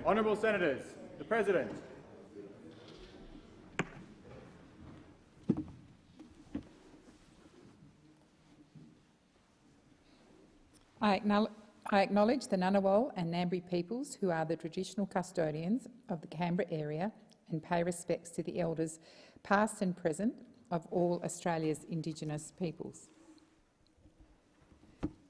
Honourable Senators, the President. I acknowledge the Ngunnawal and Ngambri peoples who are the traditional custodians of the Canberra area and pay respects to the elders past and present of all Australia's Indigenous peoples.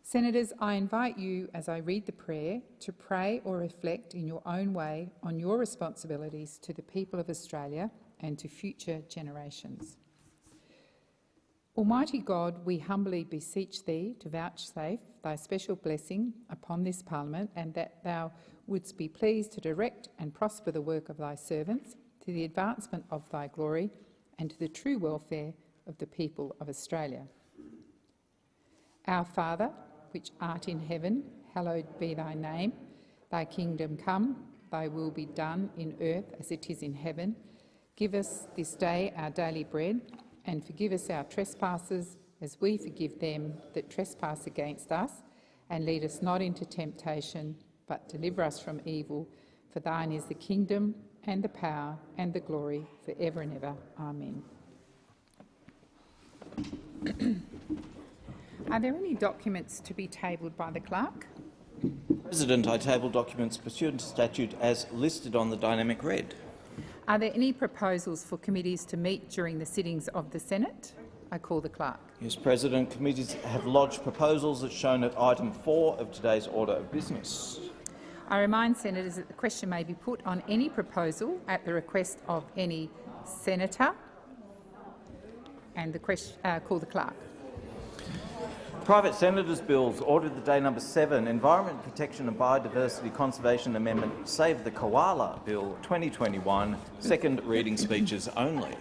Senators, I invite you, as I read the prayer, to pray or reflect in your own way on your responsibilities to the people of Australia and to future generations. Almighty God, we humbly beseech thee to vouchsafe thy special blessing upon this Parliament, and that thou wouldst be pleased to direct and prosper the work of thy servants to the advancement of thy glory and to the true welfare of the people of Australia. Our Father, which art in heaven, hallowed be thy name. Thy kingdom come, thy will be done in earth as it is in heaven. Give us this day our daily bread, and forgive us our trespasses as we forgive them that trespass against us. And lead us not into temptation, but deliver us from evil. For thine is the kingdom and the power and the glory for ever and ever. Amen. Are there any documents to be tabled by the clerk? President, I table documents pursuant to statute as listed on the dynamic red. Are there any proposals for committees to meet during the sittings of the Senate? I call the clerk. Yes, President. Committees have lodged proposals as shown at item 4 of today's order of business. I remind senators that the question may be put on any proposal at the request of any senator, and the question, call the clerk. Private Senators' Bills, ordered the day number 7, Environment Protection and Biodiversity Conservation Amendment, Save the Koala Bill 2021, second reading speeches only.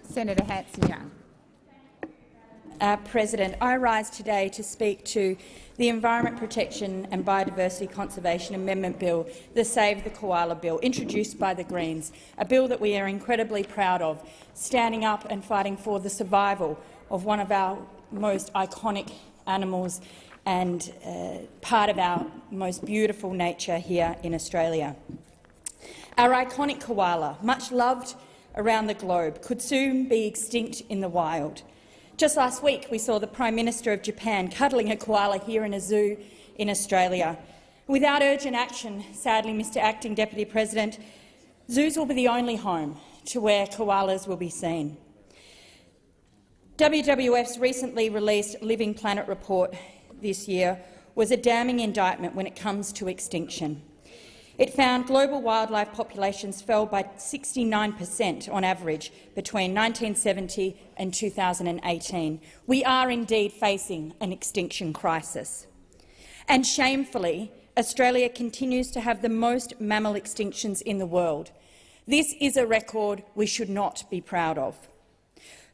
Senator Hanson-Young. President, I rise today to speak to the Environment Protection and Biodiversity Conservation Amendment Bill, the Save the Koala Bill, introduced by the Greens, a bill that we are incredibly proud of, standing up and fighting for the survival of one of our most iconic animals and part of our most beautiful nature here in Australia. Our iconic koala, much loved around the globe, could soon be extinct in the wild. Just last week we saw the Prime Minister of Japan cuddling a koala here in a zoo in Australia. Without urgent action, sadly, Mr Acting Deputy President, zoos will be the only home to where koalas will be seen. WWF's recently released Living Planet report this year was a damning indictment when it comes to extinction. It found global wildlife populations fell by 69% on average between 1970 and 2018. We are indeed facing an extinction crisis. And shamefully, Australia continues to have the most mammal extinctions in the world. This is a record we should not be proud of.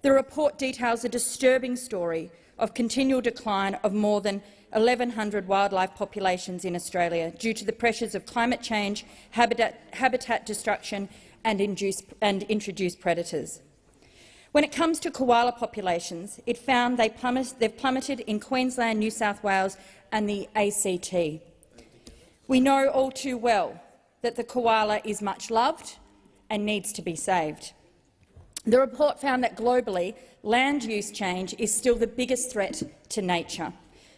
The report details a disturbing story of continual decline of more than 1,100 wildlife populations in Australia due to the pressures of climate change, habitat destruction and introduced predators. When it comes to koala populations, it found they've plummeted in Queensland, New South Wales and the ACT. We know all too well that the koala is much loved and needs to be saved. The report found that globally, land use change is still the biggest threat to nature,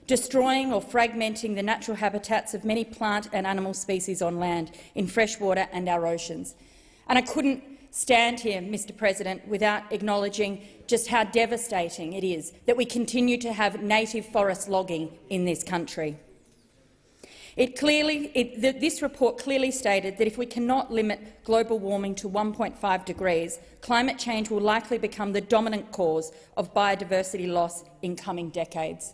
destroying or fragmenting the natural habitats of many plant and animal species on land, in freshwater and our oceans. And I couldn't stand here, Mr President, without acknowledging just how devastating it is that we continue to have native forest logging in this country. This report clearly stated that if we cannot limit global warming to 1.5 degrees, climate change will likely become the dominant cause of biodiversity loss in coming decades.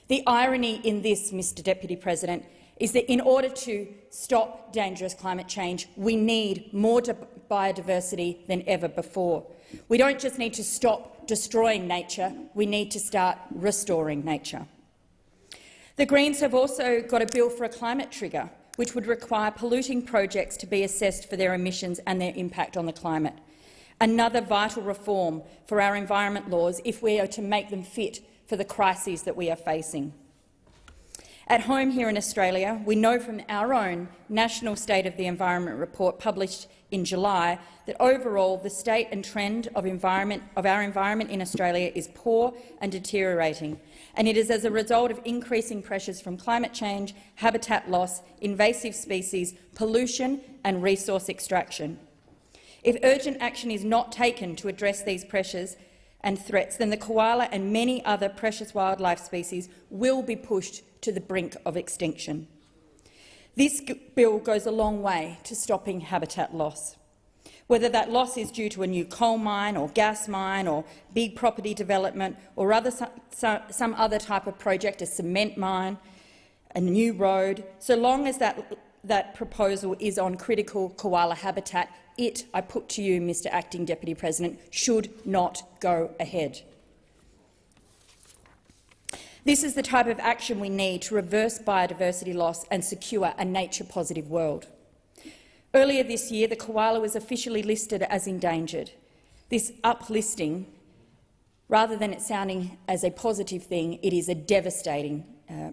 The irony in this, Mr Deputy President, is that in order to stop dangerous climate change, we need more biodiversity than ever before. We don't just need to stop destroying nature, we need to start restoring nature. The Greens have also got a bill for a climate trigger, which would require polluting projects to be assessed for their emissions and their impact on the climate. Another vital reform for our environment laws if we are to make them fit for the crises that we are facing. At home here in Australia, we know from our own National State of the Environment report published in July that overall the state and trend of our environment in Australia is poor and deteriorating, and it is as a result of increasing pressures from climate change, habitat loss, invasive species, pollution and resource extraction. If urgent action is not taken to address these pressures and threats, then the koala and many other precious wildlife species will be pushed to the brink of extinction. This bill goes a long way to stopping habitat loss. Whether that loss is due to a new coal mine or gas mine or big property development or some other type of project, a cement mine, a new road, so long as that proposal is on critical koala habitat, I put to you, Mr Acting Deputy President, should not go ahead. This is the type of action we need to reverse biodiversity loss and secure a nature-positive world. Earlier this year, the koala was officially listed as endangered. This uplisting, rather than it sounding as a positive thing, it is a devastating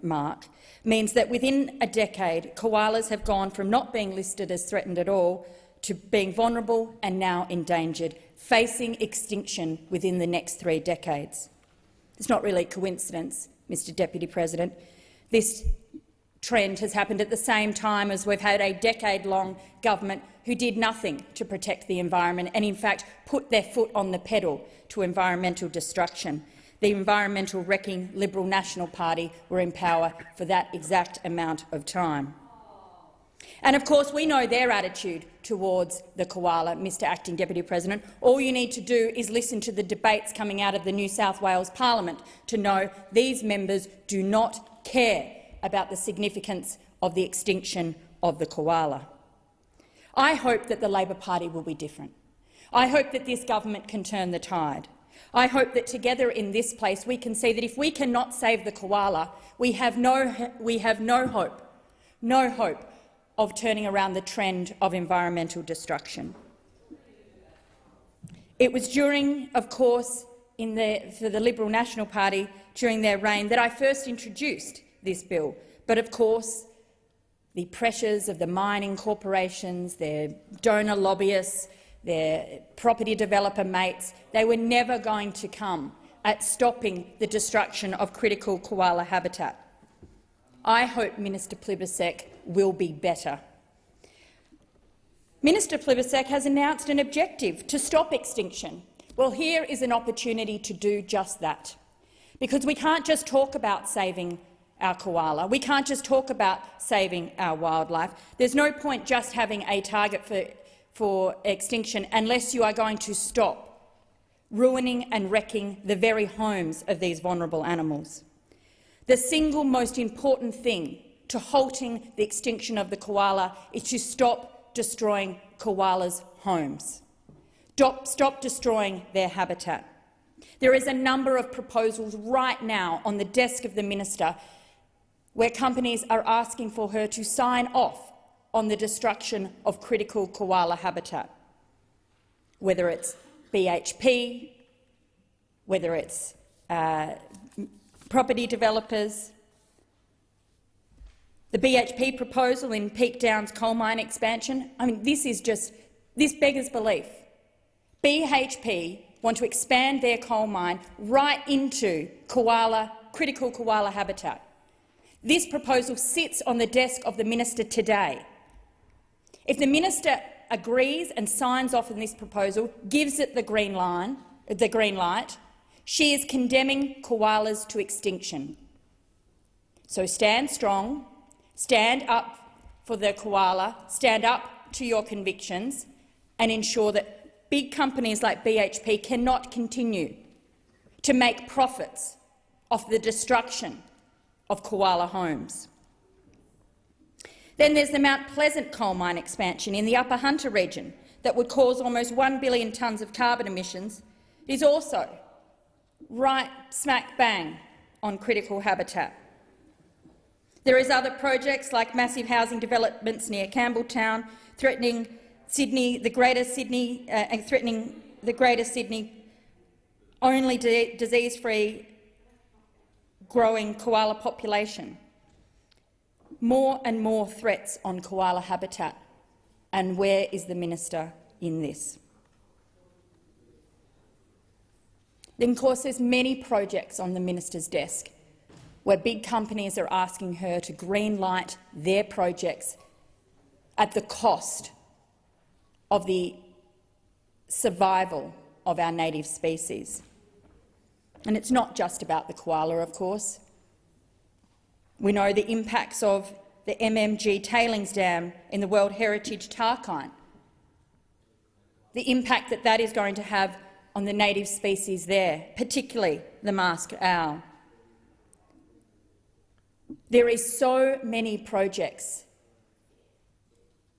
mark, means that within a decade, koalas have gone from not being listed as threatened at all to being vulnerable and now endangered, facing extinction within the next 3 decades. It's not really a coincidence, Mr Deputy President. This trend has happened at the same time as we've had a decade-long government who did nothing to protect the environment and, in fact, put their foot on the pedal to environmental destruction. The environmental wrecking Liberal National Party were in power for that exact amount of time. And of course we know their attitude towards the koala, Mr Acting Deputy President. All you need to do is listen to the debates coming out of the New South Wales Parliament to know these members do not care about the significance of the extinction of the koala. I hope that the Labor Party will be different. I hope that this government can turn the tide. I hope that together in this place we can see that if we cannot save the koala, we have no hope of turning around the trend of environmental destruction. It was during, of course, for the Liberal National Party during their reign that I first introduced this bill. But of course, the pressures of the mining corporations, their donor lobbyists, their property developer mates, they were never going to come at stopping the destruction of critical koala habitat. I hope Minister Plibersek will be better. Minister Plibersek has announced an objective to stop extinction. Well, here is an opportunity to do just that, because we can't just talk about saving our koala. We can't just talk about saving our wildlife. There's no point just having a target for extinction unless you are going to stop ruining and wrecking the very homes of these vulnerable animals. The single most important thing to halting the extinction of the koala is to stop destroying koalas' homes. Stop destroying their habitat. There is a number of proposals right now on the desk of the minister where companies are asking for her to sign off on the destruction of critical koala habitat, whether it's BHP, whether it's property developers. The BHP proposal in Peak Downs coal mine expansion, this beggars belief. BHP want to expand their coal mine right into critical koala habitat. This proposal sits on the desk of the minister today. If the minister agrees and signs off on this proposal, gives it the green light, she is condemning koalas to extinction. So stand strong, stand up for the koala, stand up to your convictions and ensure that big companies like BHP cannot continue to make profits off the destruction of koala homes. Then there's the Mount Pleasant coal mine expansion in the Upper Hunter region that would cause almost 1 billion tonnes of carbon emissions. It is also right smack bang on critical habitat. There is other projects like massive housing developments near Campbelltown, threatening the Greater Sydney only disease-free growing koala population. more and more threats on koala habitat. And where is the minister in this? Then, of course, there's many projects on the minister's desk where big companies are asking her to greenlight their projects at the cost of the survival of our native species. And it's not just about the koala, of course. We know the impacts of the MMG tailings dam in the World Heritage Tarkine, the impact that that is going to have on the native species there, particularly the masked owl. There is so many projects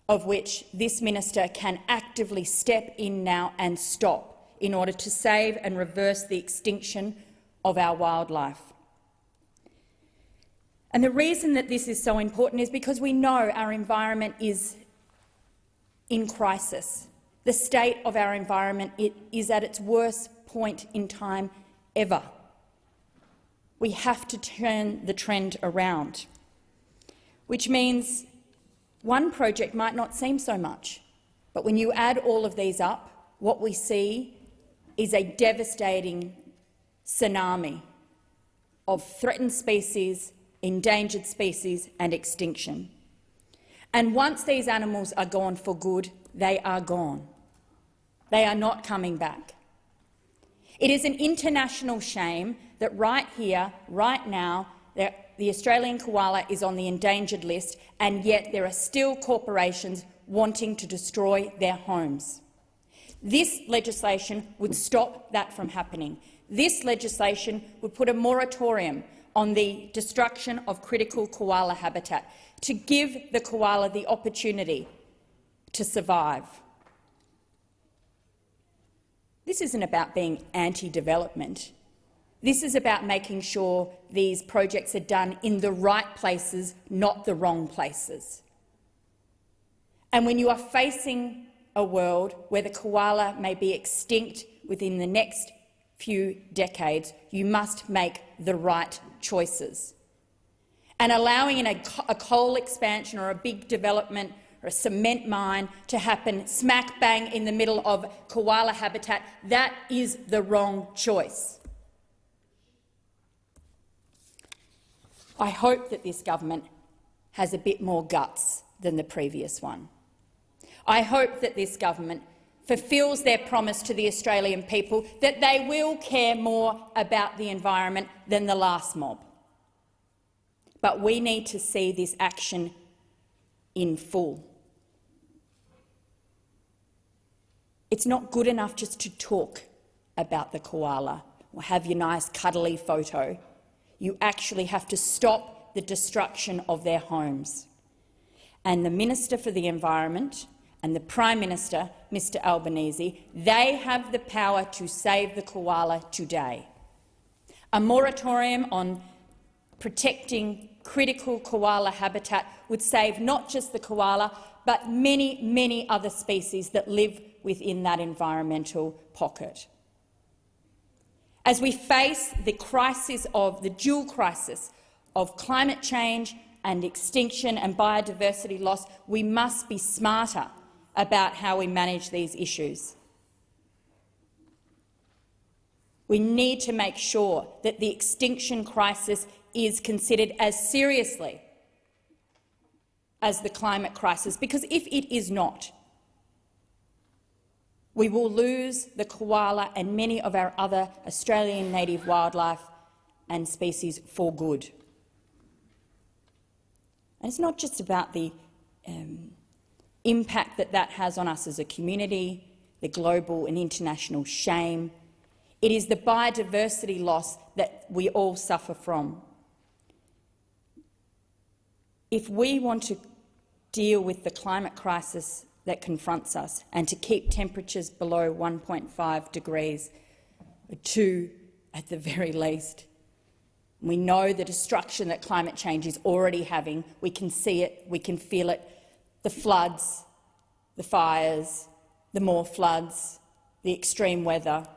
of which this minister can actively step in now and stop in order to save and reverse the extinction of our wildlife. And the reason that this is so important is because we know our environment is in crisis. The state of our environment is at its worst point in time ever. We have to turn the trend around, which means one project might not seem so much, but when you add all of these up, what we see is a devastating tsunami of threatened species, endangered species and extinction. And once these animals are gone for good, they are gone. They are not coming back. It is an international shame that right here, right now, the Australian koala is on the endangered list, and yet there are still corporations wanting to destroy their homes. This legislation would stop that from happening. This legislation would put a moratorium on the destruction of critical koala habitat to give the koala the opportunity to survive. This isn't about being anti-development. This is about making sure these projects are done in the right places, not the wrong places. And when you are facing a world where the koala may be extinct within the next few decades, you must make the right choices. And allowing a coal expansion or a big development or a cement mine to happen smack bang in the middle of koala habitat, that is the wrong choice. I hope that this government has a bit more guts than the previous one. I hope that this government fulfils their promise to the Australian people that they will care more about the environment than the last mob. But we need to see this action in full. It's not good enough just to talk about the koala or have your nice cuddly photo. You actually have to stop the destruction of their homes. And the Minister for the Environment and the Prime Minister, Mr Albanese, they have the power to save the koala today. A moratorium on protecting critical koala habitat would save not just the koala, but many, many other species that live within that environmental pocket. As we face the crisis of the dual crisis of climate change and extinction and biodiversity loss, we must be smarter about how we manage these issues. We need to make sure that the extinction crisis is considered as seriously as the climate crisis, because if it is not, we will lose the koala and many of our other Australian native wildlife and species for good. And it's not just about the impact that that has on us as a community, the global and international shame. It is the biodiversity loss that we all suffer from. If we want to deal with the climate crisis that confronts us and to keep temperatures below 1.5 degrees, or 2 at the very least, we know the destruction that climate change is already having. We can see it, we can feel it. The floods, the fires, the more floods, the extreme weather.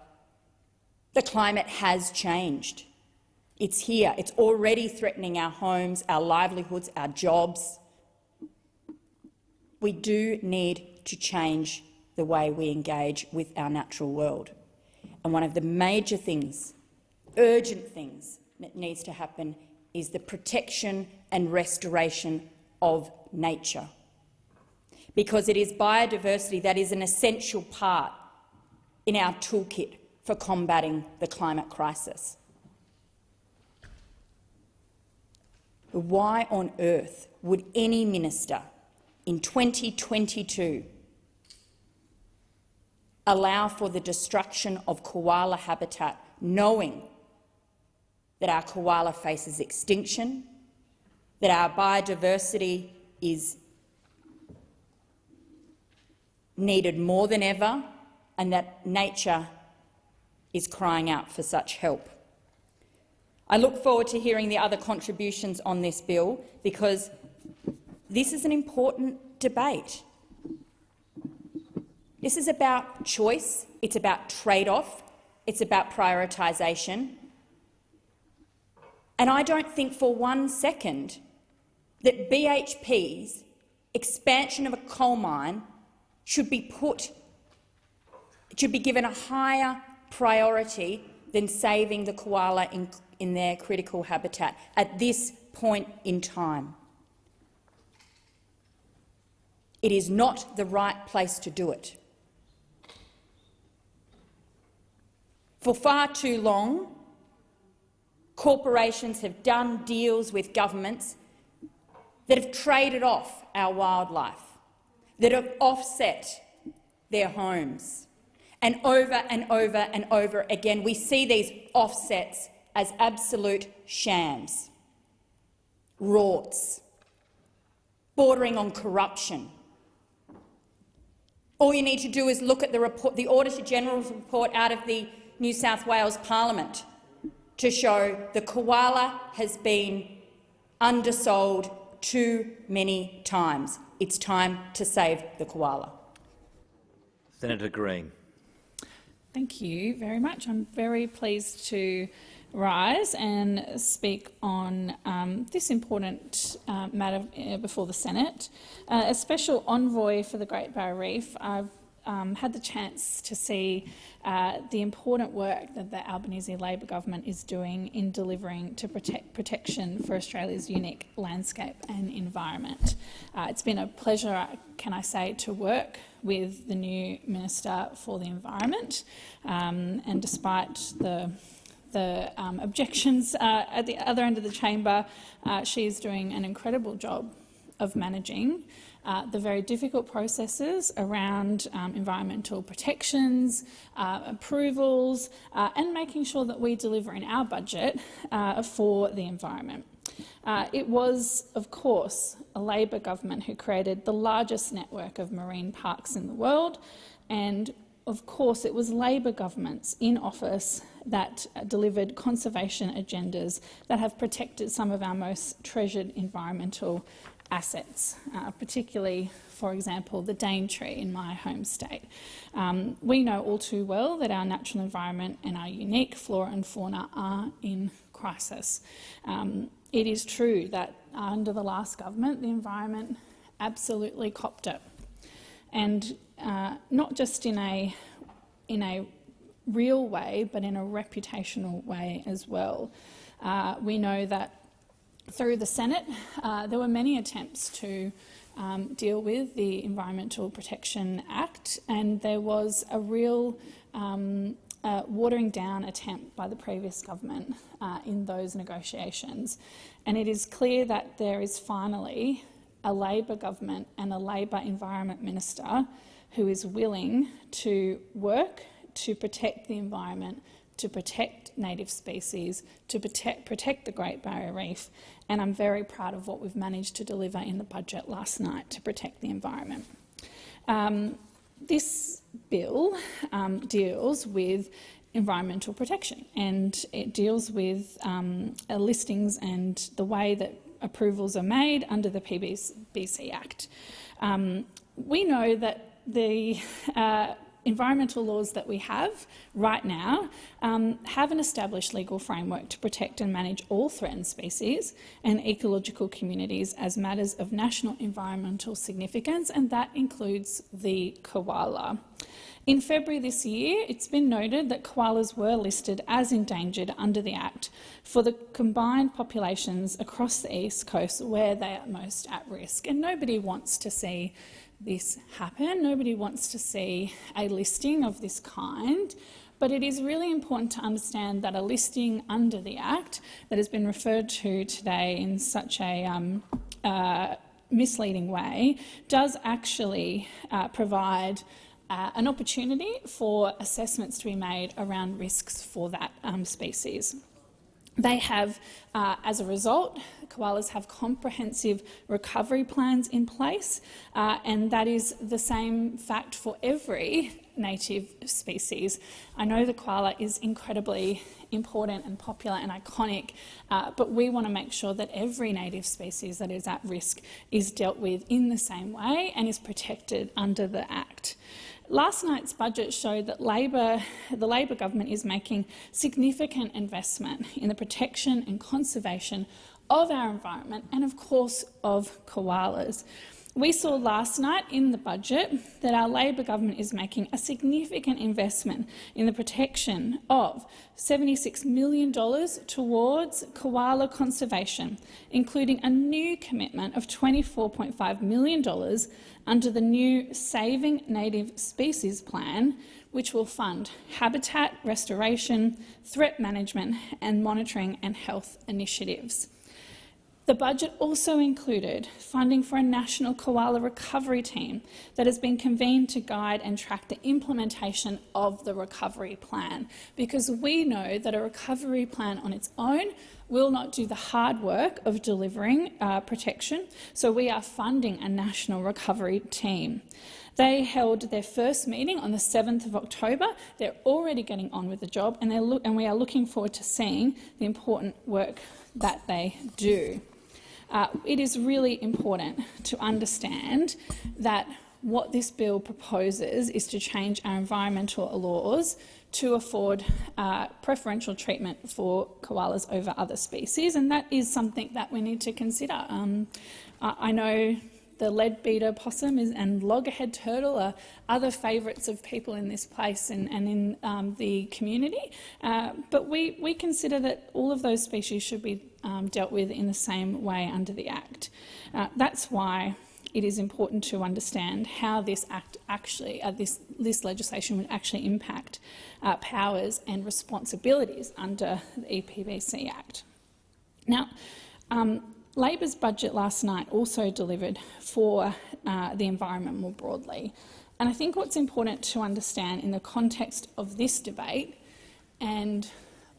The climate has changed. It's here. It's already threatening our homes, our livelihoods, our jobs. We do need to change the way we engage with our natural world. And one of the major things, urgent things, that needs to happen is the protection and restoration of nature, because it is biodiversity that is an essential part in our toolkit for combating the climate crisis. Why on earth would any minister in 2022 allow for the destruction of koala habitat, knowing that our koala faces extinction, that our biodiversity is needed more than ever, and that nature is crying out for such help? I look forward to hearing the other contributions on this bill, because this is an important debate. This is about choice, it's about trade-off, it's about prioritisation. And I don't think for 1 second that BHP's expansion of a coal mine should be given a higher priority than saving the koala in their critical habitat at this point in time. It is not the right place to do it. For far too long, corporations have done deals with governments that have traded off our wildlife, that have offset their homes. And over and over and over again, we see these offsets as absolute shams, rorts, bordering on corruption. All you need to do is look at the report, the Auditor General's report out of the New South Wales Parliament, to show the koala has been undersold too many times. It's time to save the koala. Senator Green. Thank you very much. I'm very pleased to rise and speak on this important matter before the Senate. As Special Envoy for the Great Barrier Reef, I've had the chance to see the important work that the Albanese Labor government is doing in delivering to protection for Australia's unique landscape and environment. It's been a pleasure, can I say, to work with the new Minister for the Environment, and despite the objections at the other end of the chamber, she is doing an incredible job of managing the very difficult processes around environmental protections, approvals, and making sure that we deliver in our budget for the environment. It was, of course, a Labor government who created the largest network of marine parks in the world, and of course it was Labor governments in office that delivered conservation agendas that have protected some of our most treasured environmental assets, particularly, for example, the Daintree in my home state. We know all too well that our natural environment and our unique flora and fauna are in crisis. It is true that under the last government, the environment absolutely copped it, and not just in a real way, but in a reputational way as well. We know that through the Senate, there were many attempts to deal with the Environmental Protection Act, and there was a real watering down attempt by the previous government in those negotiations. And it is clear that there is finally a Labor government and a Labor Environment Minister who is willing to work to protect the environment, to protect native species, to protect the Great Barrier Reef, and I'm very proud of what we've managed to deliver in the budget last night to protect the environment. This bill deals with environmental protection, and it deals with listings and the way that approvals are made under the PBC Act. We know that the environmental laws that we have right now have an established legal framework to protect and manage all threatened species and ecological communities as matters of national environmental significance, and that includes the koala. In February this year, it's been noted that koalas were listed as endangered under the Act for the combined populations across the East Coast where they are most at risk. And nobody wants to see this happen. Nobody wants to see a listing of this kind. But it is really important to understand that a listing under the Act that has been referred to today in such a misleading way does actually provide an opportunity for assessments to be made around risks for that species. They have, as a result, koalas have comprehensive recovery plans in place, and that is the same fact for every native species. I know the koala is incredibly important and popular and iconic, but we want to make sure that every native species that is at risk is dealt with in the same way and is protected under the Act. Last night's budget showed that the Labor government is making significant investment in the protection and conservation of our environment and, of course, of koalas. We saw last night in the budget that our Labor government is making a significant investment in the protection of $76 million towards koala conservation, including a new commitment of $24.5 million under the new Saving Native Species Plan, which will fund habitat restoration, threat management and monitoring and health initiatives. The budget also included funding for a national koala recovery team that has been convened to guide and track the implementation of the recovery plan, because we know that a recovery plan on its own will not do the hard work of delivering protection, so we are funding a national recovery team. They held their first meeting on the 7th of October. They're already getting on with the job, and we are looking forward to seeing the important work that they do. It is really important to understand that what this bill proposes is to change our environmental laws to afford preferential treatment for koalas over other species, and that is something that we need to consider. I know the leadbeater possum and loggerhead turtle are other favourites of people in this place and in the community, but we consider that all of those species should be dealt with in the same way under the Act. That's why it is important to understand how this Act actually, this legislation would actually impact powers and responsibilities under the EPBC Act. Now, Labor's budget last night also delivered for the environment more broadly. And I think what's important to understand in the context of this debate and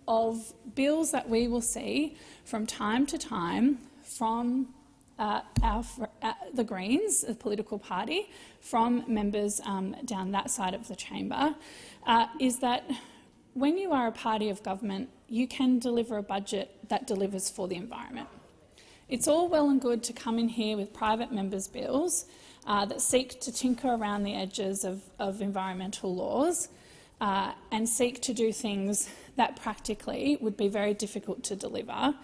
of bills that we will see from time to time from the Greens, the political party, from members down that side of the chamber, is that when you are a party of government, you can deliver a budget that delivers for the environment. It's all well and good to come in here with private members' bills that seek to tinker around the edges of environmental laws and seek to do things that practically would be very difficult to deliver.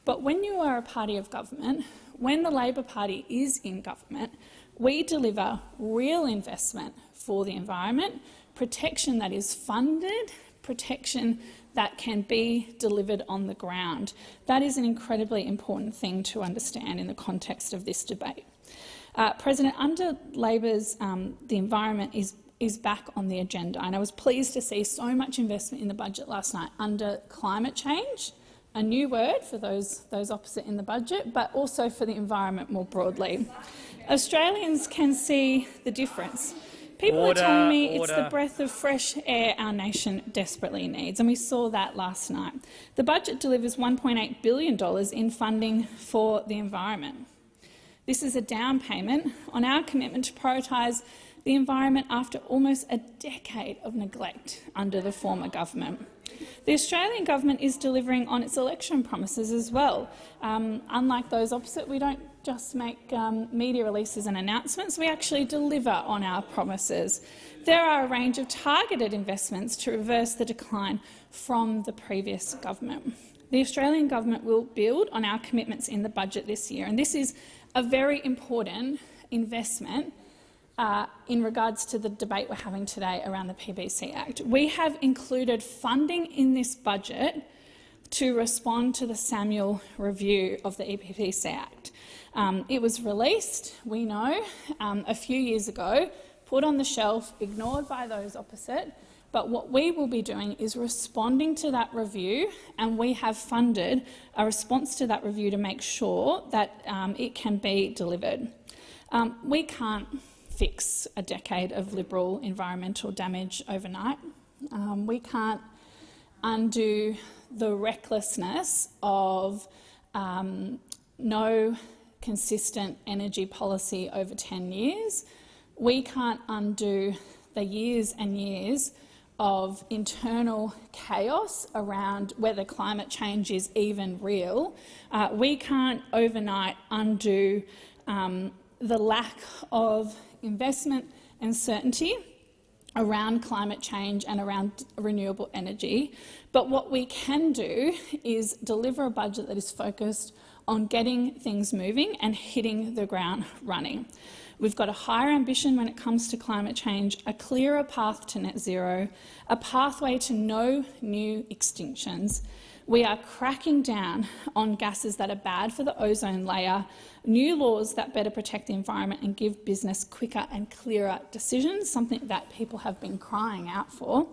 But when you are a party of government, when the Labor Party is in government, we deliver real investment for the environment, protection that is funded, protection that can be delivered on the ground. That is an incredibly important thing to understand in the context of this debate. President, under Labor's, the environment is back on the agenda, and I was pleased to see so much investment in the budget last night under climate change, a new word for those opposite in the budget, but also for the environment more broadly. Australians can see the difference. People are telling me it's the breath of fresh air our nation desperately needs, and we saw that last night. The budget delivers $1.8 billion in funding for the environment. This is a down payment on our commitment to prioritise the environment after almost a decade of neglect under the former government. The Australian government is delivering on its election promises as well. Unlike those opposite, we don't just make media releases and announcements, we actually deliver on our promises. There are a range of targeted investments to reverse the decline from the previous government. The Australian government will build on our commitments in the budget this year, and this is a very important investment in regards to the debate we're having today around the PBC Act. We have included funding in this budget to respond to the Samuel review of the EPPC Act. It was released, we know, a few years ago, put on the shelf, ignored by those opposite, but what we will be doing is responding to that review, and we have funded a response to that review to make sure that it can be delivered. We can't fix a decade of Liberal environmental damage overnight. We can't undo the recklessness of no consistent energy policy over 10 years. We can't undo the years and years of internal chaos around whether climate change is even real. We can't overnight undo the lack of investment and certainty around climate change and around renewable energy. But what we can do is deliver a budget that is focused on getting things moving and hitting the ground running. We've got a higher ambition when it comes to climate change, a clearer path to net zero, a pathway to no new extinctions. We are cracking down on gases that are bad for the ozone layer, new laws that better protect the environment and give business quicker and clearer decisions, something that people have been crying out for,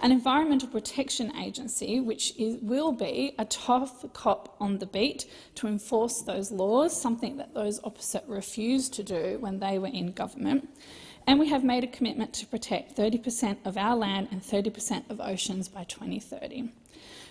an environmental protection agency which will be a tough cop on the beat to enforce those laws, something that those opposite refused to do when they were in government. And we have made a commitment to protect 30% of our land and 30% of oceans by 2030.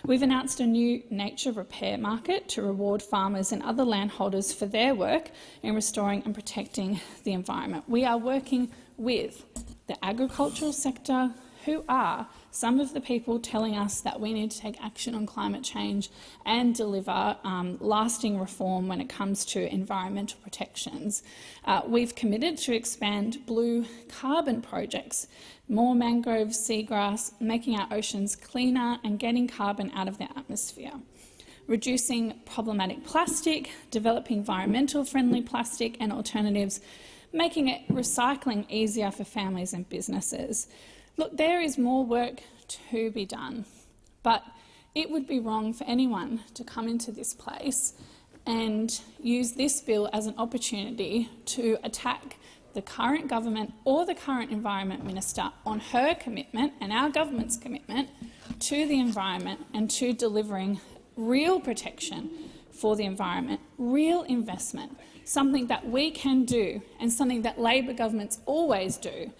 We've announced a new nature repair market to reward farmers and other landholders for their work in restoring and protecting the environment. We are working with the agricultural sector, who are some of the people telling us that we need to take action on climate change and deliver lasting reform when it comes to environmental protections. We've committed to expand blue carbon projects, more mangrove, seagrass, making our oceans cleaner and getting carbon out of the atmosphere, reducing problematic plastic, developing environmental-friendly plastic and alternatives, making it recycling easier for families and businesses. Look, there is more work to be done, but it would be wrong for anyone to come into this place and use this bill as an opportunity to attack the current government or the current Environment Minister on her commitment and our government's commitment to the environment and to delivering real protection for the environment, real investment. Something that we can do and something that Labor governments always do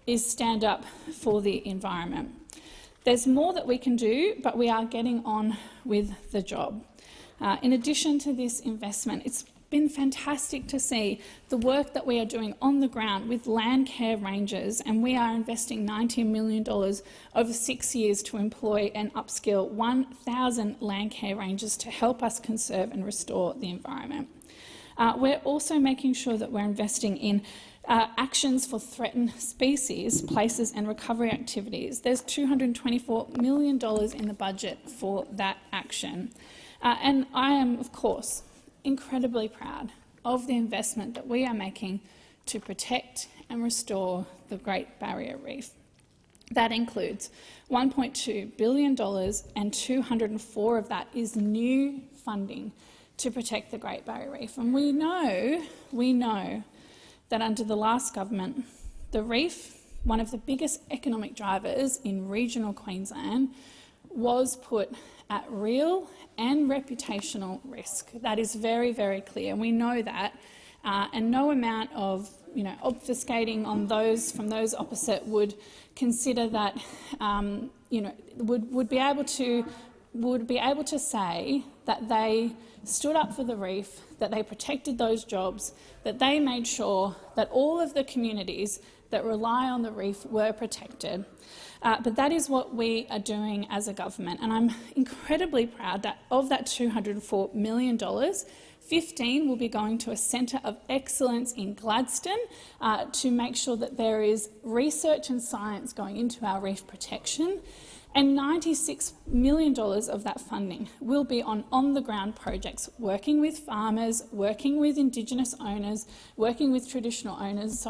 is stand up for the environment. There's more that we can do, but we are getting on with the job. In addition to this investment, it's been fantastic to see the work that we are doing on the ground with land care rangers, and we are investing $19 million over 6 years to employ and upskill 1,000 land care rangers to help us conserve and restore the environment. We're also making sure that we're investing in actions for threatened species, places and recovery activities. There's $224 million in the budget for that action. And I am, of course, incredibly proud of the investment that we are making to protect and restore the Great Barrier Reef. That includes $1.2 billion, and 204 of that is new funding to protect the Great Barrier Reef. And we know that under the last government, the reef, one of the biggest economic drivers in regional Queensland, was put at real and reputational risk. That is very, very clear. We know that, and no amount of obfuscating on those from those opposite would consider that would be able to would be able to say that they stood up for the reef, that they protected those jobs, that they made sure that all of the communities that rely on the reef were protected. But that is what we are doing as a government, and I'm incredibly proud that of that $204 million, 15 will be going to a centre of excellence in Gladstone to make sure that there is research and science going into our reef protection. And $96 million of that funding will be on on-the-ground projects, working with farmers, working with Indigenous owners, working with traditional owners,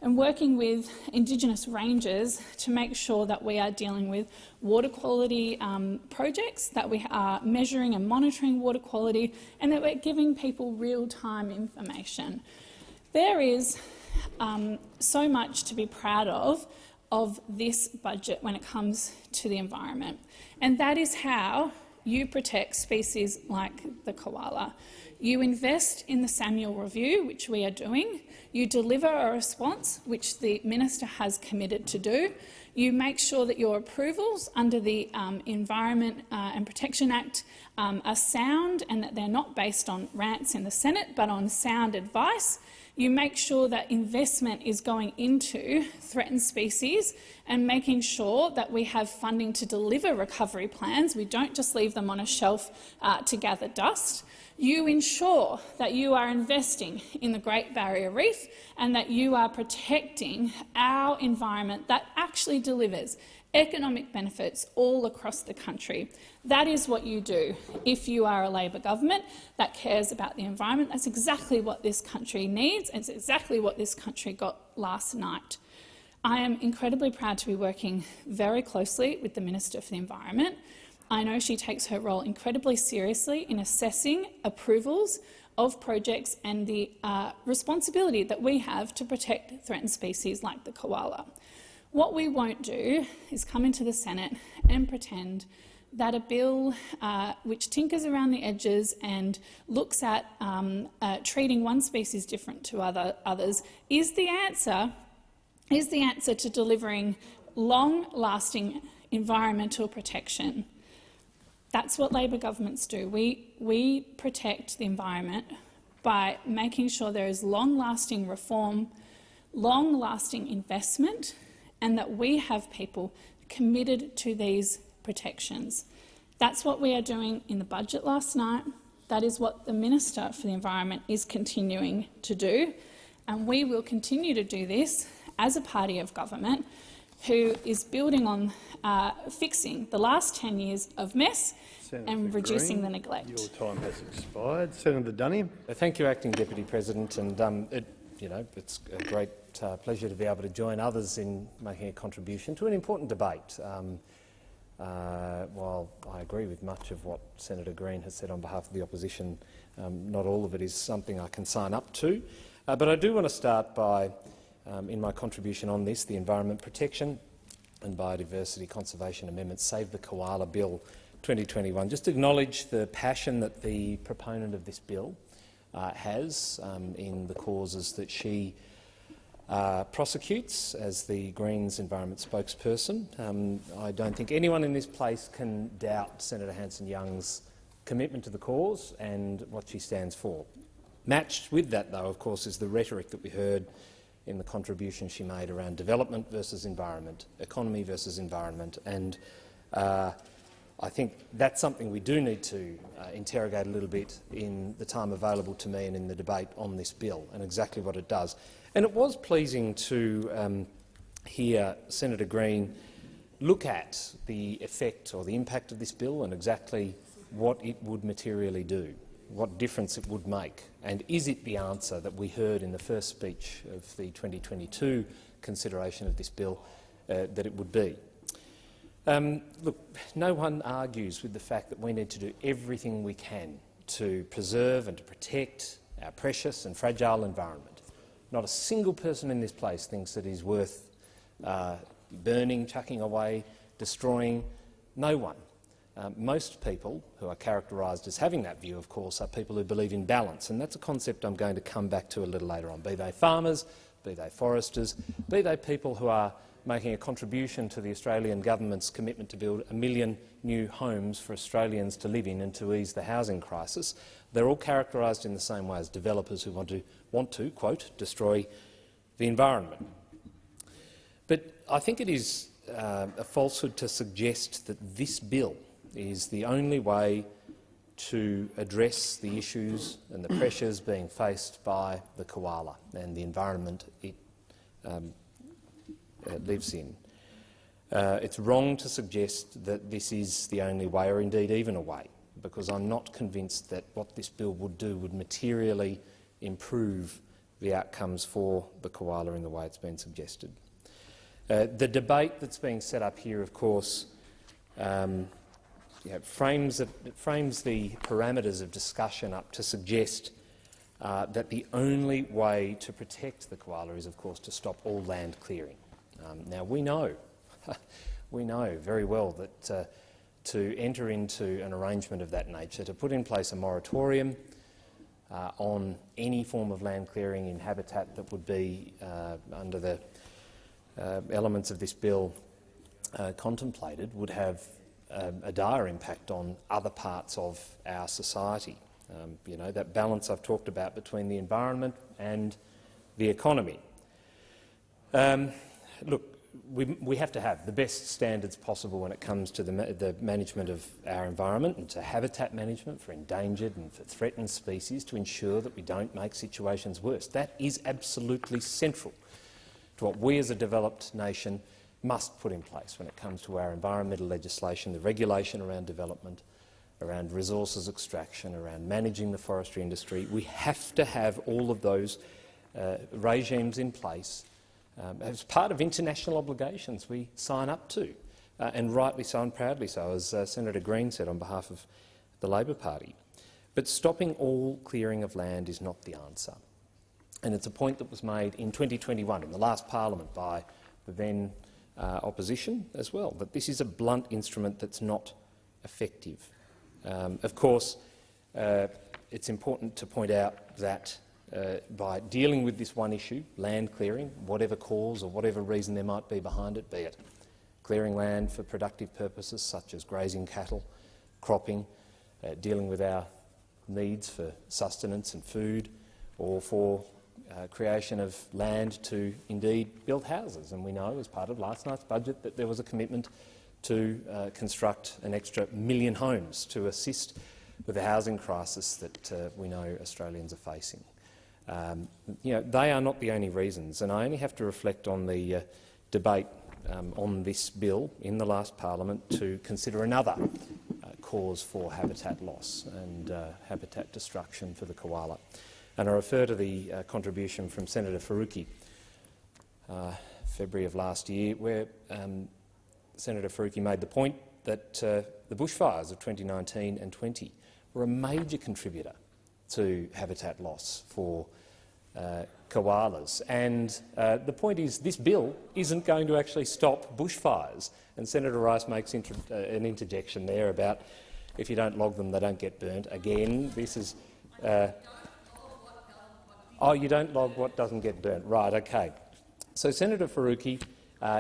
and working with Indigenous rangers to make sure that we are dealing with water quality projects, that we are measuring and monitoring water quality, and that we're giving people real-time information. There is so much to be proud of this budget when it comes to the environment. And that is how you protect species like the koala. You invest in the Samuel Review, which we are doing. You deliver a response, which the Minister has committed to do. You make sure that your approvals under the Environment and Protection Act are sound and that they're not based on rants in the Senate but on sound advice. You make sure that investment is going into threatened species and making sure that we have funding to deliver recovery plans. We don't just leave them on a shelf to gather dust. You ensure that you are investing in the Great Barrier Reef and that you are protecting our environment that actually delivers economic benefits all across the country. That is what you do if you are a Labor government that cares about the environment. That's exactly what this country needs, and it's exactly what this country got last night. I am incredibly proud to be working very closely with the Minister for the Environment. I know she takes her role incredibly seriously in assessing approvals of projects and the responsibility that we have to protect threatened species like the koala. What we won't do is come into the Senate and pretend that a bill which tinkers around the edges and looks at treating one species different to others is the answer to delivering long-lasting environmental protection. That's what Labor governments do. We protect the environment by making sure there is long-lasting reform, long-lasting investment, and that we have people committed to these protections. That's what we are doing in the budget last night. That is what the Minister for the Environment is continuing to do, and we will continue to do this as a party of government who is building on fixing the last 10 years of mess and reducing the neglect. Your time has expired. Senator Dunny. Thank you, Acting Deputy President. And it's a great pleasure to be able to join others in making a contribution to an important debate. While I agree with much of what Senator Green has said on behalf of the opposition, not all of it is something I can sign up to. But I do want to start by, in my contribution on this, the Environment Protection and Biodiversity Conservation Amendment Save the Koala Bill 2021, just acknowledge the passion that the proponent of this bill has in the causes that she prosecutes as the Greens Environment spokesperson. I don't think anyone in this place can doubt Senator Hanson-Young's commitment to the cause and what she stands for. Matched with that, though, of course, is the rhetoric that we heard in the contribution she made around development versus environment, economy versus environment, and I think that's something we do need to interrogate a little bit in the time available to me and in the debate on this bill and exactly what it does. And it was pleasing to hear Senator Green look at the effect or the impact of this bill and exactly what it would materially do, what difference it would make, and is it the answer that we heard in the first speech of the 2022 consideration of this bill that it would be. Look, no one argues with the fact that we need to do everything we can to preserve and to protect our precious and fragile environment. Not a single person in this place thinks that it is worth burning, chucking away, destroying. No one. Most people who are characterised as having that view, of course, are people who believe in balance, and that's a concept I'm going to come back to a little later on, be they farmers, be they foresters, be they people who are making a contribution to the Australian government's commitment to build 1 million new homes for Australians to live in and to ease the housing crisis. They're all characterised in the same way as developers who want to quote, destroy the environment. But I think it is a falsehood to suggest that this bill is the only way to address the issues and the pressures being faced by the koala and the environment it lives in. It's wrong to suggest that this is the only way, or indeed even a way, because I'm not convinced that what this bill would do would materially improve the outcomes for the koala in the way it's been suggested. The debate that's being set up here, of course, frames the parameters of discussion up to suggest that the only way to protect the koala is, of course, to stop all land clearing. Now, we know very well that to enter into an arrangement of that nature, to put in place a moratorium on any form of land clearing in habitat that would be under the elements of this bill contemplated, would have a dire impact on other parts of our society. That balance I've talked about between the environment and the economy. Look, we have to have the best standards possible when it comes to the management of our environment and to habitat management for endangered and for threatened species to ensure that we don't make situations worse. That is absolutely central to what we as a developed nation must put in place when it comes to our environmental legislation, the regulation around development, around resources extraction, around managing the forestry industry. We have to have all of those regimes in place as part of international obligations we sign up to, and rightly so and proudly so, as Senator Green said on behalf of the Labor Party. But stopping all clearing of land is not the answer. And it's a point that was made in 2021 in the last parliament by the then opposition as well, that this is a blunt instrument that's not effective. Of course, it's important to point out that by dealing with this one issue, land clearing, whatever cause or whatever reason there might be behind it, be it clearing land for productive purposes such as grazing cattle, cropping, dealing with our needs for sustenance and food, or for creation of land to indeed build houses. And we know, as part of last night's budget, that there was a commitment to construct an extra 1 million homes to assist with the housing crisis that we know Australians are facing. They are not the only reasons, and I only have to reflect on the debate on this bill in the last parliament to consider another cause for habitat loss and habitat destruction for the koala. And I refer to the contribution from Senator Faruqi, February of last year, where Senator Faruqi made the point that the bushfires of 2019 and 20 were a major contributor to habitat loss for koalas. And the point is, this bill isn't going to actually stop bushfires. And Senator Rice makes an interjection there about if you don't log them, they don't get burnt. Again, this is... oh, you don't log what doesn't get burnt. Right, OK. So Senator Faruqi,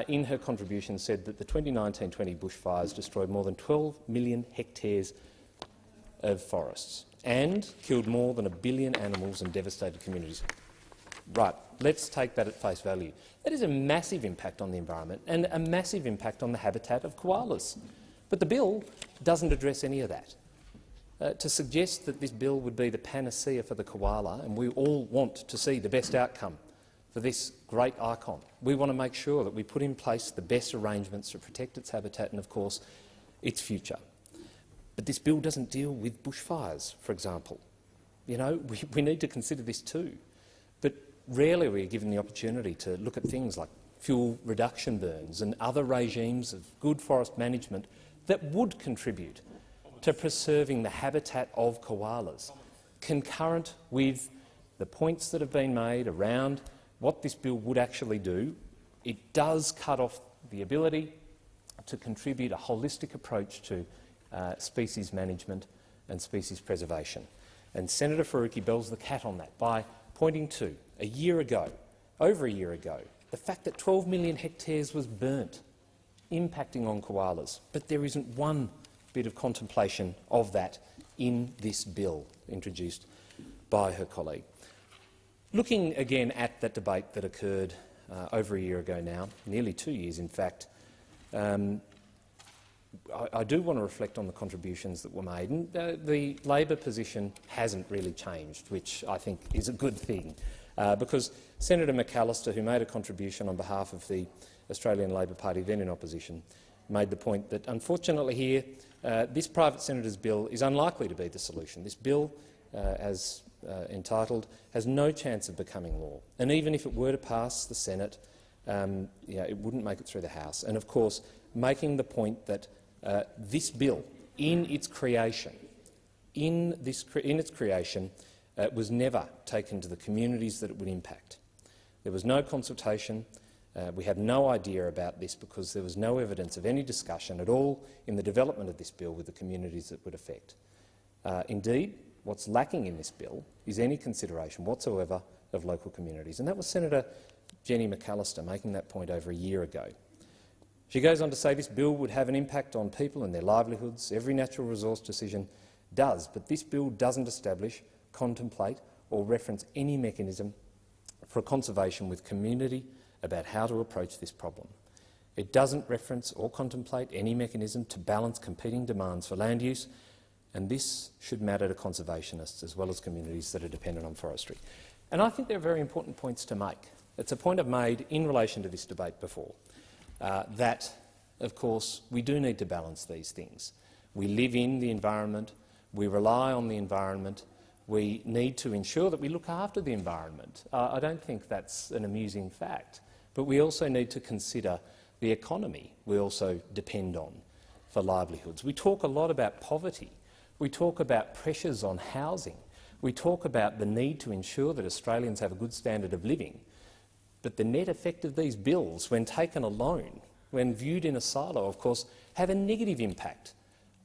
in her contribution, said that the 2019-20 bushfires destroyed more than 12 million hectares of forests and killed more than 1 billion animals and devastated communities. Right, let's take that at face value. That is a massive impact on the environment and a massive impact on the habitat of koalas. But the bill doesn't address any of that. To suggest that this bill would be the panacea for the koala, and we all want to see the best outcome for this great icon. We want to make sure that we put in place the best arrangements to protect its habitat and, of course, its future. But this bill doesn't deal with bushfires, for example. We need to consider this too. But rarely are we given the opportunity to look at things like fuel reduction burns and other regimes of good forest management that would contribute to preserving the habitat of koalas, concurrent with the points that have been made around what this bill would actually do. It does cut off the ability to contribute a holistic approach to species management and species preservation. And Senator Faruqi bells the cat on that by pointing to over a year ago, the fact that 12 million hectares was burnt, impacting on koalas, but there isn't one bit of contemplation of that in this bill introduced by her colleague. Looking again at that debate that occurred over a year ago now, nearly 2 years in fact, I do want to reflect on the contributions that were made. And, the Labor position hasn't really changed, which I think is a good thing, because Senator McAllister, who made a contribution on behalf of the Australian Labor Party, then in opposition, made the point that unfortunately here this private senator's bill is unlikely to be the solution. This bill, as entitled, has no chance of becoming law. And even if it were to pass the Senate, it wouldn't make it through the House. And of course, making the point that this bill, in its creation, was never taken to the communities that it would impact. There was no consultation. We have no idea about this because there was no evidence of any discussion at all in the development of this bill with the communities it would affect. Indeed, what's lacking in this bill is any consideration whatsoever of local communities. And that was Senator Jenny McAllister making that point over a year ago. She goes on to say this bill would have an impact on people and their livelihoods. Every natural resource decision does, but this bill doesn't establish, contemplate or reference any mechanism for conservation with community about how to approach this problem. It doesn't reference or contemplate any mechanism to balance competing demands for land use, and this should matter to conservationists as well as communities that are dependent on forestry. And I think there are very important points to make. It's a point I've made in relation to this debate before, that, of course, we do need to balance these things. We live in the environment, we rely on the environment, we need to ensure that we look after the environment. I don't think that's an amusing fact, but we also need to consider the economy we also depend on for livelihoods. We talk a lot about poverty. We talk about pressures on housing. We talk about the need to ensure that Australians have a good standard of living. But the net effect of these bills, when taken alone, when viewed in a silo, of course, have a negative impact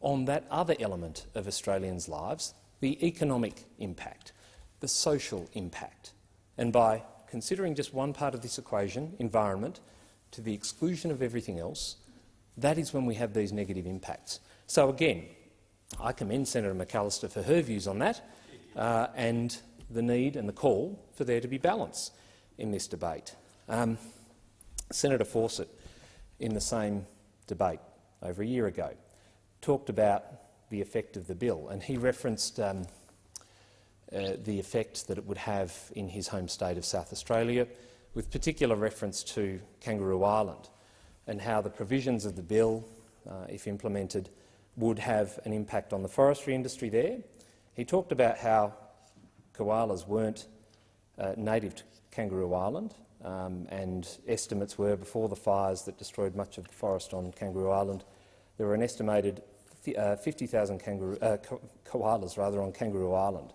on that other element of Australians' lives, the economic impact, the social impact. And by considering just one part of this equation, environment, to the exclusion of everything else, that is when we have these negative impacts. So again, I commend Senator McAllister for her views on that and the need and the call for there to be balance in this debate. Senator Fawcett, in the same debate over a year ago, talked about the effect of the bill, and he referenced the effect that it would have in his home state of South Australia, with particular reference to Kangaroo Island, and how the provisions of the bill, if implemented, would have an impact on the forestry industry there. He talked about how koalas weren't native to Kangaroo Island, and estimates were, before the fires that destroyed much of the forest on Kangaroo Island, there were an estimated 50,000 koalas on Kangaroo Island,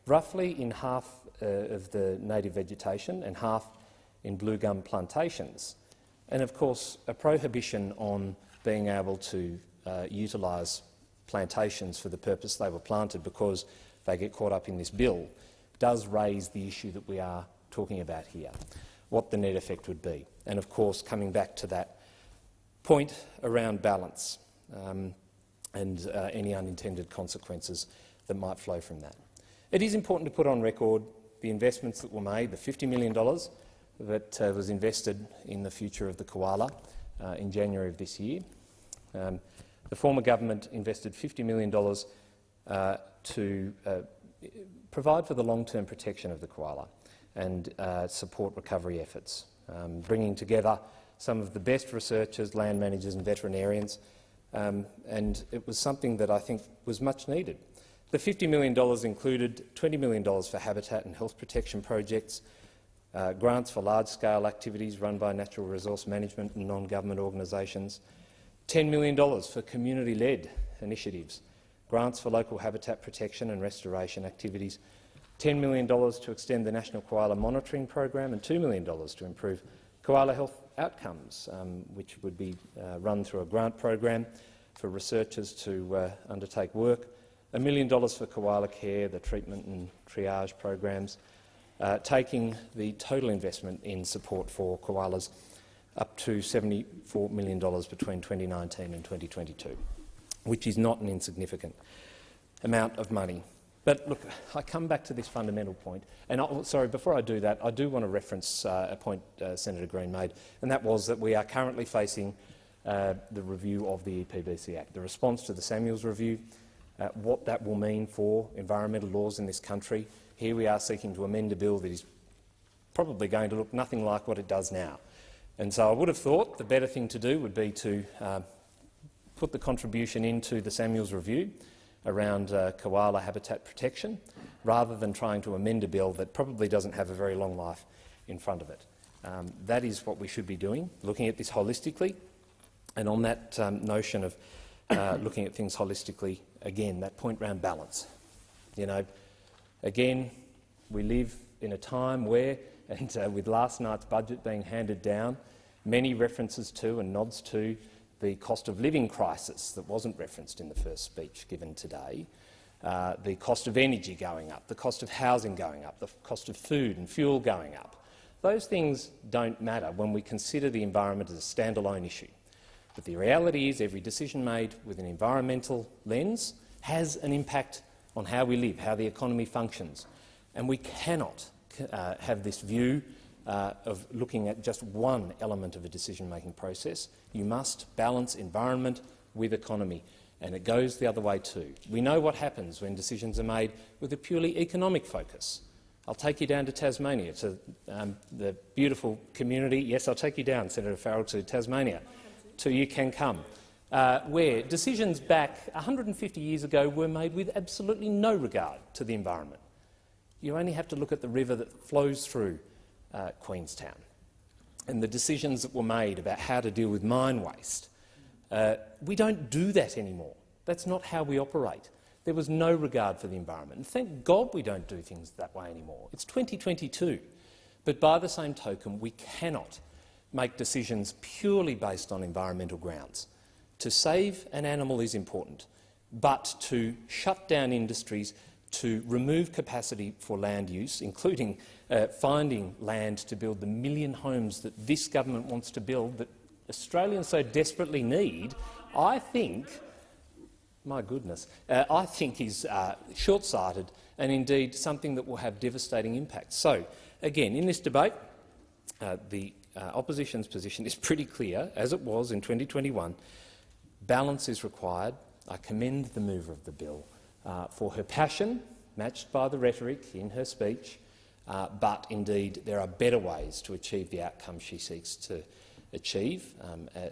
roughly in half of the native vegetation and half in blue gum plantations. And of course, a prohibition on being able to utilise plantations for the purpose they were planted because they get caught up in this bill does raise the issue that we are talking about here, what the net effect would be. And of course, coming back to that point around balance and any unintended consequences that might flow from that. It is important to put on record the investments that were made, the $50 million that was invested in the future of the koala in January of this year. The former government invested $50 million to provide for the long-term protection of the koala and support recovery efforts, bringing together some of the best researchers, land managers and veterinarians, and it was something that I think was much needed. The $50 million included $20 million for habitat and health protection projects, grants for large-scale activities run by natural resource management and non-government organisations, $10 million for community-led initiatives, grants for local habitat protection and restoration activities, $10 million to extend the National Koala Monitoring Program and $2 million to improve koala health outcomes, which would be run through a grant program for researchers to undertake work, $1 million for koala care, the treatment and triage programs, taking the total investment in support for koalas up to $74 million between 2019 and 2022, which is not an insignificant amount of money. But look, I come back to this fundamental point, and before I do that, I do want to reference a point Senator Green made, and that was that we are currently facing the review of the EPBC Act, the response to the Samuels review, what that will mean for environmental laws in this country. Here we are seeking to amend a bill that is probably going to look nothing like what it does now. And so I would have thought the better thing to do would be to put the contribution into the Samuels review around koala habitat protection, rather than trying to amend a bill that probably doesn't have a very long life in front of it. That is what we should be doing, looking at this holistically. And on that notion of looking at things holistically, again, that point around balance. You know, again, we live in a time where, and with last night's budget being handed down, many references to and nods to the cost of living crisis that wasn't referenced in the first speech given today, the cost of energy going up, the cost of housing going up, the cost of food and fuel going up. Those things don't matter when we consider the environment as a standalone issue. But the reality is every decision made with an environmental lens has an impact on how we live, how the economy functions. And we cannot have this view of looking at just one element of a decision-making process. You must balance environment with economy, and it goes the other way too. We know what happens when decisions are made with a purely economic focus. I'll take you down to Tasmania, to the beautiful community. Yes, I'll take you down, Senator Farrell, to Tasmania, to You Can Come, where decisions back 150 years ago were made with absolutely no regard to the environment. You only have to look at the river that flows through Queenstown and the decisions that were made about how to deal with mine waste. We don't do that anymore. That's not how we operate. There was no regard for the environment. And thank God we don't do things that way anymore. It's 2022. But by the same token, we cannot make decisions purely based on environmental grounds. To save an animal is important, but to shut down industries, to remove capacity for land use, including finding land to build the 1 million homes that this government wants to build, that Australians so desperately need, I think, my goodness, I think is short-sighted and indeed something that will have devastating impacts. So, again, in this debate, the opposition's position is pretty clear, as it was in 2021. Balance is required. I commend the mover of the bill for her passion, matched by the rhetoric in her speech, but indeed there are better ways to achieve the outcome she seeks to achieve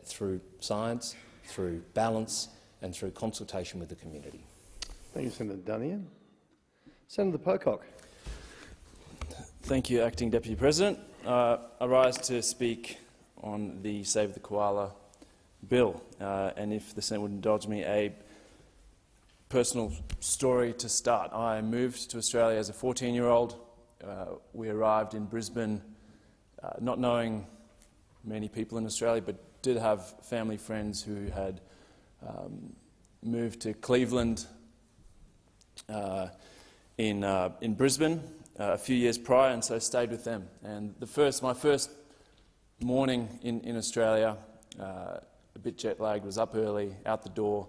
through science, through balance and through consultation with the community. Thank you, Senator Dunian. Senator Pocock. Thank you, Acting Deputy President. I rise to speak on the Save the Koala bill, and if the Senate would indulge me, a personal story to start. I moved to Australia as a 14-year-old. We arrived in Brisbane not knowing many people in Australia, but did have family friends who had moved to Cleveland in Brisbane a few years prior, and so stayed with them. And my first morning in Australia, a bit jet-lagged, was up early, out the door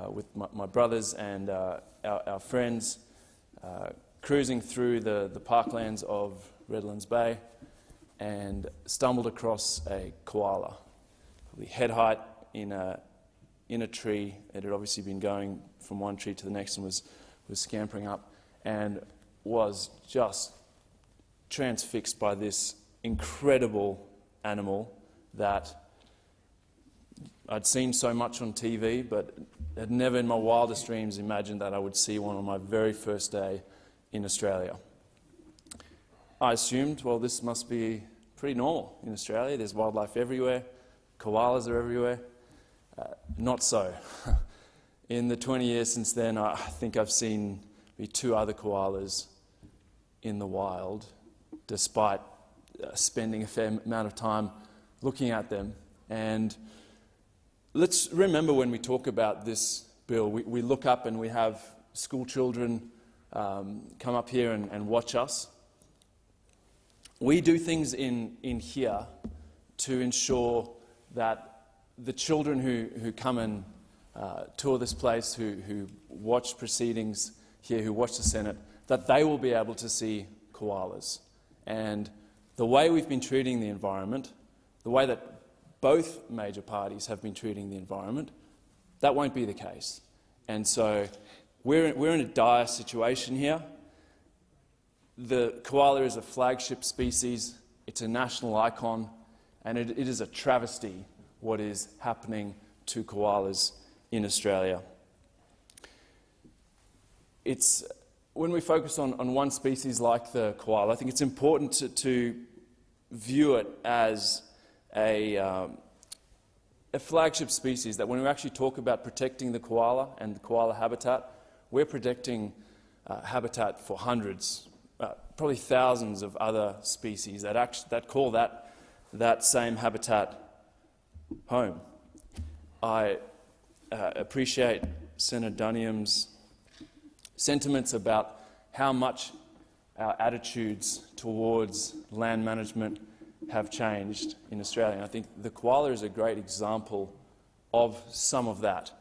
with my brothers and our friends, cruising through the parklands of Redlands Bay, and stumbled across a koala, probably head height in a tree. It had obviously been going from one tree to the next and was scampering up, and was just transfixed by this incredible animal that I'd seen so much on TV, but had never in my wildest dreams imagined that I would see one on my very first day in Australia. I assumed, well, this must be pretty normal in Australia. There's wildlife everywhere. Koalas are everywhere. Not so. In the 20 years since then, I think I've seen maybe 2 other koalas in the wild, despite spending a fair amount of time looking at them. And let's remember, when we talk about this bill, we look up and we have school children come up here and watch us. we do things in here to ensure that the children who come and tour this place, who watch proceedings here, who watch the Senate, that they will be able to see koalas. And the way we've been treating the environment, the way that both major parties have been treating the environment, that won't be the case. And so we're in a dire situation here. The koala is a flagship species, it's a national icon, and it is a travesty what is happening to koalas in Australia. When we focus on one species like the koala, I think it's important to view it as a flagship species, that when we actually talk about protecting the koala and the koala habitat, we're protecting habitat for hundreds, probably thousands of other species that call that same habitat home. I appreciate Senator Dunniam's sentiments about how much our attitudes towards land management have changed in Australia. And I think the koala is a great example of some of that.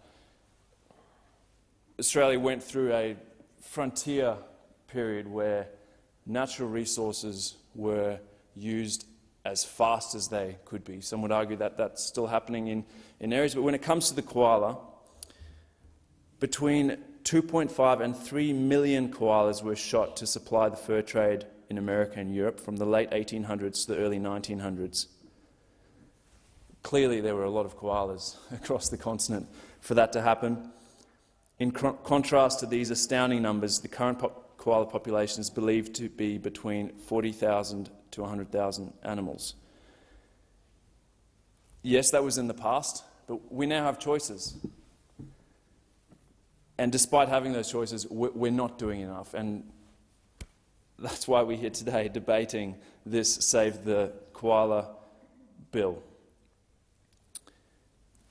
Australia went through a frontier period where natural resources were used as fast as they could be. Some would argue that that's still happening in areas, but when it comes to the koala, between 2.5 and 3 million koalas were shot to supply the fur trade in America and Europe from the late 1800s to the early 1900s. Clearly, there were a lot of koalas across the continent for that to happen. In contrast to these astounding numbers, the current koala population is believed to be between 40,000 to 100,000 animals. Yes, that was in the past, but we now have choices. And despite having those choices, we're not doing enough. And that's why we're here today debating this Save the Koala bill.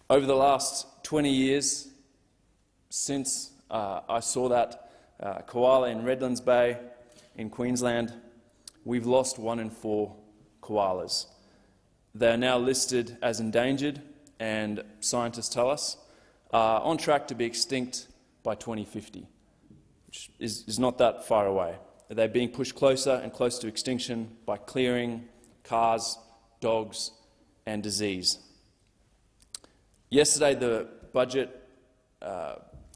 Over the last 20 years, since I saw that koala in Redlands Bay in Queensland, we've lost 1 in 4 koalas. They are now listed as endangered, and scientists tell us are on track to be extinct by 2050, which is not that far away. They're being pushed closer and closer to extinction by clearing, cars, dogs, and disease. Yesterday, the budget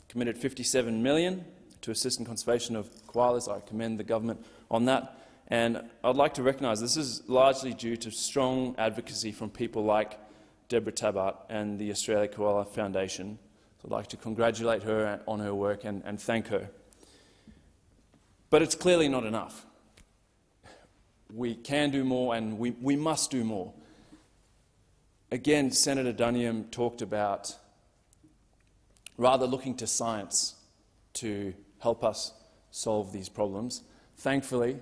committed $57 million to assist in conservation of koalas. I commend the government on that. And I'd like to recognise this is largely due to strong advocacy from people like Deborah Tabart and the Australia Koala Foundation. So I'd like to congratulate her on her work and thank her. But it's clearly not enough. We can do more, and we must do more. Again, Senator Dunniam talked about rather looking to science to help us solve these problems. Thankfully,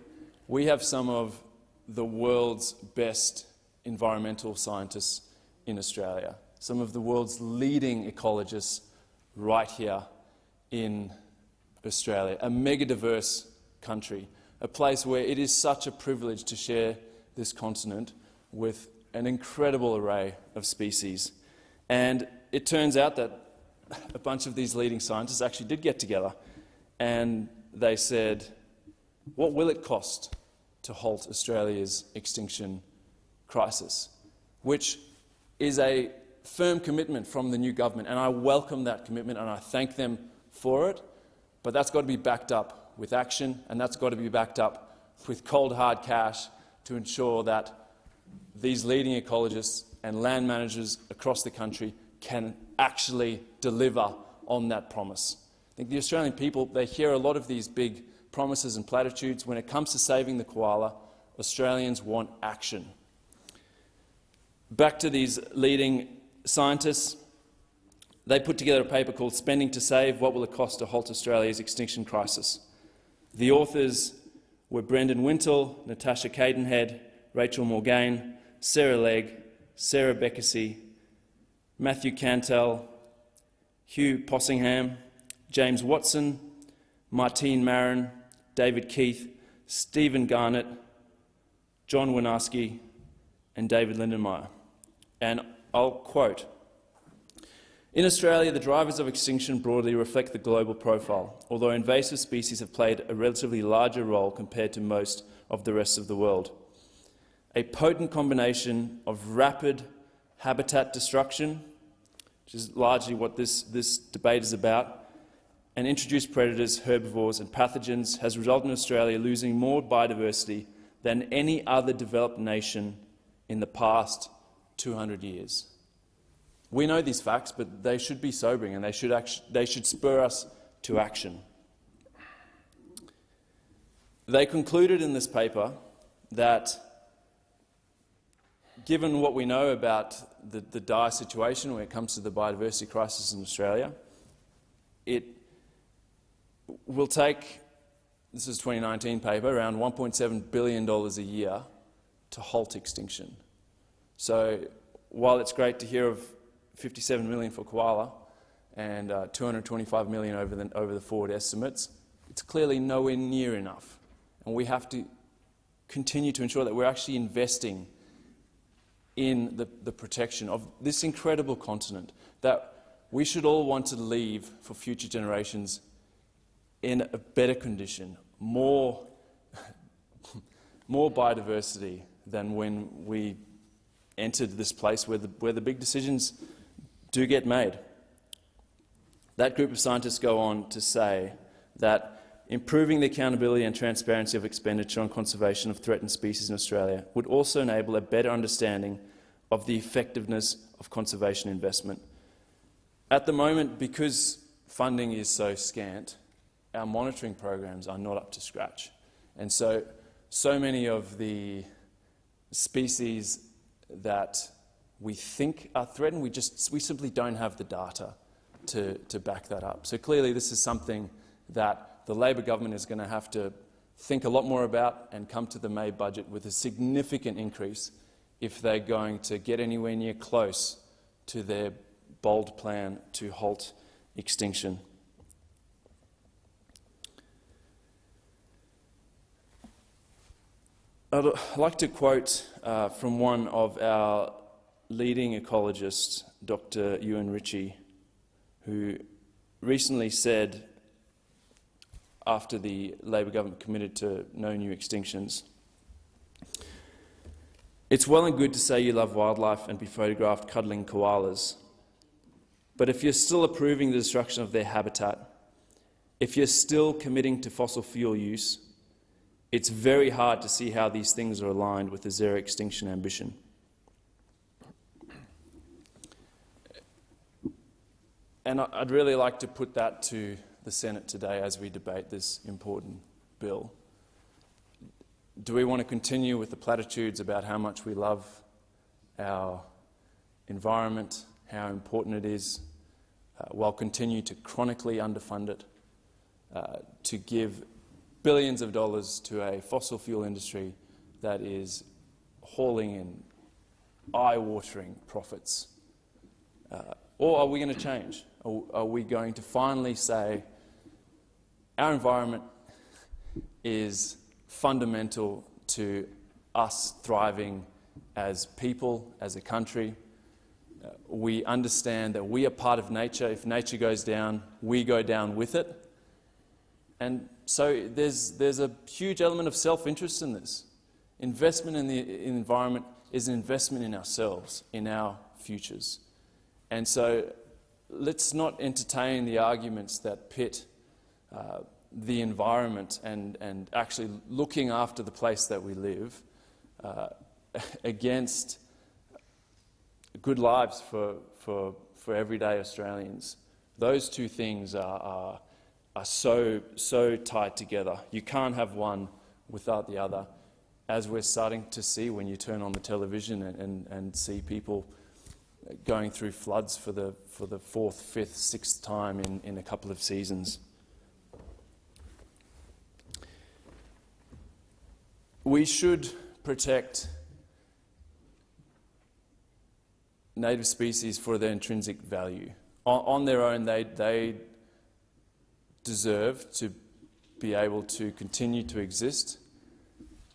we have some of the world's best environmental scientists in Australia, some of the world's leading ecologists right here in Australia, a mega-diverse country, a place where it is such a privilege to share this continent with an incredible array of species. And it turns out that a bunch of these leading scientists actually did get together, and they said, what will it cost to halt Australia's extinction crisis? Which is a firm commitment from the new government, and I welcome that commitment and I thank them for it, but that's got to be backed up with action, and that's got to be backed up with cold hard cash to ensure that these leading ecologists and land managers across the country can actually deliver on that promise. I think the Australian people, they hear a lot of these big promises and platitudes. When it comes to saving the koala, Australians want action. Back to these leading scientists, they put together a paper called Spending to Save, What Will It Cost to Halt Australia's Extinction Crisis? The authors were Brendan Wintle, Natasha Cadenhead, Rachel Morgaine, Sarah Legg, Sarah Beckersey, Matthew Cantell, Hugh Possingham, James Watson, Martine Marin, David Keith, Stephen Garnett, John Winarski and David Lindenmayer. And I'll quote, "In Australia, the drivers of extinction broadly reflect the global profile, although invasive species have played a relatively larger role compared to most of the rest of the world. A potent combination of rapid habitat destruction," which is largely what this debate is about, "and introduced predators, herbivores and pathogens has resulted in Australia losing more biodiversity than any other developed nation in the past 200 years. We know these facts, but they should be sobering and they should spur us to action. They concluded in this paper that given what we know about the dire situation when it comes to the biodiversity crisis in Australia, it will take, this is a 2019 paper, around $1.7 billion a year to halt extinction. So while it's great to hear of 57 million for koala and 225 million over the forward estimates, it's clearly nowhere near enough. And we have to continue to ensure that we're actually investing in the protection of this incredible continent that we should all want to leave for future generations in a better condition, more biodiversity than when we entered this place where the big decisions do get made. That group of scientists go on to say that improving the accountability and transparency of expenditure on conservation of threatened species in Australia would also enable a better understanding of the effectiveness of conservation investment. At the moment, because funding is so scant, our monitoring programs are not up to scratch. And so many of the species that we think are threatened, we simply don't have the data to back that up. So clearly this is something that the Labor government is going to have to think a lot more about and come to the May budget with a significant increase if they're going to get anywhere near close to their bold plan to halt extinction. I'd like to quote from one of our leading ecologists, Dr. Ewan Ritchie, who recently said, after the Labor government committed to no new extinctions, "It's well and good to say you love wildlife and be photographed cuddling koalas, but if you're still approving the destruction of their habitat, if you're still committing to fossil fuel use, it's very hard to see how these things are aligned with the zero extinction ambition." And I'd really like to put that to the Senate today as we debate this important bill. Do we want to continue with the platitudes about how much we love our environment, how important it is, while continue to chronically underfund it, to give billions of dollars to a fossil fuel industry that is hauling in eye-watering profits? Or are we going to change? Are we going to finally say our environment is fundamental to us thriving as people, as a country? We understand that we are part of nature. If nature goes down, we go down with it. And so there's a huge element of self-interest in this. Investment in the environment is an investment in ourselves, in our futures. And so let's not entertain the arguments that pit the environment and actually looking after the place that we live against good lives for everyday Australians. Those two things are so tied together. You can't have one without the other, as we're starting to see when you turn on the television and see people going through floods for the fourth, fifth, sixth time in a couple of seasons. We should protect native species for their intrinsic value. On their own, they deserve to be able to continue to exist,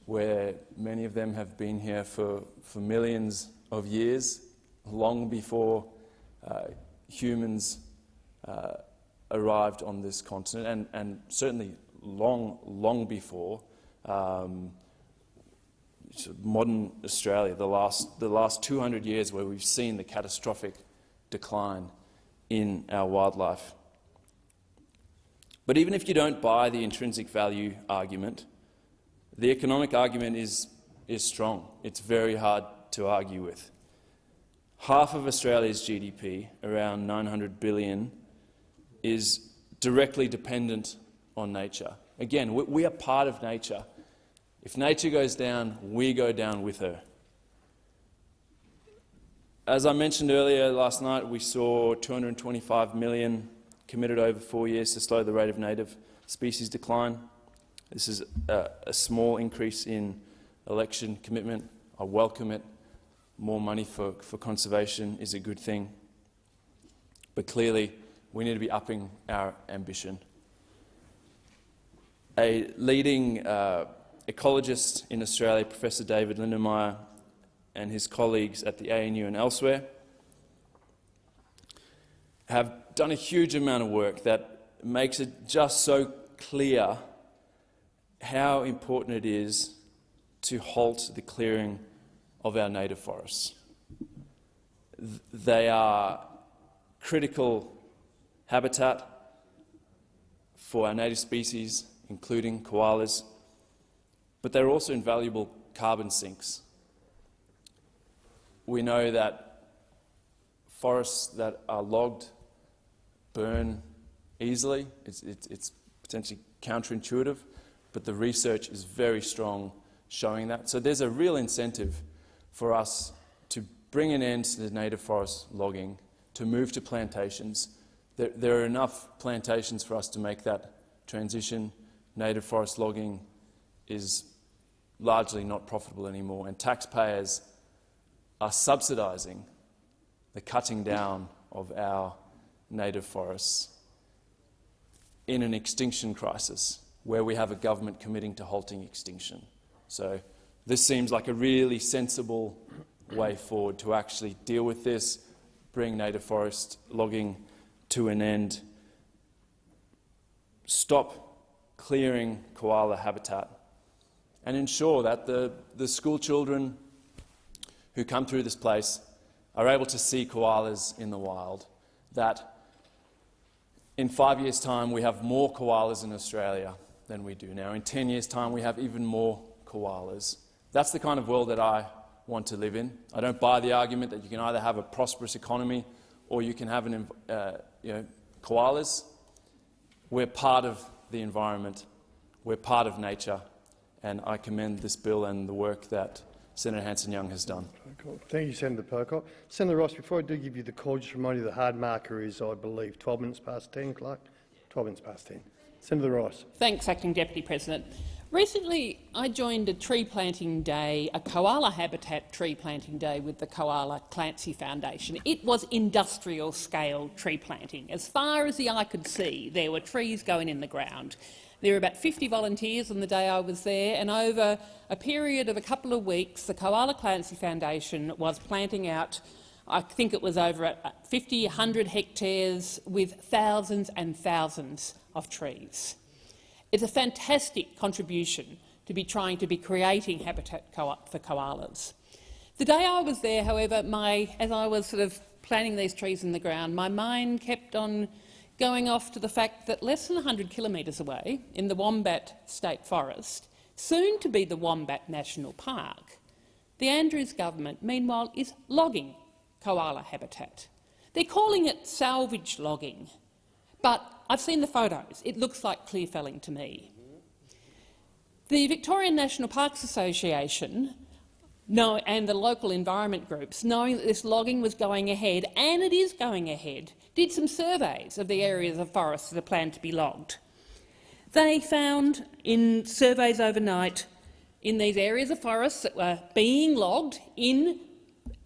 where many of them have been here for millions of years, long before humans arrived on this continent, and certainly long before modern Australia, the last 200 years, where we've seen the catastrophic decline in our wildlife. But even if you don't buy the intrinsic value argument, the economic argument is strong. It's very hard to argue with. Half of Australia's GDP, around $900 billion, is directly dependent on nature. Again, we are part of nature. If nature goes down, we go down with her. As I mentioned earlier, last night we saw $225 million committed over 4 years to slow the rate of native species decline. This is a small increase in election commitment. I welcome it. More money for conservation is a good thing. But clearly, we need to be upping our ambition. A leading ecologist in Australia, Professor David Lindenmayer, and his colleagues at the ANU and elsewhere have done a huge amount of work that makes it just so clear how important it is to halt the clearing of our native forests. They are critical habitat for our native species, including koalas, but they're also invaluable carbon sinks. We know that forests that are logged burn easily. It's potentially counterintuitive, but the research is very strong showing that. So there's a real incentive for us to bring an end to the native forest logging, to move to plantations. There are enough plantations for us to make that transition. Native forest logging is largely not profitable anymore, and taxpayers are subsidising the cutting down of our native forests in an extinction crisis where we have a government committing to halting extinction. So this seems like a really sensible way forward to actually deal with this, bring native forest logging to an end, stop clearing koala habitat, and ensure that the school children who come through this place are able to see koalas in the wild, that in 5 years' time we have more koalas in Australia than we do now. In 10 years' time we have even more koalas. That's the kind of world that I want to live in. I don't buy the argument that you can either have a prosperous economy or you can have koalas. We're part of the environment. We're part of nature. And I commend this bill and the work that Senator Hanson-Young has done. Thank you, Senator Pocock. Senator Ross, before I do give you the call, just remind you the hard marker is, I believe, 12 minutes past 10, Clerk. 12 minutes past 10. Senator Ross. Thanks, Acting Deputy President. Recently, I joined a tree planting day, a koala habitat tree planting day with the Koala Clancy Foundation. It was industrial-scale tree planting. As far as the eye could see, there were trees going in the ground. There were about 50 volunteers on the day I was there, and over a period of a couple of weeks, the Koala Clancy Foundation was planting out, I think it was over 50, 100 hectares with thousands and thousands of trees. It's a fantastic contribution to be trying to be creating habitat for koalas. The day I was there, however, as I was sort of planting these trees in the ground, my mind kept on going off to the fact that less than 100 kilometres away, in the Wombat State Forest, soon to be the Wombat National Park, the Andrews government, meanwhile, is logging koala habitat. They're calling it salvage logging, but I've seen the photos. It looks like clear felling to me. The Victorian National Parks Association and the local environment groups, knowing that this logging was going ahead, and it is going ahead, did some surveys of the areas of forests that are planned to be logged. They found in surveys overnight, in these areas of forests that were being logged, in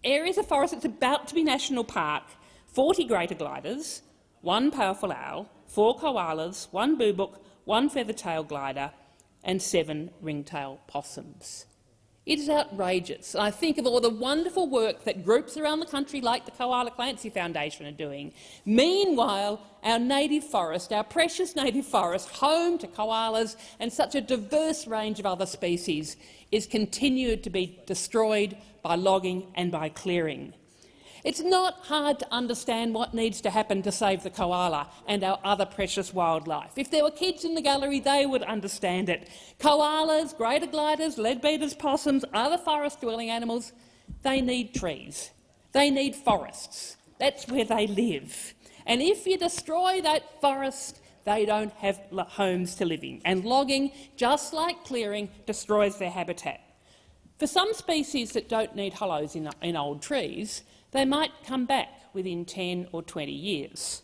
areas of forest that's about to be national park, 40 greater gliders, 1 powerful owl, 4 koalas, 1 boobook, 1 feather-tailed glider, and 7 ringtail possums. It is outrageous. I think of all the wonderful work that groups around the country like the Koala Clancy Foundation are doing. Meanwhile, our native forest, our precious native forest, home to koalas and such a diverse range of other species, is continued to be destroyed by logging and by clearing. It's not hard to understand what needs to happen to save the koala and our other precious wildlife. If there were kids in the gallery, they would understand it. Koalas, greater gliders, leadbeaters, possums, other forest-dwelling animals, they need trees. They need forests. That's where they live. And if you destroy that forest, they don't have homes to live in. And logging, just like clearing, destroys their habitat. For some species that don't need hollows in old trees, they might come back within 10 or 20 years.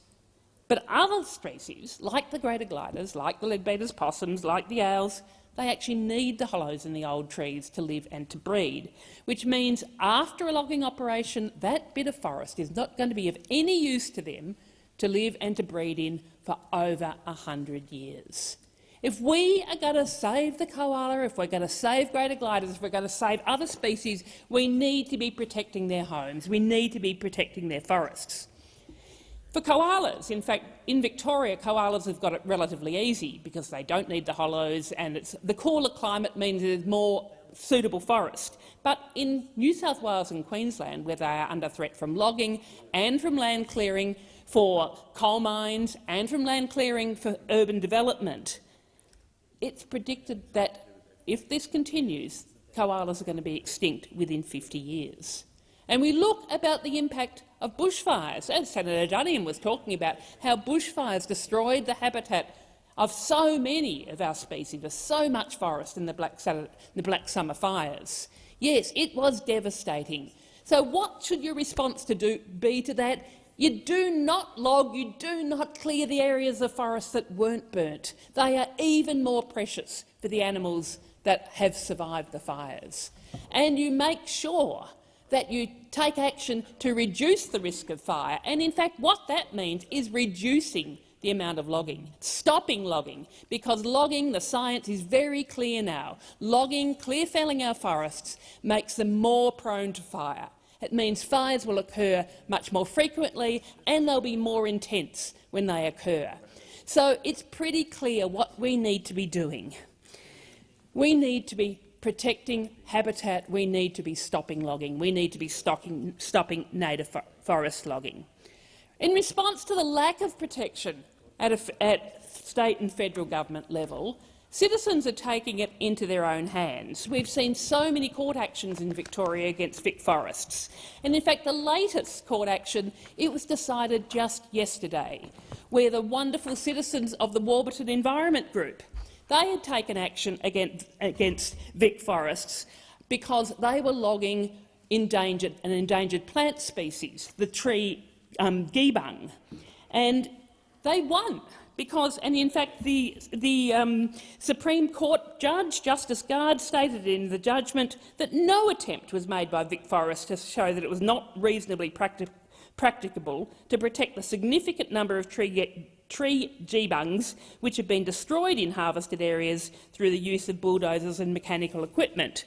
But other species, like the greater gliders, like the leadbeaters, possums, like the owls, they actually need the hollows in the old trees to live and to breed, which means after a logging operation, that bit of forest is not going to be of any use to them to live and to breed in for over 100 years. If we are going to save the koala, if we're going to save greater gliders, if we're going to save other species, we need to be protecting their homes. We need to be protecting their forests. For koalas, in fact, in Victoria, koalas have got it relatively easy because they don't need the hollows, and the cooler climate means there's more suitable forest. But in New South Wales and Queensland, where they are under threat from logging and from land clearing for coal mines and from land clearing for urban development, it's predicted that if this continues, koalas are going to be extinct within 50 years. And we look about the impact of bushfires, as Senator Duniam was talking about, how bushfires destroyed the habitat of so many of our species. There's so much forest in the Black Summer fires. Yes, it was devastating. So what should your response be to that? You do not log, you do not clear the areas of forest that weren't burnt. They are even more precious for the animals that have survived the fires. And you make sure that you take action to reduce the risk of fire. And in fact, what that means is reducing the amount of logging, stopping logging, because logging, the science is very clear now. Logging, clear-felling our forests, makes them more prone to fire. It means fires will occur much more frequently and they'll be more intense when they occur. So it's pretty clear what we need to be doing. We need to be protecting habitat, we need to be stopping logging, we need to be stopping native forest logging. In response to the lack of protection at state and federal government level, citizens are taking it into their own hands. We've seen so many court actions in Victoria against Vic forests. And in fact, the latest court action, it was decided just yesterday, where the wonderful citizens of the Warburton Environment Group, they had taken action against Vic forests because they were logging an endangered plant species, the tree geebung. And they won. Because, and in fact, the Supreme Court judge, Justice Gard, stated in the judgment that no attempt was made by Vic Forest to show that it was not reasonably practicable to protect the significant number of tree geebungs which have been destroyed in harvested areas through the use of bulldozers and mechanical equipment,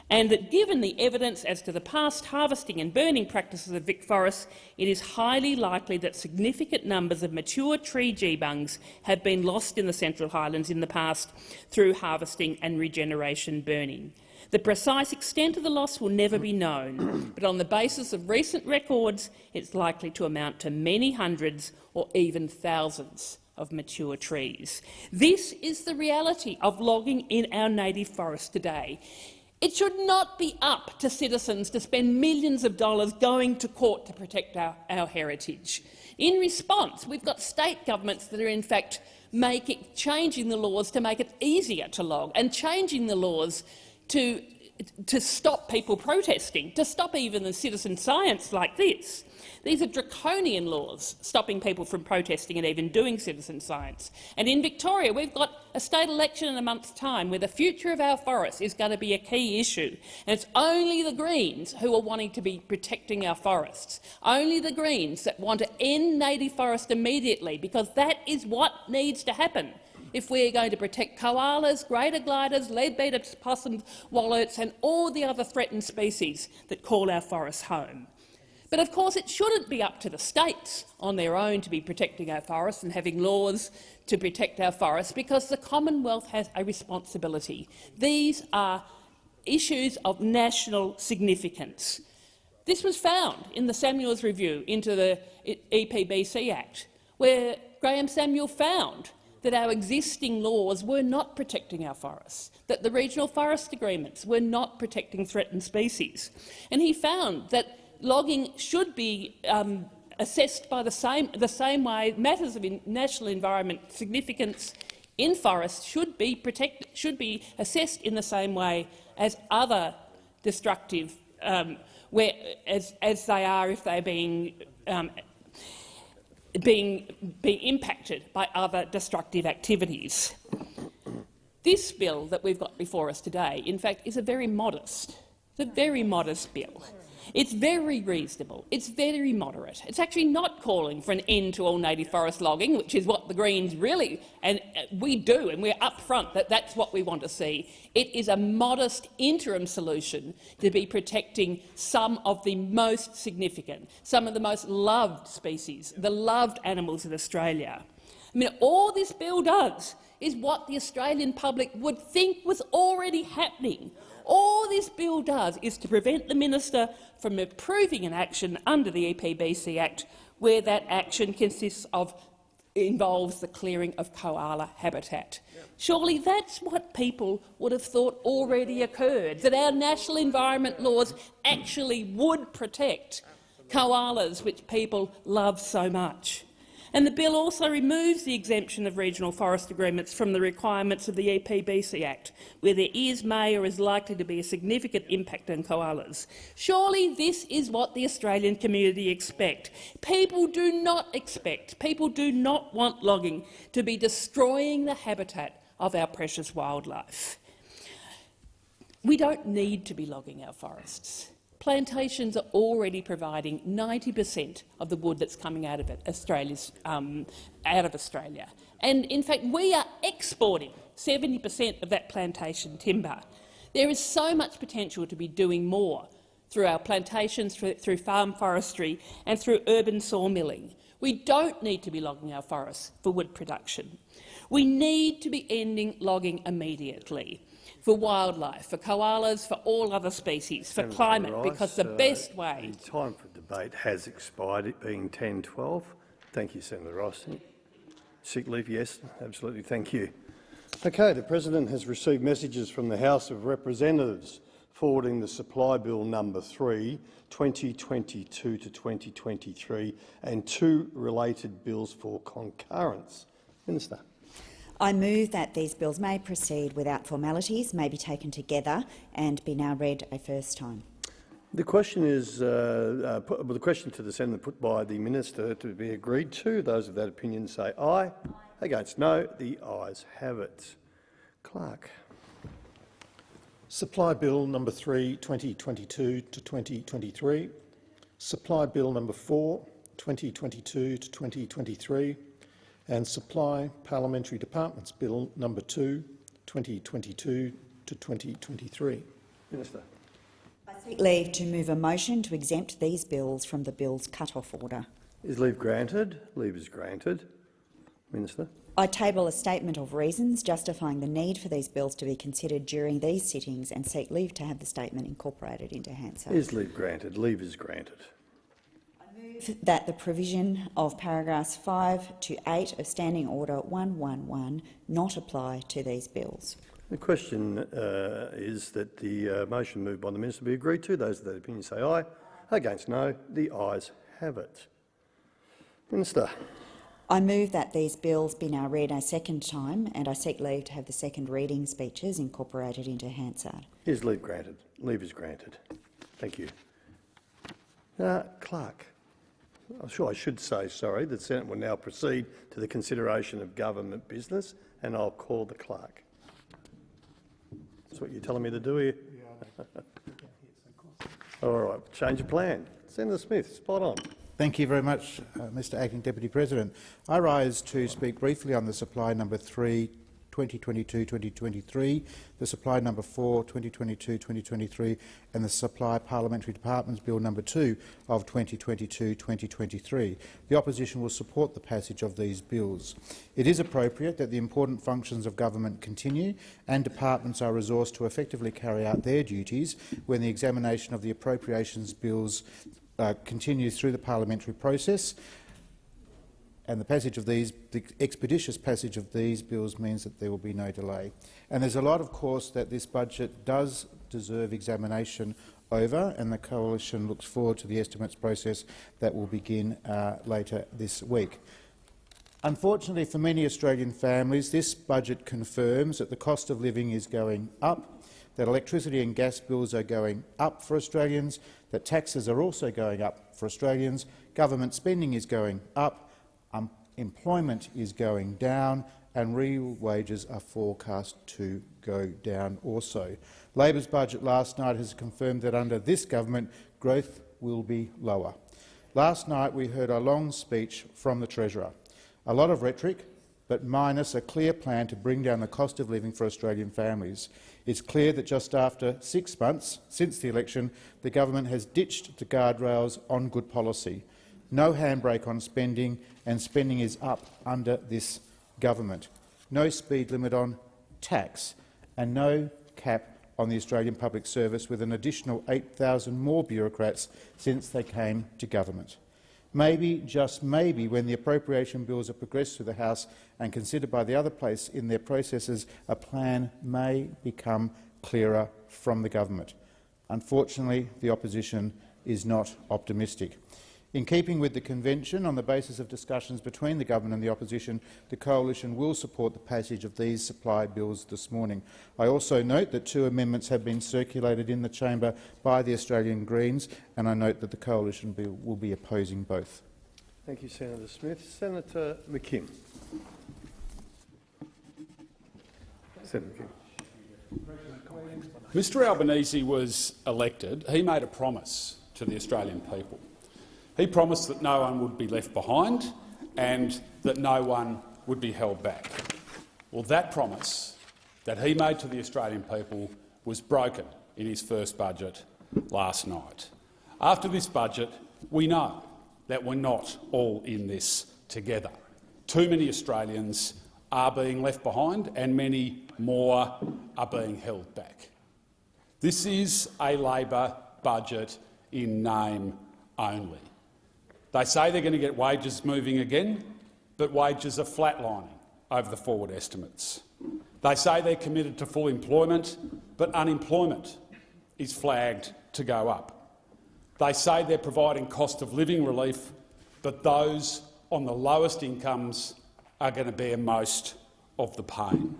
and that given the evidence as to the past harvesting and burning practices of Vic forests, it is highly likely that significant numbers of mature tree geebungs have been lost in the Central Highlands in the past through harvesting and regeneration burning. The precise extent of the loss will never be known, but on the basis of recent records, it's likely to amount to many hundreds or even thousands of mature trees. This is the reality of logging in our native forests today. It should not be up to citizens to spend millions of dollars going to court to protect our heritage. In response, we've got state governments that are in fact changing the laws to make it easier to log and changing the laws to stop people protesting, to stop even the citizen science like this. These are draconian laws stopping people from protesting and even doing citizen science. And in Victoria, we've got a state election in a month's time where the future of our forests is going to be a key issue. And it's only the Greens who are wanting to be protecting our forests, only the Greens that want to end native forest immediately, because that is what needs to happen. if we're going to protect koalas, greater gliders, leadbeater possums, wallows and all the other threatened species that call our forests home. But of course it shouldn't be up to the states on their own to be protecting our forests and having laws to protect our forests, because the Commonwealth has a responsibility. These are issues of national significance. This was found in the Samuels Review into the EPBC Act, where Graham Samuel found that our existing laws were not protecting our forests, that the regional forest agreements were not protecting threatened species. And he found that logging should be assessed by the same way. Matters of national environment significance in forests should be assessed in the same way as other destructive, as they are if they're being impacted by other destructive activities. This bill that we've got before us today, in fact, is a very modest bill. It's very reasonable. It's very moderate. It's actually not calling for an end to all native forest logging, which is what the Greens really, and we do, and we're upfront that that's what we want to see. It is a modest interim solution to be protecting some of the most significant, some of the most loved species, the loved animals in Australia. I mean, all this bill does is what the Australian public would think was already happening. All this bill does is to prevent the minister from approving an action under the EPBC Act where that action involves the clearing of koala habitat. Surely that's what people would have thought already occurred, that our national environment laws actually would protect koalas, which people love so much. And the bill also removes the exemption of regional forest agreements from the requirements of the EPBC Act, where there is, may or is likely to be a significant impact on koalas. Surely this is what the Australian community expect. People do not want logging to be destroying the habitat of our precious wildlife. We don't need to be logging our forests. Plantations are already providing 90% of the wood that's coming out of Australia. And in fact, we are exporting 70% of that plantation timber. There is so much potential to be doing more through our plantations, through farm forestry and through urban sawmilling. We don't need to be logging our forests for wood production. We need to be ending logging immediately. For wildlife, for koalas, for all other species, for climate, because the best way— The time for debate has expired, it being 10:12. Thank you, Senator Ross. Sick leave, yes, absolutely, thank you. Okay, the President has received messages from the House of Representatives forwarding the Supply Bill number 3, 2022 to 2023, and 2 related bills for concurrence. Minister. I move that these bills may proceed without formalities, may be taken together and be now read a first time. The question is the question to the Senator put by the Minister to be agreed to. Those of that opinion say aye. Against no. The ayes have it. Clerk. Supply Bill number 3, 2022 to 2023. Supply Bill number 4, 2022 to 2023. And Supply Parliamentary Departments Bill number 2, 2022 to 2023. Minister. I seek leave to move a motion to exempt these bills from the Bills cut-off order. Is leave granted? Leave is granted. Minister. I table a statement of reasons justifying the need for these bills to be considered during these sittings and seek leave to have the statement incorporated into Hansard. Is leave granted? Leave is granted. That the provision of paragraphs 5 to 8 of Standing Order 111 not apply to these bills. The question is that the motion moved by the Minister be agreed to. Those of that opinion say aye. Against no. The ayes have it. Minister. I move that these bills be now read a second time, and I seek leave to have the second reading speeches incorporated into Hansard. Is leave granted? Leave is granted. Thank you. Clerk. I'm sure I should say, sorry, the Senate will now proceed to the consideration of government business, and I'll call the clerk. That's what you're telling me to do here? Yeah. All right, change of plan. Senator Smith, spot on. Thank you very much, Mr Acting Deputy President. I rise to speak briefly on the supply number 3, 2022-2023, the supply number 4, 2022-2023, and the supply Parliamentary Departments Bill number 2 of 2022-2023. The opposition will support the passage of these bills. It is appropriate that the important functions of government continue and departments are resourced to effectively carry out their duties when the examination of the appropriations bills continues through the parliamentary process, and the expeditious passage of these bills means that there will be no delay. And there's a lot, of course, that this budget does deserve examination over, and the Coalition looks forward to the estimates process that will begin later this week. Unfortunately for many Australian families, this budget confirms that the cost of living is going up, that electricity and gas bills are going up for Australians, that taxes are also going up for Australians, government spending is going up, employment is going down, and real wages are forecast to go down also. Labor's budget last night has confirmed that under this government, growth will be lower. Last night we heard a long speech from the Treasurer. A lot of rhetoric, but minus a clear plan to bring down the cost of living for Australian families. It's clear that just after 6 months since the election, the government has ditched the guardrails on good policy. No handbrake on spending, and spending is up under this government. No speed limit on tax, and no cap on the Australian Public Service, with an additional 8,000 more bureaucrats since they came to government. Maybe, just maybe, when the appropriation bills are progressed through the House and considered by the other place in their processes, a plan may become clearer from the government. Unfortunately, the opposition is not optimistic. In keeping with the convention, on the basis of discussions between the government and the opposition, the Coalition will support the passage of these supply bills this morning. I also note that 2 amendments have been circulated in the chamber by the Australian Greens, and I note that the Coalition bill will be opposing both. Thank you, Senator Smith. Senator McKim. Senator McKim. Mr Albanese was elected. He made a promise to the Australian people. He promised that no one would be left behind and that no one would be held back. Well, that promise that he made to the Australian people was broken in his first budget last night. After this budget, we know that we're not all in this together. Too many Australians are being left behind and many more are being held back. This is a Labor budget in name only. They say they're going to get wages moving again, but wages are flatlining over the forward estimates. They say they're committed to full employment, but unemployment is flagged to go up. They say they're providing cost of living relief, but those on the lowest incomes are going to bear most of the pain.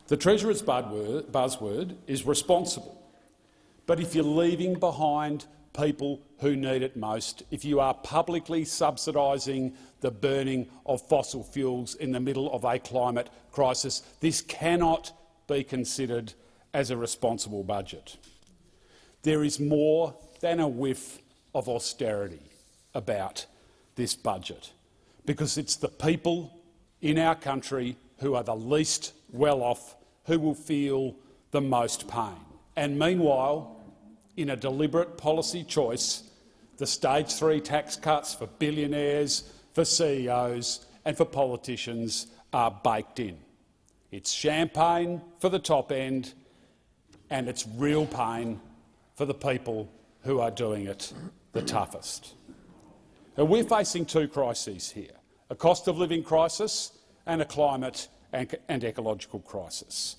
The Treasurer's buzzword is responsible, but if you're leaving behind people who need it most, if you are publicly subsidising the burning of fossil fuels in the middle of a climate crisis, this cannot be considered as a responsible budget. There is more than a whiff of austerity about this budget, because it's the people in our country who are the least well off who will feel the most pain. And meanwhile, in a deliberate policy choice, the Stage 3 tax cuts for billionaires, for CEOs and for politicians are baked in. It's champagne for the top end, and it's real pain for the people who are doing it the toughest. And we're facing 2 crises here, a cost of living crisis and a climate and ecological crisis.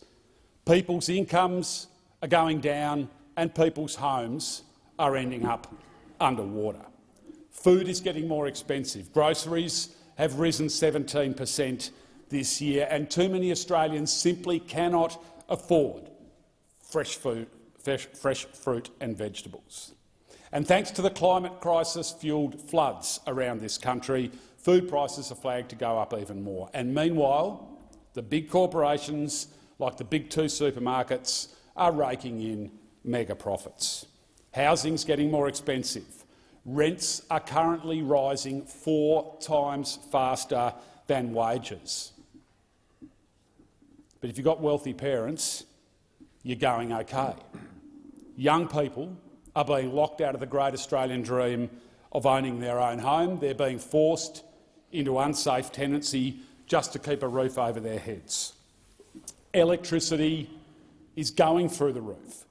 People's incomes are going down and people's homes are ending up underwater. Food is getting more expensive. Groceries have risen 17% this year, and too many Australians simply cannot afford fresh fruit and vegetables. And thanks to the climate crisis-fuelled floods around this country, food prices are flagged to go up even more. And meanwhile, the big corporations, like the big 2 supermarkets, are raking in mega profits. Housing's getting more expensive. Rents are currently rising 4 times faster than wages. But if you've got wealthy parents, you're going okay. Young people are being locked out of the great Australian dream of owning their own home. They're being forced into unsafe tenancy just to keep a roof over their heads. Electricity is going through the roof.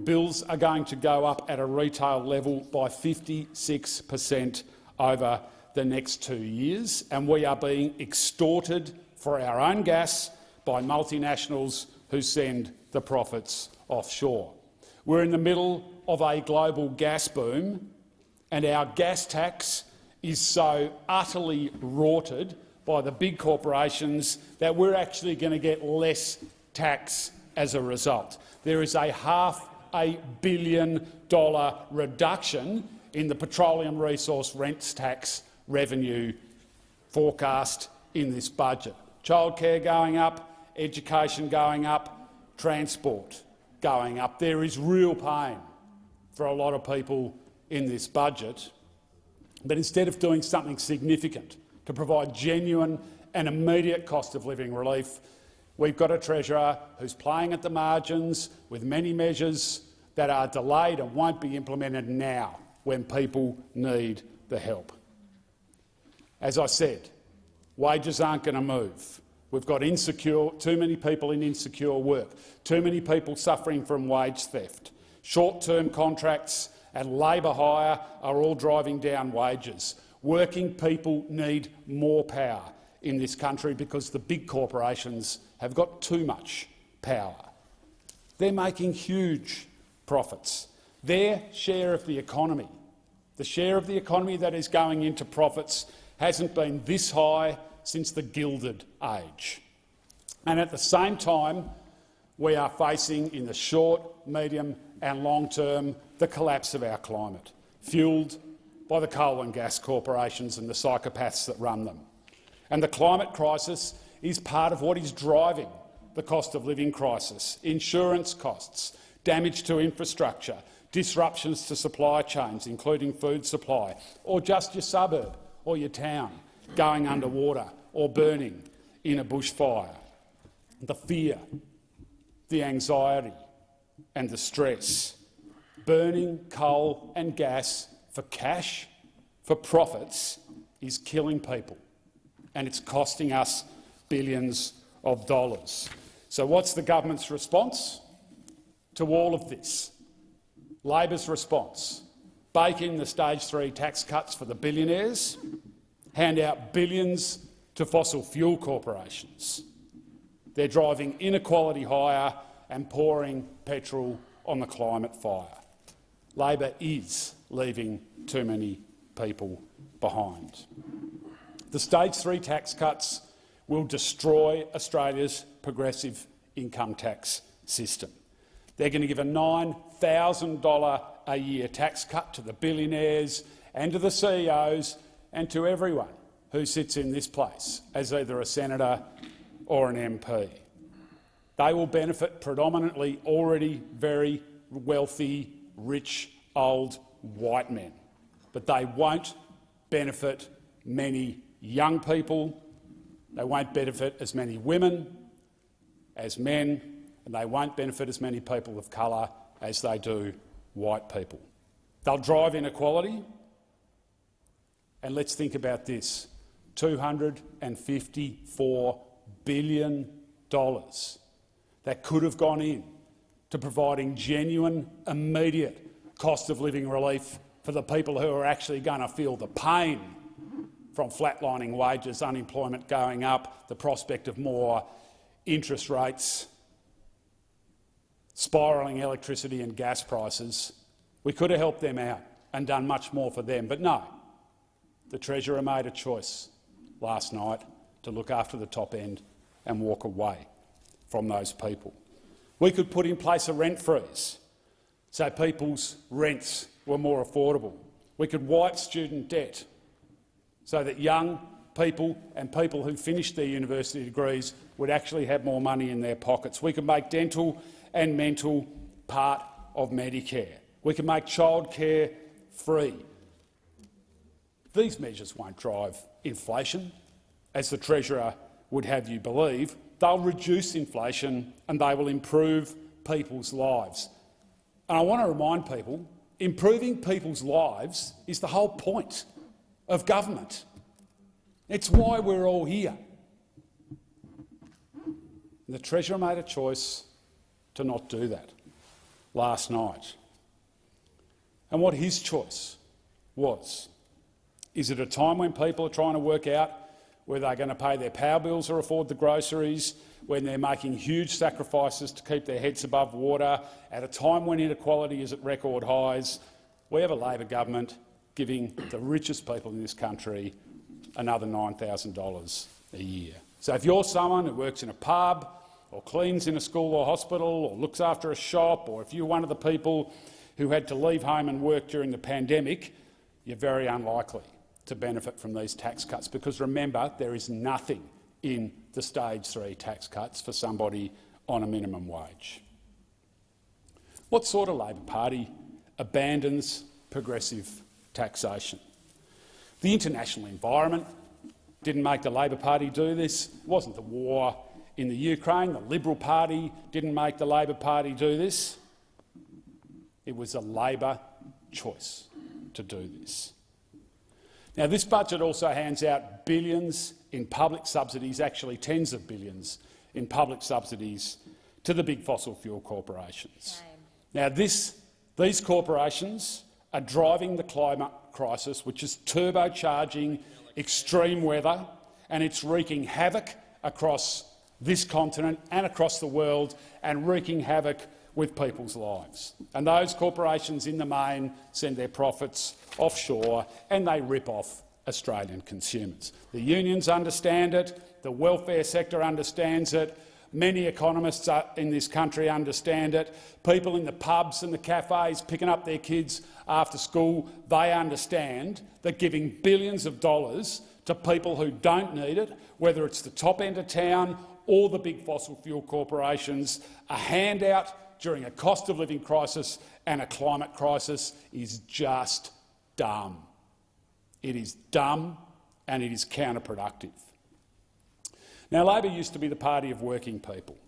Bills are going to go up at a retail level by 56% over the next 2 years, and we are being extorted for our own gas by multinationals who send the profits offshore. We're in the middle of a global gas boom, and our gas tax is so utterly rorted by the big corporations that we're actually going to get less tax as a result. There is a $500 million reduction in the petroleum resource rents tax revenue forecast in this budget. Childcare going up, education going up, transport going up. There is real pain for a lot of people in this budget. But instead of doing something significant to provide genuine and immediate cost of living relief, we've got a Treasurer who's playing at the margins with many measures that are delayed and won't be implemented now when people need the help. As I said, wages aren't going to move. We've got too many people in insecure work, too many people suffering from wage theft. Short-term contracts and labour hire are all driving down wages. Working people need more power in this country because the big corporations have got too much power. They're making huge profits. Their share of the economy, the share of the economy that is going into profits, hasn't been this high since the Gilded Age. And at the same time, we are facing in the short, medium and long term the collapse of our climate, fuelled by the coal and gas corporations and the psychopaths that run them. And the climate crisis is part of what is driving the cost of living crisis: insurance costs, damage to infrastructure, disruptions to supply chains, including food supply, or just your suburb or your town going underwater or burning in a bushfire. The fear, the anxiety and the stress. Burning coal and gas for cash, for profits, is killing people, and it's costing us billions of dollars. So what's the government's response to all of this? Labor's response: bake in the stage 3 tax cuts for the billionaires, hand out billions to fossil fuel corporations. They're driving inequality higher and pouring petrol on the climate fire. Labor is leaving too many people behind. The stage 3 tax cuts will destroy Australia's progressive income tax system. They're going to give a $9,000 a year tax cut to the billionaires and to the CEOs and to everyone who sits in this place as either a senator or an MP. They will benefit predominantly already very wealthy, rich, old white men, but they won't benefit many young people, they won't benefit as many women as men, and they won't benefit as many people of colour as they do white people. They'll drive inequality, and let's think about this: $254 billion that could have gone in to providing genuine, immediate cost of living relief for the people who are actually going to feel the pain from flatlining wages, unemployment going up, the prospect of more interest rates, spiralling electricity and gas prices. We could have helped them out and done much more for them, but no. The Treasurer made a choice last night to look after the top end and walk away from those people. We could put in place a rent freeze so people's rents were more affordable. We could wipe student debt so that young people and people who finished their university degrees would actually have more money in their pockets. We could make dental and mental part of Medicare. We could make childcare free these measures won't drive inflation, as the Treasurer would have you believe. They'll reduce inflation and they will improve people's lives. And I want to remind people, improving people's lives is the whole point of government. It's why we're all here. The Treasurer made a choice to not do that last night. And what his choice was, is at a time when people are trying to work out whether they're going to pay their power bills or afford the groceries, when they're making huge sacrifices to keep their heads above water, at a time when inequality is at record highs, we have a Labor government giving the richest people in this country another $9,000 a year. So if you're someone who works in a pub or cleans in a school or hospital or looks after a shop, or if you're one of the people who had to leave home and work during the pandemic, you're very unlikely to benefit from these tax cuts, because remember, there is nothing in the Stage 3 tax cuts for somebody on a minimum wage. What sort of Labor Party abandons progressive taxation? The international environment didn't make the Labor Party do this. It wasn't the war in the Ukraine. The Liberal Party didn't make the Labor Party do this. It was a Labor choice to do this. Now, this budget also hands out billions in public subsidies, actually tens of billions in public subsidies to the big fossil fuel corporations. Now, these corporations are driving the climate crisis, which is turbocharging extreme weather, and it's wreaking havoc across this continent and across the world, and wreaking havoc with people's lives. And those corporations in the main send their profits offshore and they rip off Australian consumers. The unions understand it, the welfare sector understands it, many economists in this country understand it, people in the pubs and the cafes picking up their kids after school, they understand that giving billions of dollars to people who don't need it, whether it's the top end of town or the big fossil fuel corporations, a handout during a cost of living crisis and a climate crisis, is just dumb. It is dumb and it is counterproductive. Now, Labor used to be the party of working people.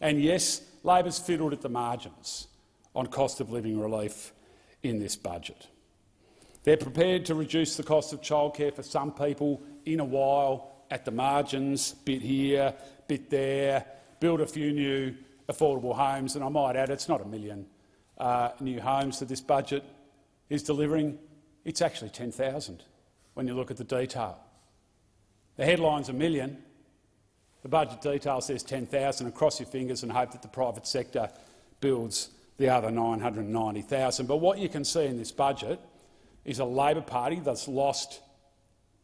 And yes, Labor's fiddled at the margins on cost of living relief in this budget. They're prepared to reduce the cost of childcare for some people in a while at the margins, bit here, bit there, build a few new affordable homes, and I might add, it's not 1 million new homes that this budget is delivering. It's actually 10,000 when you look at the detail. The headline's 1 million. The budget detail says 10,000, and cross your fingers and hope that the private sector builds the other 990,000. But what you can see in this budget is a Labor Party that's lost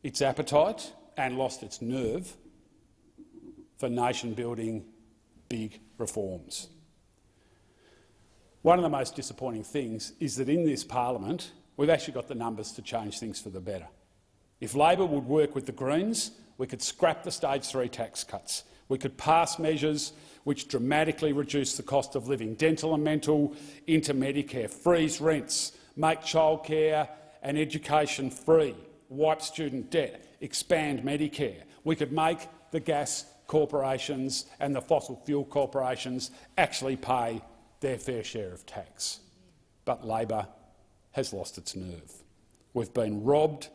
its appetite and lost its nerve for nation-building big reforms. One of the most disappointing things is that in this parliament we've actually got the numbers to change things for the better. If Labor would work with the Greens, we could scrap the Stage 3 tax cuts. We could pass measures which dramatically reduce the cost of living, dental and mental into Medicare, freeze rents, make childcare and education free, wipe student debt, expand Medicare. We could make the gas corporations and the fossil fuel corporations actually pay their fair share of tax. But Labor has lost its nerve. We've been robbed,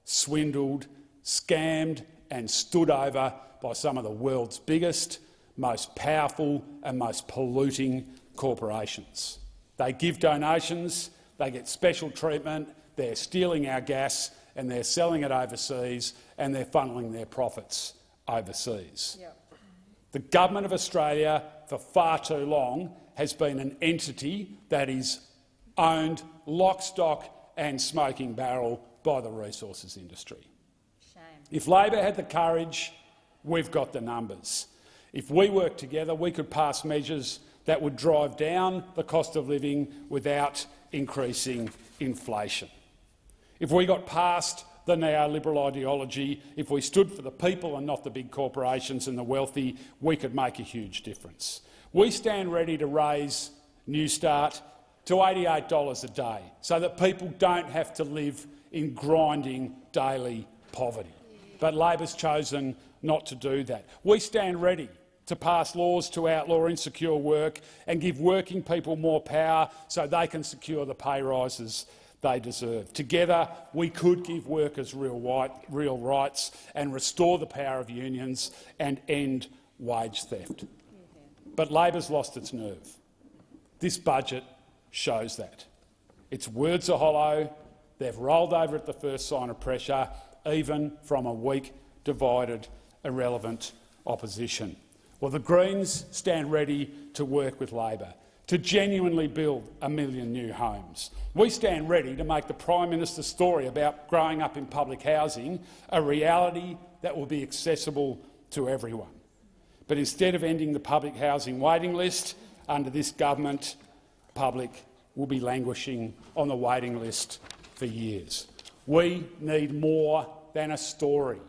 swindled, scammed and stood over by some of the world's biggest, most powerful and most polluting corporations. They give donations, they get special treatment, they're stealing our gas and they're selling it overseas, and they're funneling their profits overseas. Yep. The government of Australia for far too long has been an entity that is owned lock, stock and smoking barrel by the resources industry. Shame. If Labor had the courage, we've got the numbers. If we work together, we could pass measures that would drive down the cost of living without increasing inflation. If we got past the neoliberal ideology, if we stood for the people and not the big corporations and the wealthy, we could make a huge difference. We stand ready to raise Newstart to $88 a day so that people don't have to live in grinding daily poverty. But Labor's chosen not to do that. We stand ready to pass laws to outlaw insecure work and give working people more power so they can secure the pay rises they deserve. Together, we could give workers real rights and restore the power of unions and end wage theft. But Labor's lost its nerve. This budget shows that. Its words are hollow. They've rolled over at the first sign of pressure, even from a weak, divided, irrelevant opposition. Well, the Greens stand ready to work with Labor to genuinely build 1 million new homes. We stand ready to make the Prime Minister's story about growing up in public housing a reality that will be accessible to everyone. But instead of ending the public housing waiting list, under this government, public will be languishing on the waiting list for years. We need more than a story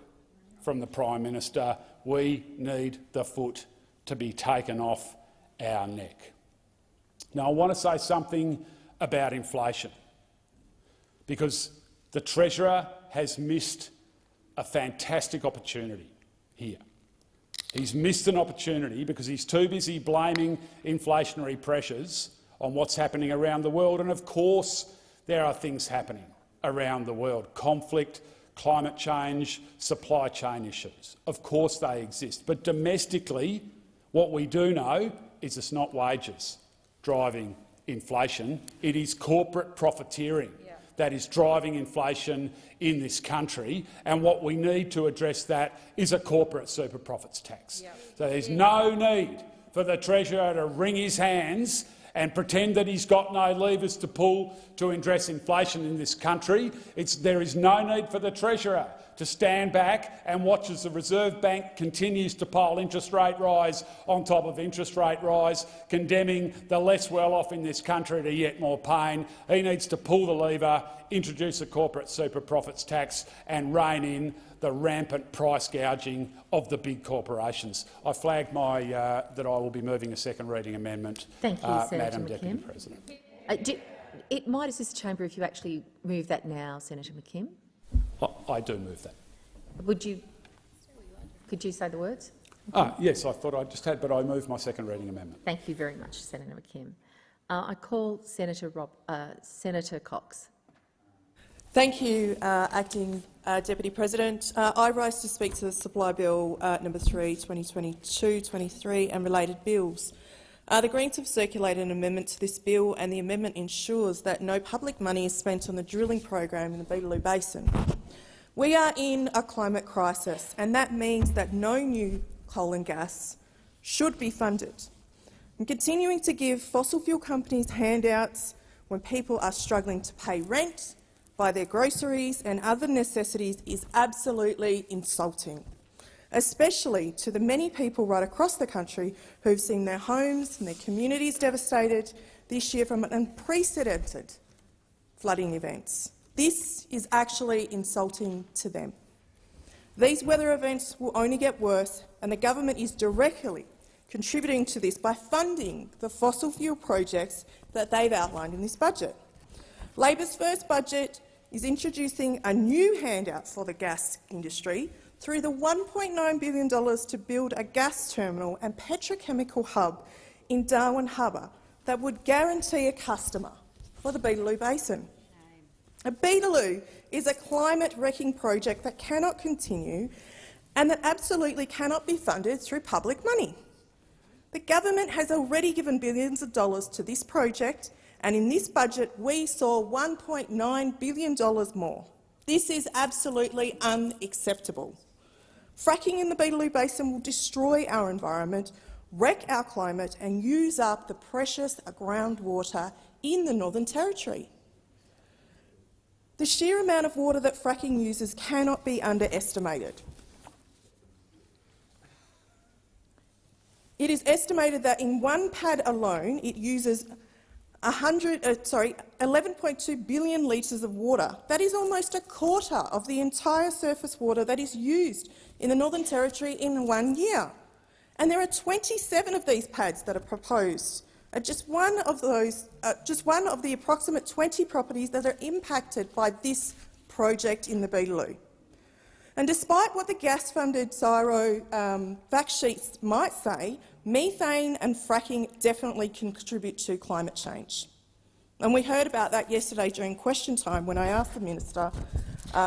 from the Prime Minister. We need the foot to be taken off our neck. Now, I want to say something about inflation, because the Treasurer has missed a fantastic opportunity here. He's missed an opportunity because he's too busy blaming inflationary pressures on what's happening around the world. And of course there are things happening around the world: conflict, climate change, supply chain issues. Of course they exist. But domestically, what we do know is it's not wages driving inflation. It is corporate profiteering that is driving inflation in this country, and what we need to address that is a corporate super profits tax. So there's no need for the Treasurer to wring his hands and pretend that he's got no levers to pull to address inflation in this country. There is no need for the Treasurer to stand back and watch as the Reserve Bank continues to pile interest rate rise on top of interest rate rise, condemning the less well-off in this country to yet more pain. He needs to pull the lever, introduce a corporate super profits tax and rein in the rampant price gouging of the big corporations. I flagged that I will be moving a second reading amendment. Thank you, Senator Madam McKim. Deputy President. It might assist the chamber if you actually move that now, Senator McKim. I do move that. Could you say the words? Yes, I thought I just had, but I move my second reading amendment. Thank you very much, Senator McKim. I call Senator Cox. Thank you, Acting Deputy President. I rise to speak to the Supply Bill No. 3, 2022-23 and related bills. The Greens have circulated an amendment to this bill, and the amendment ensures that no public money is spent on the drilling program in the Beetaloo Basin. We are in a climate crisis, and that means that no new coal and gas should be funded. And continuing to give fossil fuel companies handouts when people are struggling to pay rent, buy their groceries and other necessities is absolutely insulting, especially to the many people right across the country who have seen their homes and their communities devastated this year from unprecedented flooding events. This is actually insulting to them. These weather events will only get worse, and the government is directly contributing to this by funding the fossil fuel projects that they've outlined in this budget. Labor's first budget is introducing a new handout for the gas industry through the $1.9 billion to build a gas terminal and petrochemical hub in Darwin Harbour that would guarantee a customer for the Beetaloo Basin. Beetaloo is a climate-wrecking project that cannot continue and that absolutely cannot be funded through public money. The government has already given billions of dollars to this project, and in this budget we saw $1.9 billion more. This is absolutely unacceptable. Fracking in the Beetaloo Basin will destroy our environment, wreck our climate and use up the precious groundwater in the Northern Territory. The sheer amount of water that fracking uses cannot be underestimated. It is estimated that in one pad alone it uses 11.2 billion litres of water. That is almost a quarter of the entire surface water that is used in the Northern Territory in 1 year. And there are 27 of these pads that are proposed just one of the approximate 20 properties that are impacted by this project in the Beetaloo. And despite what the gas-funded CSIRO fact sheets might say, methane and fracking definitely contribute to climate change. And we heard about that yesterday during question time when I asked the Minister,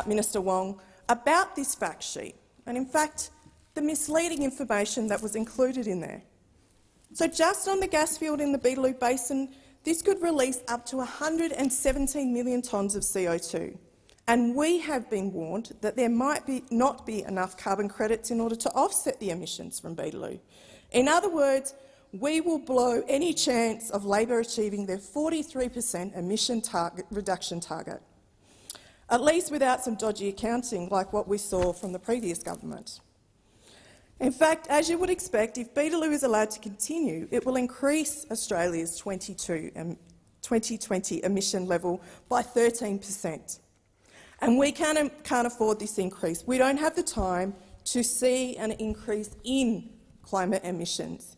Minister Wong, about this fact sheet and, in fact, the misleading information that was included in there. So just on the gas field in the Beetaloo Basin, this could release up to 117 million tonnes of CO2. And we have been warned that there might not be enough carbon credits in order to offset the emissions from Beetaloo. In other words, we will blow any chance of Labor achieving their 43% emission reduction target, at least without some dodgy accounting like what we saw from the previous government. In fact, as you would expect, if Beetaloo is allowed to continue, it will increase Australia's 2020 emission level by 13%. And we can't afford this increase. We don't have the time to see an increase in climate emissions.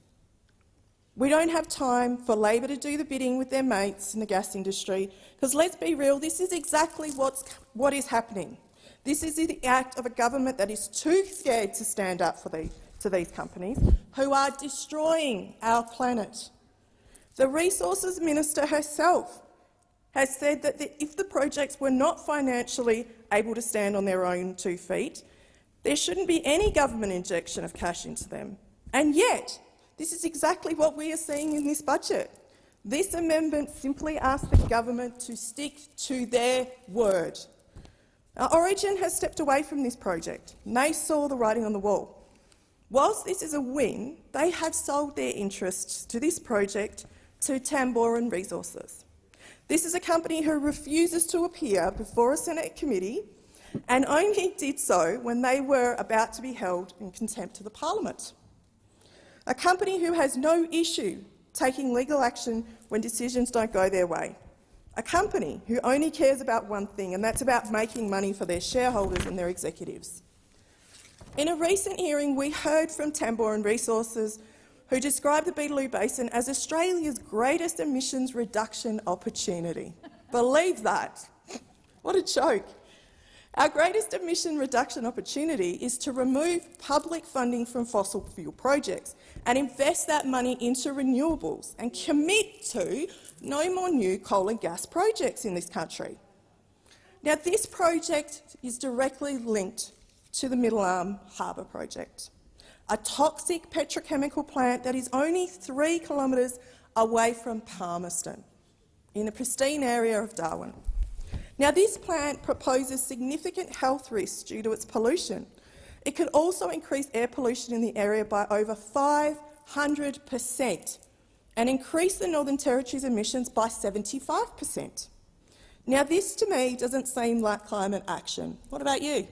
We don't have time for Labor to do the bidding with their mates in the gas industry, because let's be real, this is exactly what is happening. This is the act of a government that is too scared to stand up to these companies who are destroying our planet. The Resources Minister herself has said that if the projects were not financially able to stand on their own 2 feet, there shouldn't be any government injection of cash into them. And yet, this is exactly what we are seeing in this budget. This amendment simply asks the government to stick to their word. Now, Origin has stepped away from this project. They saw the writing on the wall. Whilst this is a win, they have sold their interests to this project to Tamboran Resources. This is a company who refuses to appear before a Senate committee and only did so when they were about to be held in contempt of the parliament. A company who has no issue taking legal action when decisions don't go their way. A company who only cares about one thing, and that's about making money for their shareholders and their executives. In a recent hearing, we heard from Tamboran Resources, who described the Beetaloo Basin as Australia's greatest emissions reduction opportunity. Believe that. What a joke. Our greatest emission reduction opportunity is to remove public funding from fossil fuel projects and invest that money into renewables and commit to no more new coal and gas projects in this country. Now, this project is directly linked to the Middle Arm Harbour project, a toxic petrochemical plant that is only 3 kilometres away from Palmerston, in a pristine area of Darwin. Now, this plant proposes significant health risks due to its pollution. It could also increase air pollution in the area by over 500% and increase the Northern Territory's emissions by 75%. Now, this to me doesn't seem like climate action. What about you?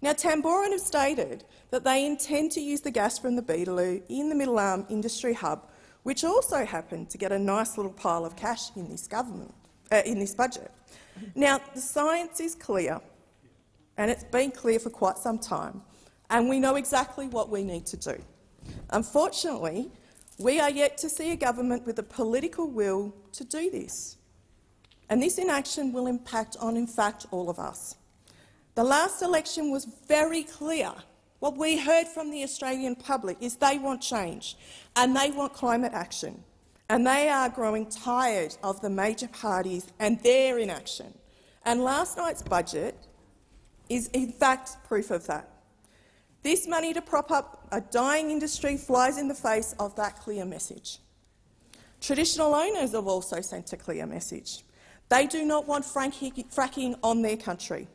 Now, Tamboran have stated that they intend to use the gas from the Beetaloo in the Middle Arm Industry Hub, which also happened to get a nice little pile of cash in this budget. Now, the science is clear, and it's been clear for quite some time, and we know exactly what we need to do. Unfortunately, we are yet to see a government with the political will to do this, and this inaction will impact on, in fact, all of us. The last election was very clear. What we heard from the Australian public is they want change and they want climate action, and they are growing tired of the major parties and their inaction. And last night's budget is in fact proof of that. This money to prop up a dying industry flies in the face of that clear message. Traditional owners have also sent a clear message. They do not want fracking on their country.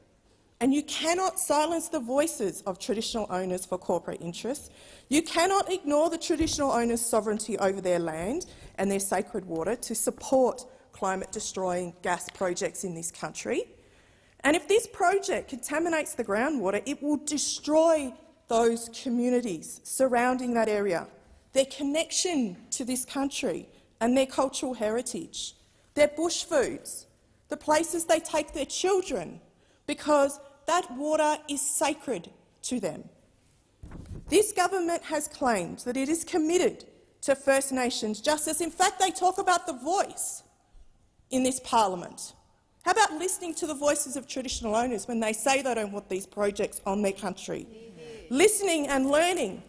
And you cannot silence the voices of traditional owners for corporate interests. You cannot ignore the traditional owners' sovereignty over their land and their sacred water to support climate-destroying gas projects in this country. And if this project contaminates the groundwater, it will destroy those communities surrounding that area, their connection to this country and their cultural heritage, their bush foods, the places they take their children, because that water is sacred to them. This government has claimed that it is committed to First Nations justice. In fact, they talk about the voice in this parliament. How about listening to the voices of traditional owners when they say they don't want these projects on their country? Listening and learning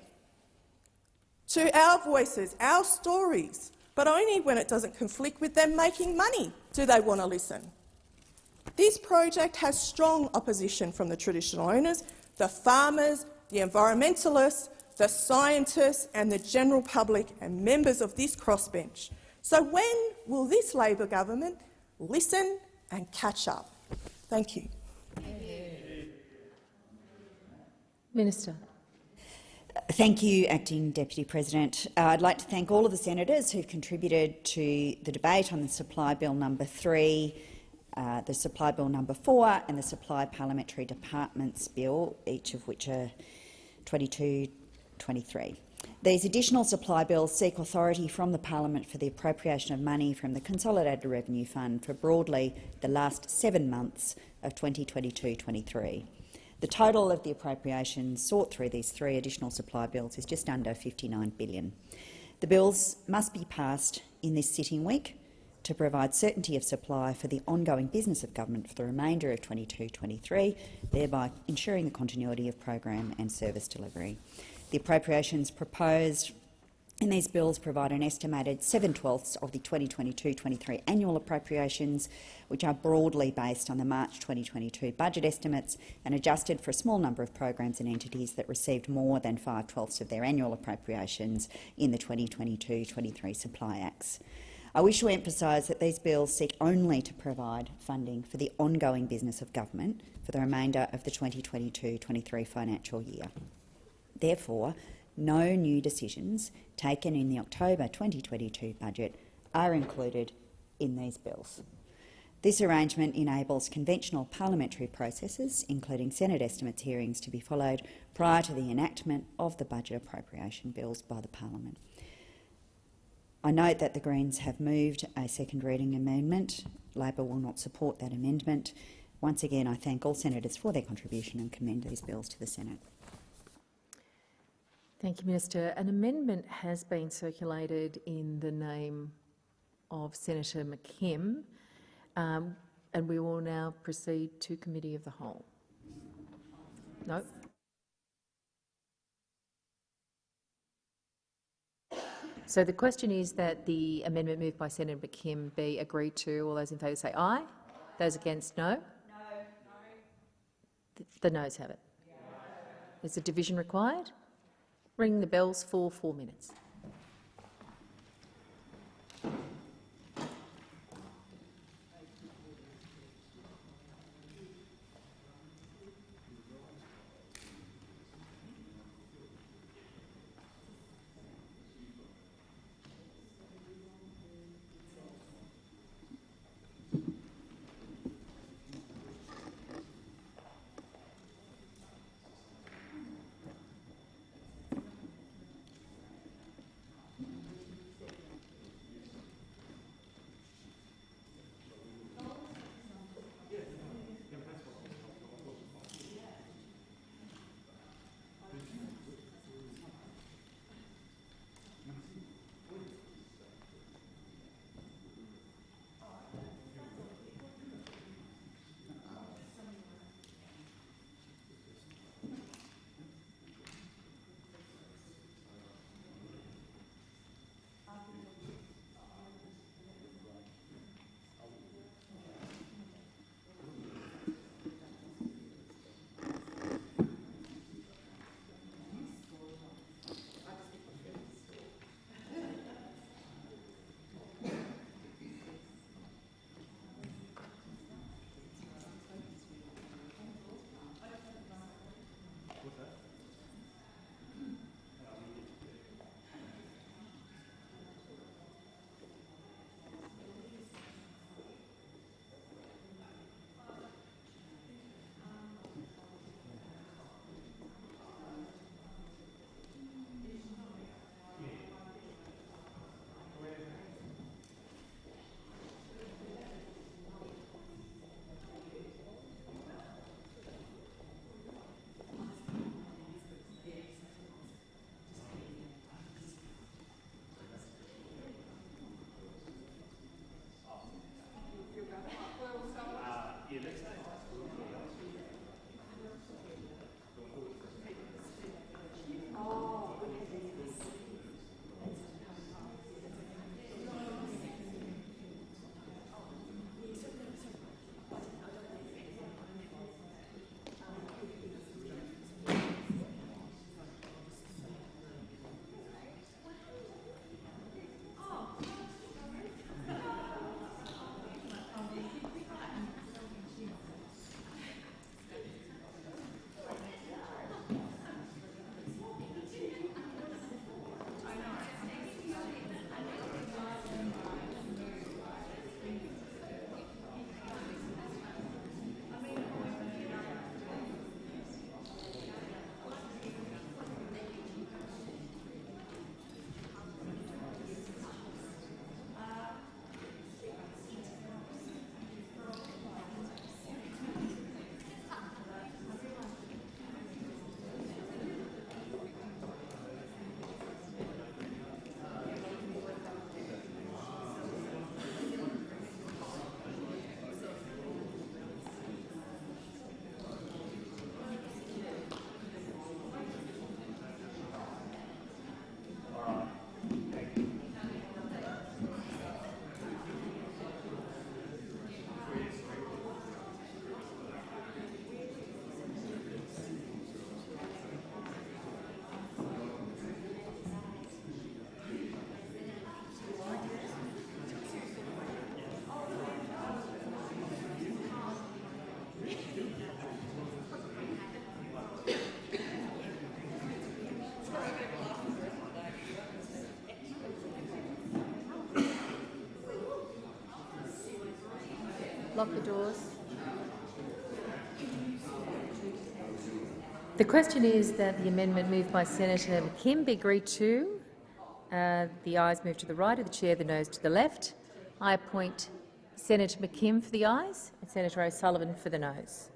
to our voices, our stories, but only when it doesn't conflict with them making money do they want to listen. This project has strong opposition from the traditional owners, the farmers, the environmentalists, the scientists and the general public and members of this crossbench. So when will this Labor government listen and catch up? Thank you. Minister. Thank you, Acting Deputy President. I'd like to thank all of the senators who've contributed to the debate on the Supply Bill number 3, the Supply Bill number 4 and the Supply Parliamentary Departments Bill, each of which are 22-23. These additional supply bills seek authority from the Parliament for the appropriation of money from the Consolidated Revenue Fund for broadly the last 7 months of 2022-23. The total of the appropriations sought through these 3 additional supply bills is just under $59 billion. The bills must be passed in this sitting week to provide certainty of supply for the ongoing business of government for the remainder of 22-23, thereby ensuring the continuity of program and service delivery. The appropriations proposed in these bills provide an estimated 7/12 of the 2022-23 annual appropriations, which are broadly based on the March 2022 budget estimates and adjusted for a small number of programs and entities that received more than 5/12 of their annual appropriations in the 2022-23 Supply Acts. I wish to emphasise that these bills seek only to provide funding for the ongoing business of government for the remainder of the 2022-23 financial year. Therefore, no new decisions taken in the October 2022 budget are included in these bills. This arrangement enables conventional parliamentary processes, including Senate estimates hearings, to be followed prior to the enactment of the budget appropriation bills by the Parliament. I note that the Greens have moved a second reading amendment. Labor will not support that amendment. Once again, I thank all senators for their contribution and commend these bills to the Senate. Thank you, Minister. An amendment has been circulated in the name of Senator McKim, and we will now proceed to Committee of the Whole. No? So the question is that the amendment moved by Senator McKim be agreed to. All those in favour say aye. Those against, no? No. The noes have it. Is a division required? Ring the bells for 4 minutes. lock the doors. The question is that the amendment moved by Senator McKim be agreed to. The ayes move to the right of the chair, the noes to the left. I appoint Senator McKim for the ayes and Senator O'Sullivan for the noes.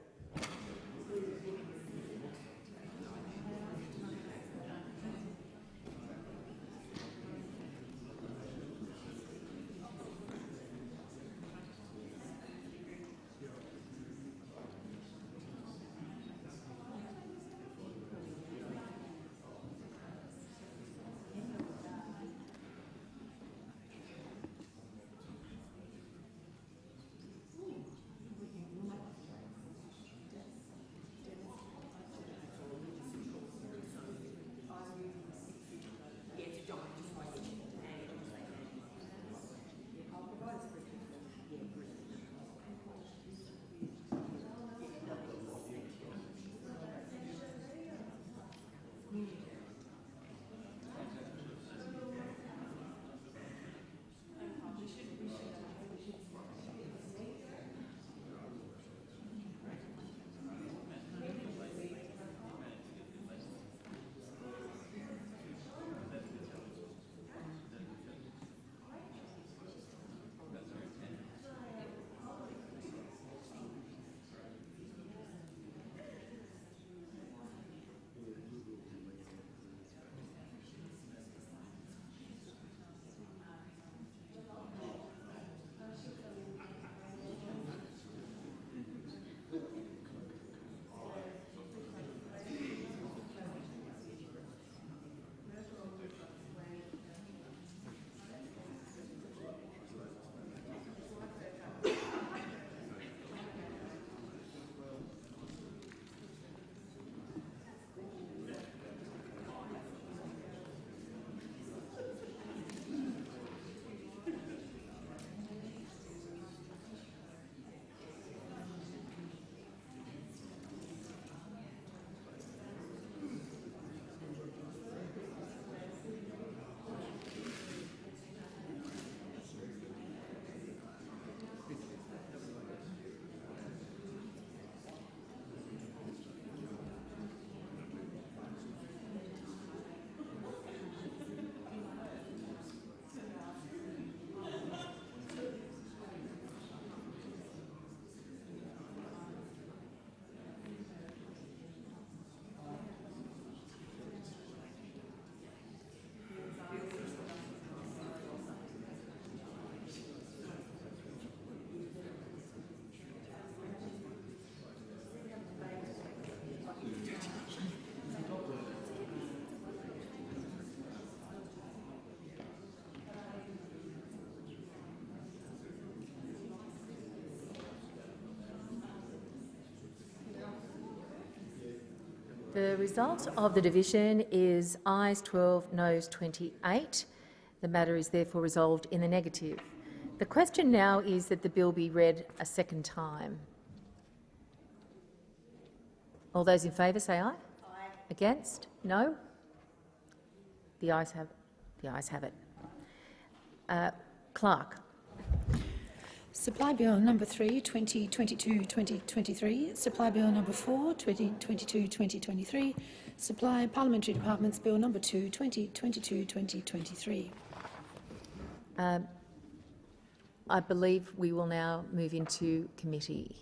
The result of the division is ayes 12, noes 28. The matter is therefore resolved in the negative. The question now is that the bill be read a second time. All those in favour say aye. Aye. Against? No? The ayes have it. Clerk. Supply Bill number 3, 2022-2023, Supply Bill number 4, 2022-2023, Supply Parliamentary Departments Bill number 2, 2022-2023. I believe we will now move into committee.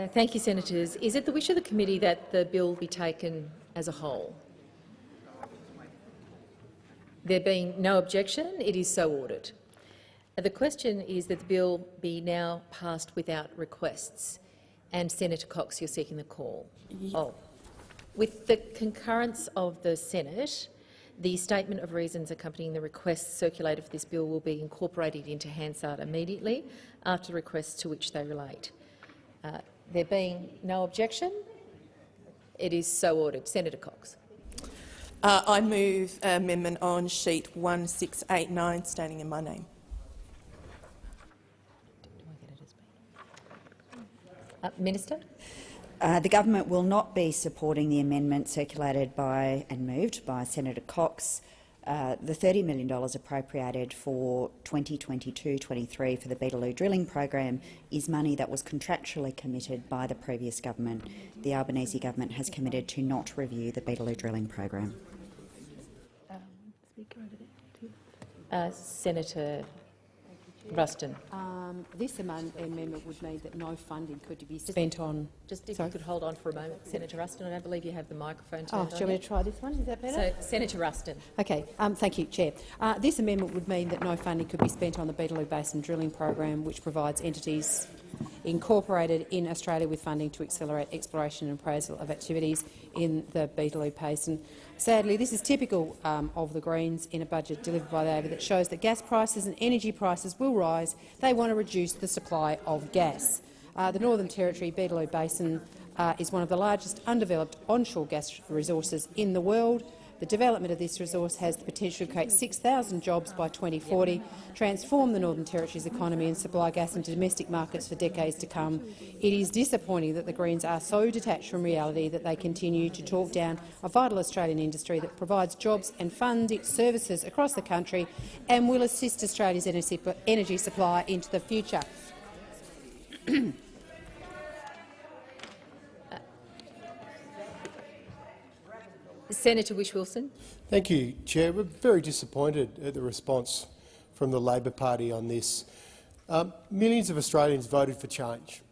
Thank you, Senators. Is it the wish of the committee that the bill be taken as a whole? There being no objection, it is so ordered. The question is that the bill be now passed without requests. And Senator Cox, you're seeking the call. Oh. With the concurrence of the Senate, the statement of reasons accompanying the requests circulated for this bill will be incorporated into Hansard immediately after the requests to which they relate. There being no objection, it is so ordered. Senator Cox. I move amendment on sheet 1689, standing in my name. Minister? The government will not be supporting the amendment circulated by and moved by Senator Cox. The $30 million appropriated for 2022-23 for the Beetaloo drilling program is money that was contractually committed by the previous government. The Albanese government has committed to not review the Beetaloo drilling program. Senator Ruston. This amendment would mean that no funding could be spent on... Just if you could hold on for a moment, Senator Ruston. I don't believe you have the microphone turned on. Do you want me to try this one? Is that better? So, Senator Ruston. Okay. Thank you, Chair. This amendment would mean that no funding could be spent on the Beetaloo Basin drilling program, which provides entities incorporated in Australia with funding to accelerate exploration and appraisal of activities in the Beetaloo Basin. Sadly, this is typical of the Greens in a budget delivered by Labor that shows that gas prices and energy prices will rise. They want to reduce the supply of gas. The Northern Territory Beetaloo Basin is one of the largest undeveloped onshore gas resources in the world. The development of this resource has the potential to create 6,000 jobs by 2040, transform the Northern Territory's economy and supply gas into domestic markets for decades to come. It is disappointing that the Greens are so detached from reality that they continue to talk down a vital Australian industry that provides jobs and funds services across the country and will assist Australia's energy supply into the future. Senator Whish-Wilson. Thank you, Chair. We're very disappointed at the response from the Labor Party on this. Millions of Australians voted for change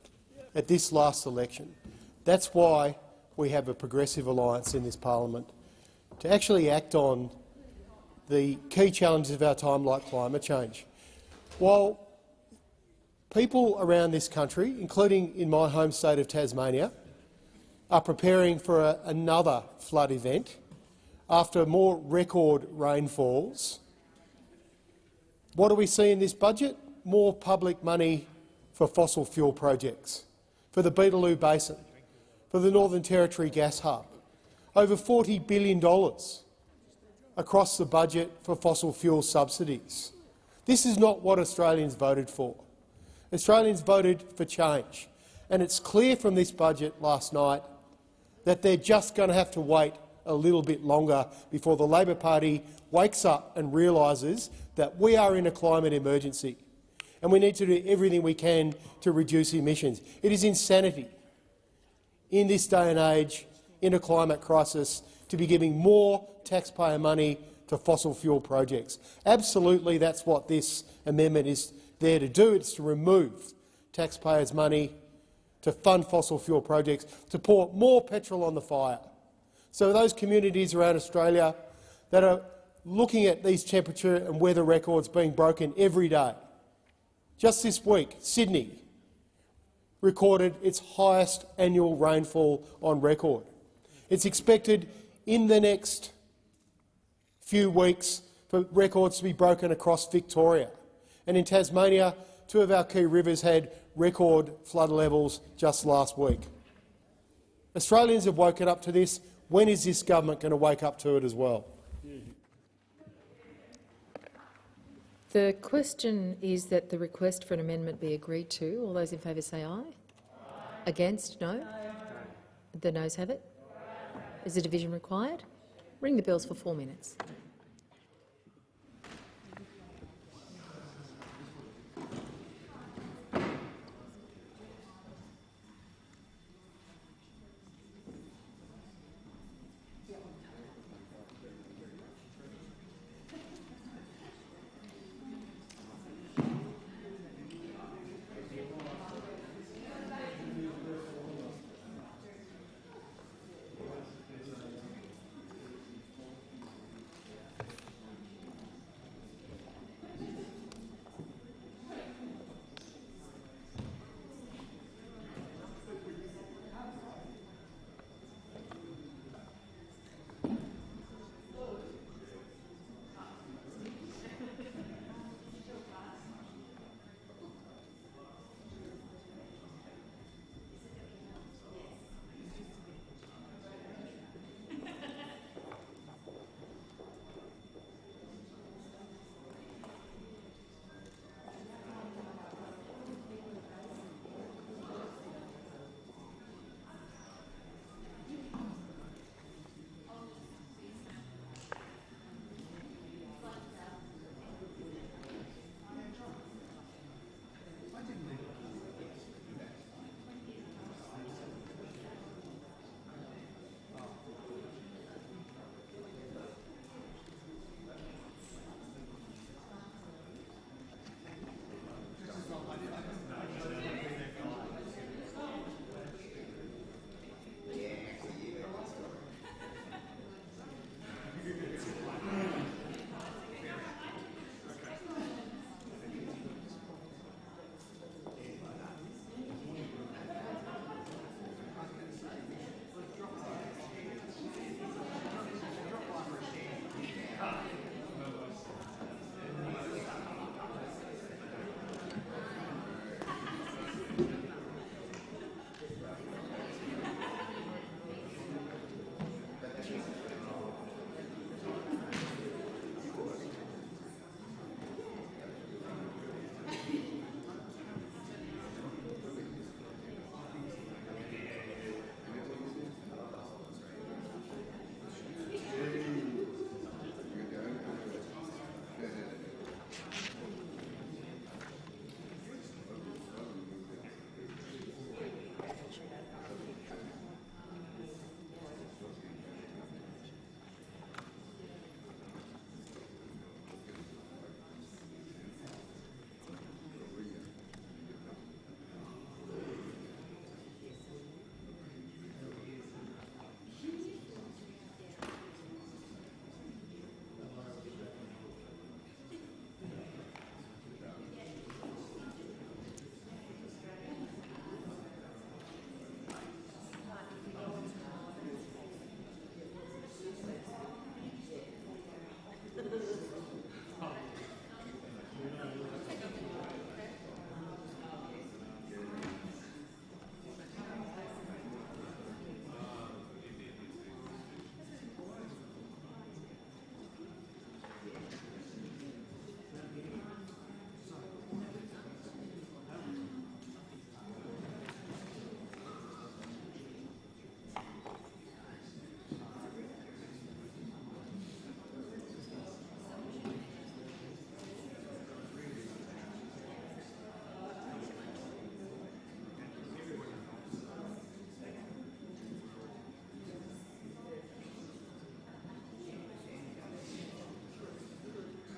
at this last election. That's why we have a progressive alliance in this parliament to actually act on the key challenges of our time, like climate change. While people around this country, including in my home state of Tasmania, are preparing for another flood event after more record rainfalls, what do we see in this budget? More public money for fossil fuel projects, for the Beetaloo Basin, for the Northern Territory gas hub, over $40 billion across the budget for fossil fuel subsidies. This is not what Australians voted for. Australians voted for change, and it's clear from this budget last night that they're just going to have to wait a little bit longer before the Labor Party wakes up and realises that we are in a climate emergency and we need to do everything we can to reduce emissions. It is insanity in this day and age, in a climate crisis, to be giving more taxpayer money to fossil fuel projects. Absolutely, that's what this amendment is there to do. It's to remove taxpayers' money to fund fossil fuel projects, to pour more petrol on the fire. So those communities around Australia that are looking at these temperature and weather records being broken every day. Just this week, Sydney recorded its highest annual rainfall on record. It's expected in the next few weeks for records to be broken across Victoria. And in Tasmania, two of our key rivers had record flood levels just last week. Australians have woken up to this. When is this government going to wake up to it as well? The question is that the request for an amendment be agreed to. All those in favour say aye. Against? No. The noes have it. Is a division required? Ring the bells for 4 minutes.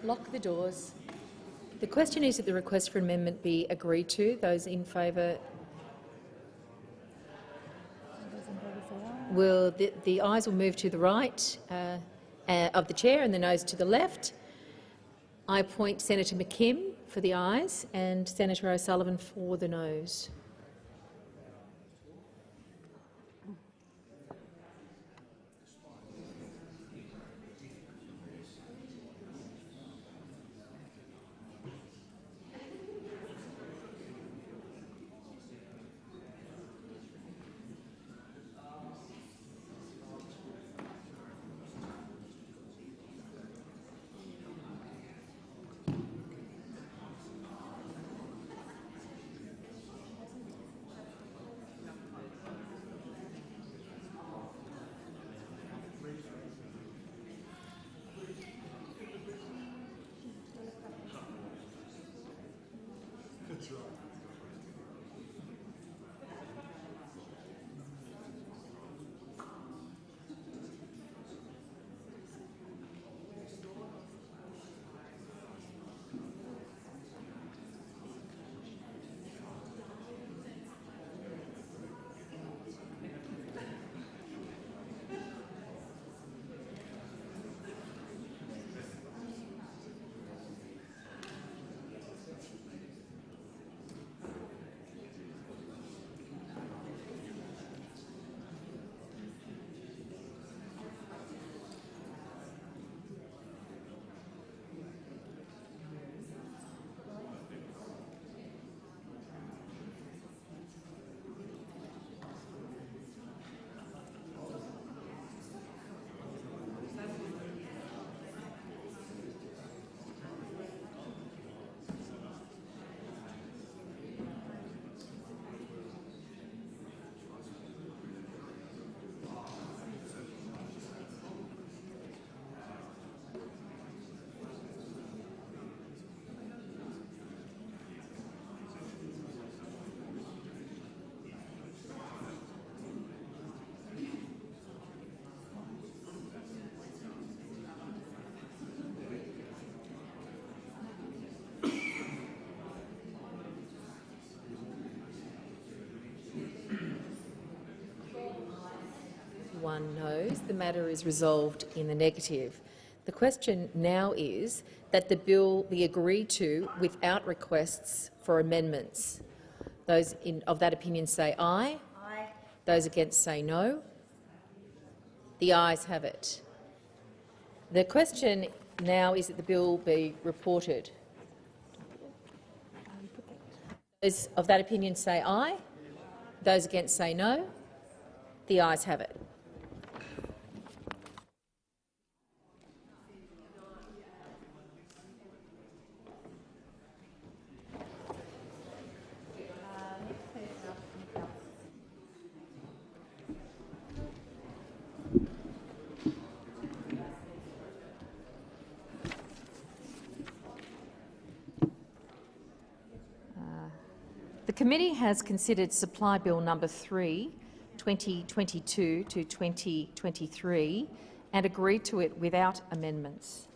lock the doors. The question is that the request for amendment be agreed to. Those in favour will the ayes will move to the right of the chair and the noes to the left. I appoint Senator McKim for the ayes and Senator O'Sullivan for the noes. One noes. The matter is resolved in the negative. The question now is that the bill be agreed to without requests for amendments. Those of that opinion say aye. Aye. Those against say no. The ayes have it. The question now is that the bill be reported. Those of that opinion say aye. Those against say no. The ayes have it. The committee has considered Supply Bill No. 3, 2022 to 2023 and agreed to it without amendments.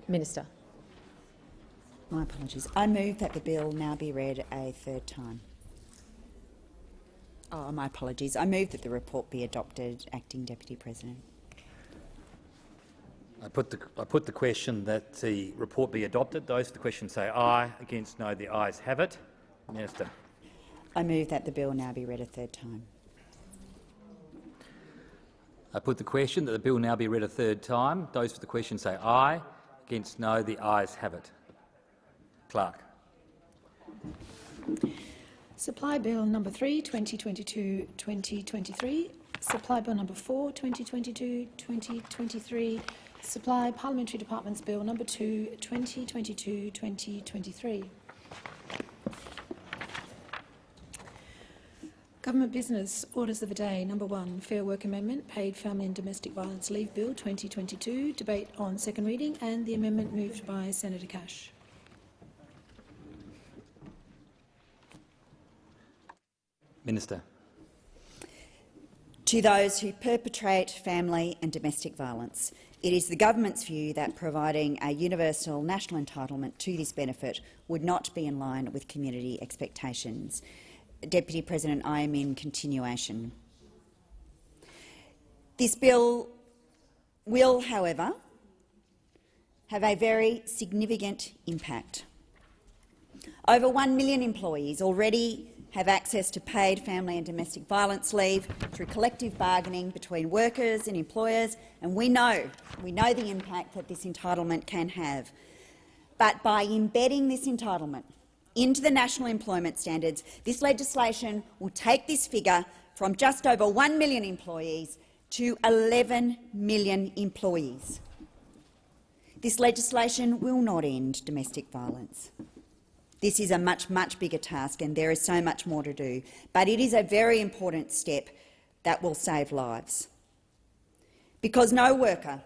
Minister. My apologies. I move that the bill now be read a third time. Oh, my apologies. I move that the report be adopted, Acting Deputy President. I put the question that the report be adopted. Those for the question say aye. Against no. The ayes have it. Minister. I move that the bill now be read a third time. I put the question that the bill now be read a third time. Those for the question say aye. Against no. The ayes have it. Clerk. Supply Bill No. 3, 2022-2023. Supply Bill No. 4, 2022-2023. Supply Parliamentary Departments Bill No. 2, 2022-2023. Government Business Orders of the Day. No. 1, Fair Work Amendment, Paid Family and Domestic Violence Leave Bill 2022. Debate on second reading and the amendment moved by Senator Cash. Minister. to those who perpetrate family and domestic violence. It is the government's view that providing a universal national entitlement to this benefit would not be in line with community expectations. Deputy President, I am in continuation. This bill will, however, have a very significant impact. Over 1 million employees already have access to paid family and domestic violence leave through collective bargaining between workers and employers, and we know the impact that this entitlement can have. But by embedding this entitlement into the national employment standards, this legislation will take this figure from just over 1 million employees to 11 million employees. This legislation will not end domestic violence. This is a much, much bigger task, and there is so much more to do. But it is a very important step that will save lives. Because no worker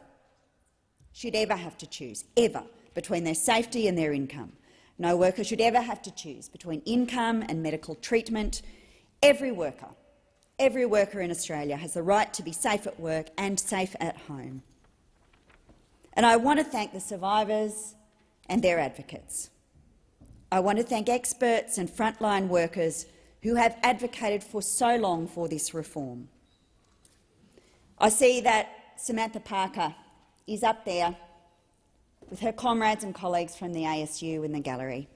should ever have to choose, ever, between their safety and their income. No worker should ever have to choose between income and medical treatment. Every worker in Australia has the right to be safe at work and safe at home. And I want to thank the survivors and their advocates. I want to thank experts and frontline workers who have advocated for so long for this reform. I see that Samantha Parker is up there with her comrades and colleagues from the ASU in the gallery.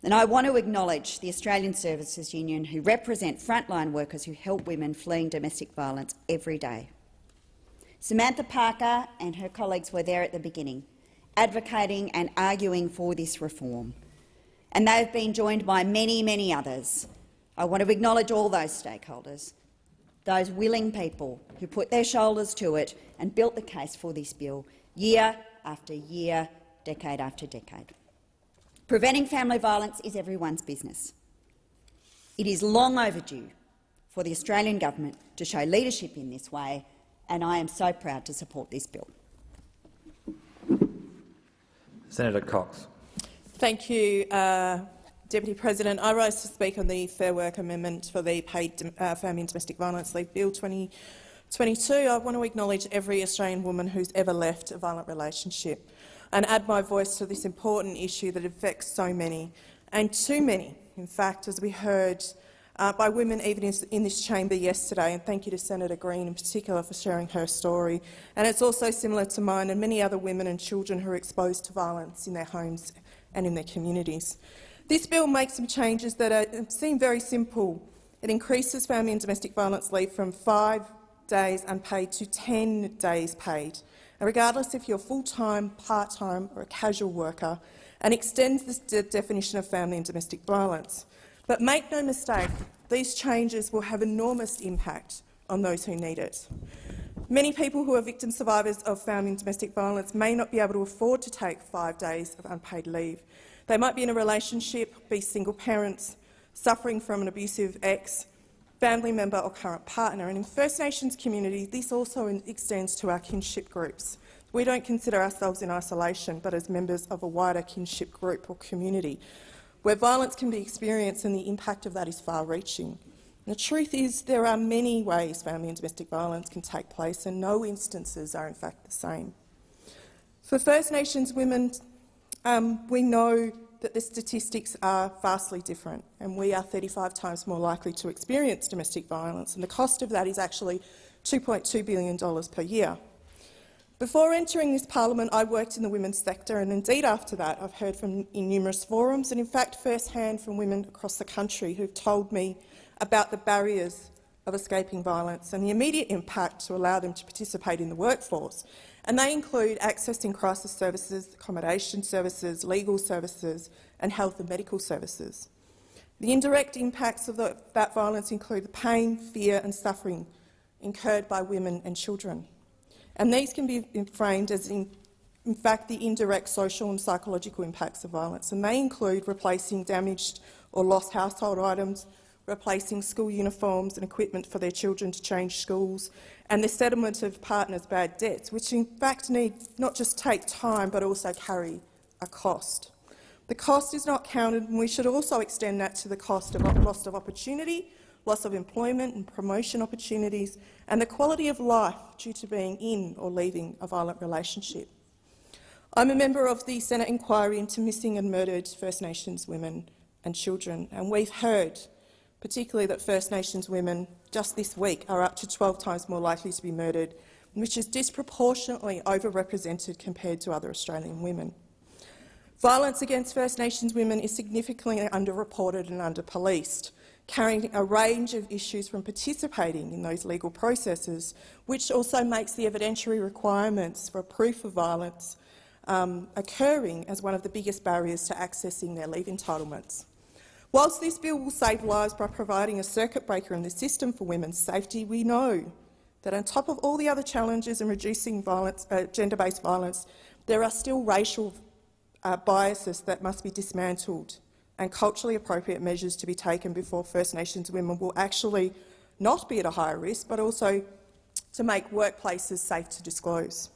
And I want to acknowledge the Australian Services Union, who represent frontline workers who help women fleeing domestic violence every day. Samantha Parker and her colleagues were there at the beginning, advocating and arguing for this reform. And they have been joined by many, many others. I want to acknowledge all those stakeholders, those willing people who put their shoulders to it and built the case for this bill year after year, decade after decade. Preventing family violence is everyone's business. It is long overdue for the Australian government to show leadership in this way, and I am so proud to support this bill. Senator Cox. Thank you, Deputy President. I rise to speak on the Fair Work Amendment for the Paid Family and Domestic Violence Leave Bill 2022. I want to acknowledge every Australian woman who's ever left a violent relationship and add my voice to this important issue that affects so many, and too many, in fact, as we heard by women even in this chamber yesterday. And thank you to Senator Green in particular for sharing her story. And it's also similar to mine and many other women and children who are exposed to violence in their homes and in their communities. This bill makes some changes that seem very simple. It increases family and domestic violence leave from 5 days unpaid to 10 days paid, and regardless if you're full-time, part-time or a casual worker, and extends the definition of family and domestic violence. But make no mistake, these changes will have enormous impact on those who need it. Many people who are victim survivors of family and domestic violence may not be able to afford to take 5 days of unpaid leave. They might be in a relationship, be single parents, suffering from an abusive ex, family member or current partner. And in First Nations communities, this also extends to our kinship groups. We don't consider ourselves in isolation, but as members of a wider kinship group or community, where violence can be experienced and the impact of that is far-reaching. The truth is there are many ways family and domestic violence can take place, and no instances are in fact the same. For First Nations women, we know that the statistics are vastly different, and we are 35 times more likely to experience domestic violence, and the cost of that is actually $2.2 billion per year. Before entering this parliament, I worked in the women's sector, and indeed after that I've heard in numerous forums and in fact first-hand from women across the country who've told me about the barriers of escaping violence and the immediate impact to allow them to participate in the workforce. And they include accessing crisis services, accommodation services, legal services and health and medical services. The indirect impacts of that violence include the pain, fear and suffering incurred by women and children. And these can be framed as, in fact, the indirect social and psychological impacts of violence, and they include replacing damaged or lost household items, replacing school uniforms and equipment for their children to change schools, and the settlement of partners' bad debts, which in fact need not just take time but also carry a cost. The cost is not counted, and we should also extend that to the cost of loss of opportunity, loss of employment and promotion opportunities, and the quality of life due to being in or leaving a violent relationship. I'm a member of the Senate inquiry into missing and murdered First Nations women and children, and we've heard, particularly that First Nations women just this week are up to 12 times more likely to be murdered, which is disproportionately overrepresented compared to other Australian women. Violence against First Nations women is significantly underreported and under-policed, carrying a range of issues from participating in those legal processes, which also makes the evidentiary requirements for proof of violence occurring as one of the biggest barriers to accessing their leave entitlements. Whilst this bill will save lives by providing a circuit breaker in the system for women's safety, we know that on top of all the other challenges in reducing violence, gender-based violence, there are still racial biases that must be dismantled and culturally appropriate measures to be taken before First Nations women will actually not be at a higher risk, but also to make workplaces safe to disclose.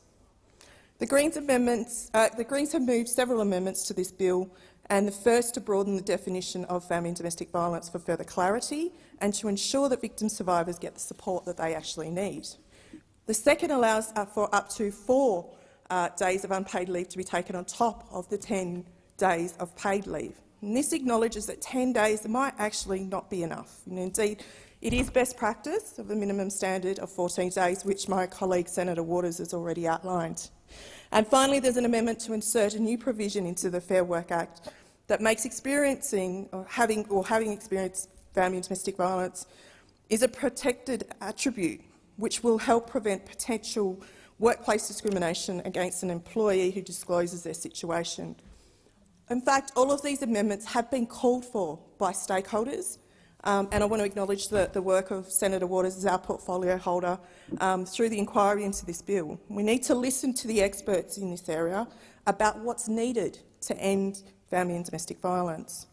The Greens have moved several amendments to this bill, and the first to broaden the definition of family and domestic violence for further clarity and to ensure that victim survivors get the support that they actually need. The second allows for up to 4 days of unpaid leave to be taken on top of the 10 days of paid leave. And this acknowledges that 10 days might actually not be enough. And indeed, it is best practice of the minimum standard of 14 days, which my colleague Senator Waters has already outlined. And finally, there's an amendment to insert a new provision into the Fair Work Act that makes experiencing or having experienced family and domestic violence is a protected attribute, which will help prevent potential workplace discrimination against an employee who discloses their situation. In fact, all of these amendments have been called for by stakeholders, and I want to acknowledge the work of Senator Waters as our portfolio holder through the inquiry into this bill. We need to listen to the experts in this area about what's needed to end family and domestic violence.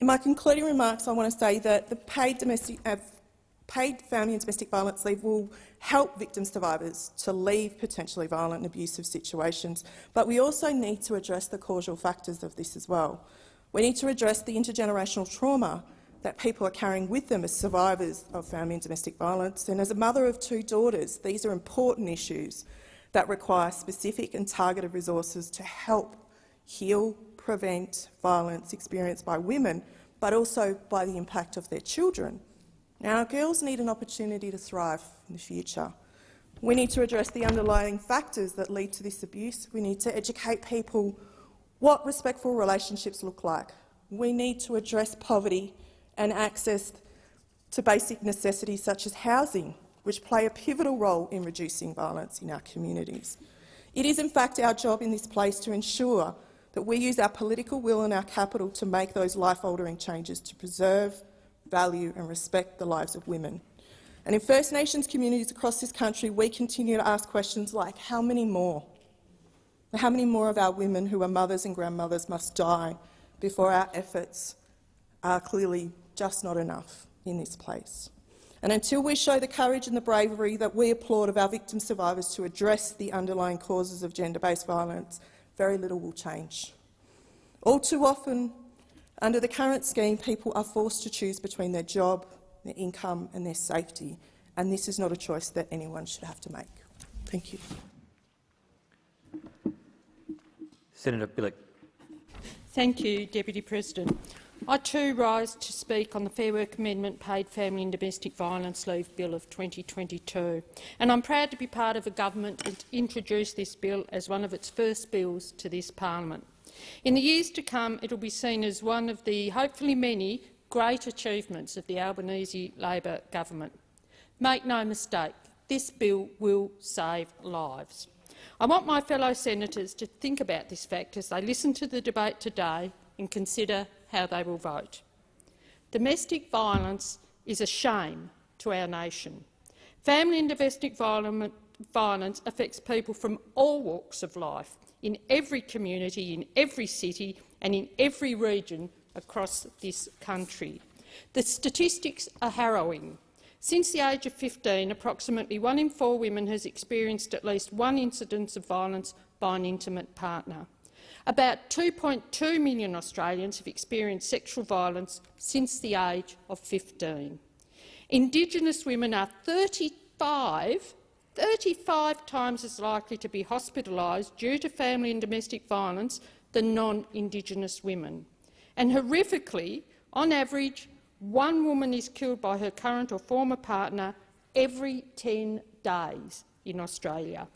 In my concluding remarks, I want to say that the paid family and domestic violence leave will help victim survivors to leave potentially violent and abusive situations, but we also need to address the causal factors of this as well. We need to address the intergenerational trauma that people are carrying with them as survivors of family and domestic violence, and as a mother of 2 daughters, these are important issues that require specific and targeted resources to help heal, prevent violence experienced by women, but also by the impact of their children. Now, our girls need an opportunity to thrive in the future. We need to address the underlying factors that lead to this abuse. We need to educate people what respectful relationships look like. We need to address poverty and access to basic necessities such as housing, which play a pivotal role in reducing violence in our communities. It is in fact our job in this place to ensure that we use our political will and our capital to make those life-altering changes to preserve, value and respect the lives of women. And in First Nations communities across this country, we continue to ask questions like, how many more? How many more of our women who are mothers and grandmothers must die before our efforts are clearly just not enough in this place? And until we show the courage and the bravery that we applaud of our victim survivors to address the underlying causes of gender-based violence, very little will change. All too often, under the current scheme, people are forced to choose between their job, their income and their safety, and this is not a choice that anyone should have to make. Thank you. Senator Billick. Thank you, Deputy President. I too rise to speak on the Fair Work Amendment Paid Family and Domestic Violence Leave Bill of 2022, and I'm proud to be part of a government that introduced this bill as one of its first bills to this parliament. In the years to come, it will be seen as one of the, hopefully many, great achievements of the Albanese Labor government. Make no mistake, this bill will save lives. I want my fellow senators to think about this fact as they listen to the debate today and consider how they will vote. Domestic violence is a shame to our nation. Family and domestic violence affects people from all walks of life, in every community, in every city and in every region across this country. The statistics are harrowing. Since the age of 15, approximately 1 in 4 women has experienced at least one incidence of violence by an intimate partner. About 2.2 million Australians have experienced sexual violence since the age of 15. Indigenous women are 35 times as likely to be hospitalised due to family and domestic violence than non-Indigenous women. And horrifically, on average, one woman is killed by her current or former partner every 10 days in Australia.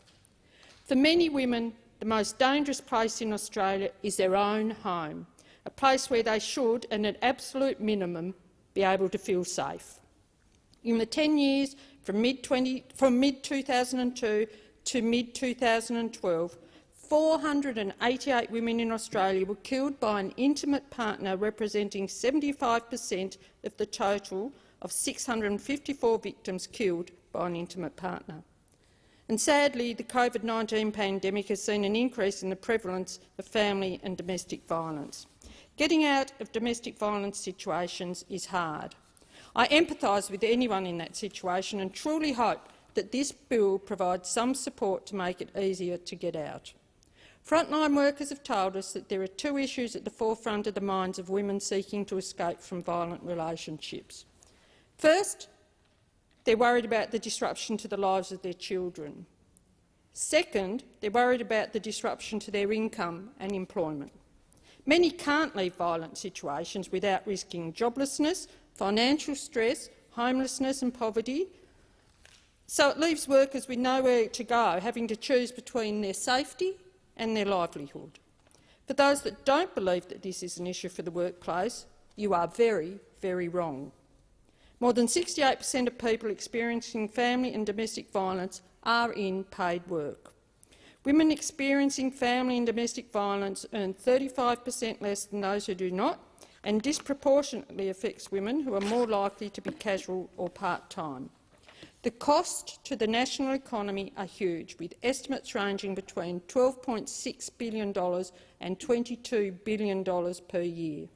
For many women, the most dangerous place in Australia is their own home, a place where they should, at an absolute minimum, be able to feel safe. In the 10 years from mid-2002 to mid-2012, 488 women in Australia were killed by an intimate partner, representing 75% of the total of 654 victims killed by an intimate partner. And sadly, the COVID-19 pandemic has seen an increase in the prevalence of family and domestic violence. Getting out of domestic violence situations is hard. I empathise with anyone in that situation and truly hope that this bill provides some support to make it easier to get out. Frontline workers have told us that there are two issues at the forefront of the minds of women seeking to escape from violent relationships. First, they're worried about the disruption to the lives of their children. Second, they're worried about the disruption to their income and employment. Many can't leave violent situations without risking joblessness, financial stress, homelessness and poverty, so it leaves workers with nowhere to go, having to choose between their safety and their livelihood. For those that don't believe that this is an issue for the workplace, you are very, very wrong. More than 68% of people experiencing family and domestic violence are in paid work. Women experiencing family and domestic violence earn 35% less than those who do not, and disproportionately affects women who are more likely to be casual or part-time. The cost to the national economy are huge, with estimates ranging between $12.6 billion and $22 billion per year.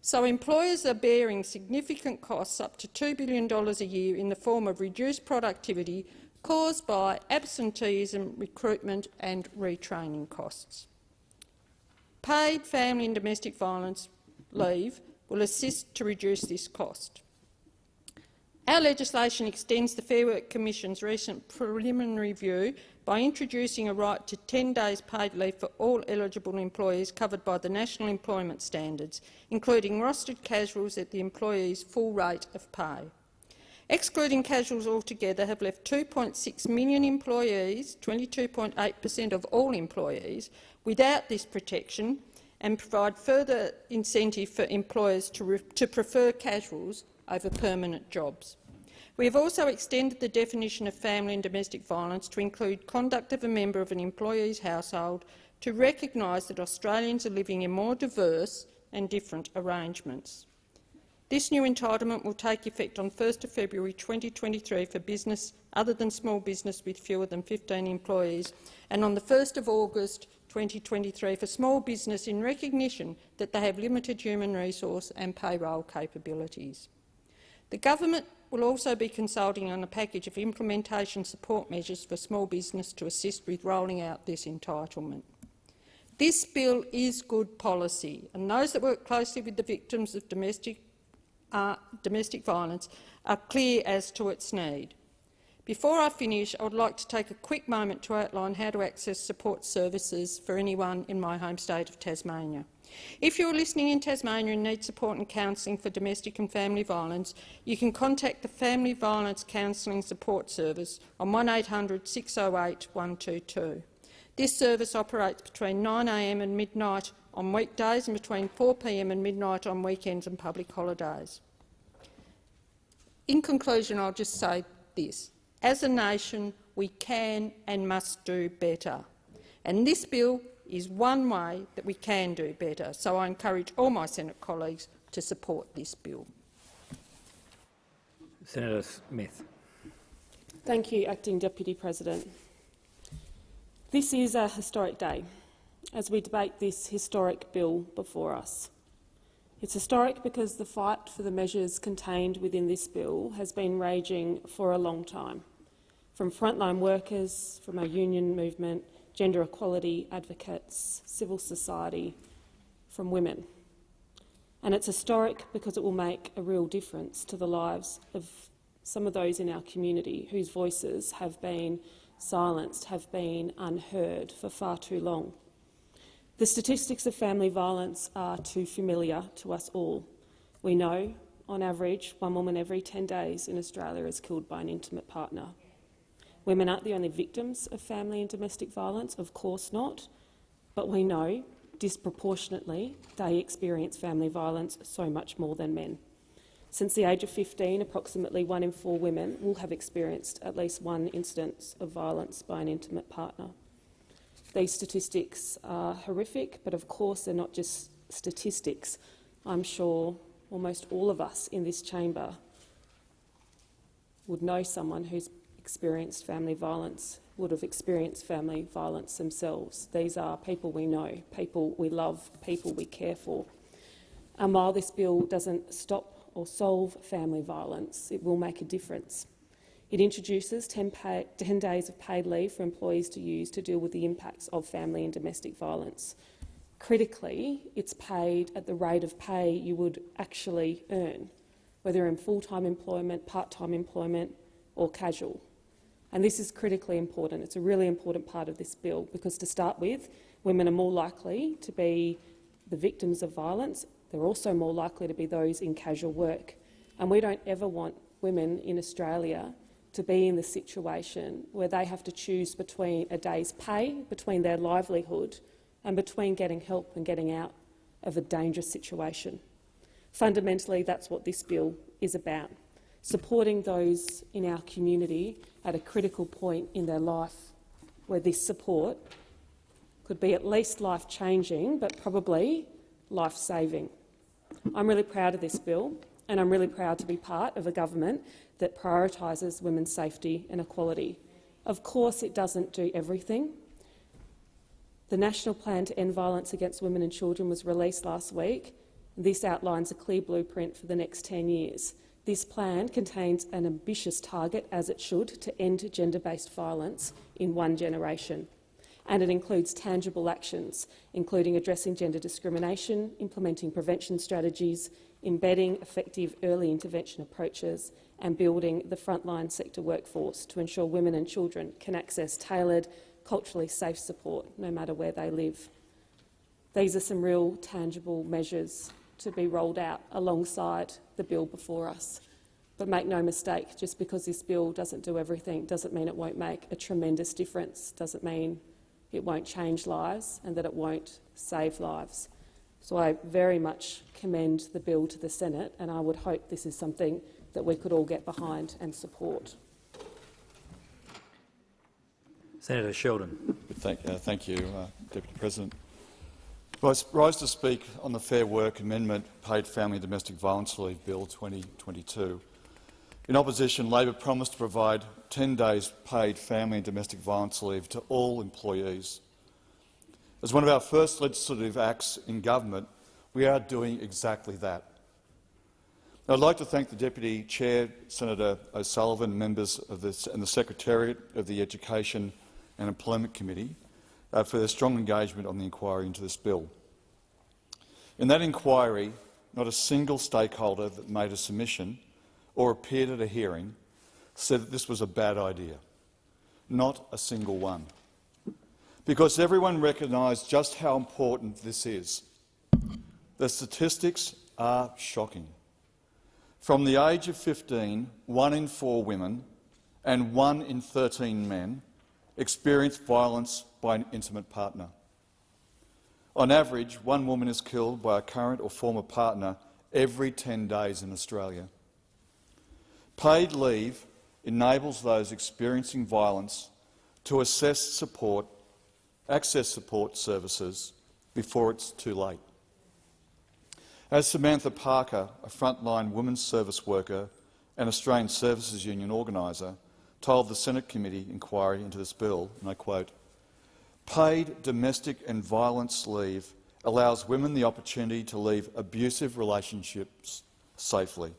So employers are bearing significant costs, up to $2 billion a year, in the form of reduced productivity caused by absenteeism, recruitment and retraining costs. Paid family and domestic violence leave will assist to reduce this cost. Our legislation extends the Fair Work Commission's recent preliminary review by introducing a right to 10 days paid leave for all eligible employees covered by the National Employment Standards, including rostered casuals at the employee's full rate of pay. Excluding casuals altogether have left 2.6 million employees, 22.8% of all employees, without this protection, and provide further incentive for employers to prefer casuals over permanent jobs. We have also extended the definition of family and domestic violence to include conduct of a member of an employee's household, to recognise that Australians are living in more diverse and different arrangements. This new entitlement will take effect on 1 February 2023 for business other than small business with fewer than 15 employees, and on the 1 August 2023 for small business in recognition that they have limited human resource and payroll capabilities. The government will also be consulting on a package of implementation support measures for small business to assist with rolling out this entitlement. This bill is good policy, and those that work closely with the victims of domestic violence are clear as to its need. Before I finish, I would like to take a quick moment to outline how to access support services for anyone in my home state of Tasmania. If you are listening in Tasmania and need support and counselling for domestic and family violence, you can contact the Family Violence Counselling Support Service on 1800 608 122. This service operates between 9 a.m. and midnight on weekdays and between 4 p.m. and midnight on weekends and public holidays. In conclusion, I'll just say this. As a nation, we can and must do better, and this bill is one way that we can do better, so I encourage all my Senate colleagues to support this bill. Senator Smith. Thank you, Acting Deputy President. This is a historic day as we debate this historic bill before us. It's historic because the fight for the measures contained within this bill has been raging for a long time, from frontline workers, from our union movement, gender equality advocates, civil society, from women. And it's historic because it will make a real difference to the lives of some of those in our community whose voices have been silenced, have been unheard for far too long. The statistics of family violence are too familiar to us all. We know, on average, 1 woman every 10 days in Australia is killed by an intimate partner. Women aren't the only victims of family and domestic violence, of course not, but we know disproportionately they experience family violence so much more than men. Since the age of 15, approximately 1 in 4 women will have experienced at least one instance of violence by an intimate partner. These statistics are horrific, but of course they're not just statistics. I'm sure almost all of us in this chamber would know someone who's experienced family violence, would have experienced family violence themselves. These are people we know, people we love, people we care for. And while this bill doesn't stop or solve family violence, it will make a difference. It introduces 10 days of paid leave for employees to use to deal with the impacts of family and domestic violence. Critically, it's paid at the rate of pay you would actually earn, whether in full-time employment, part-time employment or casual. And this is critically important. It's a really important part of this bill because, to start with, women are more likely to be the victims of violence. They're also more likely to be those in casual work. And we don't ever want women in Australia to be in the situation where they have to choose between a day's pay, between their livelihood, and between getting help and getting out of a dangerous situation. Fundamentally, that's what this bill is about, supporting those in our community at a critical point in their life where this support could be at least life-changing, but probably life-saving. I'm really proud of this bill, and I'm really proud to be part of a government that prioritises women's safety and equality. Of course, it doesn't do everything. The National Plan to End Violence Against Women and Children was released last week. This outlines a clear blueprint for the next 10 years. This plan contains an ambitious target, as it should, to end gender-based violence in 1 generation. And it includes tangible actions, including addressing gender discrimination, implementing prevention strategies, embedding effective early intervention approaches, and building the frontline sector workforce to ensure women and children can access tailored, culturally safe support no matter where they live. These are some real tangible measures to be rolled out alongside the bill before us. But make no mistake, just because this bill doesn't do everything doesn't mean it won't make a tremendous difference, doesn't mean it won't change lives and that it won't save lives. So I very much commend the bill to the Senate, and I would hope this is something that we could all get behind and support. Senator Sheldon. Thank you, Deputy President. I rise to speak on the Fair Work Amendment Paid Family and Domestic Violence Leave Bill 2022. In opposition, Labor promised to provide 10 days paid family and domestic violence leave to all employees. As one of our first legislative acts in government, we are doing exactly that. I'd like to thank the Deputy Chair, Senator O'Sullivan, members of this and the Secretariat of the Education and Employment Committee for their strong engagement on the inquiry into this bill. In that inquiry, not a single stakeholder that made a submission or appeared at a hearing said that this was a bad idea. Not a single one. Because everyone recognised just how important this is. The statistics are shocking. From the age of 15, 1 in 4 women and 1 in 13 men experience violence by an intimate partner. On average, 1 woman is killed by a current or former partner every 10 days in Australia. Paid leave enables those experiencing violence to access support services before it's too late. As Samantha Parker, a frontline women's service worker and Australian Services Union organiser, told the Senate committee inquiry into this bill, and I quote, "Paid domestic and violence leave allows women the opportunity to leave abusive relationships safely.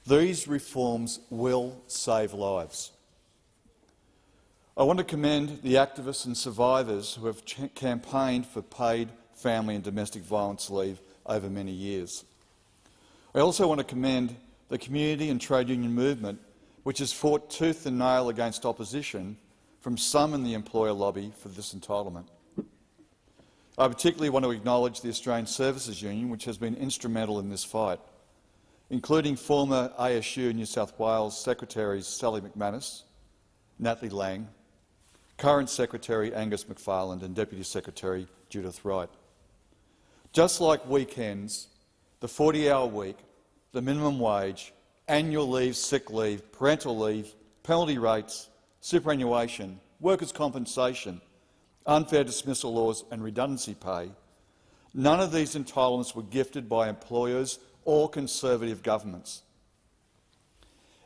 These reforms will save lives." I want to commend the activists and survivors who have campaigned for paid family and domestic violence leave over many years. I also want to commend the community and trade union movement, which has fought tooth and nail against opposition from some in the employer lobby for this entitlement. I particularly want to acknowledge the Australian Services Union, which has been instrumental in this fight, including former ASU New South Wales Secretaries Sally McManus, Natalie Lang, current Secretary Angus McFarland and Deputy Secretary Judith Wright. Just like weekends, the 40-hour week, the minimum wage, annual leave, sick leave, parental leave, penalty rates, superannuation, workers' compensation, unfair dismissal laws and redundancy pay, none of these entitlements were gifted by employers or Conservative governments.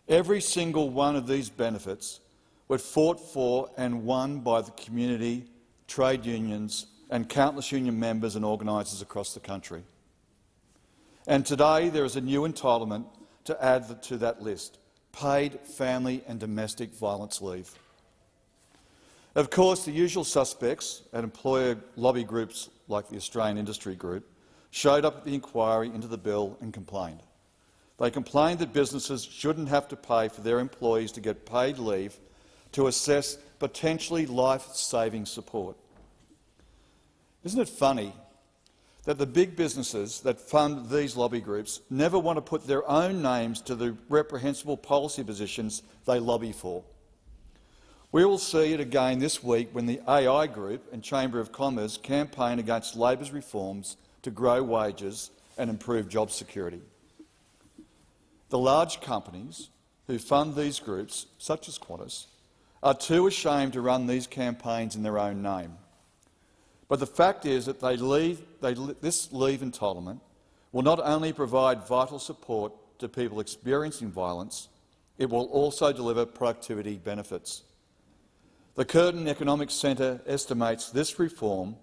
Every single one of these benefits were fought for and won by the community, trade unions and countless union members and organisers across the country. And today there is a new entitlement to add to that list: paid family and domestic violence leave. Of course, the usual suspects and employer lobby groups like the Australian Industry Group showed up at the inquiry into the bill and complained. They complained that businesses shouldn't have to pay for their employees to get paid leave to assess potentially life-saving support. Isn't it funny that the big businesses that fund these lobby groups never want to put their own names to the reprehensible policy positions they lobby for? We will see it again this week when the AI Group and Chamber of Commerce campaign against Labor's reforms to grow wages and improve job security. The large companies who fund these groups, such as Koalas, are too ashamed to run these campaigns in their own name. But the fact is that this leave entitlement will not only provide vital support to people experiencing violence, it will also deliver productivity benefits. The Curtin Economic Centre estimates this reform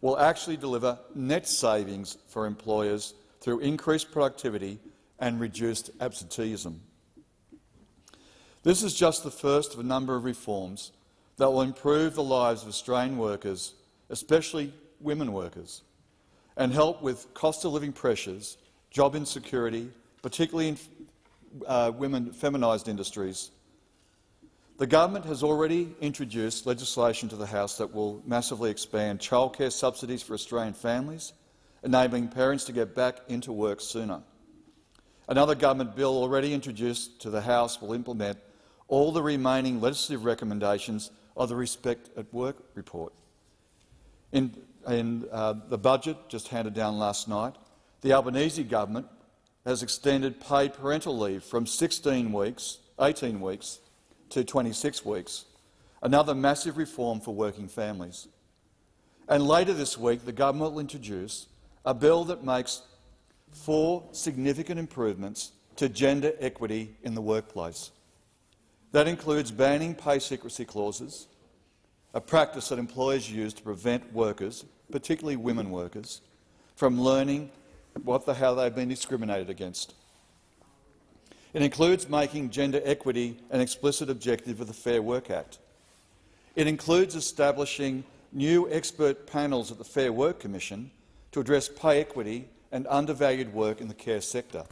will actually deliver net savings for employers through increased productivity and reduced absenteeism. This is just the first of a number of reforms that will improve the lives of Australian workers, especially women workers, and help with cost of living pressures, job insecurity, particularly in women feminised industries. The government has already introduced legislation to the House that will massively expand childcare subsidies for Australian families, enabling parents to get back into work sooner. Another government bill already introduced to the House will implement all the remaining legislative recommendations of the Respect at Work report. In the budget just handed down last night, the Albanese government has extended paid parental leave from 18 weeks to 26 weeks, another massive reform for working families. And later this week, the government will introduce a bill that makes 4 significant improvements to gender equity in the workplace. That includes banning pay secrecy clauses, a practice that employers use to prevent workers, particularly women workers, from learning how they've been discriminated against. It includes making gender equity an explicit objective of the Fair Work Act. It includes establishing new expert panels at the Fair Work Commission to address pay equity and undervalued work in the care sector.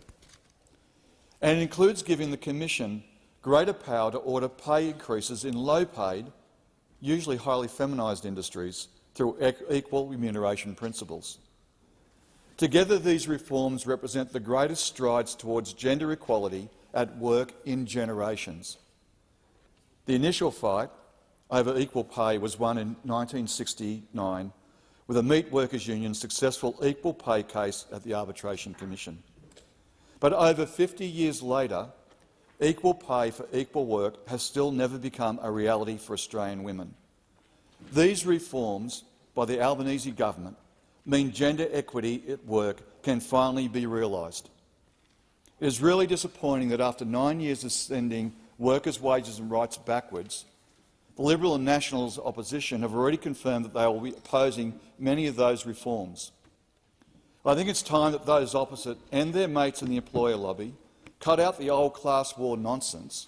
And it includes giving the Commission greater power to order pay increases in low-paid, usually highly feminised industries through equal remuneration principles. Together, these reforms represent the greatest strides towards gender equality at work in generations. The initial fight over equal pay was won in 1969 with a meat workers' union's successful equal pay case at the Arbitration Commission. But over 50 years later, equal pay for equal work has still never become a reality for Australian women. These reforms by the Albanese government mean gender equity at work can finally be realised. It is really disappointing that after 9 years of sending workers' wages and rights backwards, the Liberal and Nationals opposition have already confirmed that they will be opposing many of those reforms. I think it's time that those opposite and their mates in the employer lobby cut out the old class war nonsense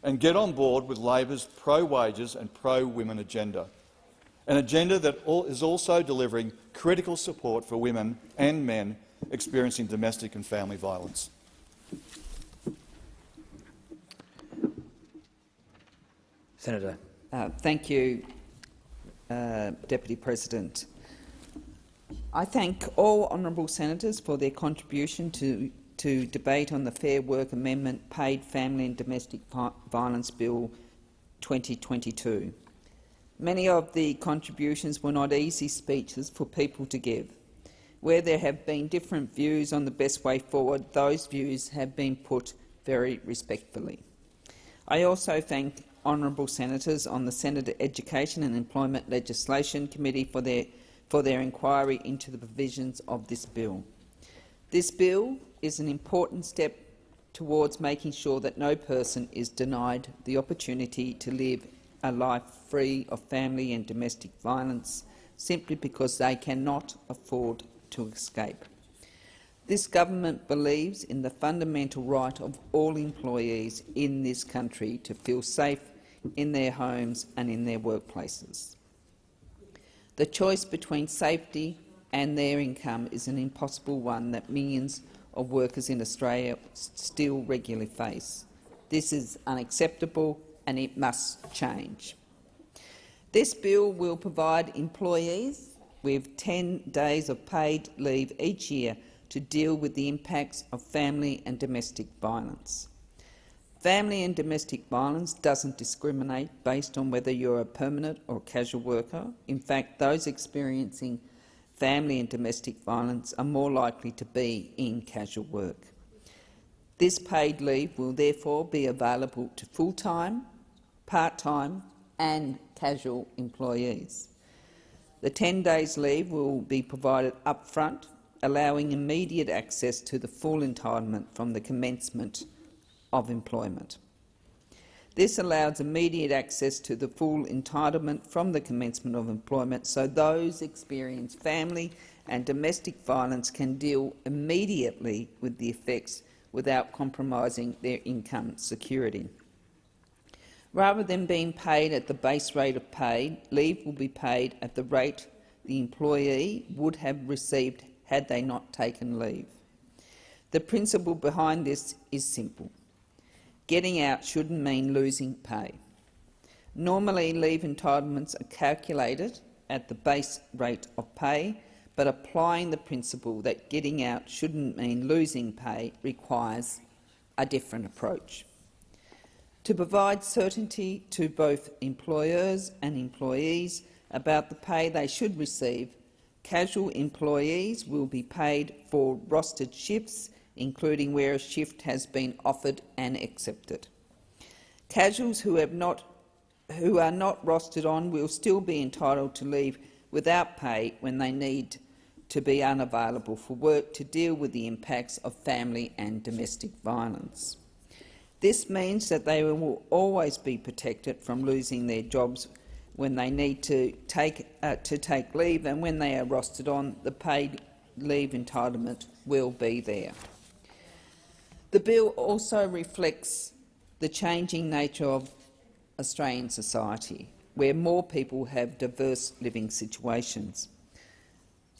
and get on board with Labor's pro-wages and pro-women agenda, an agenda that is also delivering critical support for women and men experiencing domestic and family violence. Senator. Thank you, Deputy President. I thank all honourable senators for their contribution to debate on the Fair Work Amendment Paid Family and Domestic Violence Bill 2022. Many of the contributions were not easy speeches for people to give. Where there have been different views on the best way forward, those views have been put very respectfully. I also thank honourable senators on the Senate Education and Employment Legislation Committee for their inquiry into the provisions of this bill. This bill is an important step towards making sure that no person is denied the opportunity to live a life free of family and domestic violence simply because they cannot afford to escape. This government believes in the fundamental right of all employees in this country to feel safe in their homes and in their workplaces. The choice between safety and their income is an impossible one that millions of workers in Australia still regularly face. This is unacceptable and it must change. This bill will provide employees with 10 days of paid leave each year to deal with the impacts of family and domestic violence. Family and domestic violence doesn't discriminate based on whether you're a permanent or casual worker. In fact, those experiencing family and domestic violence are more likely to be in casual work. This paid leave will therefore be available to full-time, part-time and casual employees. The 10 days leave will be provided up front, allowing immediate access to the full entitlement from the commencement of employment. This allows immediate access to the full entitlement from the commencement of employment, so those experiencing family and domestic violence can deal immediately with the effects without compromising their income security. Rather than being paid at the base rate of pay, leave will be paid at the rate the employee would have received had they not taken leave. The principle behind this is simple. Getting out shouldn't mean losing pay. Normally, leave entitlements are calculated at the base rate of pay, but applying the principle that getting out shouldn't mean losing pay requires a different approach. To provide certainty to both employers and employees about the pay they should receive, casual employees will be paid for rostered shifts, including where a shift has been offered and accepted. Casuals who are not rostered on will still be entitled to leave without pay when they need to be unavailable for work to deal with the impacts of family and domestic violence. This means that they will always be protected from losing their jobs when they need to take leave, and when they are rostered on, the paid leave entitlement will be there. The bill also reflects the changing nature of Australian society, where more people have diverse living situations.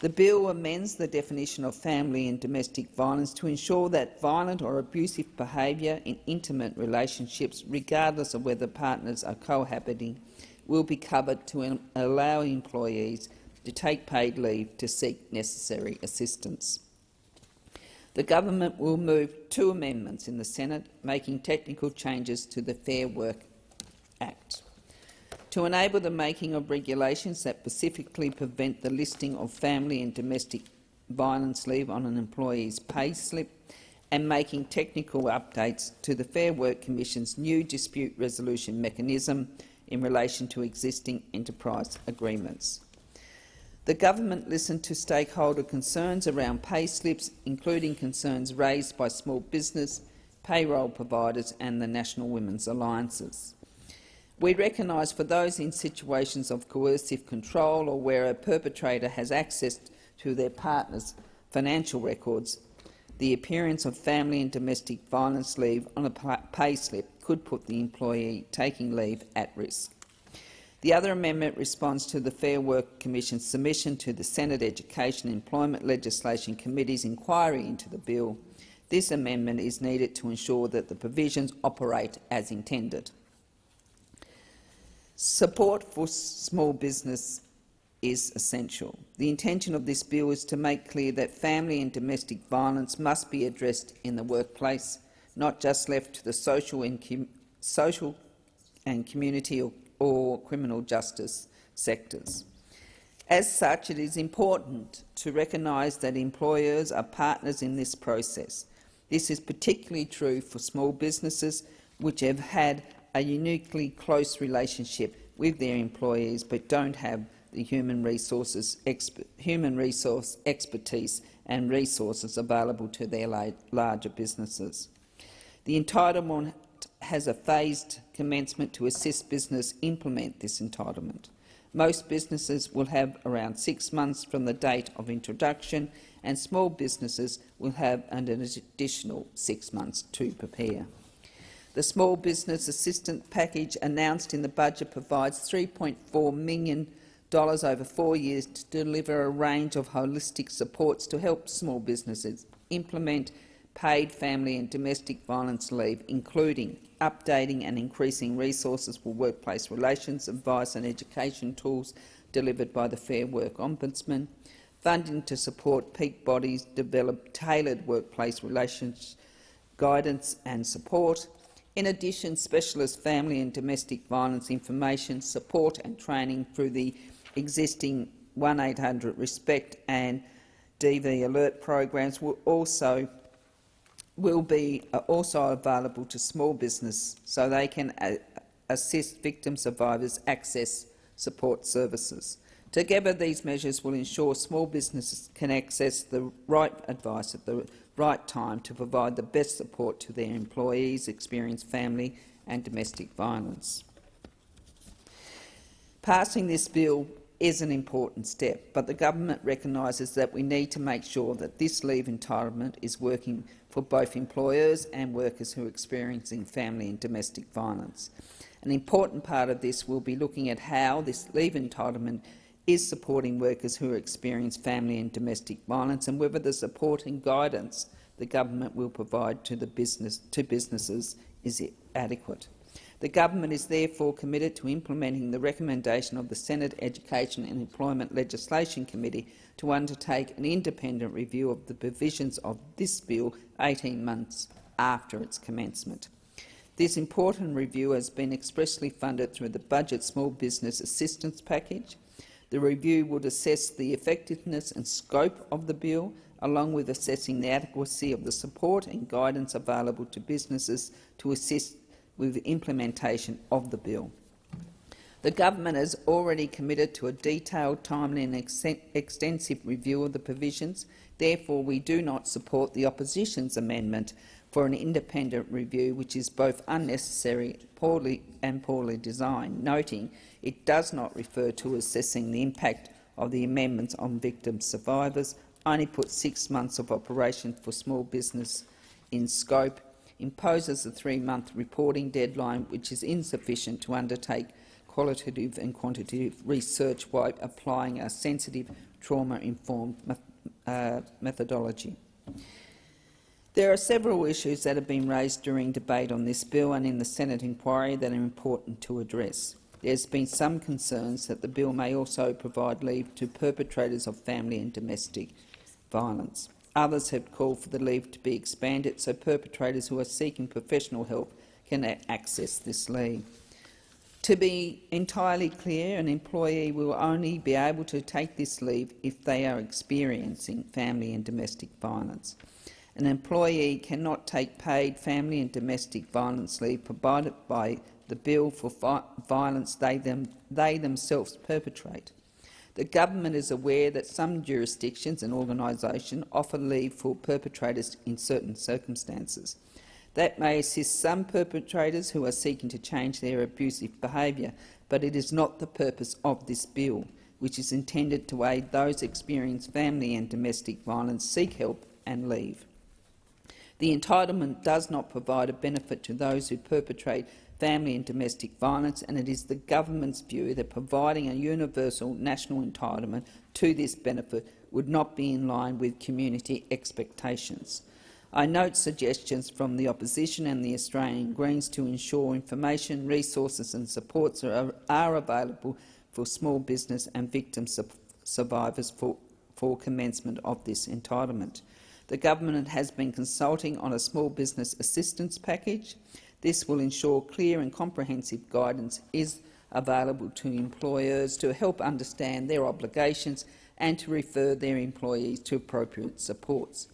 The bill amends the definition of family and domestic violence to ensure that violent or abusive behaviour in intimate relationships, regardless of whether partners are cohabiting, will be covered to allow employees to take paid leave to seek necessary assistance. The government will move 2 amendments in the Senate, making technical changes to the Fair Work Act to enable the making of regulations that specifically prevent the listing of family and domestic violence leave on an employee's pay slip, and making technical updates to the Fair Work Commission's new dispute resolution mechanism in relation to existing enterprise agreements. The government listened to stakeholder concerns around pay slips, including concerns raised by small business, payroll providers and the National Women's Alliances. We recognise for those in situations of coercive control or where a perpetrator has access to their partner's financial records, The appearance of family and domestic violence leave on a pay slip could put the employee taking leave at risk. The other amendment responds to the Fair Work Commission's submission to the Senate Education and Employment Legislation Committee's inquiry into the bill. This amendment is needed to ensure that the provisions operate as intended. Support for small business is essential. The intention of this bill is to make clear that family and domestic violence must be addressed in the workplace, not just left to the social and community or criminal justice sectors. As such, it is important to recognise that employers are partners in this process. This is particularly true for small businesses which have had a uniquely close relationship with their employees but don't have the human resource expertise and resources available to their larger businesses. The entitlement has a phased commencement to assist business implement this entitlement. Most businesses will have around 6 months from the date of introduction, and small businesses will have an additional 6 months to prepare. The Small Business Assistance Package announced in the budget provides $3.4 million over 4 years to deliver a range of holistic supports to help small businesses implement paid family and domestic violence leave, including updating and increasing resources for workplace relations, advice and education tools delivered by the Fair Work Ombudsman, funding to support peak bodies develop tailored workplace relations guidance and support. In addition, specialist family and domestic violence information, support and training through the existing 1800 Respect and DV Alert programs will be available to small business so they can assist victim survivors access support services. Together, these measures will ensure small businesses can access the right advice at the right time to provide the best support to their employees experiencing family and domestic violence. Passing this bill is an important step, but the government recognises that we need to make sure that this leave entitlement is working for both employers and workers who are experiencing family and domestic violence. An important part of this will be looking at how this leave entitlement is supporting workers who are experiencing family and domestic violence, and whether the support and guidance the government will provide to businesses is adequate. The government is therefore committed to implementing the recommendation of the Senate Education and Employment Legislation Committee to undertake an independent review of the provisions of this bill 18 months after its commencement. This important review has been expressly funded through the Budget Small Business Assistance Package. The review would assess the effectiveness and scope of the bill, along with assessing the adequacy of the support and guidance available to businesses to assist with the implementation of the bill. The government has already committed to a detailed, timely and extensive review of the provisions. Therefore, we do not support the opposition's amendment for an independent review, which is both unnecessary and poorly designed, noting it does not refer to assessing the impact of the amendments on victim survivors, only puts 6 months of operation for small business in scope, imposes a 3-month reporting deadline, which is insufficient to undertake qualitative and quantitative research while applying a sensitive, trauma-informed methodology. There are several issues that have been raised during debate on this bill and in the Senate inquiry that are important to address. There has been some concerns that the bill may also provide leave to perpetrators of family and domestic violence. Others have called for the leave to be expanded so perpetrators who are seeking professional help can access this leave. To be entirely clear, an employee will only be able to take this leave if they are experiencing family and domestic violence. An employee cannot take paid family and domestic violence leave provided by the bill for violence they themselves perpetrate. The government is aware that some jurisdictions and organisations offer leave for perpetrators in certain circumstances. That may assist some perpetrators who are seeking to change their abusive behaviour, but it is not the purpose of this bill, which is intended to aid those experiencing family and domestic violence seek help and leave. The entitlement does not provide a benefit to those who perpetrate family and domestic violence, and it is the government's view that providing a universal national entitlement to this benefit would not be in line with community expectations. I note suggestions from the opposition and the Australian Greens to ensure information, resources and supports are available for small business and victim survivors for commencement of this entitlement. The government has been consulting on a small business assistance package. This will ensure clear and comprehensive guidance is available to employers to help understand their obligations and to refer their employees to appropriate supports.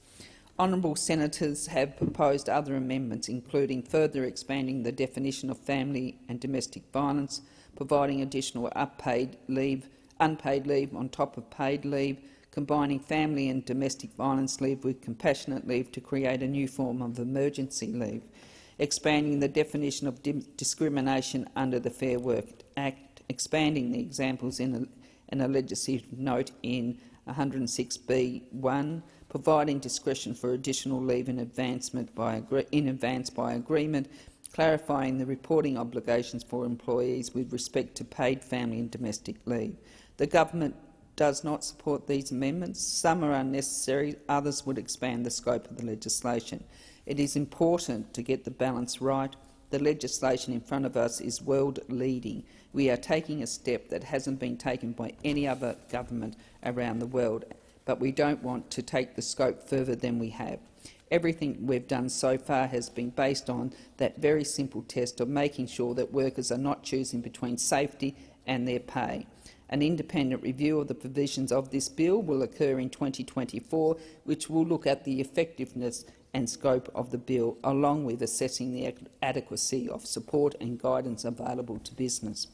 Honourable Senators have proposed other amendments, including further expanding the definition of family and domestic violence, providing additional unpaid leave on top of paid leave, combining family and domestic violence leave with compassionate leave to create a new form of emergency leave, expanding the definition of discrimination under the Fair Work Act, expanding the examples in a legislative note in 106(b)(1), providing discretion for additional leave in advance by agreement, clarifying the reporting obligations for employees with respect to paid family and domestic leave. The government does not support these amendments. Some are unnecessary, others would expand the scope of the legislation. It is important to get the balance right. The legislation in front of us is world-leading. We are taking a step that hasn't been taken by any other government around the world, but we don't want to take the scope further than we have. Everything we've done so far has been based on that very simple test of making sure that workers are not choosing between safety and their pay. An independent review of the provisions of this bill will occur in 2024, which will look at the effectiveness and scope of the bill, along with assessing the adequacy of support and guidance available to business.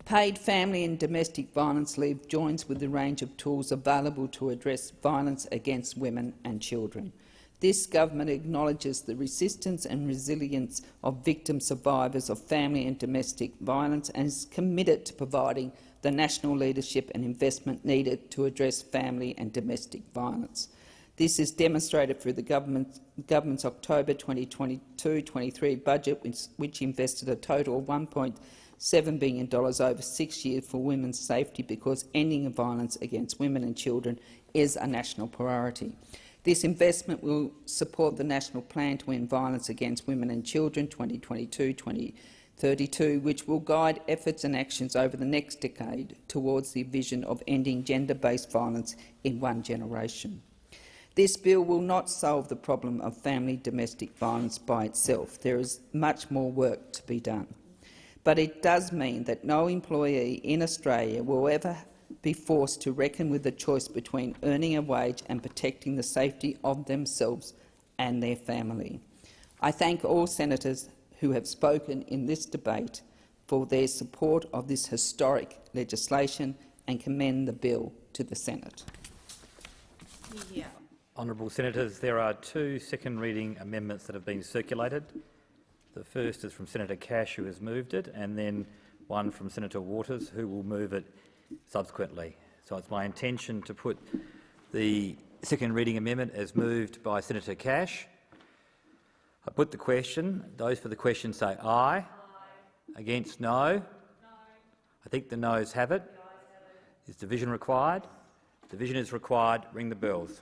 Paid family and domestic violence leave joins with the range of tools available to address violence against women and children. This government acknowledges the resistance and resilience of victim survivors of family and domestic violence and is committed to providing the national leadership and investment needed to address family and domestic violence. This is demonstrated through the government's October 2022-23 budget, which invested a total of $1.7 billion over 6 years for women's safety, because ending violence against women and children is a national priority. This investment will support the National Plan to End Violence Against Women and Children 2022-2032, which will guide efforts and actions over the next decade towards the vision of ending gender-based violence in one generation. This bill will not solve the problem of family domestic violence by itself. There is much more work to be done. But it does mean that no employee in Australia will ever be forced to reckon with the choice between earning a wage and protecting the safety of themselves and their family. I thank all senators who have spoken in this debate for their support of this historic legislation and commend the bill to the Senate. Honourable Senators, there are two second reading amendments that have been circulated. The first is from Senator Cash, who has moved it, and then one from Senator Waters, who will move it subsequently. So it's my intention to put the second reading amendment as moved by Senator Cash. I put the question. Those for the question say aye. Aye. Against no. No. I think the noes have it. Is division required? Division is required. Ring the bells.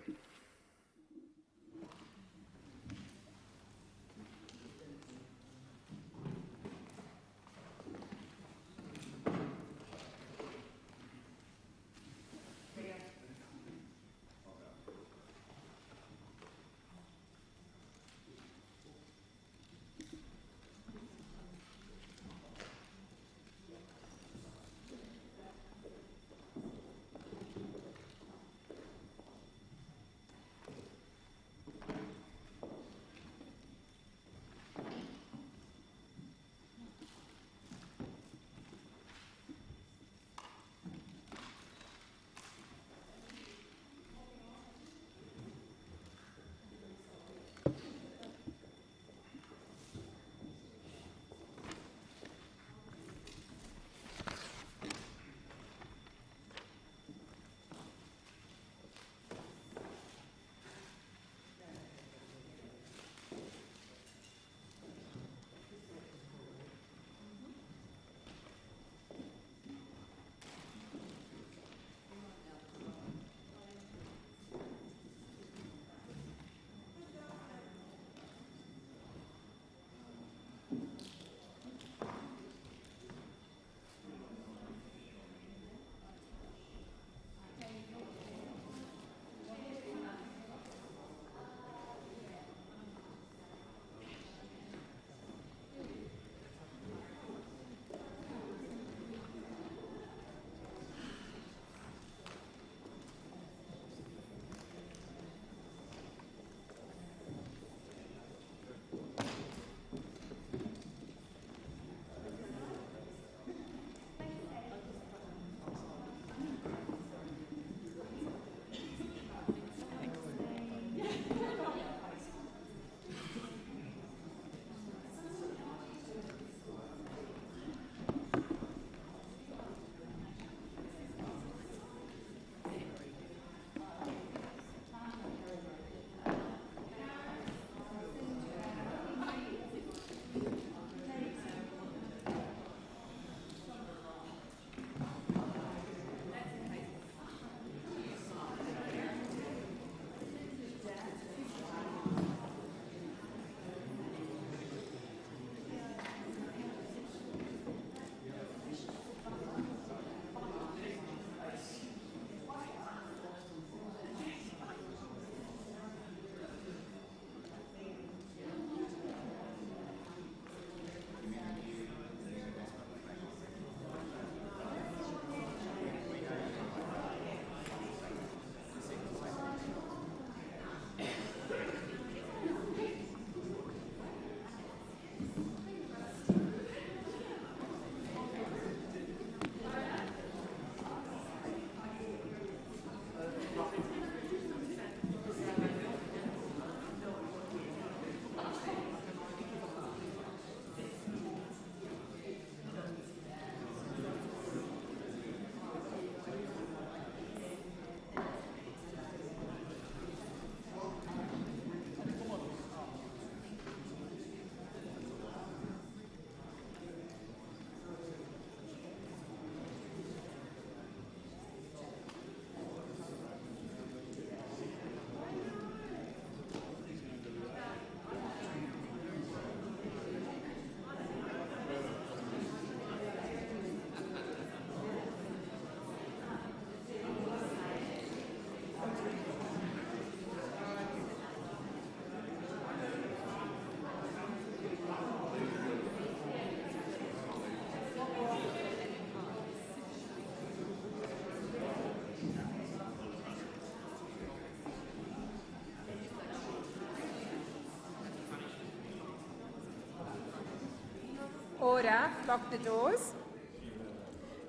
Order. Lock the doors.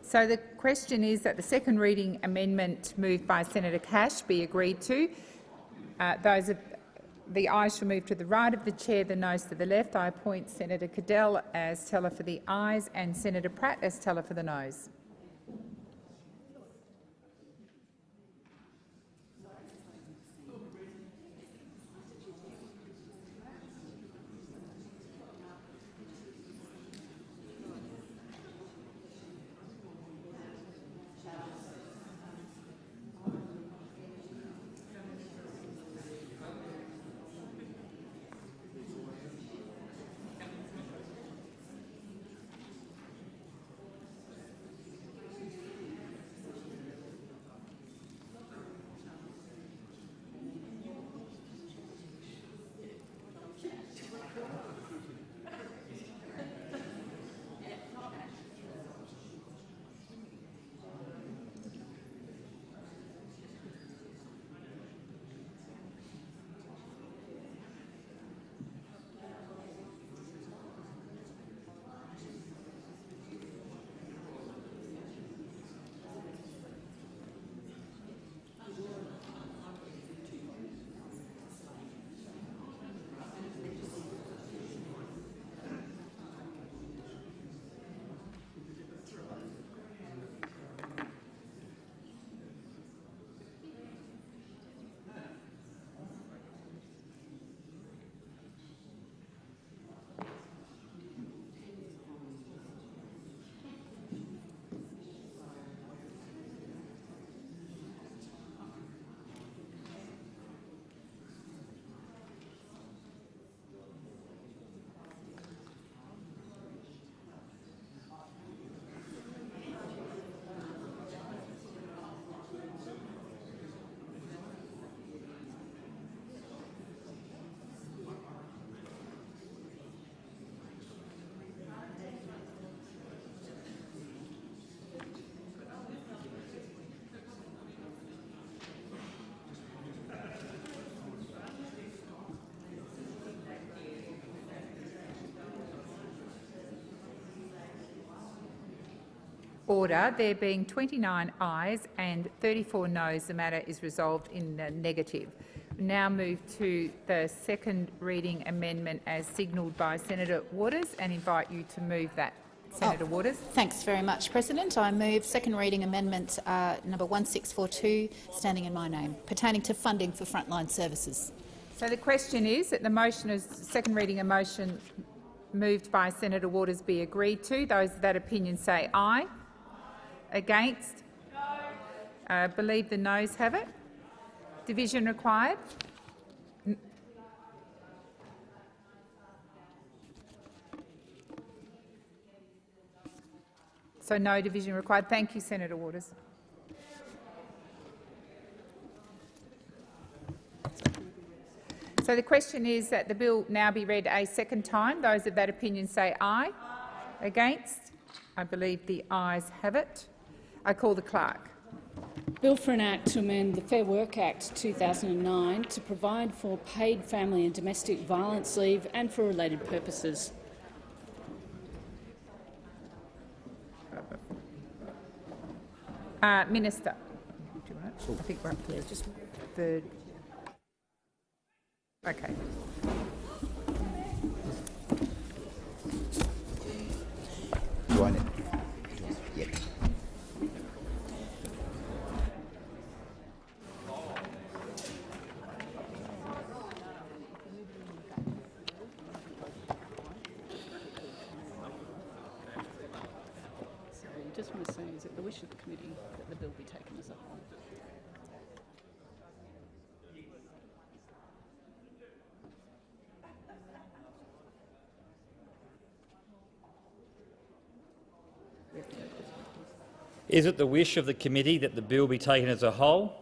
So the question is that the second reading amendment moved by Senator Cash be agreed to. The ayes shall move to the right of the chair, the noes to the left. I appoint Senator Cadell as teller for the ayes and Senator Pratt as teller for the noes. Order. There being 29 ayes and 34 noes, the matter is resolved in the negative. We now move to the second reading amendment as signalled by Senator Waters and invite you to move that. Senator Waters. Thanks very much, President. I move second reading amendment number 1642, standing in my name, pertaining to funding for frontline services. So the question is that the motion is second reading a motion moved by Senator Waters be agreed to. Those of that opinion say aye. Against? No. Believe the noes have it. Division required? So no division required. Thank you, Senator Waters. So the question is that the bill now be read a second time. Those of that opinion say aye. Aye. Against? I believe the ayes have it. I call the clerk. Bill for an Act to amend the Fair Work Act 2009 to provide for paid family and domestic violence leave and for related purposes. Minister. Do you want it? I think we're up there. Just third. Okay. Join it. Yep. So I just want to say, is it the wish of the committee that the bill be taken as a whole? Is it the wish of the committee that the bill be taken as a whole?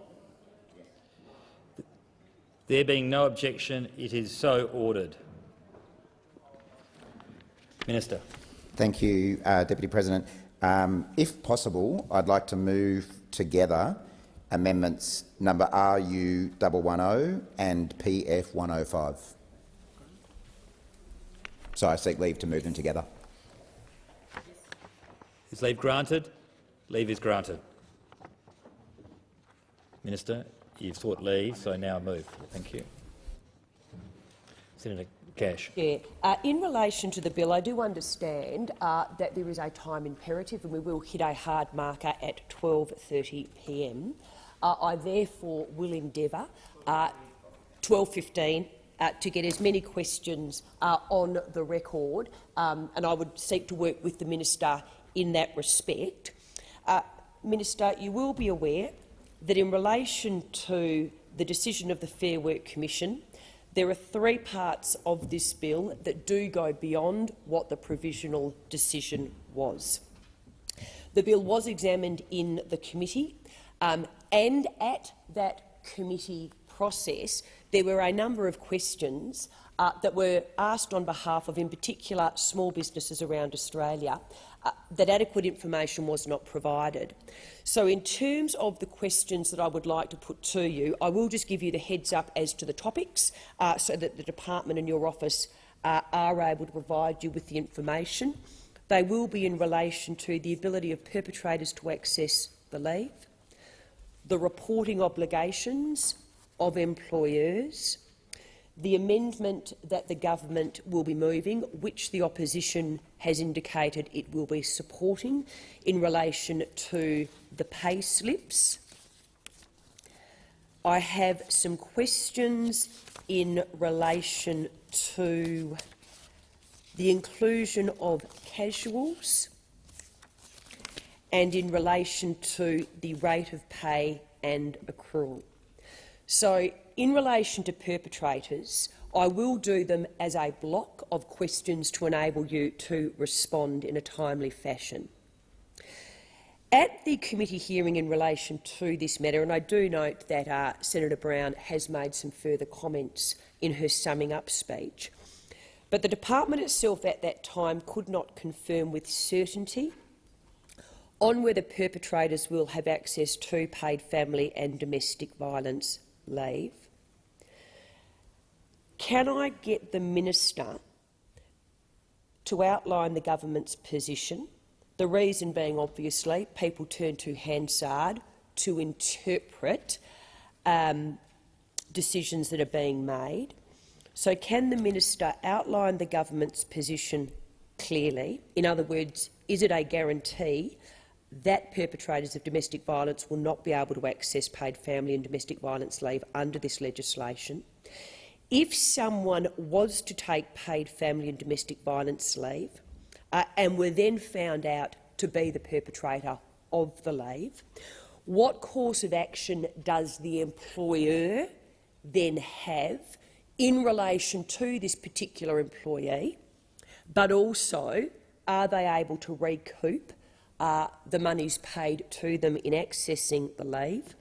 There being no objection, it is so ordered. Minister. Thank you, Deputy President. If possible, I'd like to move together amendments number RU110 and PF105. So I seek leave to move them together. Is leave granted? Leave is granted. Minister, you've sought leave, so now move. Thank you. Senator Cash. Yeah. In relation to the bill, I do understand that there is a time imperative and we will hit a hard marker at 12:30 p.m. I therefore will endeavour 12:15 to get as many questions on the record, and I would seek to work with the Minister in that respect. Minister, you will be aware that in relation to the decision of the Fair Work Commission, there are three parts of this bill that do go beyond what the provisional decision was. The bill was examined in the committee, and at that committee process there were a number of questions that were asked on behalf of, in particular, small businesses around Australia, that adequate information was not provided. So in terms of the questions that I would like to put to you, I will just give you the heads up as to the topics so that the department and your office are able to provide you with the information. They will be in relation to the ability of perpetrators to access the leave, the reporting obligations of employers, the amendment that the government will be moving, which the opposition has indicated it will be supporting in relation to the pay slips. I have some questions in relation to the inclusion of casuals and in relation to the rate of pay and accrual. So, in relation to perpetrators, I will do them as a block of questions to enable you to respond in a timely fashion. At the committee hearing in relation to this matter, and I do note that Senator Brown has made some further comments in her summing up speech, but the department itself at that time could not confirm with certainty on whether perpetrators will have access to paid family and domestic violence leave. Can I get the Minister to outline the government's position? The reason being, obviously, people turn to Hansard to interpret decisions that are being made. So can the Minister outline the government's position clearly? In other words, is it a guarantee that perpetrators of domestic violence will not be able to access paid family and domestic violence leave under this legislation? If someone was to take paid family and domestic violence leave and were then found out to be the perpetrator of the leave, what course of action does the employer then have in relation to this particular employee, but also are they able to recoup the monies paid to them in accessing the leave?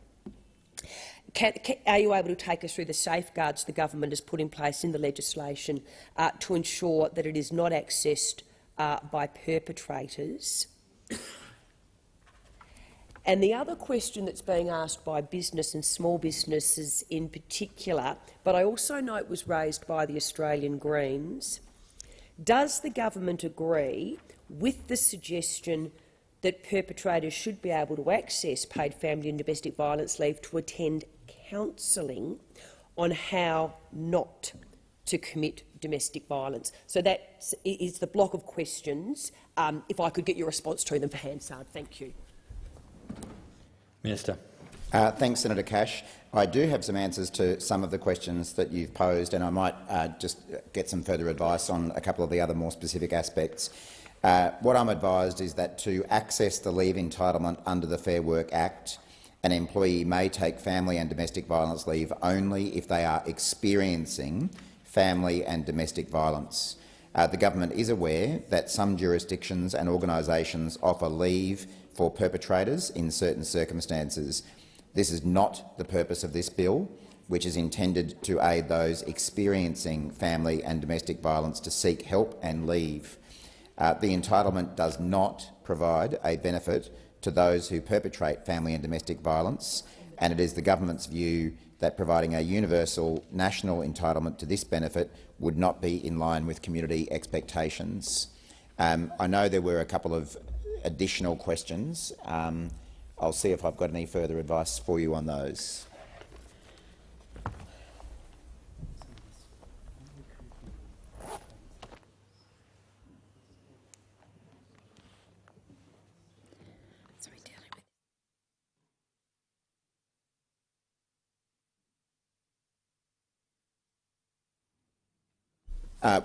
Are you able to take us through the safeguards the government has put in place in the legislation to ensure that it is not accessed by perpetrators? And the other question that's being asked by business and small businesses in particular, but I also note was raised by the Australian Greens, does the government agree with the suggestion that perpetrators should be able to access paid family and domestic violence leave to attend counselling on how not to commit domestic violence? So that is the block of questions. If I could get your response to them for Hansard. Thank you. Minister. Thanks, Senator Cash. I do have some answers to some of the questions that you've posed, and I might just get some further advice on a couple of the other more specific aspects. What I'm advised is that to access the leave entitlement under the Fair Work Act, an employee may take family and domestic violence leave only if they are experiencing family and domestic violence. The government is aware that some jurisdictions and organisations offer leave for perpetrators in certain circumstances. This is not the purpose of this bill, which is intended to aid those experiencing family and domestic violence to seek help and leave. The entitlement does not provide a benefit to those who perpetrate family and domestic violence, and it is the government's view that providing a universal national entitlement to this benefit would not be in line with community expectations. I know there were a couple of additional questions, I'll see if I've got any further advice for you on those.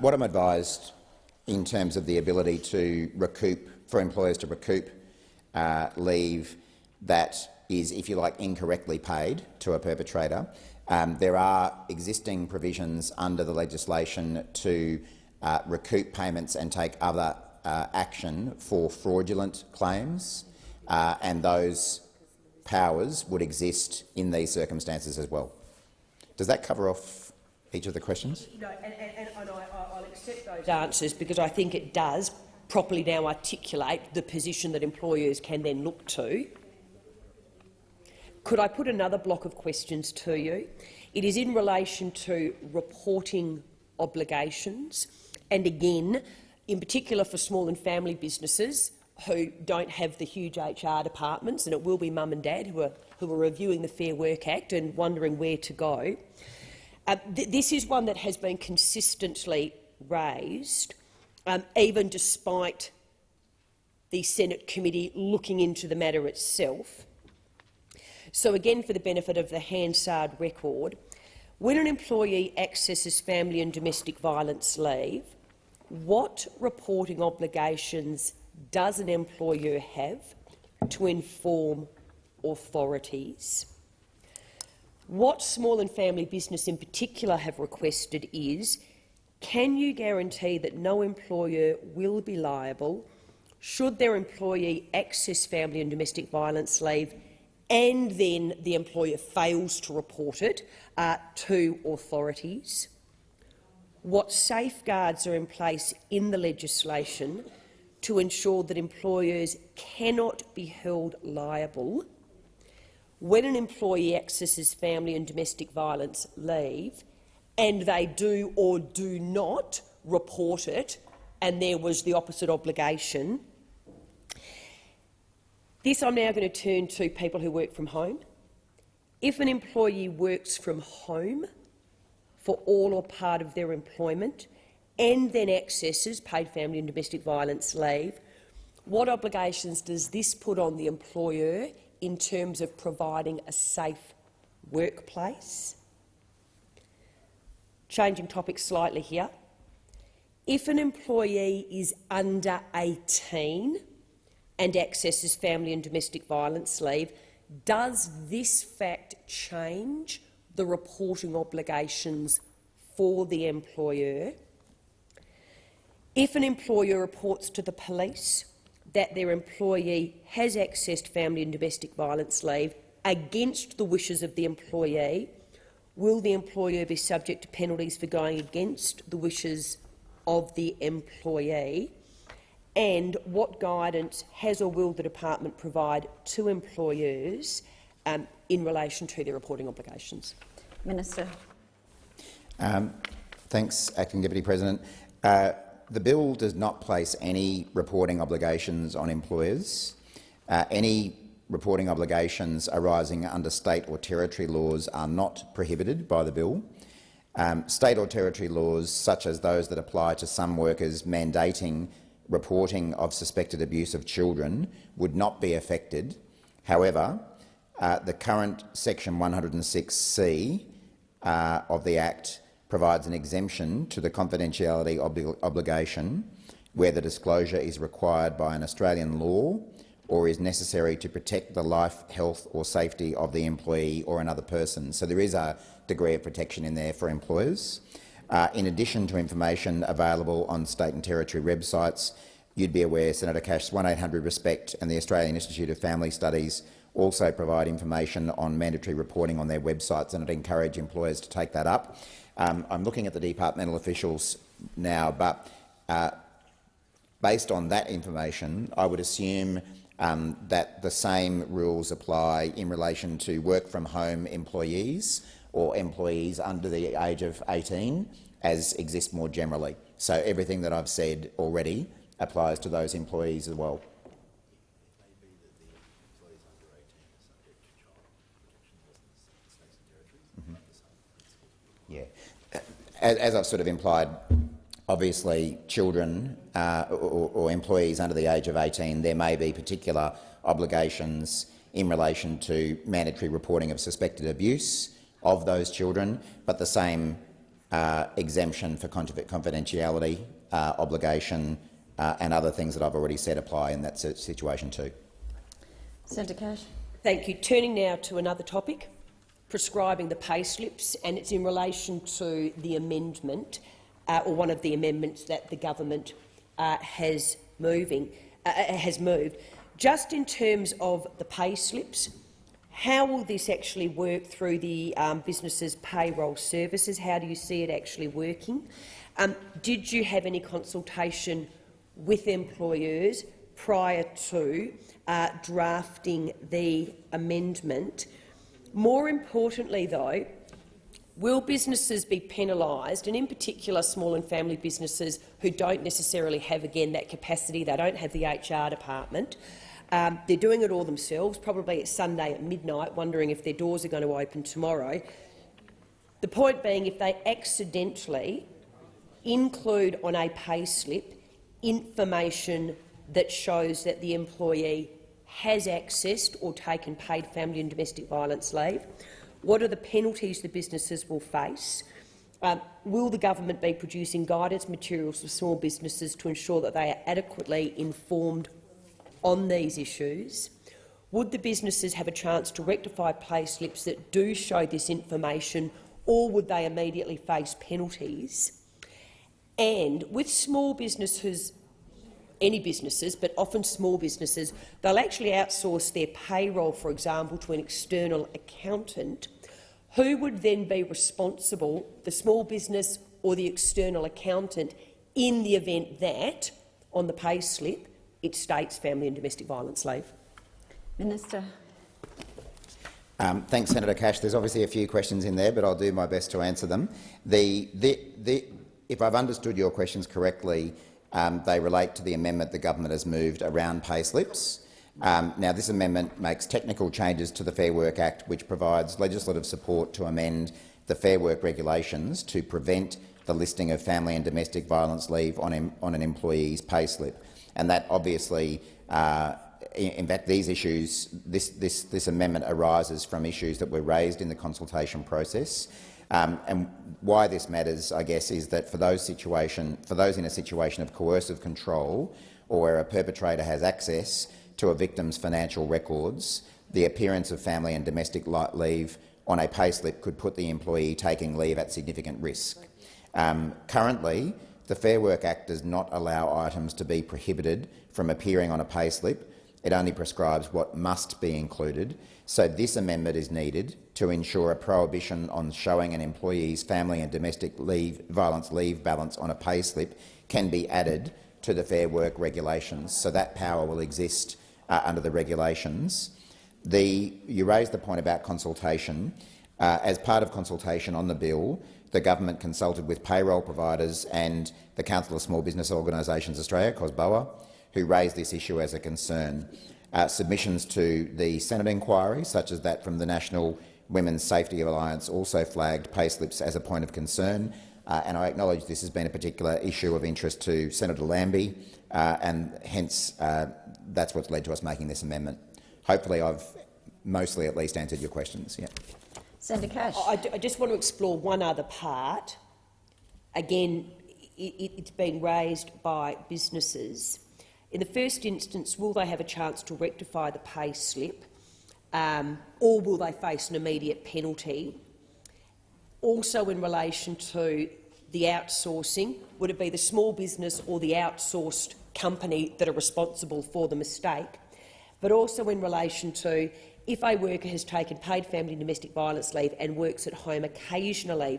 What I'm advised in terms of the ability to recoup, for employers to recoup leave that is, if you like, incorrectly paid to a perpetrator, there are existing provisions under the legislation to recoup payments and take other action for fraudulent claims, and those powers would exist in these circumstances as well. Does that cover off each of the questions? No, and I'll accept those answers because I think it does properly now articulate the position that employers can then look to. Could I put another block of questions to you? It is in relation to reporting obligations, and again, in particular for small and family businesses who don't have the huge HR departments, and it will be mum and dad who are reviewing the Fair Work Act and wondering where to go. This is one that has been consistently raised, even despite the Senate committee looking into the matter itself. So again, for the benefit of the Hansard record, when an employee accesses family and domestic violence leave, what reporting obligations does an employer have to inform authorities? What small and family business in particular have requested is, can you guarantee that no employer will be liable should their employee access family and domestic violence leave and then the employer fails to report it to authorities? What safeguards are in place in the legislation to ensure that employers cannot be held liable when an employee accesses family and domestic violence leave and they do or do not report it and there was the opposite obligation? This I'm now going to turn to people who work from home. If an employee works from home for all or part of their employment and then accesses paid family and domestic violence leave, what obligations does this put on the employer in terms of providing a safe workplace? Changing topics slightly here. If an employee is under 18 and accesses family and domestic violence leave, does this fact change the reporting obligations for the employer? If an employer reports to the police that their employee has accessed family and domestic violence leave against the wishes of the employee, will the employer be subject to penalties for going against the wishes of the employee? And what guidance has or will the department provide to employers in relation to their reporting obligations? Minister. Thanks, Acting Deputy President. The bill does not place any reporting obligations on employers. Any reporting obligations arising under state or territory laws are not prohibited by the bill. State or territory laws, such as those that apply to some workers mandating reporting of suspected abuse of children, would not be affected. However, the current Section 106C of the Act provides an exemption to the confidentiality obligation where the disclosure is required by an Australian law or is necessary to protect the life, health or safety of the employee or another person. So there is a degree of protection in there for employers. In addition to information available on state and territory websites, you'd be aware, Senator Cash, 1800-RESPECT and the Australian Institute of Family Studies also provide information on mandatory reporting on their websites, and I'd encourage employers to take that up. I'm looking at the departmental officials now, but based on that information, I would assume that the same rules apply in relation to work-from-home employees or employees under the age of 18 as exist more generally. So everything that I've said already applies to those employees as well. as I've sort of implied, obviously children or employees under the age of 18, there may be particular obligations in relation to mandatory reporting of suspected abuse of those children, but the same exemption for confidentiality obligation and other things that I've already said apply in that situation too. Senator Cash. Thank you. Turning now to another topic, prescribing the pay slips, and it's in relation to the amendment or one of the amendments that the government has moved. Just in terms of the pay slips, how will this actually work through the business's payroll services? How do you see it actually working? Did you have any consultation with employers prior to drafting the amendment? More importantly, though, will businesses be penalised, and in particular small and family businesses who don't necessarily have, again, that capacity? They don't have the HR department. They're doing it all themselves, probably it's Sunday at midnight, wondering if their doors are going to open tomorrow. The point being, if they accidentally include on a pay slip information that shows that the employee has accessed or taken paid family and domestic violence leave, what are the penalties the businesses will face? Will the government be producing guidance materials for small businesses to ensure that they are adequately informed on these issues? Would the businesses have a chance to rectify pay slips that do show this information, or would they immediately face penalties? And with small businesses, any businesses, but often small businesses, they'll actually outsource their payroll, for example, to an external accountant. Who would then be responsible, the small business or the external accountant, in the event that, on the pay slip, it states family and domestic violence leave? Minister. Thanks, Senator Cash. There's obviously a few questions in there, but I'll do my best to answer them. If I've understood your questions correctly, they relate to the amendment the government has moved around pay slips. Now, this amendment makes technical changes to the Fair Work Act, which provides legislative support to amend the Fair Work regulations to prevent the listing of family and domestic violence leave on an employee's pay slip. And that obviously, in fact, these issues, this amendment arises from issues that were raised in the consultation process. And why this matters, I guess, is that for those in a situation of coercive control, or where a perpetrator has access to a victim's financial records, the appearance of family and domestic leave on a payslip could put the employee taking leave at significant risk. Currently, the Fair Work Act does not allow items to be prohibited from appearing on a payslip. It only prescribes what must be included. So this amendment is needed to ensure a prohibition on showing an employee's family and domestic violence leave balance on a payslip can be added to the Fair Work regulations. So that power will exist under the regulations. You raised the point about consultation. As part of consultation on the bill, the government consulted with payroll providers and the Council of Small Business Organisations Australia, COSBOA, who raised this issue as a concern. Submissions to the Senate inquiry, such as that from the National Women's Safety Alliance, also flagged payslips as a point of concern, and I acknowledge this has been a particular issue of interest to Senator Lambie, and hence that's what's led to us making this amendment. Hopefully I've mostly at least answered your questions. Yeah. Senator Cash. I just want to explore one other part. Again, it's been raised by businesses. In the first instance, will they have a chance to rectify the pay slip, or will they face an immediate penalty? Also, in relation to the outsourcing, would it be the small business or the outsourced company that are responsible for the mistake? But also in relation to, if a worker has taken paid family and domestic violence leave and works at home occasionally,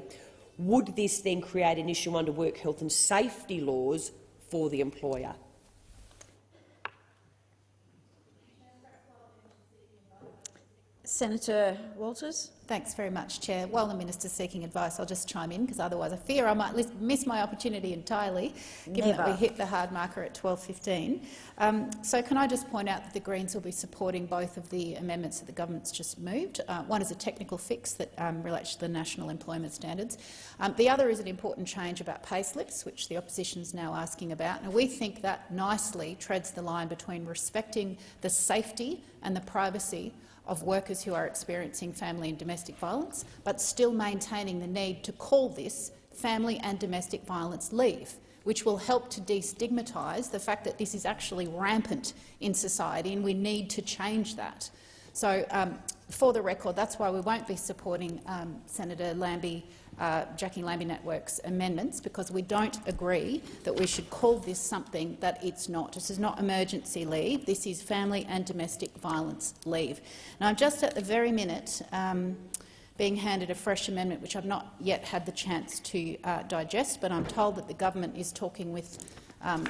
would this then create an issue under work health and safety laws for the employer? Senator Walters. Thanks very much, Chair. While the Minister's seeking advice, I'll just chime in, because otherwise I fear I might miss my opportunity entirely, given that we hit the hard marker at 12:15. So can I just point out that the Greens will be supporting both of the amendments that the government's just moved. One is a technical fix that relates to the national employment standards. The other is an important change about pay slips, which the opposition is now asking about. And we think that nicely treads the line between respecting the safety and the privacy of workers who are experiencing family and domestic violence, but still maintaining the need to call this family and domestic violence leave, which will help to destigmatise the fact that this is actually rampant in society, and we need to change that. So, for the record, that's why we won't be supporting Senator Jackie Lambie-Network's amendments, because we don't agree that we should call this something that it's not. This is not emergency leave. This is family and domestic violence leave. Now, I'm just at the very minute being handed a fresh amendment which I've not yet had the chance to digest, but I'm told that the government is talking with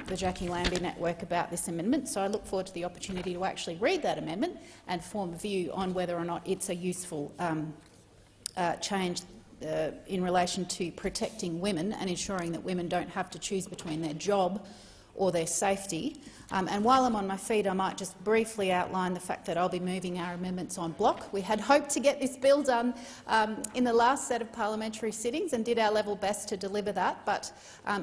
the Jackie Lambie Network about this amendment, so I look forward to the opportunity to actually read that amendment and form a view on whether or not it's a useful change in relation to protecting women and ensuring that women don't have to choose between their job or their safety. And while I'm on my feet, I might just briefly outline the fact that I'll be moving our amendments en bloc. We had hoped to get this bill done in the last set of parliamentary sittings and did our level best to deliver that, but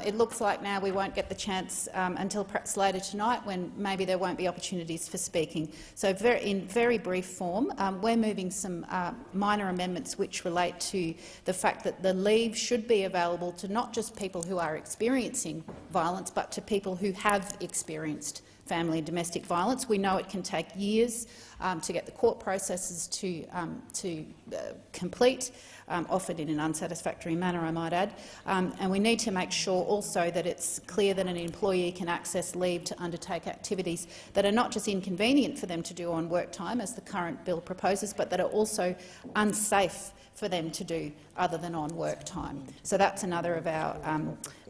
it looks like now we won't get the chance until perhaps later tonight, when maybe there won't be opportunities for speaking. So in very brief form, we're moving some minor amendments which relate to the fact that the leave should be available to not just people who are experiencing violence, but to people who have experienced family and domestic violence. We know it can take years to get the court processes to complete, often in an unsatisfactory manner, I might add. And we need to make sure also that it's clear that an employee can access leave to undertake activities that are not just inconvenient for them to do on work time, as the current bill proposes, but that are also unsafe for them to do other than on work time. So that's another of our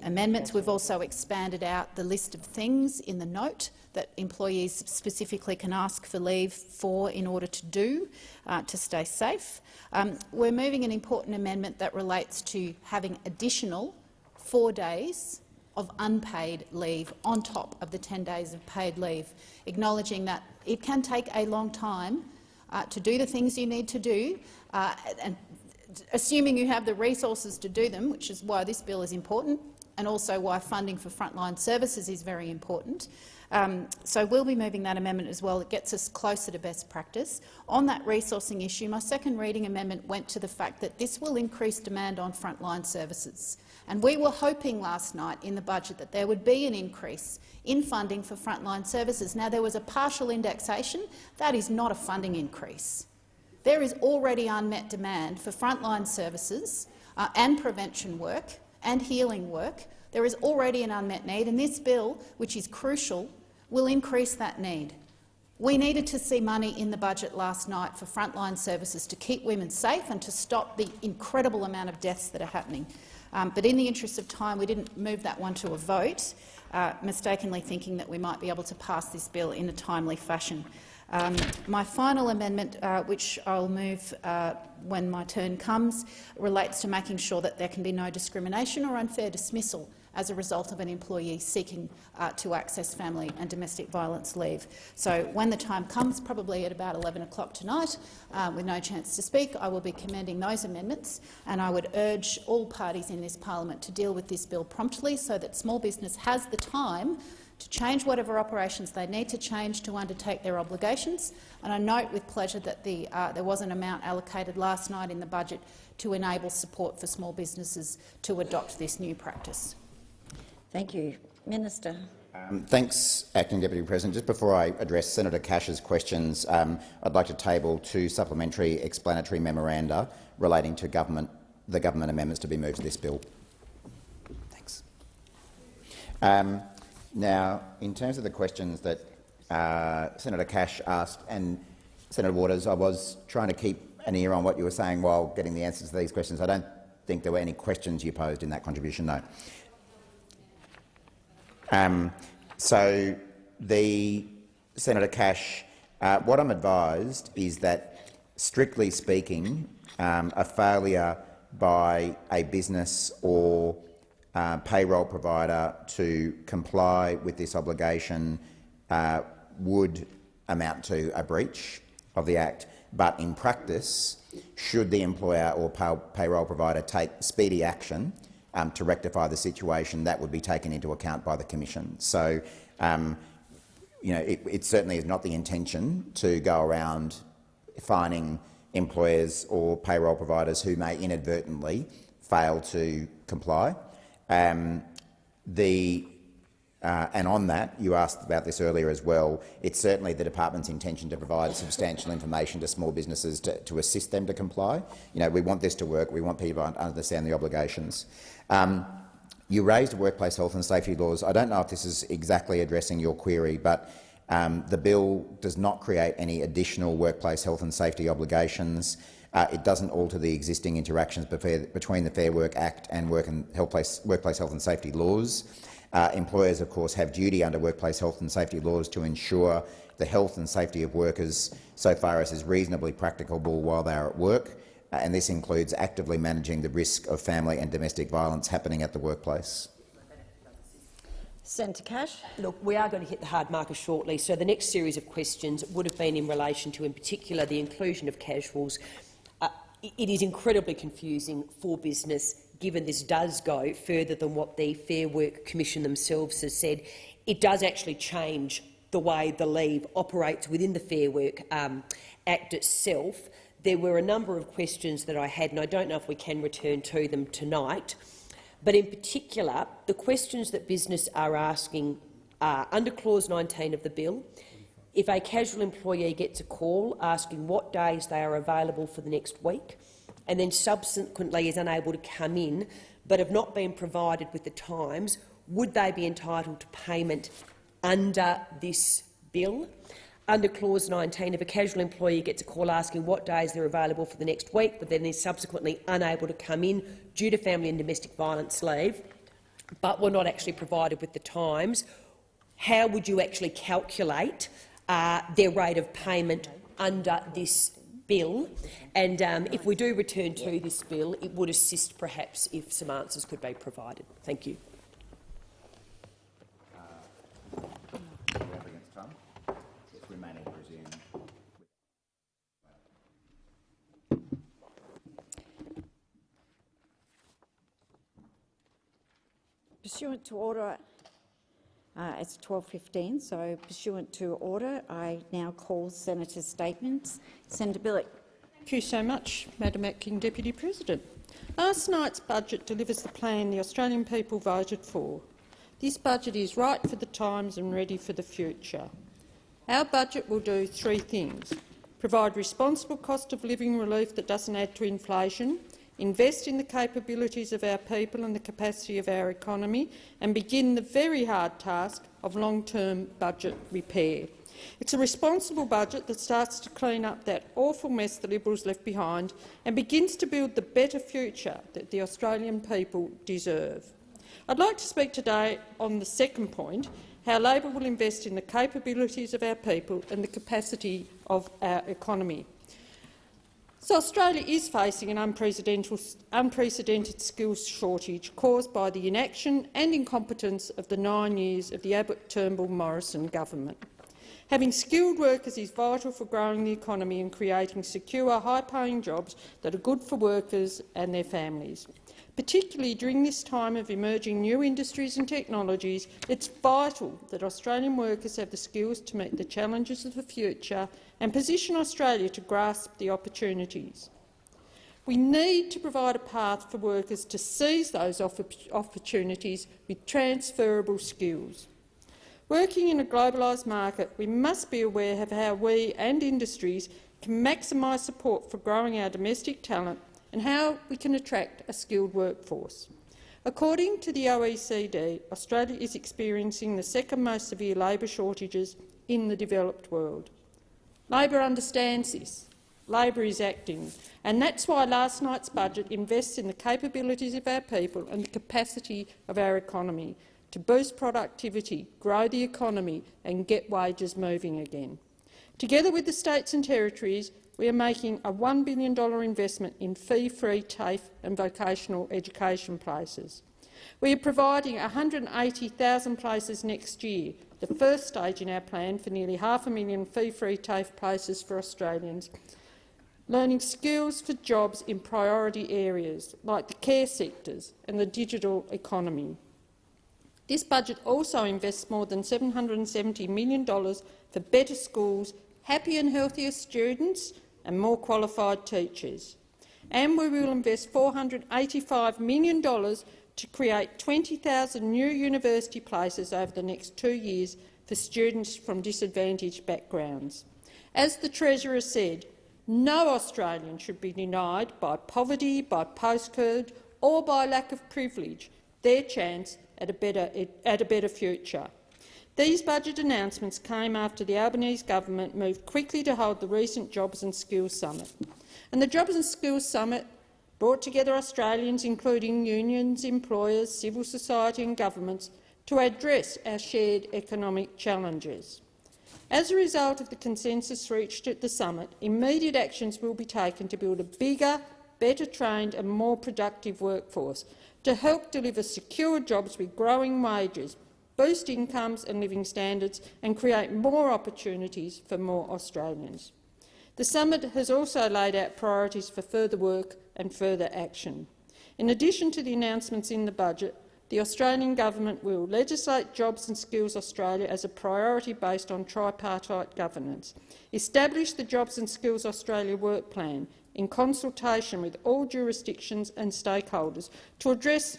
amendments. We've also expanded out the list of things in the note that employees specifically can ask for leave for in order to do to stay safe. We're moving an important amendment that relates to having additional 4 days of unpaid leave on top of the 10 days of paid leave, acknowledging that it can take a long time to do the things you need to do, and assuming you have the resources to do them, which is why this bill is important, and also why funding for frontline services is very important. So we'll be moving that amendment as well. It gets us closer to best practice. On that resourcing issue, my second reading amendment went to the fact that this will increase demand on frontline services. And we were hoping last night in the budget that there would be an increase in funding for frontline services. Now, there was a partial indexation. That is not a funding increase. There is already unmet demand for frontline services and prevention work and healing work. There is already an unmet need, and this bill, which is crucial, will increase that need. We needed to see money in the budget last night for frontline services to keep women safe and to stop the incredible amount of deaths that are happening. But in the interest of time, we didn't move that one to a vote, mistakenly thinking that we might be able to pass this bill in a timely fashion. My final amendment, which I'll move when my turn comes, relates to making sure that there can be no discrimination or unfair dismissal as a result of an employee seeking to access family and domestic violence leave. So when the time comes, probably at about 11 o'clock tonight, with no chance to speak, I will be commending those amendments, and I would urge all parties in this parliament to deal with this bill promptly so that small business has the time to change whatever operations they need to change to undertake their obligations. And I note with pleasure that there was an amount allocated last night in the budget to enable support for small businesses to adopt this new practice. Thank you. Minister. Thanks, Acting Deputy President. Just before I address Senator Cash's questions, I'd like to table 2 supplementary explanatory memoranda relating to the government amendments to be moved to this bill. Thanks. Now, in terms of the questions that Senator Cash asked and Senator Waters, I was trying to keep an ear on what you were saying while getting the answers to these questions. I don't think there were any questions you posed in that contribution, no. So, Senator Cash, what I'm advised is that strictly speaking, a failure by a business or payroll provider to comply with this obligation would amount to a breach of the Act. But in practice, should the employer or payroll provider take speedy action to rectify the situation, that would be taken into account by the Commission. So, it certainly is not the intention to go around fining employers or payroll providers who may inadvertently fail to comply. And on that, you asked about this earlier as well, it's certainly the department's intention to provide substantial information to small businesses to assist them to comply. We want this to work. We want people to understand the obligations. You raised workplace health and safety laws. I don't know if this is exactly addressing your query, but the bill does not create any additional workplace health and safety obligations. It doesn't alter the existing interactions between the Fair Work Act and workplace health and safety laws. Employers, of course, have duty under workplace health and safety laws to ensure the health and safety of workers so far as is reasonably practicable while they are at work, and this includes actively managing the risk of family and domestic violence happening at the workplace. Senator Cash. Look, we are going to hit the hard marker shortly, so the next series of questions would have been in relation to, in particular, the inclusion of casuals. It is incredibly confusing for business, given this does go further than what the Fair Work Commission themselves has said. It does actually change the way the leave operates within the Fair Work Act itself. There were a number of questions that I had, and I don't know if we can return to them tonight. But in particular, the questions that business are asking are under Clause 19 of the bill. If a casual employee gets a call asking what days they are available for the next week, and then subsequently is unable to come in but have not been provided with the times, would they be entitled to payment under this bill? Under Clause 19, if a casual employee gets a call asking what days they're available for the next week but then is subsequently unable to come in due to family and domestic violence leave, but were not actually provided with the times, how would you actually calculate their rate of payment under this bill? And if we do return to this bill, it would assist perhaps if some answers could be provided. Thank you. Pursuant to order, it's 12:15, so pursuant to order, I now call Senator Statements. Senator Billick. Thank you so much, Madam Acting Deputy President. Last night's budget delivers the plan the Australian people voted for. This budget is right for the times and ready for the future. Our budget will do three things: provide responsible cost of living relief that doesn't add to inflation, invest in the capabilities of our people and the capacity of our economy, and begin the very hard task of long-term budget repair. It's a responsible budget that starts to clean up that awful mess the Liberals left behind and begins to build the better future that the Australian people deserve. I'd like to speak today on the second point, how Labor will invest in the capabilities of our people and the capacity of our economy. So Australia is facing an unprecedented skills shortage caused by the inaction and incompetence of the 9 years of the Abbott-Turnbull-Morrison government. Having skilled workers is vital for growing the economy and creating secure, high-paying jobs that are good for workers and their families. Particularly during this time of emerging new industries and technologies, it's vital that Australian workers have the skills to meet the challenges of the future and position Australia to grasp the opportunities. We need to provide a path for workers to seize those opportunities with transferable skills. Working in a globalised market, we must be aware of how we and industries can maximise support for growing our domestic talent and how we can attract a skilled workforce. According to the OECD, Australia is experiencing the second most severe labour shortages in the developed world. Labor understands this. Labor is acting, and that's why last night's budget invests in the capabilities of our people and the capacity of our economy to boost productivity, grow the economy and get wages moving again. Together with the states and territories, we are making a $1 billion investment in fee-free TAFE and vocational education places. We are providing 180,000 places next year, the first stage in our plan for nearly 500,000 fee-free TAFE places for Australians, learning skills for jobs in priority areas like the care sectors and the digital economy. This budget also invests more than $770 million for better schools, happy and healthier students and more qualified teachers. And we will invest $485 million to create 20,000 new university places over the next 2 years for students from disadvantaged backgrounds. As the Treasurer said, no Australian should be denied by poverty, by postcode or by lack of privilege their chance at a better future. These budget announcements came after the Albanese government moved quickly to hold the recent Jobs and Skills Summit. And the Jobs and Skills Summit brought together Australians, including unions, employers, civil society and governments, to address our shared economic challenges. As a result of the consensus reached at the summit, immediate actions will be taken to build a bigger, better trained and more productive workforce to help deliver secure jobs with growing wages, boost incomes and living standards and create more opportunities for more Australians. The summit has also laid out priorities for further work and further action. In addition to the announcements in the budget, the Australian government will legislate Jobs and Skills Australia as a priority based on tripartite governance, establish the Jobs and Skills Australia work plan in consultation with all jurisdictions and stakeholders to address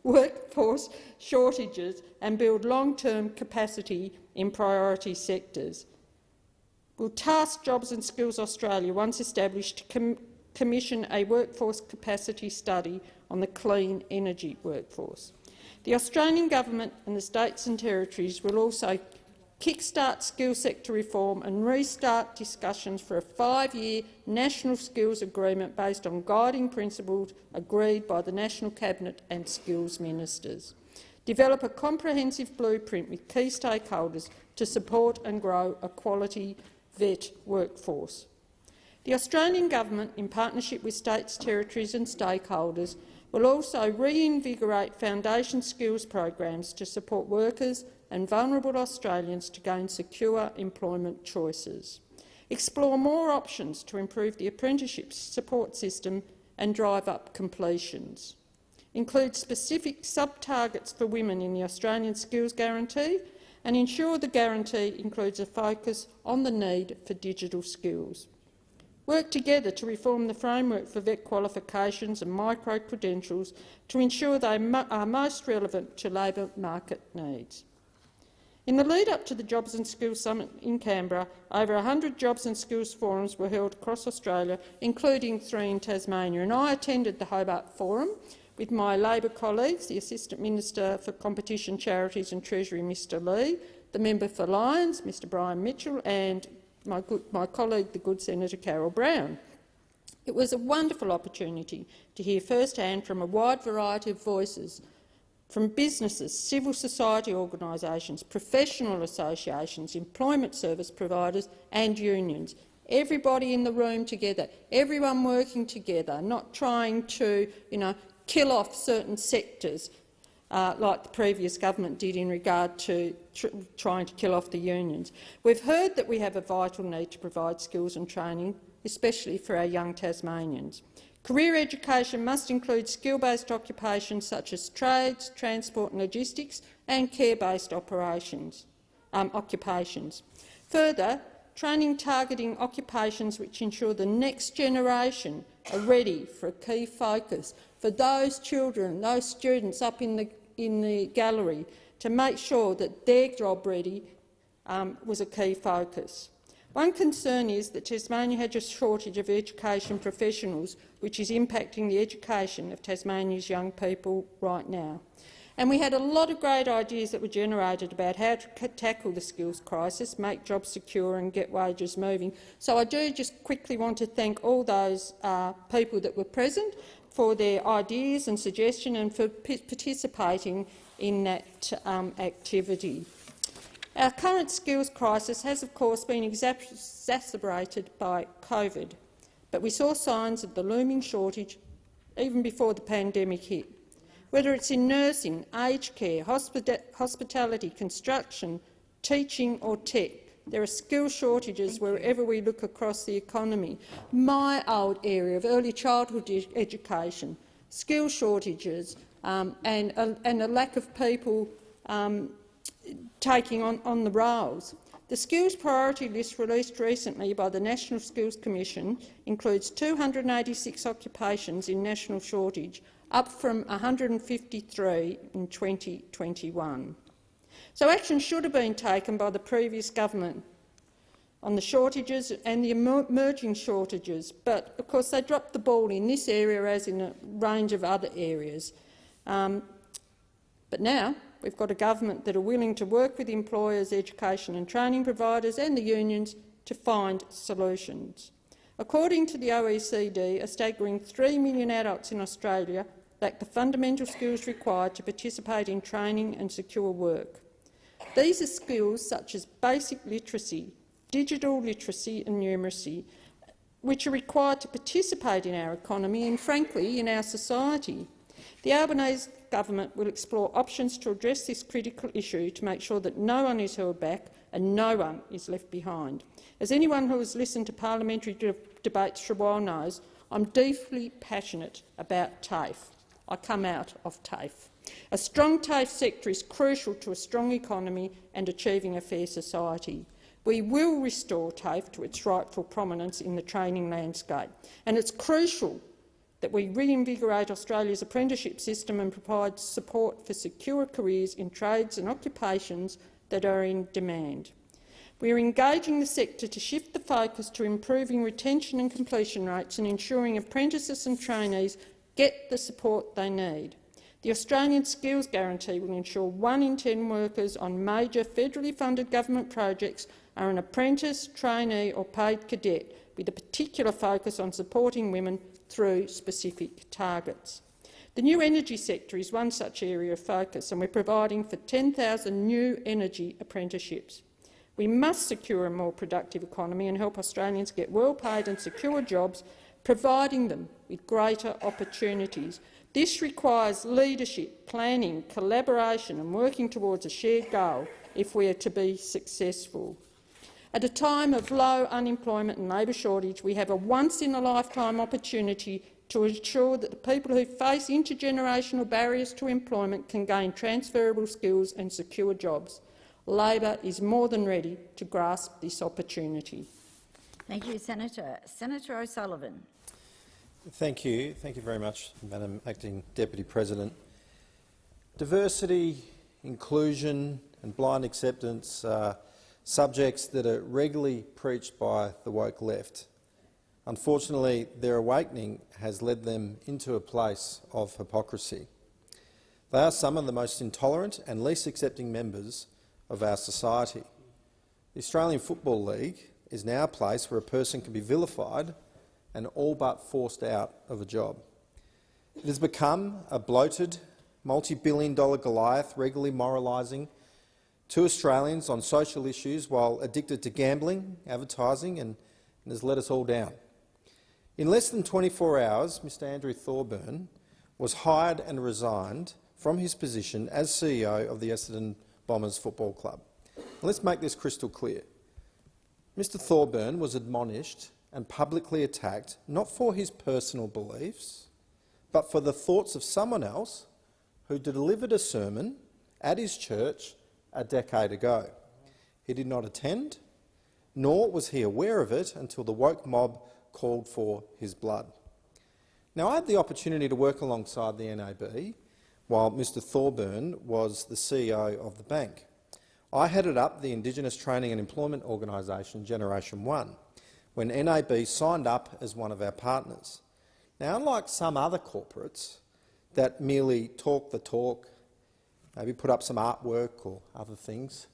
workforce shortages and build long-term capacity in priority sectors. We'll task Jobs and Skills Australia, once established, to commission a workforce capacity study on the clean energy workforce. The Australian Government and the states and territories will also kickstart skills sector reform and restart discussions for a 5-year national skills agreement based on guiding principles agreed by the National Cabinet and skills ministers. Develop a comprehensive blueprint with key stakeholders to support and grow a quality vet workforce. The Australian Government, in partnership with states, territories and stakeholders, will also reinvigorate foundation skills programs to support workers and vulnerable Australians to gain secure employment choices. Explore more options to improve the apprenticeship support system and drive up completions. Include specific sub-targets for women in the Australian Skills Guarantee and ensure the guarantee includes a focus on the need for digital skills. Work together to reform the framework for vet qualifications and micro-credentials to ensure they are most relevant to labour market needs. In the lead-up to the Jobs and Skills Summit in Canberra, over 100 Jobs and Skills forums were held across Australia, including 3 in Tasmania, and I attended the Hobart Forum with my Labor colleagues, the Assistant Minister for Competition, Charities and Treasury, Mr Lee, the Member for Lyons, Mr Brian Mitchell, and my colleague, the good Senator Carol Brown. It was a wonderful opportunity to hear firsthand from a wide variety of voices, from businesses, civil society organisations, professional associations, employment service providers and unions. Everybody in the room together, everyone working together, not trying to kill off certain sectors like the previous government did in regard to trying to kill off the unions. We've heard that we have a vital need to provide skills and training, especially for our young Tasmanians. Career education must include skill-based occupations such as trades, transport and logistics, and care-based occupations. Further, training targeting occupations which ensure the next generation are ready for a key focus for those children, those students up in the gallery, to make sure that their job ready was a key focus. One concern is that Tasmania has a shortage of education professionals, which is impacting the education of Tasmania's young people right now. And we had a lot of great ideas that were generated about how to tackle the skills crisis, make jobs secure and get wages moving. So I do just quickly want to thank all those people that were present for their ideas and suggestions and for participating in that activity. Our current skills crisis has, of course, been exacerbated by COVID, but we saw signs of the looming shortage even before the pandemic hit. Whether it's in nursing, aged care, hospitality, construction, teaching or tech, there are skill shortages wherever we look across the economy. My old area of early childhood education, skill shortages and a lack of people taking on the roles. The skills priority list released recently by the National Skills Commission includes 286 occupations in national shortage, up from 153 in 2021. So action should have been taken by the previous government on the shortages and the emerging shortages, but of course they dropped the ball in this area as in a range of other areas. But now we've got a government that are willing to work with employers, education and training providers and the unions to find solutions. According to the OECD, a staggering 3 million adults in Australia lack the fundamental skills required to participate in training and secure work. These are skills such as basic literacy, digital literacy and numeracy, which are required to participate in our economy and, frankly, in our society. The Albanese government will explore options to address this critical issue to make sure that no one is held back and no one is left behind. As anyone who has listened to parliamentary debates for a while knows, I'm deeply passionate about TAFE. I come out of TAFE. A strong TAFE sector is crucial to a strong economy and achieving a fair society. We will restore TAFE to its rightful prominence in the training landscape, and it's crucial that we reinvigorate Australia's apprenticeship system and provide support for secure careers in trades and occupations that are in demand. We are engaging the sector to shift the focus to improving retention and completion rates and ensuring apprentices and trainees get the support they need. The Australian Skills Guarantee will ensure 1 in 10 workers on major federally funded government projects are an apprentice, trainee or paid cadet, with a particular focus on supporting women through specific targets. The new energy sector is one such area of focus, and we're providing for 10,000 new energy apprenticeships. We must secure a more productive economy and help Australians get well-paid and secure jobs, providing them with greater opportunities. This requires leadership, planning, collaboration and working towards a shared goal if we are to be successful. At a time of low unemployment and labour shortage, we have a once-in-a-lifetime opportunity to ensure that the people who face intergenerational barriers to employment can gain transferable skills and secure jobs. Labor is more than ready to grasp this opportunity. Thank you, Senator. Senator O'Sullivan. Thank you. Thank you very much, Madam Acting Deputy President. Diversity, inclusion and blind acceptance are subjects that are regularly preached by the woke left. Unfortunately, their awakening has led them into a place of hypocrisy. They are some of the most intolerant and least accepting members of our society. The Australian Football League is now a place where a person can be vilified and all but forced out of a job. It has become a bloated, multi-billion-dollar Goliath regularly moralising to Australians on social issues while addicted to gambling, advertising and has let us all down. In less than 24 hours, Mr Andrew Thorburn was hired and resigned from his position as CEO of the Essendon Bombers Football Club. Let's make this crystal clear. Mr Thorburn was admonished and publicly attacked not for his personal beliefs, but for the thoughts of someone else who delivered a sermon at his church a decade ago. He did not attend, nor was he aware of it until the woke mob called for his blood. Now, I had the opportunity to work alongside the NAB while Mr Thorburn was the CEO of the bank. I headed up the Indigenous Training and Employment Organisation Generation 1 when NAB signed up as one of our partners. Now, unlike some other corporates that merely talk the talk, maybe put up some artwork or other things,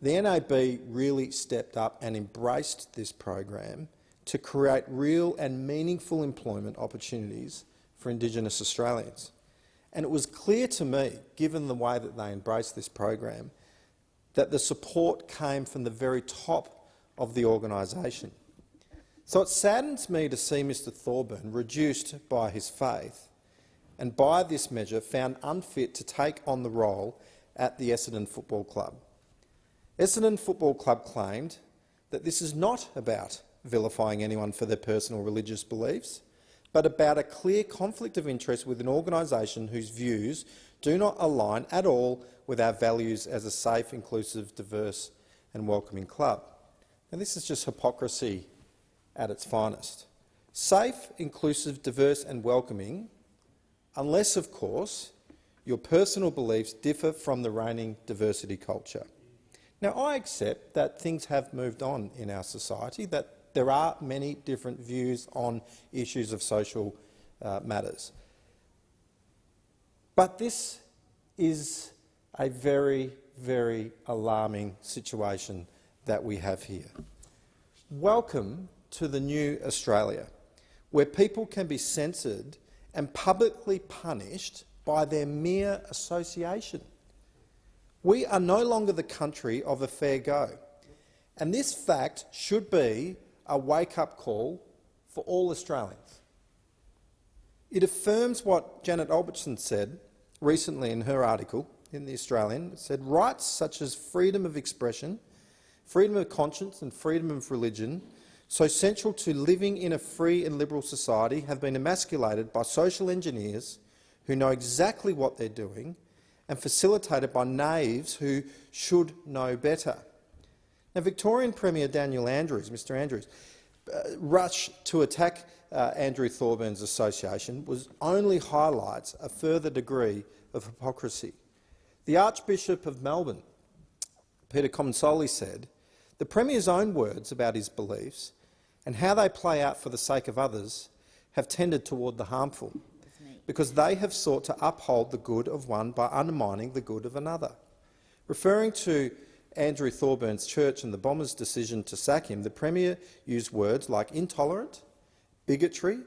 the NAB really stepped up and embraced this program to create real and meaningful employment opportunities for Indigenous Australians. And it was clear to me, given the way that they embraced this program, that the support came from the very top of the organisation. So it saddens me to see Mr Thorburn reduced by his faith and by this measure found unfit to take on the role at the Essendon Football Club. Essendon Football Club claimed that this is not about vilifying anyone for their personal religious beliefs, but about a clear conflict of interest with an organisation whose views do not align at all with our values as a safe, inclusive, diverse and welcoming club. Now, this is just hypocrisy at its finest. Safe, inclusive, diverse and welcoming, unless, of course, your personal beliefs differ from the reigning diversity culture. Now, I accept that things have moved on in our society, that there are many different views on issues of social matters. But this is a very, very alarming situation that we have here. Welcome to the new Australia, where people can be censored and publicly punished by their mere association. We are no longer the country of a fair go, and this fact should be a wake-up call for all Australians. It affirms what Janet Albertson said recently in her article in The Australian. It said, rights such as freedom of expression, freedom of conscience and freedom of religion, so central to living in a free and liberal society, have been emasculated by social engineers who know exactly what they're doing and facilitated by knaves who should know better. Now, Victorian Premier Daniel Andrews, Mr Andrews, rush to attack Andrew Thorburns' association only highlights a further degree of hypocrisy. The Archbishop of Melbourne, Peter Comensoli, said, "The Premier's own words about his beliefs and how they play out for the sake of others have tended toward the harmful, because they have sought to uphold the good of one by undermining the good of another." Referring to Andrew Thorburns' church and the Bombers' decision to sack him, the Premier used words like intolerant, bigotry,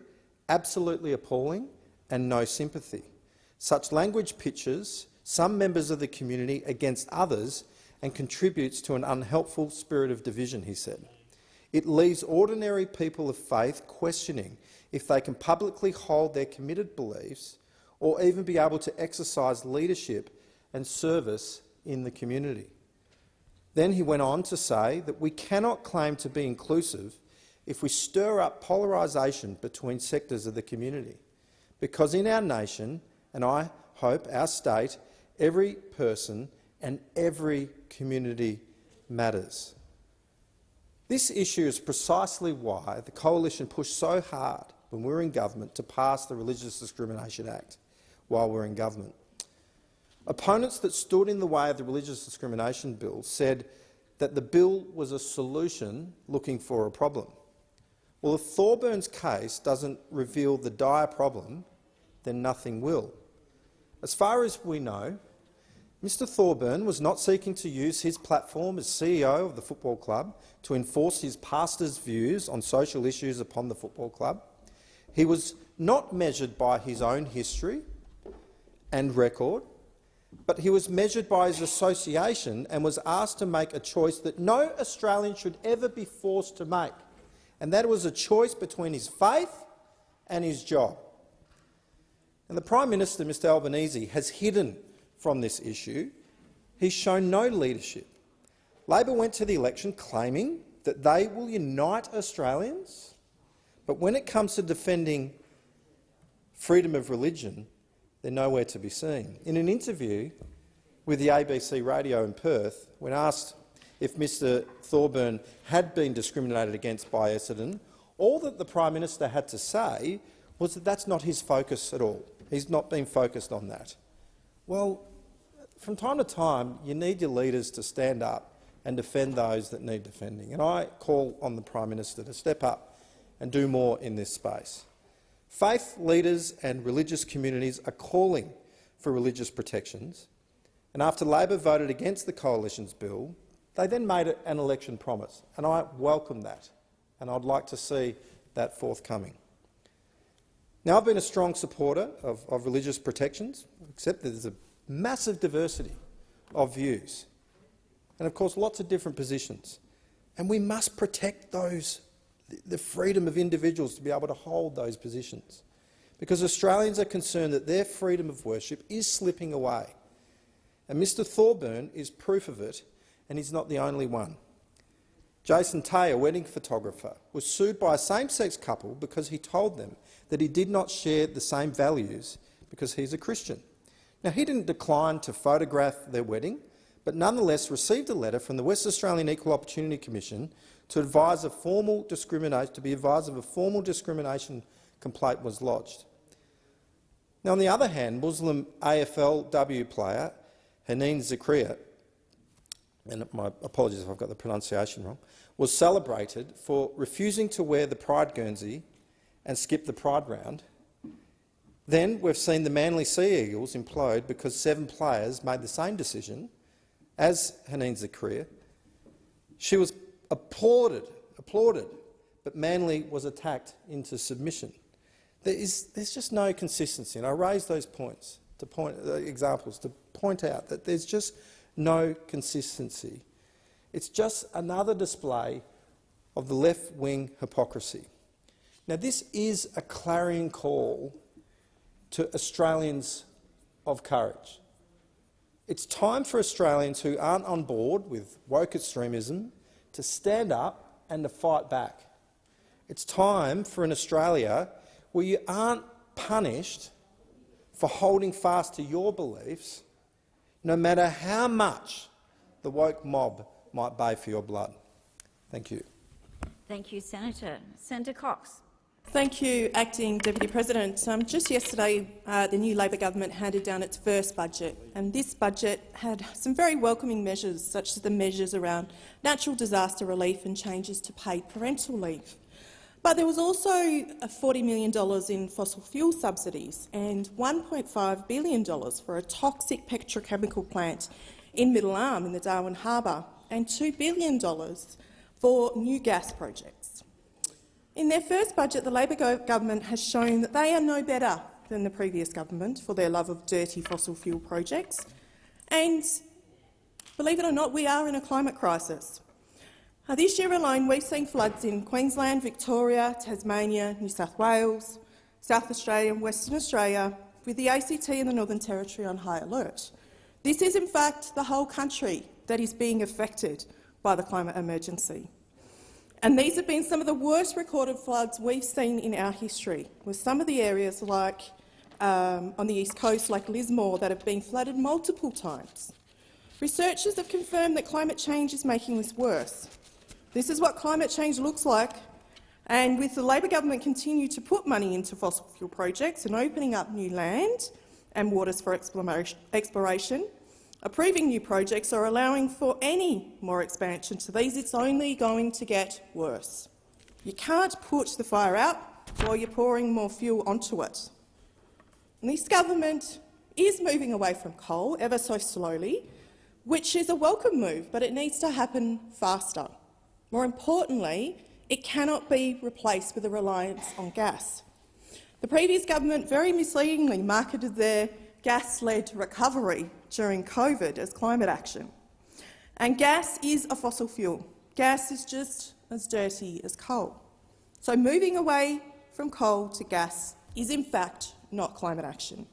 absolutely appalling and no sympathy. Such language pitches some members of the community against others and contributes to an unhelpful spirit of division, he said. It leaves ordinary people of faith questioning if they can publicly hold their committed beliefs or even be able to exercise leadership and service in the community. Then he went on to say that we cannot claim to be inclusive if we stir up polarisation between sectors of the community, because in our nation, and I hope our state, every person and every community matters. This issue is precisely why the Coalition pushed so hard when we were in government to pass the Religious Discrimination Act while we were in government. Opponents that stood in the way of the Religious Discrimination Bill said that the bill was a solution looking for a problem. Well, if Thorburns' case doesn't reveal the dire problem, then nothing will. As far as we know, Mr Thorburn was not seeking to use his platform as CEO of the football club to enforce his pastor's views on social issues upon the football club. He was not measured by his own history and record, but he was measured by his association and was asked to make a choice that no Australian should ever be forced to make, and that was a choice between his faith and his job. And the Prime Minister, Mr Albanese, has hidden from this issue. He's shown no leadership. Labor went to the election claiming that they will unite Australians, but when it comes to defending freedom of religion, they're nowhere to be seen. In an interview with the ABC radio in Perth, when asked if Mr Thorburn had been discriminated against by Essendon, all that the Prime Minister had to say was that that's not his focus at all. He's not been focused on that. Well, from time to time, you need your leaders to stand up and defend those that need defending, and I call on the Prime Minister to step up and do more in this space. Faith leaders and religious communities are calling for religious protections, and after Labor voted against the Coalition's bill, they then made it an election promise, and I welcome that, and I'd like to see that forthcoming. Now, I've been a strong supporter of religious protections, except that there's a massive diversity of views. and of course lots of different positions. And we must protect those, the freedom of individuals to be able to hold those positions, because Australians are concerned that their freedom of worship is slipping away. And Mr Thorburn is proof of it, and he's not the only one. Jason Tay, a wedding photographer, was sued by a same-sex couple because he told them that he did not share the same values because he's a Christian. Now, he didn't decline to photograph their wedding, but nonetheless received a letter from the West Australian Equal Opportunity Commission to be advised of a formal discrimination complaint was lodged. Now, on the other hand, Muslim AFLW player Haneen Zakaria, and my apologies if I've got the pronunciation wrong, was celebrated for refusing to wear the Pride Guernsey and skip the Pride round. Then we've seen the Manly Sea Eagles implode because 7 players made the same decision as Haneen Zakaria. She was applauded, but Manly was attacked into submission. There's just no consistency, and I raise those examples to point out that there's just no consistency. It's just another display of the left-wing hypocrisy. Now, this is a clarion call to Australians of courage. It's time for Australians who aren't on board with woke extremism to stand up and to fight back. It's time for an Australia where you aren't punished for holding fast to your beliefs, no matter how much the woke mob might bay for your blood. Thank you. Thank you, Senator. Senator Cox. Thank you, Acting Deputy President. Just yesterday, the new Labor government handed down its first budget, and this budget had some very welcoming measures, such as the measures around natural disaster relief and changes to paid parental leave. But there was also $40 million in fossil fuel subsidies and $1.5 billion for a toxic petrochemical plant in Middle Arm in the Darwin Harbour, and $2 billion for new gas projects. In their first budget, the Labor government has shown that they are no better than the previous government for their love of dirty fossil fuel projects. And believe it or not, we are in a climate crisis. This year alone, we've seen floods in Queensland, Victoria, Tasmania, New South Wales, South Australia and Western Australia, with the ACT and the Northern Territory on high alert. This is, in fact, the whole country that is being affected by the climate emergency. And these have been some of the worst recorded floods we've seen in our history, with some of the areas like on the east coast, like Lismore, that have been flooded multiple times. Researchers have confirmed that climate change is making this worse. This is what climate change looks like, and with the Labor government continuing to put money into fossil fuel projects and opening up new land and waters for exploration, approving new projects or allowing for any more expansion to these, it's only going to get worse. You can't put the fire out while you're pouring more fuel onto it. And this government is moving away from coal ever so slowly, which is a welcome move, but it needs to happen faster. More importantly, it cannot be replaced with a reliance on gas. The previous government very misleadingly marketed their gas-led recovery during COVID as climate action. And gas is a fossil fuel. Gas is just as dirty as coal. So moving away from coal to gas is in fact not climate action.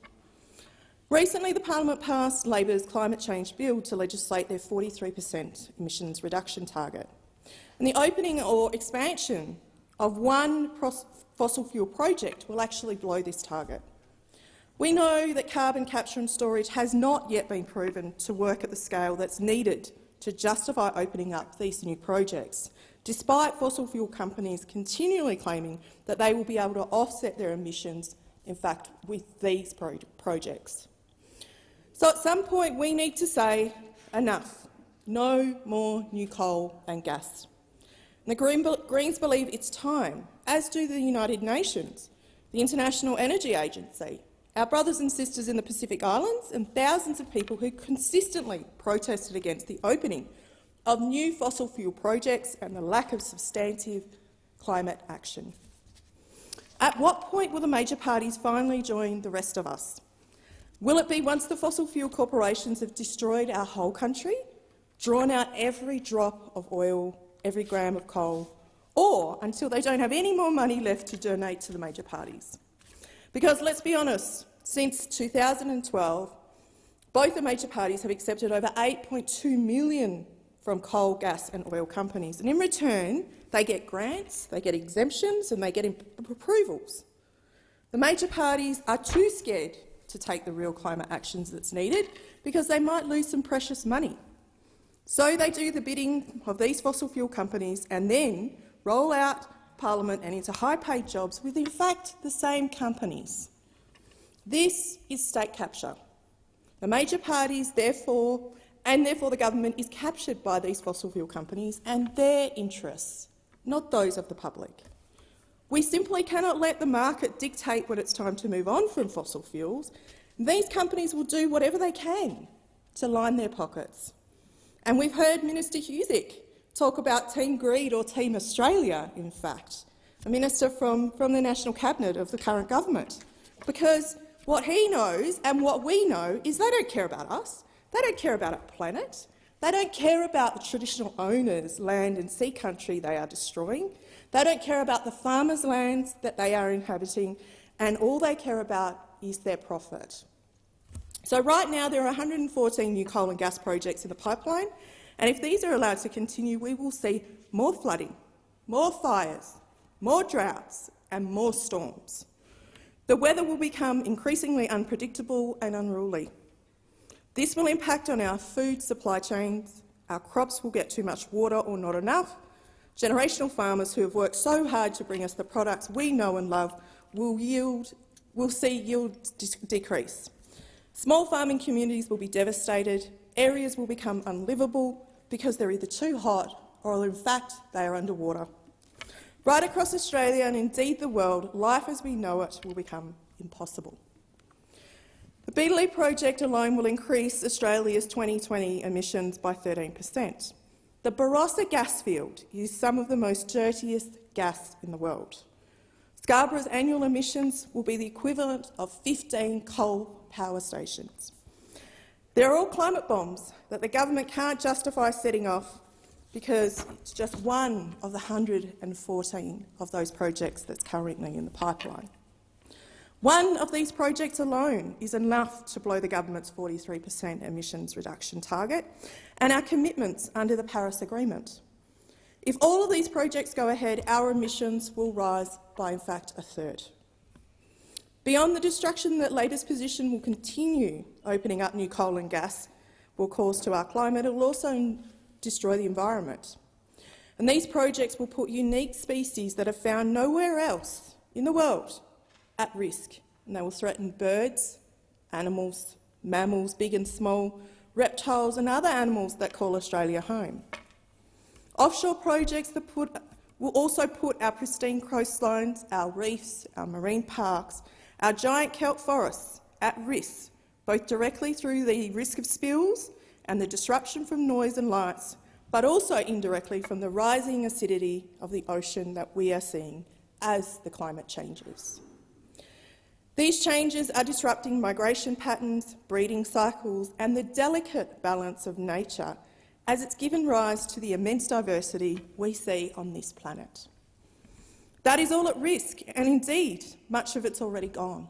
Recently, the parliament passed Labor's climate change bill to legislate their 43% emissions reduction target. And the opening or expansion of one fossil fuel project will actually blow this target. We know that carbon capture and storage has not yet been proven to work at the scale that's needed to justify opening up these new projects, despite fossil fuel companies continually claiming that they will be able to offset their emissions, in fact, with these projects. So at some point we need to say enough. No more new coal and gas. And the Greens believe it's time, as do the United Nations, the International Energy Agency, our brothers and sisters in the Pacific Islands and thousands of people who consistently protested against the opening of new fossil fuel projects and the lack of substantive climate action. At what point will the major parties finally join the rest of us? Will it be once the fossil fuel corporations have destroyed our whole country, drawn out every drop of oil, every gram of coal, or until they don't have any more money left to donate to the major parties. Because let's be honest, since 2012, both the major parties have accepted over $8.2 million from coal, gas and oil companies, and in return they get grants, they get exemptions and they get approvals. The major parties are too scared to take the real climate actions that's needed because they might lose some precious money. So they do the bidding of these fossil fuel companies and then roll out Parliament and into high-paid jobs with, in fact, the same companies. This is state capture. The major parties, therefore the government, is captured by these fossil fuel companies and their interests, not those of the public. We simply cannot let the market dictate when it's time to move on from fossil fuels. These companies will do whatever they can to line their pockets. And we've heard Minister Husick talk about Team Greed or Team Australia, in fact, a minister from the National Cabinet of the current government, because what he knows and what we know is they don't care about us, they don't care about our planet, they don't care about the traditional owners' land and sea country they are destroying, they don't care about the farmers' lands that they are inhabiting, and all they care about is their profit. So right now there are 114 new coal and gas projects in the pipeline, and if these are allowed to continue, we will see more flooding, more fires, more droughts and more storms. The weather will become increasingly unpredictable and unruly. This will impact on our food supply chains, our crops will get too much water or not enough, generational farmers who have worked so hard to bring us the products we know and love will see yields decrease. Small farming communities will be devastated, areas will become unlivable because they're either too hot or, in fact, they are underwater. Right across Australia and indeed the world, life as we know it will become impossible. The Beetaloo project alone will increase Australia's 2020 emissions by 13%. The Barossa gas field is some of the most dirtiest gas in the world. Scarborough's annual emissions will be the equivalent of 15 coal power stations. They're all climate bombs that the government can't justify setting off because it's just one of the 114 of those projects that's currently in the pipeline. One of these projects alone is enough to blow the government's 43% emissions reduction target and our commitments under the Paris Agreement. If all of these projects go ahead, our emissions will rise by, in fact, a third. Beyond the destruction that Labor's position will continue opening up new coal and gas will cause to our climate, it will also destroy the environment. And these projects will put unique species that are found nowhere else in the world at risk, and they will threaten birds, animals, mammals, big and small, reptiles and other animals that call Australia home. Offshore projects that will also put our pristine coastlines, our reefs, our marine parks, our giant kelp forests at risk, both directly through the risk of spills and the disruption from noise and lights, but also indirectly from the rising acidity of the ocean that we are seeing as the climate changes. These changes are disrupting migration patterns, breeding cycles and the delicate balance of nature as it's given rise to the immense diversity we see on this planet. That is all at risk, and indeed, much of it's already gone.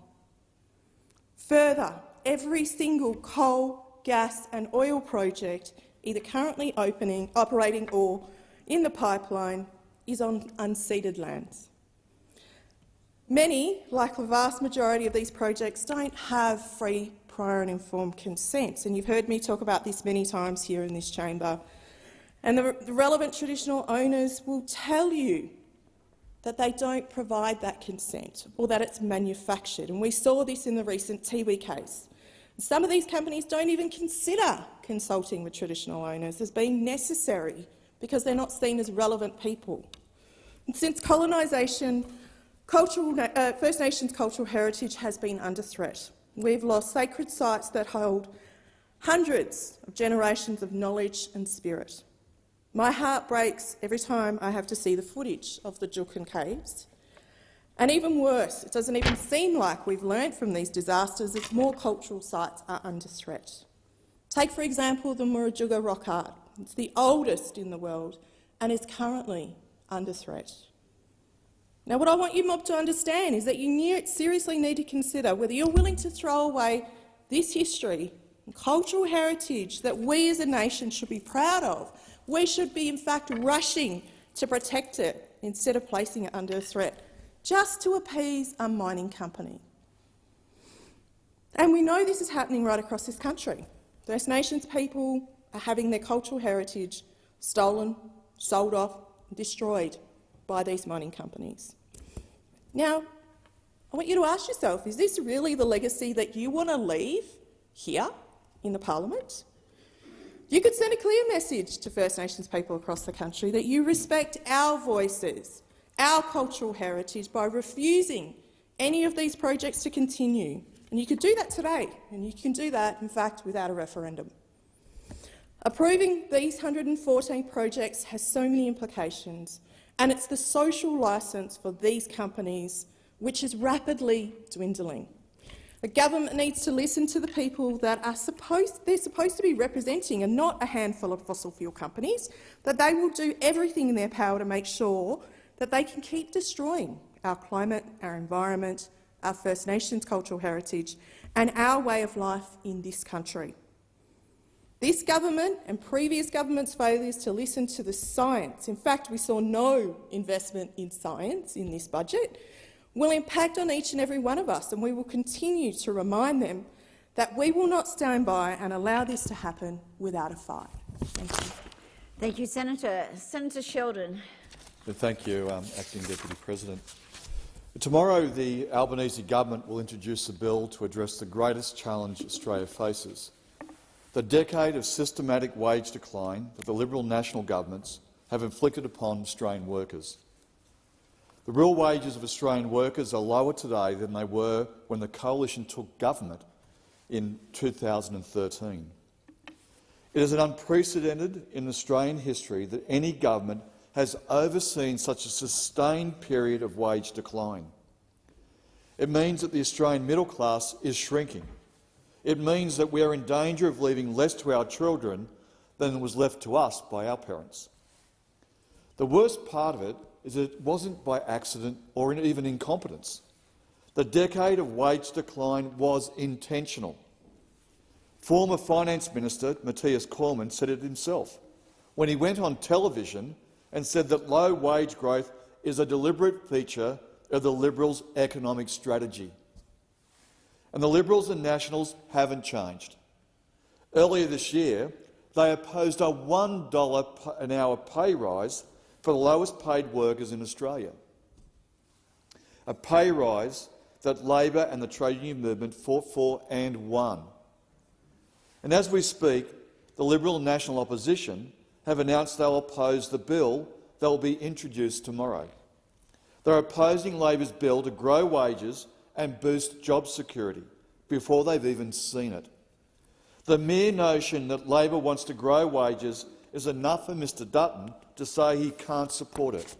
Further, every single coal, gas and oil project, either currently operating or in the pipeline, is on unceded lands. Many, like the vast majority of these projects, don't have free, prior and informed consent, and you've heard me talk about this many times here in this chamber. And the relevant traditional owners will tell you that they don't provide that consent or that it's manufactured, and we saw this in the recent Tiwi case. Some of these companies don't even consider consulting with traditional owners as being necessary because they're not seen as relevant people. And since colonisation, First Nations cultural heritage has been under threat. We've lost sacred sites that hold hundreds of generations of knowledge and spirit. My heart breaks every time I have to see the footage of the Juukan Caves. And even worse, it doesn't even seem like we've learnt from these disasters as more cultural sites are under threat. Take, for example, the Murujuga rock art, It's the oldest in the world and is currently under threat. Now, what I want you mob to understand is that you seriously need to consider whether you're willing to throw away this history and cultural heritage that we as a nation should be proud of. We should be, in fact, rushing to protect it instead of placing it under threat, just to appease a mining company. And we know this is happening right across this country. First Nations people are having their cultural heritage stolen, sold off, and destroyed by these mining companies. Now, I want you to ask yourself, is this really the legacy that you want to leave here in the parliament? You could send a clear message to First Nations people across the country that you respect our voices, our cultural heritage, by refusing any of these projects to continue. And you could do that today, and you can do that, in fact, without a referendum. Approving these 114 projects has so many implications, and it's the social licence for these companies which is rapidly dwindling. The government needs to listen to the people that they're supposed to be representing, and not a handful of fossil fuel companies, that they will do everything in their power to make sure that they can keep destroying our climate, our environment, our First Nations cultural heritage and our way of life in this country. This government and previous governments' failures to listen to the science — in fact, we saw no investment in science in this budget — will impact on each and every one of us, and we will continue to remind them that we will not stand by and allow this to happen without a fight. Thank you. Thank you, Senator. Senator Sheldon. Thank you, Acting Deputy President. Tomorrow, the Albanese government will introduce a bill to address the greatest challenge Australia faces: the decade of systematic wage decline that the Liberal national governments have inflicted upon Australian workers. The real wages of Australian workers are lower today than they were when the Coalition took government in 2013. It is unprecedented in Australian history that any government has overseen such a sustained period of wage decline. It means that the Australian middle class is shrinking. It means that we are in danger of leaving less to our children than was left to us by our parents. The worst part of it is that it wasn't by accident or even incompetence. The decade of wage decline was intentional. Former Finance Minister Matthias Cormann said it himself when he went on television and said that low wage growth is a deliberate feature of the Liberals' economic strategy. And the Liberals and Nationals haven't changed. Earlier this year, they opposed a $1 an hour pay rise for the lowest paid workers in Australia, a pay rise that Labor and the trade union movement fought for and won. And as we speak, the Liberal and National opposition have announced they'll oppose the bill that will be introduced tomorrow. They're opposing Labor's bill to grow wages and boost job security before they've even seen it. The mere notion that Labor wants to grow wages is enough for Mr Dutton to say he can't support it.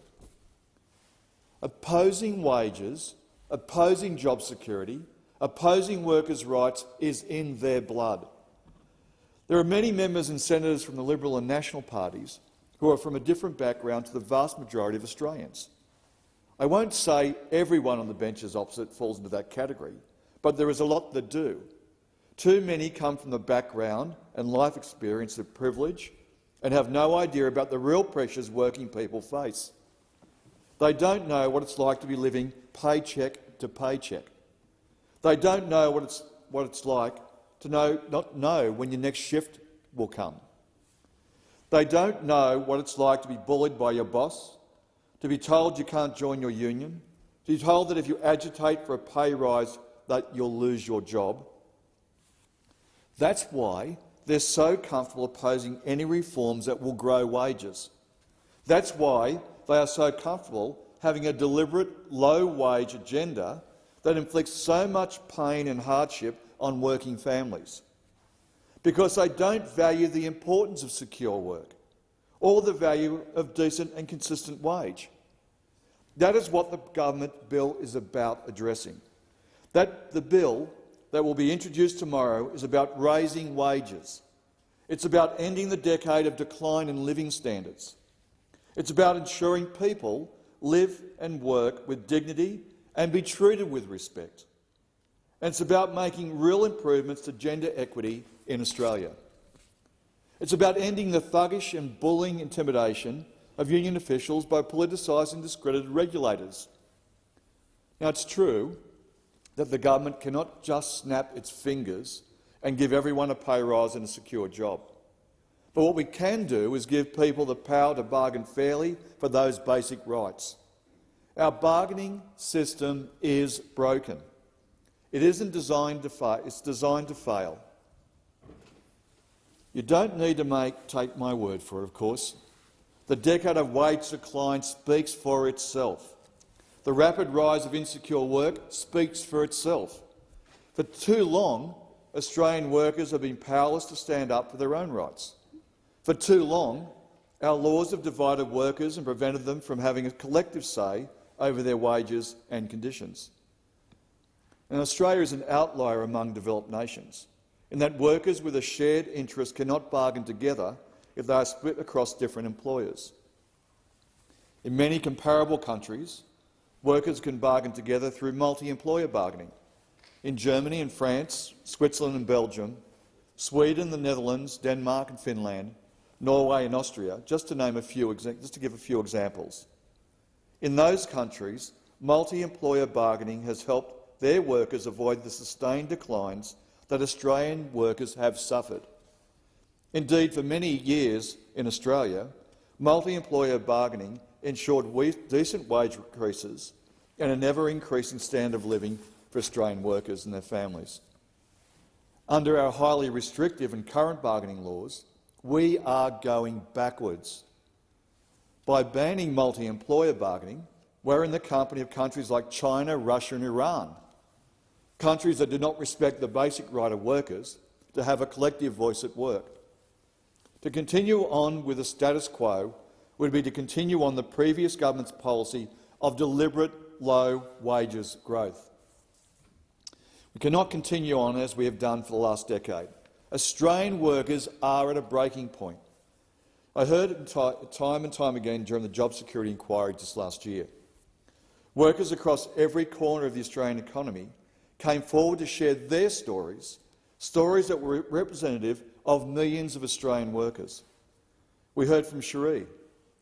Opposing wages, opposing job security, opposing workers' rights is in their blood. There are many members and senators from the Liberal and National parties who are from a different background to the vast majority of Australians. I won't say everyone on the benches opposite falls into that category, but there is a lot that do. Too many come from the background and life experience of privilege and have no idea about the real pressures working people face. They don't know what it's like to be living paycheck to paycheck. They don't know what it's like to not know when your next shift will come. They don't know what it's like to be bullied by your boss, to be told you can't join your union, to be told that if you agitate for a pay rise that you'll lose your job. That's why they're so comfortable opposing any reforms that will grow wages. That's why they are so comfortable having a deliberate low-wage agenda that inflicts so much pain and hardship on working families, because they don't value the importance of secure work or the value of decent and consistent wage. That is what the government bill is about addressing. The bill that will be introduced tomorrow is about raising wages. It's about ending the decade of decline in living standards. It's about ensuring people live and work with dignity and be treated with respect. And it's about making real improvements to gender equity in Australia. It's about ending the thuggish and bullying intimidation of union officials by politicising discredited regulators. Now, it's true that the government cannot just snap its fingers and give everyone a pay rise and a secure job. But what we can do is give people the power to bargain fairly for those basic rights. Our bargaining system is broken. It isn't designed to fail, it's designed to fail. You don't need to take my word for it, of course. The decade of wage decline speaks for itself. The rapid rise of insecure work speaks for itself. For too long, Australian workers have been powerless to stand up for their own rights. For too long, our laws have divided workers and prevented them from having a collective say over their wages and conditions. And Australia is an outlier among developed nations, in that workers with a shared interest cannot bargain together if they are split across different employers. In many comparable countries, workers can bargain together through multi-employer bargaining. In Germany and France, Switzerland and Belgium, Sweden, the Netherlands, Denmark and Finland, Norway and Austria, just to give a few examples. In those countries, multi-employer bargaining has helped their workers avoid the sustained declines that Australian workers have suffered. Indeed, for many years in Australia, multi-employer bargaining ensured decent wage increases and an ever-increasing standard of living for Australian workers and their families. Under our highly restrictive and current bargaining laws, we are going backwards. By banning multi-employer bargaining, we're in the company of countries like China, Russia and Iran, countries that do not respect the basic right of workers to have a collective voice at work. To continue on with the status quo would be to continue on the previous government's policy of deliberate low wages growth. We cannot continue on as we have done for the last decade. Australian workers are at a breaking point. I heard it time and time again during the job security inquiry just last year. Workers across every corner of the Australian economy came forward to share their stories that were representative of millions of Australian workers. We heard from Cherie,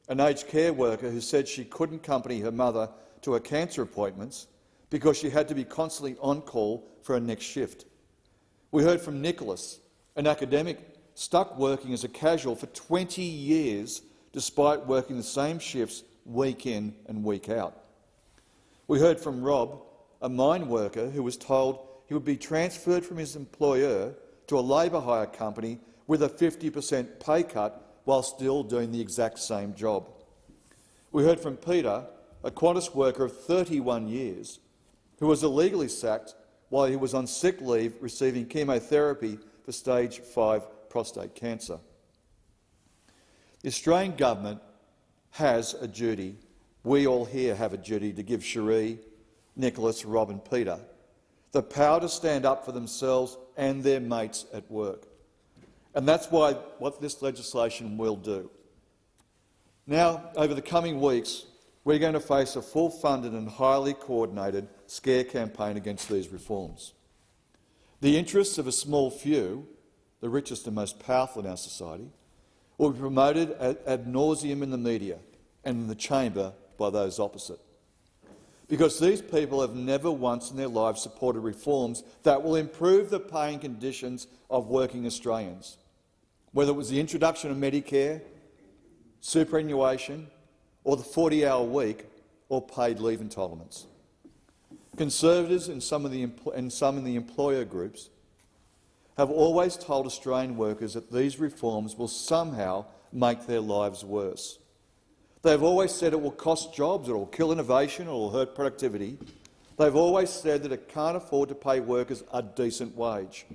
an aged care worker who said she couldn't accompany her mother to her cancer appointments because she had to be constantly on call for her next shift. We heard from Nicholas, an academic stuck working as a casual for 20 years despite working the same shifts week in and week out. We heard from Rob, a mine worker who was told he would be transferred from his employer to a labour hire company with a 50% pay cut while still doing the exact same job. We heard from Peter, a Qantas worker of 31 years, who was illegally sacked while he was on sick leave receiving chemotherapy for stage 5 prostate cancer. The Australian government has a duty, we all here have a duty, to give Cherie, Nicholas, Rob and Peter the power to stand up for themselves and their mates at work. And that's what this legislation will do. Now, over the coming weeks, we're going to face a full-funded and highly coordinated scare campaign against these reforms. The interests of a small few, the richest and most powerful in our society, will be promoted ad nauseum in the media and in the chamber by those opposite. Because these people have never once in their lives supported reforms that will improve the pay and conditions of working Australians, whether it was the introduction of Medicare, superannuation, or the 40-hour week or paid leave entitlements. Conservatives and some in the employer groups have always told Australian workers that these reforms will somehow make their lives worse. They've always said it will cost jobs, it will kill innovation, it will hurt productivity. They've always said that it can't afford to pay workers a decent wage.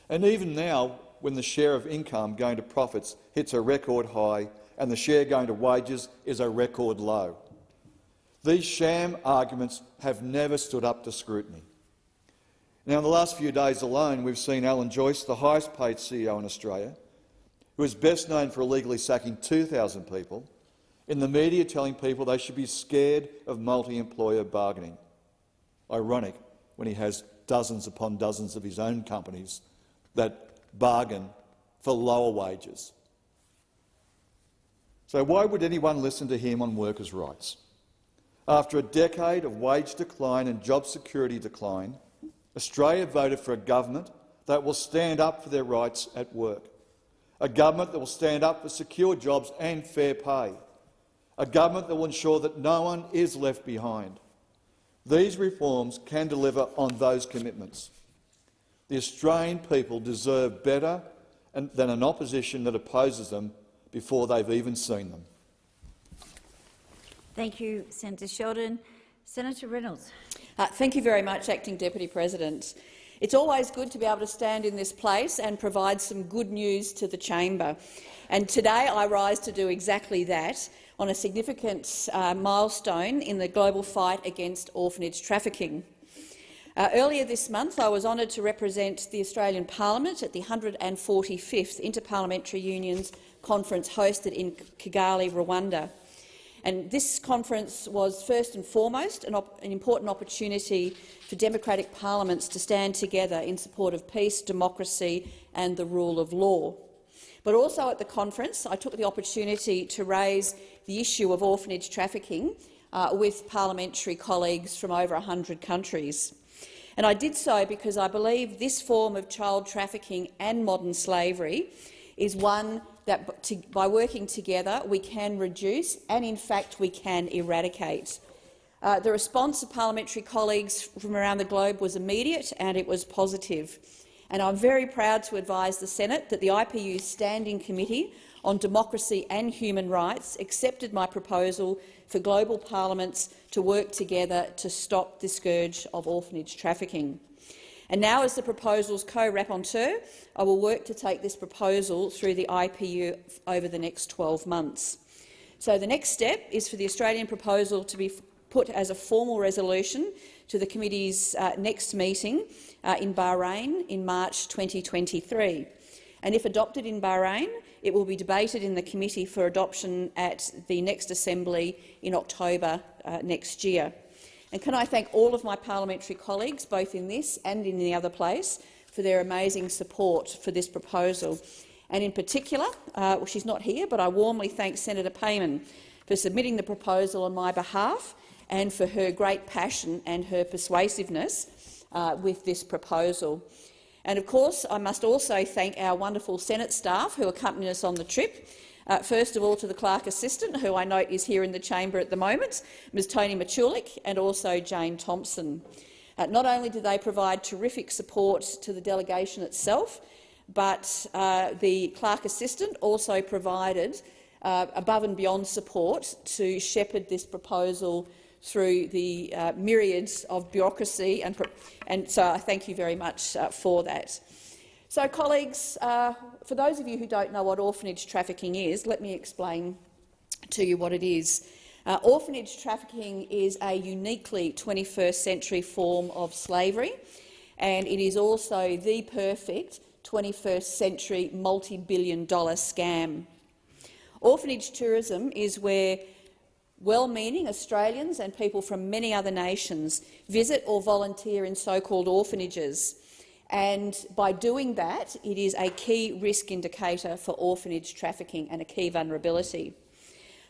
And even now, when the share of income going to profits hits a record high and the share going to wages is a record low, these sham arguments have never stood up to scrutiny. Now, in the last few days alone, we've seen Alan Joyce, the highest-paid CEO in Australia, who is best known for illegally sacking 2,000 people, in the media telling people they should be scared of multi-employer bargaining. Ironic, when he has dozens upon dozens of his own companies that bargain for lower wages. So why would anyone listen to him on workers' rights? After a decade of wage decline and job security decline, Australia voted for a government that will stand up for their rights at work, a government that will stand up for secure jobs and fair pay, a government that will ensure that no one is left behind. These reforms can deliver on those commitments. The Australian people deserve better than an opposition that opposes them before they've even seen them. Thank you, Senator Sheldon. Senator Reynolds. Thank you very much, Acting Deputy President. It's always good to be able to stand in this place and provide some good news to the chamber. And today I rise to do exactly that on a significant milestone in the global fight against orphanage trafficking. Earlier this month, I was honoured to represent the Australian Parliament at the 145th Interparliamentary Unions Conference hosted in Kigali, Rwanda. And this conference was first and foremost an important opportunity for democratic parliaments to stand together in support of peace, democracy and the rule of law. But also at the conference, I took the opportunity to raise the issue of orphanage trafficking with parliamentary colleagues from over 100 countries. And I did so because I believe this form of child trafficking and modern slavery is one that, by working together, we can reduce and, in fact, we can eradicate. The response of parliamentary colleagues from around the globe was immediate and it was positive. And I'm very proud to advise the Senate that the IPU's Standing Committee on Democracy and Human Rights accepted my proposal for global parliaments to work together to stop the scourge of orphanage trafficking. And now, as the proposal's co-rapporteur, I will work to take this proposal through the IPU over the next 12 months. So the next step is for the Australian proposal to be put as a formal resolution to the committee's next meeting in Bahrain in March 2023. And if adopted in Bahrain, it will be debated in the committee for adoption at the next assembly in October next year. And can I thank all of my parliamentary colleagues, both in this and in the other place, for their amazing support for this proposal. And in particular, well, she's not here, but I warmly thank Senator Payman for submitting the proposal on my behalf and for her great passion and her persuasiveness with this proposal. And of course, I must also thank our wonderful Senate staff who accompanied us on the trip. First of all, to the Clerk Assistant, who I note is here in the chamber at the moment, Ms Tony Machulik, and also Jane Thompson. Not only did they provide terrific support to the delegation itself, but the Clerk Assistant also provided above and beyond support to shepherd this proposal through the myriads of bureaucracy, and so I thank you very much for that. So, colleagues, for those of you who don't know what orphanage trafficking is, let me explain to you what it is. Orphanage trafficking is a uniquely 21st century form of slavery, and it is also the perfect 21st century multi-billion-dollar scam. Orphanage tourism is where well-meaning Australians and people from many other nations visit or volunteer in so-called orphanages. And by doing that, it is a key risk indicator for orphanage trafficking and a key vulnerability.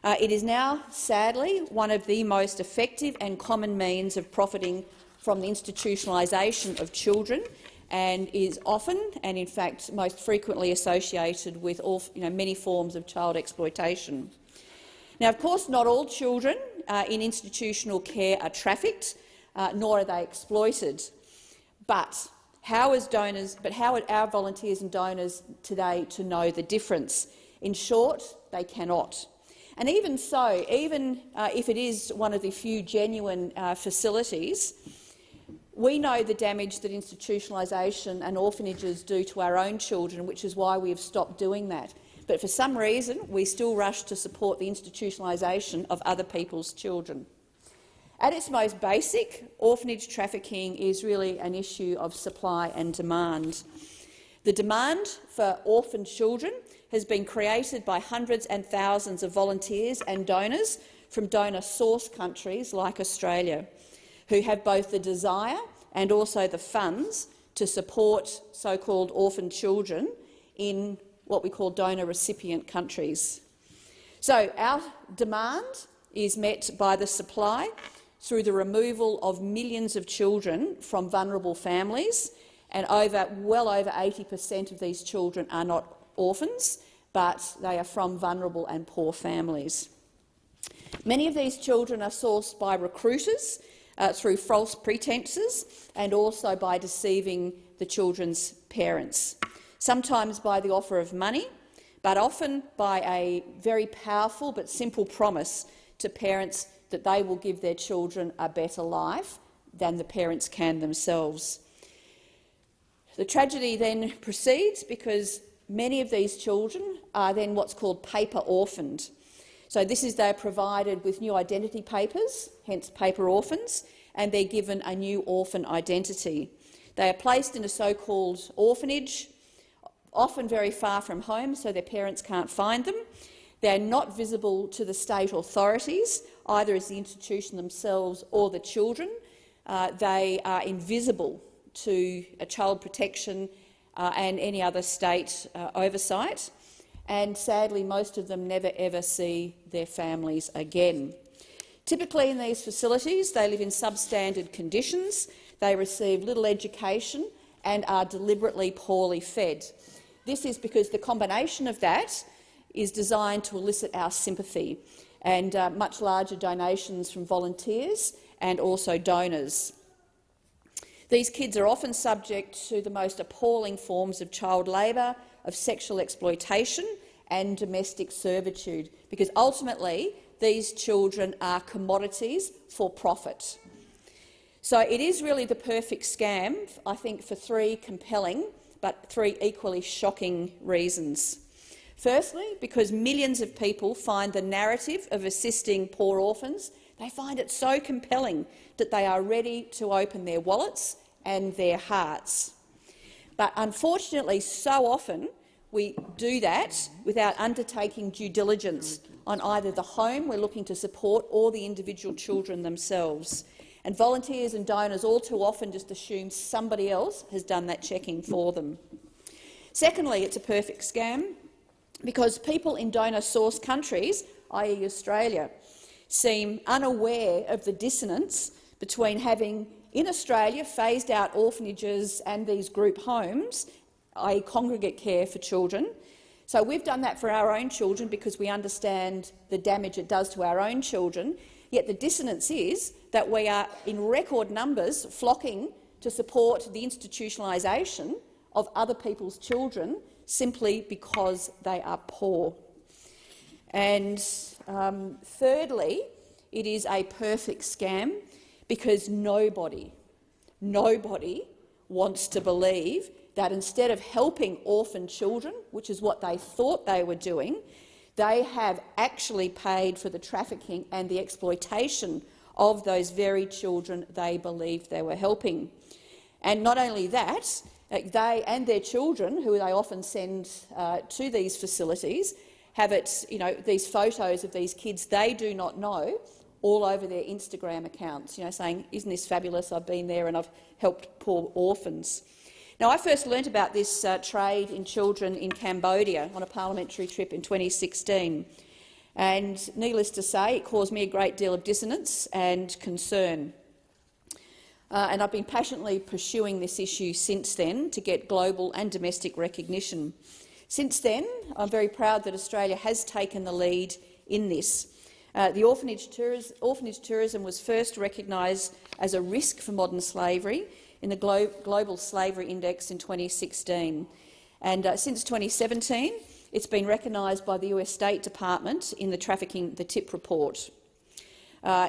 It is now, sadly, one of the most effective and common means of profiting from the institutionalisation of children, and is often, and in fact most frequently, associated with many forms of child exploitation. Now, of course, not all children in institutional care are trafficked, nor are they exploited. But how are our volunteers and donors today to know the difference? In short, they cannot. And even so, even if it is one of the few genuine facilities, we know the damage that institutionalisation and orphanages do to our own children, which is why we have stopped doing that. But for some reason, we still rush to support the institutionalisation of other people's children. At its most basic, orphanage trafficking is really an issue of supply and demand. The demand for orphan children has been created by hundreds and thousands of volunteers and donors from donor source countries like Australia, who have both the desire and also the funds to support so-called orphan children in what we call donor recipient countries. So our demand is met by the supply through the removal of millions of children from vulnerable families, and well over 80% of these children are not orphans, but they are from vulnerable and poor families. Many of these children are sourced by recruiters through false pretences and also by deceiving the children's parents, sometimes by the offer of money, but often by a very powerful but simple promise to parents that they will give their children a better life than the parents can themselves. The tragedy then proceeds because many of these children are then what's called paper orphaned. So this is they're provided with new identity papers, hence paper orphans, and they're given a new orphan identity. They are placed in a so-called orphanage, often very far from home, so their parents can't find them. They're not visible to the state authorities, either as the institution themselves or the children. They are invisible to child protection and any other state oversight. And sadly, most of them never ever see their families again. Typically in these facilities, they live in substandard conditions, they receive little education and are deliberately poorly fed. This is because the combination of that is designed to elicit our sympathy and much larger donations from volunteers and also donors. These kids are often subject to the most appalling forms of child labour, of sexual exploitation and domestic servitude, because ultimately these children are commodities for profit. So it is really the perfect scam, I think, for three compelling but three equally shocking reasons. Firstly, because millions of people find the narrative of assisting poor orphans, they find it so compelling that they are ready to open their wallets and their hearts. But unfortunately, so often we do that without undertaking due diligence on either the home we're looking to support or the individual children themselves. And volunteers and donors all too often just assume somebody else has done that checking for them. Secondly, it's a perfect scam because people in donor source countries, i.e. Australia, seem unaware of the dissonance between having in Australia phased out orphanages and these group homes, i.e. congregate care for children. So we've done that for our own children because we understand the damage it does to our own children, yet the dissonance is that we are in record numbers flocking to support the institutionalisation of other people's children simply because they are poor. And thirdly, it is a perfect scam because nobody wants to believe that instead of helping orphan children, which is what they thought they were doing, they have actually paid for the trafficking and the exploitation of those very children they believed they were helping. And not only that, they and their children, who they often send to these facilities, have these photos of these kids they do not know all over their Instagram accounts, saying, "Isn't this fabulous? I've been there and I've helped poor orphans." Now, I first learnt about this trade in children in Cambodia on a parliamentary trip in 2016, and needless to say, it caused me a great deal of dissonance and concern. And I've been passionately pursuing this issue since then to get global and domestic recognition. Since then, I'm very proud that Australia has taken the lead in this. The orphanage tourism was first recognised as a risk for modern slavery in the Global Slavery Index in 2016. And since 2017, it's been recognised by the US State Department in the Trafficking the Tip report.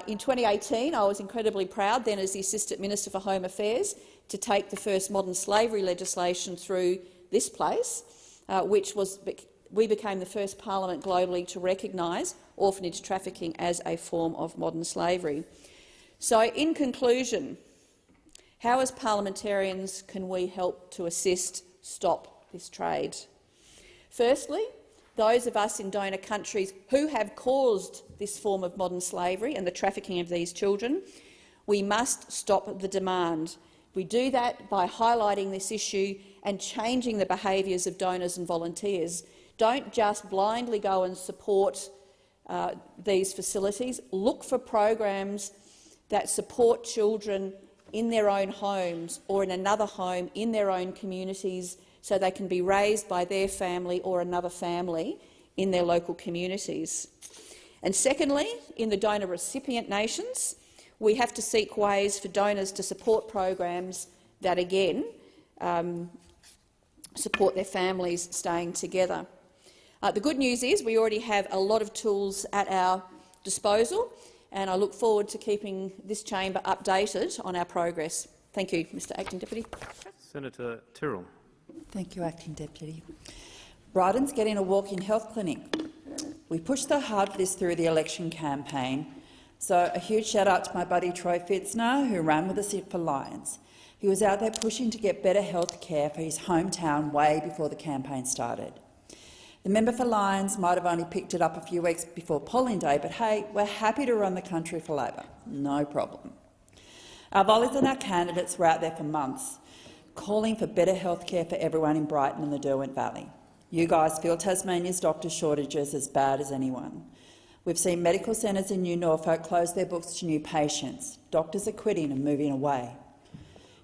In 2018, I was incredibly proud, then as the Assistant Minister for Home Affairs, to take the first modern slavery legislation through this place, we became the first parliament globally to recognise orphanage trafficking as a form of modern slavery. So, in conclusion, how as parliamentarians can we help to assist stop this trade? Firstly, those of us in donor countries who have caused this form of modern slavery and the trafficking of these children, we must stop the demand. We do that by highlighting this issue and changing the behaviours of donors and volunteers. Don't just blindly go and support these facilities. Look for programs that support children in their own homes or in another home in their own communities so they can be raised by their family or another family in their local communities. And secondly, in the donor recipient nations, we have to seek ways for donors to support programs that, again, support their families staying together. The good news is we already have a lot of tools at our disposal, and I look forward to keeping this chamber updated on our progress. Thank you, Mr Acting Deputy. Senator Tyrrell. Thank you, Acting Deputy. Brighton's getting a walk-in health clinic. We pushed so hard for this through the election campaign, so a huge shout-out to my buddy Troy Fitzner, who ran with us for Lions. He was out there pushing to get better health care for his hometown way before the campaign started. The member for Lions might have only picked it up a few weeks before polling day, but hey, we're happy to run the country for Labor. No problem. Our volunteers and our candidates were out there for months, calling for better health care for everyone in Brighton and the Derwent Valley. You guys feel Tasmania's doctor shortages as bad as anyone. We've seen medical centres in New Norfolk close their books to new patients. Doctors are quitting and moving away.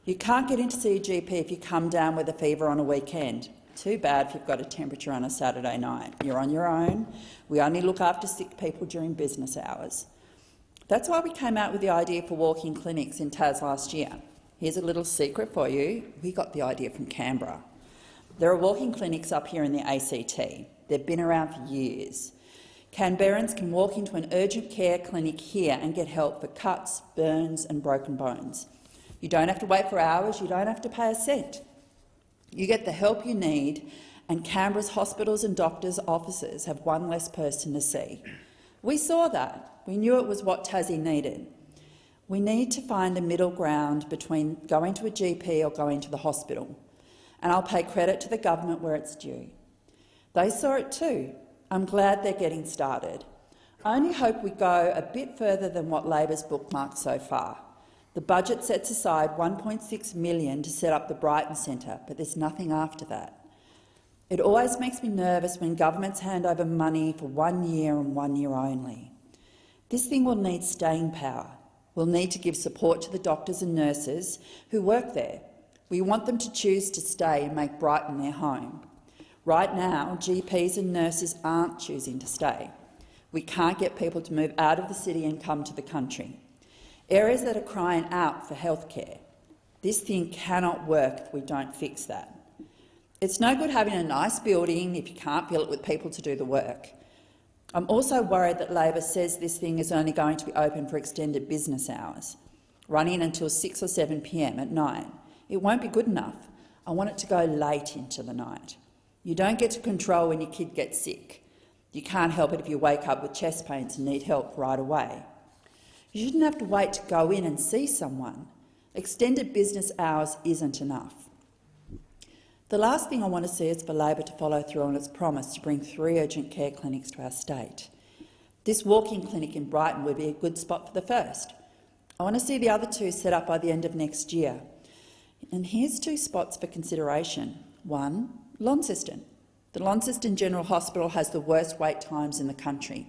You can't get in to see a GP if you come down with a fever on a weekend. Too bad if you've got a temperature on a Saturday night. You're on your own. We only look after sick people during business hours. That's why we came out with the idea for walk-in clinics in Tas last year. Here's a little secret for you. We got the idea from Canberra. There are walk-in clinics up here in the ACT. They've been around for years. Canberrans can walk into an urgent care clinic here and get help for cuts, burns and broken bones. You don't have to wait for hours. You don't have to pay a cent. You get the help you need, and Canberra's hospitals and doctors' offices have one less person to see. We saw that. We knew it was what Tassie needed. We need to find a middle ground between going to a GP or going to the hospital, and I'll pay credit to the government where it's due. They saw it too. I'm glad they're getting started. I only hope we go a bit further than what Labor's bookmarked so far. The budget sets aside $1.6 million to set up the Brighton Centre, but there's nothing after that. It always makes me nervous when governments hand over money for 1 year and 1 year only. This thing will need staying power. We'll need to give support to the doctors and nurses who work there. We want them to choose to stay and make Brighton their home. Right now, GPs and nurses aren't choosing to stay. We can't get people to move out of the city and come to the country. Areas that are crying out for health care. This thing cannot work if we don't fix that. It's no good having a nice building if you can't fill it with people to do the work. I'm also worried that Labor says this thing is only going to be open for extended business hours, running until 6 or 7 p.m. at night. It won't be good enough. I want it to go late into the night. You don't get to control when your kid gets sick. You can't help it if you wake up with chest pains and need help right away. You shouldn't have to wait to go in and see someone. Extended business hours isn't enough. The last thing I want to see is for Labor to follow through on its promise to bring 3 urgent care clinics to our state. This walk-in clinic in Brighton would be a good spot for the first. I want to see the other 2 set up by the end of next year. And here's 2 spots for consideration. 1, Launceston. The Launceston General Hospital has the worst wait times in the country.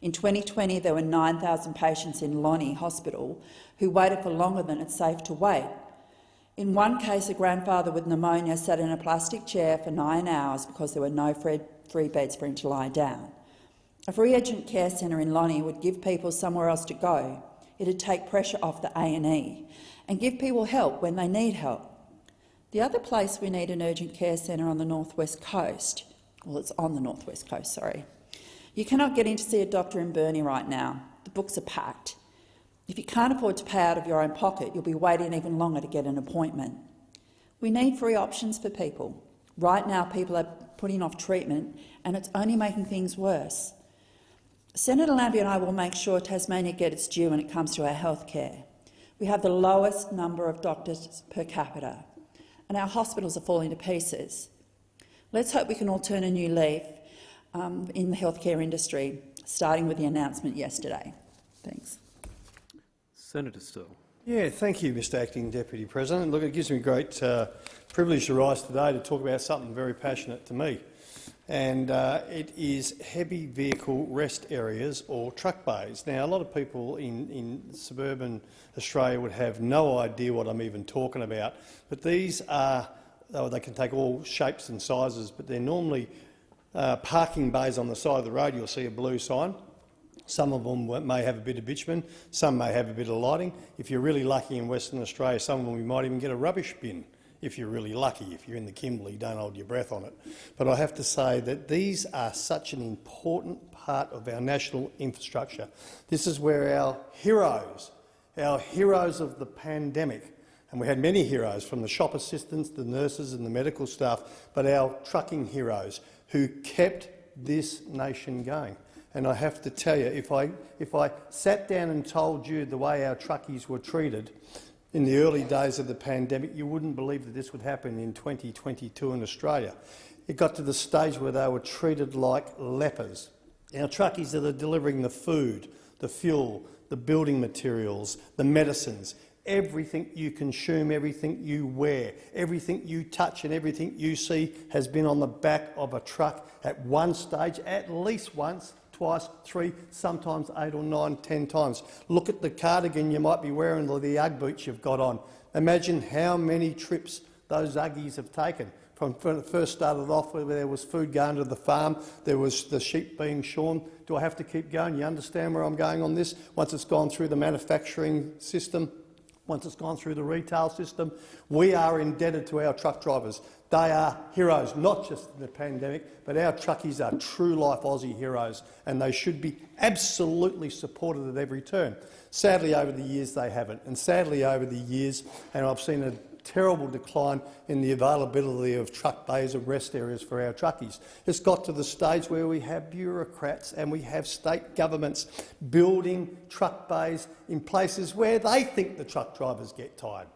In 2020, there were 9,000 patients in Lonnie Hospital who waited for longer than it's safe to wait. In one case, a grandfather with pneumonia sat in a plastic chair for 9 hours because there were no free beds for him to lie down. A free urgent care centre in Lonnie would give people somewhere else to go. It'd take pressure off the A&E and give people help when they need help. The other place we need an urgent care centre on the northwest coast, well, it's on the northwest coast, sorry. You cannot get in to see a doctor in Burnie right now. The books are packed. If you can't afford to pay out of your own pocket, you'll be waiting even longer to get an appointment. We need free options for people. Right now, people are putting off treatment and it's only making things worse. Senator Lambie and I will make sure Tasmania gets its due when it comes to our health care. We have the lowest number of doctors per capita, and our hospitals are falling to pieces. Let's hope we can all turn a new leaf in the healthcare industry, starting with the announcement yesterday. Thanks. Senator Still. Yeah, thank you, Mr Acting Deputy President. Look, it gives me great privilege to rise today to talk about something very passionate to me, and it is heavy vehicle rest areas or truck bays. Now, a lot of people in suburban Australia would have no idea what I'm even talking about, but these are, they can take all shapes and sizes, but they're normally parking bays on the side of the road. You'll see a blue sign. Some of them may have a bit of bitumen, some may have a bit of lighting. If you're really lucky in Western Australia, some of them you might even get a rubbish bin. If you're really lucky, if you're in the Kimberley, don't hold your breath on it. But I have to say that these are such an important part of our national infrastructure. This is where our heroes of the pandemic, and we had many heroes, from the shop assistants, the nurses and the medical staff, but our trucking heroes who kept this nation going. And I have to tell you, if I sat down and told you the way our truckies were treated in the early days of the pandemic, you wouldn't believe that this would happen in 2022 in Australia. It got to the stage where they were treated like lepers. Our truckies that are delivering the food, the fuel, the building materials, the medicines, everything you consume, everything you wear, everything you touch and everything you see has been on the back of a truck at one stage, at least once, twice, three, sometimes 8 or 9, 10 times. Look at the cardigan you might be wearing or the Ugg boots you've got on. Imagine how many trips those Uggies have taken. From when it first started off, where there was food going to the farm, there was the sheep being shorn. Do I have to keep going? You understand where I'm going on this? Once it's gone through the manufacturing system, once it's gone through the retail system, we are indebted to our truck drivers. They are heroes, not just in the pandemic, but our truckies are true-life Aussie heroes, and they should be absolutely supported at every turn. Sadly, over the years, they haven't. And sadly, over the years, and I've seen a terrible decline in the availability of truck bays and rest areas for our truckies. It's got to the stage where we have bureaucrats and we have state governments building truck bays in places where they think the truck drivers get tired,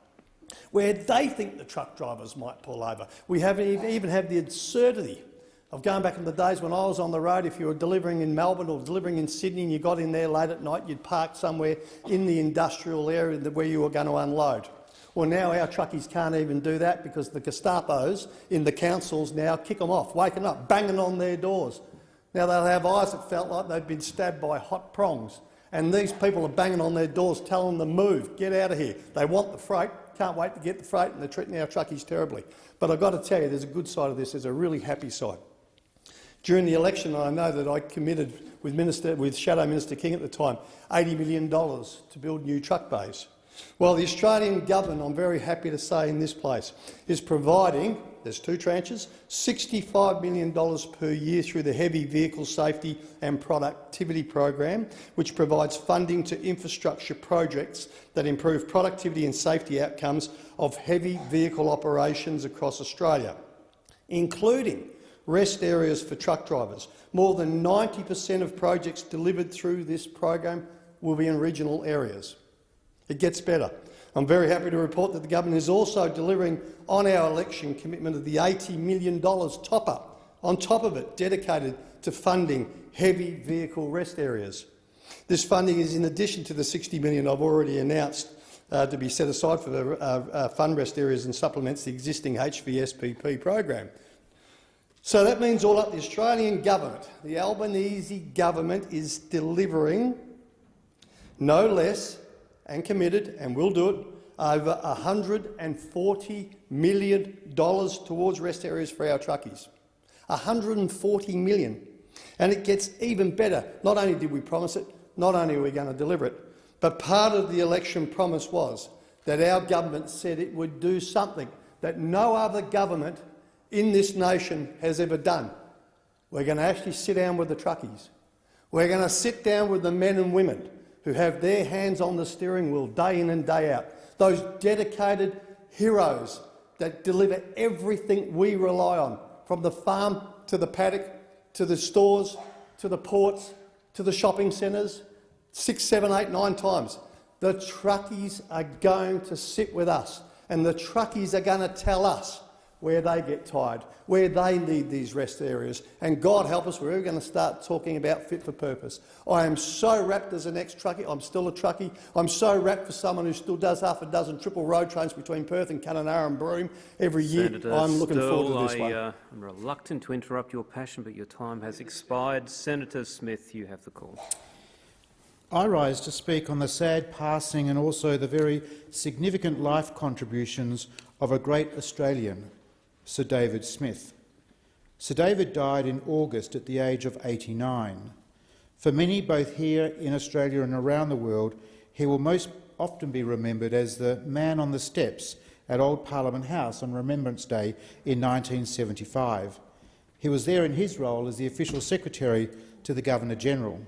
where they think the truck drivers might pull over. We haven't even had the absurdity of going back in the days when I was on the road. If you were delivering in Melbourne or delivering in Sydney and you got in there late at night, you'd park somewhere in the industrial area where you were going to unload. Well, now our truckies can't even do that because the Gestapos in the councils now kick them off, waking up, banging on their doors. Now they'll have eyes that felt like they've been stabbed by hot prongs, and these people are banging on their doors telling them, move, get out of here. They want the freight, can't wait to get the freight, and they're treating our truckies terribly. But I've got to tell you, there's a good side of this, there's a really happy side. During the election, I know that I committed with Shadow Minister King at the time, $80 million to build new truck bays. Well, the Australian government, I'm very happy to say in this place, is providing, there's two tranches, $65 million per year through the Heavy Vehicle Safety and Productivity Program, which provides funding to infrastructure projects that improve productivity and safety outcomes of heavy vehicle operations across Australia, including rest areas for truck drivers. More than 90% of projects delivered through this program will be in regional areas. It gets better. I'm very happy to report that the government is also delivering on our election commitment of the $80 million top-up, on top of it, dedicated to funding heavy vehicle rest areas. This funding is in addition to the $60 million I've already announced to be set aside for the fund rest areas and supplements the existing HVSPP program. So that means all up the Australian government, the Albanese government is delivering no less and committed, and will do it, over $140 million towards rest areas for our truckies. $140 million. And it gets even better. Not only did we promise it, not only are we going to deliver it, but part of the election promise was that our government said it would do something that no other government in this nation has ever done. We're going to actually sit down with the truckies. We're going to sit down with the men and women who have their hands on the steering wheel day in and day out, those dedicated heroes that deliver everything we rely on, from the farm to the paddock, to the stores, to the ports, to the shopping centres 6, 7, 8, 9 times. The truckies are going to sit with us, and the truckies are going to tell us where they get tired, where they need these rest areas. And God help us, we're going to start talking about fit for purpose. I am so wrapped as an ex-truckie. I'm still a truckie. I'm so wrapped for someone who still does half a dozen triple road trains between Perth and Kununurra and Broome every year. Senator I'm looking forward to this Still, one. I'm reluctant to interrupt your passion, but your time has expired. Senator Smith, you have the call. I rise to speak on the sad passing and also the very significant life contributions of a great Australian, Sir David Smith. Sir David died in August at the age of 89. For many, both here in Australia and around the world, he will most often be remembered as the man on the steps at Old Parliament House on Remembrance Day in 1975. He was there in his role as the official secretary to the Governor-General.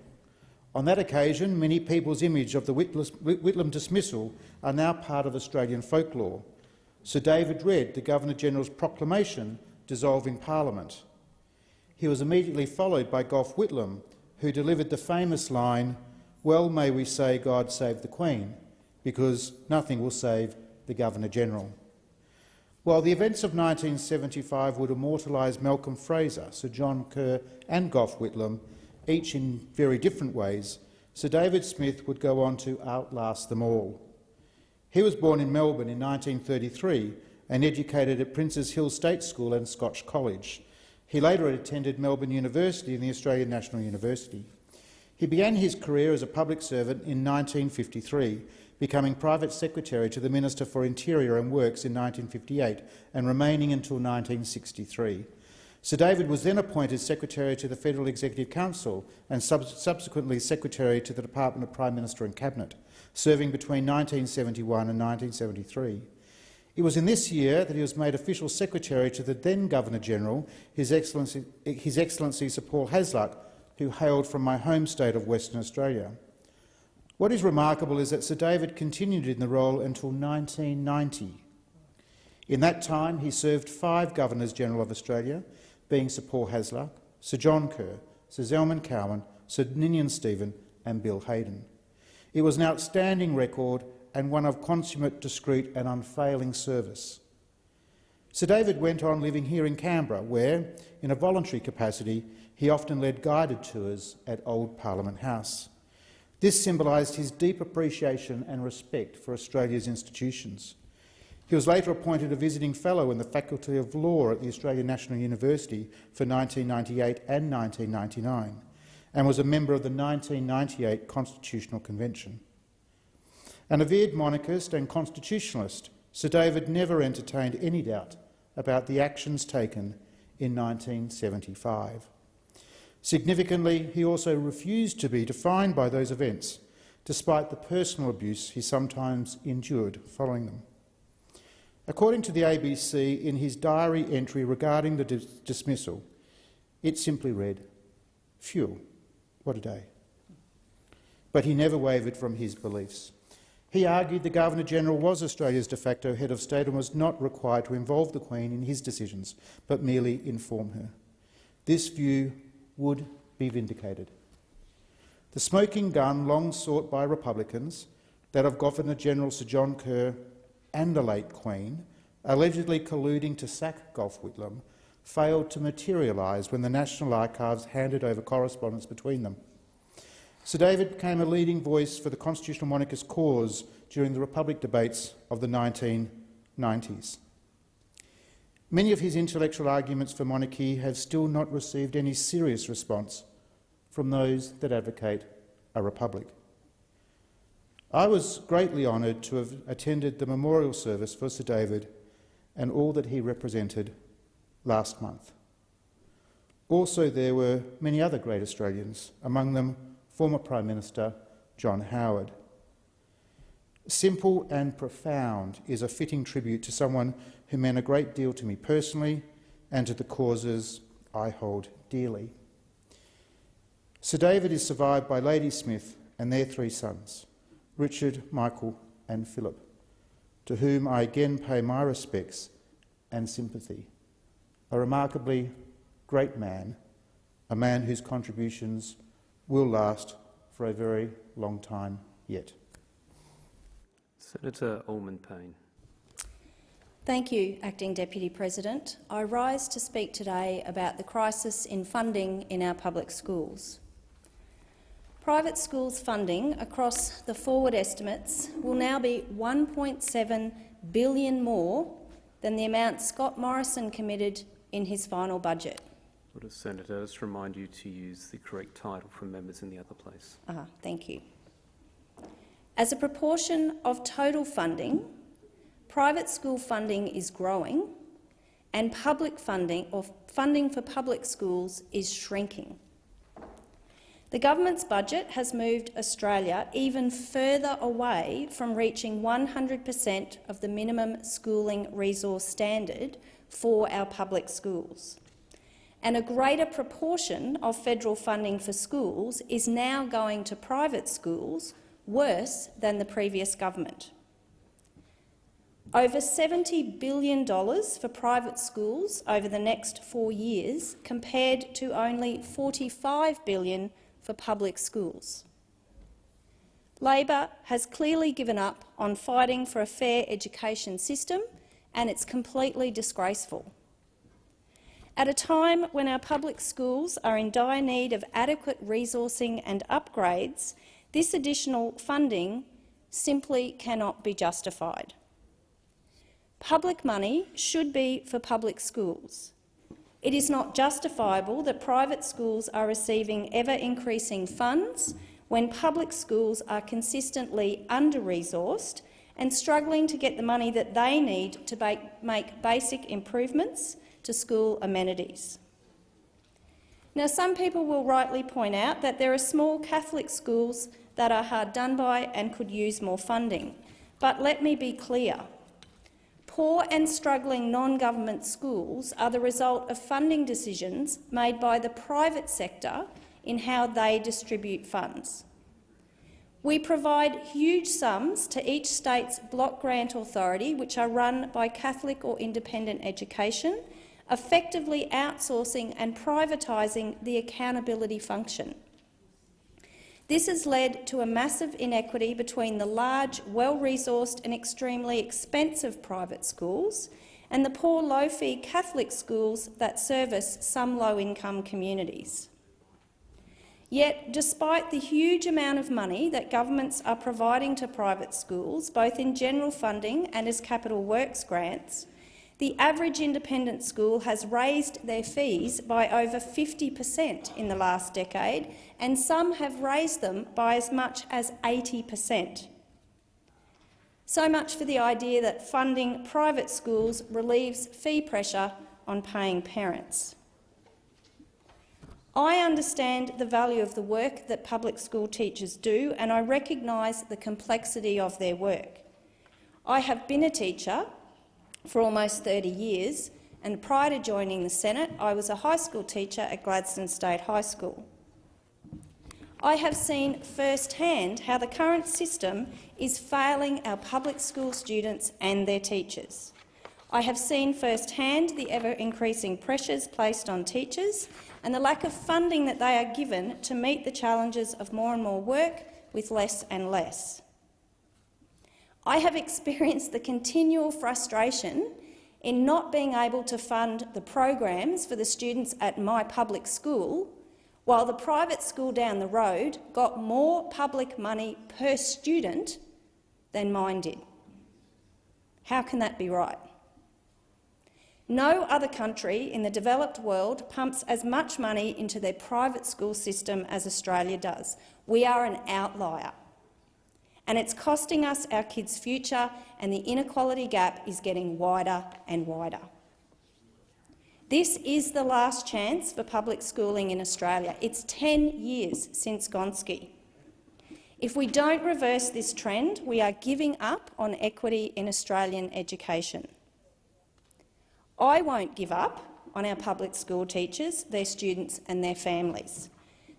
On that occasion, many people's image of the Whitlam dismissal are now part of Australian folklore. Sir David read the Governor-General's proclamation dissolving Parliament. He was immediately followed by Gough Whitlam, who delivered the famous line, "Well may we say God save the Queen, because nothing will save the Governor-General." While the events of 1975 would immortalise Malcolm Fraser, Sir John Kerr and Gough Whitlam, each in very different ways, Sir David Smith would go on to outlast them all. He was born in Melbourne in 1933 and educated at Princes Hill State School and Scotch College. He later attended Melbourne University and the Australian National University. He began his career as a public servant in 1953, becoming private secretary to the Minister for Interior and Works in 1958 and remaining until 1963. Sir David was then appointed Secretary to the Federal Executive Council and subsequently Secretary to the Department of Prime Minister and Cabinet, serving between 1971 and 1973. It was in this year that he was made Official Secretary to the then Governor-General, His Excellency Sir Paul Hasluck, who hailed from my home state of Western Australia. What is remarkable is that Sir David continued in the role until 1990. In that time he served 5 Governors-General of Australia, being Sir Paul Hasluck, Sir John Kerr, Sir Zelman Cowan, Sir Ninian Stephen and Bill Hayden. It was an outstanding record and one of consummate, discreet and unfailing service. Sir David went on living here in Canberra, where, in a voluntary capacity, he often led guided tours at Old Parliament House. This symbolised his deep appreciation and respect for Australia's institutions. He was later appointed a visiting fellow in the Faculty of Law at the Australian National University for 1998 and 1999, and was a member of the 1998 Constitutional Convention. An averred monarchist and constitutionalist, Sir David never entertained any doubt about the actions taken in 1975. Significantly, he also refused to be defined by those events, despite the personal abuse he sometimes endured following them. According to the ABC, in his diary entry regarding the dismissal, it simply read, "Phew, what a day." But he never wavered from his beliefs. He argued the Governor-General was Australia's de facto head of state and was not required to involve the Queen in his decisions, but merely inform her. This view would be vindicated. The smoking gun long sought by Republicans, that of Governor-General Sir John Kerr and the late Queen, allegedly colluding to sack Gough Whitlam, failed to materialise when the National Archives handed over correspondence between them. Sir David became a leading voice for the constitutional monarchist cause during the Republic debates of the 1990s. Many of his intellectual arguments for monarchy have still not received any serious response from those that advocate a republic. I was greatly honoured to have attended the memorial service for Sir David and all that he represented last month. Also, there were many other great Australians, among them former Prime Minister John Howard. Simple and profound is a fitting tribute to someone who meant a great deal to me personally and to the causes I hold dearly. Sir David is survived by Lady Smith and their 3 sons, Richard, Michael and Philip, to whom I again pay my respects and sympathy. A remarkably great man, a man whose contributions will last for a very long time yet. Senator Allman-Payne. Thank you, Acting Deputy President. I rise to speak today about the crisis in funding in our public schools. Private schools funding across the forward estimates will now be $1.7 billion more than the amount Scott Morrison committed in his final budget. Would a senator just remind you to use the correct title from members in the other place? Thank you. As a proportion of total funding, private school funding is growing and public funding, or funding for public schools, is shrinking. The government's budget has moved Australia even further away from reaching 100% of the minimum schooling resource standard for our public schools. And a greater proportion of federal funding for schools is now going to private schools, worse than the previous government. Over $70 billion for private schools over the next 4 years, compared to only $45 billion for public schools. Labor has clearly given up on fighting for a fair education system, and it's completely disgraceful. At a time when our public schools are in dire need of adequate resourcing and upgrades, this additional funding simply cannot be justified. Public money should be for public schools. It is not justifiable that private schools are receiving ever-increasing funds when public schools are consistently under-resourced and struggling to get the money that they need to make basic improvements to school amenities. Now, some people will rightly point out that there are small Catholic schools that are hard done by and could use more funding. But let me be clear. Poor and struggling non-government schools are the result of funding decisions made by the private sector in how they distribute funds. We provide huge sums to each state's block grant authority, which are run by Catholic or independent education, effectively outsourcing and privatising the accountability function. This has led to a massive inequity between the large, well-resourced and extremely expensive private schools and the poor, low-fee Catholic schools that service some low-income communities. Yet, despite the huge amount of money that governments are providing to private schools, both in general funding and as capital works grants, the average independent school has raised their fees by over 50% in the last decade, and some have raised them by as much as 80%. So much for the idea that funding private schools relieves fee pressure on paying parents. I understand the value of the work that public school teachers do, and I recognise the complexity of their work. I have been a teacher for almost 30 years, and prior to joining the Senate, I was a high school teacher at Gladstone State High School. I have seen firsthand how the current system is failing our public school students and their teachers. I have seen firsthand the ever-increasing pressures placed on teachers and the lack of funding that they are given to meet the challenges of more and more work with less and less. I have experienced the continual frustration in not being able to fund the programs for the students at my public school, while the private school down the road got more public money per student than mine did. How can that be right? No other country in the developed world pumps as much money into their private school system as Australia does. We are an outlier. And it's costing us our kids' future, and the inequality gap is getting wider and wider. This is the last chance for public schooling in Australia. It's 10 years since Gonski. If we don't reverse this trend, we are giving up on equity in Australian education. I won't give up on our public school teachers, their students and their families.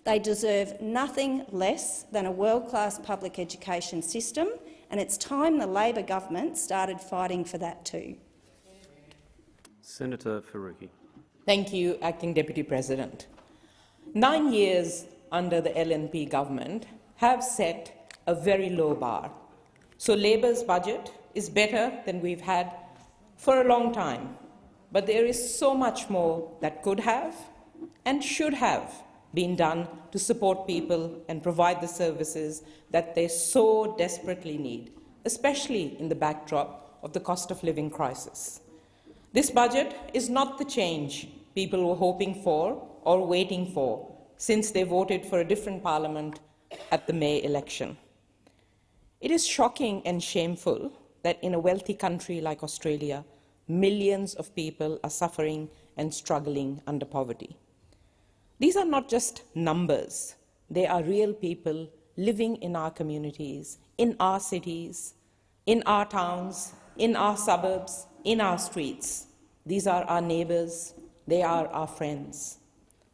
They deserve nothing less than a world-class public education system, and it's time the Labor government started fighting for that too. Senator Faruqi. Thank you, Acting Deputy President. 9 years under the LNP government have set a very low bar. So Labor's budget is better than we've had for a long time, but there is so much more that could have and should have been done to support people and provide the services that they so desperately need, especially in the backdrop of the cost of living crisis. This budget is not the change people were hoping for or waiting for since they voted for a different parliament at the May election. It is shocking and shameful that in a wealthy country like Australia, millions of people are suffering and struggling under poverty. These are not just numbers. They are real people living in our communities, in our cities, in our towns, in our suburbs, in our streets. These are our neighbours. They are our friends.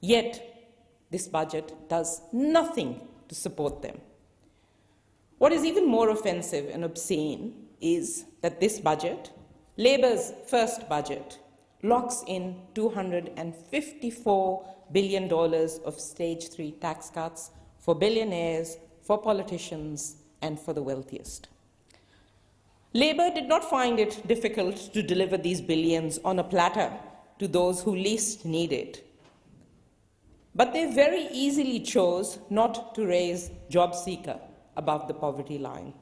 Yet, this budget does nothing to support them. What is even more offensive and obscene is that this budget, Labor's first budget, locks in $254 billion of Stage 3 tax cuts for billionaires, for politicians, and for the wealthiest. Labour did not find it difficult to deliver these billions on a platter to those who least need it. But they very easily chose not to raise job seeker above the poverty line.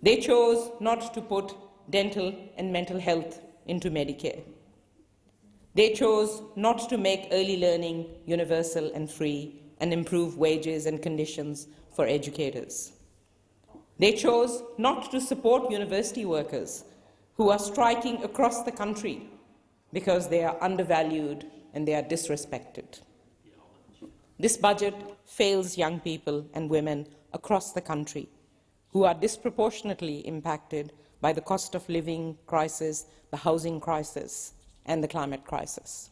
They chose not to put dental and mental health into Medicare. They chose not to make early learning universal and free and improve wages and conditions for educators. They chose not to support university workers who are striking across the country because they are undervalued and they are disrespected. This budget fails young people and women across the country who are disproportionately impacted by the cost of living crisis, the housing crisis, and the climate crisis.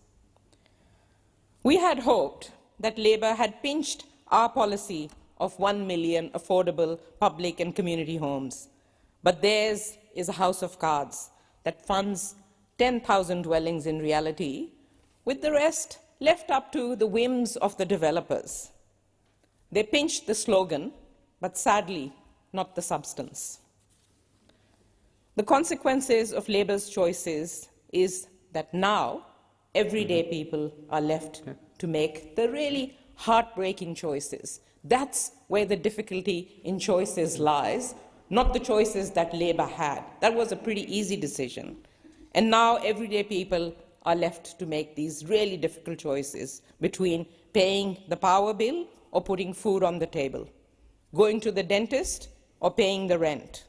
We had hoped that Labour had pinched our policy of 1 million affordable public and community homes, but theirs is a house of cards that funds 10,000 dwellings in reality, with the rest left up to the whims of the developers. They pinched the slogan, but sadly, not the substance. The consequences of Labour's choices is that now everyday people are left to make the really heartbreaking choices. That's where the difficulty in choices lies, not the choices that Labour had. That was a pretty easy decision. And now everyday people are left to make these really difficult choices between paying the power bill or putting food on the table, going to the dentist or paying the rent,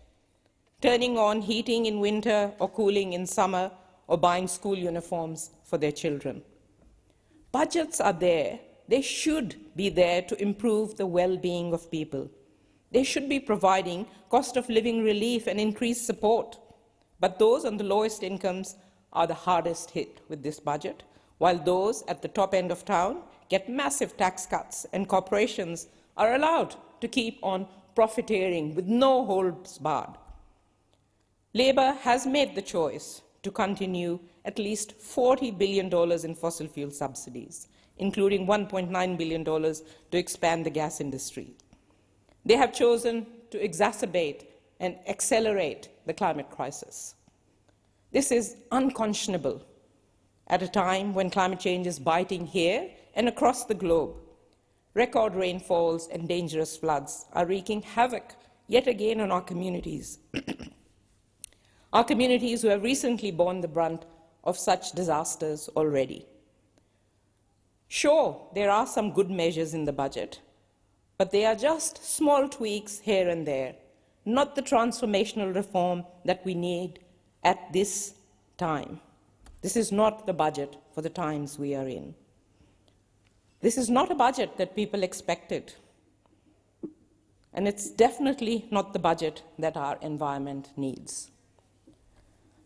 turning on heating in winter or cooling in summer, or buying school uniforms for their children. Budgets are there. They should be there to improve the well-being of people. They should be providing cost of living relief and increased support. But those on the lowest incomes are the hardest hit with this budget, while those at the top end of town get massive tax cuts and corporations are allowed to keep on profiteering with no holds barred. Labour has made the choice to continue at least $40 billion in fossil fuel subsidies, including $1.9 billion to expand the gas industry. They have chosen to exacerbate and accelerate the climate crisis. This is unconscionable at a time when climate change is biting here and across the globe. Record rainfalls and dangerous floods are wreaking havoc yet again on our communities. Our communities who have recently borne the brunt of such disasters already. Sure, there are some good measures in the budget, but they are just small tweaks here and there, not the transformational reform that we need at this time. This is not the budget for the times we are in. This is not a budget that people expected, and it's definitely not the budget that our environment needs.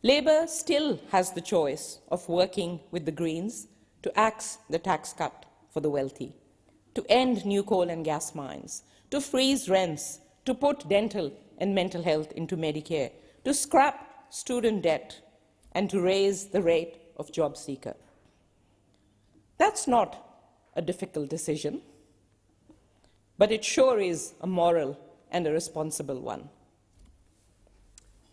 Labour still has the choice of working with the Greens to axe the tax cut for the wealthy, to end new coal and gas mines, to freeze rents, to put dental and mental health into Medicare, to scrap student debt, and to raise the rate of job seeker. That's not a difficult decision. but it sure is a moral and a responsible one.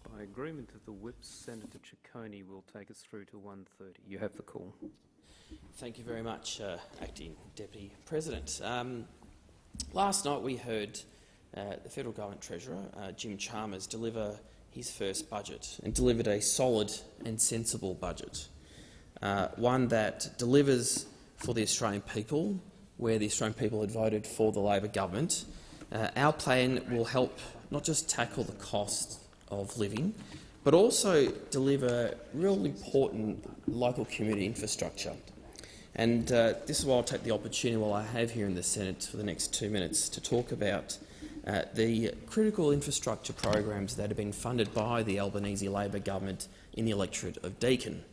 By agreement of the Whip, Senator Ciccone will take us through to 1:30. You have the call. Thank you very much, Acting Deputy President. Last night we heard the Federal Government Treasurer, Jim Chalmers, deliver his first budget and delivered a solid and sensible budget, one that delivers for the Australian people, where the Australian people had voted for the Labor government. Our plan will help not just tackle the cost of living, but also deliver real important local community infrastructure. And this is why I'll take the opportunity while I have here in the Senate for the next 2 minutes to talk about the critical infrastructure programs that have been funded by the Albanese Labor government in the electorate of Deakin.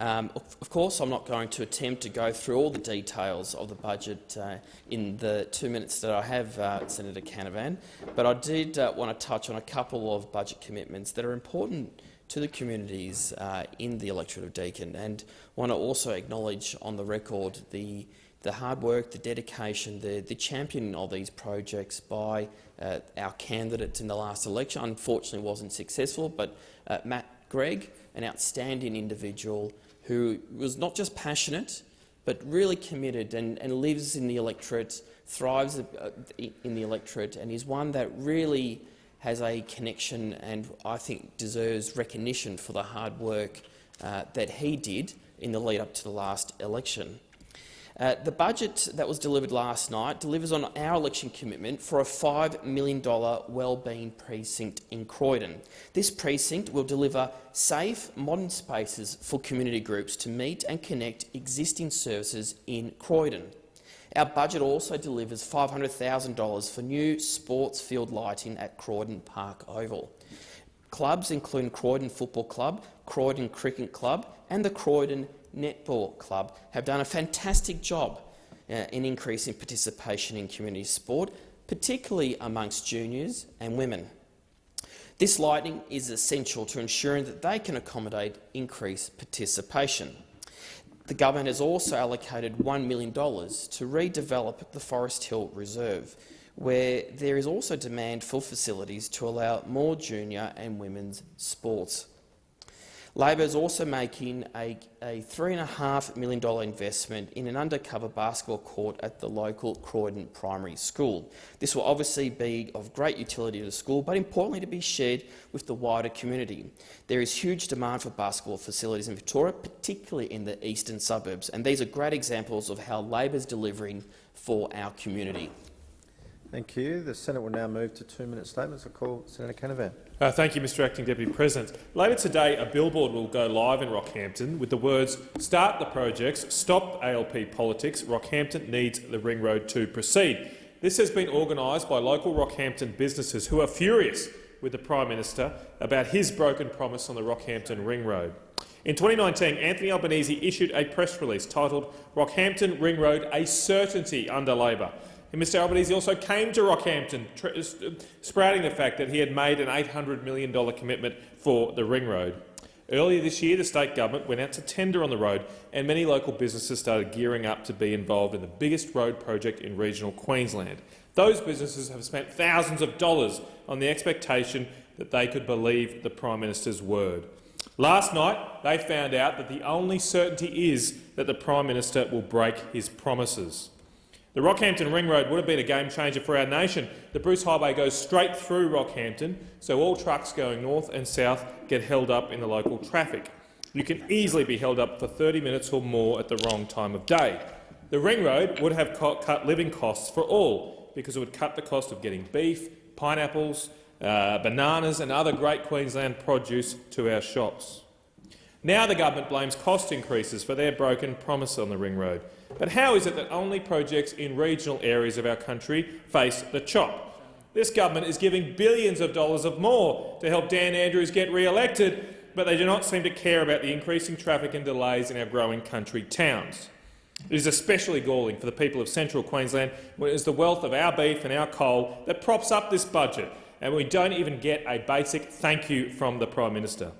Of course, I'm not going to attempt to go through all the details of the budget in the 2 minutes that I have, Senator Canavan, but I did want to touch on a couple of budget commitments that are important to the communities in the electorate of Deakin, and want to also acknowledge on the record the hard work, the dedication, the championing of these projects by our candidates in the last election. Unfortunately wasn't successful, but Matt Gregg, an outstanding individual who was not just passionate but really committed and lives in the electorate, thrives in the electorate, and is one that really has a connection and I think deserves recognition for the hard work that he did in the lead up to the last election. The budget that was delivered last night delivers on our election commitment for a $5 million wellbeing precinct in Croydon. This precinct will deliver safe, modern spaces for community groups to meet and connect existing services in Croydon. Our budget also delivers $500,000 for new sports field lighting at Croydon Park Oval. Clubs including Croydon Football Club, Croydon Cricket Club and the Croydon Netball Club have done a fantastic job in increasing participation in community sport, particularly amongst juniors and women. This lighting is essential to ensuring that they can accommodate increased participation. The government has also allocated $1 million to redevelop the Forest Hill Reserve, where there is also demand for facilities to allow more junior and women's sports. Labor is also making a $3.5 million investment in an undercover basketball court at the local Croydon Primary School. This will obviously be of great utility to the school, but importantly to be shared with the wider community. There is huge demand for basketball facilities in Victoria, particularly in the eastern suburbs, and these are great examples of how Labor is delivering for our community. Thank you. The Senate will now move to 2-minute statements. I call Senator Canavan. Thank you, Mr Acting Deputy President. Later today, a billboard will go live in Rockhampton with the words, "Start the projects, stop ALP politics, Rockhampton needs the ring road to proceed." This has been organised by local Rockhampton businesses who are furious with the Prime Minister about his broken promise on the Rockhampton ring road. In 2019, Anthony Albanese issued a press release titled "Rockhampton Ring Road a Certainty under Labor." And Mr Albanese also came to Rockhampton sprouting the fact that he had made an $800 million commitment for the ring road. Earlier this year, the state government went out to tender on the road, and many local businesses started gearing up to be involved in the biggest road project in regional Queensland. Those businesses have spent thousands of dollars on the expectation that they could believe the Prime Minister's word. Last night, they found out that the only certainty is that the Prime Minister will break his promises. The Rockhampton Ring Road would have been a game-changer for our nation. The Bruce Highway goes straight through Rockhampton, so all trucks going north and south get held up in the local traffic. You can easily be held up for 30 minutes or more at the wrong time of day. The Ring Road would have cut living costs for all, because it would cut the cost of getting beef, pineapples, bananas and other great Queensland produce to our shops. Now the government blames cost increases for their broken promise on the Ring Road. But how is it that only projects in regional areas of our country face the chop? This government is giving billions of dollars of more to help Dan Andrews get re-elected, but they do not seem to care about the increasing traffic and delays in our growing country towns. It is especially galling for the people of central Queensland when it is the wealth of our beef and our coal that props up this budget, and we don't even get a basic thank you from the Prime Minister.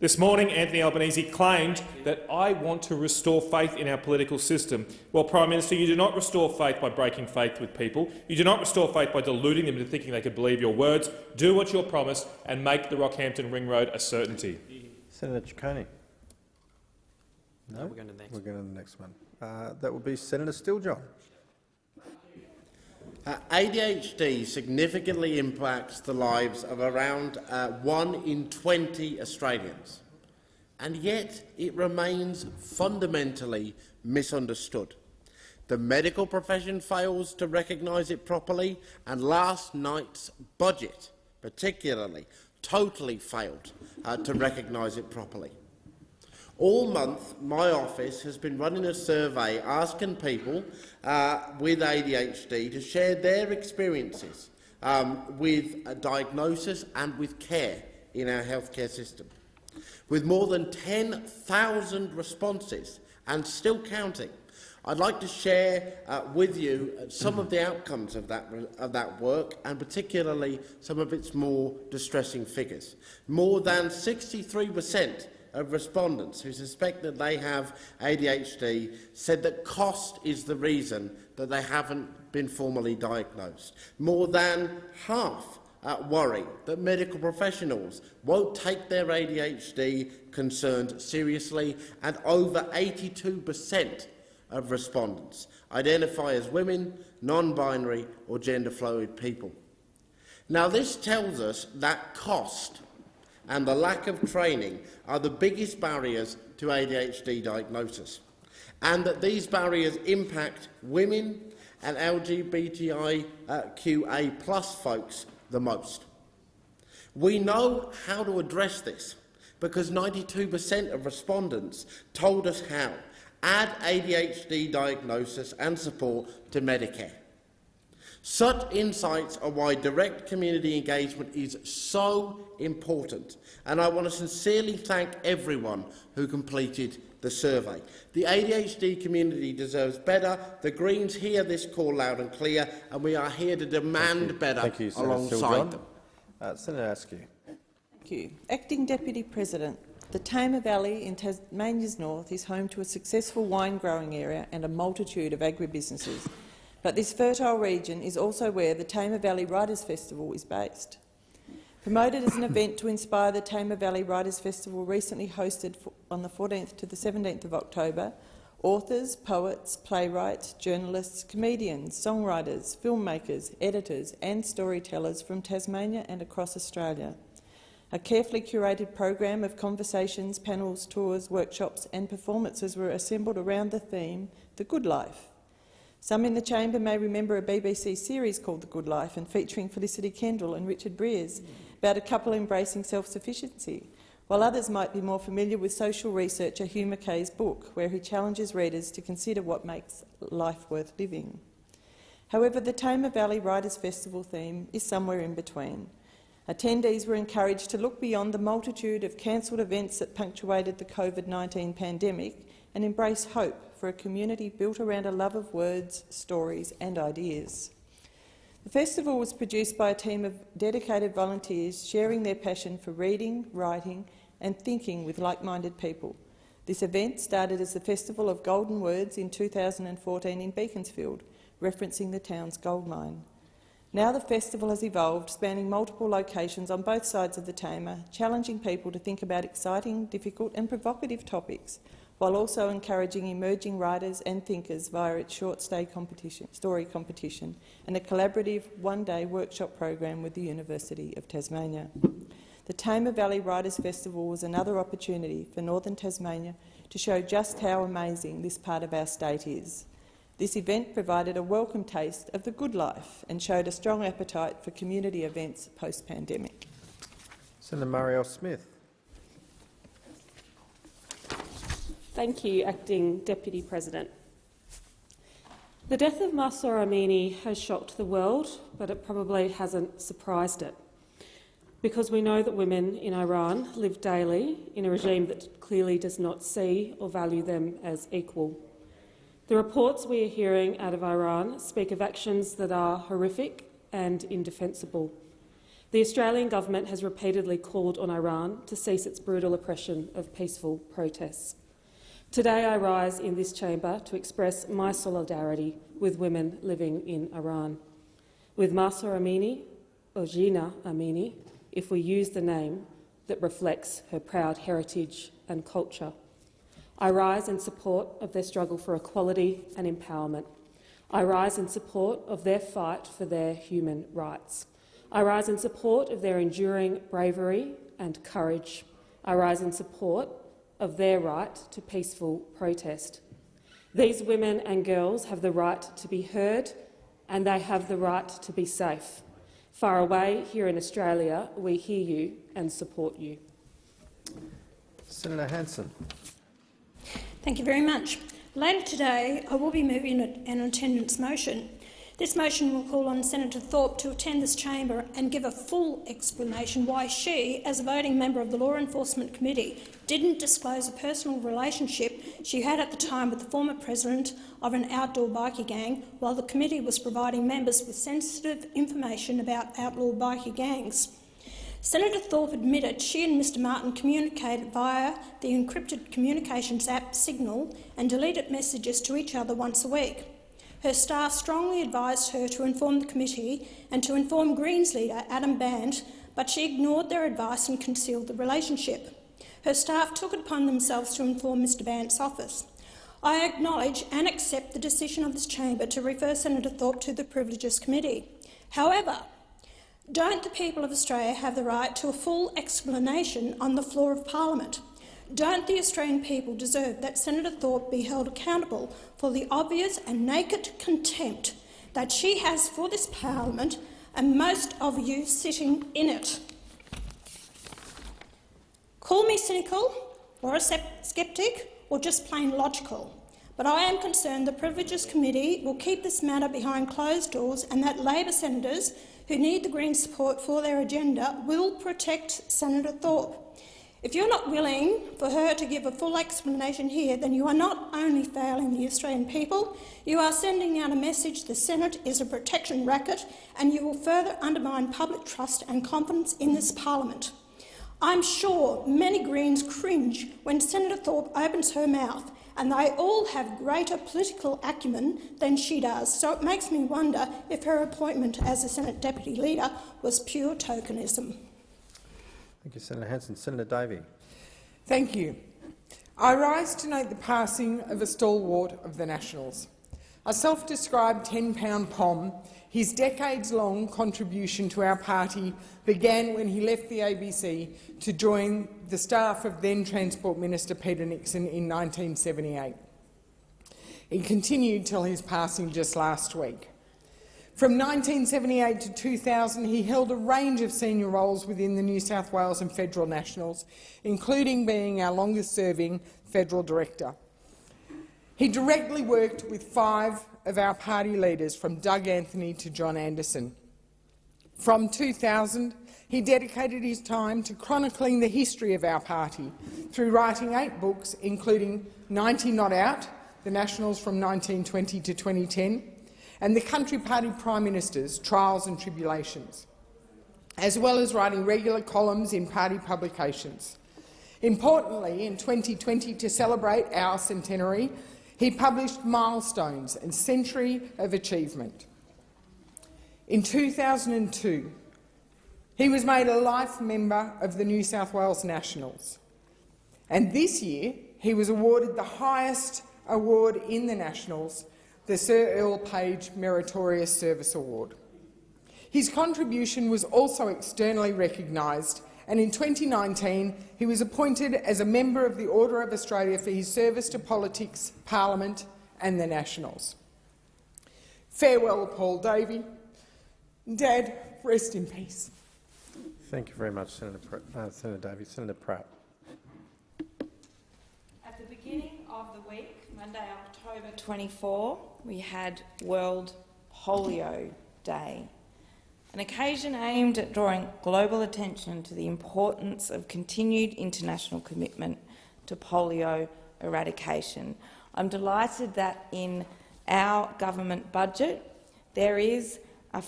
This morning, Anthony Albanese claimed that I want to restore faith in our political system. Well, Prime Minister, you do not restore faith by breaking faith with people. You do not restore faith by deluding them into thinking they could believe your words. Do what you're promised and make the Rockhampton Ring Road a certainty. Senator Ciccone. No, we're going to the next. We're going to the next one. That would be Senator Steele-John. ADHD significantly impacts the lives of around 1 in 20 Australians, and yet it remains fundamentally misunderstood. The medical profession fails to recognise it properly, and last night's budget, particularly, totally failed to recognise it properly. All month, my office has been running a survey asking people with ADHD to share their experiences with a diagnosis and with care in our healthcare system. With more than 10,000 responses and still counting, I'd like to share with you some of the outcomes of that work, and particularly some of its more distressing figures. More than 63% of respondents who suspect that they have ADHD said that cost is the reason that they haven't been formally diagnosed. More than half worry that medical professionals won't take their ADHD concerns seriously, and over 82% of respondents identify as women, non-binary or gender-fluid people. Now, this tells us that cost and the lack of training are the biggest barriers to ADHD diagnosis, and that these barriers impact women and LGBTIQA+ folks the most. We know how to address this because 92% of respondents told us how. Add ADHD diagnosis and support to Medicare. Such insights are why direct community engagement is so important, and I want to sincerely thank everyone who completed the survey. The ADHD community deserves better. The Greens hear this call loud and clear, and we are here to demand better alongside them. Senator Askew. Thank you. Acting Deputy President, the Tamar Valley in Tasmania's north is home to a successful wine-growing area and a multitude of agribusinesses. But this fertile region is also where the Tamar Valley Writers' Festival is based. Promoted as an event to inspire, the Tamar Valley Writers' Festival recently hosted on the 14th to the 17th of October authors, poets, playwrights, journalists, comedians, songwriters, filmmakers, editors and storytellers from Tasmania and across Australia. A carefully curated program of conversations, panels, tours, workshops and performances were assembled around the theme, The Good Life. Some in the chamber may remember a BBC series called The Good Life and featuring Felicity Kendall and Richard Breers about a couple embracing self-sufficiency, while others might be more familiar with social researcher Hugh Mackay's book, where he challenges readers to consider what makes life worth living. However, the Tamar Valley Writers' Festival theme is somewhere in between. Attendees were encouraged to look beyond the multitude of cancelled events that punctuated the COVID-19 pandemic and embrace hope for a community built around a love of words, stories and ideas. The festival was produced by a team of dedicated volunteers sharing their passion for reading, writing and thinking with like-minded people. This event started as the Festival of Golden Words in 2014 in Beaconsfield, referencing the town's gold mine. Now the festival has evolved, spanning multiple locations on both sides of the Tamar, challenging people to think about exciting, difficult and provocative topics, while also encouraging emerging writers and thinkers via its short-stay story competition and a collaborative one-day workshop program with the University of Tasmania. The Tamar Valley Writers' Festival was another opportunity for Northern Tasmania to show just how amazing this part of our state is. This event provided a welcome taste of the good life and showed a strong appetite for community events post-pandemic. Senator Marielle Smith. Thank you, Acting Deputy President. The death of Mahsa Amini has shocked the world, but it probably hasn't surprised it, because we know that women in Iran live daily in a regime that clearly does not see or value them as equal. The reports we are hearing out of Iran speak of actions that are horrific and indefensible. The Australian government has repeatedly called on Iran to cease its brutal oppression of peaceful protests. Today I rise in this chamber to express my solidarity with women living in Iran, with Mahsa Amini, or Jina Amini, if we use the name that reflects her proud heritage and culture. I rise in support of their struggle for equality and empowerment. I rise in support of their fight for their human rights. I rise in support of their enduring bravery and courage. I rise in support of their right to peaceful protest. These women and girls have the right to be heard, and they have the right to be safe. Far away here in Australia, we hear you and support you. Senator Hanson. Thank you very much. Later today, I will be moving an attendance motion. This motion will call on Senator Thorpe to attend this chamber and give a full explanation why she, as a voting member of the Law Enforcement Committee, didn't disclose a personal relationship she had at the time with the former president of an outdoor bikie gang, while the committee was providing members with sensitive information about outlaw bikie gangs. Senator Thorpe admitted she and Mr Martin communicated via the encrypted communications app Signal and deleted messages to each other once a week. Her staff strongly advised her to inform the committee and to inform Greens leader Adam Band, but she ignored their advice and concealed the relationship. Her staff took it upon themselves to inform Mr Band's office. I acknowledge and accept the decision of this chamber to refer Senator Thorpe to the Privileges Committee. However, don't the people of Australia have the right to a full explanation on the floor of Parliament? Don't the Australian people deserve that Senator Thorpe be held accountable for the obvious and naked contempt that she has for this Parliament and most of you sitting in it? Call me cynical or a sceptic or just plain logical, but I am concerned the Privileges Committee will keep this matter behind closed doors and that Labor senators who need the Greens' support for their agenda will protect Senator Thorpe. If you're not willing for her to give a full explanation here, then you are not only failing the Australian people, you are sending out a message the Senate is a protection racket, and you will further undermine public trust and confidence in this Parliament. I'm sure many Greens cringe when Senator Thorpe opens her mouth, and they all have greater political acumen than she does, so it makes me wonder if her appointment as a Senate Deputy Leader was pure tokenism. Thank you, Senator Hanson. Senator Davey. Thank you. I rise to note the passing of a stalwart of the Nationals. A self-described 10-pound pom, his decades-long contribution to our party began when he left the ABC to join the staff of then Transport Minister Peter Nixon in 1978. It continued till his passing just last week. From 1978 to 2000, he held a range of senior roles within the New South Wales and Federal Nationals, including being our longest-serving federal director. He directly worked with 5 of our party leaders, from Doug Anthony to John Anderson. From 2000, he dedicated his time to chronicling the history of our party through writing 8 books, including 90 Not Out, the Nationals from 1920 to 2010, and the Country Party Prime Ministers' Trials and Tribulations, as well as writing regular columns in party publications. Importantly, in 2020, to celebrate our centenary, he published Milestones and Century of Achievement. In 2002, he was made a life member of the New South Wales Nationals, and this year he was awarded the highest award in the Nationals, the Sir Earl Page Meritorious Service Award. His contribution was also externally recognised, and in 2019 he was appointed as a member of the Order of Australia for his service to politics, Parliament and the Nationals. Farewell, Paul Davey. Dad, rest in peace. Thank you very much, Senator Davey. Senator Pratt. At the beginning of the week, Monday, October 24, we had World Polio Day, an occasion aimed at drawing global attention to the importance of continued international commitment to polio eradication. I'm delighted that in our government budget there is a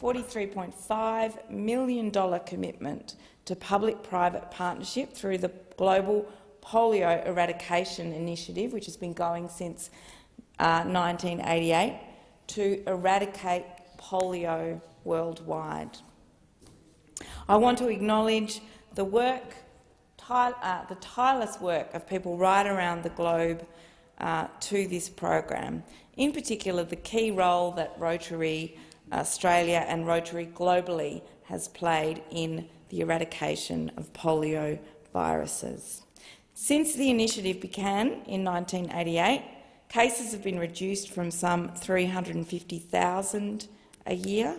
$43.5 million commitment to public-private partnership through the Global Polio Eradication Initiative, which has been going since 1988, to eradicate polio worldwide. I want to acknowledge the tireless work of people right around the globe to this program, in particular the key role that Rotary Australia and Rotary globally has played in the eradication of polio viruses. Since the initiative began in 1988, cases have been reduced from some 350,000 a year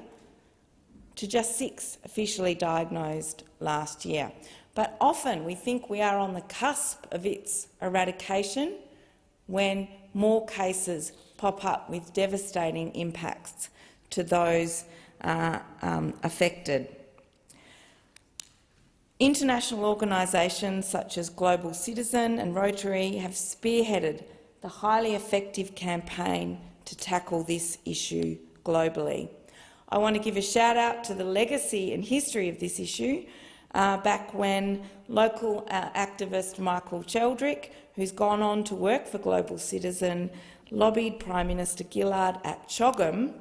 to just 6 officially diagnosed last year. But often we think we are on the cusp of its eradication when more cases pop up with devastating impacts to those affected. International organisations such as Global Citizen and Rotary have spearheaded the highly effective campaign to tackle this issue globally. I want to give a shout-out to the legacy and history of this issue back when local activist Michael Cheldrick, who's gone on to work for Global Citizen, lobbied Prime Minister Gillard at CHOGM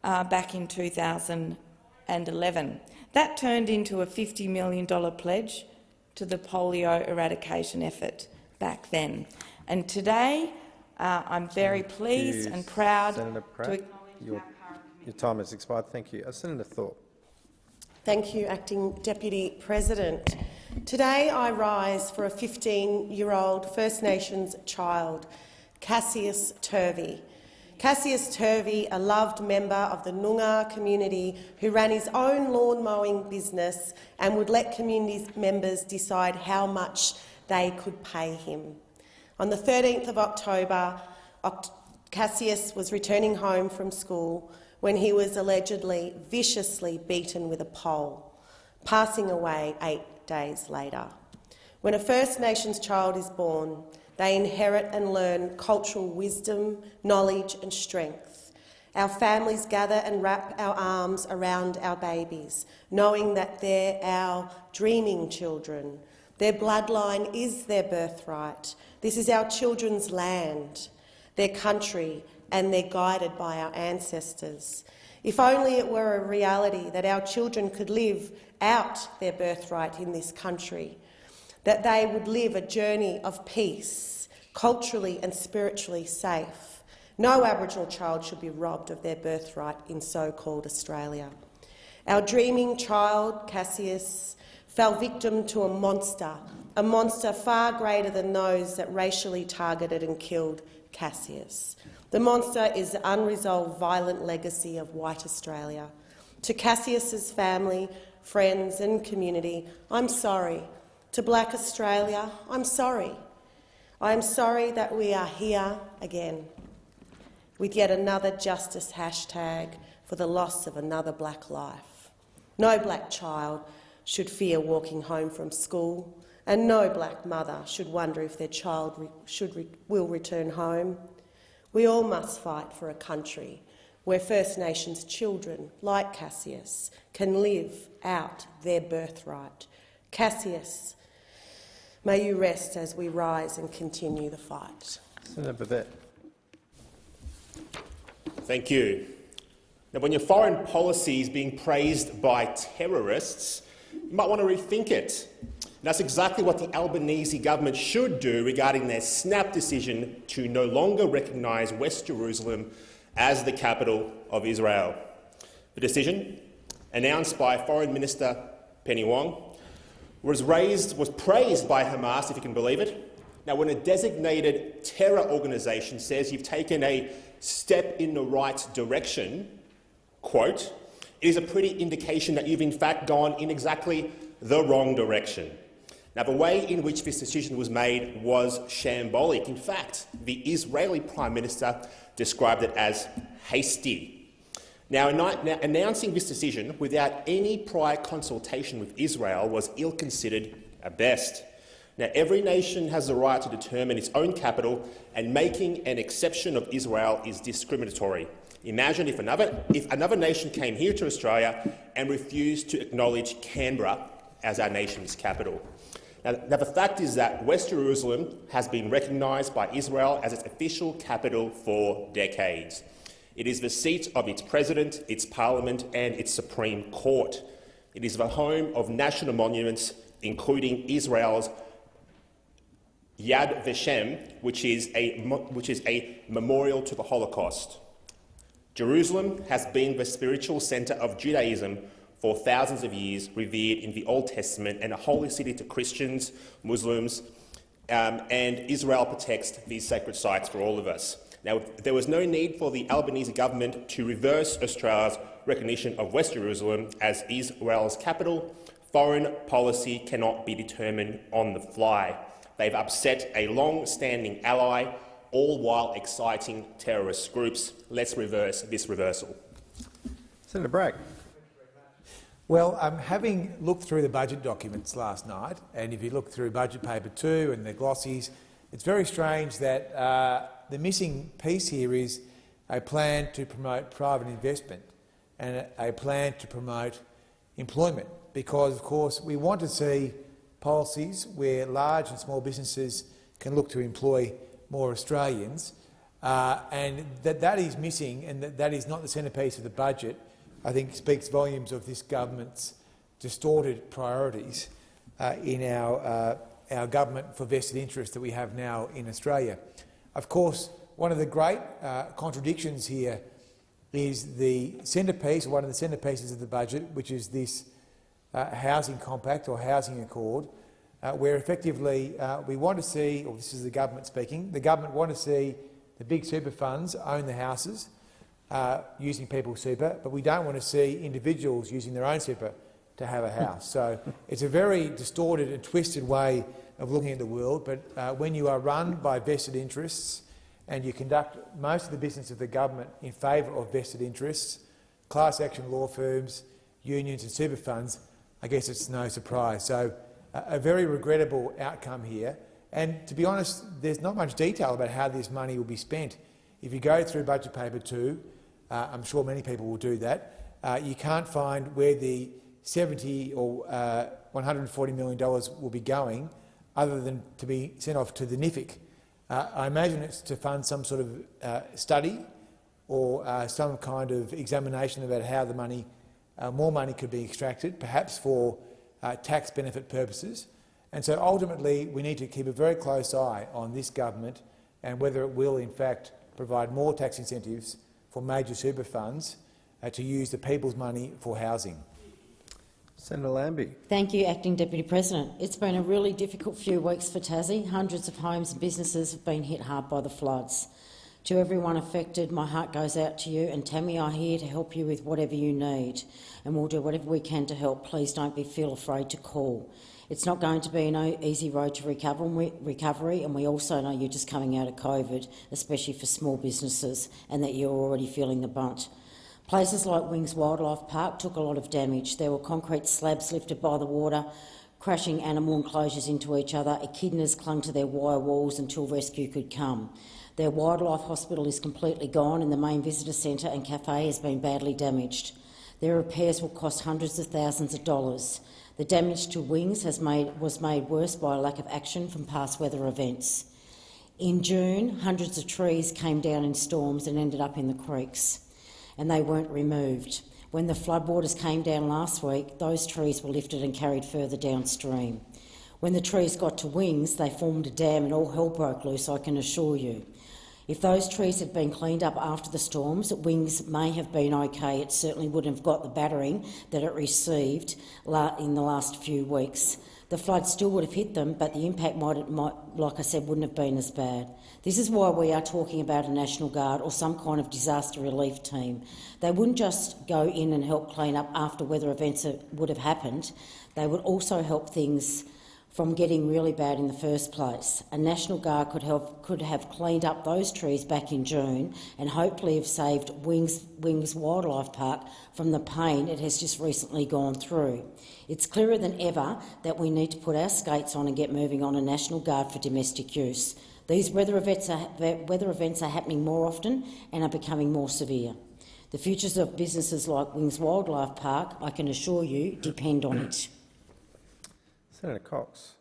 back in 2011. That turned into a $50 million pledge to the polio eradication effort back then. And today, I'm very pleased and proud to acknowledge your time has expired. Thank you. Senator Thorpe. Thank you, Acting Deputy President. Today I rise for a 15-year-old First Nations child, Cassius Turvey. Cassius Turvey, a loved member of the Noongar community who ran his own lawn mowing business and would let community members decide how much they could pay him. On the 13th of October, Cassius was returning home from school when he was allegedly viciously beaten with a pole, passing away 8 days later. When a First Nations child is born, they inherit and learn cultural wisdom, knowledge and strength. Our families gather and wrap our arms around our babies, knowing that they're our dreaming children. Their bloodline is their birthright. This is our children's land, their country, and they're guided by our ancestors. If only it were a reality that our children could live out their birthright in this country, that they would live a journey of peace, culturally and spiritually safe. No Aboriginal child should be robbed of their birthright in so-called Australia. Our dreaming child, Cassius, fell victim to a monster far greater than those that racially targeted and killed Cassius. The monster is the unresolved violent legacy of white Australia. To Cassius's family, friends and community, I'm sorry. To Black Australia, I'm sorry. I am sorry that we are here again with yet another justice hashtag for the loss of another black life. No black child should fear walking home from school, and no black mother should wonder if their child will return home. We all must fight for a country where First Nations children, like Cassius, can live out their birthright. Cassius, may you rest as we rise and continue the fight. Senator Burdett. Thank you. Now, when your foreign policy is being praised by terrorists, you might want to rethink it. And that's exactly what the Albanese government should do regarding their snap decision to no longer recognise West Jerusalem as the capital of Israel. The decision, announced by Foreign Minister Penny Wong, was praised by Hamas, if you can believe it. Now, when a designated terror organisation says you've taken a step in the right direction, quote, it is a pretty indication that you've in fact gone in exactly the wrong direction. Now, the way in which this decision was made was shambolic. In fact, the Israeli Prime Minister described it as hasty. Now, announcing this decision without any prior consultation with Israel was ill-considered at best. Now, every nation has the right to determine its own capital, and making an exception of Israel is discriminatory. Imagine if another nation came here to Australia and refused to acknowledge Canberra as our nation's capital. Now, the fact is that West Jerusalem has been recognised by Israel as its official capital for decades. It is the seat of its president, its parliament and its Supreme Court. It is the home of national monuments, including Israel's Yad Vashem, which is a memorial to the Holocaust. Jerusalem has been the spiritual centre of Judaism for thousands of years, revered in the Old Testament and a holy city to Christians, Muslims, and Israel protects these sacred sites for all of us. Now, there was no need for the Albanese government to reverse Australia's recognition of West Jerusalem as Israel's capital. Foreign policy cannot be determined on the fly. They've upset a long-standing ally, all while exciting terrorist groups. Let's reverse this reversal. Senator Bragg. Well, having looked through the budget documents last night, and if you look through budget paper 2 and the glossies, it's very strange that the missing piece here is a plan to promote private investment and a plan to promote employment, because, of course, we want to see policies where large and small businesses can look to employ more Australians, and that is missing, and that is not the centrepiece of the budget. I think speaks volumes of this government's distorted priorities in our government for vested interest that we have now in Australia. Of course, one of the great contradictions here is the centrepiece, one of the centrepieces of the budget, which is this housing compact or housing accord, where effectively we want to see, or this is the government speaking, the government want to see the big super funds own the houses using people's super, but we don't want to see individuals using their own super to have a house. So it's a very distorted and twisted way of looking at the world, but when you are run by vested interests and you conduct most of the business of the government in favour of vested interests, class action law firms, unions and super funds, I guess it's no surprise. So a very regrettable outcome here. And to be honest, there's not much detail about how this money will be spent. If you go through budget paper 2, I'm sure many people will do that, you can't find where the $70 or $140 million will be going, other than to be sent off to the NIFIC. I imagine it's to fund some sort of study or some kind of examination about how the money, more money could be extracted, perhaps for tax benefit purposes. And so ultimately we need to keep a very close eye on this government and whether it will in fact provide more tax incentives for major super funds to use the people's money for housing. Senator Lambie. Thank you, Acting Deputy President. It's been a really difficult few weeks for Tassie. Hundreds of homes and businesses have been hit hard by the floods. To everyone affected, my heart goes out to you, and Tammy are here to help you with whatever you need, and we'll do whatever we can to help. Please don't feel afraid to call. It's not going to be an easy road to recovery, and we also know you're just coming out of COVID, especially for small businesses, and that you're already feeling the brunt. Places like Wings Wildlife Park took a lot of damage. There were concrete slabs lifted by the water, crashing animal enclosures into each other. Echidnas clung to their wire walls until rescue could come. Their wildlife hospital is completely gone, and the main visitor centre and cafe has been badly damaged. Their repairs will cost hundreds of thousands of dollars. The damage to Wings was made worse by a lack of action from past weather events. In June, hundreds of trees came down in storms and ended up in the creeks, and they weren't removed. When the floodwaters came down last week, those trees were lifted and carried further downstream. When the trees got to Wings, they formed a dam and all hell broke loose, I can assure you. If those trees had been cleaned up after the storms, Wings may have been okay. It certainly wouldn't have got the battering that it received in the last few weeks. The flood still would have hit them, but the impact might, like I said, wouldn't have been as bad. This is why we are talking about a National Guard or some kind of disaster relief team. They wouldn't just go in and help clean up after weather events would have happened. They would also help things from getting really bad in the first place. A National Guard could have cleaned up those trees back in June and hopefully have saved Wings Wildlife Park from the pain it has just recently gone through. It's clearer than ever that we need to put our skates on and get moving on a National Guard for domestic use. These weather events are happening more often and are becoming more severe. The futures of businesses like Wings Wildlife Park, I can assure you, depend on it. Senator Cox.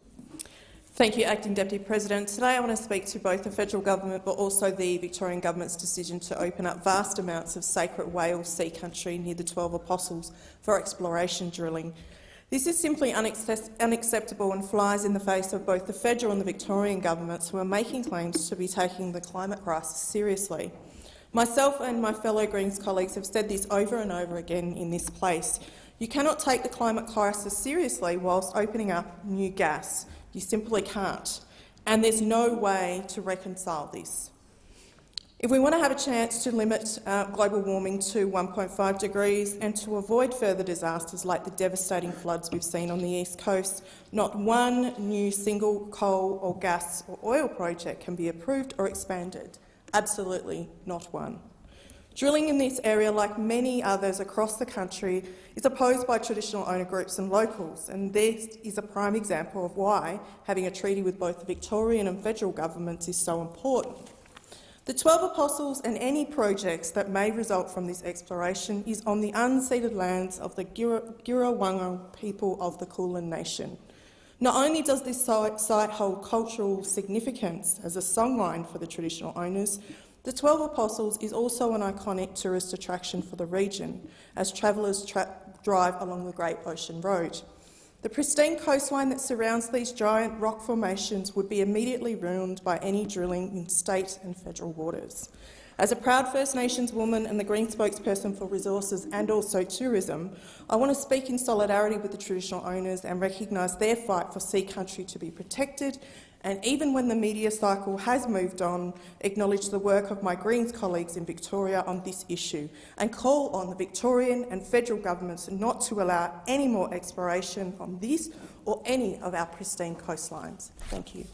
Thank you, Acting Deputy President. Today I want to speak to both the federal government but also the Victorian government's decision to open up vast amounts of sacred whale sea country near the 12 Apostles for exploration drilling. This is simply unacceptable and flies in the face of both the federal and the Victorian governments who are making claims to be taking the climate crisis seriously. Myself and my fellow Greens colleagues have said this over and over again in this place. You cannot take the climate crisis seriously whilst opening up new gas. You simply can't. And there's no way to reconcile this. If we want to have a chance to limit global warming to 1.5 degrees and to avoid further disasters like the devastating floods we've seen on the East Coast, not one new single coal or gas or oil project can be approved or expanded. Absolutely not one. Drilling in this area, like many others across the country, is opposed by traditional owner groups and locals, and this is a prime example of why having a treaty with both the Victorian and federal governments is so important. The 12 Apostles and any projects that may result from this exploration is on the unceded lands of the Girawanga people of the Kulin Nation. Not only does this site hold cultural significance as a songline for the traditional owners, the 12 Apostles is also an iconic tourist attraction for the region as travellers drive along the Great Ocean Road. The pristine coastline that surrounds these giant rock formations would be immediately ruined by any drilling in state and federal waters. As a proud First Nations woman and the Green spokesperson for resources and also tourism, I want to speak in solidarity with the traditional owners and recognise their fight for sea country to be protected, and even when the media cycle has moved on, acknowledge the work of my Greens colleagues in Victoria on this issue and call on the Victorian and federal governments not to allow any more exploration on this or any of our pristine coastlines. Thank you.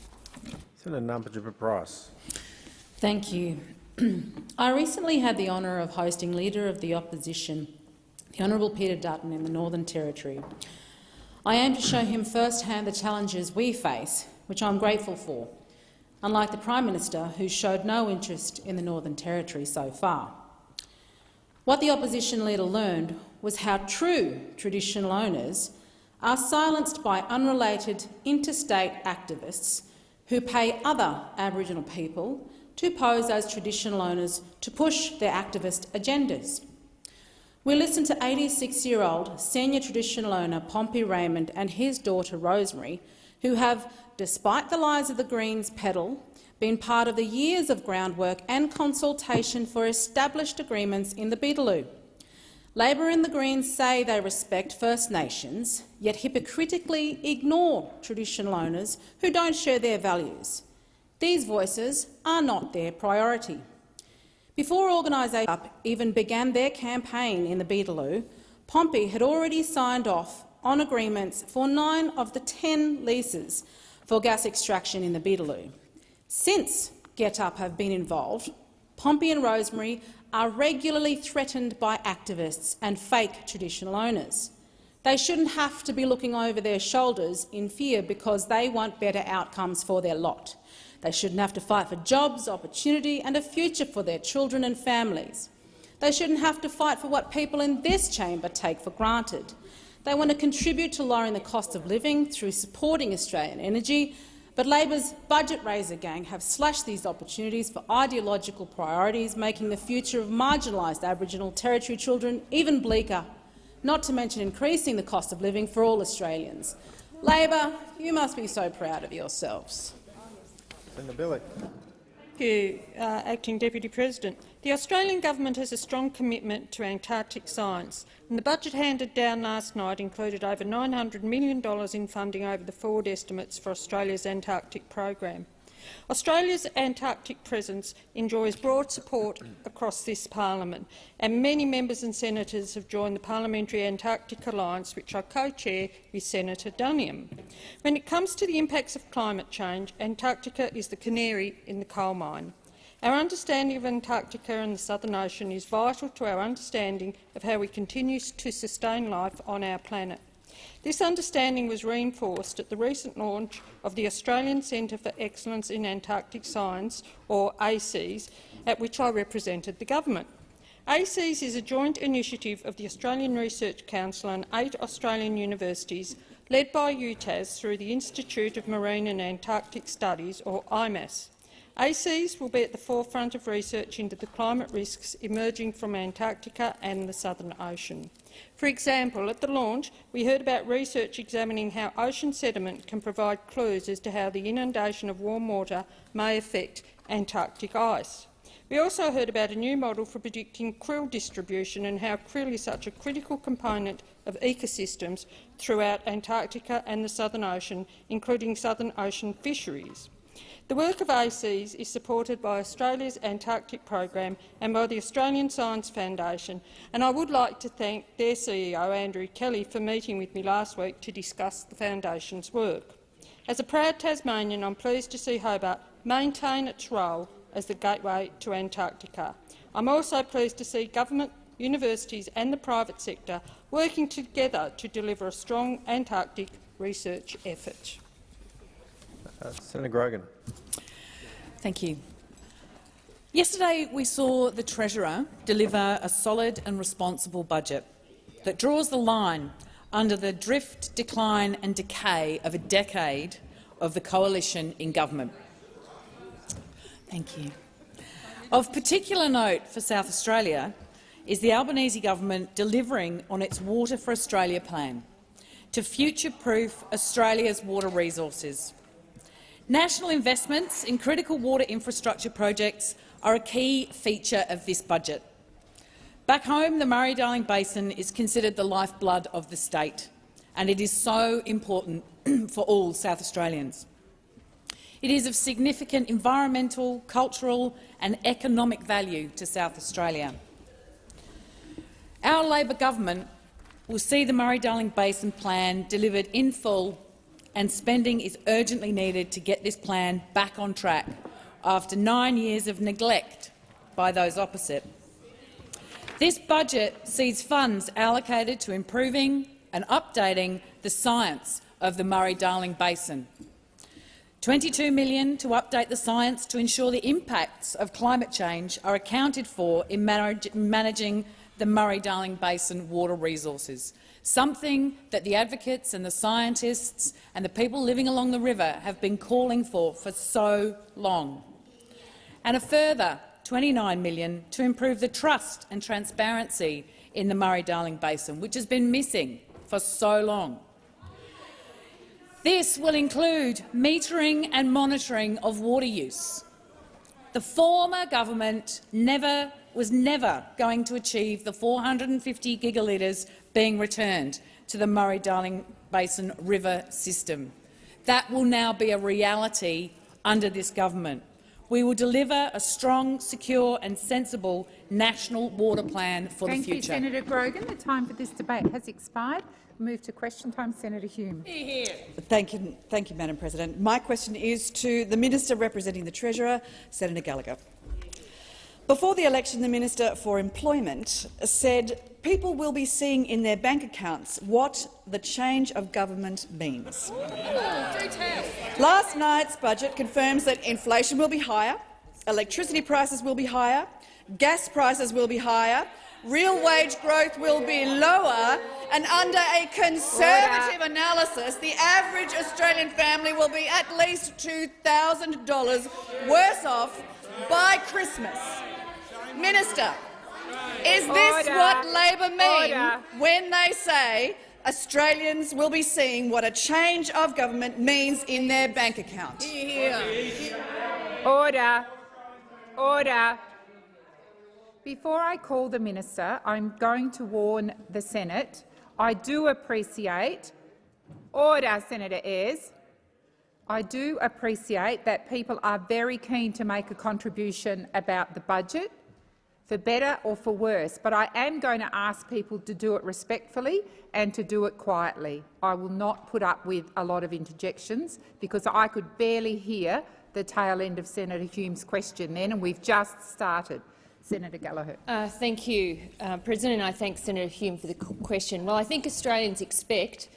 Senator Numpajippa-Price. Thank you. I recently had the honour of hosting Leader of the Opposition, the Honourable Peter Dutton, in the Northern Territory. I aim to show him firsthand the challenges we face, which I'm grateful for, unlike the Prime Minister, who showed no interest in the Northern Territory so far. What the opposition leader learned was how true traditional owners are silenced by unrelated interstate activists who pay other Aboriginal people to pose as traditional owners to push their activist agendas. We listened to 86-year-old senior traditional owner Pompey Raymond and his daughter Rosemary, who have, despite the lies of the Greens peddle, been part of the years of groundwork and consultation for established agreements in the Beetaloo. Labor and the Greens say they respect First Nations, yet hypocritically ignore traditional owners who don't share their values. These voices are not their priority. Before organisations even began their campaign in the Beetaloo, Pompey had already signed off on agreements for 9 of the 10 leases for gas extraction in the Beetaloo. Since Get Up have been involved, Pompey and Rosemary are regularly threatened by activists and fake traditional owners. They shouldn't have to be looking over their shoulders in fear because they want better outcomes for their lot. They shouldn't have to fight for jobs, opportunity and a future for their children and families. They shouldn't have to fight for what people in this chamber take for granted. They want to contribute to lowering the cost of living through supporting Australian energy, but Labor's budget raiser gang have slashed these opportunities for ideological priorities, making the future of marginalised Aboriginal Territory children even bleaker, not to mention increasing the cost of living for all Australians. Labor, you must be so proud of yourselves. Senator Billy. Thank you, Acting Deputy President. The Australian government has a strong commitment to Antarctic science, and the budget handed down last night included over $900 million in funding over the forward estimates for Australia's Antarctic program. Australia's Antarctic presence enjoys broad support across this parliament, and many members and senators have joined the Parliamentary Antarctic Alliance, which I co-chair with Senator Duniam. When it comes to the impacts of climate change, Antarctica is the canary in the coal mine. Our understanding of Antarctica and the Southern Ocean is vital to our understanding of how we continue to sustain life on our planet. This understanding was reinforced at the recent launch of the Australian Centre for Excellence in Antarctic Science, or ACES, at which I represented the government. ACES is a joint initiative of the Australian Research Council and 8 Australian universities, led by UTAS through the Institute of Marine and Antarctic Studies, or IMAS. ACES will be at the forefront of research into the climate risks emerging from Antarctica and the Southern Ocean. For example, at the launch, we heard about research examining how ocean sediment can provide clues as to how the inundation of warm water may affect Antarctic ice. We also heard about a new model for predicting krill distribution and how krill is such a critical component of ecosystems throughout Antarctica and the Southern Ocean, including Southern Ocean fisheries. The work of ACES is supported by Australia's Antarctic program and by the Australian Science Foundation, and I would like to thank their CEO, Andrew Kelly, for meeting with me last week to discuss the Foundation's work. As a proud Tasmanian, I'm pleased to see Hobart maintain its role as the gateway to Antarctica. I'm also pleased to see government, universities and the private sector working together to deliver a strong Antarctic research effort. Senator Grogan. Thank you. Yesterday we saw the Treasurer deliver a solid and responsible budget that draws the line under the drift, decline and decay of a decade of the coalition in government. Thank you. Of particular note for South Australia is the Albanese government delivering on its Water for Australia plan to future-proof Australia's water resources. National investments in critical water infrastructure projects are a key feature of this budget. Back home, the Murray-Darling Basin is considered the lifeblood of the state, and it is so important for all South Australians. It is of significant environmental, cultural and economic value to South Australia. Our Labor government will see the Murray-Darling Basin plan delivered in full, and spending is urgently needed to get this plan back on track after 9 years of neglect by those opposite. This budget sees funds allocated to improving and updating the science of the Murray-Darling Basin. $22 million to update the science to ensure the impacts of climate change are accounted for in managing the Murray-Darling Basin water resources, something that the advocates and the scientists and the people living along the river have been calling for so long. And a further $29 million to improve the trust and transparency in the Murray-Darling Basin, which has been missing for so long. This will include metering and monitoring of water use. The former government was never going to achieve the 450 gigalitres being returned to the Murray-Darling Basin river system. That will now be a reality under this government. We will deliver a strong, secure and sensible national water plan for the future. Thank you, Senator Grogan. The time for this debate has expired. Move to question time. Senator Hume. Thank you, Madam President. My question is to the Minister representing the Treasurer, Senator Gallagher. Before the election, the Minister for Employment said people will be seeing in their bank accounts what the change of government means. Last night's budget confirms that inflation will be higher, electricity prices will be higher, gas prices will be higher, real wage growth will be lower, and under a conservative analysis, the average Australian family will be at least $2,000 worse off by Christmas. Minister, is this what Labor mean when they say Australians will be seeing what a change of government means in their bank account? Order. Order. Before I call the Minister, I'm going to warn the Senate. I do appreciate— Order, Senator Ayres. I do appreciate that people are very keen to make a contribution about the budget, for better or for worse, but I am going to ask people to do it respectfully and to do it quietly. I will not put up with a lot of interjections, because I could barely hear the tail end of Senator Hume's question then, and we've just started. Senator Gallagher. Thank you, President. I thank Senator Hume for the question. Well, I think Australians expect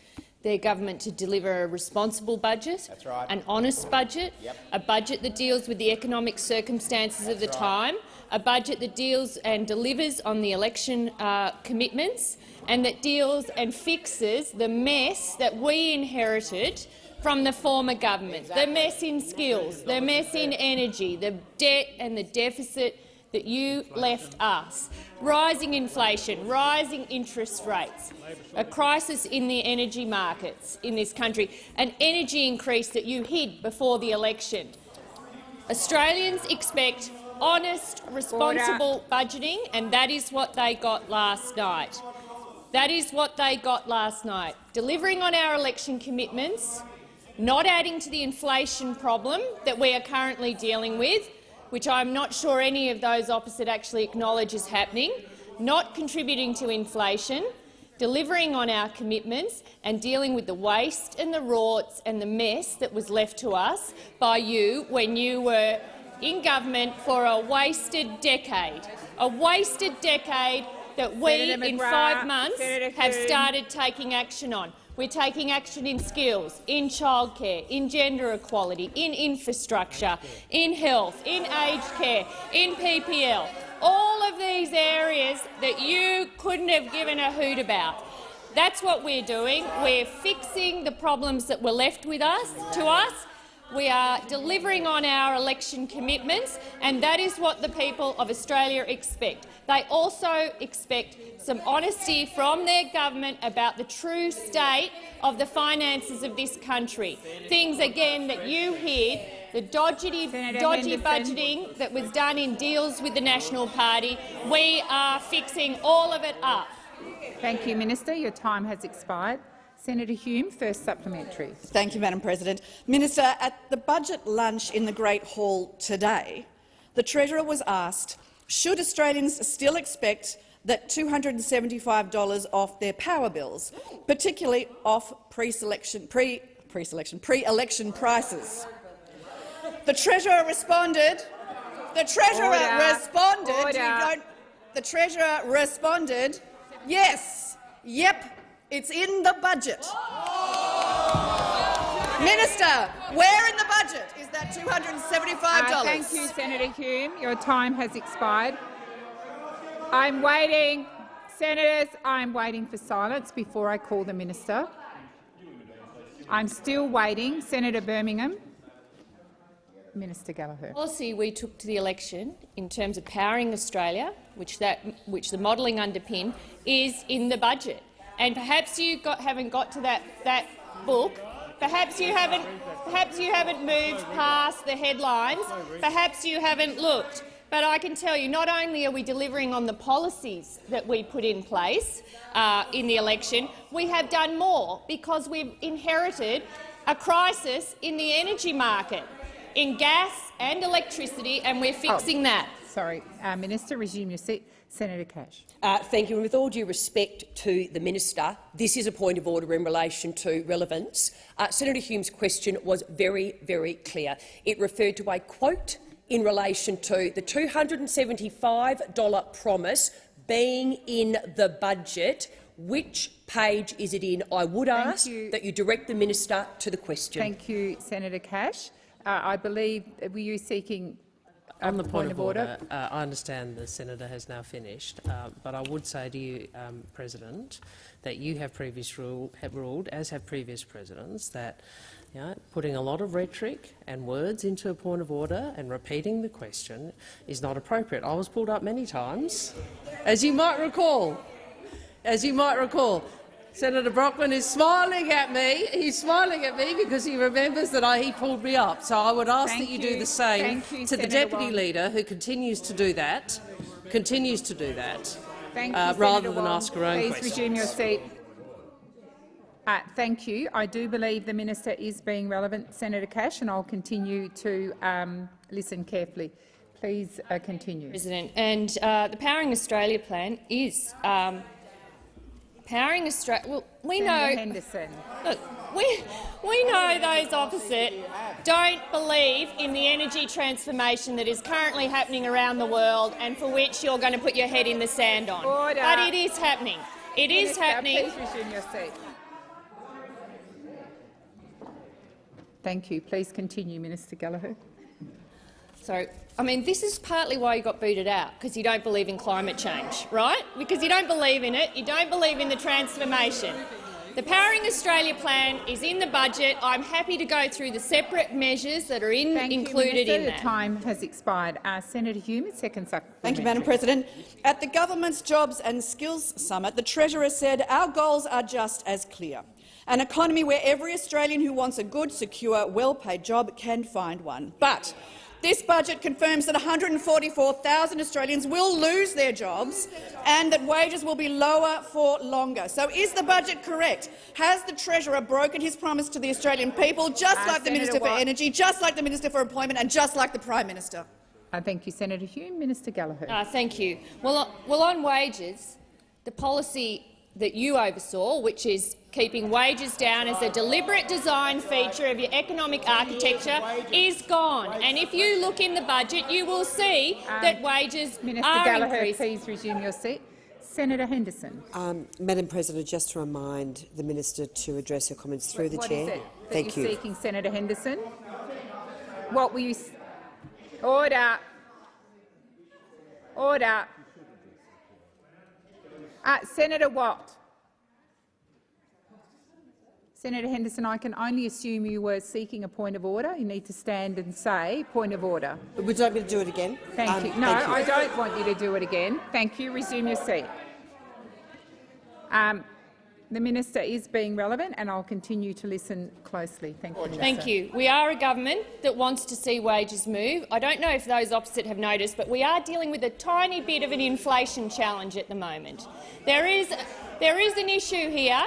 their government to deliver a responsible budget, an honest budget, a budget that deals with the economic circumstances of the time, a budget that deals and delivers on the election commitments and that deals and fixes the mess that we inherited from the former government, the mess in skills, the mess in energy, the debt and the deficit that you left us, rising inflation, rising interest rates, a crisis in the energy markets in this country, an energy increase that you hid before the election. Australians expect honest, responsible budgeting, and that is what they got last night. That is what they got last night. Delivering on our election commitments, not adding to the inflation problem that we are currently dealing with, which I'm not sure any of those opposite actually acknowledge is happening, not contributing to inflation, delivering on our commitments and dealing with the waste and the rorts and the mess that was left to us by you when you were in government for a wasted decade. A wasted decade that we, in 5 months, have started taking action on. We're taking action in skills, in childcare, in gender equality, in infrastructure, in health, in aged care, in PPL. All of these areas that you couldn't have given a hoot about. That's what we're doing. We're fixing the problems that were left with us. We are delivering on our election commitments, and that is what the people of Australia expect. They also expect some honesty from their government about the true state of the finances of this country. Things, again, that you hid, the dodgy budgeting that was done in deals with the National Party. We are fixing all of it up. Thank you, Minister. Your time has expired. Senator Hume, first supplementary. Thank you, Madam President. Minister, at the budget lunch in the Great Hall today, the Treasurer was asked, should Australians still expect that $275 off their power bills, particularly off pre-election prices? The Treasurer responded. The Treasurer responded, yes, yep, it's in the budget. Minister, where in the budget is that $275? Thank you, Senator Hume. Your time has expired. I'm waiting. Senators, I'm waiting for silence before I call the minister. I'm still waiting. Senator Birmingham. Minister Gallagher. The policy we took to the election in terms of powering Australia, which the modelling underpin, is in the budget. And perhaps you haven't got to that book. Perhaps you haven't moved past the headlines. Perhaps you haven't looked. But I can tell you, not only are we delivering on the policies that we put in place in the election, we have done more because we've inherited a crisis in the energy market, in gas and electricity, and we're fixing that. Sorry, Minister, resume your seat. Senator Cash. Thank you. And with all due respect to the minister, this is a point of order in relation to relevance. Senator Hume's question was very, very clear. It referred to a quote in relation to the $275 promise being in the budget. Which page is it in? I would ask that you direct the minister to the question. Thank you, Senator Cash. I believe, were you seeking on the point of order? I understand the senator has now finished, but I would say to you, President, that you have ruled, as have previous presidents, that putting a lot of rhetoric and words into a point of order and repeating the question is not appropriate. I was pulled up many times, as you might recall. Senator Brockman is smiling at me. He's smiling at me because he remembers that he pulled me up. So I would ask that you do the same to the Deputy Leader, who continues to do that, rather than ask her own questions. Please resume your seat. Thank you. I do believe the minister is being relevant, Senator Cash, and I'll continue to listen carefully. Please continue. President, and the Powering Australia plan is powering Australia. Well, we know. Henderson. Look, we know those opposite don't believe in the energy transformation that is currently happening around the world, and for which you're going to put your head in the sand on. Order. But it is happening. It is happening. Please resume your seat. Thank you. Please continue, Minister Gallagher. So, I mean, this is partly why you got booted out, because you don't believe in climate change, right? Because you don't believe in it, you don't believe in the transformation. The Powering Australia plan is in the budget. I'm happy to go through the separate measures that are included in that. The time has expired. Senator Hume, second supplementary. Thank you, Madam President. At the Government's Jobs and Skills Summit, the Treasurer said our goals are just as clear. An economy where every Australian who wants a good, secure, well-paid job can find one. But this budget confirms that 144,000 Australians will lose their jobs and that wages will be lower for longer. So is the budget correct? Has the Treasurer broken his promise to the Australian people, just like the Minister for Energy, just like the Minister for Employment and just like the Prime Minister? Thank you, Senator Hume. Minister Gallagher. Thank you. Well, on wages, the policy that you oversaw, which is keeping wages down as a deliberate design feature of your economic architecture, is gone. And if you look in the budget, you will see that wages Minister are Gallagher, increasing. please resume your seat. Senator Henderson. Madam President, just to remind the minister to address her comments through the chair. What is it that Thank you're you. seeking, Senator Henderson? What were you? Order. Order. Senator Watt. Senator Henderson, I can only assume you were seeking a point of order. You need to stand and say point of order. Would you like me to do it again? Thank you. No, I don't want you to do it again. Thank you. Resume your seat. The minister is being relevant, and I'll continue to listen closely. Thank you, Minister. Thank you. We are a government that wants to see wages move. I don't know if those opposite have noticed, but we are dealing with a tiny bit of an inflation challenge at the moment. There is an issue here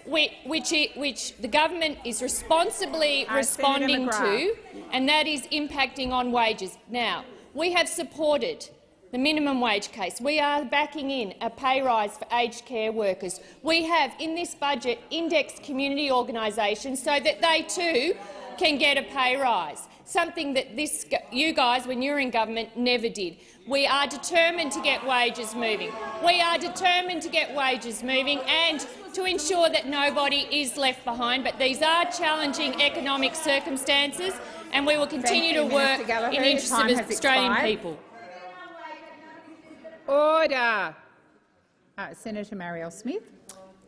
which the government is responsibly responding to, and that is impacting on wages. Now, we have supported the minimum wage case. We are backing in a pay rise for aged care workers. We have, in this budget, indexed community organisations so that they too can get a pay rise, something that you guys, when you were in government, never did. We are determined to get wages moving. We are determined to get wages moving and to ensure that nobody is left behind. But these are challenging economic circumstances, and we will continue to work in the interest of Australian people. Order. Senator Marielle Smith.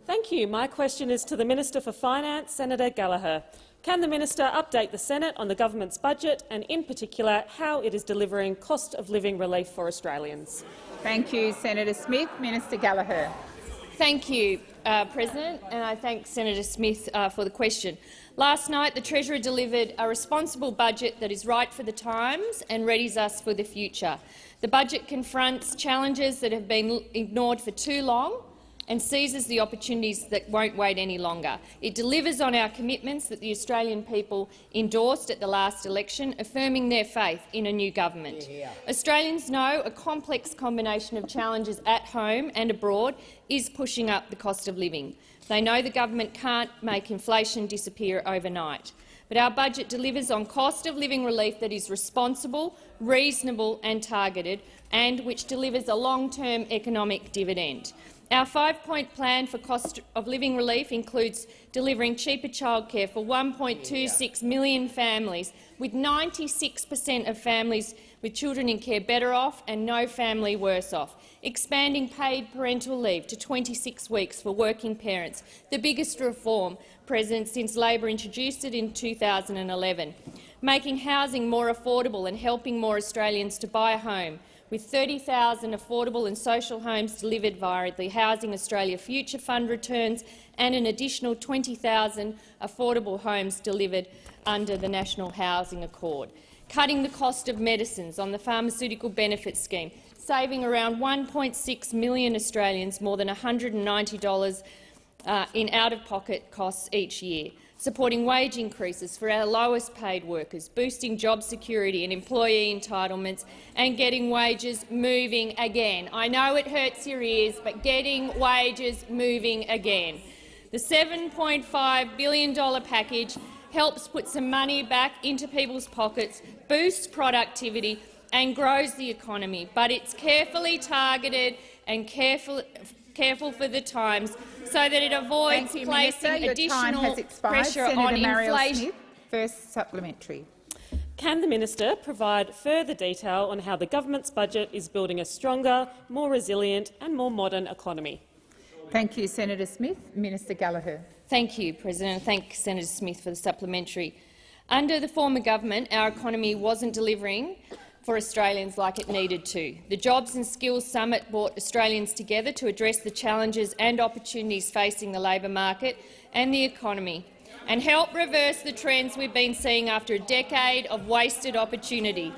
Thank you. My question is to the Minister for Finance, Senator Gallagher. Can the minister update the Senate on the government's budget and, in particular, how it is delivering cost-of-living relief for Australians? Thank you, Senator Smith. Minister Gallagher. Thank you, President, and I thank Senator Smith for the question. Last night, the Treasurer delivered a responsible budget that is right for the times and readies us for the future. The budget confronts challenges that have been ignored for too long and seizes the opportunities that won't wait any longer. It delivers on our commitments that the Australian people endorsed at the last election, affirming their faith in a new government. Australians know a complex combination of challenges at home and abroad is pushing up the cost of living. They know the government can't make inflation disappear overnight. But our budget delivers on cost of living relief that is responsible, reasonable and targeted, and which delivers a long-term economic dividend. Our 5-point plan for cost of living relief includes delivering cheaper childcare for 1.26 million families, with 96% of families with children in care better off and no family worse off, expanding paid parental leave to 26 weeks for working parents, the biggest reform, President, since Labor introduced it in 2011, making housing more affordable and helping more Australians to buy a home, with 30,000 affordable and social homes delivered via the Housing Australia Future Fund returns and an additional 20,000 affordable homes delivered under the National Housing Accord. Cutting the cost of medicines on the Pharmaceutical Benefits Scheme, saving around 1.6 million Australians more than $190 in out-of-pocket costs each year, supporting wage increases for our lowest-paid workers, boosting job security and employee entitlements, and getting wages moving again. I know it hurts your ears, but getting wages moving again. The $7.5 billion package helps put some money back into people's pockets, boosts productivity and grows the economy, but it's carefully targeted and careful for the times so that it avoids placing additional pressure on inflation. First supplementary. Can the minister provide further detail on how the government's budget is building a stronger, more resilient and more modern economy? Thank you, Senator Smith. Minister Gallagher. Thank you, President. Thank Senator Smith for the supplementary. Under the former government, our economy wasn't delivering for Australians like it needed to. The Jobs and Skills Summit brought Australians together to address the challenges and opportunities facing the labour market and the economy, and help reverse the trends we've been seeing after a decade of wasted opportunity.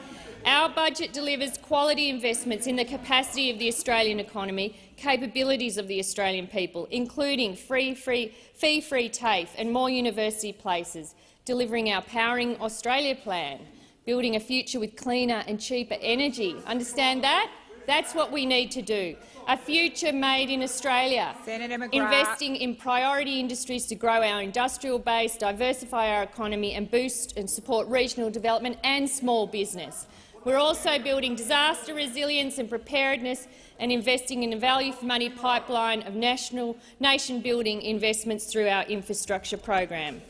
Our budget delivers quality investments in the capacity of the Australian economy, capabilities of the Australian people, including fee-free TAFE and more university places, delivering our Powering Australia plan, building a future with cleaner and cheaper energy. Understand that? That's what we need to do. A future made in Australia. Senator McGrath. Investing in priority industries to grow our industrial base, diversify our economy and boost and support regional development and small business. We're also building disaster resilience and preparedness and investing in a value-for-money pipeline of nation-building investments through our infrastructure program.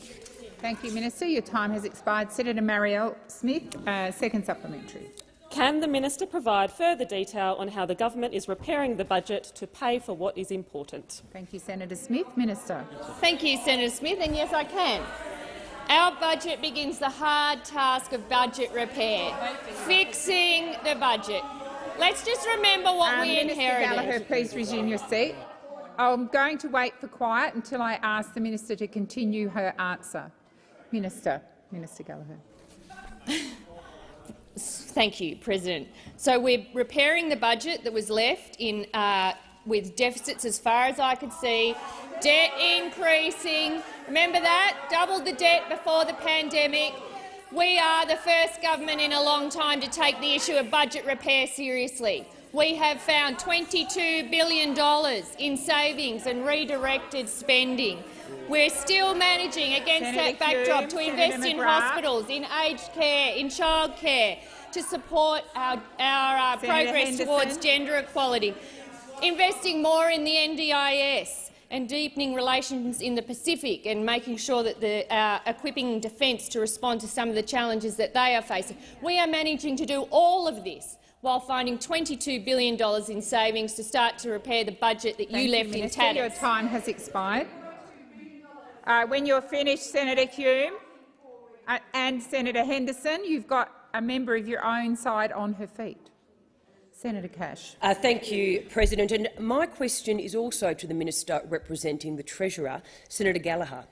Thank you, Minister. Your time has expired. Senator Marielle Smith, second supplementary. Can the minister provide further detail on how the government is repairing the budget to pay for what is important? Thank you, Senator Smith. Minister. Thank you, Senator Smith, and yes, I can. Our budget begins the hard task of budget repair, fixing the budget. Let's just remember what we inherited. Minister Gallagher, please resume your seat. I'm going to wait for quiet until I ask the minister to continue her answer. Minister Gallagher. Thank you, President. So we're repairing the budget that was left in with deficits as far as I could see, debt increasing. Remember that? Doubled the debt before the pandemic. We are the first government in a long time to take the issue of budget repair seriously. We have found $22 billion in savings and redirected spending. We're still managing against that backdrop to invest in hospitals, in aged care, in childcare, to support our progress towards gender equality, investing more in the NDIS and deepening relations in the Pacific and making sure that equipping defence to respond to some of the challenges that they are facing. We are managing to do all of this while finding $22 billion in savings to start to repair the budget that you left in tatters. Your time has expired. When you're finished, Senator Hume and Senator Henderson, you've got a member of your own side on her feet. Senator Cash. Thank you, President. And my question is also to the Minister representing the Treasurer, Senator Gallagher.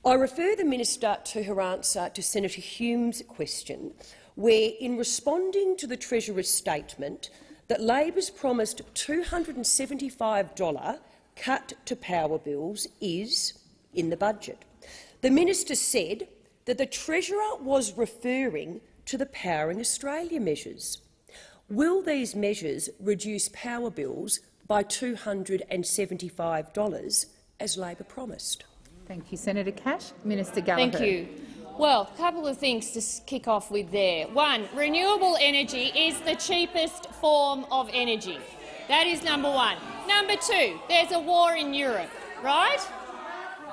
I refer the Minister to her answer to Senator Hume's question, where, in responding to the Treasurer's statement that Labor's promised $275 cut to power bills is in the budget, the Minister said that the Treasurer was referring to the Powering Australia measures. Will these measures reduce power bills by $275, as Labor promised? Thank you, Senator Cash. Minister Gallagher. Thank you. Well, a couple of things to kick off with there. One, renewable energy is the cheapest form of energy. That is number one. Number two, there's a war in Europe, right?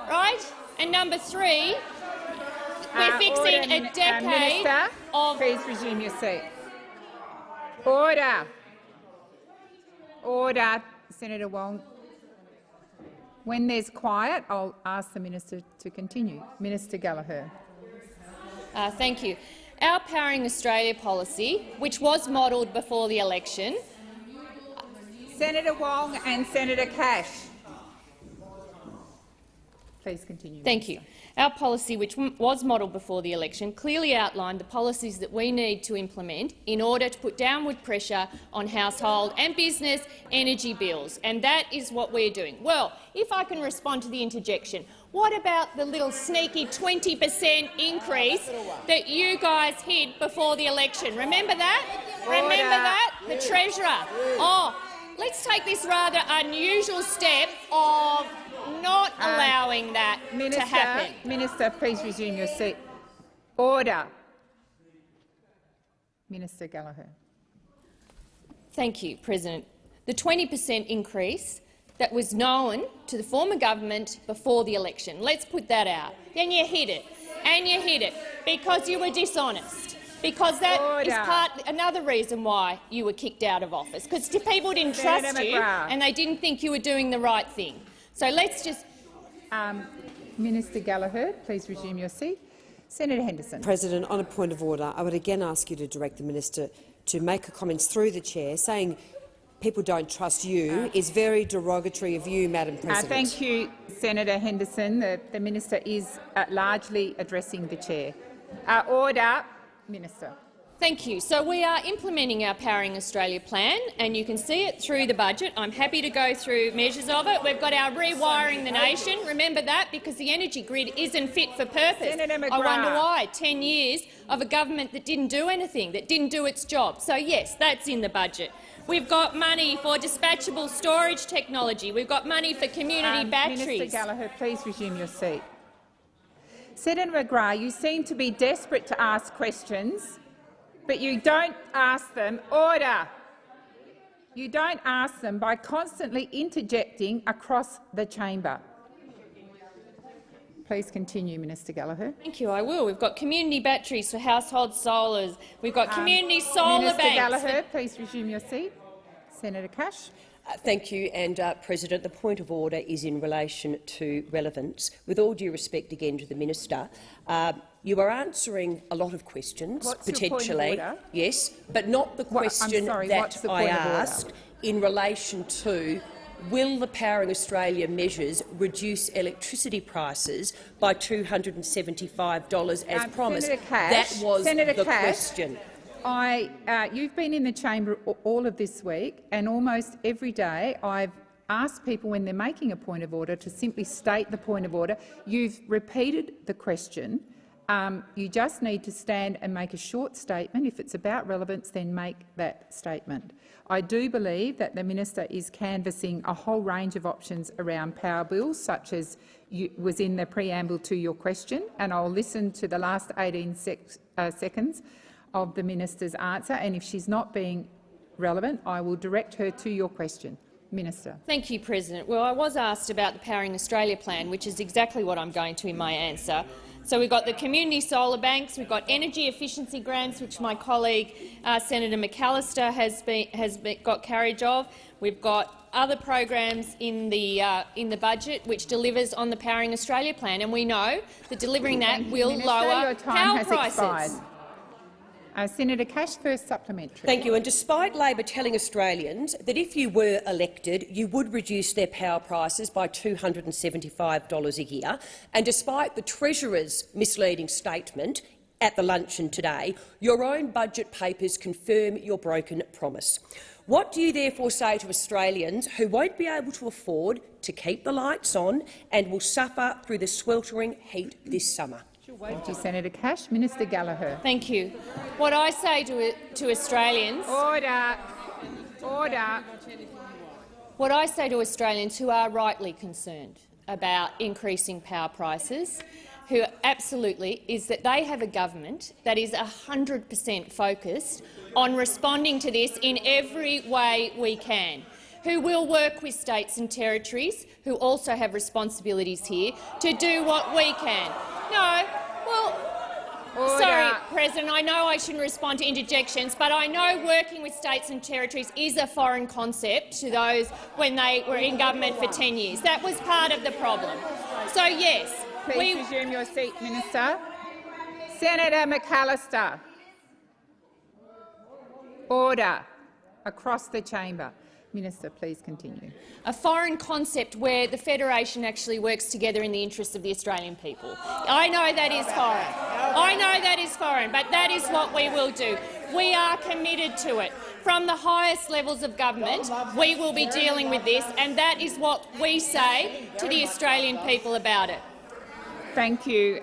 Right? And number three, we're fixing a decade of— Please resume your seat. Order. Order. Senator Wong. When there's quiet, I'll ask the minister to continue. Minister Gallagher. Thank you. Our Powering Australia policy, which was modelled before the election— Senator Wong and Senator Cash. Please continue. Thank you. Our policy, which was modelled before the election, clearly outlined the policies that we need to implement in order to put downward pressure on household and business energy bills, and that is what we're doing. Well, if I can respond to the interjection, what about the little sneaky 20% increase that you guys hid before the election? Remember that? Remember that? The Treasurer. Oh, let's take this rather unusual step of not allowing that to happen. Minister, please resume your seat. Order. Minister Gallagher. Thank you, President. The 20% increase that was known to the former government before the election. Let's put that out. Then you hid it, and you hid it because you were dishonest. because that is another reason why you were kicked out of office, because people didn't trust you and they didn't think you were doing the right thing. So let's just— Minister Gallagher, please resume your seat. Senator Henderson. President, on a point of order, I would again ask you to direct the minister to make her comments through the chair. Saying people don't trust you is very derogatory of you, Madam President. Thank you, Senator Henderson. The minister is largely addressing the chair. Order, Minister. Thank you. So we are implementing our Powering Australia plan, and you can see it through the budget. I'm happy to go through measures of it. We've got our Rewiring the Nation. Remember that, because the energy grid isn't fit for purpose. I wonder why. 10 years of a government that didn't do anything, that didn't do its job. So yes, that's in the budget. We've got money for dispatchable storage technology. We've got money for community batteries. Minister Gallagher, please resume your seat. Senator McGrath, you seem to be desperate to ask questions, but you don't ask them. Order. You don't ask them by constantly interjecting across the chamber. Please continue, Minister Gallagher. Thank you. I will. We've got community batteries for household solars. We've got community solar Minister banks. Gallagher, please resume your seat. Senator Cash. Thank you, and President, the point of order is in relation to relevance. With all due respect again to the minister, you are answering a lot of questions. What's potentially, your point of order? Yes, but not the question that I asked in relation to will the Powering Australia measures reduce electricity prices by $275 as promised? Senator Cash, that was the question. You've been in the chamber all of this week, and almost every day I've asked people when they're making a point of order to simply state the point of order. You've repeated the question. You just need to stand and make a short statement. If it's about relevance, then make that statement. I do believe that the minister is canvassing a whole range of options around power bills, such as was in the preamble to your question, and I'll listen to the last 18 seconds of the minister's answer, and if she's not being relevant, I will direct her to your question. Minister. Thank you, President. Well, I was asked about the Powering Australia plan, which is exactly what I'm going to in my answer. So we've got the community solar banks, we've got energy efficiency grants, which my colleague Senator McAllister has got carriage of. We've got other programs in the budget which delivers on the Powering Australia plan, and we know that delivering that will lower power prices. Senator Cash, first supplementary. Thank you. And despite Labor telling Australians that if you were elected, you would reduce their power prices by $275 a year, and despite the Treasurer's misleading statement at the luncheon today, your own budget papers confirm your broken promise. What do you therefore say to Australians who won't be able to afford to keep the lights on and will suffer through the sweltering heat this summer? Thank you, Senator Cash. Minister Gallagher. Thank you. What I say to Australians— Order. What I say to Australians who are rightly concerned about increasing power prices, who absolutely, is that they have a government that is 100% focused on responding to this in every way we can, who will work with states and territories, who also have responsibilities here, to do what we can. No, well, sorry, President, I know I shouldn't respond to interjections, but I know working with states and territories is a foreign concept to those when they were in government for 10 years. That was part of the problem. So, yes. Please resume your seat, Minister. Senator McAllister. Order across the chamber. Minister, please continue. A foreign concept where the Federation actually works together in the interests of the Australian people. I know that is foreign. I know that is foreign, but that is what we will do. We are committed to it. From the highest levels of government, we will be dealing with this, and that is what we say to the Australian people about it. Thank you,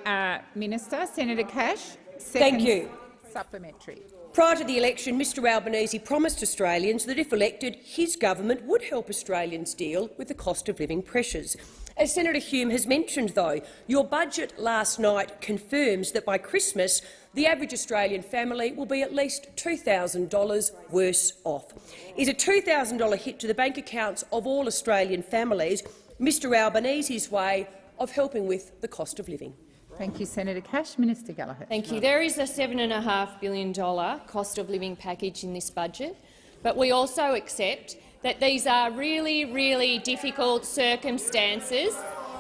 Minister. Senator Cash. Thank you. Supplementary. Prior to the election, Mr Albanese promised Australians that if elected, his government would help Australians deal with the cost of living pressures. As Senator Hume has mentioned, though, your budget last night confirms that by Christmas the average Australian family will be at least $2,000 worse off. Is a $2,000 hit to the bank accounts of all Australian families Mr Albanese's way of helping with the cost of living? Thank you, Senator Cash. Minister Gallagher. Thank you. There is a $7.5 billion cost of living package in this budget, but we also accept that these are really, really difficult circumstances,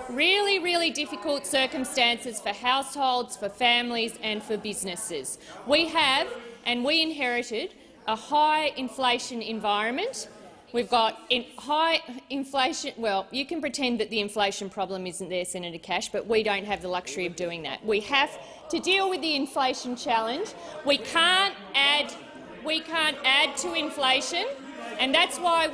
really difficult circumstances for households, for families and for businesses. We have, and we inherited, a high inflation environment. We've got high inflation. Well, you can pretend that the inflation problem isn't there, Senator Cash, but we don't have the luxury of doing that. We have to deal with the inflation challenge. We can't add to inflation, and that's why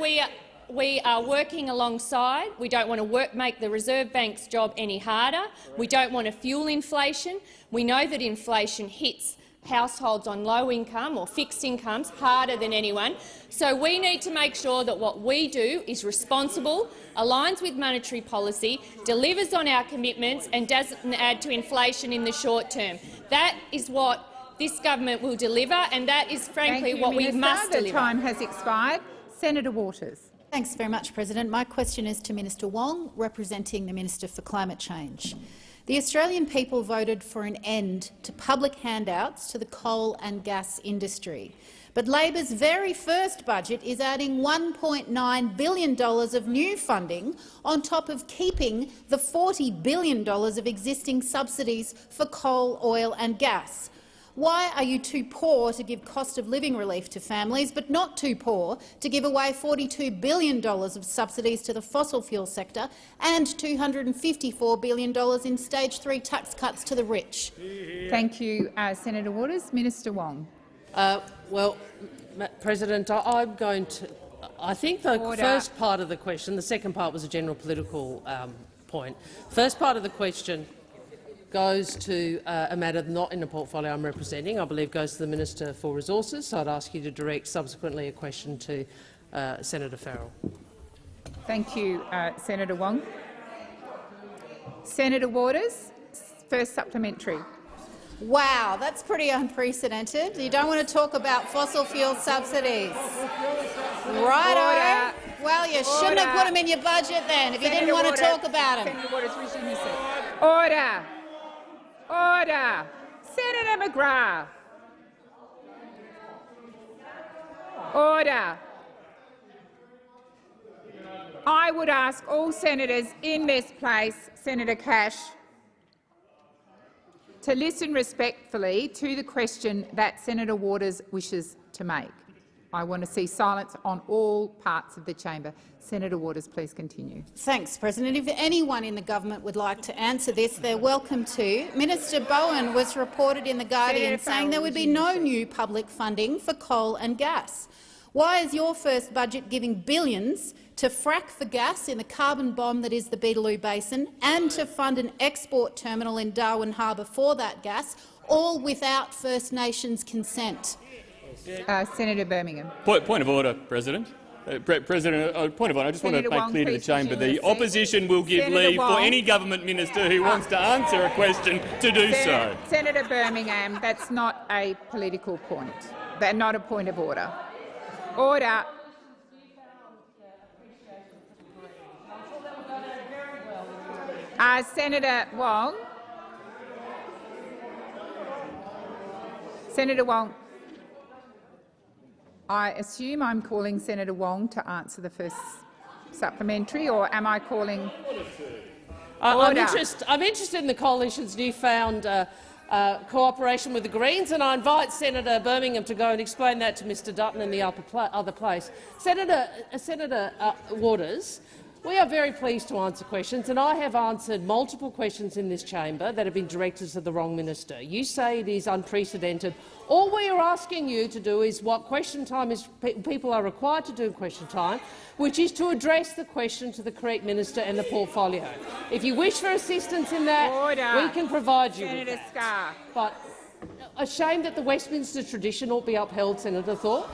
we are working alongside. We don't want to make the Reserve Bank's job any harder. We don't want to fuel inflation. We know that inflation hits households on low income or fixed incomes harder than anyone. So we need to make sure that what we do is responsible, aligns with monetary policy, delivers on our commitments and doesn't add to inflation in the short term. That is what this government will deliver, and that is frankly what we must deliver. The time has expired. Senator Waters. Thanks very much, President. My question is to Minister Wong, representing the Minister for Climate Change. The Australian people voted for an end to public handouts to the coal and gas industry. But Labor's very first budget is adding $1.9 billion of new funding on top of keeping the $40 billion of existing subsidies for coal, oil and gas. Why are you too poor to give cost of living relief to families, but not too poor to give away $42 billion of subsidies to the fossil fuel sector and $254 billion in Stage 3 tax cuts to the rich? Thank you, Senator Waters. Minister Wong. Well, President, I'm going to. I think the first part of the question, the second part was a general political point. First part of the question goes to a matter not in the portfolio I'm representing. I believe goes to the Minister for Resources, so I'd ask you to direct subsequently a question to Senator Farrell. Thank you, Senator Wong. Senator Waters, first supplementary. Wow, that's pretty unprecedented. You don't want to talk about fossil fuel subsidies. Righto. Well, you shouldn't have put them in your budget then if you didn't want to talk about them. Senator Waters, resume your seat. Order. Order. Senator McGrath. Order. I would ask all senators in this place, Senator Cash, to listen respectfully to the question that Senator Waters wishes to make. I want to see silence on all parts of the chamber. Senator Waters, please continue. Thanks, President. If anyone in the government would like to answer this, they're welcome to. Minister Bowen was reported in The Guardian saying there would be no new public funding for coal and gas. Why is your first budget giving billions to frack for gas in the carbon bomb that is the Beetaloo Basin and to fund an export terminal in Darwin Harbour for that gas, all without First Nations consent? Senator Birmingham. Point of order, President. President, point of order. I just want to make clear to the chamber the opposition will give leave for any government minister who wants to answer a question to do so. Senator Birmingham, that's not a political point. That's not a point of order. Order. Senator Wong. Senator Wong. I assume I'm calling Senator Wong to answer the first supplementary, or am I calling? I'm interested in the coalition's newfound cooperation with the Greens, and I invite Senator Birmingham to go and explain that to Mr Dutton in the other place. Senator Waters, we are very pleased to answer questions, and I have answered multiple questions in this chamber that have been directed to the wrong minister. You say it is unprecedented. All we are asking you to do is what question time is people are required to do in question time, which is to address the question to the correct minister and the portfolio. If you wish for assistance in that, we can provide you with that. Scarr. But a shame that the Westminster tradition ought be upheld, Senator Thorpe.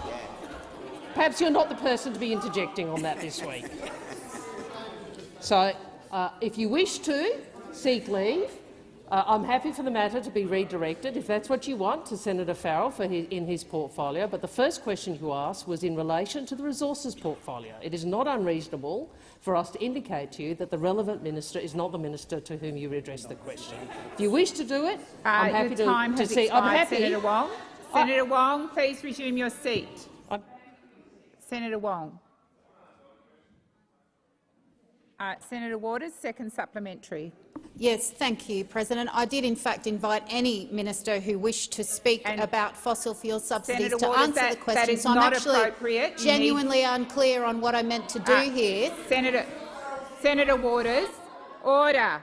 Perhaps you're not the person to be interjecting on that this week. So, if you wish to seek leave, I'm happy for the matter to be redirected, if that's what you want, to Senator Farrell in his portfolio. But the first question you asked was in relation to the resources portfolio. It is not unreasonable for us to indicate to you that the relevant minister is not the minister to whom you address the question. If you wish to do it, I'm happy to see. I'm happy. Senator Wong. Senator Wong, please resume your seat. Senator Wong. Senator Waters, second supplementary. Yes, thank you, President. I did in fact invite any minister who wished to speak about fossil fuel subsidies Senator to Waters, answer the question. that is so I'm not actually appropriate. genuinely unclear on what I meant to do here. Senator Waters, order.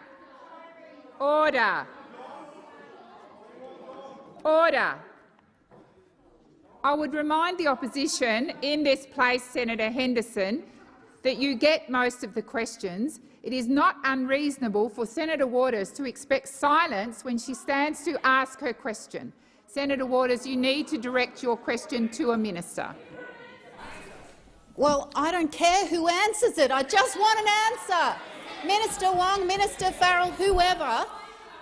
Order. Order. I would remind the opposition in this place, Senator Henderson, that you get most of the questions. It is not unreasonable for Senator Waters to expect silence when she stands to ask her question. Senator Waters, you need to direct your question to a minister. Well, I don't care who answers it. I just want an answer. Minister Wong, Minister Farrell, whoever.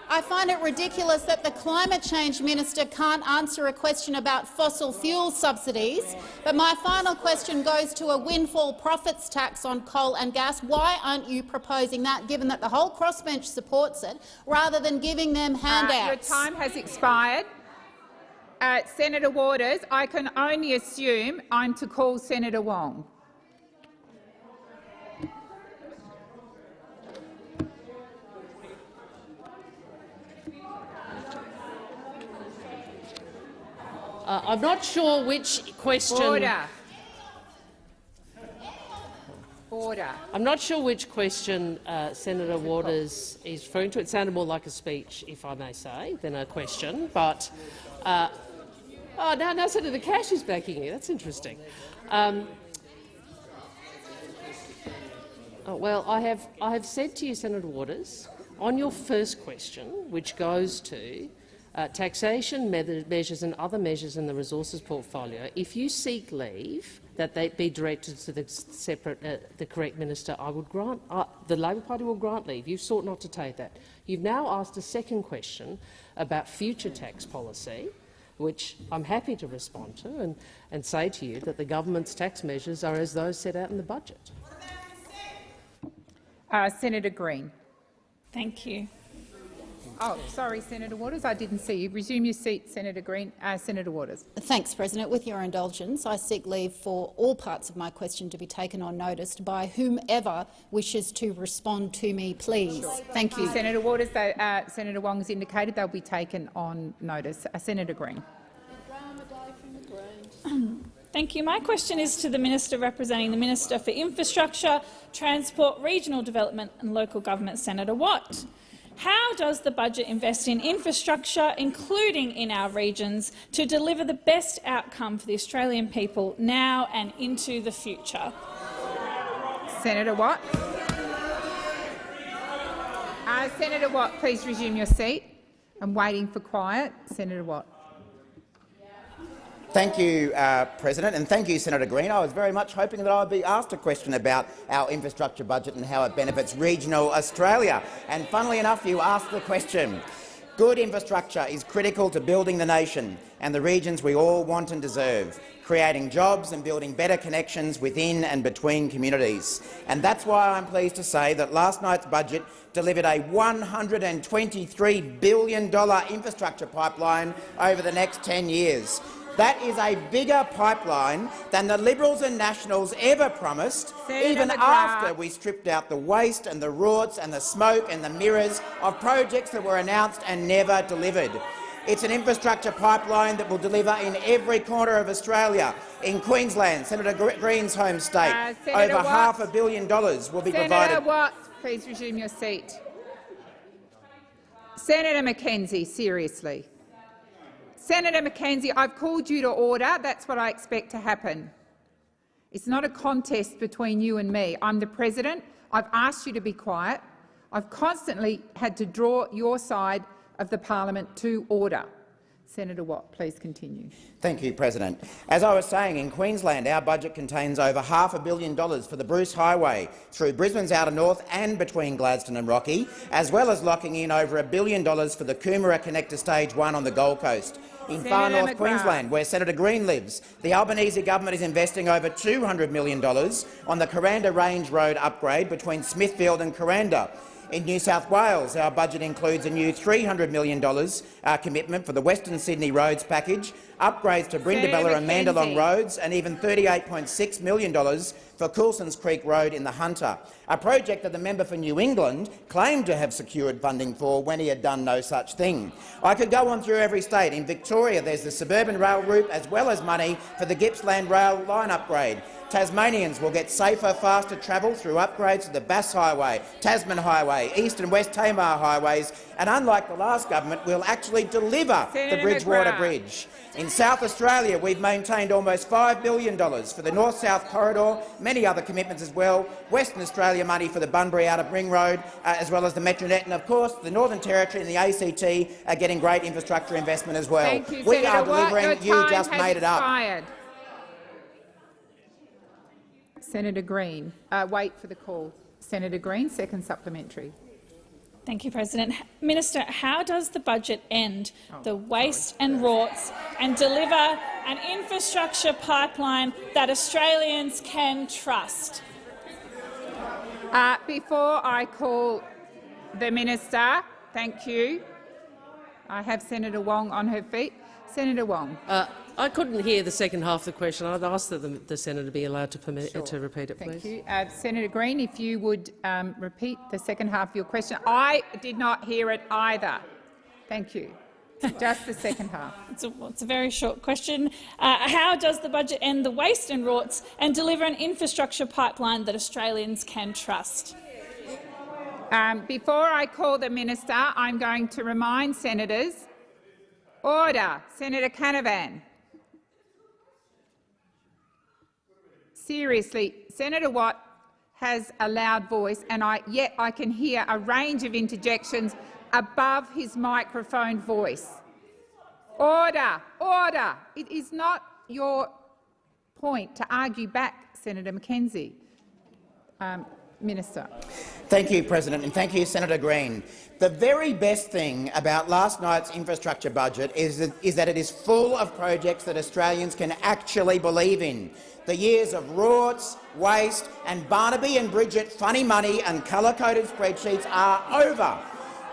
I find it ridiculous that the climate change minister can't answer a question about fossil fuel subsidies. But my final question goes to a windfall profits tax on coal and gas. Why aren't you proposing that, given that the whole crossbench supports it, rather than giving them handouts? Your time has expired. Senator Waters, I can only assume I'm to call Senator Wong. I'm not sure which question. Order. Order. I'm not sure which question Senator Waters is referring to. It sounded more like a speech, if I may say, than a question. But now Senator Cash is backing you. That's interesting. Well, I have said to you, Senator Waters, on your first question, which goes to taxation measures and other measures in the resources portfolio, if you seek leave that they be directed to the correct minister, I would grant. The Labor Party will grant leave. You've sought not to take that. You've now asked a second question about future tax policy, which I'm happy to respond to and say to you that the government's tax measures are as those set out in the budget. Senator Green. Thank you. Oh, sorry, Senator Waters, I didn't see you. Resume your seat, Senator Green. Senator Waters. Thanks, President. With your indulgence, I seek leave for all parts of my question to be taken on notice by whomever wishes to respond to me, please. Sure. Thank you. Senator Waters, Senator Wong has indicated they'll be taken on notice. Senator Green. Thank you. My question is to the Minister representing the Minister for Infrastructure, Transport, Regional Development and Local Government, Senator Watt. How does the budget invest in infrastructure, including in our regions, to deliver the best outcome for the Australian people now and into the future? Senator Watt. Senator Watt, please resume your seat. I'm waiting for quiet. Senator Watt. Thank you, President, and thank you, Senator Green. I was very much hoping that I would be asked a question about our infrastructure budget and how it benefits regional Australia. And funnily enough, you asked the question. Good infrastructure is critical to building the nation and the regions we all want and deserve, creating jobs and building better connections within and between communities. And that's why I'm pleased to say that last night's budget delivered a $123 billion infrastructure pipeline over the next 10 years. That is a bigger pipeline than the Liberals and Nationals ever promised, even after we stripped out the waste and the rorts and the smoke and the mirrors of projects that were announced and never delivered. It's an infrastructure pipeline that will deliver in every corner of Australia. In Queensland, Senator Green's home state, over $500 million will be provided. Senator Watt, please resume your seat. Senator McKenzie, seriously. Senator McKenzie, I've called you to order. That's what I expect to happen. It's not a contest between you and me. I'm the President. I've asked you to be quiet. I've constantly had to draw your side of the parliament to order. Senator Watt, please continue. Thank you, President. As I was saying, in Queensland our budget contains over $500 million for the Bruce Highway through Brisbane's outer north and between Gladstone and Rocky, as well as locking in over $1 billion for the Coomera Connector Stage 1 on the Gold Coast. In far north Queensland, where Senator Green lives, the Albanese government is investing over $200 million on the Coranda Range Road upgrade between Smithfield and Coranda. In New South Wales, our budget includes a new $300 million commitment for the Western Sydney Roads package, upgrades to Brindabella and Mandalong roads, and even $38.6 million for Coulsons Creek Road in the Hunter, a project that the member for New England claimed to have secured funding for when he had done no such thing. I could go on through every state. In Victoria, there's the suburban rail route as well as money for the Gippsland rail line upgrade. Tasmanians will get safer, faster travel through upgrades to the Bass Highway, Tasman Highway, East and West Tamar highways, and unlike the last government, will actually deliver the Bridgewater Bridge. In South Australia, we've maintained almost $5 billion for the North-South Corridor, many other commitments as well, Western Australia money for the Bunbury Outer Ring Road, as well as the Metronet, and of course the Northern Territory and the ACT are getting great infrastructure investment as well. Thank you, we Senator are delivering, Watt. you just made it up. Senator Green. Wait for the call. Senator Green, second supplementary. Thank you, President. Minister, how does the budget end the waste and rorts and deliver an infrastructure pipeline that Australians can trust? Before I call the minister, thank you. I have Senator Wong on her feet. Senator Wong. I couldn't hear the second half of the question. I'd ask that the senator be allowed to repeat it, please. Thank you. Senator Green, if you would repeat the second half of your question. I did not hear it either. Thank you. Just the second half. It's a very short question. How does the budget end the waste and rorts and deliver an infrastructure pipeline that Australians can trust? Before I call the minister, I'm going to remind senators. Order. Senator Canavan. Seriously, Senator Watt has a loud voice, and yet I can hear a range of interjections above his microphone voice. Order! Order! It is not your point to argue back, Senator Mackenzie. Minister. Thank you, President, and thank you, Senator Green. The very best thing about last night's infrastructure budget is that it is full of projects that Australians can actually believe in. The years of rorts, waste and Barnaby and Bridget funny money and colour-coded spreadsheets are over.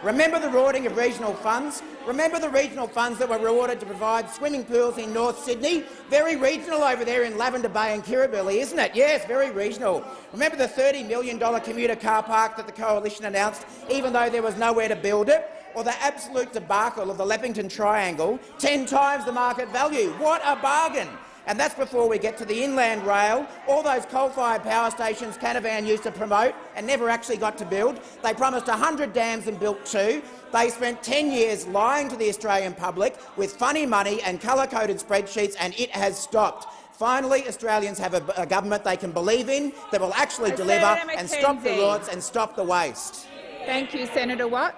Remember the rorting of regional funds? Remember the regional funds that were rewarded to provide swimming pools in North Sydney? Very regional over there in Lavender Bay and Kirribilli, isn't it? Yes, very regional. Remember the $30 million commuter car park that the Coalition announced, even though there was nowhere to build it? Or the absolute debacle of the Leppington Triangle, 10 times the market value. What a bargain! And that's before we get to the inland rail, all those coal-fired power stations Canavan used to promote and never actually got to build. They promised 100 dams and built 2. They spent 10 years lying to the Australian public with funny money and colour-coded spreadsheets, and it has stopped. Finally, Australians have a government they can believe in that will actually deliver and stop the rorts and stop the waste. Thank you, Senator Watt.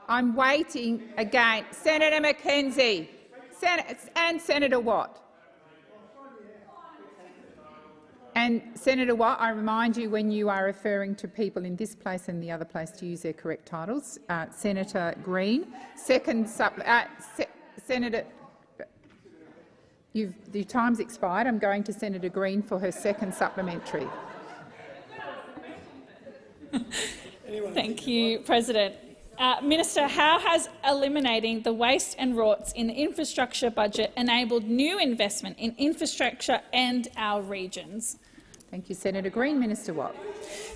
I'm waiting again. Senator Mackenzie. And Senator Watt. And Senator Watt, I remind you when you are referring to people in this place and the other place to use their correct titles. Senator Green, Senator. The time's expired. I'm going to Senator Green for her second supplementary. Thank you, President. Minister, how has eliminating the waste and rorts in the infrastructure budget enabled new investment in infrastructure and our regions? Thank you, Senator Green. Minister Watt.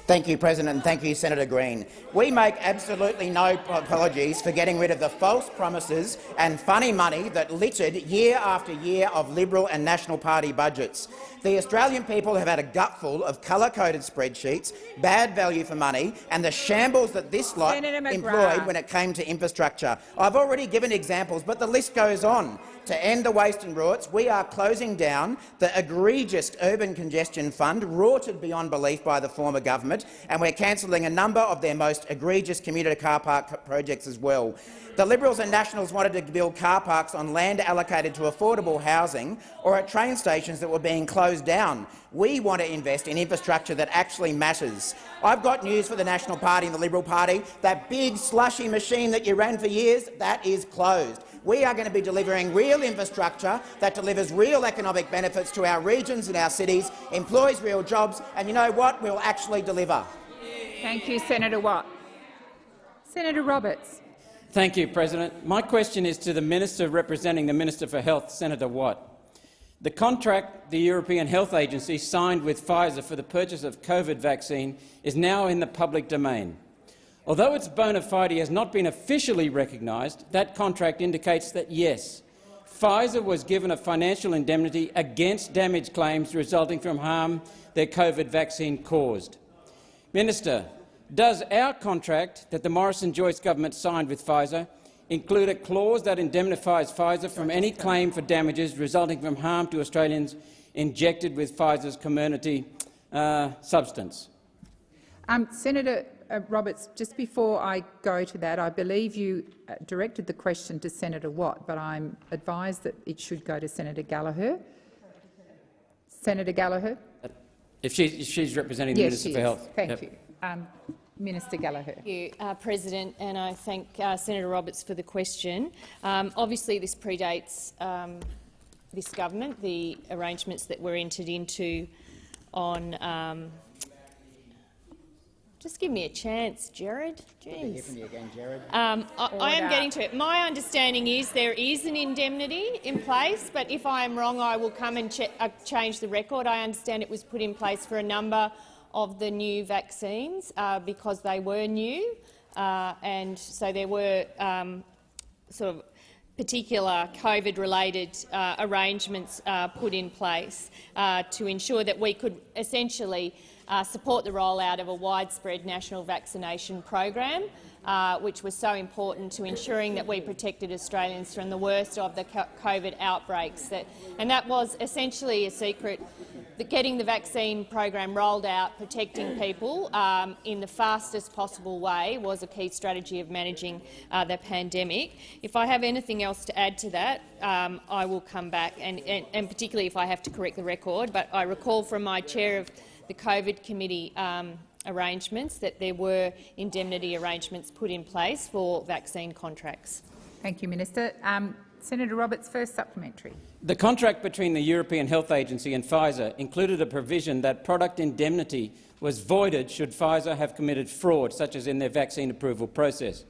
Thank you, President, and thank you, Senator Green. We make absolutely no apologies for getting rid of the false promises and funny money that littered year after year of Liberal and National Party budgets. The Australian people have had a gutful of colour-coded spreadsheets, bad value for money, and the shambles that this lot employed when it came to infrastructure. I've already given examples, but the list goes on. To end the waste and rorts, we are closing down the egregious urban congestion fund, rorted beyond belief by the former Labor government, and we're cancelling a number of their most egregious commuter car park projects as well. The Liberals and Nationals wanted to build car parks on land allocated to affordable housing or at train stations that were being closed down. We want to invest in infrastructure that actually matters. I've got news for the National Party and the Liberal Party. That big slushy machine that you ran for years, that is closed. We are going to be delivering real infrastructure that delivers real economic benefits to our regions and our cities, employs real jobs, and you know what? We'll actually deliver. Thank you, Senator Watt. Senator Roberts. Thank you, President. My question is to the Minister representing the Minister for Health, Senator Watt. The contract the European Health Agency signed with Pfizer for the purchase of COVID vaccine is now in the public domain. Although its bona fide has not been officially recognised, that contract indicates that, yes, Pfizer was given a financial indemnity against damage claims resulting from harm their COVID vaccine caused. Minister, does our contract that the Morrison-Joyce government signed with Pfizer include a clause that indemnifies Pfizer from any claim for damages resulting from harm to Australians injected with Pfizer's Comirnaty substance? Senator Roberts, just before I go to that, I believe you directed the question to Senator Watt, but I'm advised that it should go to Senator Gallagher. Senator Gallagher? If she's representing the Minister for Health. Thank you. Minister Gallagher. Thank you, President, and I thank Senator Roberts for the question. Obviously, this predates this government, the arrangements that were entered into on just give me a chance, Jared. Jeez. I am getting to it. My understanding is there is an indemnity in place, but if I am wrong, I will come and change the record. I understand it was put in place for a number of the new vaccines because they were new, and so there were sort of particular COVID-related arrangements put in place to ensure that we could essentially support the rollout of a widespread national vaccination program, which was so important to ensuring that we protected Australians from the worst of the COVID outbreaks. And that was essentially a secret. Getting the vaccine program rolled out, protecting people in the fastest possible way was a key strategy of managing the pandemic. If I have anything else to add to that, I will come back, and particularly if I have to correct the record. But I recall from my chair of the COVID committee arrangements that there were indemnity arrangements put in place for vaccine contracts. Thank you, Minister. Senator Roberts, first supplementary. The contract between the European Health Agency and Pfizer included a provision that product indemnity was voided should Pfizer have committed fraud, such as in their vaccine approval process.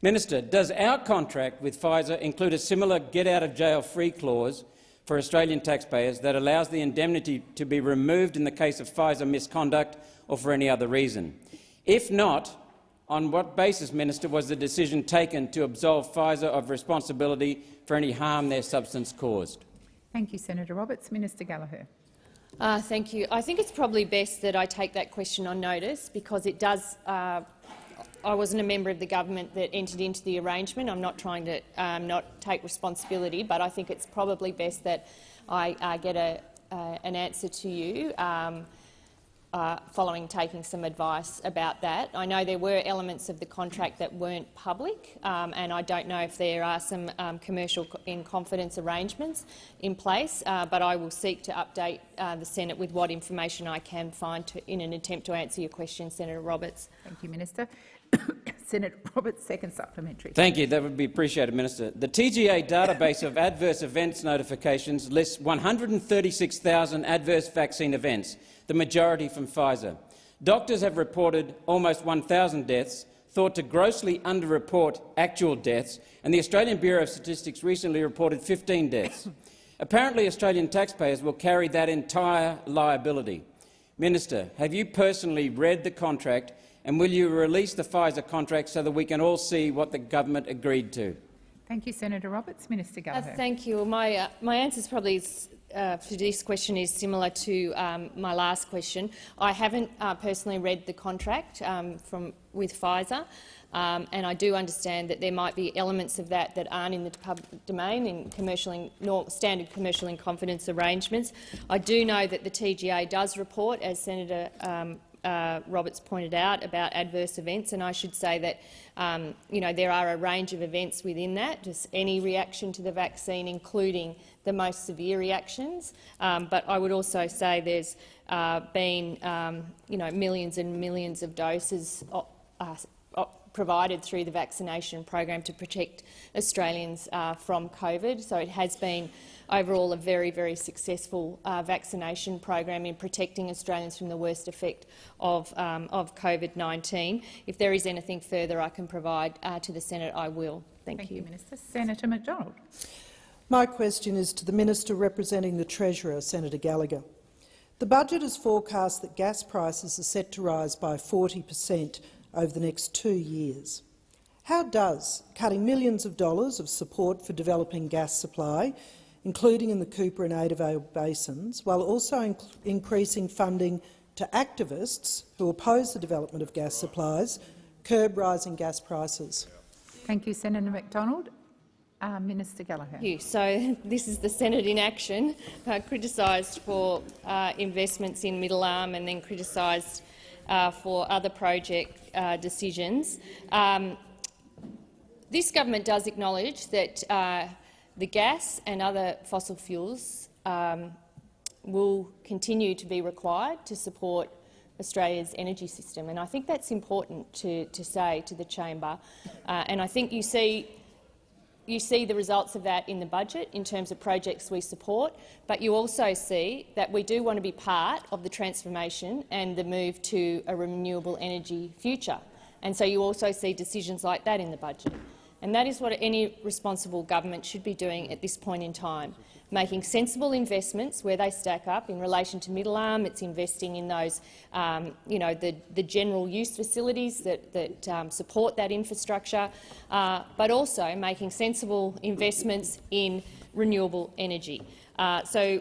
Minister, does our contract with Pfizer include a similar get-out-of-jail-free clause for Australian taxpayers that allows the indemnity to be removed in the case of Pfizer misconduct or for any other reason? If not, on what basis, Minister, was the decision taken to absolve Pfizer of responsibility for any harm their substance caused? Thank you, Senator Roberts. Minister Gallagher. Thank you. I think it's probably best that I take that question on notice because it does. I wasn't a member of the government that entered into the arrangement. I'm not trying to not take responsibility, but I think it's probably best that I get an answer to you following taking some advice about that. I know there were elements of the contract that weren't public, and I don't know if there are some commercial in confidence arrangements in place, but I will seek to update the Senate with what information I can find in an attempt to answer your question, Senator Roberts. Thank you, Minister. Senator Roberts, second supplementary. Thank you. That would be appreciated, Minister. The TGA database of adverse events notifications lists 136,000 adverse vaccine events, the majority from Pfizer. Doctors have reported almost 1,000 deaths, thought to grossly underreport actual deaths, and the Australian Bureau of Statistics recently reported 15 deaths. Apparently, Australian taxpayers will carry that entire liability. Minister, have you personally read the contract, and will you release the Pfizer contract so that we can all see what the government agreed to? Thank you, Senator Roberts. Minister Gallagher. Thank you. My answer is probably for this question is similar to my last question. I haven't personally read the contract with Pfizer, and I do understand that there might be elements of that that aren't in the public domain in standard commercial in confidence arrangements. I do know that the TGA does report, as Senator Roberts pointed out about adverse events, and I should say that there are a range of events within that, just any reaction to the vaccine, including the most severe reactions. But I would also say there's been millions and millions of doses provided through the vaccination program to protect Australians from COVID. So it has been overall a very, very successful vaccination program in protecting Australians from the worst effect of COVID-19. If there is anything further I can provide to the Senate, I will. Thank you. Minister. Senator McDonald. My question is to the Minister representing the Treasurer, Senator Gallagher. The budget has forecast that gas prices are set to rise by 40% over the next 2 years. How does cutting millions of dollars of support for developing gas supply, including in the Cooper and Adavale basins, while also increasing funding to activists who oppose the development of gas supplies, curb rising gas prices? Thank you, Senator McDonald. Minister Gallagher. Thank you. So this is the Senate in action, criticised for investments in Middle Arm and then criticised for other project decisions. This government does acknowledge that the gas and other fossil fuels will continue to be required to support Australia's energy system, and I think that's important to say to the chamber. And I think you see the results of that in the budget in terms of projects we support, but you also see that we do want to be part of the transformation and the move to a renewable energy future. And so you also see decisions like that in the budget. And that is what any responsible government should be doing at this point in time, making sensible investments where they stack up. In relation to Middle Arm, it's investing in those, the general use facilities that support that infrastructure, but also making sensible investments in renewable energy. So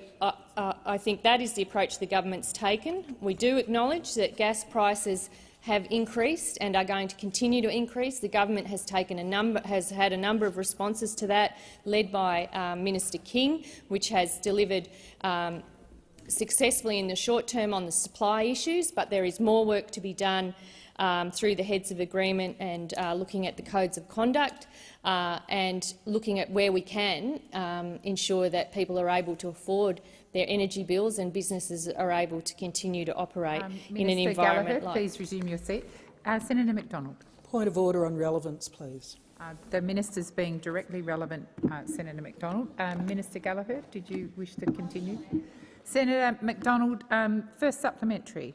I think that is the approach the government's taken. We do acknowledge that gas prices have increased and are going to continue to increase. The government has had a number of responses to that, led by Minister King, which has delivered successfully in the short term on the supply issues, but there is more work to be done through the heads of agreement and looking at the codes of conduct and looking at where we can ensure that people are able to afford their energy bills and businesses are able to continue to operate in an environment Gallagher, please resume your seat. Senator McDonald. Point of order on relevance, please. The minister's being directly relevant, Senator McDonald. Minister Gallagher, did you wish to continue? Senator McDonald, first supplementary.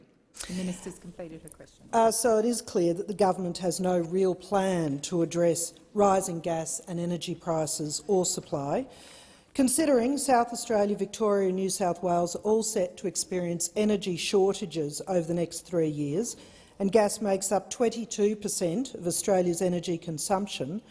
The minister's completed her question. So it is clear that the government has no real plan to address rising gas and energy prices or supply. Considering South Australia, Victoria and New South Wales are all set to experience energy shortages over the next 3 years, and gas makes up 22% of Australia's energy consumption,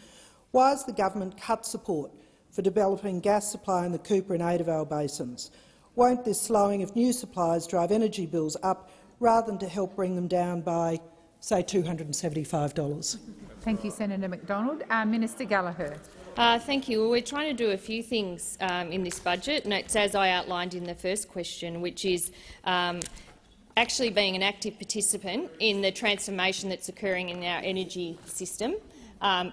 why has the government cut support for developing gas supply in the Cooper and Adavale basins? Won't this slowing of new supplies drive energy bills up rather than to help bring them down by, say, $275? Thank you, Senator McDonald. Minister Gallagher. Thank you. Well, we're trying to do a few things in this budget, and it's as I outlined in the first question, which is actually being an active participant in the transformation that's occurring in our energy system,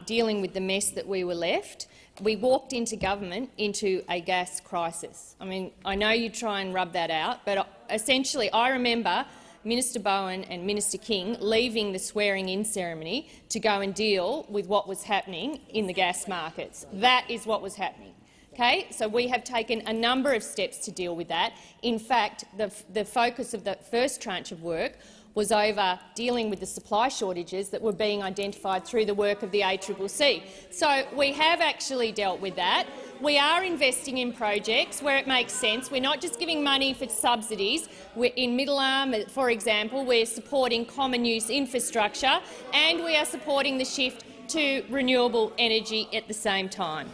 dealing with the mess that we were left. We walked into government into a gas crisis. I mean, I know you try and rub that out, but essentially I remember Minister Bowen and Minister King leaving the swearing-in ceremony to go and deal with what was happening in the gas markets. That is what was happening. Okay? So we have taken a number of steps to deal with that. In fact, the focus of the first tranche of work was over dealing with the supply shortages that were being identified through the work of the ACCC. So we have actually dealt with that. We are investing in projects where it makes sense. We're not just giving money for subsidies. In Middle Arm, for example, we're supporting common use infrastructure and we are supporting the shift to renewable energy at the same time.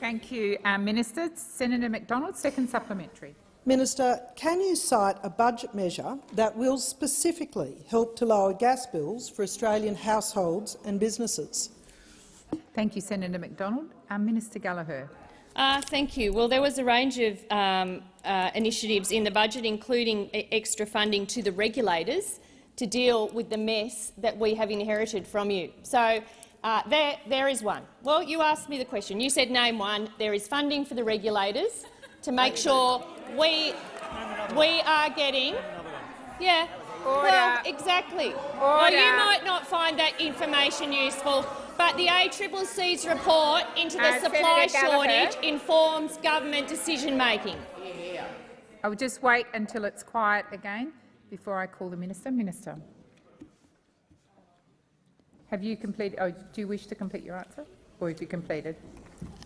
Thank you, Minister. Senator McDonald, second supplementary. Minister, can you cite a budget measure that will specifically help to lower gas bills for Australian households and businesses? Thank you, Senator McDonald. Minister Gallagher. Thank you. Well, there was a range of initiatives in the budget, including extra funding to the regulators to deal with the mess that we have inherited from you. So there is one. Well, you asked me the question. You said name one. There is funding for the regulators to make sure we are getting. Yeah. Order. Well, exactly. Well, you might not find that information useful, but the ACCC's report into the supply shortage informs government decision-making. I will just wait until it's quiet again before I call the minister. Minister, have you completed? Oh, do you wish to complete your answer, or have you completed?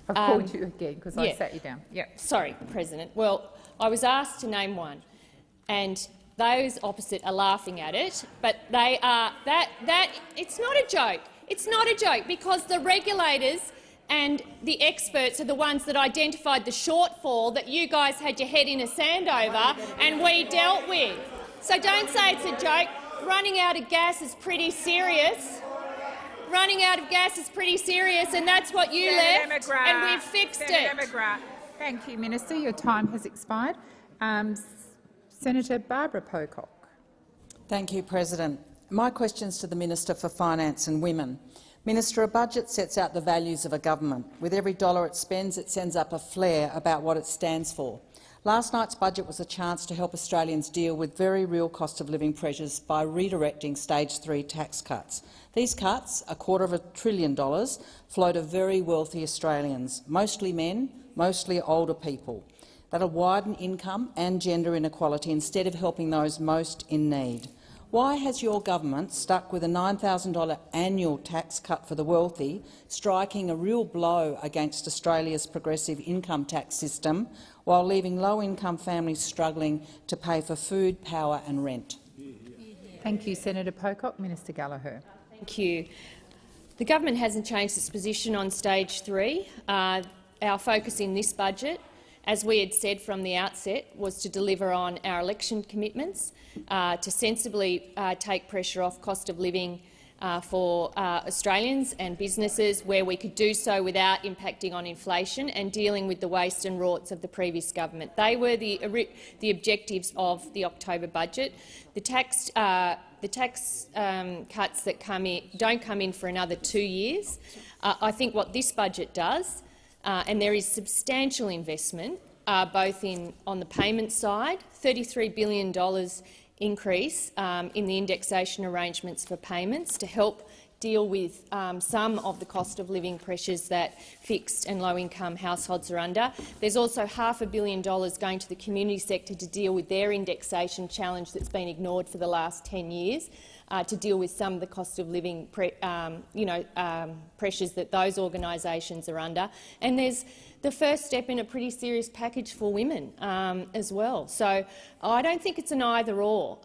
I've called you again because I sat you down. Yeah. Sorry, President. Well, I was asked to name one, and those opposite are laughing at it, but they are it's not a joke. It's not a joke because the regulators and the experts are the ones that identified the shortfall that you guys had your head in the sand over and we dealt with. So don't say it's a joke. Running out of gas is pretty serious. Running out of gas is pretty serious, and that's what you left, and we've fixed it. Thank you, Minister. Your time has expired. Senator Barbara Pocock. Thank you, President. My question is to the Minister for Finance and Women. Minister, a budget sets out the values of a government. With every dollar it spends, it sends up a flare about what it stands for. Last night's budget was a chance to help Australians deal with very real cost of living pressures by redirecting Stage 3 tax cuts. These cuts, $250 billion, flow to very wealthy Australians, mostly men, mostly older people. That'll widen income and gender inequality instead of helping those most in need. Why has your government stuck with a $9,000 annual tax cut for the wealthy, striking a real blow against Australia's progressive income tax system, while leaving low-income families struggling to pay for food, power and rent? Thank you, Senator Pocock. Minister Gallagher. Thank you. The government hasn't changed its position on Stage 3. Our focus in this budget, as we had said from the outset, was to deliver on our election commitments, to sensibly take pressure off cost of living for Australians and businesses where we could do so without impacting on inflation and dealing with the waste and rorts of the previous government. They were the objectives of the October budget. The tax cuts that don't come in for another 2 years. I think what this budget does, and there is substantial investment, both on the payment side, $33 billion increase in the indexation arrangements for payments to help deal with some of the cost of living pressures that fixed and low-income households are under. There's also $500 million going to the community sector to deal with their indexation challenge that's been ignored for the last 10 years. To deal with some of the cost of living pressures that those organisations are under. And there's the first step in a pretty serious package for women as well. So I don't think it's an either-or.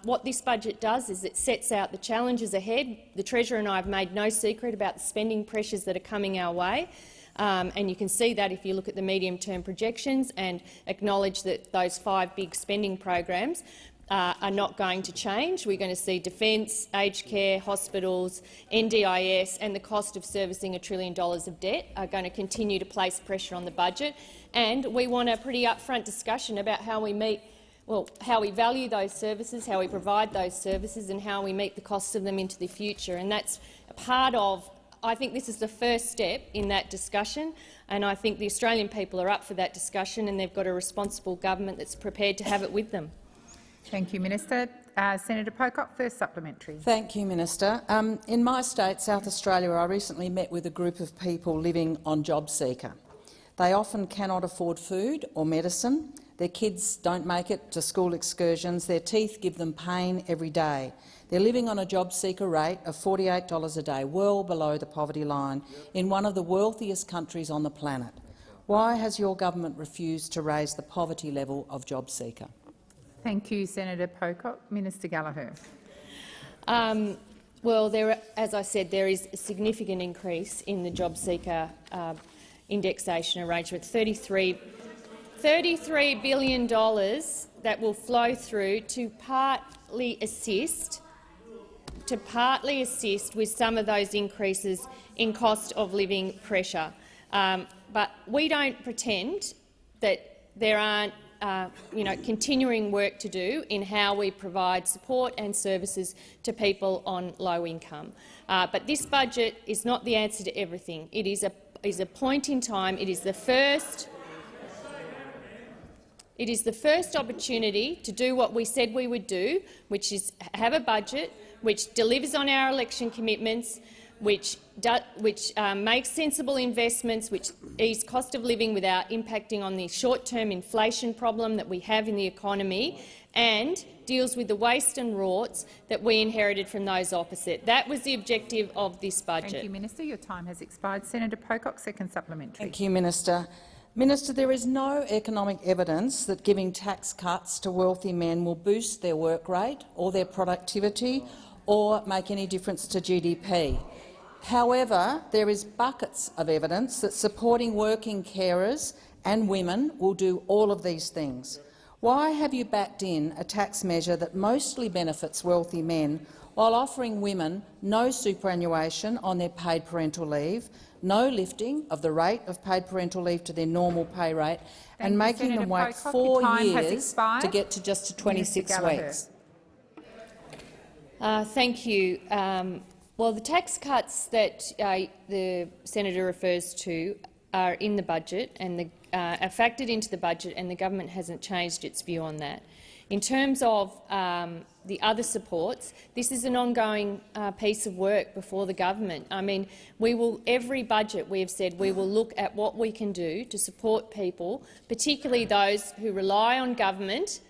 What this budget does is it sets out the challenges ahead. The Treasurer and I have made no secret about the spending pressures that are coming our way. And you can see that if you look at the medium-term projections and acknowledge that those 5 big spending programs are not going to change. We're going to see defence, aged care, hospitals, NDIS and the cost of servicing $1 trillion of debt are going to continue to place pressure on the budget. And we want a pretty upfront discussion about how we value those services, how we provide those services and how we meet the costs of them into the future. And that's part of, I think this is the first step in that discussion, and I think the Australian people are up for that discussion and they've got a responsible government that's prepared to have it with them. Thank you, Minister. Senator Pocock, first supplementary. Thank you, Minister. In my state, South Australia, I recently met with a group of people living on JobSeeker. They often cannot afford food or medicine. Their kids don't make it to school excursions. Their teeth give them pain every day. They're living on a JobSeeker rate of $48 a day, well below the poverty line, in one of the wealthiest countries on the planet. Why has your government refused to raise the poverty level of JobSeeker? Thank you, Senator Pocock. Minister Gallagher. Well, as I said, there is a significant increase in the JobSeeker indexation arrangement, $33 billion that will flow through to partly assist with some of those increases in cost of living pressure. But we don't pretend that there aren't continuing work to do in how we provide support and services to people on low income. But this budget is not the answer to everything. It is a point in time. It is the first. It is the first opportunity to do what we said we would do, which is have a budget which delivers on our election commitments, which makes sensible investments, which ease cost of living without impacting on the short-term inflation problem that we have in the economy, and deals with the waste and rorts that we inherited from those opposite. That was the objective of this budget. Thank you, Minister. Your time has expired. Senator Pocock, second supplementary. Thank you, Minister. Minister, there is no economic evidence that giving tax cuts to wealthy men will boost their work rate or their productivity or make any difference to GDP. However, there is buckets of evidence that supporting working carers and women will do all of these things. Why have you backed in a tax measure that mostly benefits wealthy men while offering women no superannuation on their paid parental leave, no lifting of the rate of paid parental leave to their normal pay rate, and making them wait 4 years to get to just 26 weeks? Thank you. Well, the tax cuts that the senator refers to are in the budget and are factored into the budget, and the government hasn't changed its view on that. In terms of the other supports, this is an ongoing piece of work before the government. I mean, every budget we have said we will look at what we can do to support people, particularly those who rely on government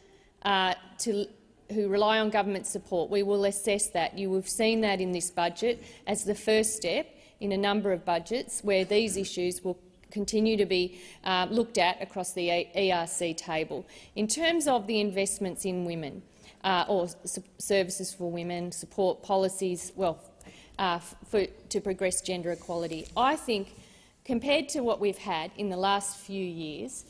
support. We will assess that. You have seen that in this budget as the first step in a number of budgets where these issues will continue to be looked at across the ERC table. In terms of the investments in women or services for women, support policies to progress gender equality, I think compared to what we've had in the last few years,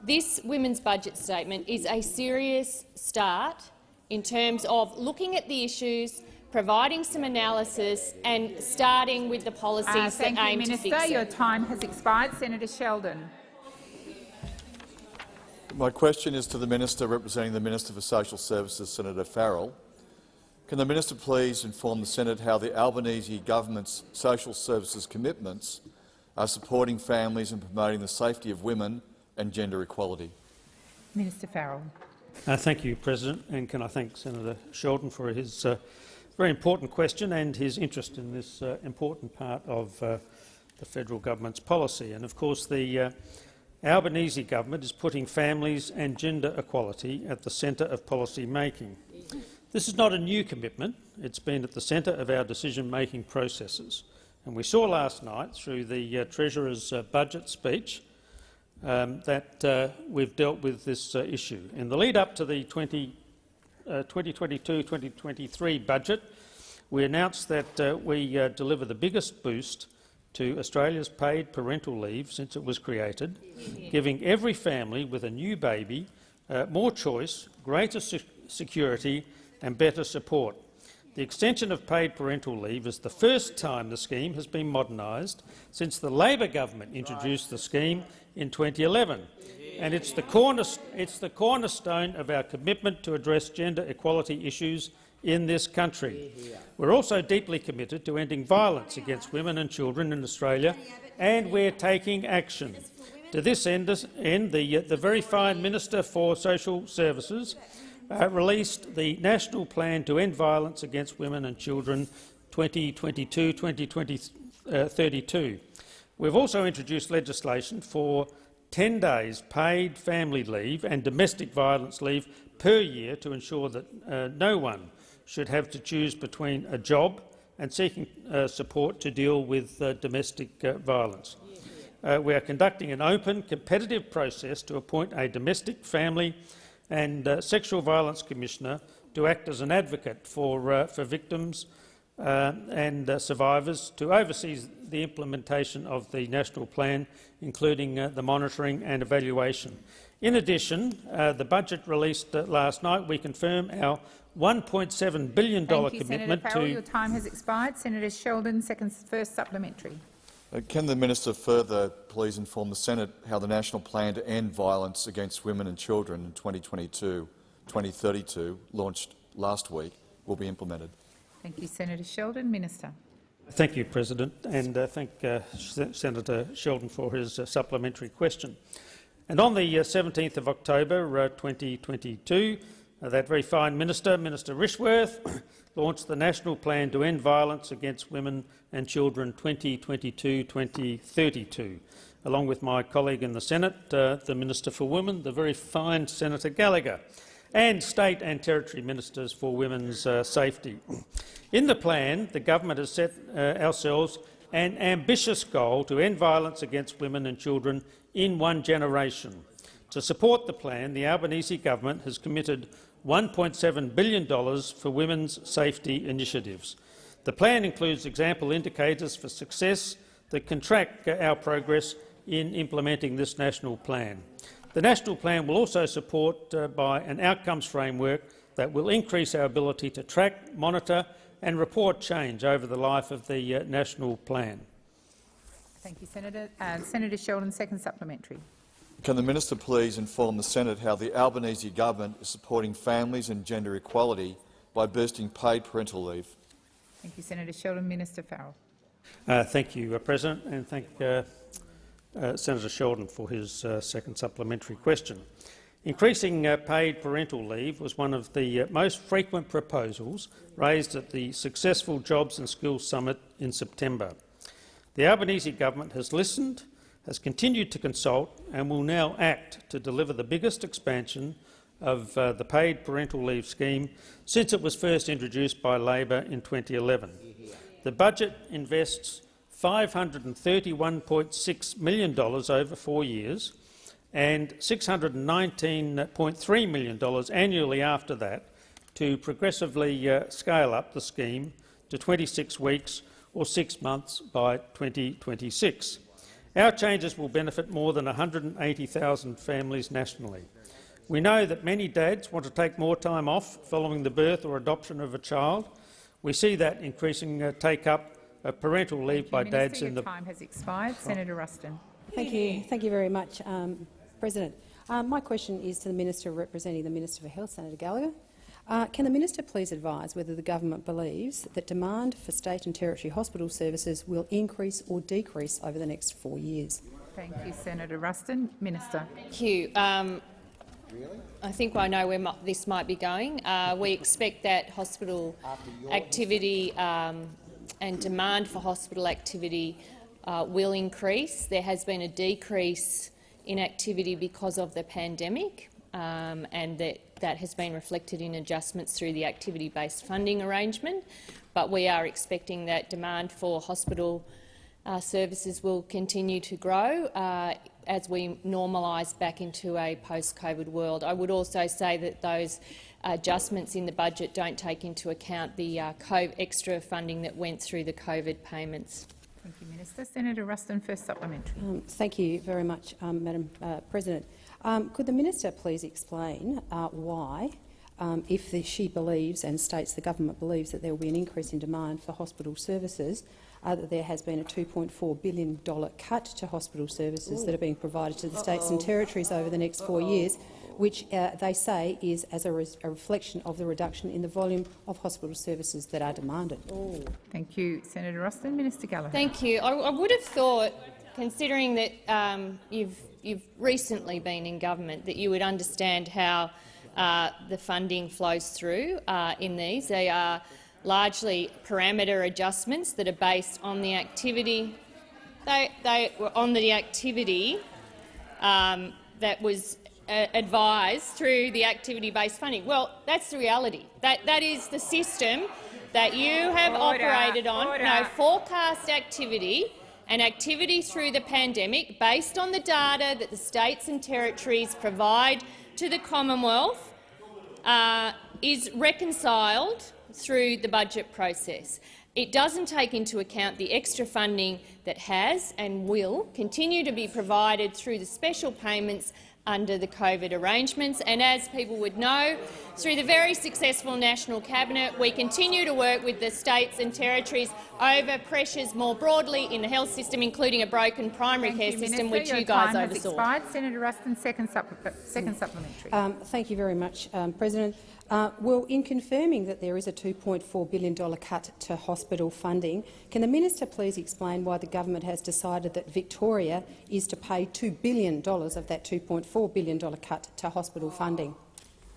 this women's budget statement is a serious start in terms of looking at the issues, providing some analysis and starting with the policies that aim to fix it. Minister. Your time has expired. Senator Sheldon. My question is to the Minister representing the Minister for Social Services, Senator Farrell. Can the Minister please inform the Senate how the Albanese government's social services commitments are supporting families and promoting the safety of women and gender equality? Minister Farrell. Thank you, President, and can I thank Senator Sheldon for his very important question and his interest in this important part of the federal government's policy. And of course, the Albanese government is putting families and gender equality at the centre of policy making. This is not a new commitment. It's been at the centre of our decision-making processes. And we saw last night through the Treasurer's budget speech that we've dealt with this issue. In the lead-up to the 2022-2023 budget, we announced that we deliver the biggest boost to Australia's paid parental leave since it was created, giving every family with a new baby more choice, greater security and better support. The extension of paid parental leave is the first time the scheme has been modernised since the Labor government introduced the scheme in 2011, and it's the cornerstone of our commitment to address gender equality issues in this country. We're also deeply committed to ending violence against women and children in Australia, and we're taking action. To this end, the very fine Minister for Social Services released the National Plan to End Violence Against Women and Children 2022-2032. We've also introduced legislation for 10 days paid family leave and domestic violence leave per year to ensure that no one should have to choose between a job and seeking support to deal with domestic violence. We are conducting an open, competitive process to appoint a domestic, family and sexual violence commissioner to act as an advocate for victims and survivors, to oversee the implementation of the national plan, including the monitoring and evaluation. In addition, the budget released last night, we confirm our $1.7 billion commitment Senator Farrell. Your time has expired. Senator Sheldon, first supplementary. Can the minister further please inform the Senate how the national plan to end violence against women and children in 2022-2032, launched last week, will be implemented? Thank you, Senator Sheldon. Minister. Thank you, President, and thank Senator Sheldon for his supplementary question. And on the 17th of October 2022, that very fine Minister, Minister Rishworth, launched the National Plan to End Violence Against Women and Children 2022-2032, along with my colleague in the Senate, the Minister for Women, the very fine Senator Gallagher, and state and territory ministers for women's safety. In the plan, the government has set ourselves an ambitious goal to end violence against women and children in one generation. To support the plan, the Albanese government has committed $1.7 billion for women's safety initiatives. The plan includes example indicators for success that can track our progress in implementing this national plan. The national plan will also support by an outcomes framework that will increase our ability to track, monitor and report change over the life of the national plan. Thank you, Senator. Senator Sheldon, second supplementary. Can the minister please inform the Senate how the Albanese government is supporting families and gender equality by boosting paid parental leave? Thank you, Senator Sheldon. Minister Farrell. Thank you, President, and thank Senator Sheldon for his second supplementary question. Increasing paid parental leave was one of the most frequent proposals raised at the successful Jobs and Skills Summit in September. The Albanese government has listened, has continued to consult and will now act to deliver the biggest expansion of the paid parental leave scheme since it was first introduced by Labor in 2011. The budget invests $531.6 million over 4 years and $619.3 million annually after that to progressively scale up the scheme to 26 weeks or 6 months by 2026. Our changes will benefit more than 180,000 families nationally. We know that many dads want to take more time off following the birth or adoption of a child. We see that increasing take-up of parental leave by dads in the— Your time has expired. Senator Ruston. Thank you very much, President. My question is to the Minister representing the Minister for Health, Senator Gallagher. Can the minister please advise whether the government believes that demand for state and territory hospital services will increase or decrease over the next 4 years? Thank you, Senator Ruston. Minister. Thank you. I think I know where this might be going. We expect that hospital activity and demand for hospital activity will increase. There has been a decrease in activity because of the pandemic, and that has been reflected in adjustments through the activity-based funding arrangement. But we are expecting that demand for hospital services will continue to grow as we normalise back into a post-COVID world. I would also say that those adjustments in the budget don't take into account the extra funding that went through the COVID payments. Thank you, Minister. Senator Ruston, first supplementary. Thank you very much, Madam President. Could the minister please explain why, if she believes and states the government believes that there will be an increase in demand for hospital services, that there has been a $2.4 billion cut to hospital services that are being provided to the states and territories over the next 4 years, which they say is as a reflection of the reduction in the volume of hospital services that are demanded. Thank you, Senator Ruston. Minister Gallagher. Thank you. I would have thought, considering that you've recently been in government, that you would understand how the funding flows through in these. They are largely parameter adjustments that are based on the activity. They were on the activity that was advised through the activity-based funding. Well, that's the reality. That is the system that you have operated on. No, forecast activity and activity through the pandemic based on the data that the states and territories provide to the Commonwealth is reconciled through the budget process. It doesn't take into account the extra funding that has and will continue to be provided through the special payments under the COVID arrangements. And as people would know, through the very successful National Cabinet, we continue to work with the states and territories over pressures more broadly in the health system, including a broken primary care system, which you guys oversaw. Senator Ruston, second supplementary. Thank you very much, President. Well, in confirming that there is a $2.4 billion cut to hospital funding, can the minister please explain why the government has decided that Victoria is to pay $2 billion of that $2.4 billion cut to hospital funding?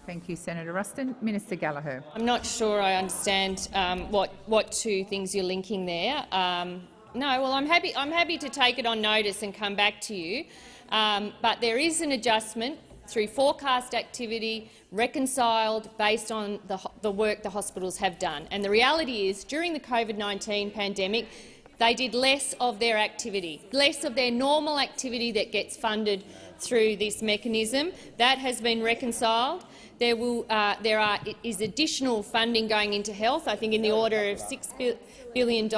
Thank you, Senator Ruston. Minister Gallagher. I'm not sure I understand what two things you're linking there. No, well, I'm happy to take it on notice and come back to you. But there is an adjustment through forecast activity, reconciled based on the work the hospitals have done. And the reality is, during the COVID-19 pandemic, they did less of their activity, less of their normal activity that gets funded through this mechanism. That has been reconciled. There is additional funding going into health, I think in the order of $6 billion.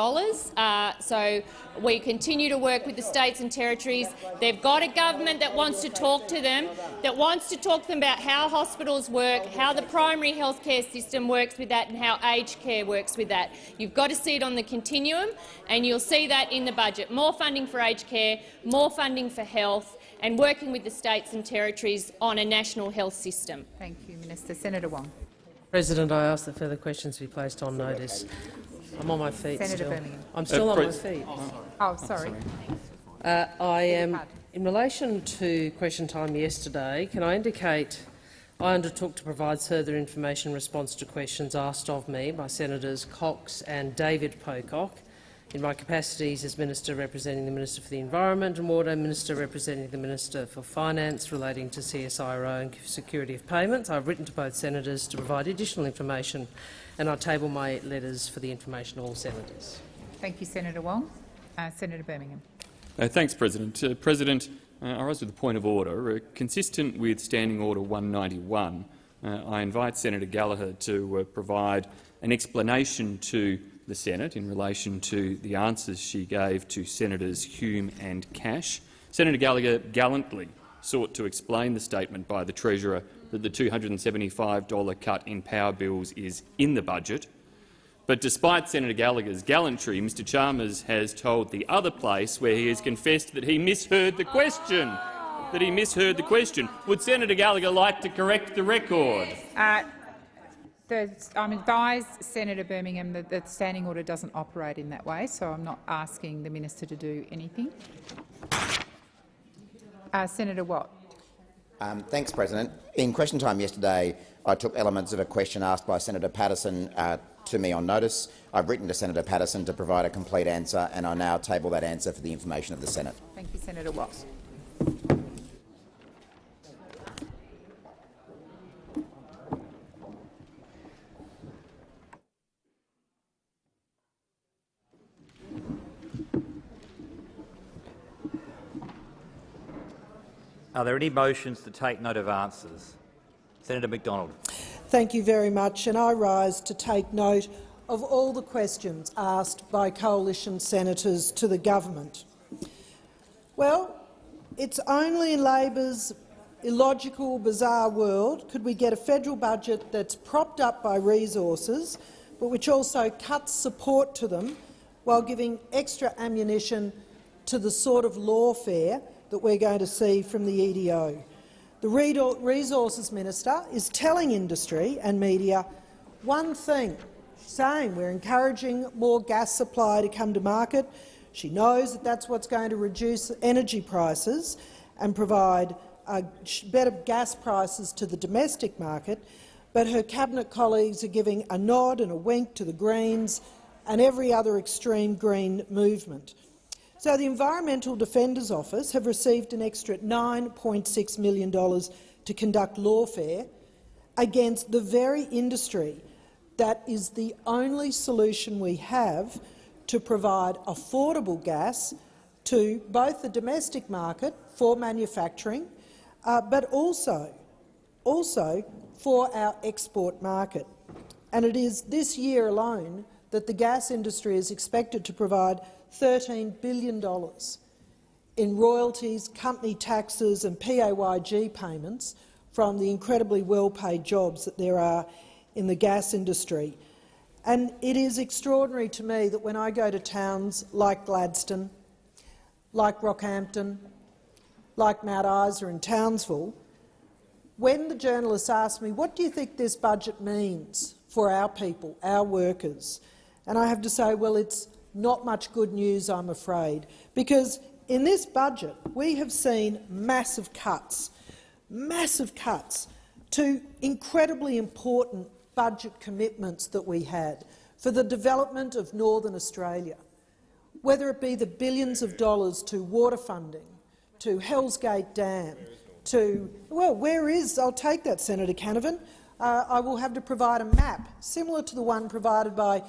So we continue to work with the states and territories. They've got a government that wants to talk to them, about how hospitals work, how the primary health care system works with that and how aged care works with that. You've got to see it on the continuum, and you'll see that in the budget. More funding for aged care, more funding for health, and working with the states and territories on a national health system. Thank you, Minister. Senator Wong. President, I ask that further questions be placed on notice. I'm on my feet Senator still. Birmingham. I'm still on my feet. Oh, sorry. In relation to question time yesterday, can I indicate I undertook to provide further information in response to questions asked of me by Senators Cox and David Pocock in my capacities as Minister representing the Minister for the Environment and Water, Minister representing the Minister for Finance relating to CSIRO and security of payments. I've written to both Senators to provide additional information, and I table my letters for the information of all Senators. Thank you, Senator Wong. Senator Birmingham. Thanks, President. President, I rise with a point of order. Consistent with Standing Order 191, I invite Senator Gallagher to provide an explanation to the Senate in relation to the answers she gave to Senators Hume and Cash. Senator Gallagher gallantly sought to explain the statement by the Treasurer that the $275 cut in power bills is in the budget. But despite Senator Gallagher's gallantry, Mr Chalmers has told the other place where he has confessed that he misheard the question. Would Senator Gallagher like to correct the record? I'm advised, Senator Birmingham, that the standing order doesn't operate in that way, so I'm not asking the minister to do anything. Senator Watt. Thanks, President. In question time yesterday, I took elements of a question asked by Senator Patterson to me on notice. I've written to Senator Patterson to provide a complete answer, and I now table that answer for the information of the Senate. Thank you, Senator Watt. Are there any motions to take note of answers? Senator McDonald. Thank you very much, and I rise to take note of all the questions asked by coalition senators to the government. Well, it's only in Labor's illogical, bizarre world could we get a federal budget that's propped up by resources, but which also cuts support to them while giving extra ammunition to the sort of lawfare that we're going to see from the EDO. The Resources Minister is telling industry and media one thing, saying we're encouraging more gas supply to come to market. She knows that that's what's going to reduce energy prices and provide better gas prices to the domestic market, but her cabinet colleagues are giving a nod and a wink to the Greens and every other extreme Green movement. So the Environmental Defenders Office have received an extra $9.6 million to conduct lawfare against the very industry that is the only solution we have to provide affordable gas to both the domestic market for manufacturing, but also for our export market. And it is this year alone that the gas industry is expected to provide $13 billion in royalties, company taxes and PAYG payments from the incredibly well-paid jobs that there are in the gas industry. And it is extraordinary to me that when I go to towns like Gladstone, like Rockhampton, like Mount Isa and Townsville, when the journalists ask me, what do you think this budget means for our people, our workers? And I have to say, well, it's not much good news, I'm afraid, because in this budget we have seen massive cuts to incredibly important budget commitments that we had for the development of Northern Australia, whether it be the billions of dollars to water funding, to Hell's Gate Dam, to— well, where is— I'll take that, Senator Canavan. I will have to provide a map similar to the one provided by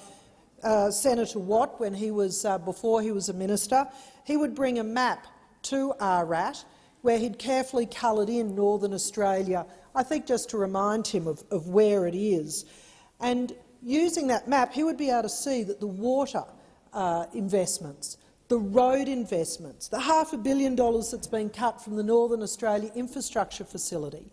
Senator Watt when he was before he was a minister. He would bring a map to RRAT where he'd carefully coloured in Northern Australia, I think just to remind him of where it is. And using that map, he would be able to see that the water investments, the road investments, the $500 million that's been cut from the Northern Australia Infrastructure Facility,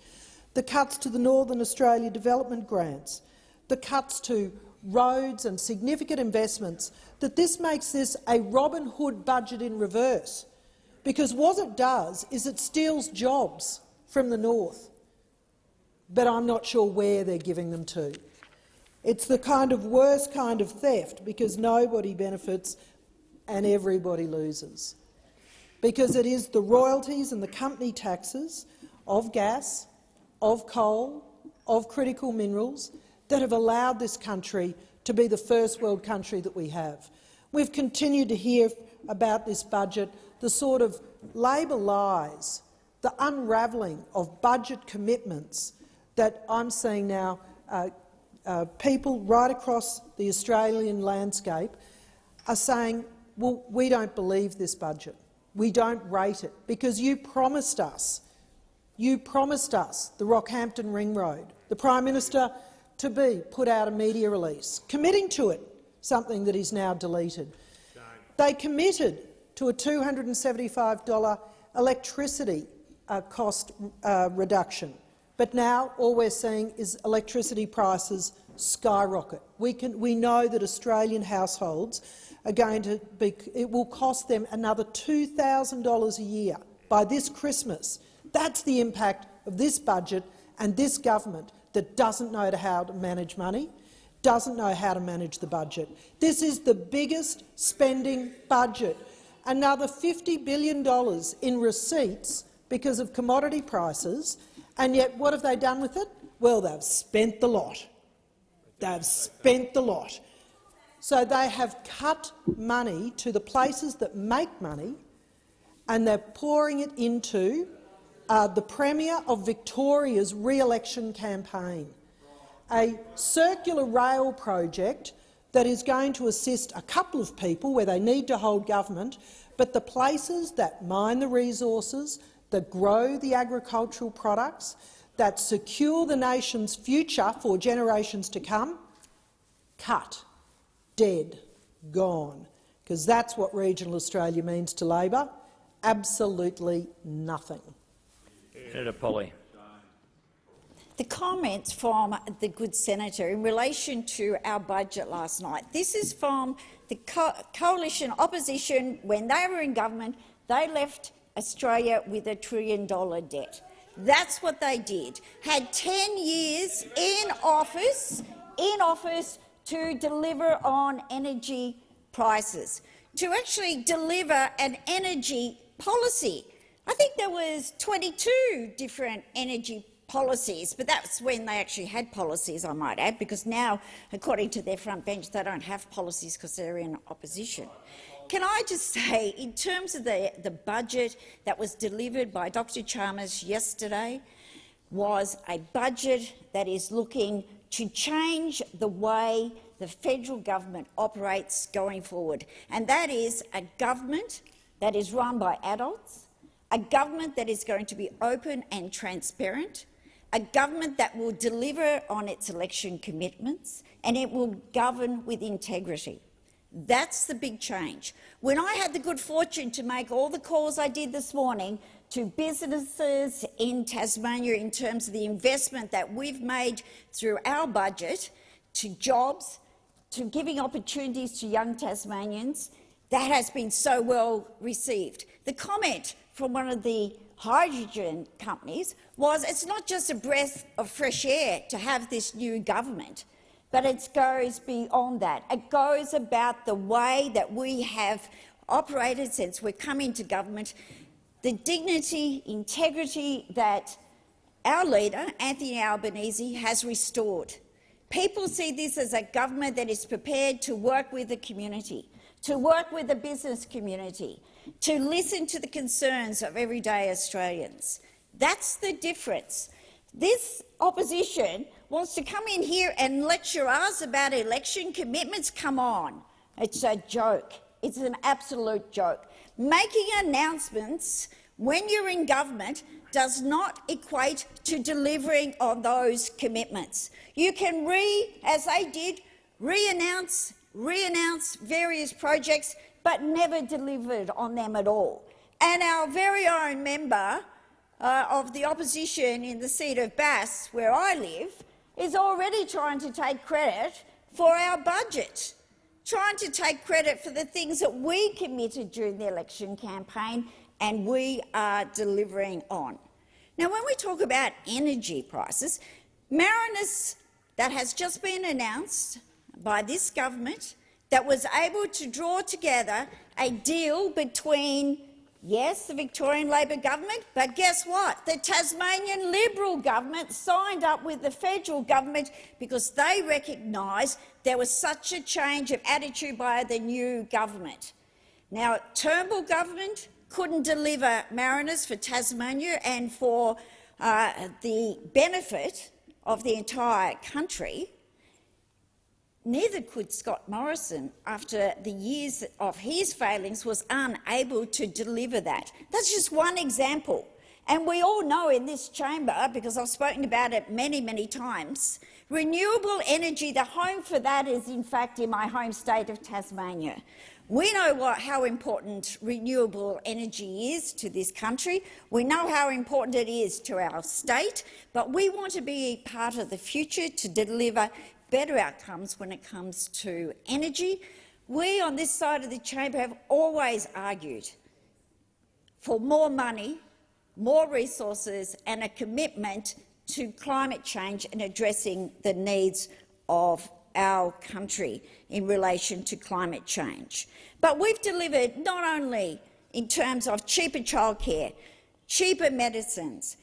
the cuts to the Northern Australia Development Grants, the cuts to roads and significant investments, that this makes this a Robin Hood budget in reverse. Because what it does is it steals jobs from the north, but I'm not sure where they're giving them to. It's the kind of worst kind of theft, because nobody benefits and everybody loses. Because it is the royalties and the company taxes of gas, of coal, of critical minerals that have allowed this country to be the first world country that we have. We've continued to hear about this budget, the sort of Labor lies, the unravelling of budget commitments that I'm seeing now. People right across the Australian landscape are saying, well, we don't believe this budget. We don't rate it, because you promised us the Rockhampton Ring Road. The Prime Minister to-be put out a media release committing to it, something that is now deleted. They committed to a $275 electricity cost reduction, but now all we're seeing is electricity prices skyrocket. We know that Australian households are going to be— it will cost them another $2,000 a year by this Christmas. That's the impact of this budget and this government that doesn't know how to manage money, doesn't know how to manage the budget. This is the biggest spending budget. Another $50 billion in receipts because of commodity prices, and yet what have they done with it? Well, they've spent the lot. They've spent the lot. So they have cut money to the places that make money, and they're pouring it into the Premier of Victoria's re-election campaign, a circular rail project that is going to assist a couple of people where they need to hold government, but the places that mine the resources, that grow the agricultural products, that secure the nation's future for generations to come, cut, dead, gone. Because that's what regional Australia means to Labor. Absolutely nothing. Senator Polley. The comments from the good senator in relation to our budget last night. This is from the coalition opposition. When they were in government, they left Australia with $1 trillion debt. That's what they did. Had 10 years in office to deliver on energy prices, to actually deliver an energy policy. I think there was 22 different energy policies, but that's when they actually had policies, I might add, because now, according to their front bench, they don't have policies because they're in opposition. Can I just say, in terms of the budget that was delivered by Dr Chalmers yesterday, was a budget that is looking to change the way the federal government operates going forward, and that is a government that is run by adults, a government that is going to be open and transparent, a government that will deliver on its election commitments, and it will govern with integrity. That's the big change. When I had the good fortune to make all the calls I did this morning to businesses in Tasmania in terms of the investment that we've made through our budget, to jobs, to giving opportunities to young Tasmanians, that has been so well received. The comment from one of the hydrogen companies was it's not just a breath of fresh air to have this new government, but it goes beyond that. It goes about the way that we have operated since we've come into government, the dignity, integrity that our leader, Anthony Albanese, has restored. People see this as a government that is prepared to work with the community, to work with the business community, to listen to the concerns of everyday Australians. That's the difference. This opposition wants to come in here and lecture us about election commitments. Come on. It's a joke. It's an absolute joke. Making announcements when you're in government does not equate to delivering on those commitments. You can, as they did, re-announce various projects, but never delivered on them at all. And our very own member of the opposition in the seat of Bass, where I live, is already trying to take credit for our budget, trying to take credit for the things that we committed during the election campaign and we are delivering on. Now, when we talk about energy prices, Marinus, that has just been announced by this government, that was able to draw together a deal between, yes, the Victorian Labor government, but guess what? The Tasmanian Liberal government signed up with the federal government because they recognised there was such a change of attitude by the new government. Now, Turnbull government couldn't deliver Marinus for Tasmania and for the benefit of the entire country. Neither could Scott Morrison, after the years of his failings, was unable to deliver that. That's just one example. And we all know in this chamber, because I've spoken about it many, many times, renewable energy, the home for that is in fact in my home state of Tasmania. We know how important renewable energy is to this country. We know how important it is to our state, but we want to be part of the future to deliver better outcomes when it comes to energy. We on this side of the chamber have always argued for more money, more resources and a commitment to climate change and addressing the needs of our country in relation to climate change. But we've delivered not only in terms of cheaper childcare, cheaper medicines,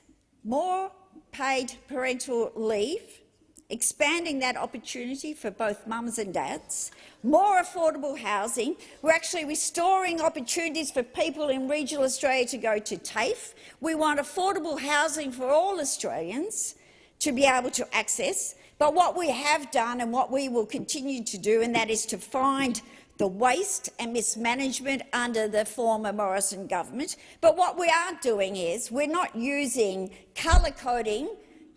more paid parental leave, expanding that opportunity for both mums and dads, more affordable housing. We're actually restoring opportunities for people in regional Australia to go to TAFE. We want affordable housing for all Australians to be able to access. But what we have done and what we will continue to do, and that is to find the waste and mismanagement under the former Morrison government. But what we are doing is we're not using colour coding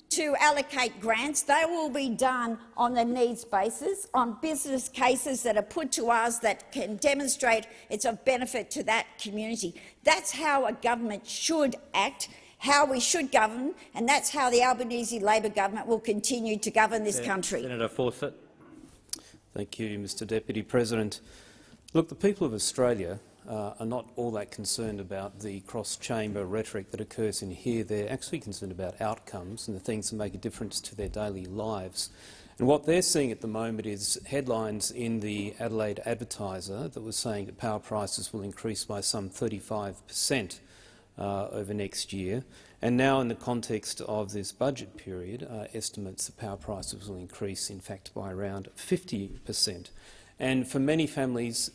to allocate grants. They will be done on the needs basis, on business cases that are put to us that can demonstrate it's of benefit to that community. That's how a government should act, how we should govern, and that's how the Albanese Labor government will continue to govern this country. Senator Fawcett. Thank you, Mr Deputy President. Look, the people of Australia are not all that concerned about the cross-chamber rhetoric that occurs in here. They're actually concerned about outcomes and the things that make a difference to their daily lives. And what they're seeing at the moment is headlines in the Adelaide Advertiser that was saying that power prices will increase by some 35% over next year. And now, in the context of this budget period, estimates that power prices will increase, in fact, by around 50%. And for many families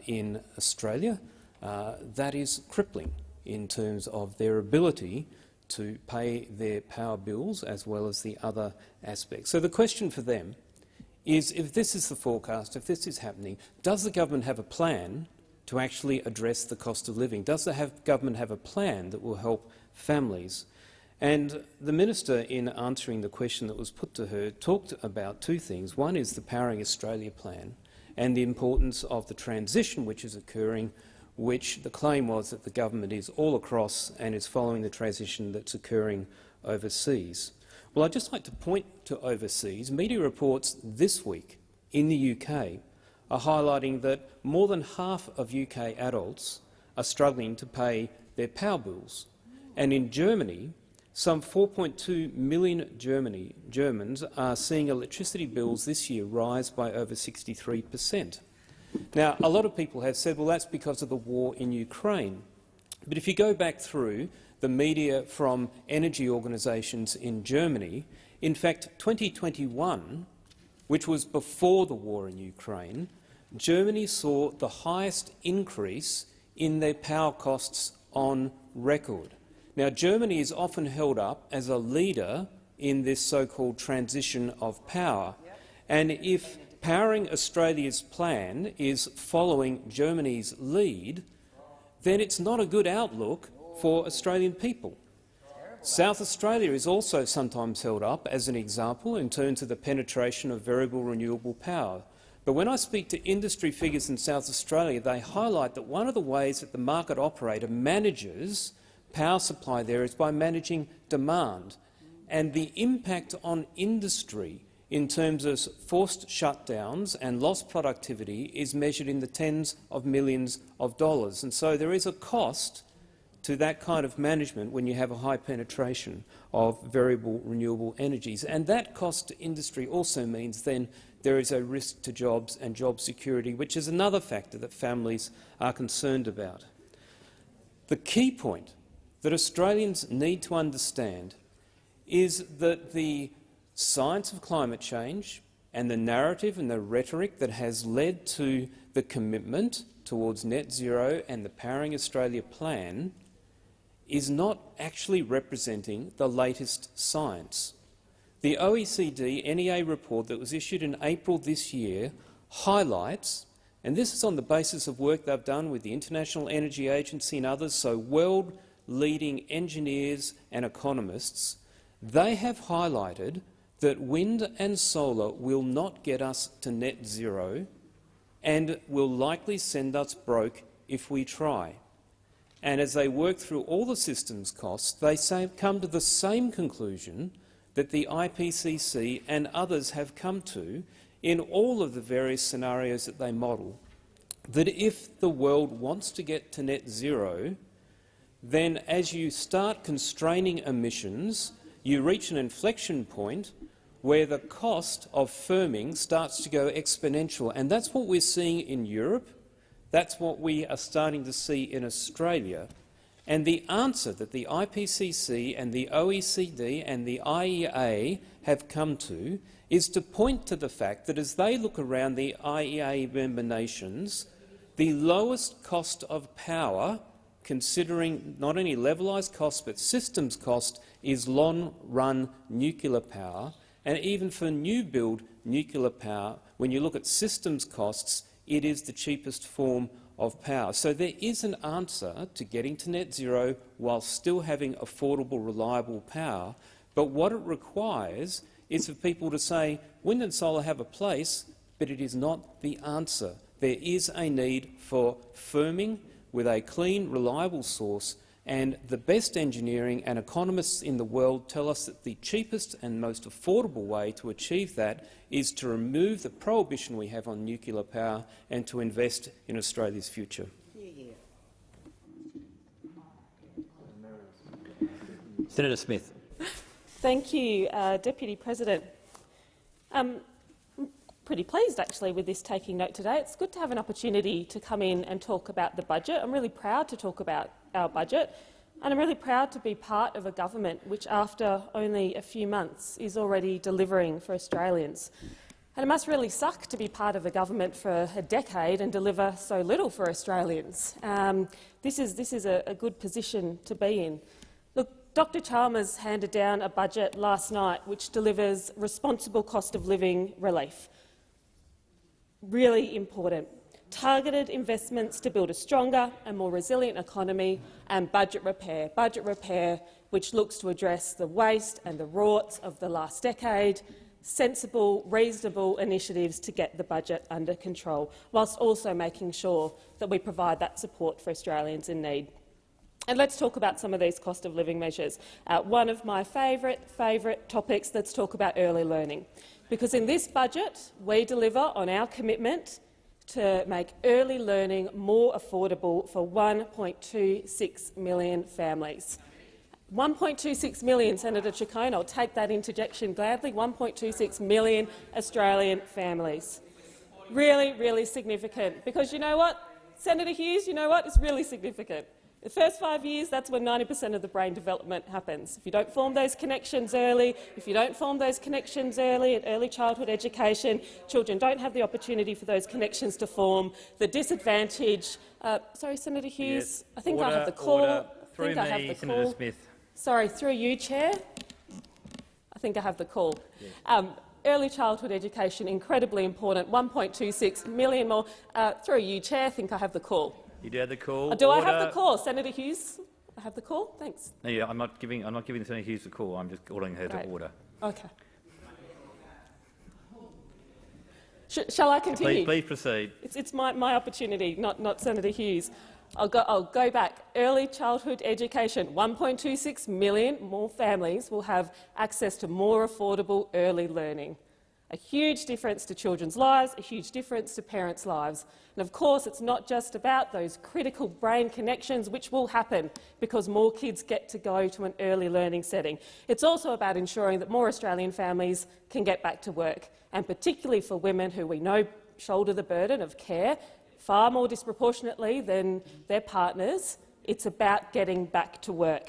in Australia, that is crippling in terms of their ability to pay their power bills as well as the other aspects. So the question for them is, if this is the forecast, if this is happening, does the government have a plan to actually address the cost of living? Does the government have a plan that will help families? And the minister, in answering the question that was put to her, talked about two things. One is the Powering Australia plan, and the importance of the transition which is occurring, which the claim was that the government is all across and is following the transition that's occurring overseas. Well, I'd just like to point to overseas. Media reports this week in the UK are highlighting that more than half of UK adults are struggling to pay their power bills. And in Germany, some 4.2 million Germans are seeing electricity bills this year rise by over 63%. Now, a lot of people have said, well, that's because of the war in Ukraine. But if you go back through the media from energy organisations in Germany, in fact, 2021, which was before the war in Ukraine, Germany saw the highest increase in their power costs on record. Now, Germany is often held up as a leader in this so-called transition of power, and if Powering Australia's plan is following Germany's lead, then it's not a good outlook for Australian people. South Australia is also sometimes held up as an example in terms of the penetration of variable renewable power. But when I speak to industry figures in South Australia, they highlight that one of the ways that the market operator manages power supply there is by managing demand. And the impact on industry in terms of forced shutdowns and lost productivity is measured in the tens of millions of dollars. And so there is a cost to that kind of management when you have a high penetration of variable renewable energies. And that cost to industry also means then there is a risk to jobs and job security, which is another factor that families are concerned about. The key point that Australians need to understand is that the science of climate change and the narrative and the rhetoric that has led to the commitment towards net zero and the Powering Australia plan is not actually representing the latest science. The OECD NEA report that was issued in April this year highlights, and this is on the basis of work they've done with the International Energy Agency and others, so world-leading engineers and economists, they have highlighted that wind and solar will not get us to net zero and will likely send us broke if we try. And as they work through all the systems costs, they come to the same conclusion that the IPCC and others have come to in all of the various scenarios that they model, that if the world wants to get to net zero, then as you start constraining emissions, you reach an inflection point where the cost of firming starts to go exponential. And that's what we're seeing in Europe. That's what we are starting to see in Australia. And the answer that the IPCC and the OECD and the IEA have come to is to point to the fact that as they look around the IEA member nations, the lowest cost of power, considering not only levelised cost but systems cost, is long-run nuclear power. And even for new-build nuclear power, when you look at systems costs, it is the cheapest form of power. So there is an answer to getting to net zero while still having affordable, reliable power. But what it requires is for people to say wind and solar have a place, but it is not the answer. There is a need for firming with a clean, reliable source, and the best engineering and economists in the world tell us that the cheapest and most affordable way to achieve that is to remove the prohibition we have on nuclear power and to invest in Australia's future. Senator Smith. Thank you, Deputy President. I'm pretty pleased, actually, with this taking note today. It's good to have an opportunity to come in and talk about the budget. I'm really proud to talk about our budget, and I'm really proud to be part of a government which, after only a few months, is already delivering for Australians. And it must really suck to be part of a government for a decade and deliver so little for Australians. This is a good position to be in. Look, Dr Chalmers handed down a budget last night which delivers responsible cost of living relief. Really important. Targeted investments to build a stronger and more resilient economy, and budget repair which looks to address the waste and the rorts of the last decade, sensible, reasonable initiatives to get the budget under control, whilst also making sure that we provide that support for Australians in need. And let's talk about some of these cost of living measures. One of my favourite topics, let's talk about early learning. Because in this budget, we deliver on our commitment to make early learning more affordable for 1.26 million families. 1.26 million, Senator Chacon, I'll take that interjection gladly, 1.26 million Australian families. Really, really significant. Because you know what, Senator Hughes, you know what, it's really significant. The first 5 years, that's when 90% of the brain development happens. If you don't form those connections early, at early childhood education, children don't have the opportunity for those connections to form. The disadvantage— sorry, Senator Hughes, Yes. I think Order, I have the call. order. Through me, Senator Smith. Sorry, through you, Chair. I think I have the call. Yes. Early childhood education, incredibly important, 1.26 million more. Through you, Chair, I think I have the call. You do have the call. Do I have the call, Senator Hughes? I have the call. Thanks. No, I'm not giving Senator Hughes the call. I'm just ordering her to order. Okay. Shall I continue? Please proceed. It's my opportunity, not Senator Hughes. I'll go back. Early childhood education, 1.26 million more families will have access to more affordable early learning. A huge difference to children's lives, a huge difference to parents' lives. And of course, it's not just about those critical brain connections, which will happen because more kids get to go to an early learning setting. It's also about ensuring that more Australian families can get back to work, and particularly for women who we know shoulder the burden of care far more disproportionately than their partners. It's about getting back to work.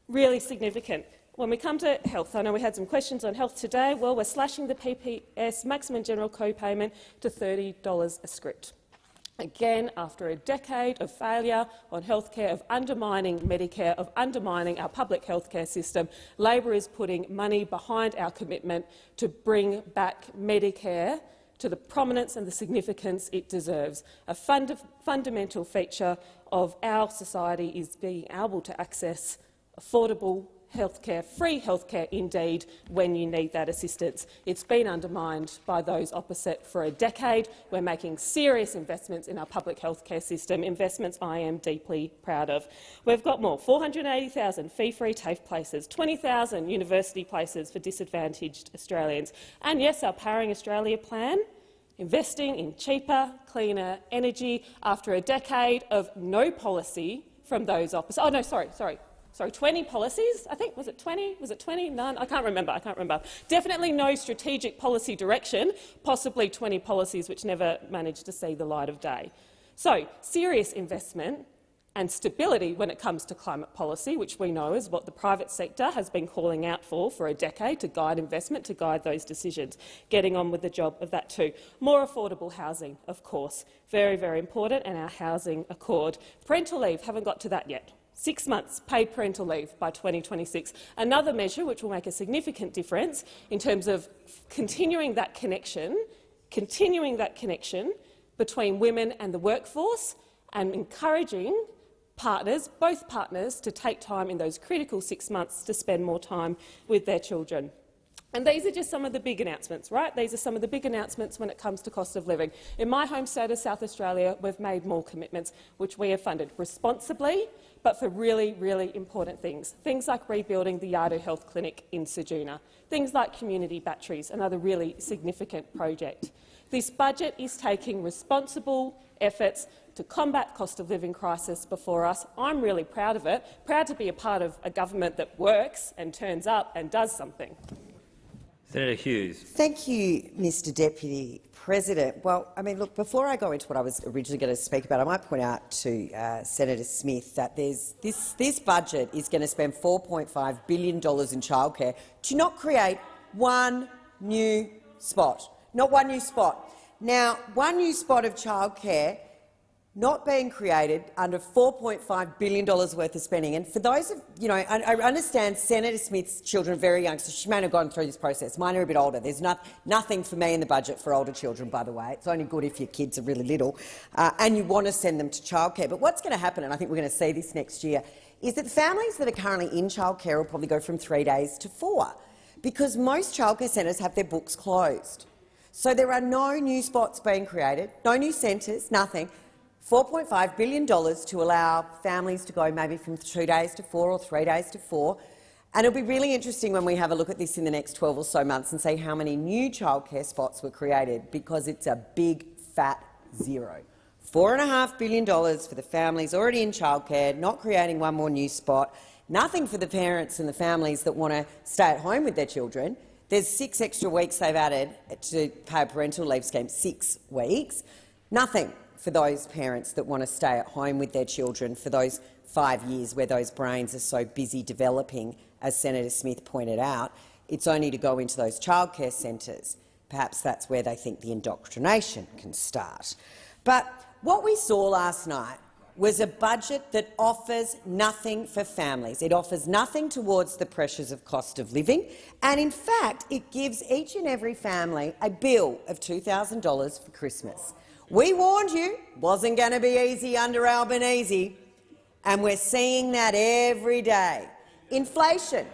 Really significant. When we come to health, I know we had some questions on health today. Well, we're slashing the PPS maximum general co-payment to $30 a script. Again, after a decade of failure on healthcare, of undermining Medicare, of undermining our public healthcare system, Labor is putting money behind our commitment to bring back Medicare to the prominence and the significance it deserves. A fundamental feature of our society is being able to access affordable healthcare, free healthcare indeed, when you need that assistance. It's been undermined by those opposite for a decade. We're making serious investments in our public healthcare system, investments I am deeply proud of. We've got more, 480,000 fee-free TAFE places, 20,000 university places for disadvantaged Australians. And yes, our Powering Australia plan, investing in cheaper, cleaner energy after a decade of no policy from those opposite— oh no, sorry, 20 policies, I think. Was it 20? Was it 20? None? I can't remember. Definitely no strategic policy direction, possibly 20 policies which never managed to see the light of day. So, serious investment and stability when it comes to climate policy, which we know is what the private sector has been calling out for a decade, to guide investment, to guide those decisions. Getting on with the job of that too. More affordable housing, of course. Very, very important, and our housing accord. Parental leave, haven't got to that yet. 6 months paid parental leave by 2026. Another measure which will make a significant difference in terms of continuing that connection between women and the workforce, and encouraging both partners, to take time in those critical 6 months to spend more time with their children. And these are just some of the big announcements, right? These are some of the big announcements when it comes to cost of living. In my home state of South Australia, we've made more commitments, which we have funded responsibly, but for really, really important things. Things like rebuilding the Yardoo Health Clinic in Ceduna. Things like community batteries, another really significant project. This budget is taking responsible efforts to combat cost of living crisis before us. I'm really proud of it, proud to be a part of a government that works and turns up and does something. Senator Hughes. Thank you, Mr Deputy President. Well, I mean, look, before I go into what I was originally going to speak about, I might point out to Senator Smith that this budget is going to spend $4.5 billion in childcare to not create one new spot. Not one new spot. Now, one new spot of childcare not being created under $4.5 billion worth of spending. And for those of I understand Senator Smith's children are very young, so she may not have gone through this process. Mine are a bit older. There's nothing for me in the budget for older children, by the way. It's only good if your kids are really little and you want to send them to childcare. But what's going to happen, and I think we're going to see this next year, is that families that are currently in childcare will probably go from 3 days to 4. because most childcare centres have their books closed. So there are no new spots being created, no new centres, nothing. $4.5 billion to allow families to go maybe from 2 days to 4 or 3 days to 4. And it'll be really interesting when we have a look at this in the next 12 or so months and see how many new childcare spots were created, because it's a big, fat zero. $4.5 billion for the families already in childcare, not creating one more new spot. Nothing for the parents and the families that want to stay at home with their children. There's 6 extra weeks they've added to pay a parental leave scheme, 6 weeks. Nothing for those parents that want to stay at home with their children for those 5 years where those brains are so busy developing, as Senator Smith pointed out. It's only to go into those childcare centres. Perhaps that's where they think the indoctrination can start. But what we saw last night was a budget that offers nothing for families. It offers nothing towards the pressures of cost of living, and in fact it gives each and every family a bill of $2,000 for Christmas. We warned you it wasn't going to be easy under Albanese, and we're seeing that every day. Inflation.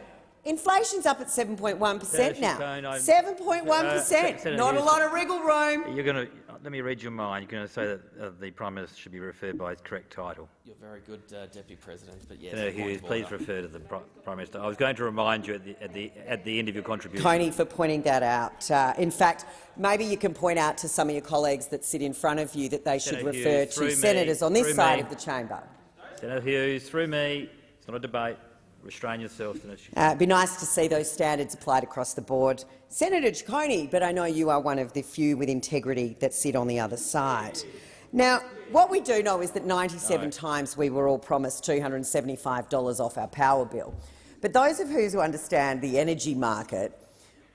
Inflation's up at 7.1% now. 7.1%. Not a lot of wriggle room. You're going to let me read your mind. You're going to say that the Prime Minister should be referred by his correct title. You're very good, Deputy President. But yes, Senator Hughes, please refer to the Prime Minister. I was going to remind you at the end of your contribution. Coney, for pointing that out. In fact, maybe you can point out to some of your colleagues that sit in front of you that they should refer to senators on this side of the chamber. Senator Hughes, through me. It's not a debate. Restrain yourself, Senator. It'd be nice to see those standards applied across the board. Senator Coney, but I know you are one of the few with integrity that sit on the other side. Now, what we do know is that 97 times we were all promised $275 off our power bill. But those of us who understand the energy market,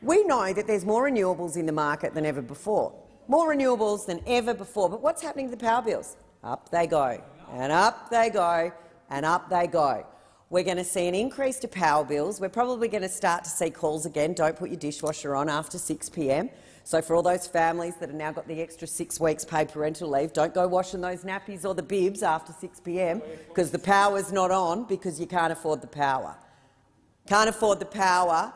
we know that there's more renewables in the market than ever before. More renewables than ever before. But what's happening to the power bills? Up they go, and up they go, and up they go. We're going to see an increase to power bills. We're probably going to start to see calls again, don't put your dishwasher on after 6 p.m. So for all those families that have now got the extra 6 weeks paid parental leave, don't go washing those nappies or the bibs after 6 p.m. because the power's not on because you can't afford the power. Can't afford the power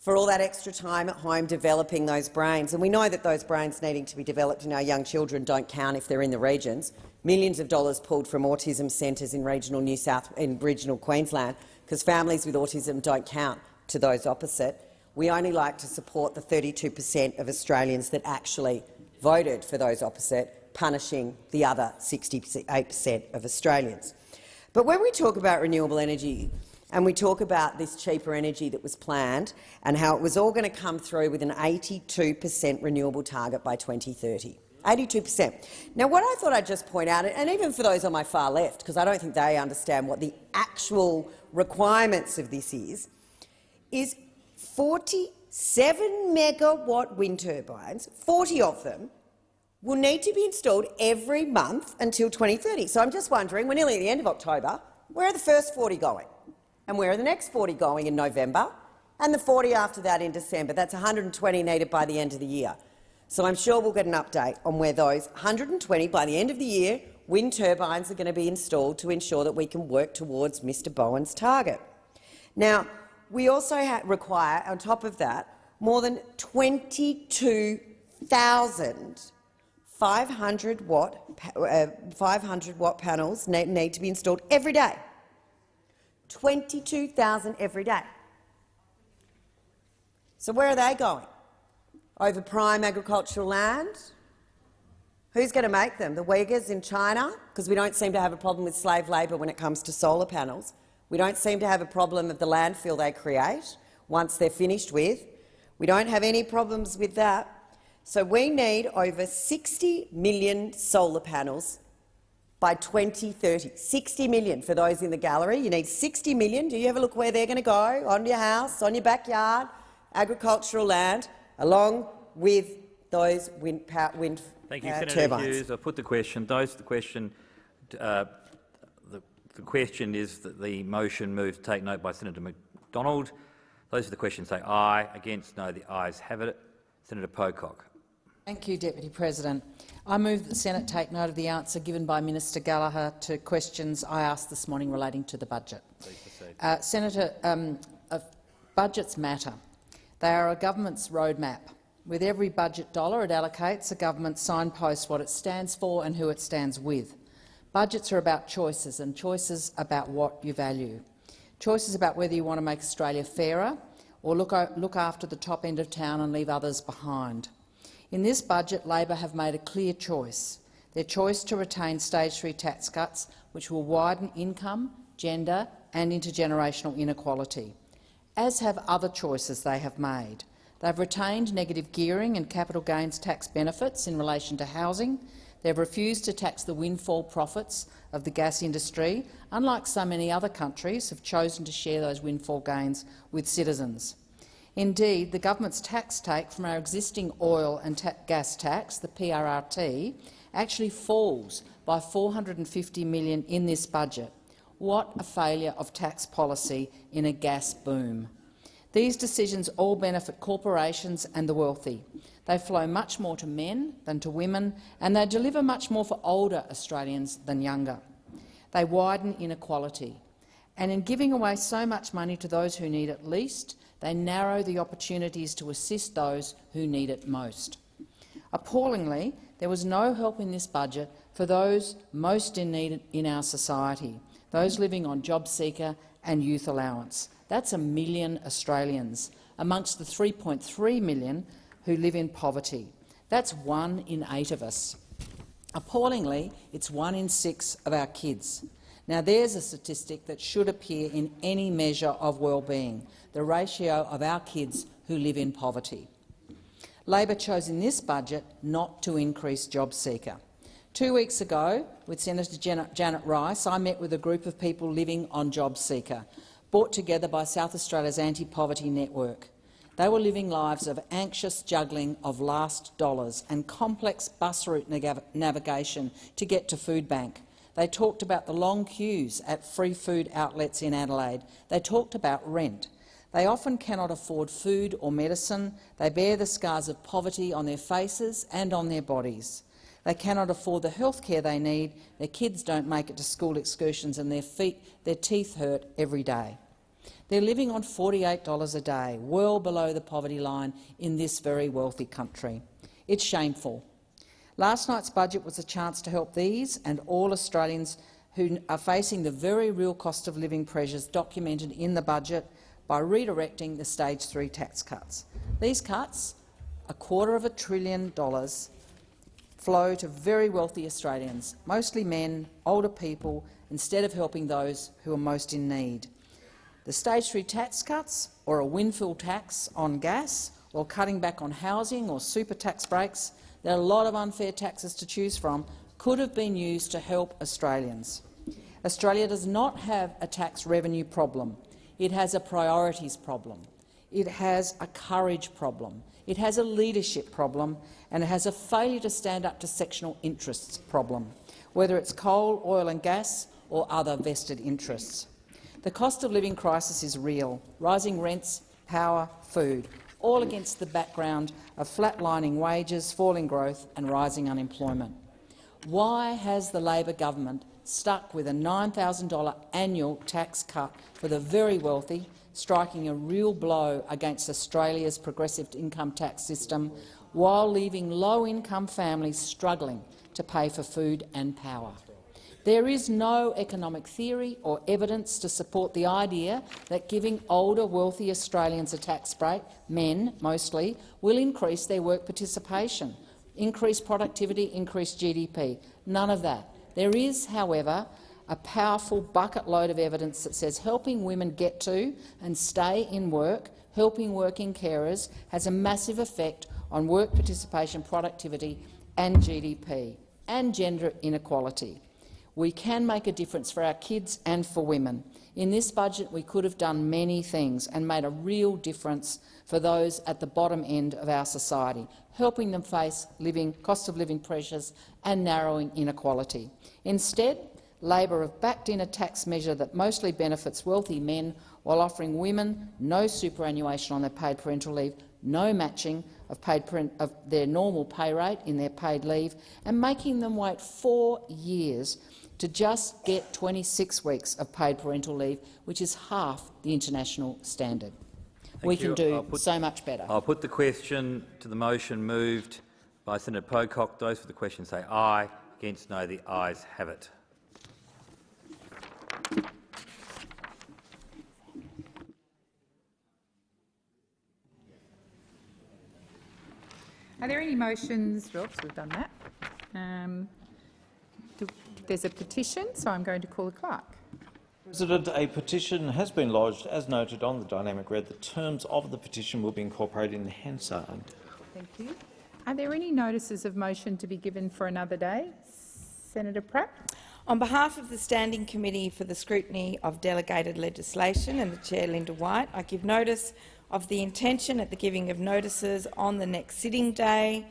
for all that extra time at home developing those brains. And we know that those brains needing to be developed in our young children don't count if they're in the regions. Millions of dollars pulled from autism centres in regional Queensland because families with autism don't count to those opposite. We only like to support the 32% of Australians that actually voted for those opposite, punishing the other 68% of Australians. But when we talk about renewable energy and we talk about this cheaper energy that was planned and how it was all going to come through with an 82% renewable target by 2030. 82%. Now, what I thought I'd just point out, and even for those on my far left, because I don't think they understand what the actual requirements of this is 47 megawatt wind turbines, 40 of them, will need to be installed every month until 2030. So I'm just wondering, we're nearly at the end of October, where are the first 40 going? And where are the next 40 going in November? And the 40 after that in December. That's 120 needed by the end of the year. So I'm sure we'll get an update on where those 120 by the end of the year wind turbines are going to be installed to ensure that we can work towards Mr Bowen's target. Now, we also require, on top of that, more than 22,000 500-watt panels need to be installed every day. 22,000 every day. So where are they going? Over prime agricultural land? Who's going to make them? The Uyghurs in China? Because we don't seem to have a problem with slave labour when it comes to solar panels. We don't seem to have a problem of the landfill they create once they're finished with. We don't have any problems with that. So we need over 60 million solar panels by 2030. 60 million for those in the gallery. You need 60 million. Do you have a look where they're going to go? On your house, on your backyard, agricultural land, along with those wind turbines. Thank you, Senator Hughes. I've put the question. The question is that the motion moved to take note by Senator McDonald. Those for the question say aye. Against, no. The ayes have it. Senator Pocock. Thank you, Deputy President. I move that the Senate take note of the answer given by Minister Gallagher to questions I asked this morning relating to the budget. Budgets matter. They are a government's roadmap. With every budget dollar it allocates, a government signposts what it stands for and who it stands with. Budgets are about choices, and choices about what you value. Choices about whether you want to make Australia fairer or look after the top end of town and leave others behind. In this budget, Labor have made a clear choice. Their choice to retain Stage 3 tax cuts, which will widen income, gender and intergenerational inequality, as have other choices they have made. They've retained negative gearing and capital gains tax benefits in relation to housing. They've refused to tax the windfall profits of the gas industry, unlike so many other countries have chosen to share those windfall gains with citizens. Indeed, the government's tax take from our existing oil and gas tax, the PRRT, actually falls by $450 million in this budget. What a failure of tax policy in a gas boom. These decisions all benefit corporations and the wealthy. They flow much more to men than to women, and they deliver much more for older Australians than younger. They widen inequality, and in giving away so much money to those who need it least, they narrow the opportunities to assist those who need it most. Appallingly, there was no help in this budget for those most in need in our society, those living on JobSeeker and youth allowance. That's 1 million Australians, amongst the 3.3 million who live in poverty. That's 1 in 8 of us. Appallingly, it's 1 in 6 of our kids. Now there's a statistic that should appear in any measure of well-being, the ratio of our kids who live in poverty. Labor chose in this budget not to increase JobSeeker. 2 weeks ago, with Senator Janet Rice, I met with a group of people living on JobSeeker, brought together by South Australia's Anti-Poverty Network. They were living lives of anxious juggling of last dollars and complex bus route navigation to get to food bank. They talked about the long queues at free food outlets in Adelaide. They talked about rent. They often cannot afford food or medicine. They bear the scars of poverty on their faces and on their bodies. They cannot afford the health care they need. Their kids don't make it to school excursions and their teeth hurt every day. They're living on $48 a day, well below the poverty line in this very wealthy country. It's shameful. Last night's budget was a chance to help these and all Australians who are facing the very real cost of living pressures documented in the budget by redirecting the Stage 3 tax cuts. These cuts, $250 billion, flow to very wealthy Australians, mostly men, older people, instead of helping those who are most in need. The Stage 3 tax cuts, or a windfall tax on gas, or cutting back on housing or super tax breaks, there are a lot of unfair taxes to choose from, could have been used to help Australians. Australia does not have a tax revenue problem. It has a priorities problem. It has a courage problem. It has a leadership problem, and it has a failure to stand up to sectional interests problem, whether it's coal, oil and gas or other vested interests. The cost of living crisis is real, rising rents, power, food, all against the background of flatlining wages, falling growth and rising unemployment. Why has the Labor government stuck with a $9,000 annual tax cut for the very wealthy, striking a real blow against Australia's progressive income tax system, while leaving low-income families struggling to pay for food and power? There is no economic theory or evidence to support the idea that giving older, wealthy Australians a tax break, men mostly, will increase their work participation, increase productivity, increase GDP. None of that. There is, however, a powerful bucket load of evidence that says helping women get to and stay in work, helping working carers, has a massive effect on work participation, productivity and GDP, and gender inequality. We can make a difference for our kids and for women. In this budget, we could have done many things and made a real difference for those at the bottom end of our society, helping them face cost of living pressures and narrowing inequality. Instead, Labor have backed in a tax measure that mostly benefits wealthy men while offering women no superannuation on their paid parental leave, no matching of their normal pay rate in their paid leave, and making them wait 4 years to just get 26 weeks of paid parental leave, which is half the international standard. we can do so much better. I'll put the question to the motion moved by Senator Pocock. Those for the question say aye. Against no. The ayes have it. Are there any motions? Oops, we've done that. There's a petition, so I'm going to call the clerk. President, a petition has been lodged. As noted on the dynamic red, the terms of the petition will be incorporated in Hansard. Thank you. Are there any notices of motion to be given for another day? Senator Pratt. On behalf of the Standing Committee for the Scrutiny of Delegated Legislation and the Chair, Linda White, I give notice of the intention at the giving of notices on the next sitting day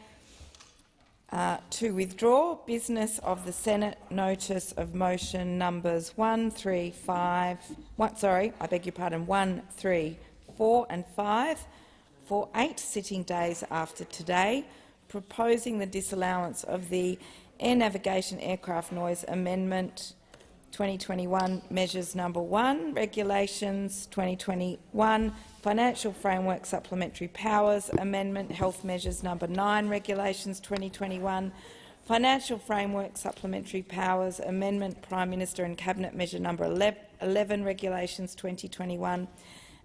to withdraw business of the Senate notice of motion numbers 1, 3, 4 and 5 for 8 sitting days after today, proposing the disallowance of the Air Navigation Aircraft Noise Amendment 2021 Measures No. 1, Regulations 2021, Financial Framework Supplementary Powers Amendment, Health Measures No. 9, Regulations 2021, Financial Framework Supplementary Powers Amendment, Prime Minister and Cabinet Measure No. 11, Regulations 2021,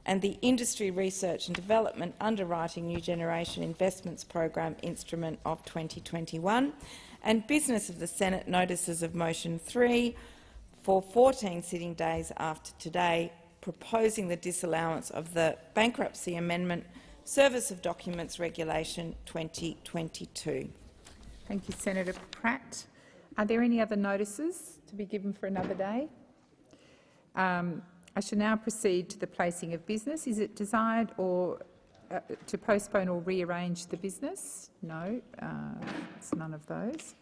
and the Industry Research and Development Underwriting New Generation Investments Program Instrument of 2021, and business of the Senate notices of motion 3 for 14 sitting days after today, proposing the disallowance of the Bankruptcy Amendment Service of Documents Regulation 2022. Thank you, Senator Pratt. Are there any other notices to be given for another day? I shall now proceed to the placing of business. Is it desired or to postpone or rearrange the business? No, it's none of those.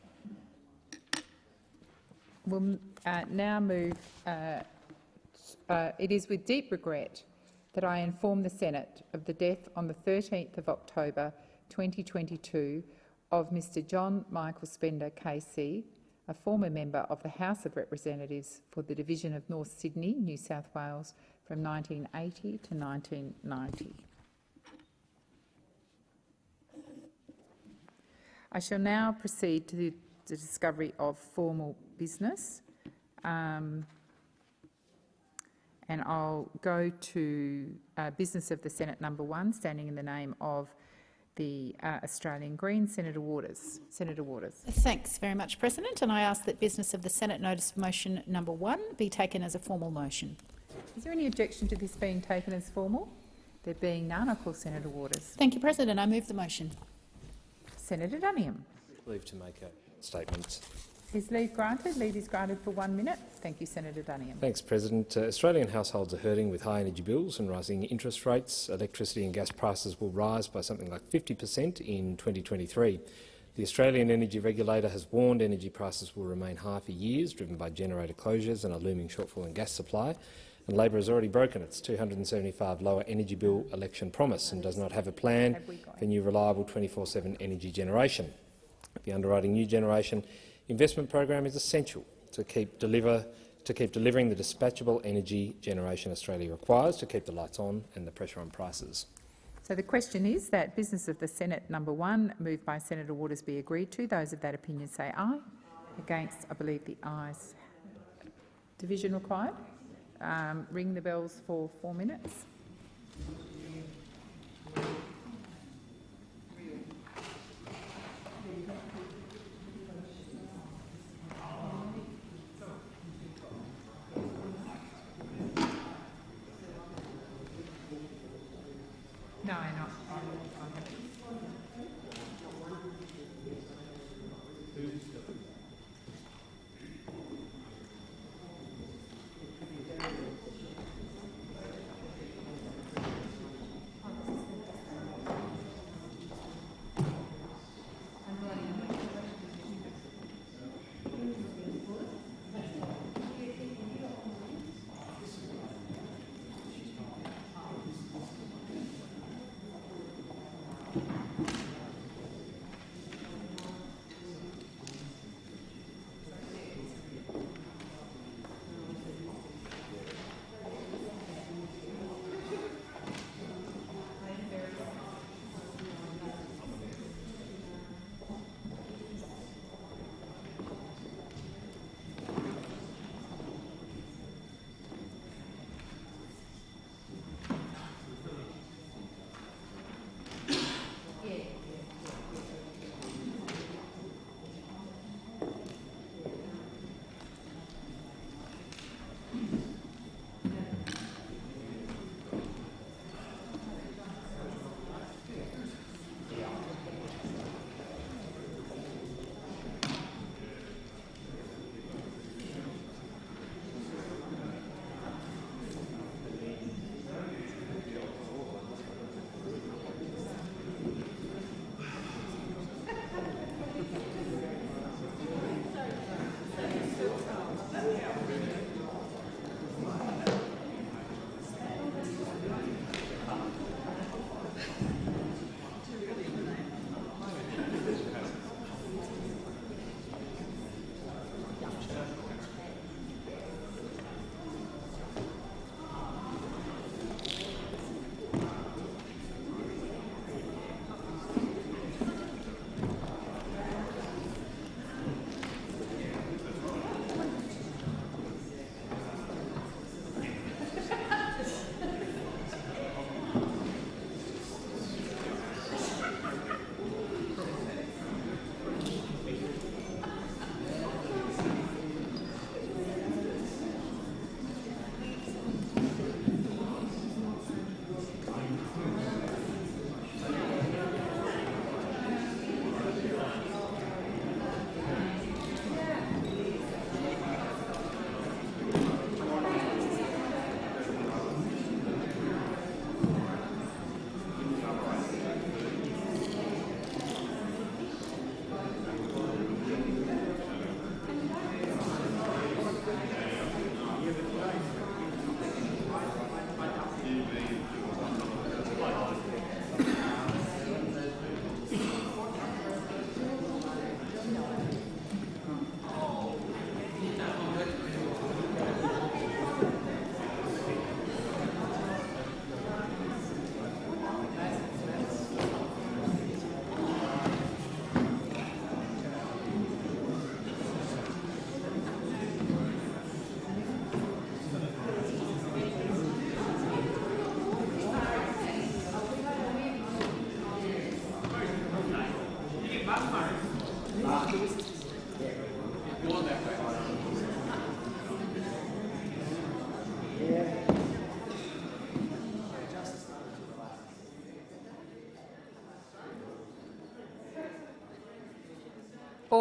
We'll now move. It is with deep regret that I inform the Senate of the death on the 13th of October 2022 of Mr John Michael Spender KC, a former member of the House of Representatives for the Division of North Sydney, New South Wales, from 1980 to 1990. I shall now proceed to the discovery of formal business, and I'll go to business of the Senate No. 1, standing in the name of the Australian Greens, Senator Waters. Senator Waters. Thanks very much, President, and I ask that business of the Senate notice of motion No. 1 be taken as a formal motion. Is there any objection to this being taken as formal? There being none, I call Senator Waters. Thank you, President. I move the motion. Senator Duniam. Leave to make a statement. Is leave granted? Leave is granted for 1 minute. Thank you, Senator Duniam. Thanks, President. Australian households are hurting with high energy bills and rising interest rates. Electricity and gas prices will rise by something like 50% in 2023. The Australian Energy Regulator has warned energy prices will remain high for years, driven by generator closures and a looming shortfall in gas supply. And Labor has already broken its $275 lower energy bill election promise and does not have a plan for new reliable 24/7 energy generation. The Underwriting New Generation investment program is essential to keep delivering the dispatchable energy generation Australia requires to keep the lights on and the pressure on prices. So the question is that business of the Senate No. 1, moved by Senator Waters, be agreed to. Those of that opinion say aye. Against, I believe the ayes. Division required. Ring the bells for 4 minutes. No, no.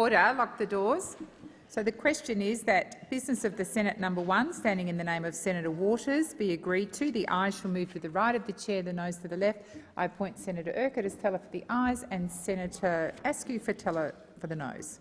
Order. Lock the doors. So the question is that business of the Senate number 1, standing in the name of Senator Waters, be agreed to. The ayes shall move to the right of the chair, the noes to the left. I appoint Senator Urquhart as teller for the ayes and Senator Askew for teller for the noes.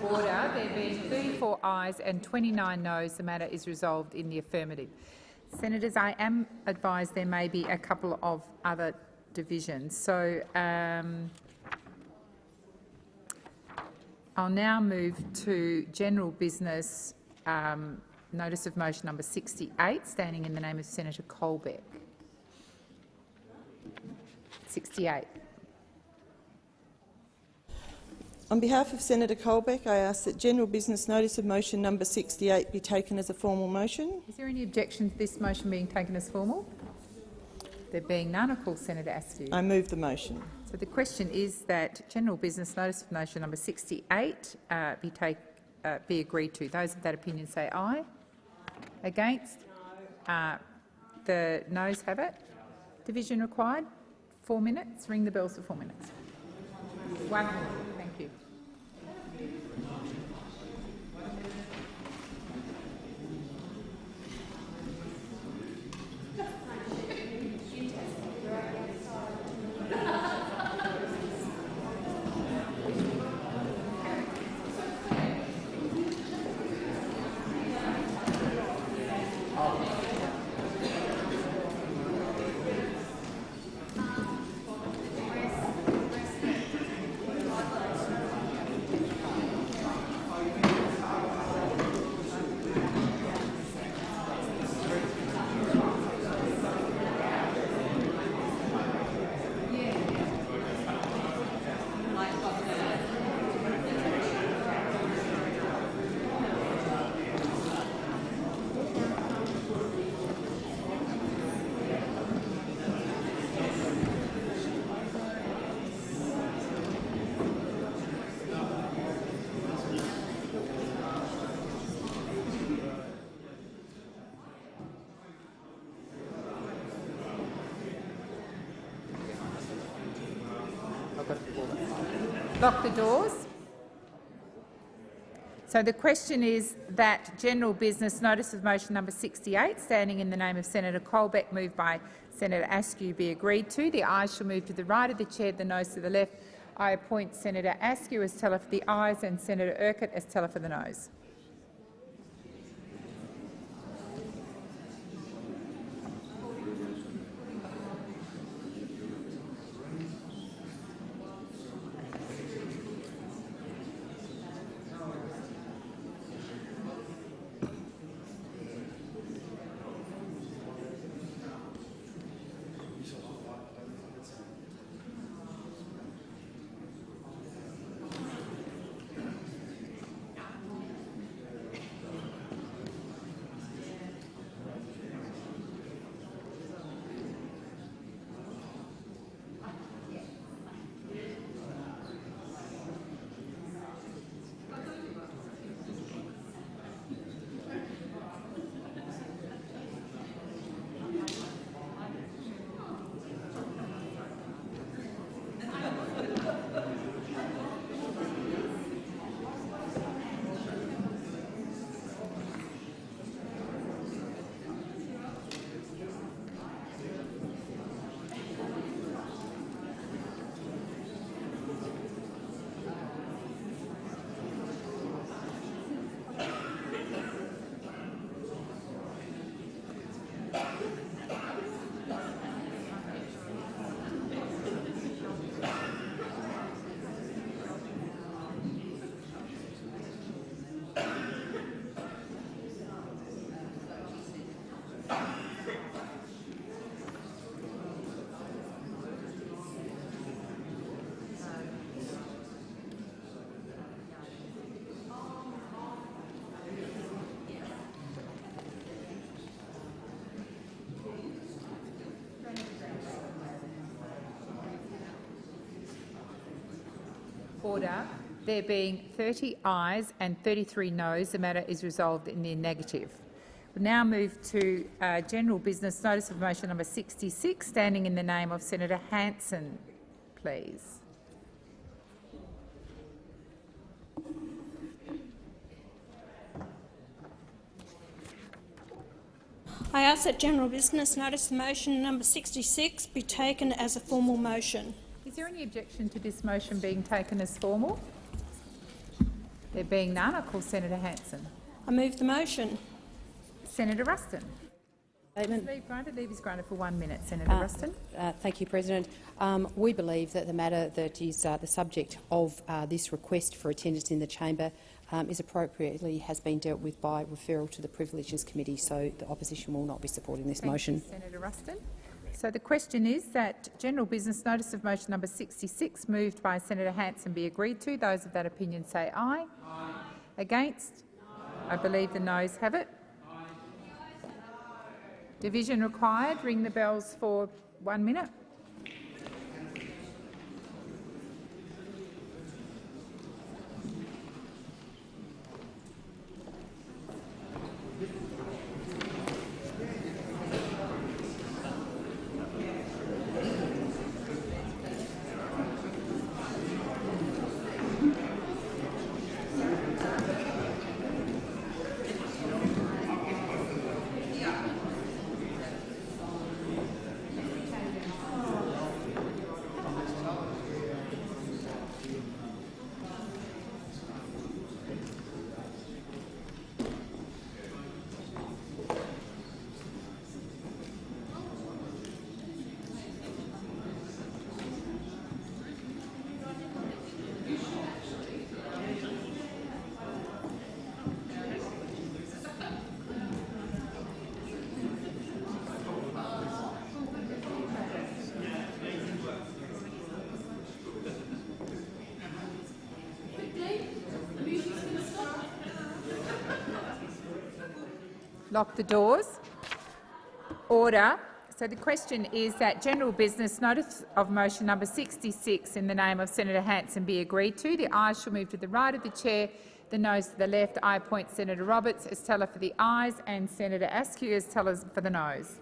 Order. There being 34 ayes and 29 noes, the matter is resolved in the affirmative. Senators, I am advised there may be a couple of other divisions. So I'll now move to general business, notice of motion number 68, standing in the name of Senator Colbeck. 68. On behalf of Senator Colbeck, I ask that general business notice of motion number 68 be taken as a formal motion. Is there any objection to this motion being taken as formal? There being none, I call Senator Askew. I move the motion. So the question is that general business notice of motion number 68 be agreed to. Those of that opinion say aye. Against? No. The noes have it. Division required. 4 minutes. Ring the bells for 4 minutes. 1 minute. Thank you. Lock the doors. So the question is that general business notice of motion number 68, standing in the name of Senator Colbeck, moved by Senator Askew, be agreed to. The ayes shall move to the right of the chair, the noes to the left. I appoint Senator Askew as teller for the ayes and Senator Urquhart as teller for the noes. Order. There being 30 ayes and 33 noes, the matter is resolved in the negative. We now move to general business. Notice of motion number 66, standing in the name of Senator Hanson, please. I ask that general business notice of motion number 66 be taken as a formal motion. Is there any objection to this motion being taken as formal? There being none, I call Senator Hanson. I move the motion. Senator Ruston. Leave granted. Leave is granted for 1 minute. Senator Ruston. Thank you, President. We believe that the matter that is the subject of this request for attendance in the chamber is appropriately has been dealt with by referral to the Privileges Committee, so the opposition will not be supporting this motion. Thank you, Senator Ruston. So the question is that general business notice of motion number 66, moved by Senator Hanson, be agreed to. Those of that opinion say aye. Aye. Against? I believe the noes have it. Division required. Ring the bells for 1 minute. Lock the doors. Order. So the question is that general business notice of motion number 66 in the name of Senator Hanson be agreed to. The ayes shall move to the right of the chair, the noes to the left. I appoint Senator Roberts as teller for the ayes and Senator Askew as teller for the noes.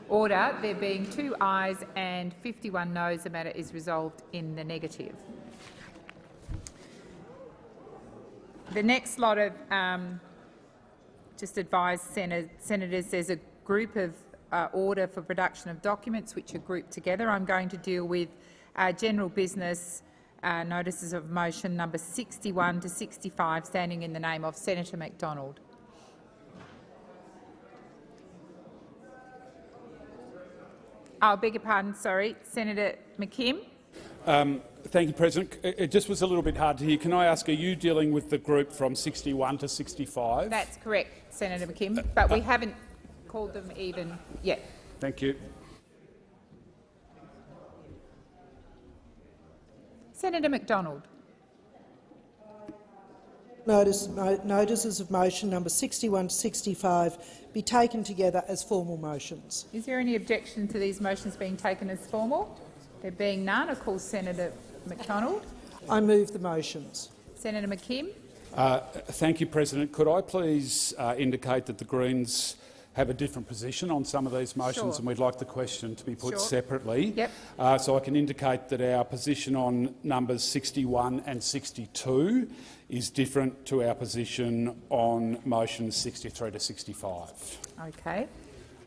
Order. There being 2 ayes and 51 noes, the matter is resolved in the negative. The next lot of just advise senators there's a group of order for production of documents which are grouped together. I'm going to deal with general business notices of motion number 61 to 65, standing in the name of Senator McDonald. I beg your pardon, sorry, Senator McKim. Thank you, President. It just was a little bit hard to hear. Can I ask, are you dealing with the group from 61 to 65? That's correct, Senator McKim, but we haven't called them even yet. Thank you. Senator McDonald. Notices of motion number 61 to 65 be taken together as formal motions. Is there any objection to these motions being taken as formal? There being none, I call Senator McDonald. I move the motions. Senator McKim. Thank you, President. Could I please indicate that the Greens have a different position on some of these motions, Sure. and we'd like the question to be put Sure. separately. Yep. So I can indicate that our position on numbers 61 and 62 is different to our position on motions 63 to 65. Okay.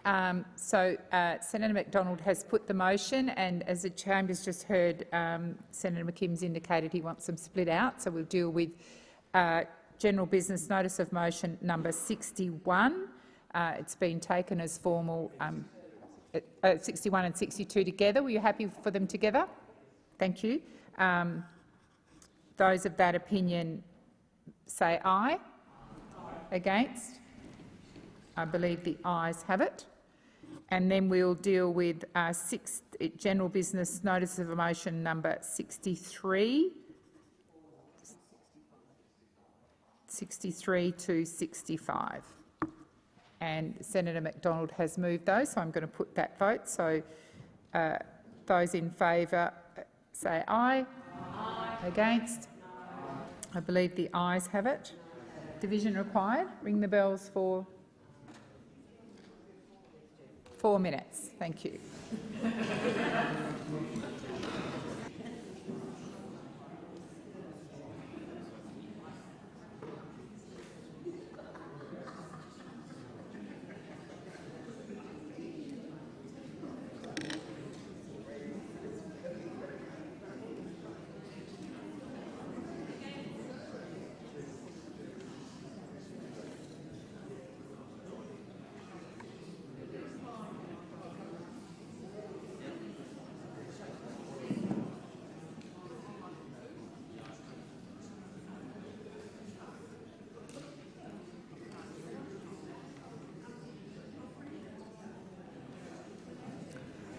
Senator McDonald has put the motion, and as the chamber's just heard, Senator McKim's indicated he wants them split out. So we'll deal with general business notice of motion number 61. It's been taken as formal. 61 and 62 together. Were you happy for them together? Thank you. Those of that opinion say aye. Against? I believe the ayes have it. And then we'll deal with general business notice of motion number 63. 63 to 65. And Senator McDonald has moved those, so I'm going to put that vote. So those in favour say aye. Aye. Against? I believe the ayes have it. Division required. Ring the bells for 4 minutes. Thank you.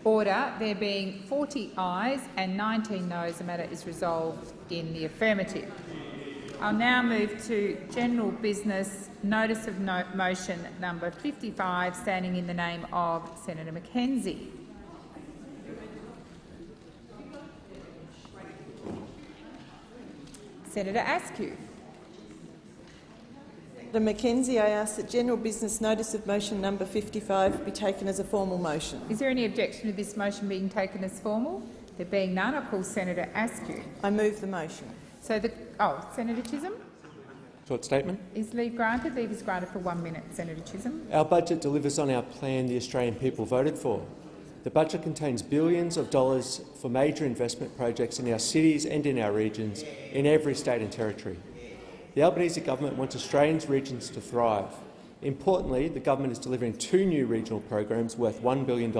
Order. There being 40 ayes and 19 noes, the matter is resolved in the affirmative. I'll now move to general business notice of motion number 55, standing in the name of Senator McKenzie. Senator Askew. Senator McKenzie, I ask that general business notice of motion number 55 be taken as a formal motion. Is there any objection to this motion being taken as formal? There being none, I call Senator Askew. I move the motion. Senator Chisholm. Short statement. Is leave granted? Leave is granted for 1 minute. Senator Chisholm. Our budget delivers on our plan the Australian people voted for. The budget contains billions of dollars for major investment projects in our cities and in our regions, in every state and territory. The Albanese government wants Australians' regions to thrive. Importantly, the government is delivering 2 new regional programs worth $1 billion,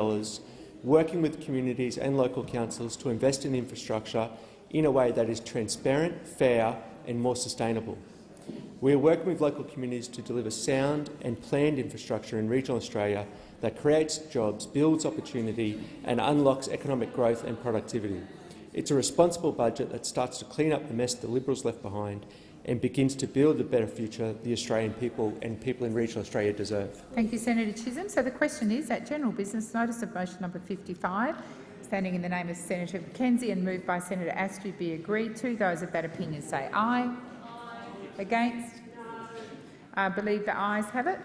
working with communities and local councils to invest in infrastructure in a way that is transparent, fair and more sustainable. We are working with local communities to deliver sound and planned infrastructure in regional Australia that creates jobs, builds opportunity and unlocks economic growth and productivity. It's a responsible budget that starts to clean up the mess the Liberals left behind and begins to build the better future the Australian people and people in regional Australia deserve. Thank you, Senator Chisholm. So the question is that general business notice of motion number 55, standing in the name of Senator McKenzie and moved by Senator Askew, be agreed to. Those of that opinion say aye. Aye. Against? I believe the ayes have it.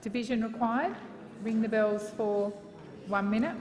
Division required. ring the bells for 1 minute.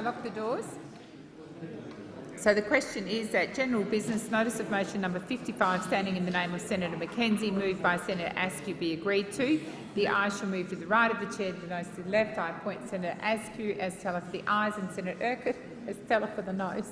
Lock the doors. So the question is that general business notice of motion number 55 standing in the name of Senator Mackenzie, moved by Senator Askew, be agreed to. The ayes shall move to the right of the chair, the noes to the left. I appoint Senator Askew as teller for the ayes and Senator Urquhart as teller for the noes.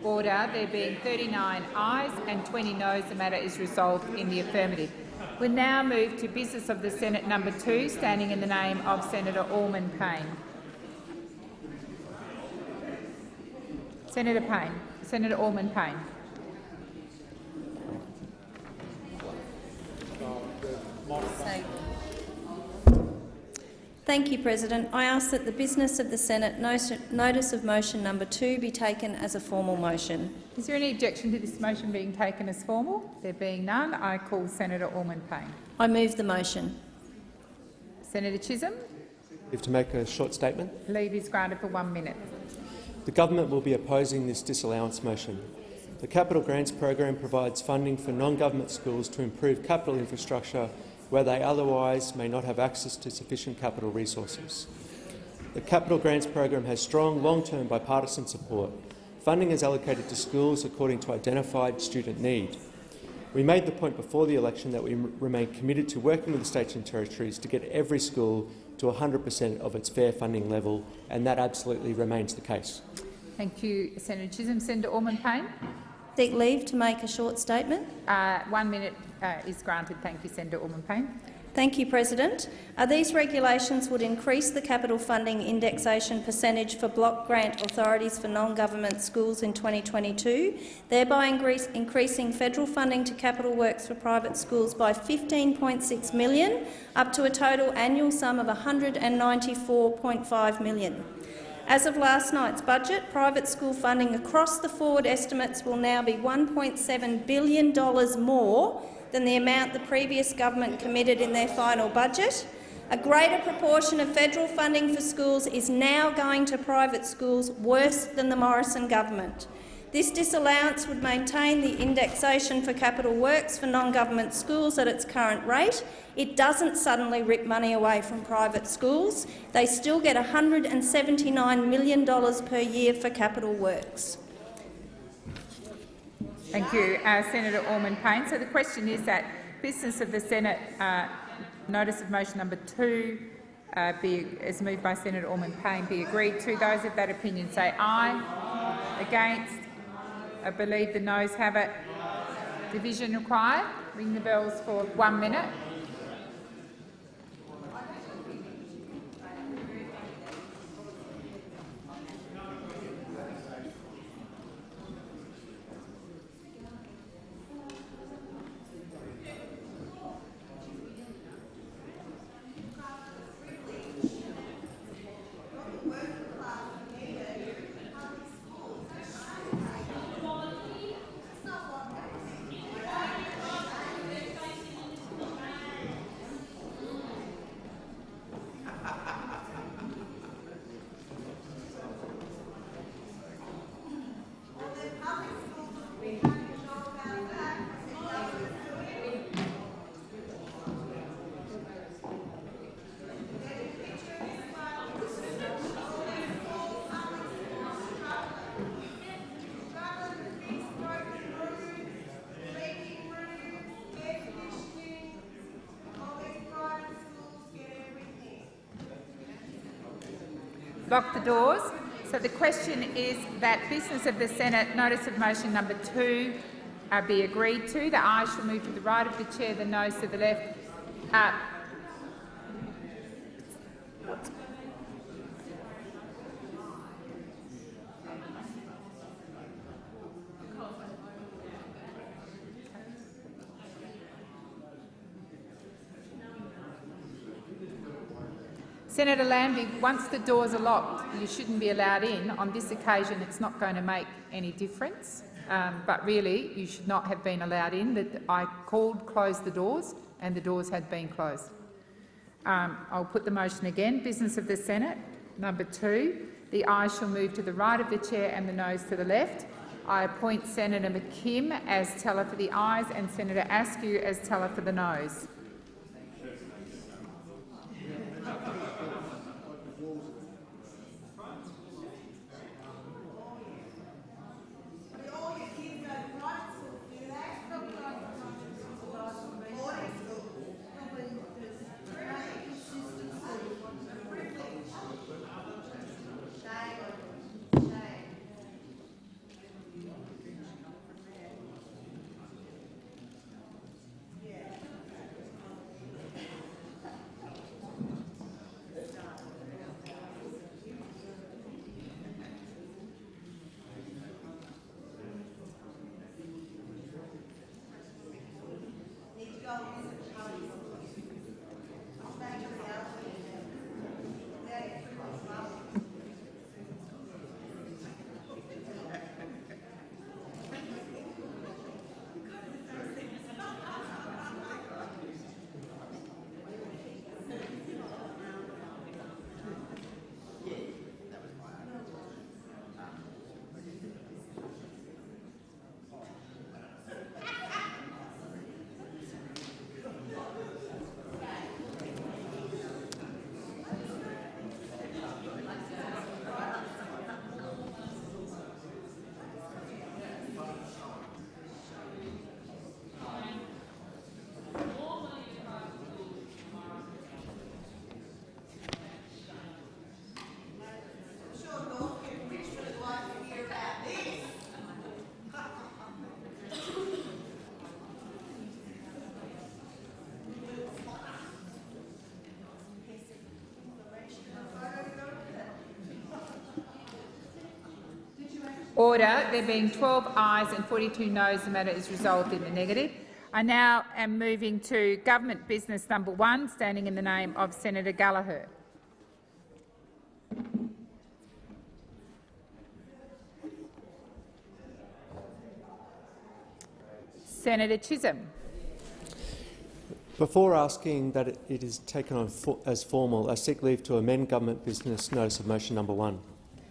Order. There being 39 ayes and 20 noes, the matter is resolved in the affirmative. We now move to business of the Senate number 2, standing in the name of Senator Allman Payne. Senator Allman Payne. Thank you, President. I ask that the business of the Senate notice of motion number 2 be taken as a formal motion. Is there any objection to this motion being taken as formal? There being none, I call Senator Allman Payne. I move the motion. Senator Chisholm. If to make a short statement. Leave is granted for 1 minute. The government will be opposing this disallowance motion. The Capital Grants program provides funding for non-government schools to improve capital infrastructure where they otherwise may not have access to sufficient capital resources. The Capital Grants program has strong long-term bipartisan support. Funding is allocated to schools according to identified student need. We made the point before the election that we remain committed to working with the states and territories to get every school to 100% of its fair funding level, and that absolutely remains the case. Thank you, Senator Chisholm. Senator Allman Payne. Seek leave to make a short statement. 1 minute is granted. Thank you, Senator Allman Payne. Thank you, President. These regulations would increase the capital funding indexation percentage for block grant authorities for non-government schools in 2022, thereby increasing federal funding to capital works for private schools by $15.6 million, up to a total annual sum of $194.5 million. As of last night's budget, private school funding across the forward estimates will now be $1.7 billion more than the amount the previous government committed in their final budget. A greater proportion of federal funding for schools is now going to private schools, worse than the Morrison government. This disallowance would maintain the indexation for capital works for non-government schools at its current rate. It doesn't suddenly rip money away from private schools. They still get $179 million per year for capital works. Thank you, Senator Orman-Payne. So the question is that business of the Senate notice of motion number 2 as moved by Senator Orman-Payne be agreed to. Those of that opinion say aye. Against? I believe the noes have it. Division required. Ring the bells for 1 minute. Lock the doors. So the question is that business of the Senate notice of motion number 2 be agreed to. The ayes shall move to the right of the chair, the noes to the left. Senator Lambie, once the doors are locked, you shouldn't be allowed in. On this occasion, it's not going to make any difference, but really, you should not have been allowed in. I called close the doors, and the doors had been closed. I'll put the motion again. Business of the Senate, number 2. The ayes shall move to the right of the chair and the noes to the left. I appoint Senator McKim as teller for the ayes and Senator Askew as teller for the noes. Order. There being 12 ayes and 42 noes, the matter is resolved in the negative. I now am moving to government business number 1, standing in the name of Senator Gallagher. Senator Chisholm. Before asking that it is taken on as formal, I seek leave to amend Government Business Notice of Motion number 1.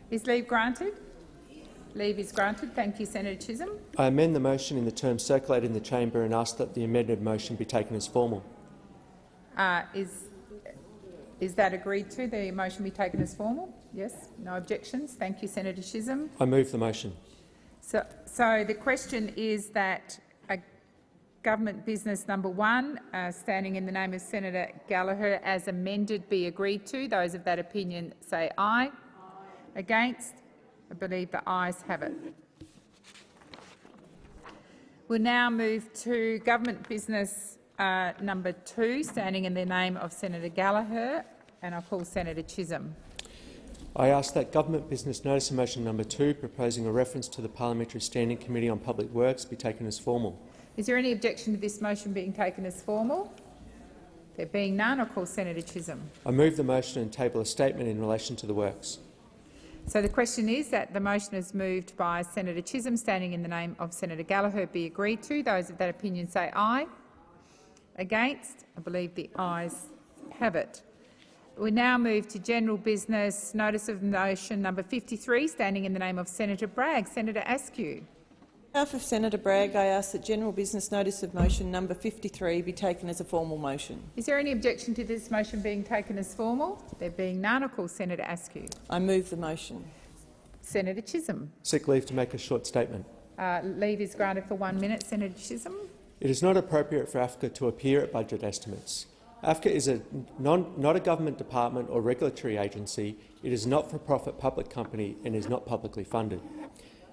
Is leave granted? Leave is granted. Thank you, Senator Chisholm. I amend the motion in the terms circulated in the chamber and ask that the amended motion be taken as formal. Is that agreed to, the motion be taken as formal? Yes? No objections? Thank you, Senator Chisholm. I move the motion. So the question is that Government Business number 1, standing in the name of Senator Gallagher, as amended, be agreed to. Those of that opinion say aye. Against? I believe the ayes have it. We'll now move to Government Business number 2, standing in the name of Senator Gallagher, and I'll call Senator Chisholm. I ask that Government Business Notice of Motion number 2, proposing a reference to the Parliamentary Standing Committee on Public Works, be taken as formal. Is there any objection to this motion being taken as formal? There being none, I'll call Senator Chisholm. I move the motion and table a statement in relation to the works. So the question is that the motion is moved by Senator Chisholm, standing in the name of Senator Gallagher, be agreed to. Those of that opinion say aye. Against? I believe the ayes have it. We now move to General Business Notice of Motion number 53, standing in the name of Senator Bragg. Senator Askew. On behalf of Senator Bragg, I ask that General Business Notice of Motion number 53 be taken as a formal motion. Is there any objection to this motion being taken as formal? There being none, I'll call Senator Askew. I move the motion. Senator Chisholm. Seek leave to make a short statement. Leave is granted for 1 minute. Senator Chisholm. It is not appropriate for AFCA to appear at budget estimates. AFCA is not a government department or regulatory agency. It is a not-for-profit public company and is not publicly funded.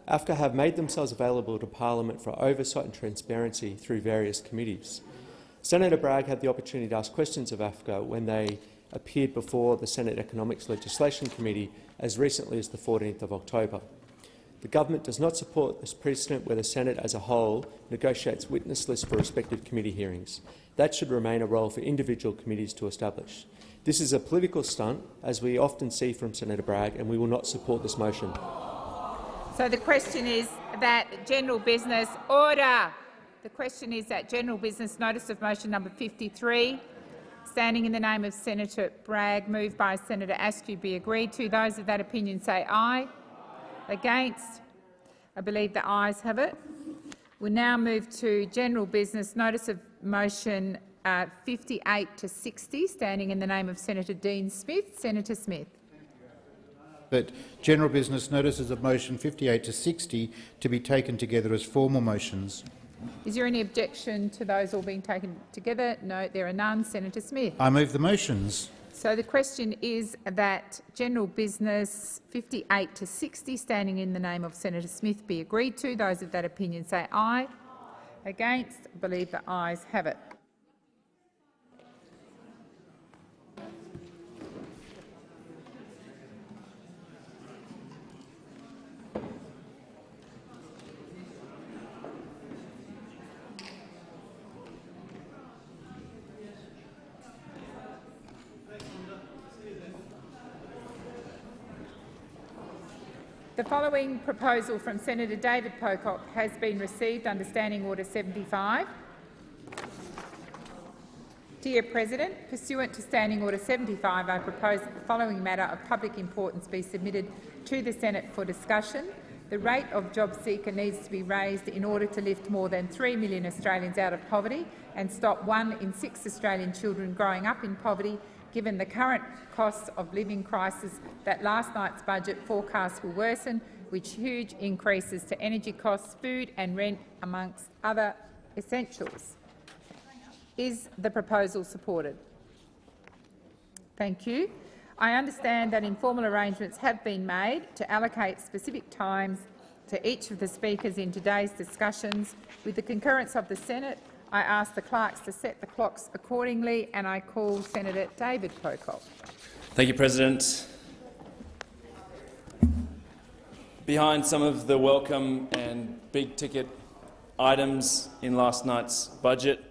AFCA have made themselves available to Parliament for oversight and transparency through various committees. Senator Bragg had the opportunity to ask questions of AFCA when they appeared before the Senate Economics Legislation Committee as recently as the 14th of October. The government does not support this precedent where the Senate as a whole negotiates witness lists for respective committee hearings. That should remain a role for individual committees to establish. This is a political stunt, as we often see from Senator Bragg, and we will not support this motion. So the question is that General Business order. The question is that General Business Notice of Motion number 53, standing in the name of Senator Bragg, moved by Senator Askew, be agreed to. Those of that opinion say aye. Against? I believe the ayes have it. We now move to General Business Notice of Motion 58 to 60, standing in the name of Senator Dean Smith. Senator Smith. That General Business Notices of Motion 58 to 60 to be taken together as formal motions. Is there any objection to those all being taken together? No, there are none. Senator Smith. I move the motions. So the question is that General Business 58 to 60, standing in the name of Senator Smith, be agreed to. Those of that opinion say aye. Against? I believe the ayes have it. The following proposal from Senator David Pocock has been received under Standing Order 75. Dear President, pursuant to Standing Order 75, I propose that the following matter of public importance be submitted to the Senate for discussion. The rate of job seeker needs to be raised in order to lift more than 3 million Australians out of poverty and stop 1 in 6 Australian children growing up in poverty, given the current costs of living crisis that last night's budget forecasts will worsen, with huge increases to energy costs, food and rent, amongst other essentials. Is the proposal supported? Thank you. I understand that informal arrangements have been made to allocate specific times to each of the speakers in today's discussions. With the concurrence of the Senate, I ask the clerks to set the clocks accordingly, and I call Senator David Pocock. Thank you, President. Behind some of the welcome and big-ticket items in last night's budget,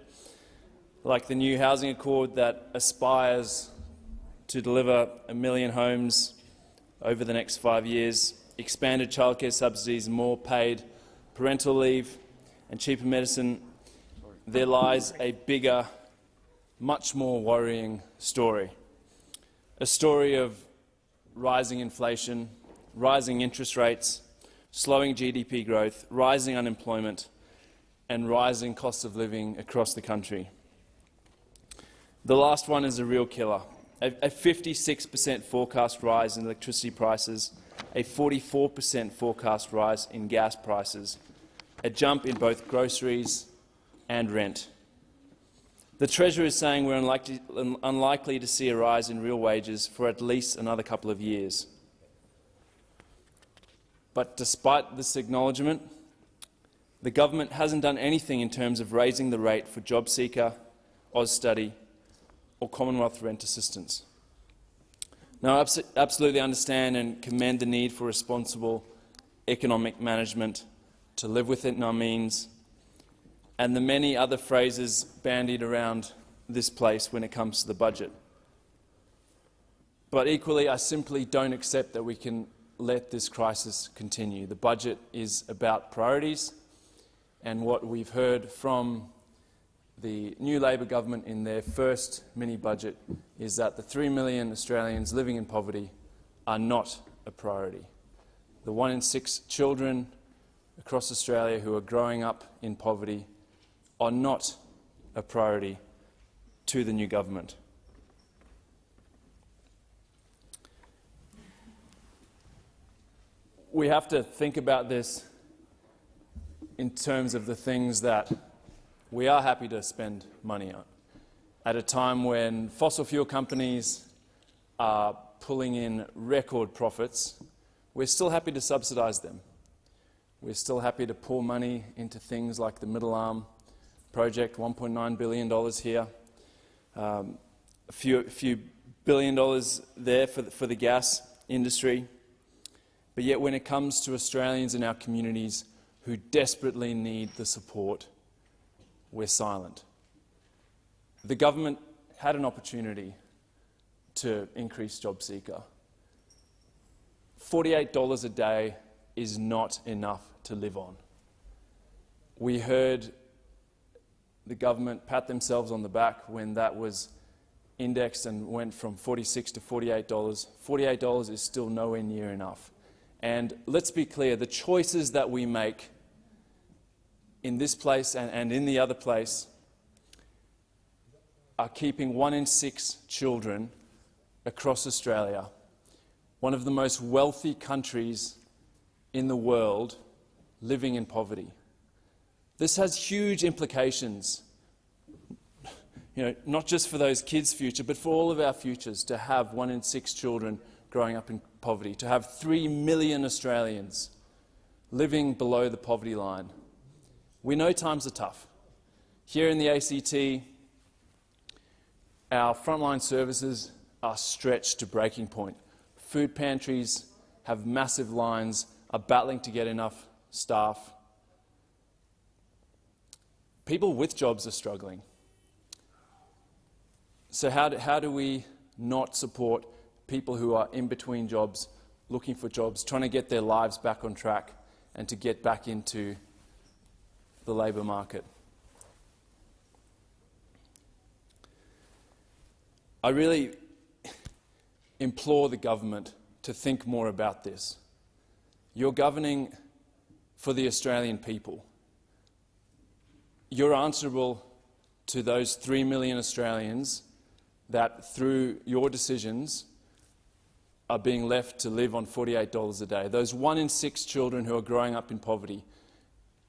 like the new housing accord that aspires to deliver 1 million homes over the next 5 years, expanded childcare subsidies, more paid parental leave and cheaper medicine, there lies a bigger, much more worrying story. A story of rising inflation, rising interest rates, slowing GDP growth, rising unemployment, and rising cost of living across the country. The last one is a real killer. A 56% forecast rise in electricity prices, a 44% forecast rise in gas prices, a jump in both groceries and rent. The Treasury is saying we're unlikely to see a rise in real wages for at least another couple of years. But despite this acknowledgement, the government hasn't done anything in terms of raising the rate for JobSeeker, AusStudy or Commonwealth rent assistance. Now, I absolutely understand and commend the need for responsible economic management, to live within our means, and the many other phrases bandied around this place when it comes to the budget. But equally, I simply don't accept that we can let this crisis continue. The budget is about priorities, and what we've heard from the new Labor government in their first mini-budget is that the 3 million Australians living in poverty are not a priority. The 1 in 6 children across Australia who are growing up in poverty are not a priority to the new government. We have to think about this in terms of the things that we are happy to spend money on. At a time when fossil fuel companies are pulling in record profits, we're still happy to subsidise them. We're still happy to pour money into things like the Middle Arm project, $1.9 billion here, a few billion dollars there for the gas industry. But yet when it comes to Australians in our communities who desperately need the support, we're silent. The government had an opportunity to increase JobSeeker. $48 a day is not enough to live on. We heard the government pat themselves on the back when that was indexed and went from $46 to $48. $48 is still nowhere near enough. And let's be clear, the choices that we make in this place and in the other place are keeping 1 in 6 children across Australia, one of the most wealthy countries in the world, living in poverty. This has huge implications, not just for those kids' future, but for all of our futures, to have 1 in 6 children growing up in poverty, to have 3 million Australians living below the poverty line. We know times are tough. Here in the ACT, our frontline services are stretched to breaking point. Food pantries have massive lines, are battling to get enough staff. People with jobs are struggling. So how do we not support people who are in between jobs, looking for jobs, trying to get their lives back on track and to get back into the labour market? I really implore the government to think more about this. You're governing for the Australian people. You're answerable to those 3 million Australians that, through your decisions, are being left to live on $48 a day. Those 1 in 6 children who are growing up in poverty,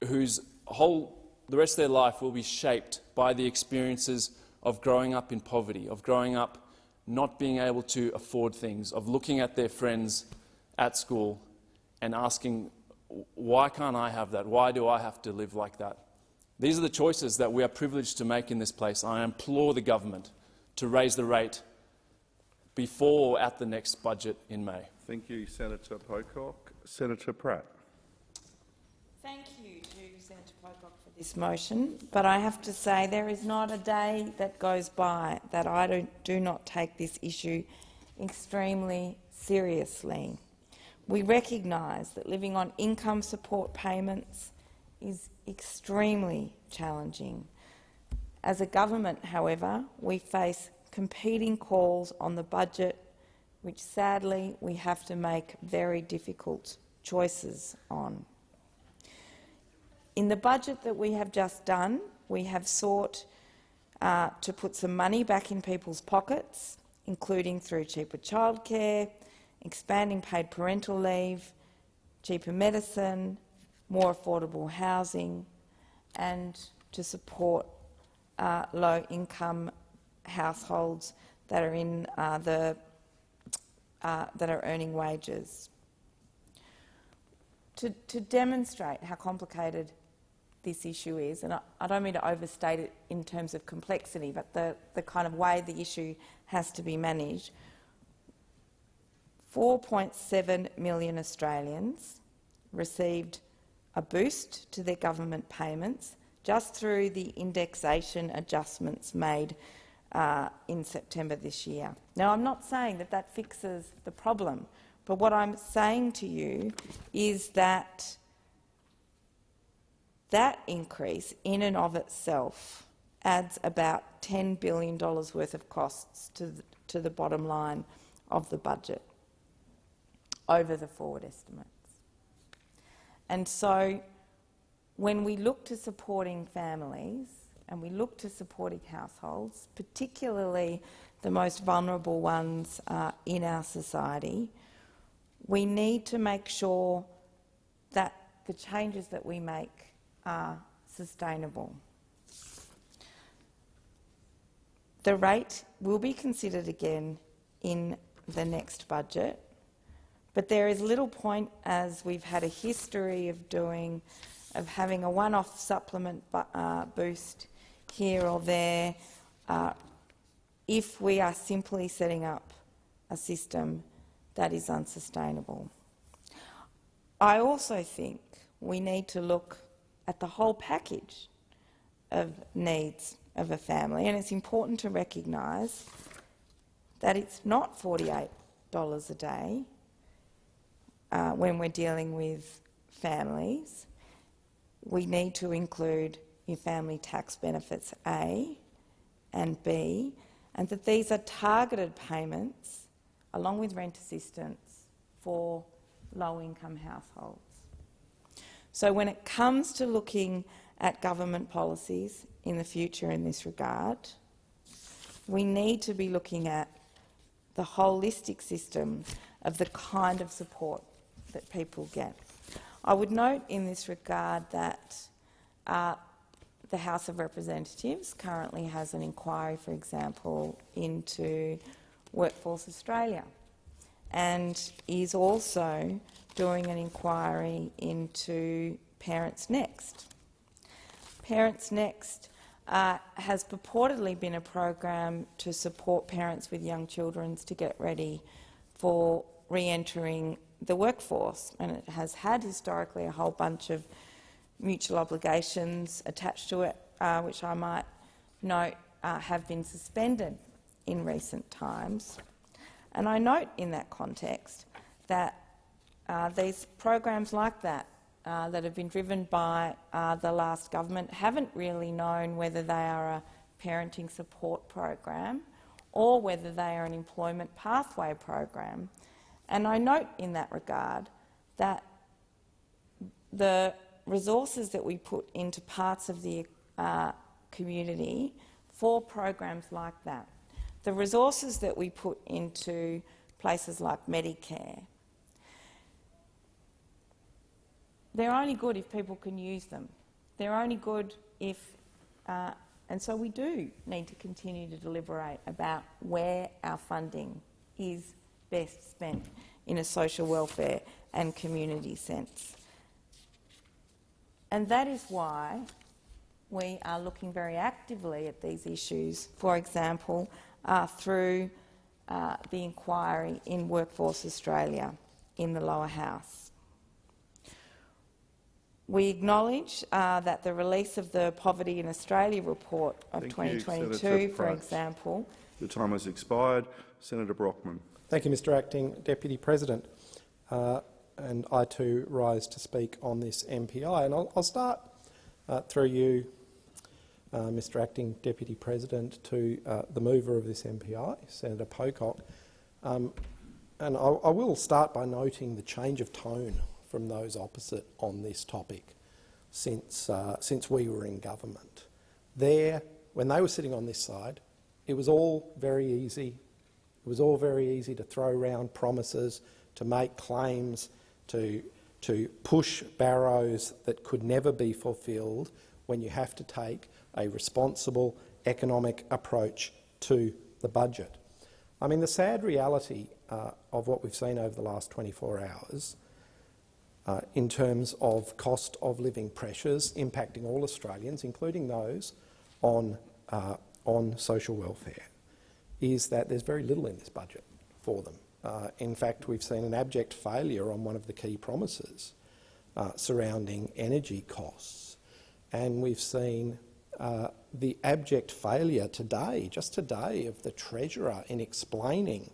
whose the rest of their life will be shaped by the experiences of growing up in poverty, of growing up not being able to afford things, of looking at their friends at school and asking, why can't I have that? Why do I have to live like that? These are the choices that we are privileged to make in this place. I implore the government to raise the rate before or at the next budget in May. Thank you, Senator Pocock. Senator Pratt. Thank you to Senator Pocock for this motion, but I have to say there is not a day that goes by that I do not take this issue extremely seriously. We recognise that living on income support payments is extremely challenging. As a government, however, we face competing calls on the budget, which sadly we have to make very difficult choices on. In the budget that we have just done, we have sought to put some money back in people's pockets, including through cheaper childcare, expanding paid parental leave, cheaper medicine, more affordable housing, and to support low-income households that are in that are earning wages. To demonstrate how complicated this issue is, and I don't mean to overstate it in terms of complexity, but the kind of way the issue has to be managed, 4.7 million Australians received a boost to their government payments just through the indexation adjustments made in September this year. Now, I'm not saying that that fixes the problem, but what I'm saying to you is that that increase in and of itself adds about $10 billion worth of costs to the bottom line of the budget over the forward estimates. And so when we look to supporting families and we look to supporting households, particularly the most vulnerable ones in our society, we need to make sure that the changes that we make are sustainable. The rate will be considered again in the next budget, but there is little point, as we've had a history of having a one-off supplement boost here or there, if we are simply setting up a system that is unsustainable. I also think we need to look at the whole package of needs of a family, and it's important to recognise that it's not $48 a day when we're dealing with families. We need to include your family tax benefits A and B, and that these are targeted payments along with rent assistance for low-income households. So when it comes to looking at government policies in the future in this regard, we need to be looking at the holistic system of the kind of support that people get. I would note in this regard that the House of Representatives currently has an inquiry, for example, into Workforce Australia, and is also doing an inquiry into Parents Next. Parents Next has purportedly been a program to support parents with young children to get ready for re-entering the workforce, and it has had historically a whole bunch of mutual obligations attached to it, which I might note have been suspended in recent times. And I note in that context that these programs like that that have been driven by the last government haven't really known whether they are a parenting support program or whether they are an employment pathway program. And I note in that regard that the resources that we put into parts of the community for programs like that, the resources that we put into places like Medicare, they're only good if people can use them. They're only good if, and so we do need to continue to deliberate about where our funding is best spent in a social welfare and community sense. And that is why we are looking very actively at these issues, for example, through the inquiry in Workforce Australia in the lower house. We acknowledge that the release of the Poverty in Australia report of 2022, for example— The time has expired. Senator Brockman. Thank you, Mr Acting Deputy President. And I too rise to speak on this MPI. And I'll start through you, Mr Acting Deputy President, to the mover of this MPI, Senator Pocock. And I will start by noting the change of tone from those opposite on this topic since we were in government. When they were sitting on this side, it was all very easy. It was all very easy to throw around promises, to make claims, to push barrows that could never be fulfilled when you have to take a responsible economic approach to the budget. I mean, the sad reality of what we've seen over the last 24 hours in terms of cost of living pressures impacting all Australians, including those on social welfare, is that there's very little in this budget for them. In fact, we've seen an abject failure on one of the key promises surrounding energy costs, and we've seen the abject failure just today, of the Treasurer in explaining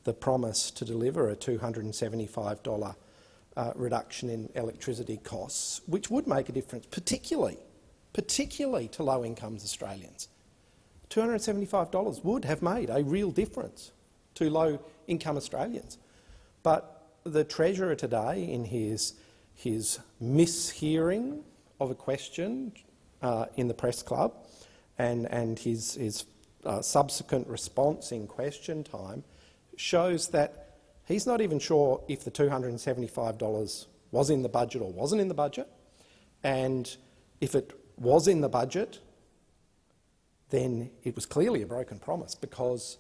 the promise to deliver a $275 reduction in electricity costs, which would make a difference, particularly to low-income Australians. $275 would have made a real difference to low-income Australians. But the Treasurer today, in his mishearing of a question in the press club and his subsequent response in question time, shows that he's not even sure if the $275 was in the budget or wasn't in the budget. And if it was in the budget, then it was clearly a broken promise, because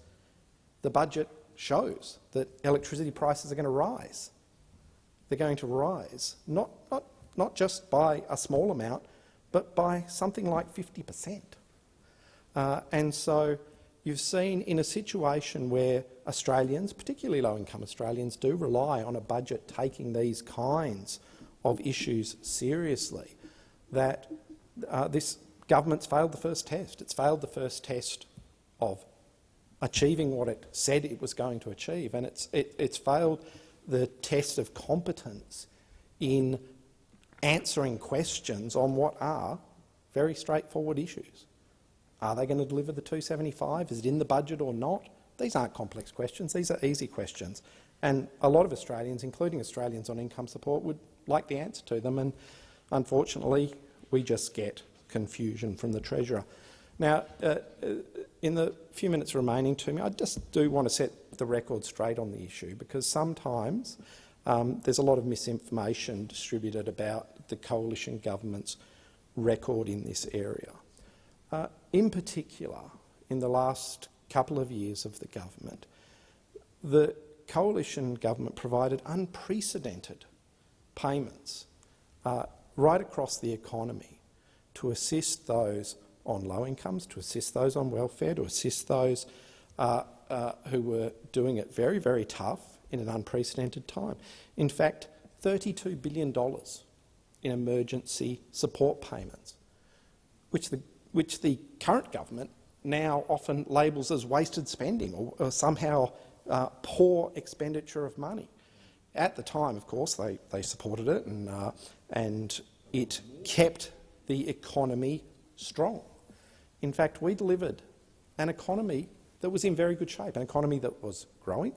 the budget shows that electricity prices are going to rise. They're going to rise, not just by a small amount, but by something like 50%. And so you've seen, in a situation where Australians, particularly low-income Australians, do rely on a budget taking these kinds of issues seriously, that this government's failed the first test. It's failed the first test of achieving what it said it was going to achieve, and it's failed the test of competence in answering questions on what are very straightforward issues. Are they going to deliver the $275? Is it in the budget or not? These aren't complex questions. These are easy questions. And a lot of Australians, including Australians on income support, would like the answer to them. And unfortunately, we just get confusion from the Treasurer. Now, in the few minutes remaining to me, I just do want to set the record straight on the issue, because sometimes there's a lot of misinformation distributed about the coalition government's record in this area. In particular, in the last couple of years of the government, the coalition government provided unprecedented payments right across the economy to assist those on low incomes, to assist those on welfare, to assist those who were doing it very, very tough in an unprecedented time. In fact, $32 billion in emergency support payments, which the current government now often labels as wasted spending or somehow poor expenditure of money. At the time, of course, they supported it, and it kept the economy strong. In fact, we delivered an economy that was in very good shape, an economy that was growing,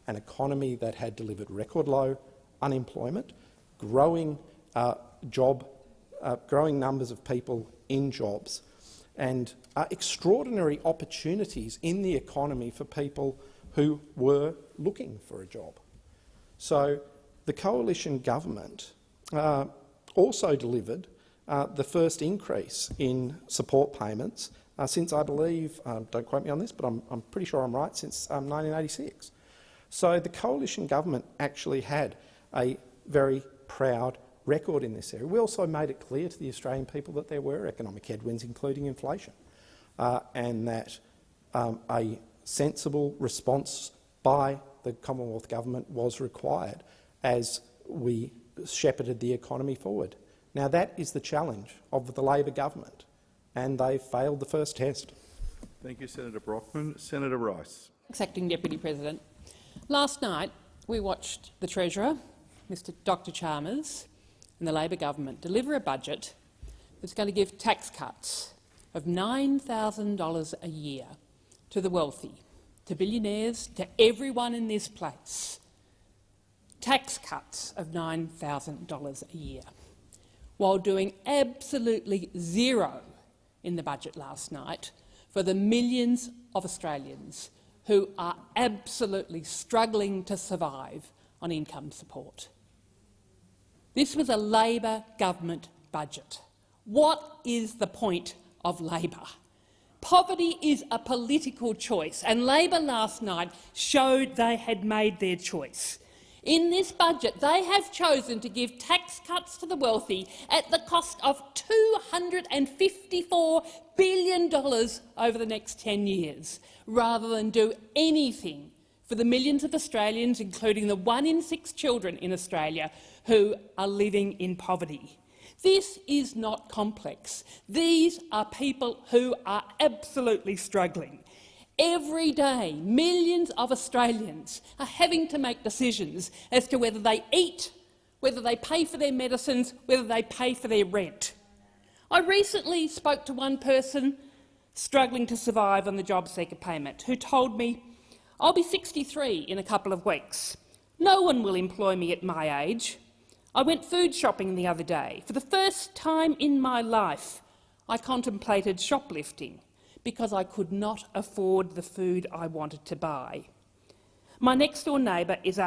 an economy that had delivered record low unemployment, growing numbers of people in jobs, and extraordinary opportunities in the economy for people who were looking for a job. So the coalition government also delivered the first increase in support payments since, I believe, don't quote me on this, but I'm pretty sure I'm right, since 1986. So the coalition government actually had a very proud record in this area. We also made it clear to the Australian people that there were economic headwinds, including inflation, and that a sensible response by the Commonwealth Government was required as we shepherded the economy forward. Now, that is the challenge of the Labor government, and they failed the first test. Thank you, Senator Brockman. Senator Rice. Thanks, Acting Deputy President. Last night we watched the Treasurer, Dr Chalmers, and the Labor government deliver a budget that's going to give tax cuts of $9,000 a year to the wealthy, to billionaires, to everyone in this place. Tax cuts of $9,000 a year, while doing absolutely zero in the budget last night for the millions of Australians who are absolutely struggling to survive on income support. This was a Labor government budget. What is the point of Labor? Poverty is a political choice, and Labor last night showed they had made their choice. In this budget, they have chosen to give tax cuts to the wealthy at the cost of $254 billion over the next 10 years, rather than do anything for the millions of Australians, including the 1 in 6 children in Australia who are living in poverty. This is not complex. These are people who are absolutely struggling. Every day, millions of Australians are having to make decisions as to whether they eat, whether they pay for their medicines, whether they pay for their rent. I recently spoke to one person struggling to survive on the job seeker payment who told me, "I'll be 63 in a couple of weeks. No one will employ me at my age. I went food shopping the other day. For the first time in my life, I contemplated shoplifting because I could not afford the food I wanted to buy." My next-door neighbour is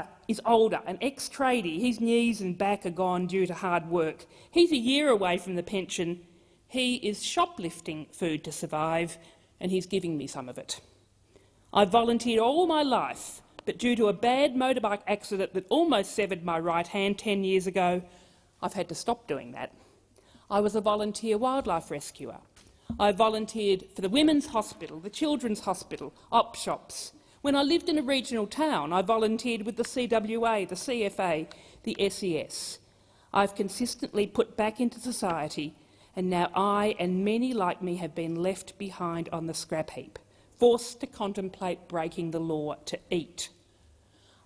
older, an ex-tradie. His knees and back are gone due to hard work. He's a year away from the pension. He is shoplifting food to survive, and he's giving me some of it. I volunteered all my life, but due to a bad motorbike accident that almost severed my right hand 10 years ago, I've had to stop doing that. I was a volunteer wildlife rescuer. I volunteered for the Women's Hospital, the Children's Hospital, op shops. When I lived in a regional town, I volunteered with the CWA, the CFA, the SES. I've consistently put back into society, and now I and many like me have been left behind on the scrap heap, forced to contemplate breaking the law to eat.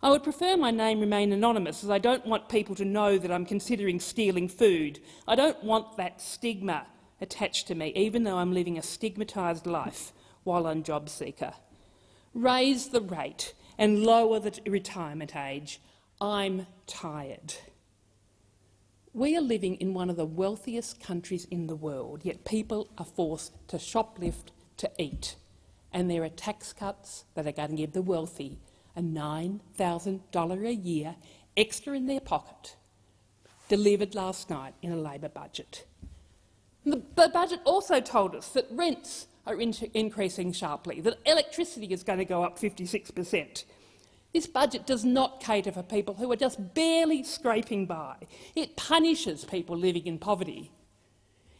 I would prefer my name remain anonymous, as I don't want people to know that I'm considering stealing food. I don't want that stigma attached to me, even though I'm living a stigmatised life while on job seeker. Raise the rate and lower the retirement age. I'm tired. We are living in one of the wealthiest countries in the world, yet people are forced to shoplift to eat. And there are tax cuts that are going to give the wealthy a $9,000 a year extra in their pocket, delivered last night in a Labor budget. The budget also told us that rents are increasing sharply, that electricity is going to go up 56%. This budget does not cater for people who are just barely scraping by. It punishes people living in poverty.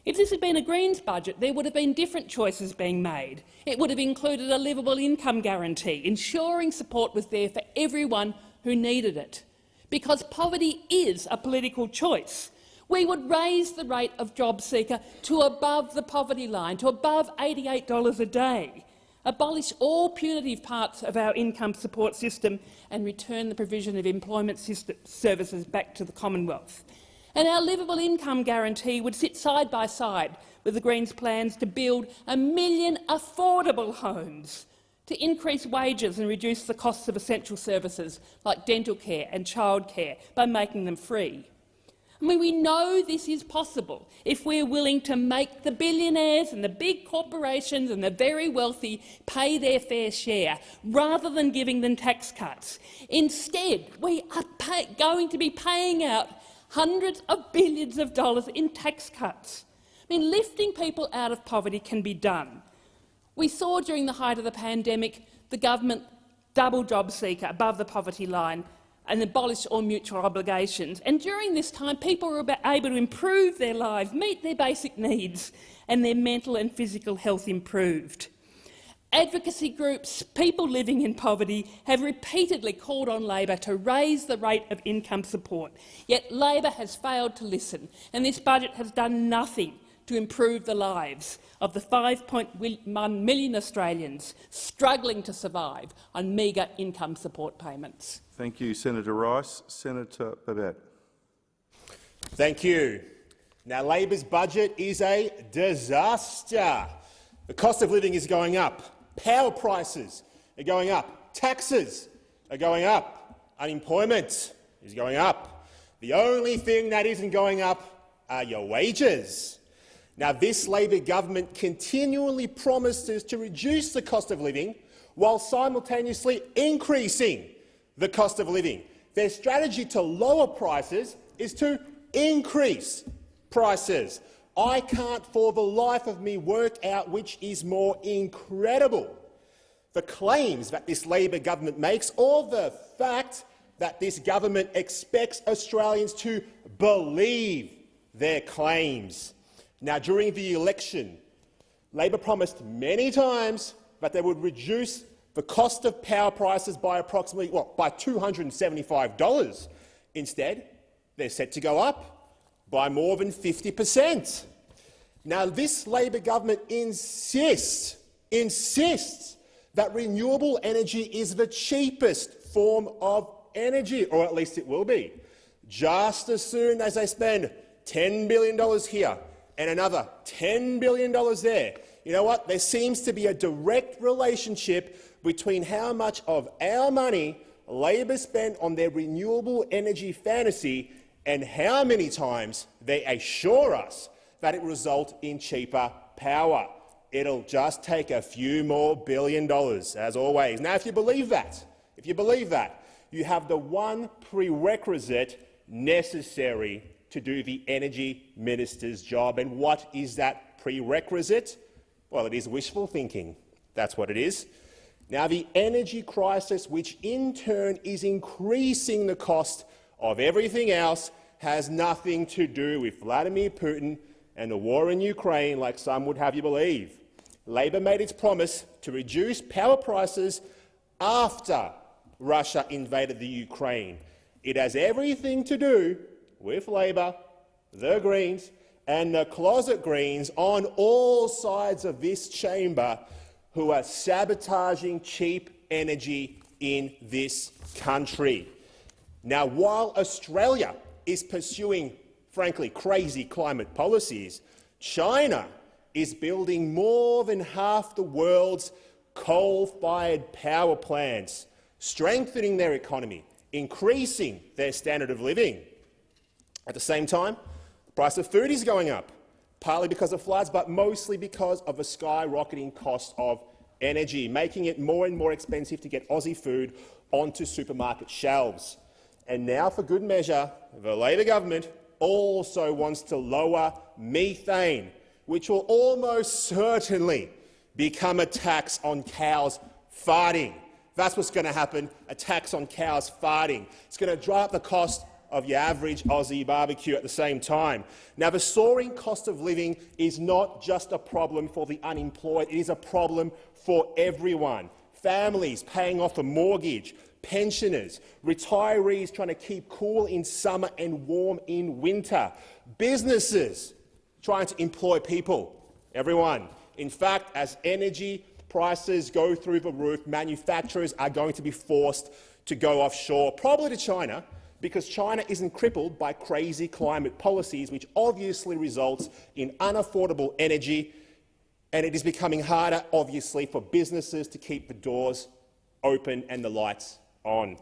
If this had been a Greens budget, there would have been different choices being made. It would have included a livable income guarantee, ensuring support was there for everyone who needed it. Because poverty is a political choice. We would raise the rate of job seeker to above the poverty line, to above $88 a day, abolish all punitive parts of our income support system and return the provision of employment services back to the Commonwealth. And our livable income guarantee would sit side by side with the Greens' plans to build 1 million affordable homes, to increase wages and reduce the costs of essential services like dental care and childcare by making them free. I mean, we know this is possible if we're willing to make the billionaires and the big corporations and the very wealthy pay their fair share, rather than giving them tax cuts. Instead, we are going to be paying out hundreds of billions of dollars in tax cuts. I mean, lifting people out of poverty can be done. We saw during the height of the pandemic the government double job seeker above the poverty line and abolish all mutual obligations. And during this time, people were able to improve their lives, meet their basic needs, and their mental and physical health improved. Advocacy groups, people living in poverty, have repeatedly called on Labor to raise the rate of income support, yet Labor has failed to listen, and this budget has done nothing to improve the lives of the 5.1 million Australians struggling to survive on meagre income support payments. Thank you, Senator Rice. Senator Babet. Thank you. Now, Labor's budget is a disaster. The cost of living is going up. Power prices are going up. Taxes are going up. Unemployment is going up. The only thing that isn't going up are your wages. Now, this Labor government continually promises to reduce the cost of living while simultaneously increasing the cost of living. Their strategy to lower prices is to increase prices. I can't for the life of me work out which is more incredible, the claims that this Labor government makes or the fact that this government expects Australians to believe their claims. Now, during the election, Labor promised many times that they would reduce the cost of power prices by approximately, by $275. Instead, they're set to go up by more than 50%. Now, this Labor government insists that renewable energy is the cheapest form of energy, or at least it will be. Just as soon as they spend $10 billion here and another $10 billion there, you know what? There seems to be a direct relationship between how much of our money Labor spend on their renewable energy fantasy and how many times they assure us that it will result in cheaper power. It'll just take a few more $1 billion, as always. Now, if you believe that, you have the one prerequisite necessary to do the Energy Minister's job. And what is that prerequisite? Well, it is wishful thinking. That's what it is. Now, the energy crisis, which in turn is increasing the cost of everything else, has nothing to do with Vladimir Putin and the war in Ukraine, like some would have you believe. Labor made its promise to reduce power prices after Russia invaded the Ukraine. It has everything to do with Labor, the Greens and the closet Greens on all sides of this chamber who are sabotaging cheap energy in this country. Now, while Australia is pursuing, frankly, crazy climate policies, China is building more than half the world's coal-fired power plants, strengthening their economy, increasing their standard of living. At the same time, the price of food is going up, partly because of floods, but mostly because of the skyrocketing cost of energy, making it more and more expensive to get Aussie food onto supermarket shelves. And now, for good measure, the Labor government also wants to lower methane, which will almost certainly become a tax on cows farting. That's what's going to happen, a tax on cows farting. It's going to drive up the cost of your average Aussie barbecue at the same time. Now, the soaring cost of living is not just a problem for the unemployed, it is a problem for everyone. Families paying off a mortgage, pensioners, retirees trying to keep cool in summer and warm in winter, businesses trying to employ people, everyone. In fact, as energy prices go through the roof, manufacturers are going to be forced to go offshore, probably to China, because China isn't crippled by crazy climate policies, which obviously results in unaffordable energy, and it is becoming harder, obviously, for businesses to keep the doors open and the lights on.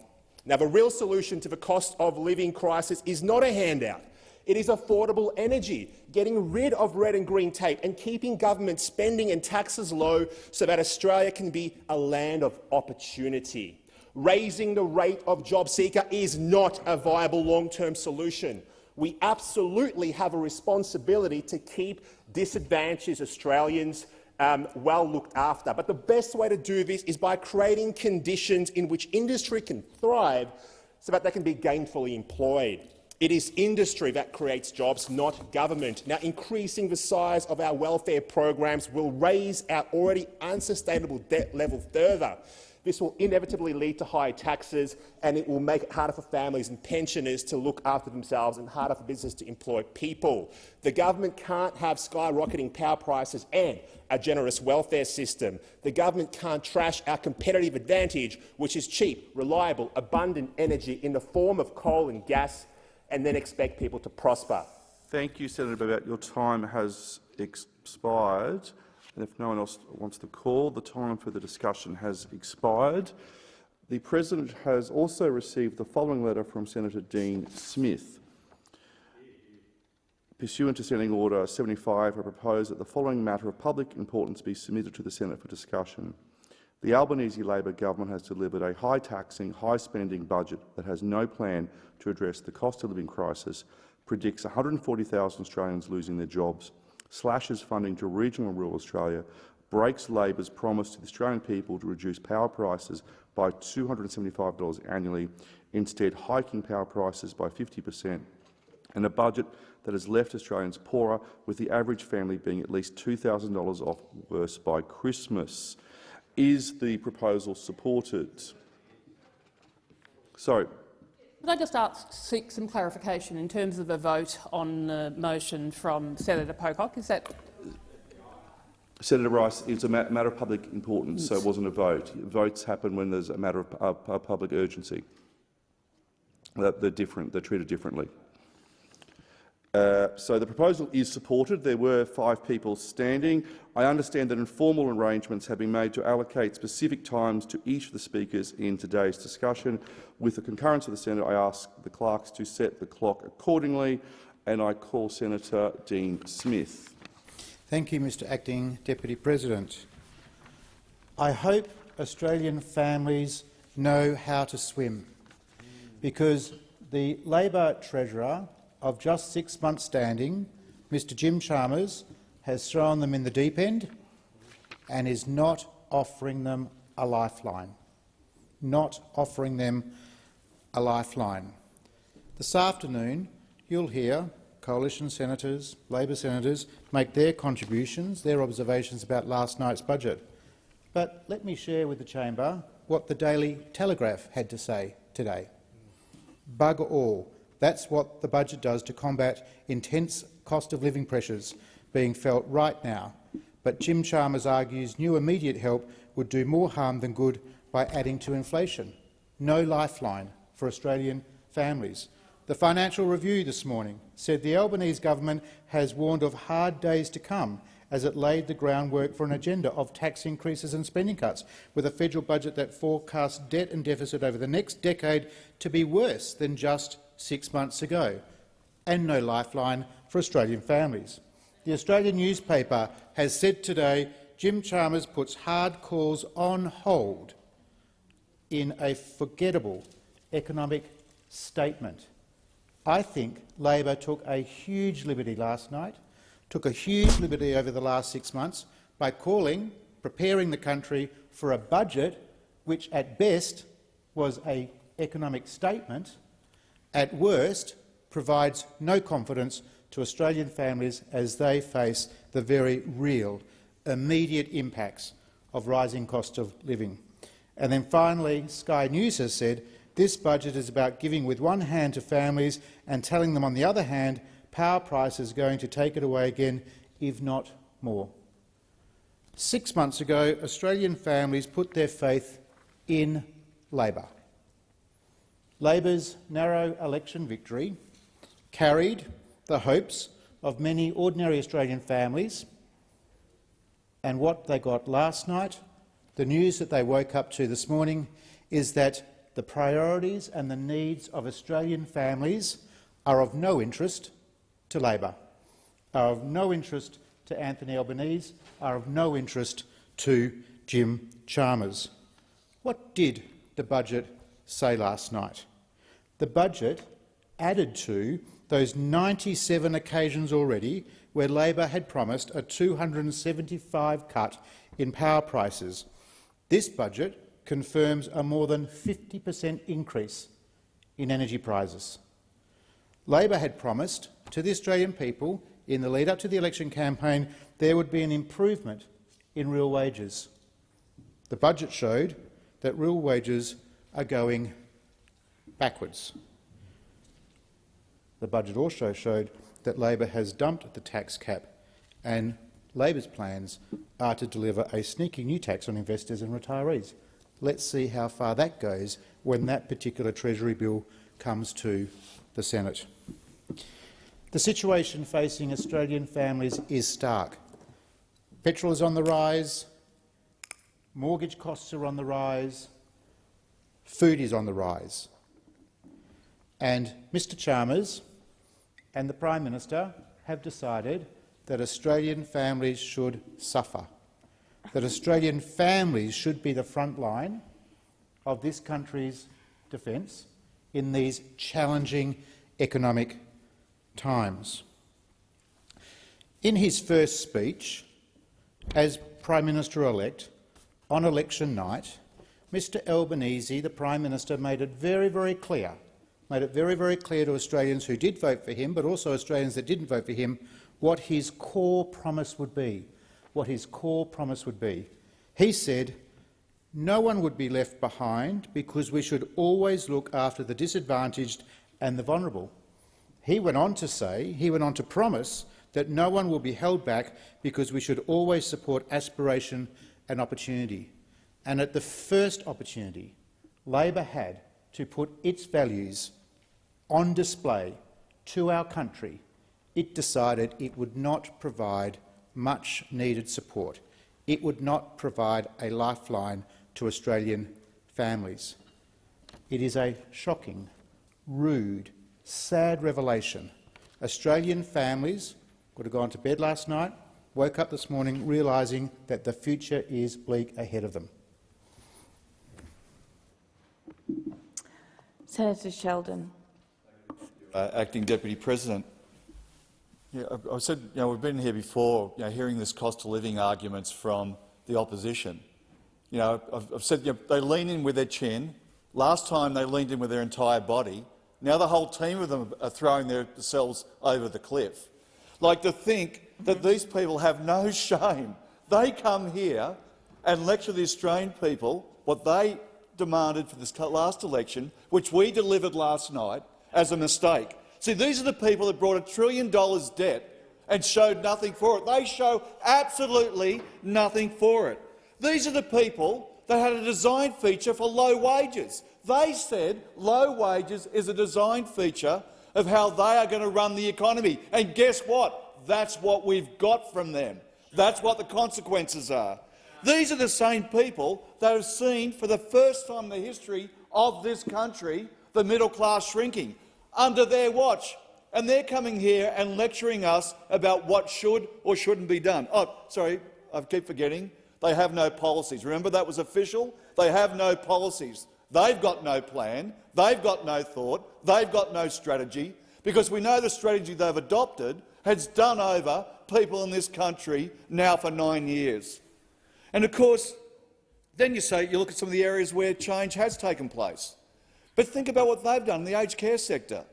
Now, the real solution to the cost of living crisis is not a handout. It is affordable energy, getting rid of red and green tape and keeping government spending and taxes low so that Australia can be a land of opportunity. Raising the rate of job seeker is not a viable long-term solution. We absolutely have a responsibility to keep disadvantaged Australians well looked after. But the best way to do this is by creating conditions in which industry can thrive so that they can be gainfully employed. It is industry that creates jobs, not government. Now, increasing the size of our welfare programs will raise our already unsustainable debt level further. This will inevitably lead to higher taxes, and it will make it harder for families and pensioners to look after themselves and harder for business to employ people. The government can't have skyrocketing power prices and a generous welfare system. The government can't trash our competitive advantage, which is cheap, reliable, abundant energy in the form of coal and gas, and then expect people to prosper. Thank you, Senator Babet. Your time has expired. And if no one else wants to call, the time for the discussion has expired. The President has also received the following letter from Senator Dean Smith. Pursuant to Standing Order 75, I propose that the following matter of public importance be submitted to the Senate for discussion. The Albanese Labor government has delivered a high-taxing, high-spending budget that has no plan to address the cost-of-living crisis, predicts 140,000 Australians losing their jobs, slashes funding to regional and rural Australia, breaks Labor's promise to the Australian people to reduce power prices by $275 annually, instead hiking power prices by 50%, and a budget that has left Australians poorer, with the average family being at least $2,000 off worse by Christmas. Is the proposal supported? Sorry. Could I just seek some clarification in terms of a vote on the motion from Senator Pocock? Is that— Senator Rice, it's a matter of public importance, so it wasn't a vote. Votes happen when there's a matter of public urgency. They're treated differently. So the proposal is supported. There were 5 people standing. I understand that informal arrangements have been made to allocate specific times to each of the speakers in today's discussion. With the concurrence of the Senate, I ask the clerks to set the clock accordingly, and I call Senator Dean Smith. Thank you, Mr Acting Deputy President. I hope Australian families know how to swim, because the Labor Treasurer of just 6 months standing, Mr Jim Chalmers, has thrown them in the deep end and is not offering them a lifeline. Not offering them a lifeline. This afternoon, you'll hear Coalition senators, Labor senators, make their contributions, their observations about last night's budget. But let me share with the chamber what the Daily Telegraph had to say today. Bugger all. That's what the budget does to combat intense cost-of-living pressures being felt right now. But Jim Chalmers argues new immediate help would do more harm than good by adding to inflation. No lifeline for Australian families. The Financial Review this morning said the Albanese government has warned of hard days to come as it laid the groundwork for an agenda of tax increases and spending cuts, with a federal budget that forecasts debt and deficit over the next decade to be worse than just 6 months ago, and no lifeline for Australian families. The Australian newspaper has said today Jim Chalmers puts hard calls on hold in a forgettable economic statement. I think Labor took a huge liberty last night, took a huge liberty over the last 6 months by preparing the country for a budget which at best was an economic statement, at worst provides no confidence to Australian families as they face the very real, immediate impacts of rising cost of living. And then finally, Sky News has said this budget is about giving with one hand to families and telling them on the other hand power prices are going to take it away again, if not more. 6 months ago, Australian families put their faith in Labor. Labor's narrow election victory carried the hopes of many ordinary Australian families, and what they got last night, the news that they woke up to this morning, is that the priorities and the needs of Australian families are of no interest to Labor, are of no interest to Anthony Albanese, are of no interest to Jim Chalmers. What did the budget say last night? The budget added to those 97 occasions already where Labor had promised a 275 cut in power prices. This budget confirms a more than 50% increase in energy prices. Labor had promised to the Australian people in the lead-up to the election campaign there would be an improvement in real wages. The budget showed that real wages are going backwards. The budget also showed that Labor has dumped the tax cap, and Labor's plans are to deliver a sneaky new tax on investors and retirees. Let's see how far that goes when that particular Treasury bill comes to the Senate. The situation facing Australian families is stark. Petrol is on the rise, mortgage costs are on the rise, food is on the rise. And Mr Chalmers and the Prime Minister have decided that Australian families should suffer, that Australian families should be the front line of this country's defence in these challenging economic times. In his first speech as Prime Minister-elect on election night, Mr Albanese, the Prime Minister, made it very, very clear to Australians who did vote for him, but also Australians that didn't vote for him, what his core promise would be. He said, "No one would be left behind because we should always look after the disadvantaged and the vulnerable." He went on to promise that no one will be held back because we should always support aspiration and opportunity. And at the first opportunity Labor had to put its values on display to our country, it decided it would not provide much-needed support. It would not provide a lifeline to Australian families. It is a shocking, rude, sad revelation. Australian families would have gone to bed last night, woke up this morning realising that the future is bleak ahead of them. Senator Sheldon. Acting Deputy President. I said, we've been here before, hearing this cost of living arguments from the opposition. I've said they lean in with their chin. Last time they leaned in with their entire body. Now the whole team of them are throwing themselves over the cliff. Like, to think that these people have no shame. They come here and lecture the Australian people what they demanded for this last election, which we delivered last night, as a mistake. See, these are the people that brought $1 trillion debt and showed nothing for it. They show absolutely nothing for it. These are the people that had a design feature for low wages. They said low wages is a design feature of how they are going to run the economy. And guess what? That's what we've got from them. That's what the consequences are. These are the same people that have seen for the first time in the history of this country the middle class shrinking under their watch. And they're coming here and lecturing us about what should or shouldn't be done. Oh, sorry, I keep forgetting. They have no policies. Remember, that was official? They have no policies. They've got no plan. They've got no thought. They've got no strategy, because we know the strategy they've adopted has done over people in this country now for 9 years. And of course, then you look at some of the areas where change has taken place. But think about what they've done in the aged care sector.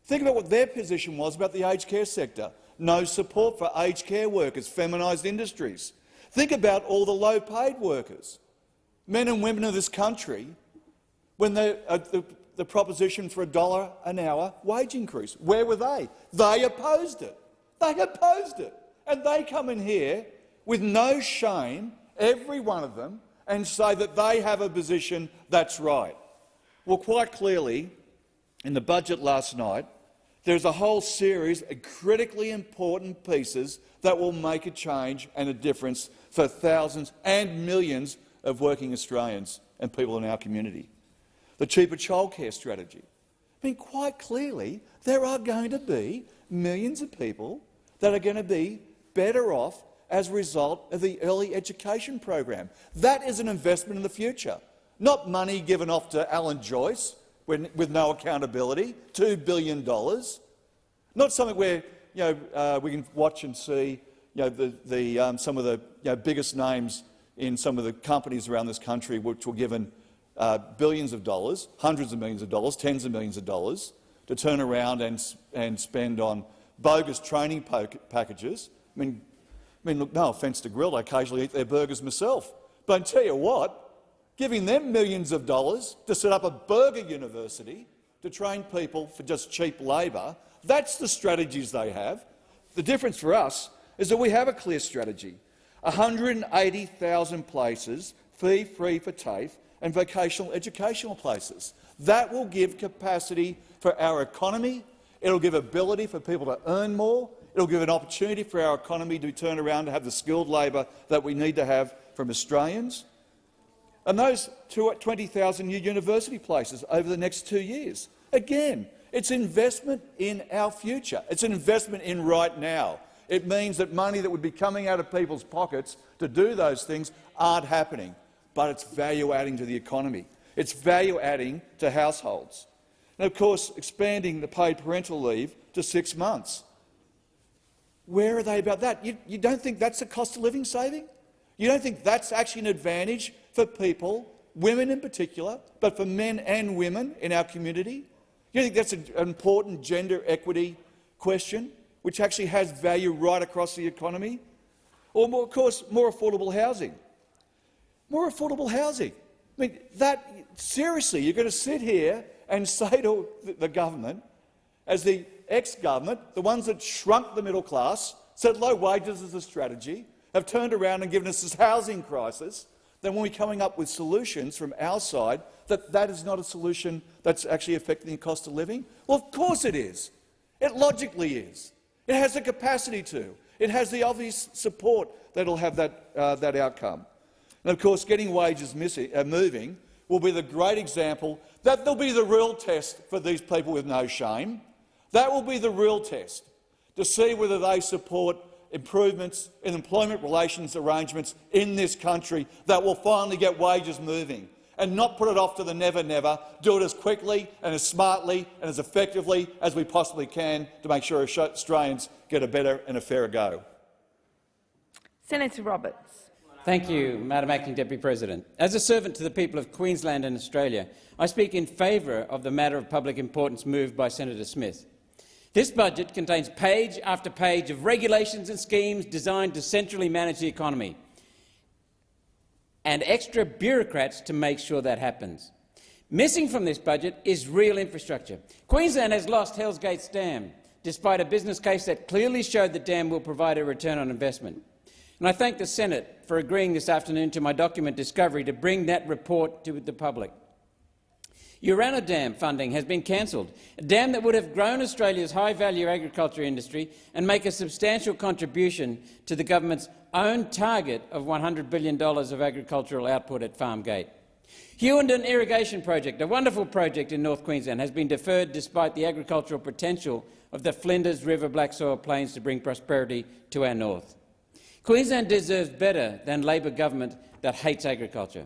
Think about what their position was about the aged care sector. No support for aged care workers, feminised industries. Think about all the low-paid workers, men and women of this country, when the proposition for $1 an hour wage increase. Where were they? They opposed it. They opposed it. And they come in here with no shame, every one of them, and say that they have a position that's right. Well, quite clearly, in the budget last night, there's a whole series of critically important pieces that will make a change and a difference for thousands and millions of working Australians and people in our community. The cheaper childcare strategy. I mean, quite clearly, there are going to be millions of people that are going to be better off as a result of the early education program. That is an investment in the future, not money given off to Alan Joyce with no accountability, $2 billion. Not something where we can watch and see some of the biggest names in some of the companies around this country which were given billions of dollars, hundreds of millions of dollars, tens of millions of dollars to turn around and spend on bogus training packages. I mean, look, no offence to Grill, I occasionally eat their burgers myself. But I tell you what, giving them millions of dollars to set up a burger university to train people for just cheap labour, that's the strategies they have. The difference for us is that we have a clear strategy. 180,000 places, fee-free for TAFE, and vocational educational places. That will give capacity for our economy. It will give ability for people to earn more. It'll give an opportunity for our economy to turn around to have the skilled labour that we need to have from Australians. And those 20,000 new university places over the next 2 years. Again, it's investment in our future. It's an investment in right now. It means that money that would be coming out of people's pockets to do those things aren't happening, but it's value-adding to the economy. It's value-adding to households. And, of course, expanding the paid parental leave to 6 months. Where are they about that? You don't think that's a cost of living saving? You don't think that's actually an advantage for people, women in particular, but for men and women in our community? You think that's an important gender equity question, which actually has value right across the economy? Or, of course, more affordable housing. More affordable housing. I mean, seriously, you're going to sit here and say to the government, as the ex-government, the ones that shrunk the middle class, said low wages is a strategy, have turned around and given us this housing crisis, then when we're coming up with solutions from our side, that is not a solution that's actually affecting the cost of living? Well, of course it is. It logically is. It has the capacity to. It has the obvious support that will have that outcome. And of course, getting wages moving will be the great example that there'll be the real test for these people with no shame. That will be the real test, to see whether they support improvements in employment relations arrangements in this country that will finally get wages moving, and not put it off to the never-never. Do it as quickly and as smartly and as effectively as we possibly can to make sure Australians get a better and a fairer go. Senator Roberts. Thank you, Madam Acting Deputy President. As a servant to the people of Queensland and Australia, I speak in favour of the matter of public importance moved by Senator Smith. This budget contains page after page of regulations and schemes designed to centrally manage the economy and extra bureaucrats to make sure that happens. Missing from this budget is real infrastructure. Queensland has lost Hells Gates Dam, despite a business case that clearly showed the dam will provide a return on investment. And I thank the Senate for agreeing this afternoon to my document Discovery to bring that report to the public. Urana Dam funding has been cancelled, a dam that would have grown Australia's high-value agriculture industry and make a substantial contribution to the government's own target of $100 billion of agricultural output at farm gate. Hewenden Irrigation Project, a wonderful project in North Queensland, has been deferred despite the agricultural potential of the Flinders River black soil plains to bring prosperity to our north. Queensland deserves better than Labor government that hates agriculture.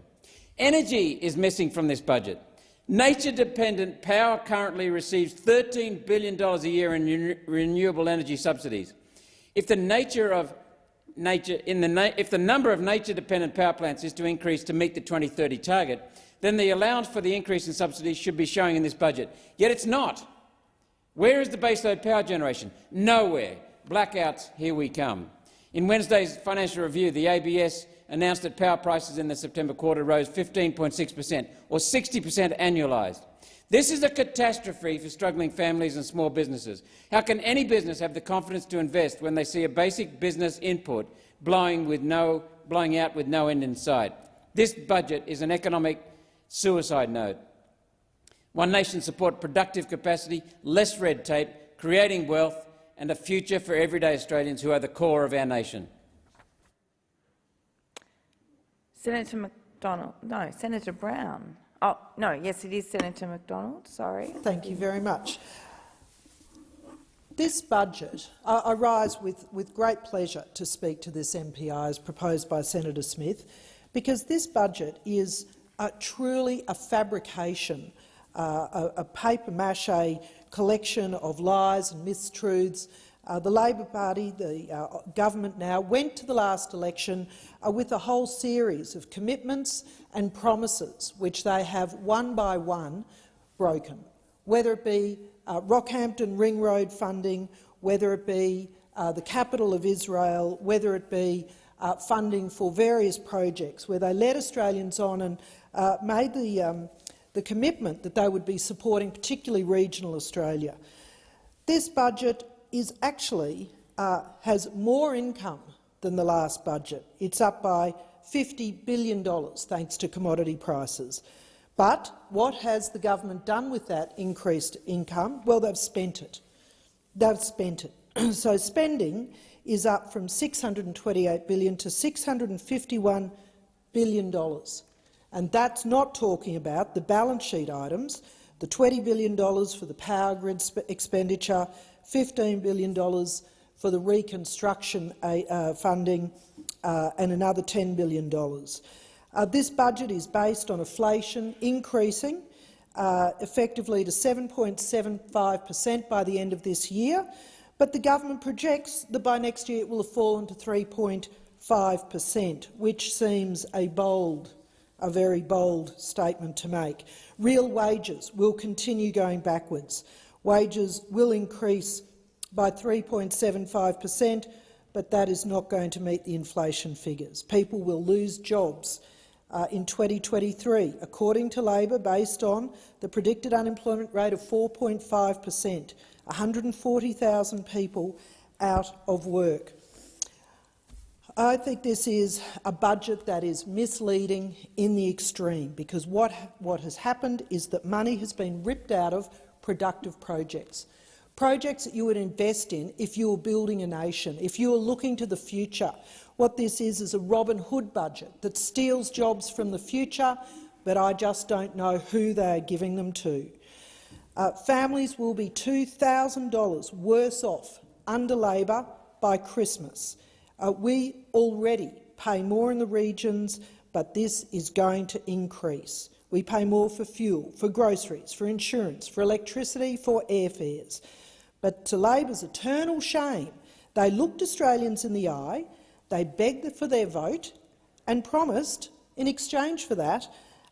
Energy is missing from this budget. Nature-dependent power currently receives $13 billion a year in renewable energy subsidies. If the number of nature-dependent power plants is to increase to meet the 2030 target, then the allowance for the increase in subsidies should be showing in this budget. Yet it's not. Where is the baseload power generation? Nowhere. Blackouts, here we come. In Wednesday's Financial Review, the ABS announced that power prices in the September quarter rose 15.6%, or 60% annualised. This is a catastrophe for struggling families and small businesses. How can any business have the confidence to invest when they see a basic business input blowing out with no end in sight? This budget is an economic suicide note. One nation support productive capacity, less red tape, creating wealth and a future for everyday Australians who are the core of our nation. Senator McDonald. No, Senator Brown. Oh, no, yes, it is Senator McDonald. Sorry. Thank you very much. This budget, I rise with great pleasure to speak to this MPI as proposed by Senator Smith, because this budget is truly a fabrication, a paper-mache collection of lies and mistruths. The Labor Party, the government now, went to the last election with a whole series of commitments and promises which they have one by one broken, whether it be Rockhampton Ring Road funding, whether it be the capital of Israel, whether it be funding for various projects, where they led Australians on and made the commitment that they would be supporting particularly regional Australia. This budget is actually has more income than the last budget. It's up by $50 billion thanks to commodity prices. But what has the government done with that increased income? Well, they've spent it. They've spent it. So spending is up from $628 billion to $651 billion. And that's not talking about the balance sheet items, the $20 billion for the power grid expenditure, $15 billion for the reconstruction funding, and another $10 billion. This budget is based on inflation increasing effectively to 7.75% by the end of this year, but the government projects that by next year it will have fallen to 3.5%, which seems a very bold statement to make. Real wages will continue going backwards. Wages will increase by 3.75%, but that is not going to meet the inflation figures. People will lose jobs in 2023, according to Labor, based on the predicted unemployment rate of 4.5%, 140,000 people out of work. I think this is a budget that is misleading in the extreme, because what has happened is that money has been ripped out of productive projects that you would invest in if you were building a nation, if you were looking to the future. What this is a Robin Hood budget that steals jobs from the future, but I just don't know who they are giving them to. Families will be $2,000 worse off under Labor by Christmas. We already pay more in the regions, but this is going to increase. We pay more for fuel, for groceries, for insurance, for electricity, for airfares. But to Labor's eternal shame, they looked Australians in the eye, they begged for their vote and promised, in exchange for that,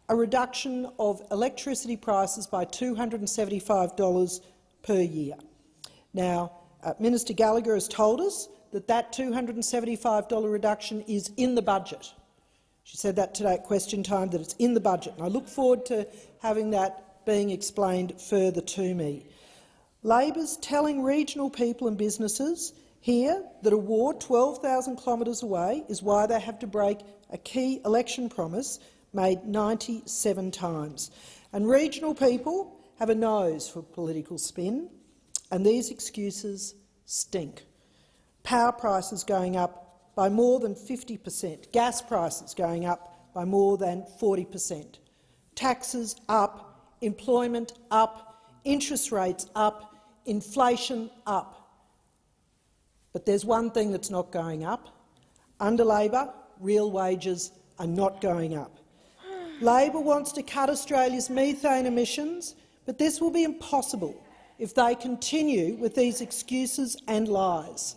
a reduction of electricity prices by $275 per year. Now, Minister Gallagher has told us that that $275 reduction is in the budget. She said that today at question time, that it's in the budget, and I look forward to having that being explained further to me. Labor's telling regional people and businesses here that a war 12,000 kilometres away is why they have to break a key election promise made 97 times. And regional people have a nose for political spin, and these excuses stink. Power prices going up by more than 50%, gas prices going up by more than 40%, taxes up, employment up, interest rates up, inflation up. But there's one thing that's not going up. Under Labor, real wages are not going up. Labor wants to cut Australia's methane emissions, but this will be impossible if they continue with these excuses and lies.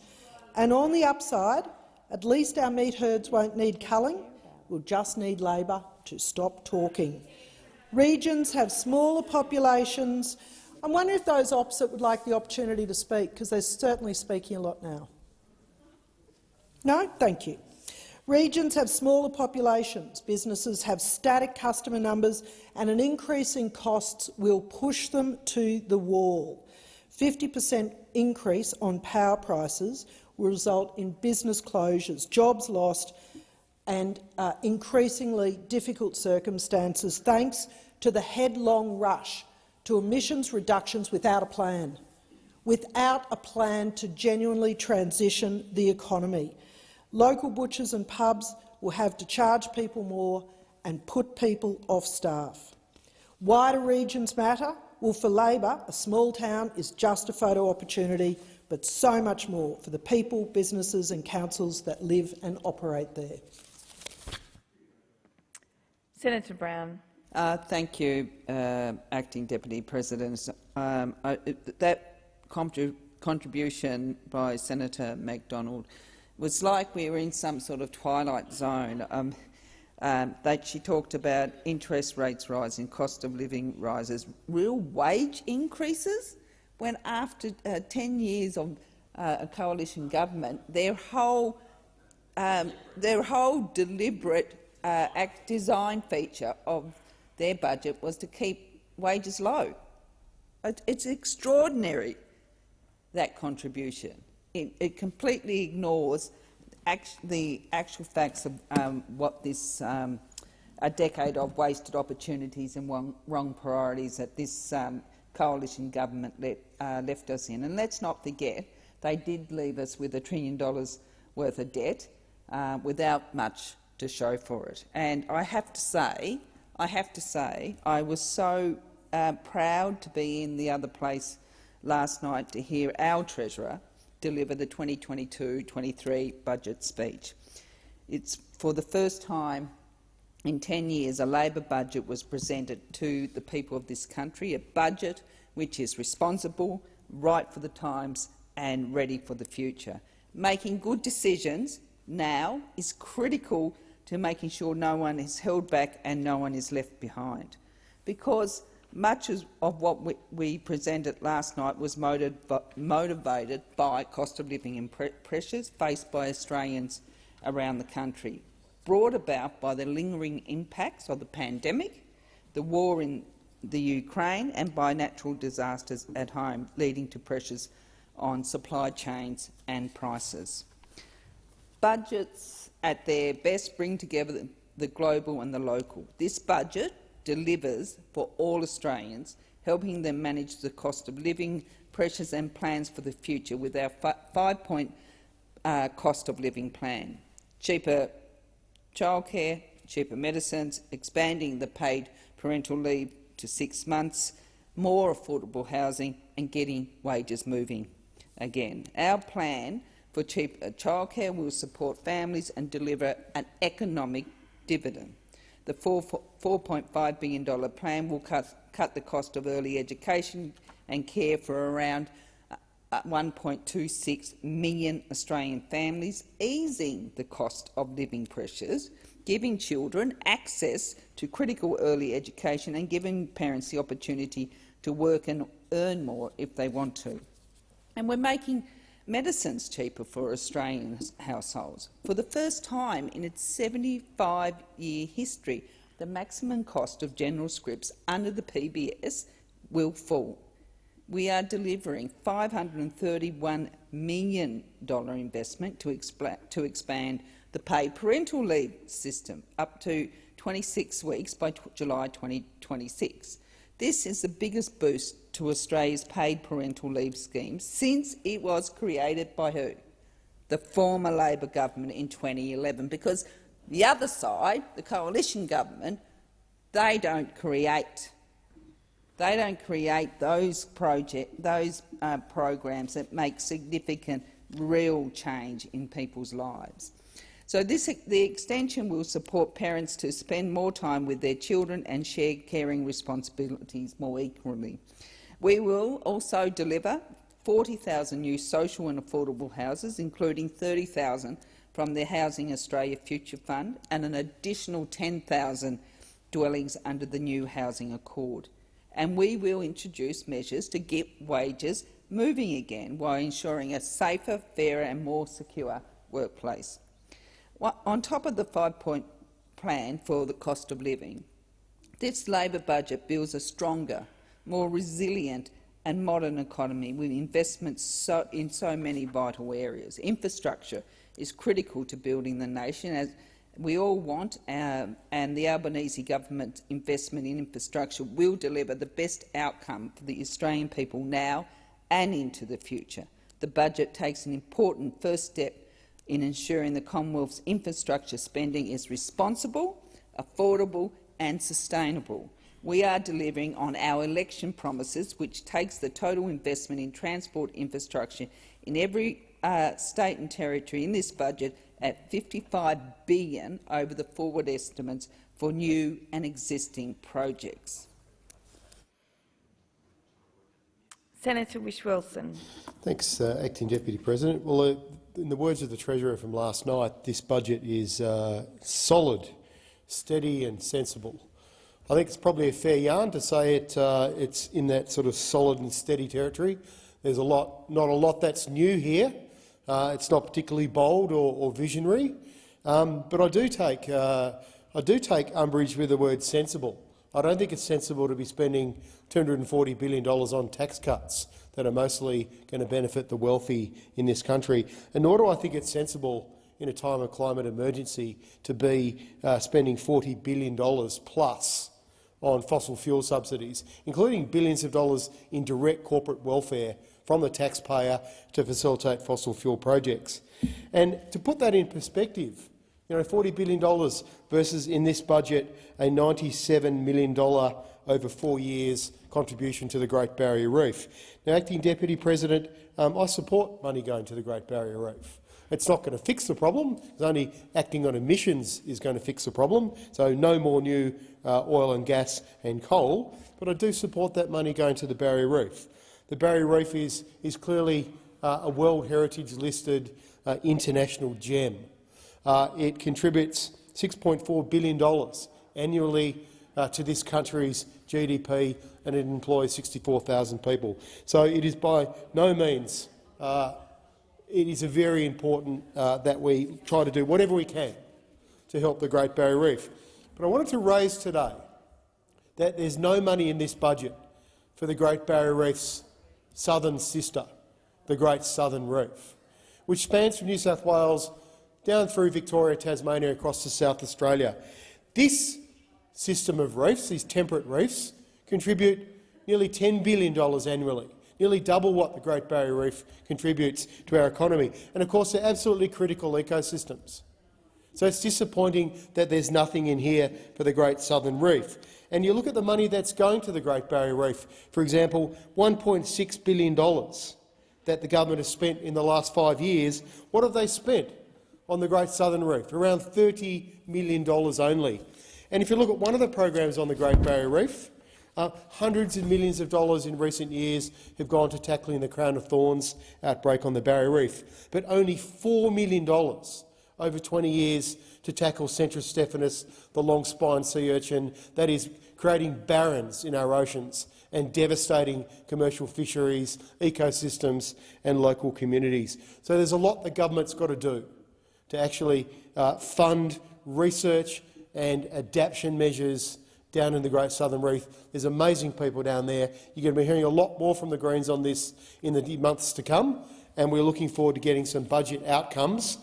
And on the upside, at least our meat herds won't need culling. We'll just need Labor to stop talking. Regions have smaller populations. I wonder if those opposite would like the opportunity to speak, because they're certainly speaking a lot now. No? Thank you. Regions have smaller populations, businesses have static customer numbers, and an increase in costs will push them to the wall. 50% increase on power prices will result in business closures, jobs lost and increasingly difficult circumstances, thanks to the headlong rush to emissions reductions without a plan to genuinely transition the economy. Local butchers and pubs will have to charge people more and put people off staff. Why do regions matter? Well, for Labor, a small town is just a photo opportunity, but so much more for the people, businesses and councils that live and operate there. Senator Brown. Thank you, Acting Deputy President. That contribution by Senator McDonald was like we were in some sort of twilight zone. That she talked about interest rates rising, cost of living rises, real wage increases, when after 10 years of a coalition government, their whole deliberate design feature of their budget was to keep wages low. It's extraordinary, that contribution. It completely ignores the actual facts of what this a decade of wasted opportunities and wrong priorities that this coalition government left us in. And let's not forget they did leave us with $1 trillion worth of debt without much to show for it. And I have to say, I was so proud to be in the other place last night to hear our Treasurer deliver the 2022-23 budget speech. It's for the first time in 10 years a Labor budget was presented to the people of this country, a budget which is responsible, right for the times and ready for the future. Making good decisions now is critical to making sure no one is held back and no one is left behind, because much of what we presented last night was motivated by cost of living pressures faced by Australians around the country, brought about by the lingering impacts of the pandemic, the war in the Ukraine and by natural disasters at home, leading to pressures on supply chains and prices. Budgets at their best bring together the global and the local. This budget delivers for all Australians, helping them manage the cost of living pressures and plans for the future with our 5-point cost of living plan. Cheaper childcare, cheaper medicines, expanding the paid parental leave to 6 months, more affordable housing and getting wages moving again. Our plan for cheaper childcare will support families and deliver an economic dividend. The $4.5 billion plan will cut the cost of early education and care for around 1.26 million Australian families, easing the cost of living pressures, giving children access to critical early education and giving parents the opportunity to work and earn more if they want to. And we're making medicines cheaper for Australian households. For the first time in its 75-year history, the maximum cost of general scripts under the PBS will fall. We are delivering $531 million investment to expand the paid parental leave system up to 26 weeks by July 2026. This is the biggest boost to Australia's paid parental leave scheme since it was created by who? The former Labor government in 2011, because the other side, the coalition government, they don't create those programs that make significant, real change in people's lives. So the extension will support parents to spend more time with their children and share caring responsibilities more equally. We will also deliver 40,000 new social and affordable houses, including 30,000 from the Housing Australia Future Fund and an additional 10,000 dwellings under the new Housing Accord. And we will introduce measures to get wages moving again while ensuring a safer, fairer and more secure workplace. On top of the 5-point plan for the cost of living, this Labor budget builds a stronger, more resilient and modern economy with investments in so many vital areas. Infrastructure is critical to building the nation, as we all want, and the Albanese government's investment in infrastructure will deliver the best outcome for the Australian people now and into the future. The budget takes an important first step in ensuring the Commonwealth's infrastructure spending is responsible, affordable and sustainable. We are delivering on our election promises, which takes the total investment in transport infrastructure in every state and territory in this budget at $55 billion over the forward estimates for new and existing projects. Senator Whish-Wilson. Thanks, Acting Deputy President. Well, in the words of the Treasurer from last night, this budget is solid, steady and sensible. I think it's probably a fair yarn to say it's in that sort of solid and steady territory. There's not a lot that's new here. It's not particularly bold or visionary, but I do take umbrage with the word sensible. I don't think it's sensible to be spending $240 billion on tax cuts that are mostly going to benefit the wealthy in this country, and nor do I think it's sensible in a time of climate emergency to be spending $40 billion plus on fossil fuel subsidies, including billions of dollars in direct corporate welfare from the taxpayer to facilitate fossil fuel projects. And to put that in perspective, $40 billion versus in this budget a $97 million over 4 years contribution to the Great Barrier Reef. Now, Acting Deputy President, I support money going to the Great Barrier Reef. It's not going to fix the problem. It's only acting on emissions is going to fix the problem, so no more new oil and gas and coal. But I do support that money going to the Barrier Reef. The Barrier Reef is clearly a World Heritage listed international gem. It contributes $6.4 billion annually to this country's GDP, and it employs 64,000 people. So it is by no means it is very important that we try to do whatever we can to help the Great Barrier Reef. But I wanted to raise today that there's no money in this budget for the Great Barrier Reef's southern sister, the Great Southern Reef, which spans from New South Wales down through Victoria, Tasmania, across to South Australia. This system of reefs, these temperate reefs, contribute nearly $10 billion annually, nearly double what the Great Barrier Reef contributes to our economy. And of course, they're absolutely critical ecosystems. So it's disappointing that there's nothing in here for the Great Southern Reef. And you look at the money that's going to the Great Barrier Reef. For example, $1.6 billion that the government has spent in the last 5 years. What have they spent on the Great Southern Reef? Around $30 million only. And if you look at one of the programs on the Great Barrier Reef, hundreds of millions of dollars in recent years have gone to tackling the Crown of Thorns outbreak on the Barrier Reef, but only $4 million over 20 years to tackle Centris stephanus, the long-spined sea urchin that is creating barrens in our oceans and devastating commercial fisheries, ecosystems and local communities. So there's a lot the government's got to do to actually fund research and adaptation measures down in the Great Southern Reef. There's amazing people down there. You're going to be hearing a lot more from the Greens on this in the months to come, and we're looking forward to getting some budget outcomes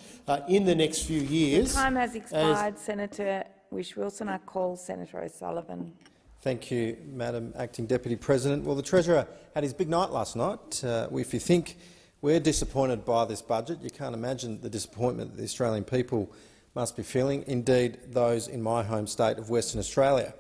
in the next few years. Time has expired. Senator Whish-Wilson. I call Senator O'Sullivan. Thank you, Madam Acting Deputy President. Well, the Treasurer had his big night last night. If you think we're disappointed by this budget, you can't imagine the disappointment that the Australian people must be feeling, indeed those in my home state of Western Australia.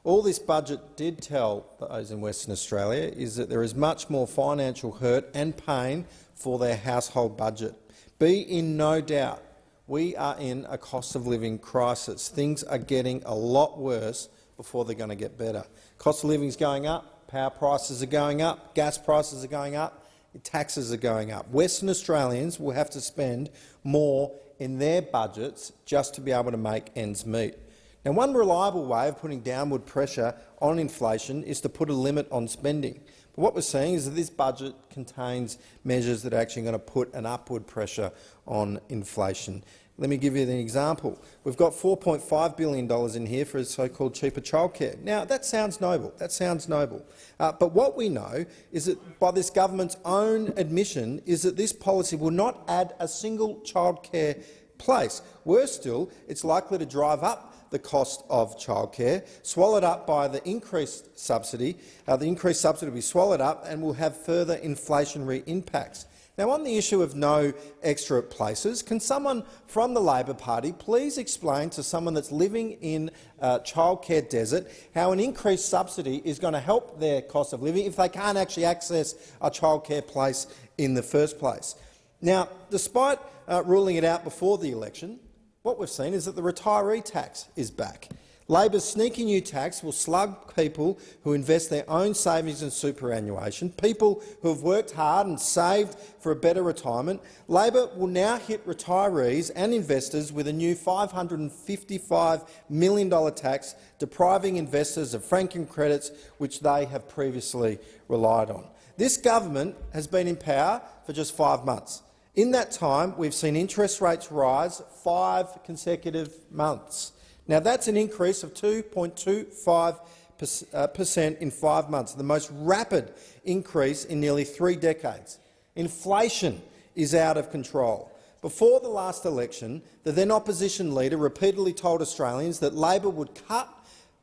All this budget did tell those in Western Australia is that there is much more financial hurt and pain for their household budget. Be in no doubt, we are in a cost of living crisis. Things are getting a lot worse before they're going to get better. Cost of living is going up, power prices are going up, gas prices are going up, taxes are going up. Western Australians will have to spend more in their budgets just to be able to make ends meet. Now, one reliable way of putting downward pressure on inflation is to put a limit on spending. But what we're seeing is that this budget contains measures that are actually going to put an upward pressure on inflation. Let me give you an example. We've got $4.5 billion in here for so-called cheaper childcare. Now, that sounds noble. That sounds noble. But what we know is that, by this government's own admission, is that this policy will not add a single childcare place. Worse still, it's likely to drive up the cost of childcare, swallowed up by the increased subsidy. The increased subsidy will be swallowed up and will have further inflationary impacts. Now, on the issue of no extra places, can someone from the Labor Party please explain to someone that's living in a childcare desert how an increased subsidy is going to help their cost of living if they can't actually access a childcare place in the first place? Now, despite ruling it out before the election, what we've seen is that the retiree tax is back. Labor's sneaky new tax will slug people who invest their own savings in superannuation, people who have worked hard and saved for a better retirement. Labor will now hit retirees and investors with a new $555 million tax, depriving investors of franking credits which they have previously relied on. This government has been in power for just 5 months. In that time, we've seen interest rates rise 5 consecutive months. Now, that's an increase of 2.25% in 5 months, the most rapid increase in nearly 3 decades. Inflation is out of control. Before the last election, the then opposition leader repeatedly told Australians that Labor would cut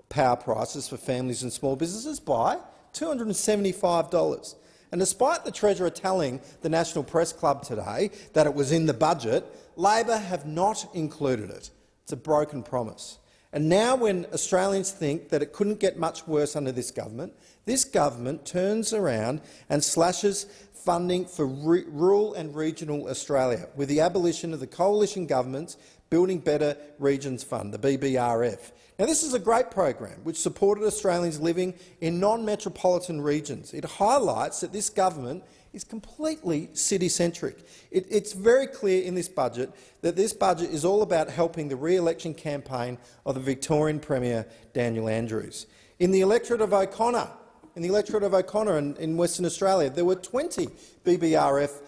power prices for families and small businesses by $275. And despite the Treasurer telling the National Press Club today that it was in the budget, Labor have not included it. It's a broken promise. And now when Australians think that it couldn't get much worse under this government turns around and slashes funding for rural and regional Australia with the abolition of the coalition government's Building Better Regions Fund, the BBRF. Now, this is a great program which supported Australians living in non-metropolitan regions. It highlights that this government is completely city-centric. It's very clear in this budget that this budget is all about helping the re-election campaign of the Victorian Premier Daniel Andrews. In the electorate of O'Connor, in Western Australia, there were 20 BBRF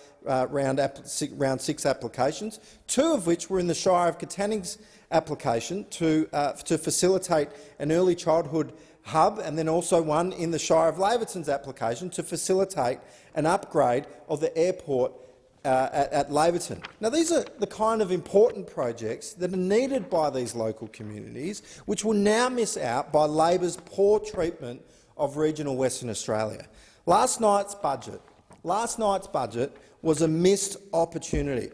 round 6 applications, 2 of which were in the Shire of Kataning's application to facilitate an early childhood hub, and then also one in the Shire of Laverton's application to facilitate an upgrade of the airport at Laverton. Now, these are the kind of important projects that are needed by these local communities, which will now miss out by Labor's poor treatment of regional Western Australia. Last night's budget was a missed opportunity.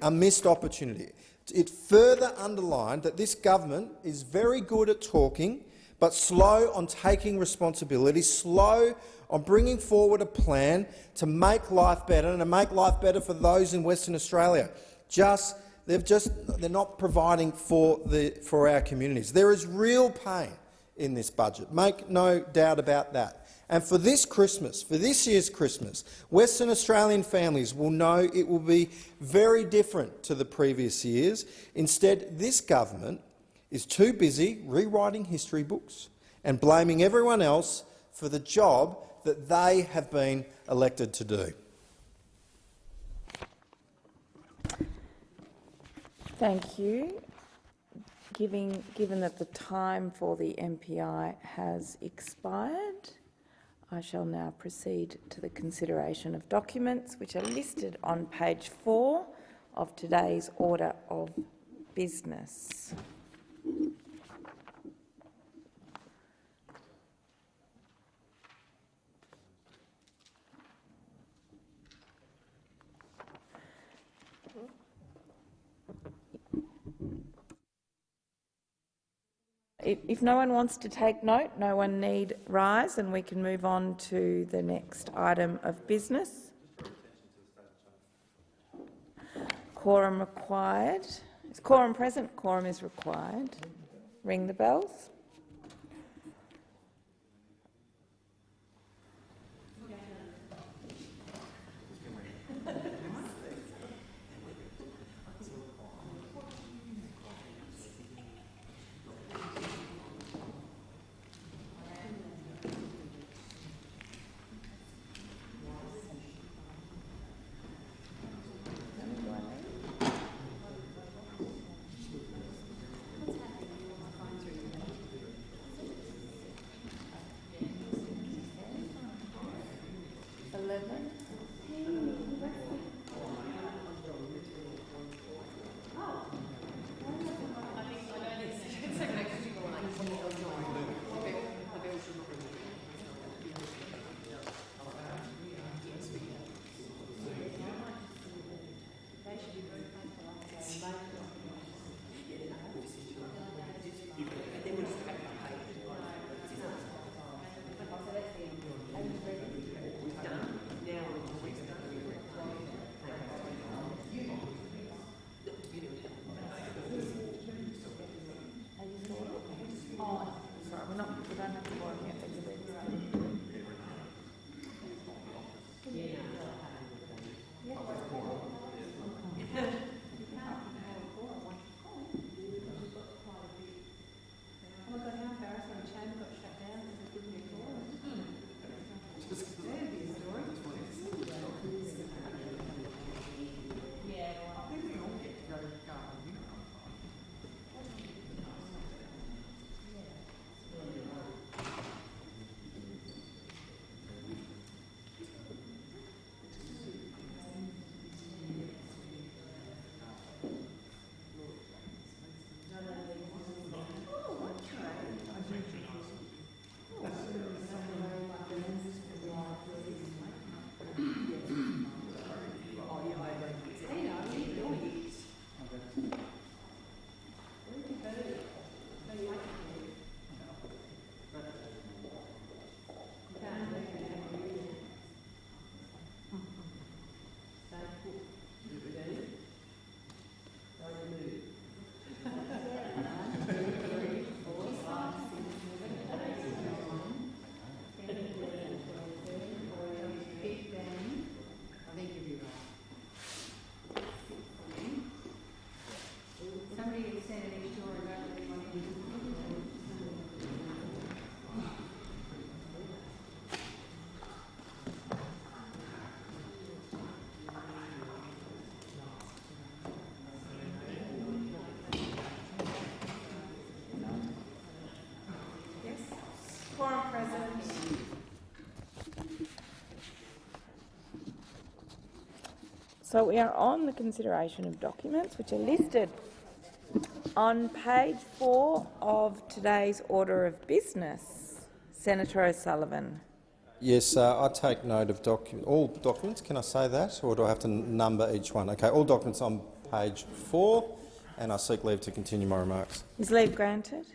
It further underlined that this government is very good at talking, but slow on taking responsibility, slow on bringing forward a plan to make life better and to make life better for those in Western Australia. They're not providing for our communities. There is real pain in this budget, make no doubt about that. And for this year's Christmas, Western Australian families will know it will be very different to the previous years. Instead, this government is too busy rewriting history books and blaming everyone else for the job that they have been elected to do. Thank you. Given that the time for the MPI has expired, I shall now proceed to the consideration of documents which are listed on page 4 of today's order of business. If no one wants to take note, no one need rise, and we can move on to the next item of business. Quorum required. Is quorum present? Quorum is required. Ring the bells. So we are on the consideration of documents which are listed on page 4 of today's order of business. Senator O'Sullivan. Yes, I take note of all documents. Can I say that, or do I have to number each one? Okay, all documents on page 4, and I seek leave to continue my remarks. Is leave granted?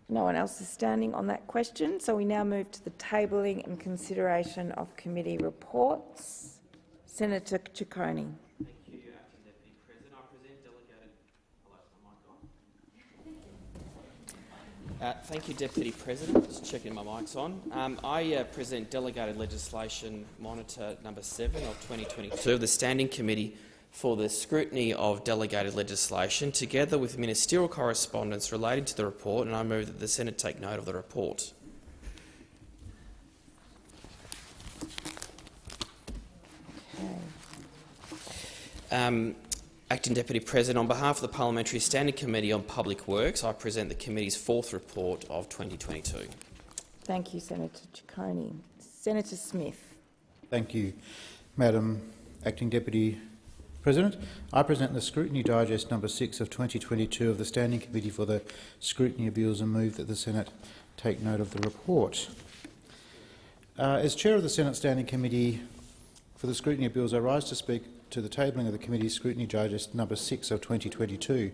No one else is standing on that question, so we now move to the tabling and consideration of committee reports. Senator Ciccone. Thank you, Deputy President. Just checking my mic's on. I present delegated legislation monitor number 7 of 2022 of the Standing Committee for the Scrutiny of Delegated Legislation, together with ministerial correspondence relating to the report, and I move that the Senate take note of the report. Acting Deputy President, on behalf of the Parliamentary Standing Committee on Public Works, I present the committee's 4th report of 2022. Thank you, Senator Ciccone. Senator Smith. Thank you, Madam Acting Deputy President. I present the Scrutiny Digest number 6 of 2022 of the Standing Committee for the Scrutiny of Bills and move that the Senate take note of the report. As Chair of the Senate Standing Committee for the Scrutiny of Bills, I rise to speak to the tabling of the Committee's Scrutiny Digest number 6 of 2022.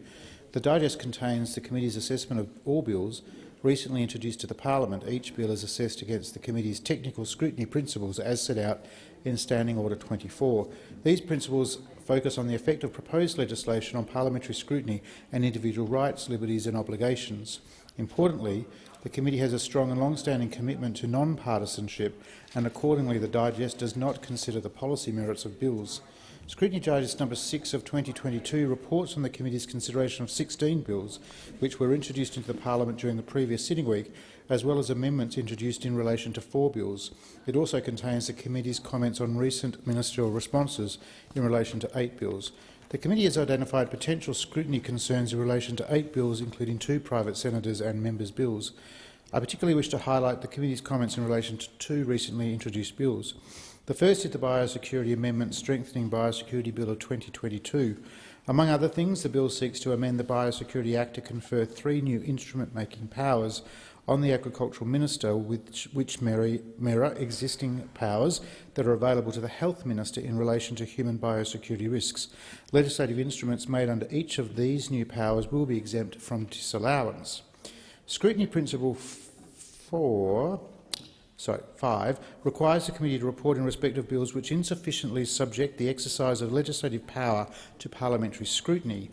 The Digest contains the Committee's assessment of all bills recently introduced to the Parliament. Each bill is assessed against the Committee's technical scrutiny principles as set out in Standing Order 24. These principles focus on the effect of proposed legislation on parliamentary scrutiny and individual rights, liberties and obligations. Importantly, the Committee has a strong and long-standing commitment to non-partisanship, and accordingly the Digest does not consider the policy merits of bills. Scrutiny Digest number 6 of 2022 reports on the Committee's consideration of 16 bills which were introduced into the Parliament during the previous sitting week, as well as amendments introduced in relation to 4 bills. It also contains the Committee's comments on recent ministerial responses in relation to 8 bills. The Committee has identified potential scrutiny concerns in relation to 8 bills, including 2 private senators' and members' bills. I particularly wish to highlight the Committee's comments in relation to 2 recently introduced bills. The first is the Biosecurity Amendment Strengthening Biosecurity Bill of 2022. Among other things, the bill seeks to amend the Biosecurity Act to confer 3 new instrument-making powers on the Agricultural Minister, which mirror existing powers that are available to the Health Minister in relation to human biosecurity risks. Legislative instruments made under each of these new powers will be exempt from disallowance. Scrutiny Principle 5 requires the Committee to report in respect of bills which insufficiently subject the exercise of legislative power to parliamentary scrutiny.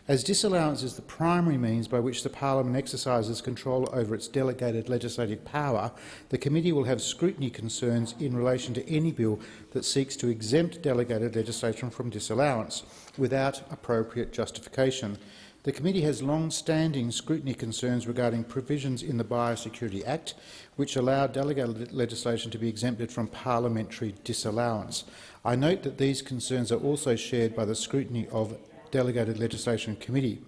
As disallowance is the primary means by which the Parliament exercises control over its delegated legislative power, the Committee will have scrutiny concerns in relation to any bill that seeks to exempt delegated legislation from disallowance without appropriate justification. The Committee has long-standing scrutiny concerns regarding provisions in the Biosecurity Act which allow delegated legislation to be exempted from parliamentary disallowance. I note that these concerns are also shared by the Scrutiny of Delegated Legislation Committee.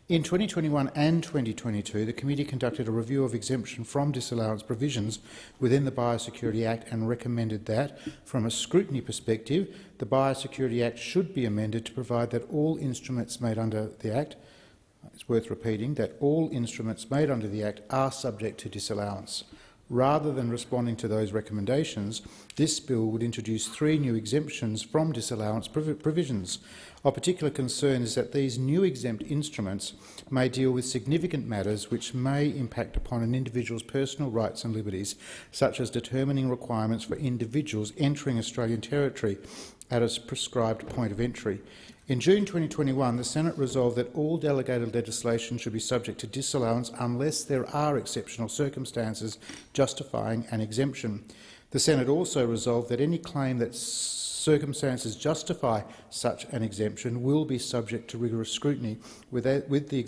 In 2021 and 2022, the Committee conducted a review of exemption from disallowance provisions within the Biosecurity Act and recommended that, from a scrutiny perspective, the Biosecurity Act should be amended to provide that all instruments made under the Act, it's worth repeating, that all instruments made under the Act are subject to disallowance. Rather than responding to those recommendations, this bill would introduce 3 new exemptions from disallowance provisions. Of particular concern is that these new exempt instruments may deal with significant matters which may impact upon an individual's personal rights and liberties, such as determining requirements for individuals entering Australian territory at a prescribed point of entry. In June 2021, the Senate resolved that all delegated legislation should be subject to disallowance unless there are exceptional circumstances justifying an exemption. The Senate also resolved that any claim that circumstances justify such an exemption will be subject to rigorous scrutiny, with the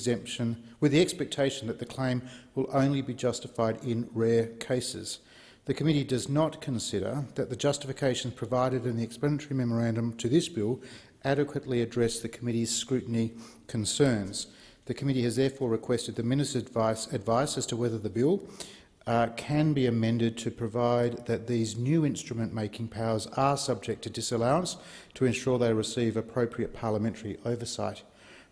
expectation that the claim will only be justified in rare cases. The Committee does not consider that the justifications provided in the explanatory memorandum to this bill adequately address the Committee's scrutiny concerns. The Committee has therefore requested the Minister's advice as to whether the bill can be amended to provide that these new instrument-making powers are subject to disallowance to ensure they receive appropriate parliamentary oversight.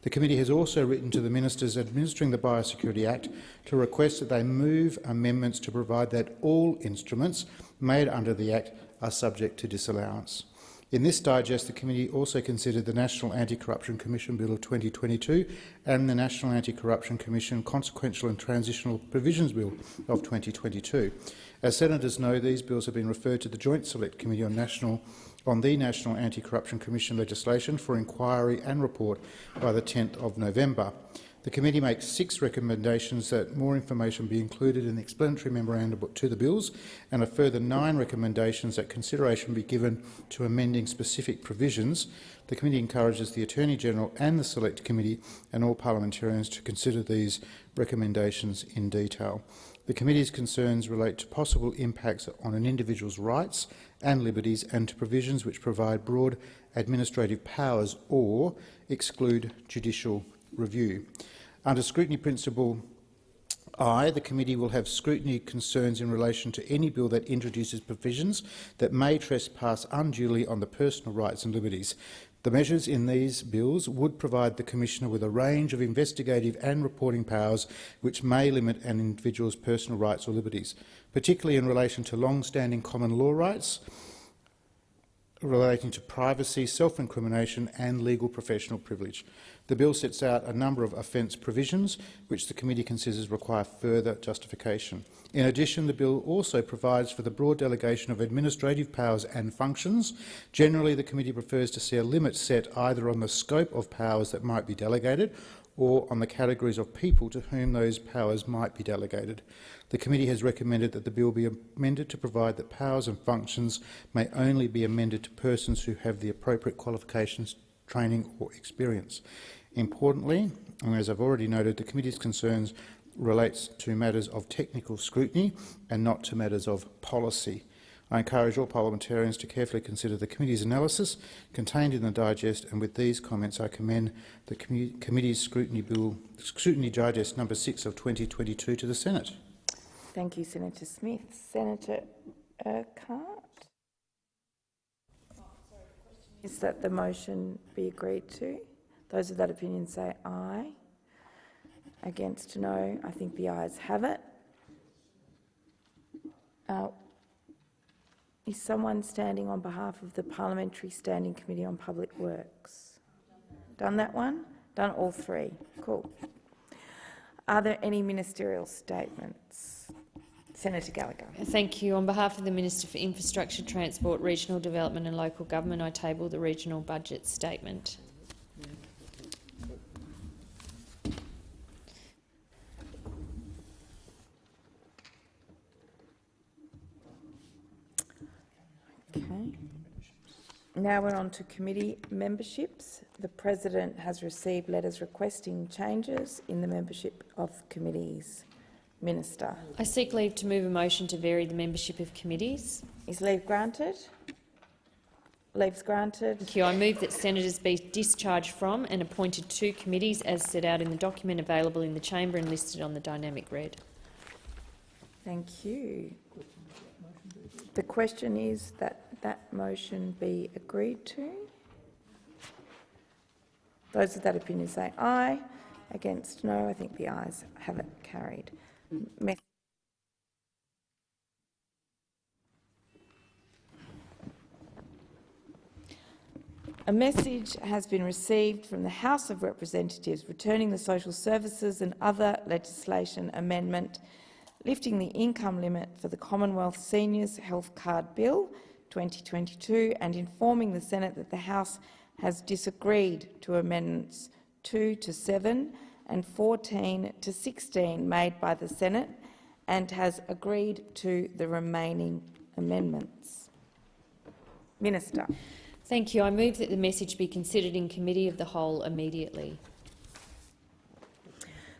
The committee has also written to the ministers administering the Biosecurity Act to request that they move amendments to provide that all instruments made under the Act are subject to disallowance. In this digest, the committee also considered the National Anti-Corruption Commission Bill of 2022 and the National Anti-Corruption Commission Consequential and Transitional Provisions Bill of 2022. As senators know, these bills have been referred to the Joint Select Committee on the National Anti-Corruption Commission legislation for inquiry and report by the 10th of November. The committee makes 6 recommendations that more information be included in the explanatory memorandum to the bills, and a further 9 recommendations that consideration be given to amending specific provisions. The committee encourages the Attorney-General and the Select Committee and all parliamentarians to consider these recommendations in detail. The committee's concerns relate to possible impacts on an individual's rights and liberties and to provisions which provide broad administrative powers or exclude judicial review. Under Scrutiny Principle I, the committee will have scrutiny concerns in relation to any bill that introduces provisions that may trespass unduly on the personal rights and liberties. The measures in these bills would provide the Commissioner with a range of investigative and reporting powers which may limit an individual's personal rights or liberties, particularly in relation to long-standing common law rights relating to privacy, self-incrimination and legal professional privilege. The bill sets out a number of offence provisions which the committee considers require further justification. In addition, the bill also provides for the broad delegation of administrative powers and functions. Generally, the committee prefers to see a limit set either on the scope of powers that might be delegated or on the categories of people to whom those powers might be delegated. The committee has recommended that the bill be amended to provide that powers and functions may only be amended to persons who have the appropriate qualifications, training or experience. Importantly, and as I've already noted, the committee's concerns relates to matters of technical scrutiny and not to matters of policy. I encourage all parliamentarians to carefully consider the committee's analysis contained in the digest, and with these comments I commend the committee's Scrutiny Digest No. 6 of 2022 to the Senate. Thank you, Senator Smith. Senator Urquhart. Is that the motion be agreed to? Those of that opinion say aye. Against no. I think the ayes have it. Is someone standing on behalf of the Parliamentary Standing Committee on Public Works? Done that one? Done all 3. Cool. Are there any ministerial statements? Senator Gallagher. Thank you. On behalf of the Minister for Infrastructure, Transport, Regional Development and Local Government, I table the regional budget statement. Okay. Now we're on to committee memberships. The President has received letters requesting changes in the membership of committees. Minister. I seek leave to move a motion to vary the membership of committees. Is leave granted? Leave's granted. Thank you. I move that senators be discharged from and appointed to committees as set out in the document available in the chamber and listed on the dynamic red. Thank you. The question is that that motion be agreed to. Those of that opinion say aye. Against no. I think the ayes have it carried. A message has been received from the House of Representatives returning the social services and other legislation amendment lifting the income limit for the Commonwealth Seniors Health Card Bill 2022 and informing the Senate that the House has disagreed to amendments 2 to 7 and 14 to 16 made by the Senate and has agreed to the remaining amendments. Minister. Thank you. I move that the message be considered in Committee of the Whole immediately.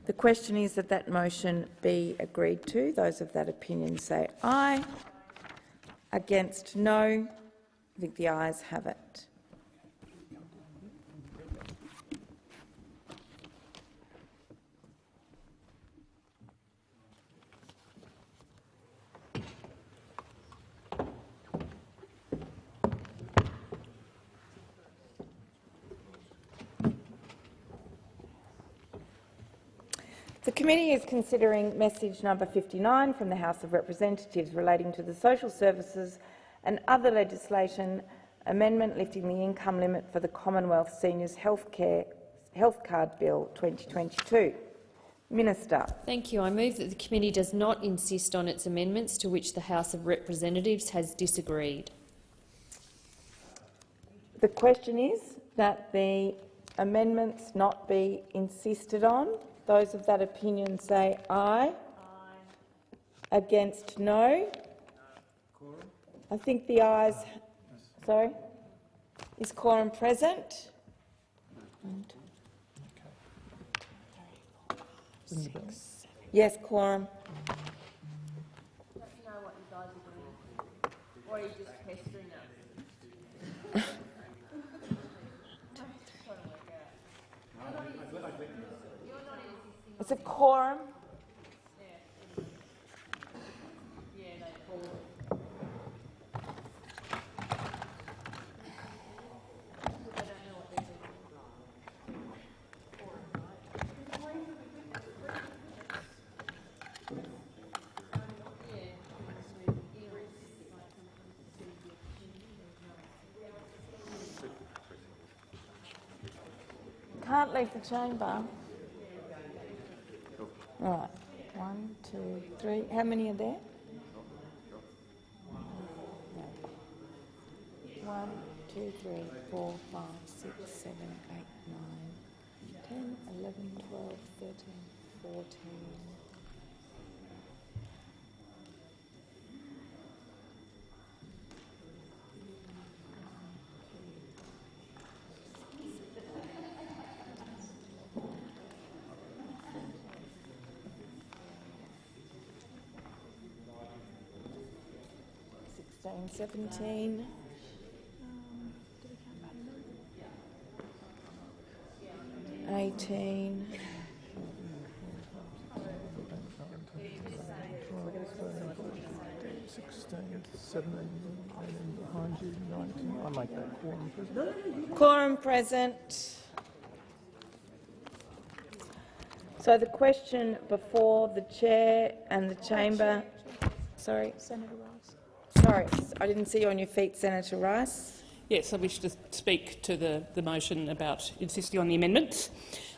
The question is that that motion be agreed to. Those of that opinion say aye. Against no. I think the ayes have it. committee is considering message number 59 from the House of Representatives relating to the social services and other legislation amendment lifting the income limit for the Commonwealth Seniors Health Card Bill 2022. Minister. Thank you. I move that the committee does not insist on its amendments to which the House of Representatives has disagreed. The question is that the amendments not be insisted on. Those of that opinion say aye. Aye. Against no. I think the ayes. Sorry. Is quorum present? 1, 2, 3, 4, 5, 6, 7. Yes, quorum. Or are you just pestering us? It's a quorum. Can't leave the chamber. All right. 1, 2, 3. How many are there? 1, 2, 3, 4, 5, 6, 7, 8, 9, 10, 11, 12, 13, 14. 17, 18, 16, 17, 18 behind you, 19. I make that quorum present. Quorum present. So the question before the chair and the chamber. Sorry, Senator Rice. Sorry, I didn't see you on your feet, Senator Rice. Yes, I wish to speak to the motion about insisting on the amendments.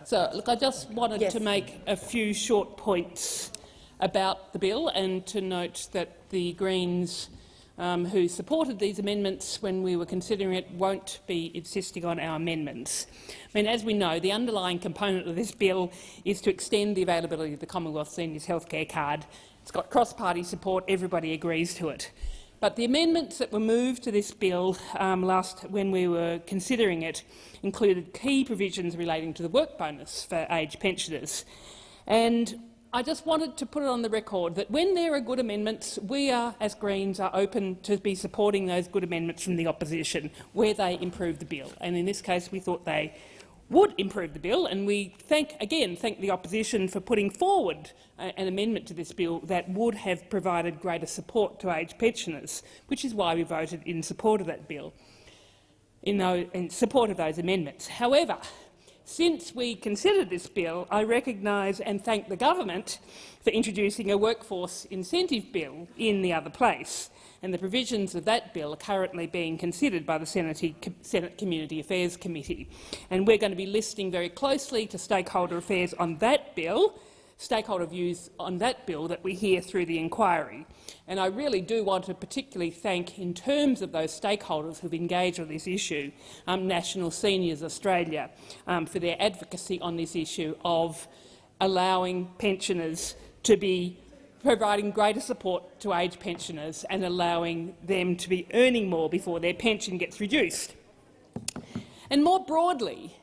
So, look, I just wanted to make a few short points about the bill and to note that the Greens who supported these amendments when we were considering it won't be insisting on our amendments. I mean, as we know, the underlying component of this bill is to extend the availability of the Commonwealth Seniors Healthcare Card. It's got cross-party support. Everybody agrees to it. But the amendments that were moved to this bill when we were considering it included key provisions relating to the work bonus for aged pensioners. And I just wanted to put it on the record that when there are good amendments, we are, as Greens, are open to be supporting those good amendments from the opposition where they improve the bill. And in this case, we thought they would improve the bill, and we thank the opposition for putting forward an amendment to this bill that would have provided greater support to aged pensioners, which is why we voted in support of that bill, in support of those amendments. However, since we considered this bill, I recognise and thank the government for introducing a workforce incentive bill in the other place, and the provisions of that bill are currently being considered by the Senate Community Affairs Committee. And we're going to be listening very closely to stakeholder affairs on that bill, stakeholder views on that bill that we hear through the inquiry. And I really do want to particularly thank, in terms of those stakeholders who've engaged on this issue, National Seniors Australia for their advocacy on this issue of allowing pensioners to be providing greater support to aged pensioners and allowing them to be earning more before their pension gets reduced. And more broadly,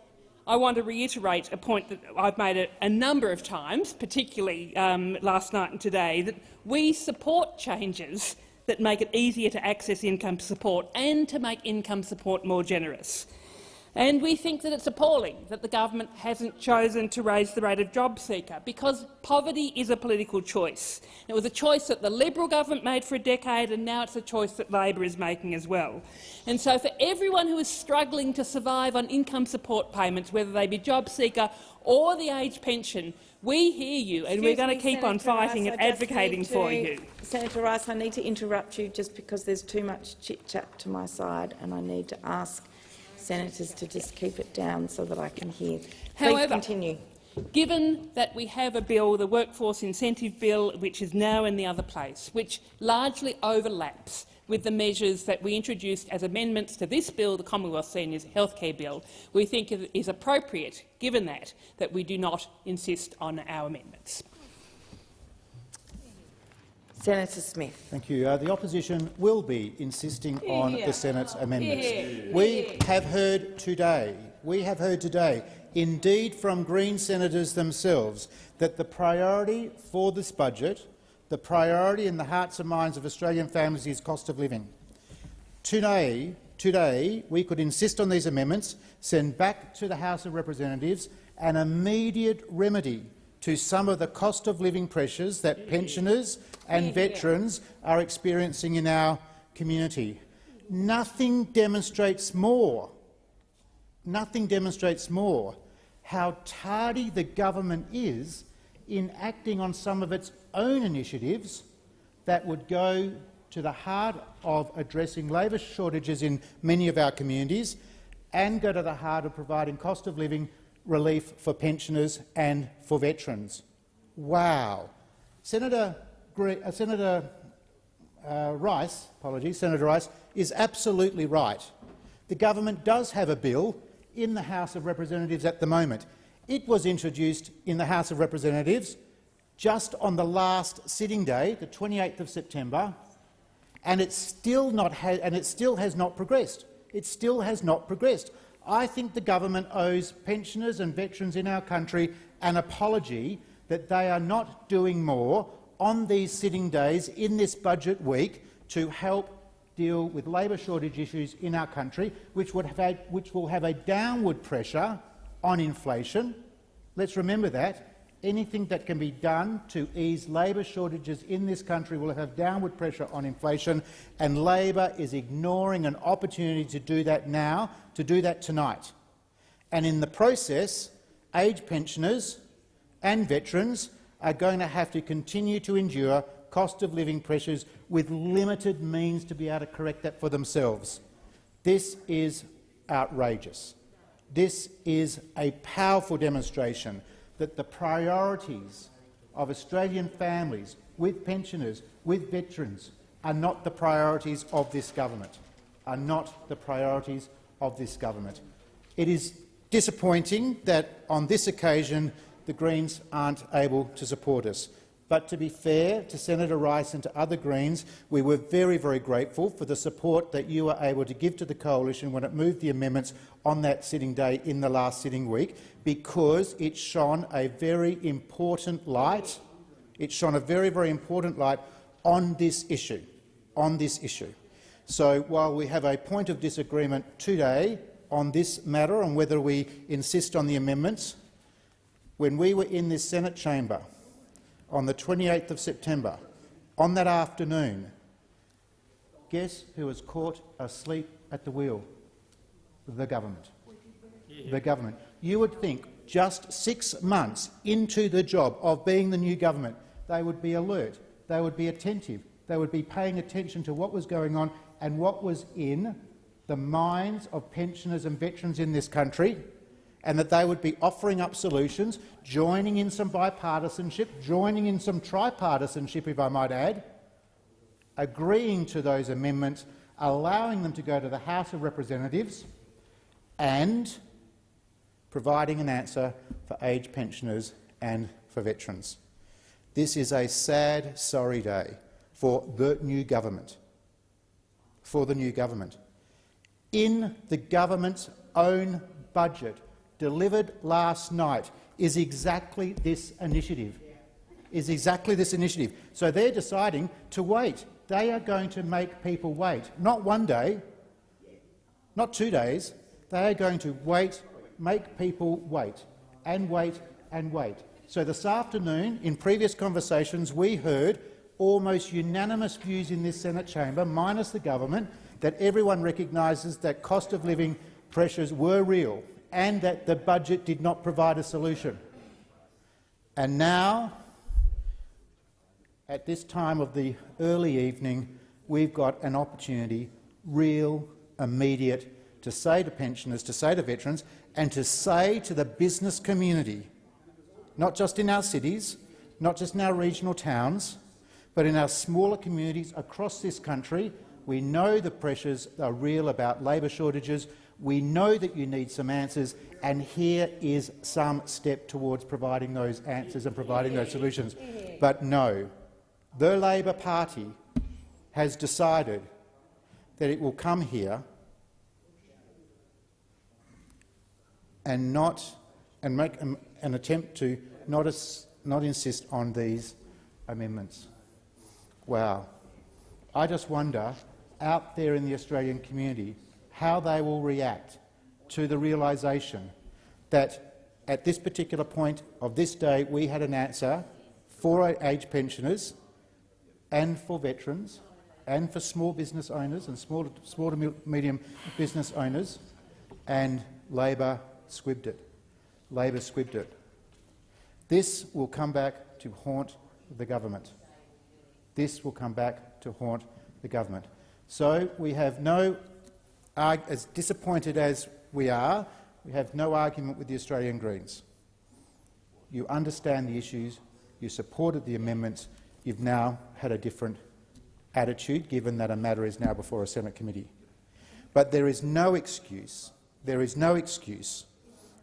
I want to reiterate a point that I've made a number of times, particularly last night and today, that we support changes that make it easier to access income support and to make income support more generous. And we think that it's appalling that the government hasn't chosen to raise the rate of job seeker, because poverty is a political choice. It was a choice that the Liberal government made for a decade, and now it's a choice that Labor is making as well. And so for everyone who is struggling to survive on income support payments, whether they be job seeker or the age pension, we hear you, and we're going to keep on fighting and advocating for you. Senator Rice, I need to interrupt you just because there's too much chit-chat to my side, and I need to ask senators to just keep it down so that I can hear. Please continue. Given that we have a bill, the Workforce Incentive Bill, which is now in the other place, which largely overlaps with the measures that we introduced as amendments to this bill, the Commonwealth Seniors Healthcare Bill, we think it is appropriate, given that we do not insist on our amendments. Senator Smith. Thank you. The opposition will be insisting on the Senate's amendments. We have heard today, indeed from Green senators themselves, that the priority for this budget, the priority in the hearts and minds of Australian families, is cost of living. Today, we could insist on these amendments, send back to the House of Representatives an immediate remedy to some of the cost of living pressures that pensioners and veterans are experiencing in our community. Nothing demonstrates more how tardy the government is in acting on some of its own initiatives that would go to the heart of addressing labour shortages in many of our communities and go to the heart of providing cost of living relief for pensioners and for veterans. Wow. Senator Rice is absolutely right. The government does have a bill in the House of Representatives at the moment. It was introduced in the House of Representatives just on the last sitting day, the 28th of September, and it still has not progressed. It still has not progressed. I think the government owes pensioners and veterans in our country an apology that they are not doing more on these sitting days in this budget week to help deal with labour shortage issues in our country, which will have a downward pressure on inflation. Let's remember that. Anything that can be done to ease labour shortages in this country will have downward pressure on inflation, and Labor is ignoring an opportunity to do that now, to do that tonight. And in the process, aged pensioners and veterans are going to have to continue to endure cost of living pressures with limited means to be able to correct that for themselves. This is outrageous. This is a powerful demonstration that the priorities of Australian families, with pensioners, with veterans, are not the priorities of this government. It is disappointing that on this occasion the Greens aren't able to support us. But to be fair to Senator Rice and to other Greens, we were very, very grateful for the support that you were able to give to the coalition when it moved the amendments on that sitting day in the last sitting week, because it shone a very important light. It shone a very, very important light on this issue. So while we have a point of disagreement today on this matter, on whether we insist on the amendments, when we were in this Senate chamber on the 28th of September, on that afternoon, guess who was caught asleep at the wheel? The government. The government. You would think just 6 months into the job of being the new government, they would be alert, they would be attentive, they would be paying attention to what was going on and what was in the minds of pensioners and veterans in this country, and that they would be offering up solutions, joining in some bipartisanship, joining in some tripartisanship, if I might add, agreeing to those amendments, allowing them to go to the House of Representatives and providing an answer for aged pensioners and for veterans. This is a sad, sorry day for the new government. In the government's own budget, delivered last night, is exactly this initiative. So they're deciding to wait. They are going to make people wait, not 1 day, not 2 days. They are going to wait, make people wait and wait and wait. So this afternoon, in previous conversations, we heard almost unanimous views in this Senate chamber, minus the government, that everyone recognises that cost of living pressures were real and that the budget did not provide a solution. And now, at this time of the early evening, we've got an opportunity, real, immediate, to say to pensioners, to say to veterans, and to say to the business community, not just in our cities, not just in our regional towns, but in our smaller communities across this country. We know the pressures are real about labour shortages. We know that you need some answers, and here is some step towards providing those answers and providing those solutions. But no, the Labor Party has decided that it will come here and make an attempt to not insist on these amendments. Wow. I just wonder, out there in the Australian community, how they will react to the realisation that at this particular point of this day we had an answer for aged pensioners and for veterans and for small business owners and small to medium business owners, and Labor squibbed it. Labor squibbed it. This will come back to haunt the government. This will come back to haunt the government. So we have no, as disappointed as we are, we have no argument with the Australian Greens. You understand the issues, you supported the amendments, you've now had a different attitude, given that a matter is now before a Senate committee. But there is no excuse, there is no excuse,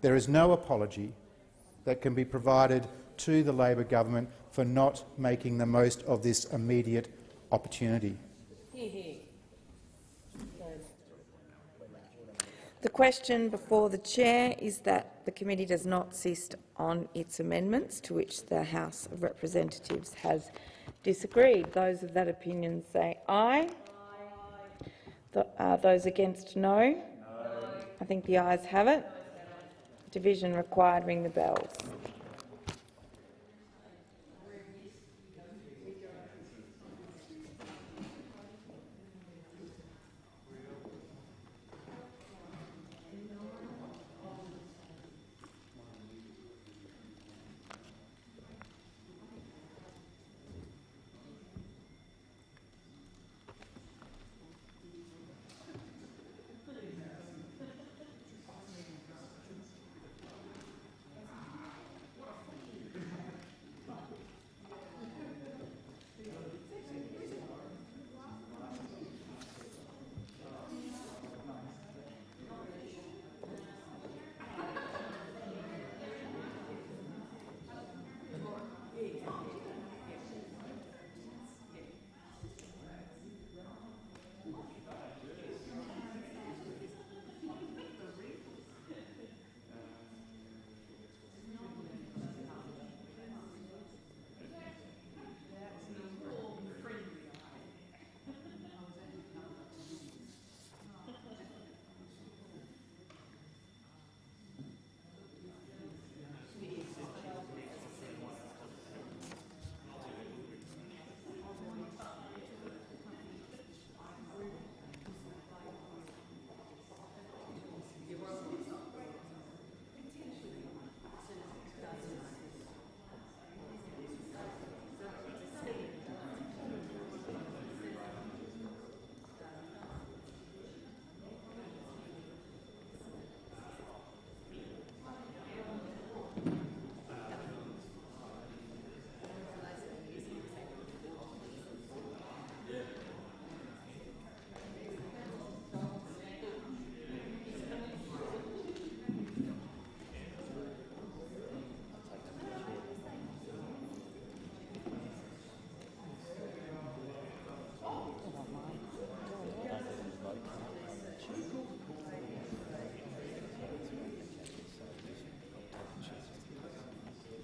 there is no apology that can be provided to the Labor government for not making the most of this immediate opportunity. The question before the chair is that the committee does not insist on its amendments, to which the House of Representatives has disagreed. Those of that opinion say aye. Those against no. I think the ayes have it. Division required. Ring the bells.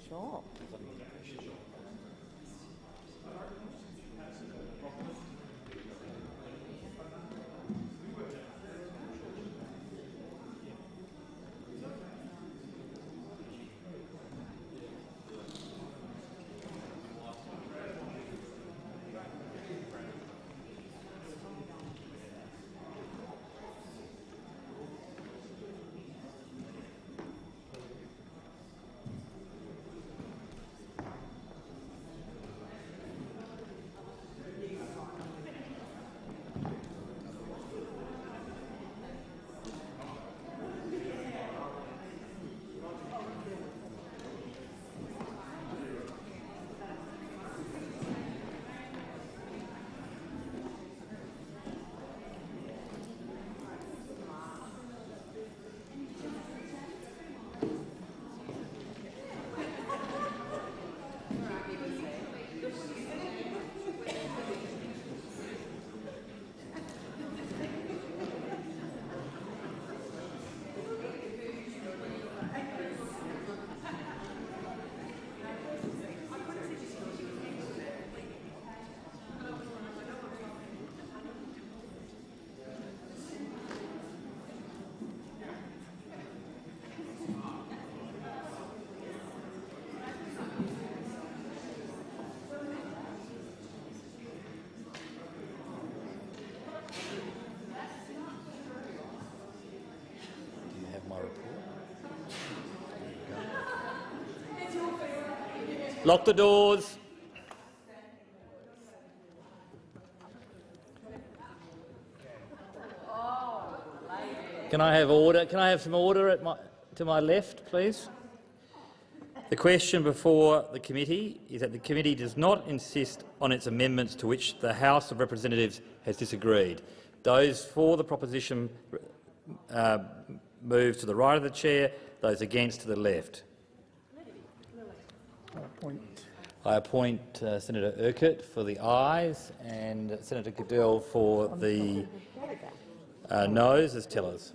Sure. my report. Lock the doors. Can I have order? Can I have some order to my left, please? The question before the committee is that the committee does not insist on its amendments to which the House of Representatives has disagreed. Those for the proposition move to the right of the chair, those against to the left. I appoint Senator Urquhart for the ayes and Senator Goodell for the noes as tellers.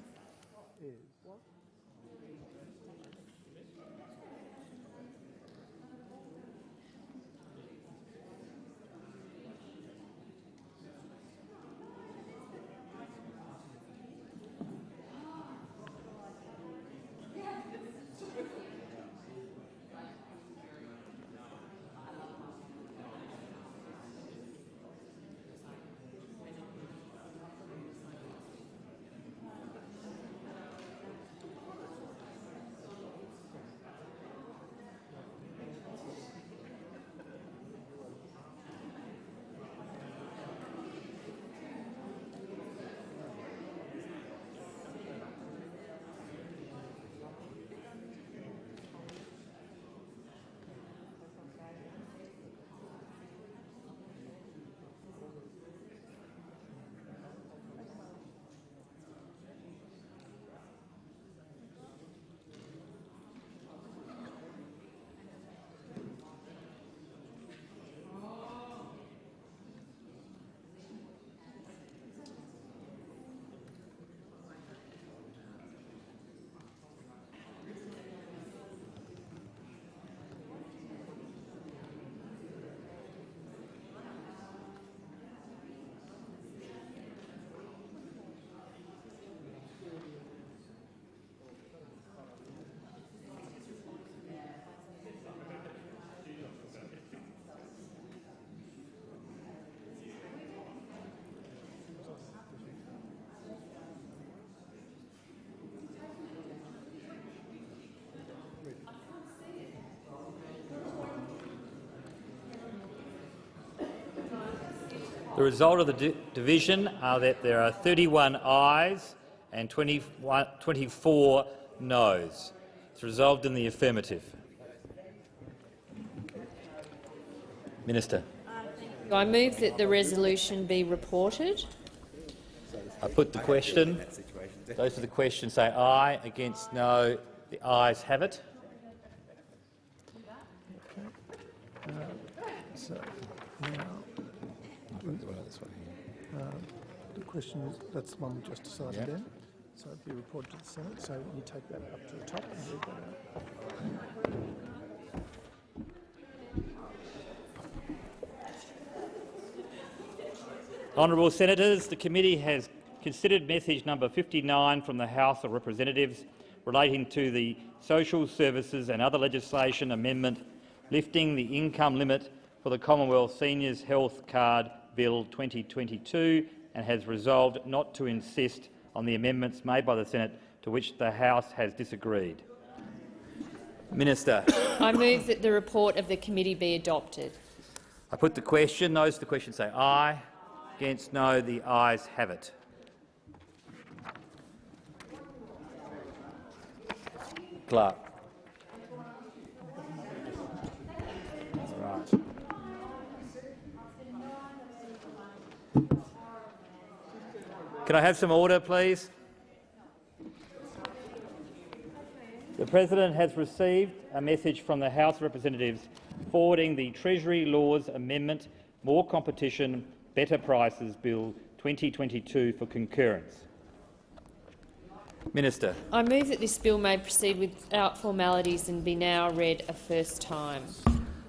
The result of the division are that there are 31 ayes and 24 noes. It's resolved in the affirmative. Minister. I move that the resolution be reported. I put the question. Those for the question say aye. Against no. The ayes have it. The question is, that's the one we just decided then. So it'll be reported to the Senate. So you take that up to the top and read that out. Honourable Senators, the committee has considered message number 59 from the House of Representatives relating to the Social Services and Other Legislation Amendment lifting the income limit for the Commonwealth Seniors Health Card Bill 2022 and has resolved not to insist on the amendments made by the Senate to which the House has disagreed. Minister. I move that the report of the committee be adopted. I put the question. Those for the question say aye. Against no. The ayes have it. Clerk. Right. Can I have some order, please? The President has received a message from the House of Representatives forwarding the Treasury Laws Amendment More Competition, Better Prices Bill 2022 for concurrence. Minister. I move that this bill may proceed without formalities and be now read a first time.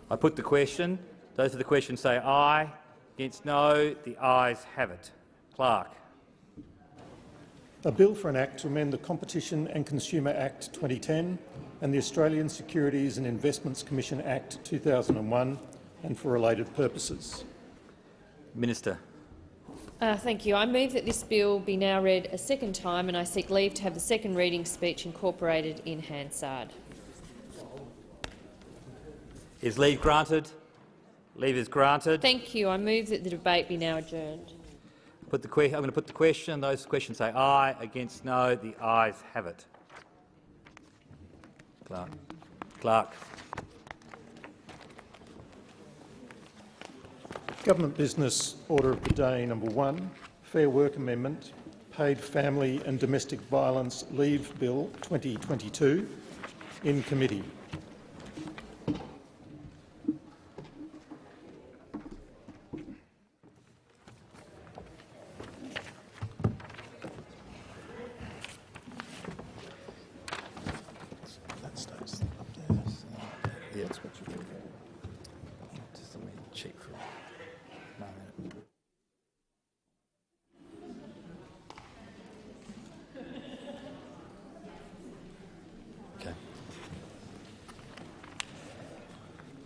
I put the question. Those for the question say aye. Against no. The ayes have it. Clerk. A bill for an act to amend the Competition and Consumer Act 2010 and the Australian Securities and Investments Commission Act 2001 and for related purposes. Minister. Thank you. I move that this bill be now read a second time, and I seek leave to have the second reading speech incorporated in Hansard. Is leave granted? Leave is granted. Thank you. I move that the debate be now adjourned. I'm going to put the question. Those questions say aye. Against no. The ayes have it. Clerk. Government Business Order of the Day number 1, Fair Work Amendment, Paid Family and Domestic Violence Leave Bill 2022, in committee.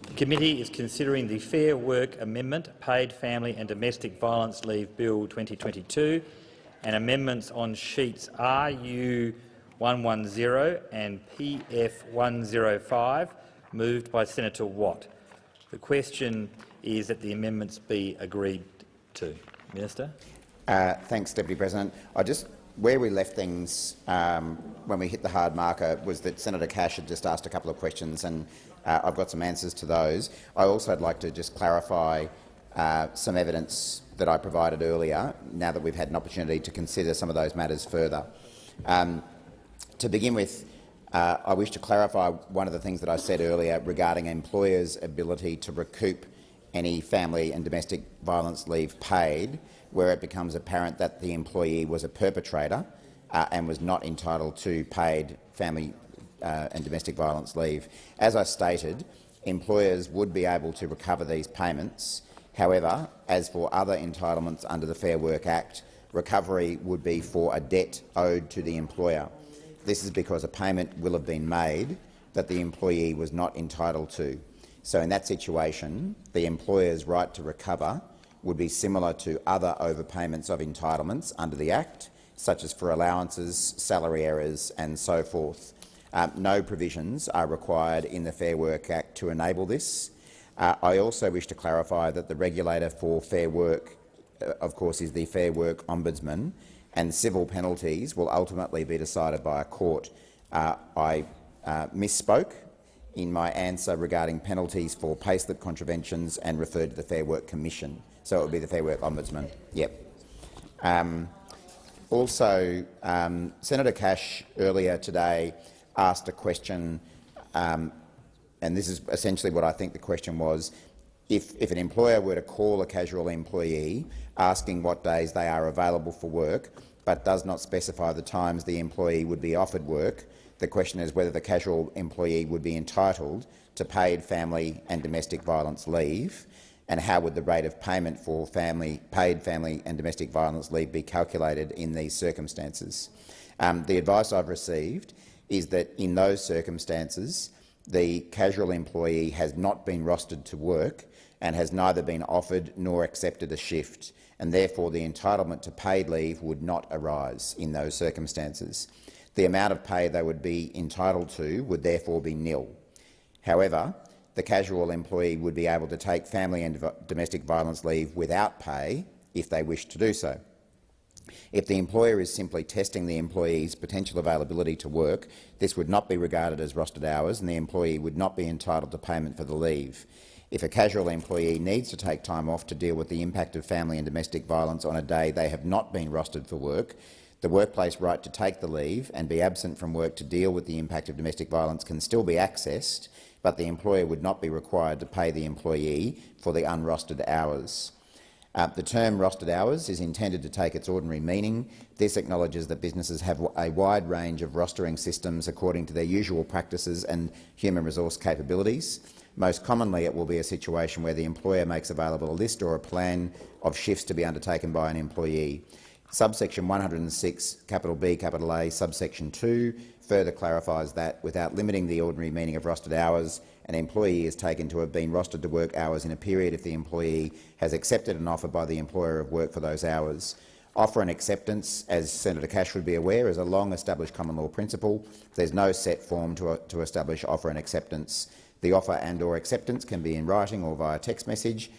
The committee is considering the Fair Work Amendment, Paid Family and Domestic Violence Leave Bill 2022 and amendments on sheets RU 110 and PF 105, moved by Senator Watt. The question is that the amendments be agreed to. Minister. Thanks, Deputy President. Where we left things when we hit the hard marker was that Senator Cash had just asked a couple of questions, and I've got some answers to those. I also would like to just clarify some evidence that I provided earlier, now that we've had an opportunity to consider some of those matters further. To begin with, I wish to clarify one of the things that I said earlier regarding employers' ability to recoup any family and domestic violence leave paid where it becomes apparent that the employee was a perpetrator and was not entitled to paid family and domestic violence leave. As I stated, employers would be able to recover these payments. However, as for other entitlements under the Fair Work Act, recovery would be for a debt owed to the employer. This is because a payment will have been made that the employee was not entitled to. So in that situation, the employer's right to recover would be similar to other overpayments of entitlements under the Act, such as for allowances, salary errors and so forth. No provisions are required in the Fair Work Act to enable this. I also wish to clarify that the regulator for fair work, of course, is the Fair Work Ombudsman, and civil penalties will ultimately be decided by a court. I misspoke in my answer regarding penalties for payslip contraventions and referred to the Fair Work Commission. So it would be the Fair Work Ombudsman. Yep. Also, Senator Cash earlier today asked a question, and this is essentially what I think the question was. If an employer were to call a casual employee asking what days they are available for work but does not specify the times the employee would be offered work, the question is whether the casual employee would be entitled to paid family and domestic violence leave, and how would the rate of payment for paid family and domestic violence leave be calculated in these circumstances. The advice I've received is that in those circumstances the casual employee has not been rostered to work and has neither been offered nor accepted a shift, and therefore the entitlement to paid leave would not arise in those circumstances. The amount of pay they would be entitled to would therefore be nil. However, the casual employee would be able to take family and domestic violence leave without pay if they wish to do so. If the employer is simply testing the employee's potential availability to work, this would not be regarded as rostered hours and the employee would not be entitled to payment for the leave. If a casual employee needs to take time off to deal with the impact of family and domestic violence on a day they have not been rostered for work, the workplace right to take the leave and be absent from work to deal with the impact of domestic violence can still be accessed, but the employer would not be required to pay the employee for the unrostered hours. The term rostered hours is intended to take its ordinary meaning. This acknowledges that businesses have a wide range of rostering systems according to their usual practices and human resource capabilities. Most commonly, it will be a situation where the employer makes available a list or a plan of shifts to be undertaken by an employee. Subsection 106, capital B, capital A, subsection 2 further clarifies that, without limiting the ordinary meaning of rostered hours, an employee is taken to have been rostered to work hours in a period if the employee has accepted an offer by the employer of work for those hours. Offer and acceptance, as Senator Cash would be aware, is a long-established common law principle. There's no set form to establish offer and acceptance. The offer and/or acceptance can be in writing or via text message,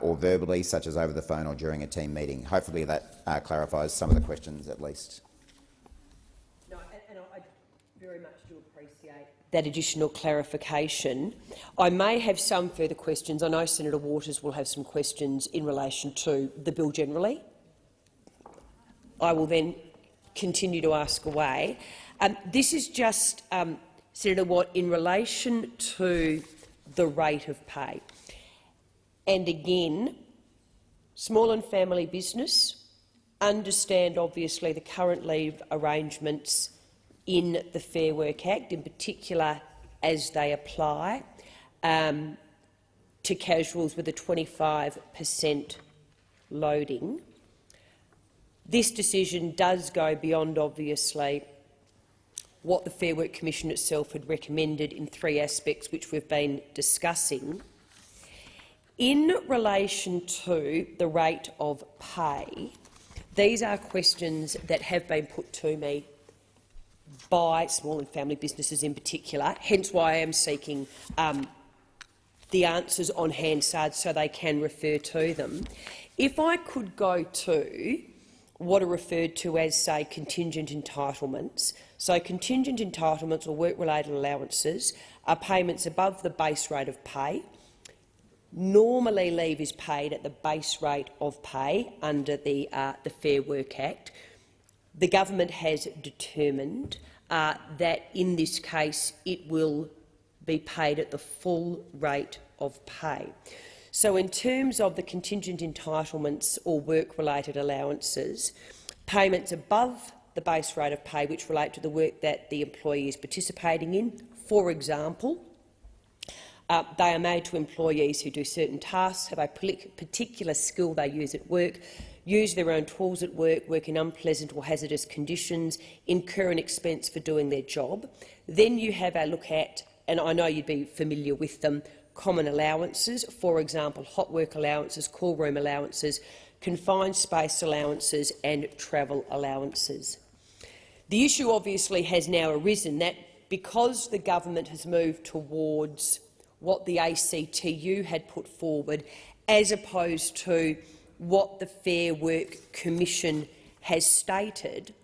or verbally, such as over the phone or during a team meeting. Hopefully that clarifies some of the questions at least. No, and I very much do appreciate that additional clarification. I may have some further questions. I know Senator Waters will have some questions in relation to the bill generally. I will then continue to ask away. This is just, Senator Watt, in relation to the rate of pay. And again, small and family business understand obviously the current leave arrangements in the Fair Work Act, in particular as they apply to casuals with a 25% loading. This decision does go beyond, obviously, what the Fair Work Commission itself had recommended in 3 aspects which we've been discussing. In relation to the rate of pay, these are questions that have been put to me by small and family businesses in particular, hence why I am seeking the answers on Hansard so they can refer to them. If I could go to what are referred to as, say, contingent entitlements. So contingent entitlements or work-related allowances are payments above the base rate of pay. Normally leave is paid at the base rate of pay under the Fair Work Act. The government has determined that in this case it will be paid at the full rate of pay. So in terms of the contingent entitlements or work-related allowances, payments above the base rate of pay which relate to the work that the employee is participating in, for example, they are made to employees who do certain tasks, have a particular skill they use at work, use their own tools at work, work in unpleasant or hazardous conditions, incur an expense for doing their job. Then you have a look at, and I know you'd be familiar with them, common allowances, for example, hot work allowances, cool room allowances, confined space allowances and travel allowances. The issue obviously has now arisen that because the government has moved towards what the ACTU had put forward as opposed to what the Fair Work Commission has stated,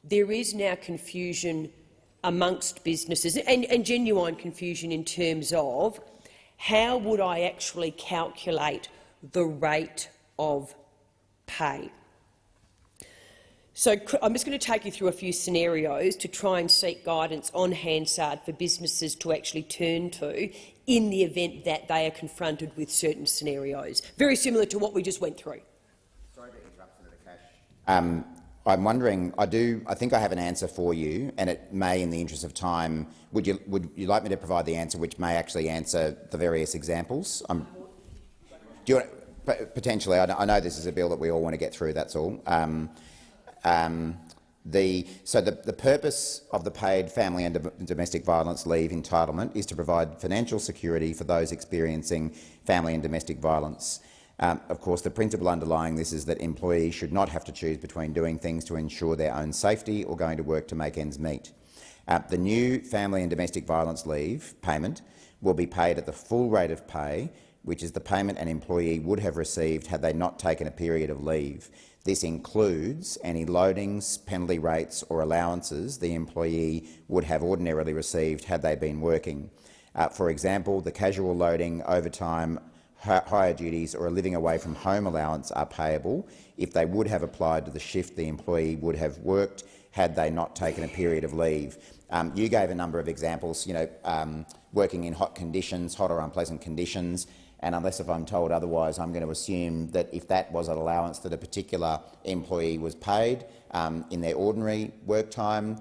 there is now confusion amongst businesses and genuine confusion in terms of how would I actually calculate the rate of pay. So I'm just going to take you through a few scenarios to try and seek guidance on Hansard for businesses to actually turn to in the event that they are confronted with certain scenarios, very similar to what we just went through. Sorry to interrupt, Senator Cash. I'm wondering, I think I have an answer for you, and it may, in the interest of time, would you like me to provide the answer which may actually answer the various examples? Do you want, potentially, I know this is a bill that we all want to get through, that's all. The purpose of the paid family and domestic violence leave entitlement is to provide financial security for those experiencing family and domestic violence. Of course, the principle underlying this is that employees should not have to choose between doing things to ensure their own safety or going to work to make ends meet. The new family and domestic violence leave payment will be paid at the full rate of pay, which is the payment an employee would have received had they not taken a period of leave. This includes any loadings, penalty rates or allowances the employee would have ordinarily received had they been working. For example, the casual loading, overtime, higher duties or a living away from home allowance are payable if they would have applied to the shift the employee would have worked had they not taken a period of leave. You gave a number of examples, working in hot conditions, hot or unpleasant conditions, and unless if I'm told otherwise, I'm going to assume that if that was an allowance that a particular employee was paid in their ordinary work time,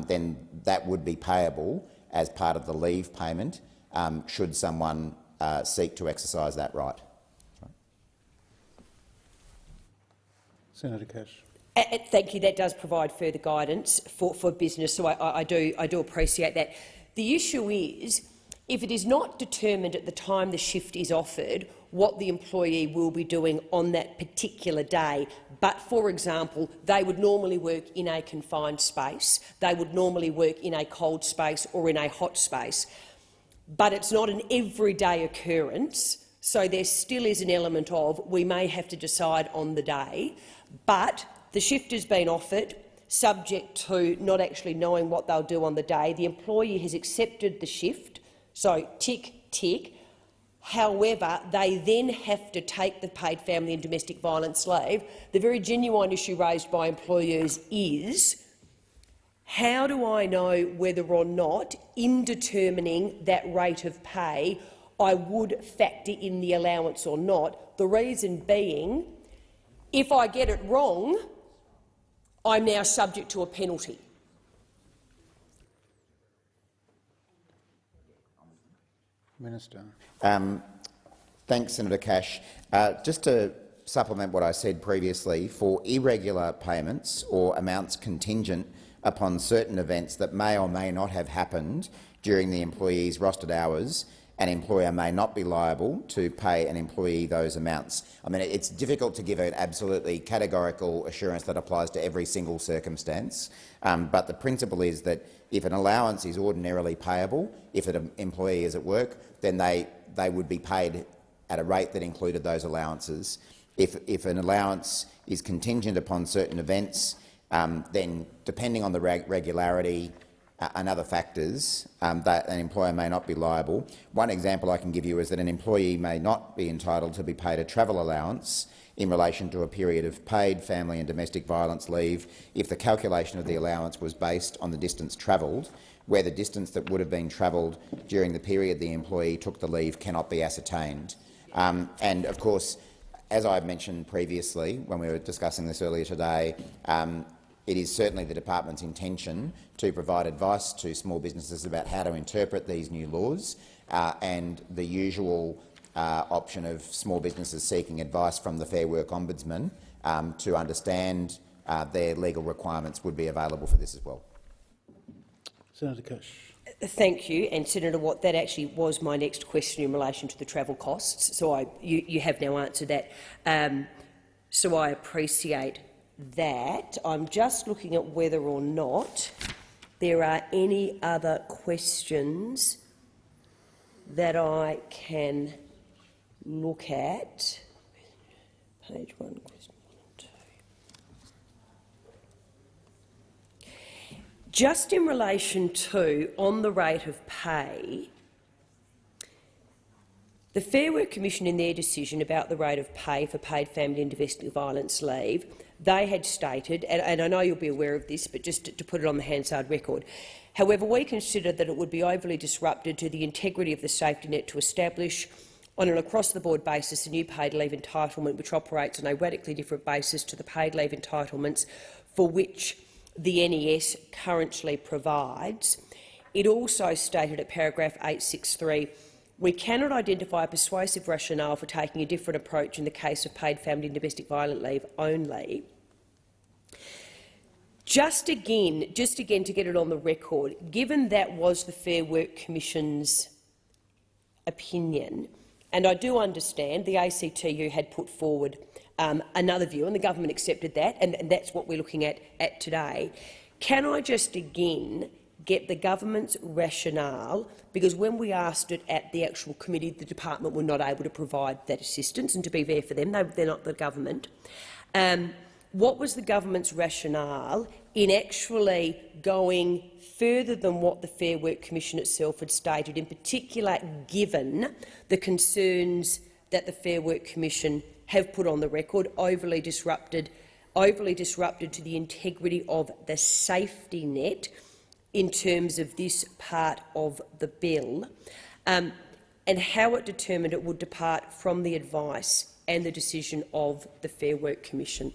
then that would be payable as part of the leave payment should someone seek to exercise that right. Senator Cash. Thank you. That does provide further guidance for business, so I do appreciate that. The issue is, if it is not determined at the time the shift is offered what the employee will be doing on that particular day, but, for example, they would normally work in a confined space, they would normally work in a cold space or in a hot space, but it's not an everyday occurrence, so there still is an element of we may have to decide on the day, but the shift has been offered, subject to not actually knowing what they'll do on the day. The employee has accepted the shift, so tick, tick. However, they then have to take the paid family and domestic violence leave. The very genuine issue raised by employers is, how do I know whether or not, in determining that rate of pay, I would factor in the allowance or not? The reason being, if I get it wrong, I'm now subject to a penalty. Minister. Thanks, Senator Cash. Just to supplement what I said previously, for irregular payments or amounts contingent upon certain events that may or may not have happened during the employee's rostered hours, an employer may not be liable to pay an employee those amounts. I mean, it's difficult to give an absolutely categorical assurance that applies to every single circumstance, but the principle is that if an allowance is ordinarily payable, if an employee is at work, then they would be paid at a rate that included those allowances. If an allowance is contingent upon certain events, then depending on the regularity and other factors, that an employer may not be liable. One example I can give you is that an employee may not be entitled to be paid a travel allowance in relation to a period of paid family and domestic violence leave if the calculation of the allowance was based on the distance travelled, where the distance that would have been travelled during the period the employee took the leave cannot be ascertained. And, of course, as I mentioned previously when we were discussing this earlier today, it is certainly the department's intention to provide advice to small businesses about how to interpret these new laws, and the usual option of small businesses seeking advice from the Fair Work Ombudsman to understand their legal requirements would be available for this as well. Senator Cash. Thank you, and Senator Watt, that actually was my next question in relation to the travel costs. So you have now answered that. So I appreciate that. I'm just looking at whether or not there are any other questions that I can look at. Page 1, question 2. Just in relation to, on the rate of pay, the Fair Work Commission in their decision about the rate of pay for paid family and domestic violence leave, they had stated, and I know you'll be aware of this, but just to put it on the Hansard record, however, we consider that it would be overly disruptive to the integrity of the safety net to establish on an across-the-board basis a new paid leave entitlement which operates on a radically different basis to the paid leave entitlements for which the NES currently provides. It also stated at paragraph 863, we cannot identify a persuasive rationale for taking a different approach in the case of paid family and domestic violence leave only. Just again to get it on the record, given that was the Fair Work Commission's opinion, and I do understand the ACTU had put forward another view, and the government accepted that, and that's what we're looking at today. Can I just again get the government's rationale, because when we asked it at the actual committee, the department were not able to provide that assistance, and to be fair for them, they're not the government. What was the government's rationale in actually going further than what the Fair Work Commission itself had stated, in particular given the concerns that the Fair Work Commission have put on the record, overly disrupted to the integrity of the safety net in terms of this part of the bill, and how it determined it would depart from the advice and the decision of the Fair Work Commission?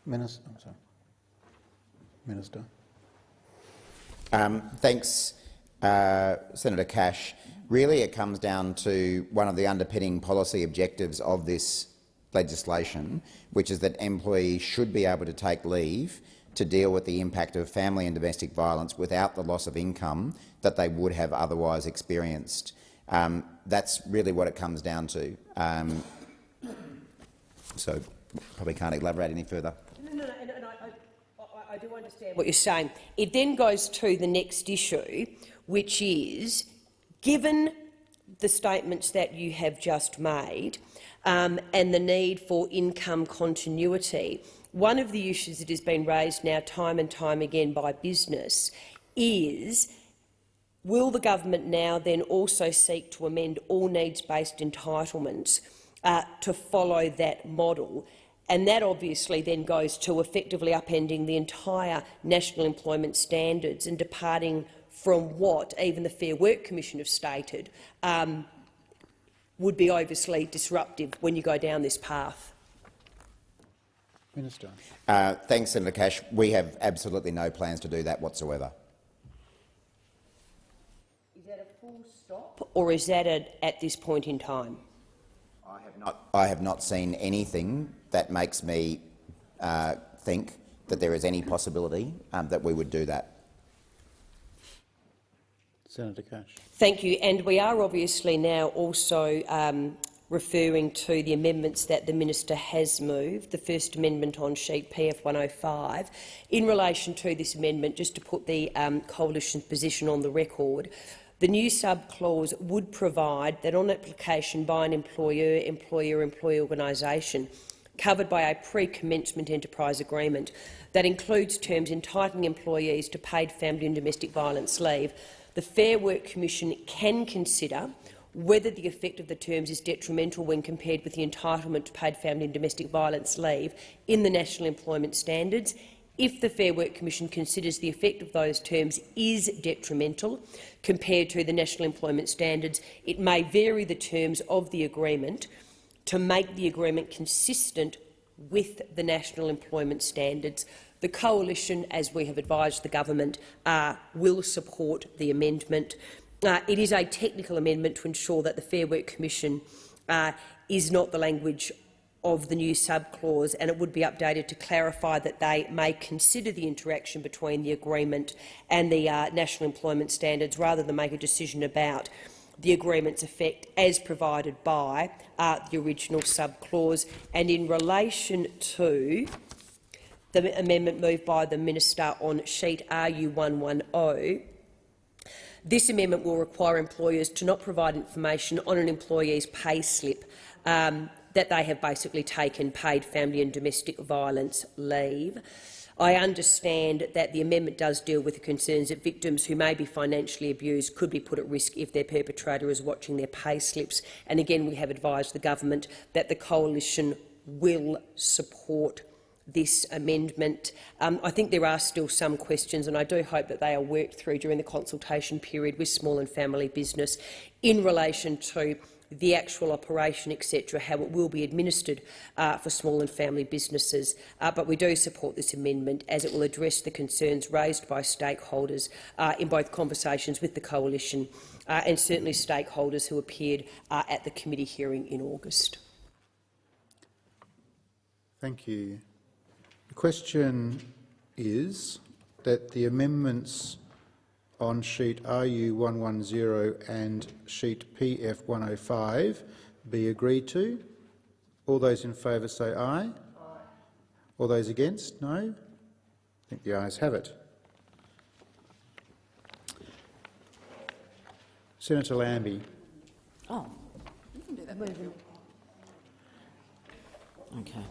Minister. Minister. Thanks, Senator Cash. Really, it comes down to one of the underpinning policy objectives of the legislation, which is that employees should be able to take leave to deal with the impact of family and domestic violence without the loss of income that they would have otherwise experienced. That's really what it comes down to. So probably can't elaborate any further. No, I do understand what you're saying. It then goes to the next issue, which is, given the statements that you have just made and the need for income continuity, one of the issues that has been raised now time and time again by business is, will the government now then also seek to amend all needs-based entitlements to follow that model? And that obviously then goes to effectively upending the entire national employment standards and departing from what even the Fair Work Commission have stated would be obviously disruptive when you go down this path. Minister. Thanks, Senator Cash. We have absolutely no plans to do that whatsoever. Is that a full stop, or is that at this point in time? I have not seen anything that makes me think that there is any possibility that we would do that. Senator Cash. Thank you. And we are obviously now also referring to the amendments that the minister has moved, the first amendment on sheet PF 105. In relation to this amendment, just to put the coalition's position on the record, the new sub-clause would provide that on application by an employer, employee organisation covered by a pre-commencement enterprise agreement that includes terms entitling employees to paid family and domestic violence leave, the Fair Work Commission can consider whether the effect of the terms is detrimental when compared with the entitlement to paid family and domestic violence leave in the National Employment Standards. If the Fair Work Commission considers the effect of those terms is detrimental compared to the National Employment Standards, it may vary the terms of the agreement to make the agreement consistent with the National Employment Standards. The Coalition, as we have advised the government, will support the amendment. It is a technical amendment to ensure that the Fair Work Commission is not the language of the new sub-clause, and it would be updated to clarify that they may consider the interaction between the agreement and the National Employment Standards rather than make a decision about the agreement's effect as provided by the original sub-clause. And in relation to the amendment moved by the minister on sheet RU 110, this amendment will require employers to not provide information on an employee's pay slip that they have basically taken paid family and domestic violence leave. I understand that the amendment does deal with the concerns that victims who may be financially abused could be put at risk if their perpetrator is watching their pay slips. And again, we have advised the government that the Coalition will support this amendment. I think there are still some questions, and I do hope that they are worked through during the consultation period with small and family business in relation to the actual operation, etc., how it will be administered for small and family businesses. But we do support this amendment as it will address the concerns raised by stakeholders in both conversations with the Coalition and certainly stakeholders who appeared at the committee hearing in August. Thank you. The question is that the amendments on sheet RU 110 and sheet PF 105 be agreed to. All those in favour say aye. Aye. All those against, no. I think the ayes have it. Senator Lambie. Oh, you can do that. Okay.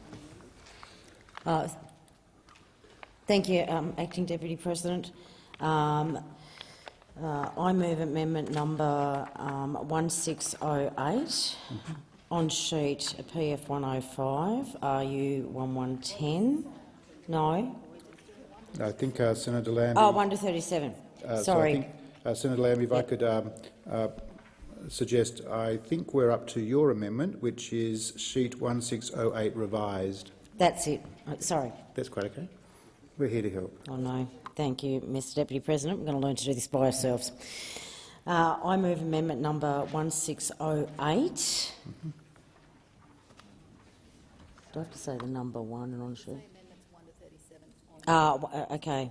Thank you, Acting Deputy President. I move amendment number 1608 on sheet PF 105, RU 1110. No? I think Senator Lambie... Oh, 1 to 37. Sorry. So I think, Senator Lambie, if I could suggest, I think we're up to your amendment, which is sheet 1608 revised. That's it. Sorry. That's quite okay. We're here to help. Oh, no. Thank you, Mr Deputy President. We're going to learn to do this by ourselves. I move amendment number 1608 Do I have to say the number 1 and on sheet? Okay.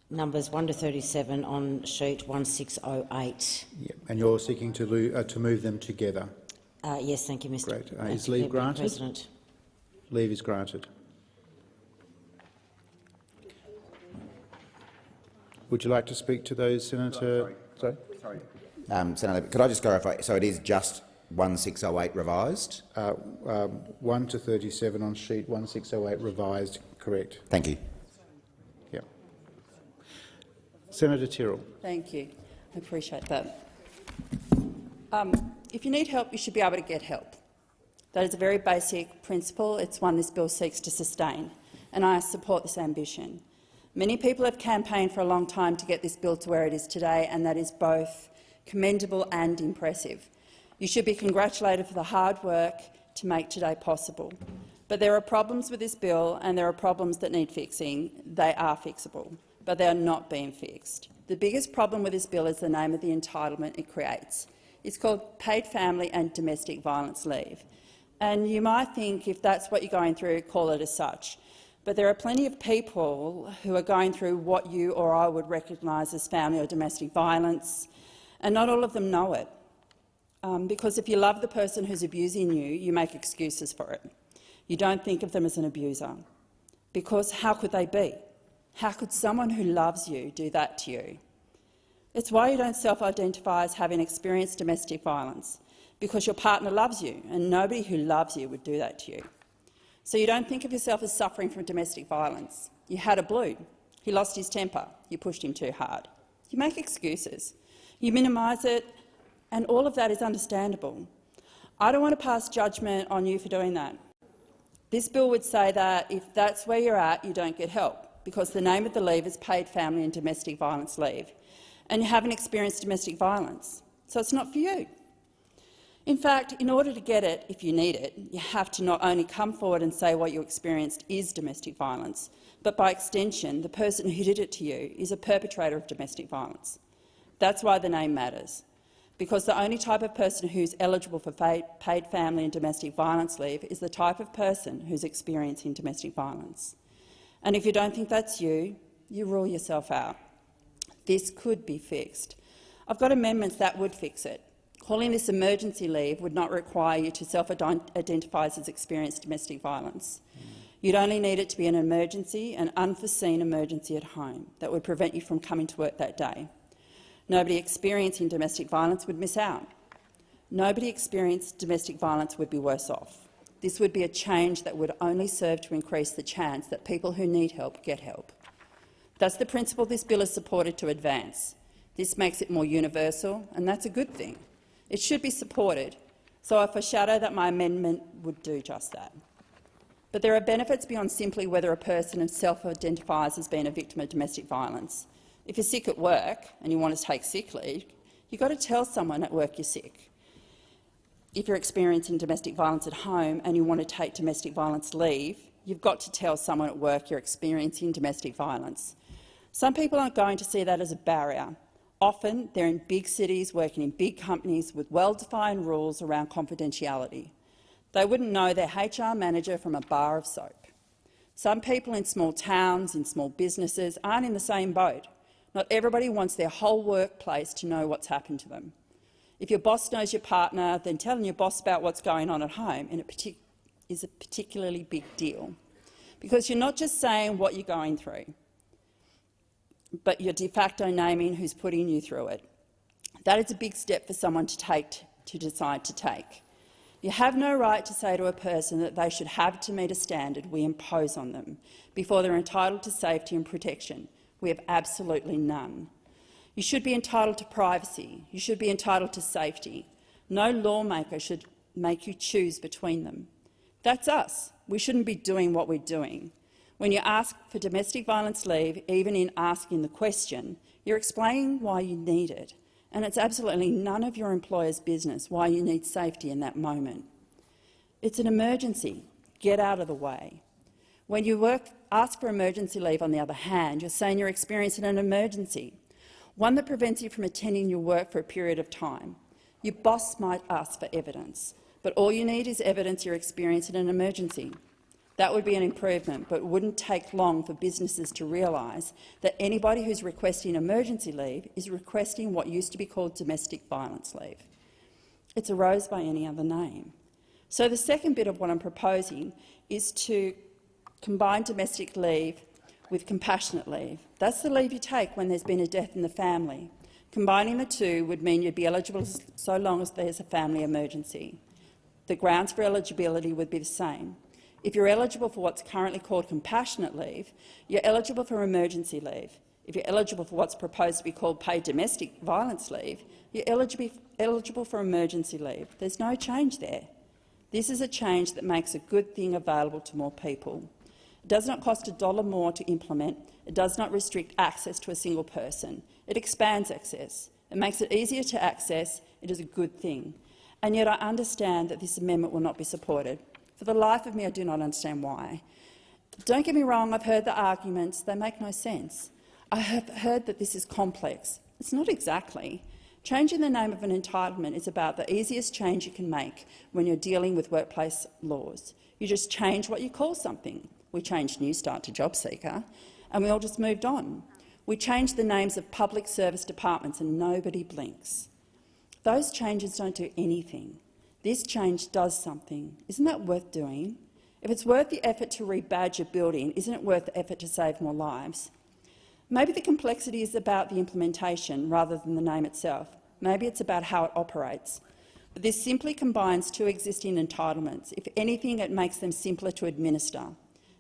Numbers 1 to 37 on sheet 1608. Yep. And you're seeking to move them together? Yes, thank you, Mr. Great. Is leave granted? President. Leave is granted. Would you like to speak to those, Senator? Sorry. Senator, could I just clarify? So it is just 1608 revised? 1 to 37 on sheet 1608 revised, correct. Thank you. Yep. Senator Tyrrell. Thank you. I appreciate that. If you need help, you should be able to get help. That is a very basic principle. It's one this bill seeks to sustain, and I support this ambition. Many people have campaigned for a long time to get this bill to where it is today, and that is both commendable and impressive. You should be congratulated for the hard work to make today possible. But there are problems with this bill, and there are problems that need fixing. They are fixable, but they are not being fixed. The biggest problem with this bill is the name of the entitlement it creates. It's called Paid Family and Domestic Violence Leave. And you might think, if that's what you're going through, call it as such. But there are plenty of people who are going through what you or I would recognise as family or domestic violence, and not all of them know it. Because if you love the person who's abusing you, you make excuses for it. You don't think of them as an abuser. Because how could they be? How could someone who loves you do that to you? It's why you don't self-identify as having experienced domestic violence, because your partner loves you, and nobody who loves you would do that to you. So you don't think of yourself as suffering from domestic violence. You had a blue. He lost his temper. You pushed him too hard. You make excuses. You minimise it, and all of that is understandable. I don't want to pass judgment on you for doing that. This bill would say that if that's where you're at, you don't get help, because the name of the leave is Paid Family and Domestic Violence Leave, and you haven't experienced domestic violence, so it's not for you. In fact, in order to get it, if you need it, you have to not only come forward and say what you experienced is domestic violence, but by extension, the person who did it to you is a perpetrator of domestic violence. That's why the name matters, because the only type of person who's eligible for paid family and domestic violence leave is the type of person who's experiencing domestic violence. And if you don't think that's you, you rule yourself out. This could be fixed. I've got amendments that would fix it. Calling this emergency leave would not require you to self-identify as experienced domestic violence. You'd only need it to be an emergency, an unforeseen emergency at home that would prevent you from coming to work that day. Nobody experiencing domestic violence would miss out. Nobody experiencing domestic violence would be worse off. This would be a change that would only serve to increase the chance that people who need help get help. That's the principle this bill is supported to advance. This makes it more universal, and that's a good thing. It should be supported, so I foreshadow that my amendment would do just that. But there are benefits beyond simply whether a person self-identifies as being a victim of domestic violence. If you're sick at work and you want to take sick leave, you've got to tell someone at work you're sick. If you're experiencing domestic violence at home and you want to take domestic violence leave, you've got to tell someone at work you're experiencing domestic violence. Some people aren't going to see that as a barrier. Often they're in big cities working in big companies with well-defined rules around confidentiality. They wouldn't know their HR manager from a bar of soap. Some people in small towns, in small businesses, aren't in the same boat. Not everybody wants their whole workplace to know what's happened to them. If your boss knows your partner, then telling your boss about what's going on at home is a particularly big deal, because you're not just saying what you're going through, but you're de facto naming who's putting you through it. That is a big step for someone to decide to take. You have no right to say to a person that they should have to meet a standard we impose on them before they're entitled to safety and protection. We have absolutely none. You should be entitled to privacy. You should be entitled to safety. No lawmaker should make you choose between them. That's us. We shouldn't be doing what we're doing. When you ask for domestic violence leave, even in asking the question, you're explaining why you need it, and it's absolutely none of your employer's business why you need safety in that moment. It's an emergency. Get out of the way. When you ask for emergency leave, on the other hand, you're saying you're experiencing an emergency, one that prevents you from attending your work for a period of time. Your boss might ask for evidence, but all you need is evidence you're experiencing an emergency. That would be an improvement, but it wouldn't take long for businesses to realise that anybody who's requesting emergency leave is requesting what used to be called domestic violence leave. It's a rose by any other name. So the second bit of what I'm proposing is to combine domestic leave with compassionate leave. That's the leave you take when there's been a death in the family. Combining the two would mean you'd be eligible so long as there's a family emergency. The grounds for eligibility would be the same. If you're eligible for what's currently called compassionate leave, you're eligible for emergency leave. If you're eligible for what's proposed to be called paid domestic violence leave, you're eligible for emergency leave. There's no change there. This is a change that makes a good thing available to more people. It does not cost $1 more to implement. It does not restrict access to a single person. It expands access. It makes it easier to access. It is a good thing. And yet I understand that this amendment will not be supported. For the life of me, I do not understand why. Don't get me wrong, I've heard the arguments. They make no sense. I have heard that this is complex. It's not exactly. Changing the name of an entitlement is about the easiest change you can make when you're dealing with workplace laws. You just change what you call something. We changed New Start to Job Seeker, and we all just moved on. We changed the names of public service departments and nobody blinks. Those changes don't do anything. This change does something. Isn't that worth doing? If it's worth the effort to rebadge a building, isn't it worth the effort to save more lives? Maybe the complexity is about the implementation rather than the name itself. Maybe it's about how it operates. But this simply combines two existing entitlements. If anything, it makes them simpler to administer.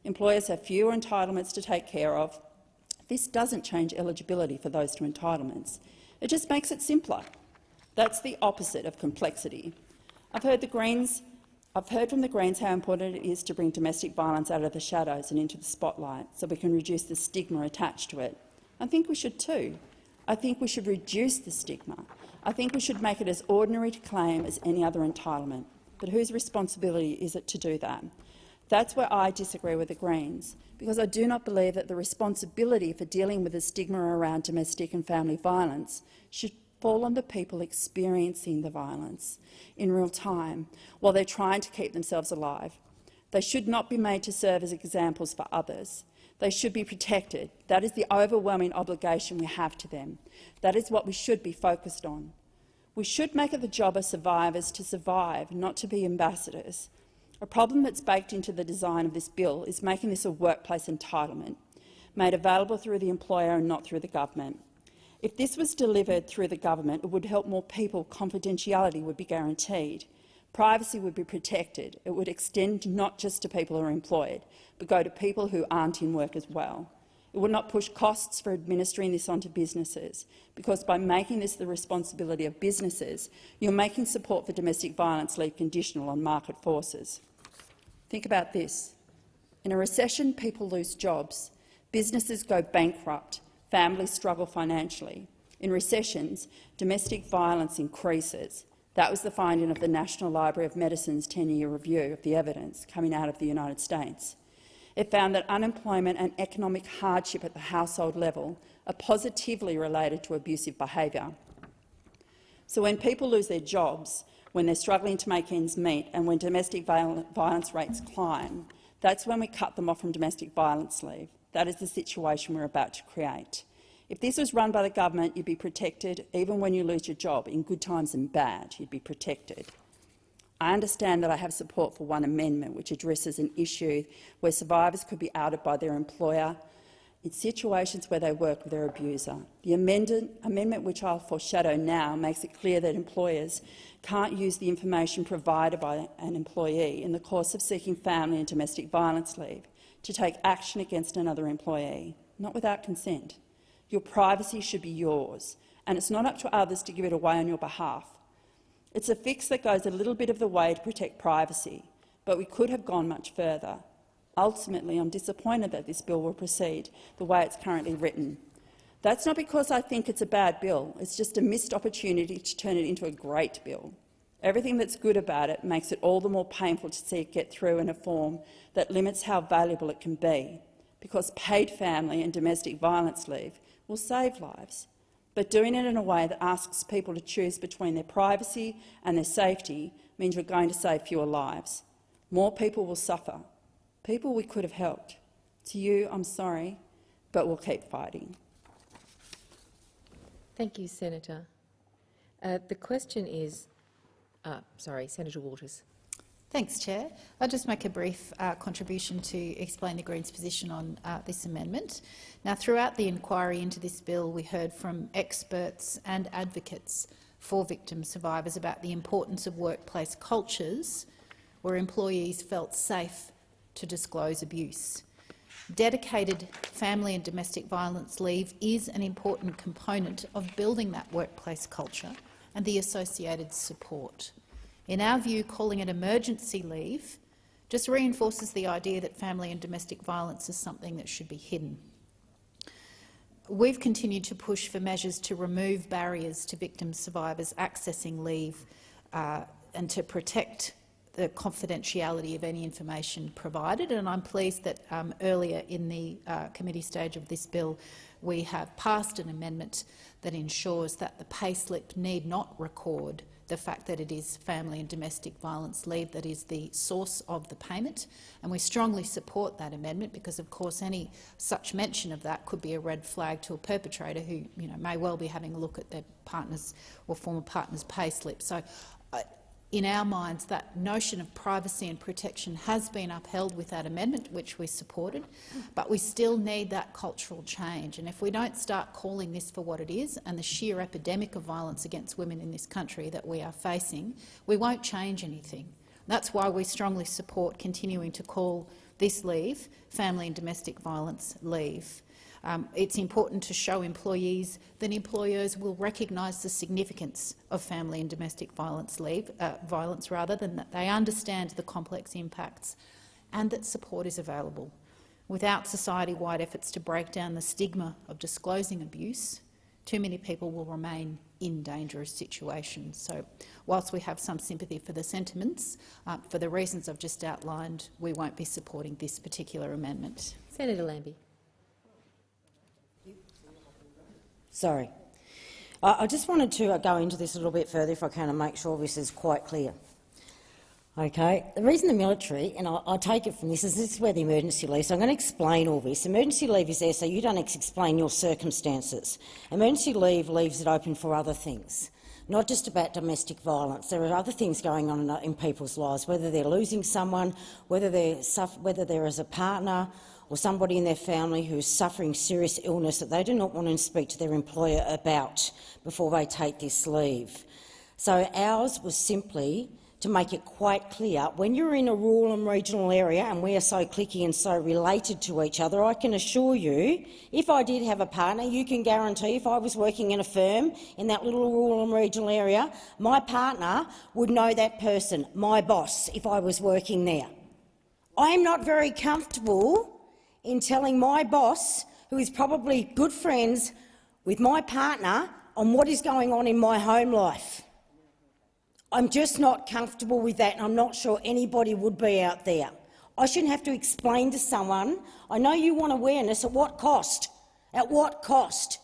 Employers have fewer entitlements to take care of. This doesn't change eligibility for those two entitlements. It just makes it simpler. That's the opposite of complexity. I've heard from the Greens how important it is to bring domestic violence out of the shadows and into the spotlight so we can reduce the stigma attached to it. I think we should too. I think we should reduce the stigma. I think we should make it as ordinary to claim as any other entitlement. But whose responsibility is it to do that? That's where I disagree with the Greens, because I do not believe that the responsibility for dealing with the stigma around domestic and family violence should fall on the people experiencing the violence in real time while they're trying to keep themselves alive. They should not be made to serve as examples for others. They should be protected. That is the overwhelming obligation we have to them. That is what we should be focused on. We should make it the job of survivors to survive, not to be ambassadors. A problem that's baked into the design of this bill is making this a workplace entitlement, made available through the employer and not through the government. If this was delivered through the government, it would help more people. Confidentiality would be guaranteed. Privacy would be protected. It would extend not just to people who are employed, but go to people who aren't in work as well. It would not push costs for administering this onto businesses, because by making this the responsibility of businesses, you're making support for domestic violence leave conditional on market forces. Think about this. In a recession, people lose jobs. Businesses go bankrupt. Families struggle financially. In recessions, domestic violence increases. That was the finding of the National Library of Medicine's 10-year review of the evidence coming out of the United States. It found that unemployment and economic hardship at the household level are positively related to abusive behaviour. So when people lose their jobs, when they're struggling to make ends meet and when domestic violence rates climb, that's when we cut them off from domestic violence leave. That is the situation we're about to create. If this was run by the government, you'd be protected even when you lose your job. In good times and bad, you'd be protected. I understand that I have support for one amendment which addresses an issue where survivors could be outed by their employer in situations where they work with their abuser. The amendment, which I'll foreshadow now, makes it clear that employers can't use the information provided by an employee in the course of seeking family and domestic violence leave to take action against another employee, not without consent. Your privacy should be yours, and it's not up to others to give it away on your behalf. It's a fix that goes a little bit of the way to protect privacy, but we could have gone much further. Ultimately, I'm disappointed that this bill will proceed the way it's currently written. That's not because I think it's a bad bill. It's just a missed opportunity to turn it into a great bill. Everything that's good about it makes it all the more painful to see it get through in a form that limits how valuable it can be, because paid family and domestic violence leave will save lives. But doing it in a way that asks people to choose between their privacy and their safety means we're going to save fewer lives. More people will suffer. People we could have helped. To you, I'm sorry, but we'll keep fighting. Thank you, Senator. The question is, Senator Waters. Thanks, Chair. I'll just make a brief contribution to explain the Greens' position on this amendment. Now, throughout the inquiry into this bill, we heard from experts and advocates for victim survivors about the importance of workplace cultures where employees felt safe to disclose abuse. Dedicated family and domestic violence leave is an important component of building that workplace culture and the associated support. In our view, calling it emergency leave just reinforces the idea that family and domestic violence is something that should be hidden. We've continued to push for measures to remove barriers to victim survivors accessing leave and to protect the confidentiality of any information provided, and I'm pleased that earlier in the committee stage of this bill we have passed an amendment that ensures that the payslip need not record the fact that it is family and domestic violence leave that is the source of the payment, and we strongly support that amendment because, of course, any such mention of that could be a red flag to a perpetrator who may well be having a look at their partner's or former partner's payslip. So, in our minds, that notion of privacy and protection has been upheld with that amendment, which we supported, but we still need that cultural change. And if we don't start calling this for what it is and the sheer epidemic of violence against women in this country that we are facing, we won't change anything. That's why we strongly support continuing to call this leave family and domestic violence leave. It's important to show employees that employers will recognise the significance of family and domestic violence leave, rather than that they understand the complex impacts and that support is available. Without society-wide efforts to break down the stigma of disclosing abuse, too many people will remain in dangerous situations. So, whilst we have some sympathy for the sentiments, for the reasons I've just outlined, we won't be supporting this particular amendment. Senator Lambie. Sorry. I just wanted to go into this a little bit further, if I can, and make sure this is quite clear. Okay. The reason the military, and I take it from this is where the emergency leave, so I'm going to explain all this. Emergency leave is there so you don't explain your circumstances. Emergency leave leaves it open for other things, not just about domestic violence. There are other things going on in people's lives, whether they're losing someone, whether there is a partner or somebody in their family who is suffering serious illness that they do not want to speak to their employer about before they take this leave. So ours was simply to make it quite clear, when you're in a rural and regional area, and we are so cliquey and so related to each other, I can assure you, if I did have a partner, you can guarantee if I was working in a firm in that little rural and regional area, my partner would know that person, my boss, if I was working there. I am not very comfortable in telling my boss, who is probably good friends with my partner, on what is going on in my home life. I'm just not comfortable with that, and I'm not sure anybody would be out there. I shouldn't have to explain to someone, I know you want awareness, at what cost? At what cost?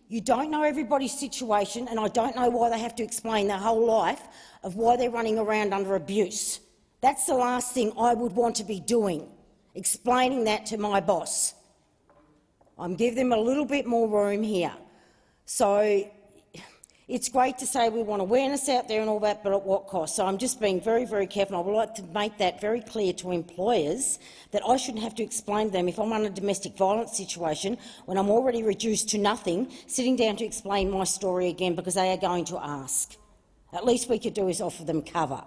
You don't know everybody's situation, and I don't know why they have to explain their whole life of why they're running around under abuse. That's the last thing I would want to be doing, explaining that to my boss. I'm giving them a little bit more room here. So it's great to say we want awareness out there and all that, but at what cost? So I'm just being very, very careful. I would like to make that very clear to employers that I shouldn't have to explain to them if I'm in a domestic violence situation when I'm already reduced to nothing, sitting down to explain my story again because they are going to ask. At least we could do is offer them cover.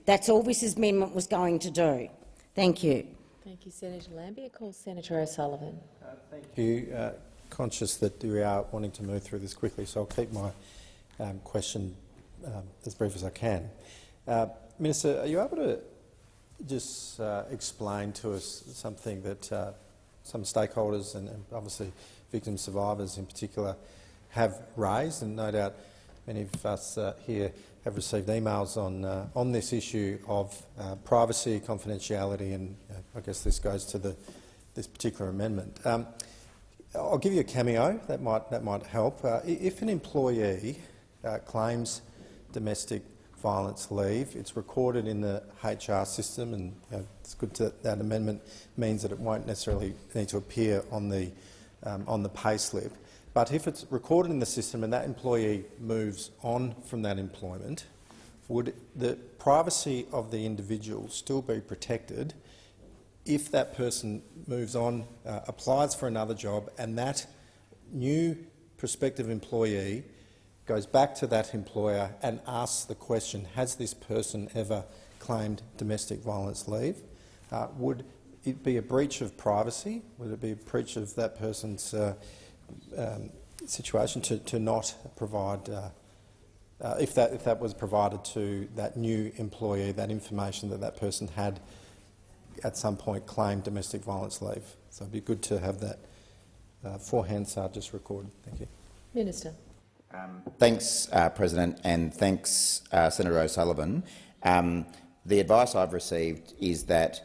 That's all this amendment was going to do. Thank you. Thank you, Senator Lambie. I call Senator O'Sullivan. Thank you. Conscious that we are wanting to move through this quickly, so I'll keep my question as brief as I can. Minister, are you able to just explain to us something that some stakeholders and obviously victim survivors in particular have raised, and no doubt many of us here have received emails on this issue of privacy, confidentiality, and I guess this goes to this particular amendment. I'll give you a cameo that might help. If an employee claims domestic violence leave. It's recorded in the HR system, and it's good that amendment means that it won't necessarily need to appear on the payslip. But if it's recorded in the system and that employee moves on from that employment, would the privacy of the individual still be protected if that person moves on, applies for another job, and that new prospective employee goes back to that employer and asks the question, has this person ever claimed domestic violence leave? Would it be a breach of privacy? Would it be a breach of that person's situation to not provide, if that was provided to that new employee, that information that that person had at some point claimed domestic violence leave? So it'd be good to have that for Hansard just recorded. Thank you. Minister. Thanks, President, and thanks, Senator O'Sullivan. The advice I've received is that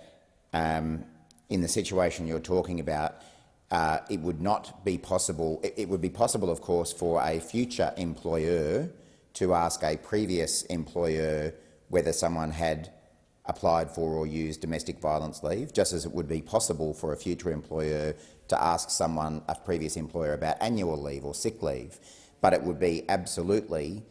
in the situation you're talking about, it would not be possible. It would be possible, of course, for a future employer to ask a previous employer whether someone had applied for or used domestic violence leave, just as it would be possible for a future employer to ask a previous employer about annual leave or sick leave. But it would be absolutely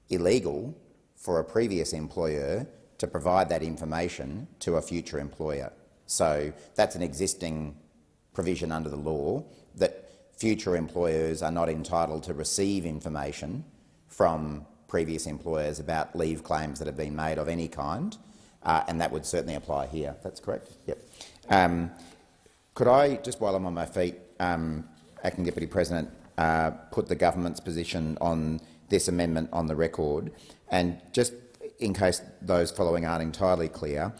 illegal for a previous employer to provide that information to a future employer. So that's an existing provision under the law, that future employers are not entitled to receive information from previous employers about leave claims that have been made of any kind, and that would certainly apply here. That's correct? Yep. Could I, just while I'm on my feet, Acting Deputy President, put the government's position on this amendment on the record? And just in case those following aren't entirely clear,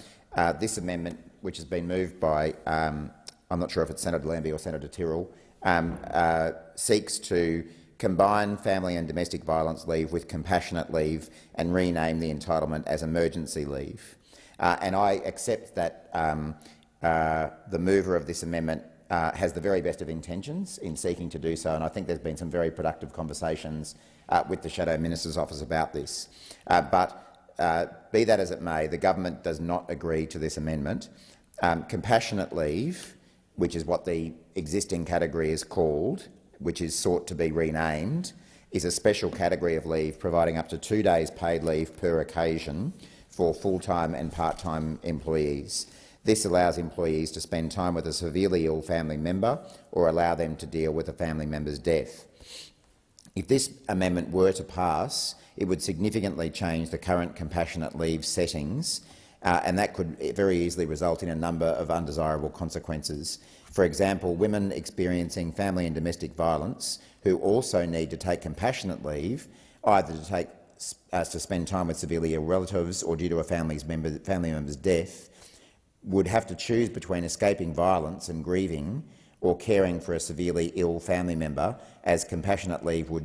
this amendment, which has been moved by, I'm not sure if it's Senator Lambie or Senator Tyrrell, seeks to combine family and domestic violence leave with compassionate leave and rename the entitlement as emergency leave. And I accept that the mover of this amendment has the very best of intentions in seeking to do so, and I think there's been some very productive conversations with the Shadow Minister's office about this. But be that as it may, the government does not agree to this amendment. Compassionate leave, which is what the existing category is called, which is sought to be renamed, is a special category of leave providing up to 2 days paid leave per occasion for full-time and part-time employees. This allows employees to spend time with a severely ill family member or allow them to deal with a family member's death. If this amendment were to pass, it would significantly change the current compassionate leave settings, and that could very easily result in a number of undesirable consequences. For example, women experiencing family and domestic violence who also need to take compassionate leave, either to spend time with severely ill relatives or due to a family member's death, would have to choose between escaping violence and grieving or caring for a severely ill family member, as compassionate leave would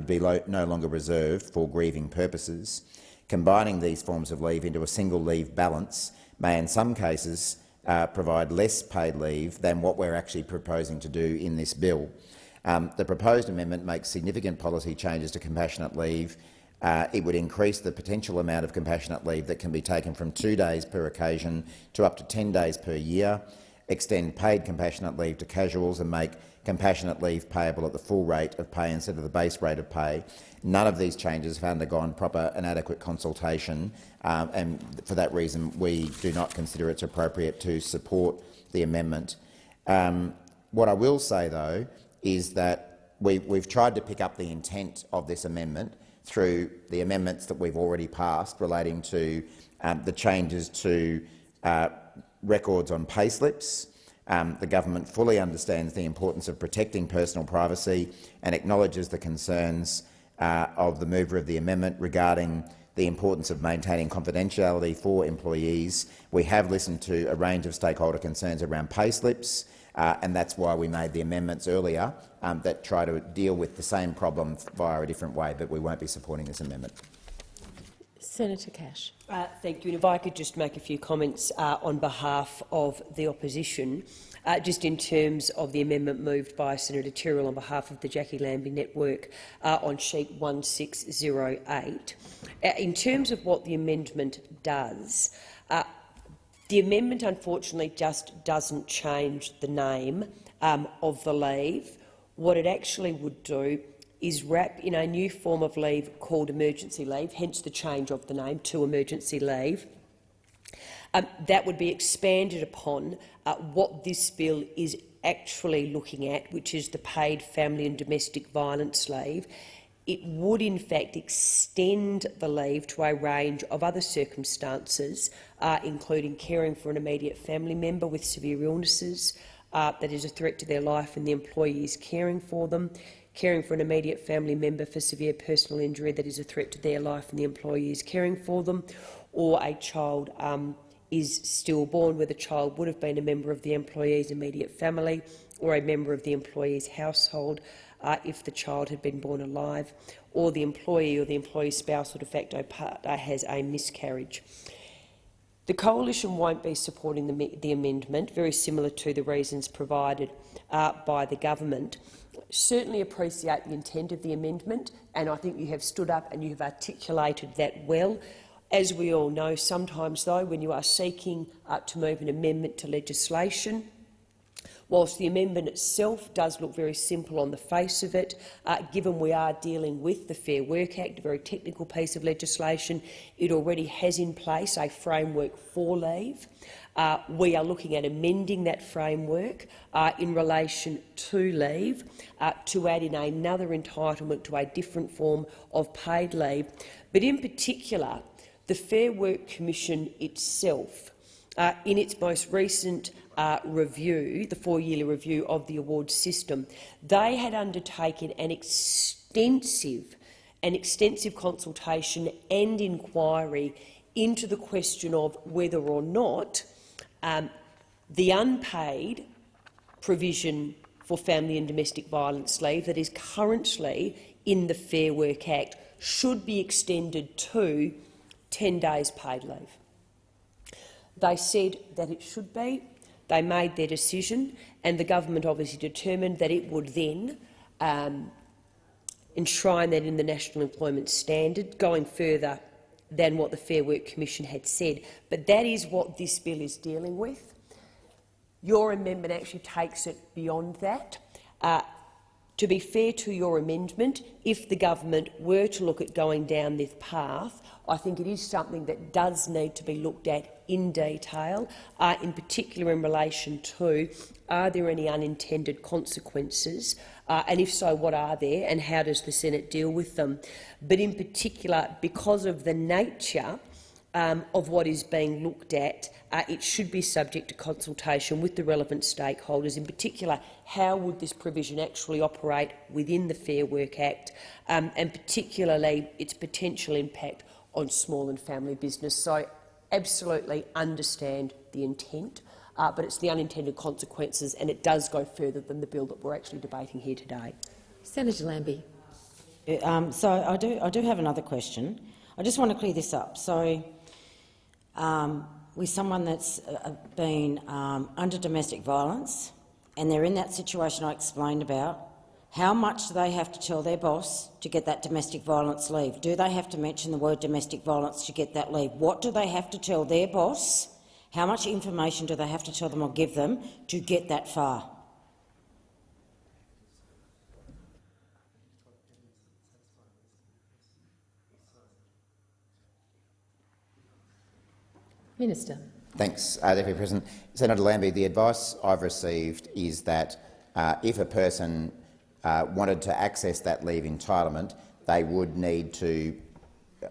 be no longer reserved for grieving purposes. Combining these forms of leave into a single leave balance may in some cases provide less paid leave than what we're actually proposing to do in this bill. The proposed amendment makes significant policy changes to compassionate leave. It would increase the potential amount of compassionate leave that can be taken from 2 days per occasion to up to 10 days per year, extend paid compassionate leave to casuals and make compassionate leave payable at the full rate of pay instead of the base rate of pay. None of these changes have undergone proper and adequate consultation, and for that reason we do not consider it's appropriate to support the amendment. What I will say, though, is that we've tried to pick up the intent of this amendment through the amendments that we've already passed relating to the changes to records on payslips. The government fully understands the importance of protecting personal privacy and acknowledges the concerns of the mover of the amendment regarding the importance of maintaining confidentiality for employees. We have listened to a range of stakeholder concerns around payslips, and that's why we made the amendments earlier that try to deal with the same problem via a different way, but we won't be supporting this amendment. Senator Cash. Thank you. And if I could just make a few comments on behalf of the opposition, just in terms of the amendment moved by Senator Tyrrell on behalf of the Jackie Lambie Network on sheet 1608. In terms of what the amendment does, the amendment unfortunately just doesn't change the name of the leave. What it actually would do is wrap in a new form of leave called emergency leave, hence the change of the name to emergency leave. That would be expanded upon what this bill is actually looking at, which is the paid family and domestic violence leave. It would in fact extend the leave to a range of other circumstances, including caring for an immediate family member with severe illnesses that is a threat to their life and the employee is caring for them, caring for an immediate family member for severe personal injury that is a threat to their life and the employee is caring for them, or a child is stillborn where the child would have been a member of the employee's immediate family or a member of the employee's household if the child had been born alive, or the employee or the employee's spouse or de facto partner has a miscarriage. The Coalition won't be supporting the amendment, very similar to the reasons provided by the government. Certainly appreciate the intent of the amendment, and I think you have stood up and you have articulated that well. As we all know, sometimes, though, when you are seeking to move an amendment to legislation, whilst the amendment itself does look very simple on the face of it, given we are dealing with the Fair Work Act, a very technical piece of legislation, it already has in place a framework for leave. We are looking at amending that framework in relation to leave to add in another entitlement to a different form of paid leave. But in particular, the Fair Work Commission itself, in its most recent review, the 4-yearly review of the awards system, they had undertaken an extensive consultation and inquiry into the question of whether or not the unpaid provision for family and domestic violence leave that is currently in the Fair Work Act should be extended to 10 days paid leave. They said that it should be. They made their decision, and the government obviously determined that it would then enshrine that in the National Employment Standard, going further than what the Fair Work Commission had said. But that is what this bill is dealing with. Your amendment actually takes it beyond that. To be fair to your amendment, if the government were to look at going down this path, I think it is something that does need to be looked at in detail, in particular in relation to are there any unintended consequences, and if so, what are there, and how does the Senate deal with them? But in particular, because of the nature of what is being looked at, it should be subject to consultation with the relevant stakeholders. In particular, how would this provision actually operate within the Fair Work Act, and particularly its potential impact on small and family business. So absolutely understand the intent, but it's the unintended consequences, and it does go further than the bill that we're actually debating here today. Senator Lambie. So I do have another question. I just want to clear this up. So with someone that's been under domestic violence and they're in that situation I explained about, how much do they have to tell their boss to get that domestic violence leave? Do they have to mention the word domestic violence to get that leave? What do they have to tell their boss? How much information do they have to tell them or give them to get that far? Minister. Thanks, Deputy President. Senator Lambie, the advice I've received is that if a person wanted to access that leave entitlement, they would need to,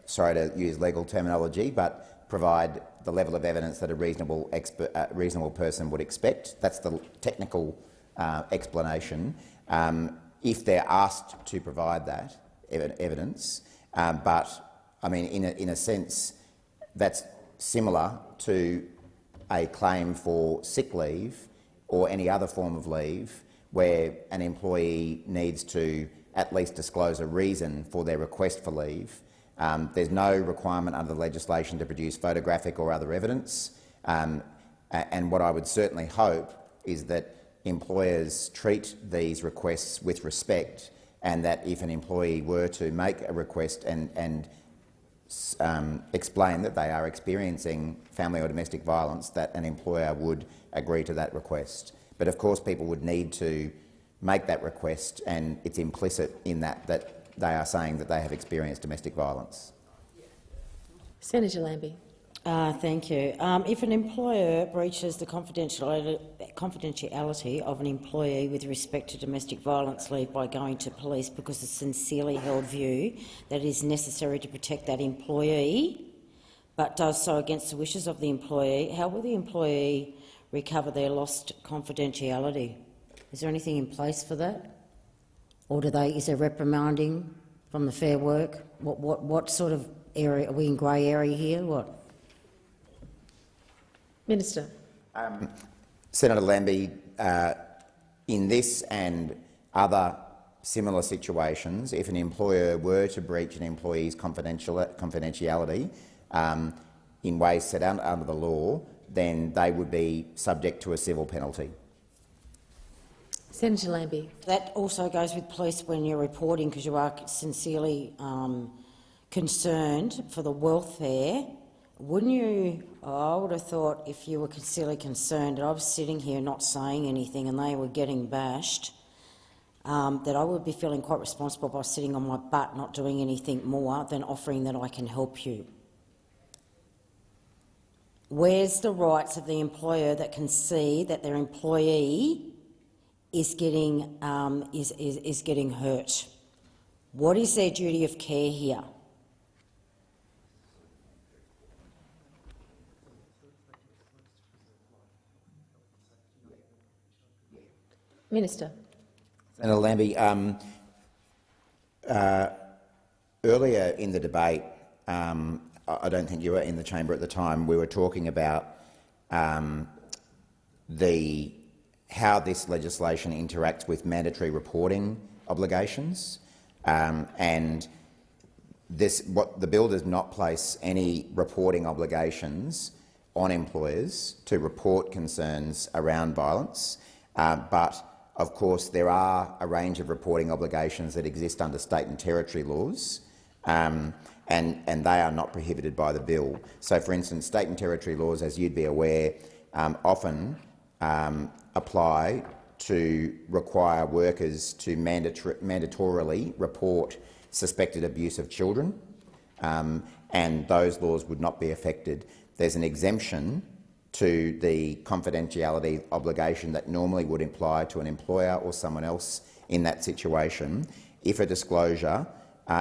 sorry to use legal terminology, but provide the level of evidence that a reasonable person would expect. That's the technical explanation. If they're asked to provide that evidence, but I mean, in a sense, that's similar to a claim for sick leave or any other form of leave where an employee needs to at least disclose a reason for their request for leave. There's no requirement under the legislation to produce photographic or other evidence, and what I would certainly hope is that employers treat these requests with respect, and that if an employee were to make a request and explain that they are experiencing family or domestic violence, that an employer would agree to that request. But of course people would need to make that request, and it's implicit in that they are saying that they have experienced domestic violence. Senator Lambie. Thank you. If an employer breaches the confidentiality of an employee with respect to domestic violence leave by going to police because of a sincerely held view that it is necessary to protect that employee, but does so against the wishes of the employee, how will the employee recover their lost confidentiality? Is there anything in place for that? Or is there reprimanding from the Fair Work? What sort of area? Are we in grey area here? What? Minister. Senator Lambie, in this and other similar situations, if an employer were to breach an employee's confidentiality in ways set out under the law, then they would be subject to a civil penalty. Senator Lambie. That also goes with police when you're reporting because you are sincerely concerned for the welfare. Wouldn't you? I would have thought if you were sincerely concerned and I was sitting here not saying anything and they were getting bashed, that I would be feeling quite responsible by sitting on my butt not doing anything more than offering that I can help you. Where's the rights of the employer that can see that their employee is getting hurt? What is their duty of care here? Minister. Senator Lambie, earlier in the debate, I don't think you were in the chamber at the time, we were talking about how this legislation interacts with mandatory reporting obligations, and the bill does not place any reporting obligations on employers to report concerns around violence, but of course there are a range of reporting obligations that exist under state and territory laws, and they are not prohibited by the bill. So, for instance, state and territory laws, as you'd be aware, often apply to require workers to mandatorily report suspected abuse of children, and those laws would not be affected. There's an exemption to the confidentiality obligation that normally would apply to an employer or someone else in that situation if a disclosure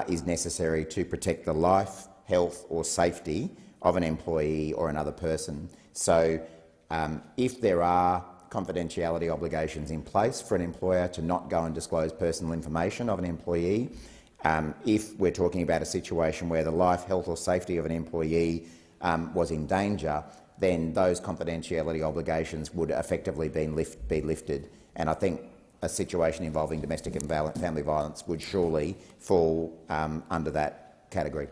is necessary to protect the life, health or safety of an employee or another person. So if there are confidentiality obligations in place for an employer to not go and disclose personal information of an employee, if we're talking about a situation where the life, health or safety of an employee was in danger, then those confidentiality obligations would effectively be lifted. And I think a situation involving domestic and family violence would surely fall under that category.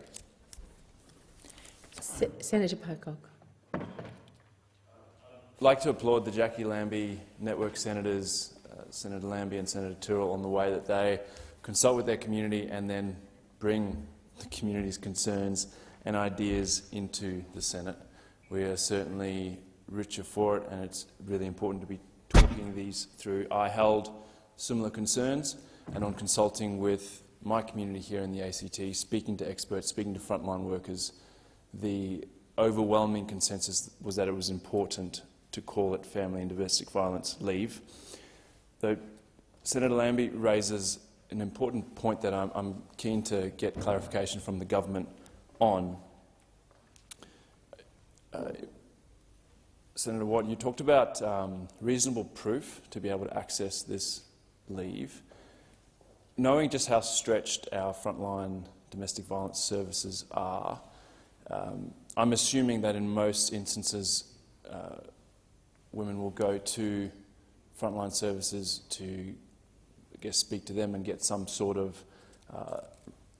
Senator Pocock. I'd like to applaud the Jackie Lambie Network Senators, Senator Lambie and Senator Tyrrell, on the way that they consult with their community and then bring the community's concerns and ideas into the Senate. We are certainly richer for it, and it's really important to be talking these through. I held similar concerns, and on consulting with my community here in the ACT, speaking to experts, speaking to frontline workers, the overwhelming consensus was that it was important to call it family and domestic violence leave. Though Senator Lambie raises an important point that I'm keen to get clarification from the government on. Senator Watt, you talked about reasonable proof to be able to access this leave. Knowing just how stretched our frontline domestic violence services are, I'm assuming that in most instances women will go to frontline services to, I guess, speak to them and get some sort of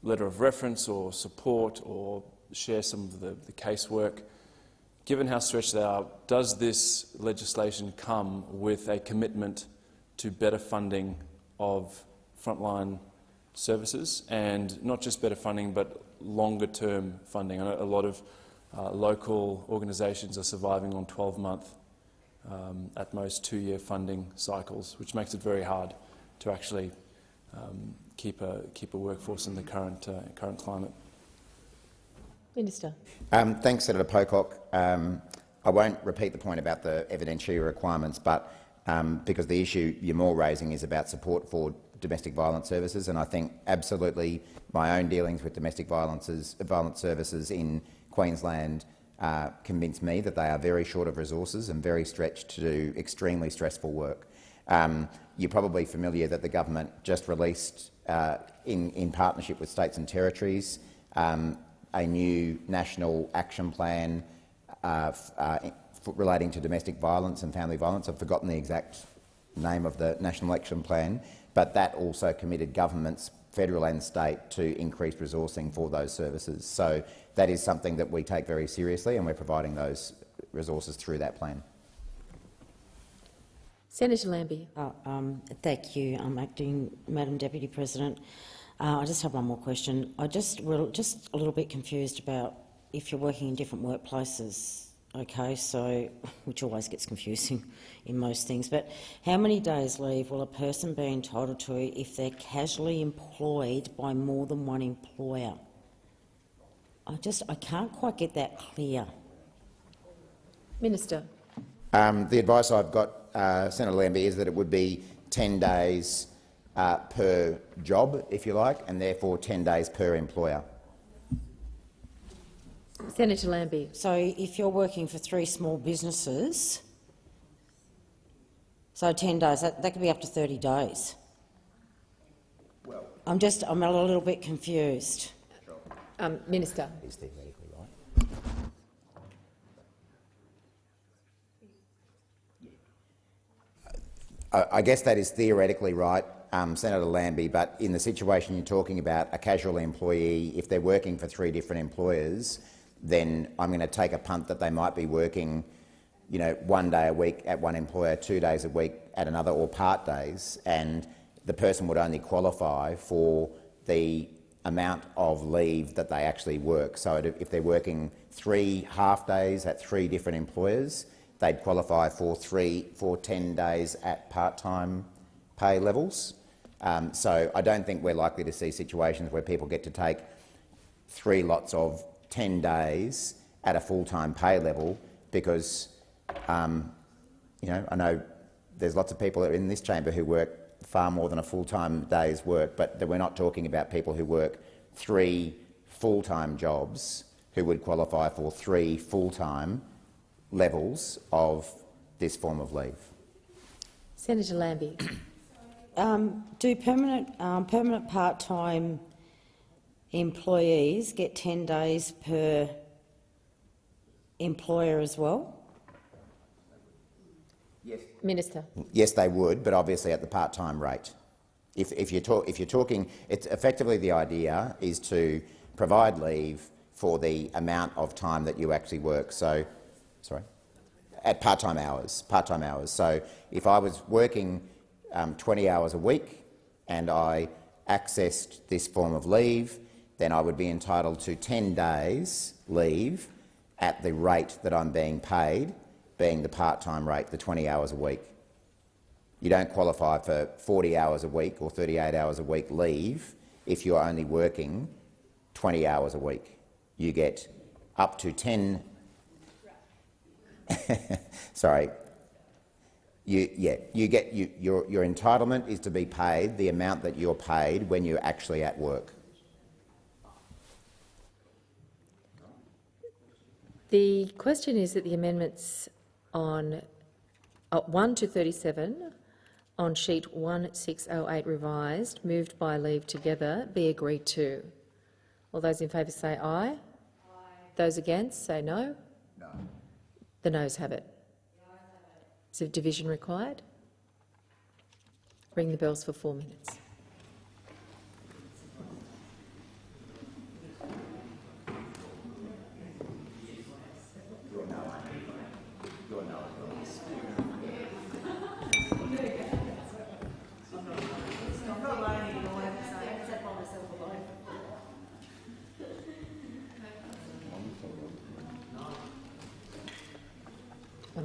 letter of reference or support or share some of the casework. Given how stretched they are, does this legislation come with a commitment to better funding of frontline services, and not just better funding but longer-term funding? I know a lot of local organisations are surviving on 12-month, at most 2-year funding cycles, which makes it very hard to actually keep a workforce in the current climate. Minister. Thanks, Senator Pocock. I won't repeat the point about the evidentiary requirements, but because the issue you're more raising is about support for domestic violence services, and I think absolutely my own dealings with domestic violence services in Queensland convince me that they are very short of resources and very stretched to do extremely stressful work. You're probably familiar that the government just released, in partnership with states and territories, a new national action plan relating to domestic violence and family violence. I've forgotten the exact name of the national action plan, but that also committed governments, federal and state, to increased resourcing for those services. So that is something that we take very seriously, and we're providing those resources through that plan. Senator Lambie. Thank you, Acting Madam Deputy President. I just have one more question. We're just a little bit confused about if you're working in different workplaces. Okay, so which always gets confusing in most things. But how many days leave will a person be entitled to if they're casually employed by more than one employer? I can't quite get that clear. Minister. The advice I've got, Senator Lambie, is that it would be 10 days per job, if you like, and therefore 10 days per employer. Senator Lambie. So if you're working for 3 small businesses, so 10 days, that could be up to 30 days. Well, I'm a little bit confused. Minister. Is theoretically right. I guess that is theoretically right, Senator Lambie, but in the situation you're talking about, a casual employee, if they're working for 3 different employers, then I'm going to take a punt that they might be working, 1 day a week at one employer, 2 days a week at another, or part days, and the person would only qualify for the amount of leave that they actually work. So if they're working 3 half days at 3 different employers, they'd qualify for 10 days at part-time pay levels. So I don't think we're likely to see situations where people get to take 3 lots of 10 days at a full-time pay level, because I know there's lots of people in this chamber who work far more than a full-time day's work, but we're not talking about people who work 3 full-time jobs who would qualify for 3 full-time levels of this form of leave. Senator Lambie. Do permanent part-time employees get 10 days per employer as well? Yes. Minister. Yes, they would, but obviously at the part-time rate. If you're talking, it's effectively the idea is to provide leave for the amount of time that you actually work. So, at part-time hours. So if I was working 20 hours a week and I accessed this form of leave, then I would be entitled to 10 days leave at the rate that I'm being paid, being the part-time rate, the 20 hours a week. You don't qualify for 40 hours a week or 38 hours a week leave if you're only working 20 hours a week. You get up to 10... Sorry. Your entitlement is to be paid the amount that you're paid when you're actually at work. The question is that the amendments on 1 to 37 on sheet 1608 revised, moved by leave together, be agreed to. All those in favour say aye. Aye. Those against say no. No. The noes have it. Is a division required? Ring the bells for 4 minutes.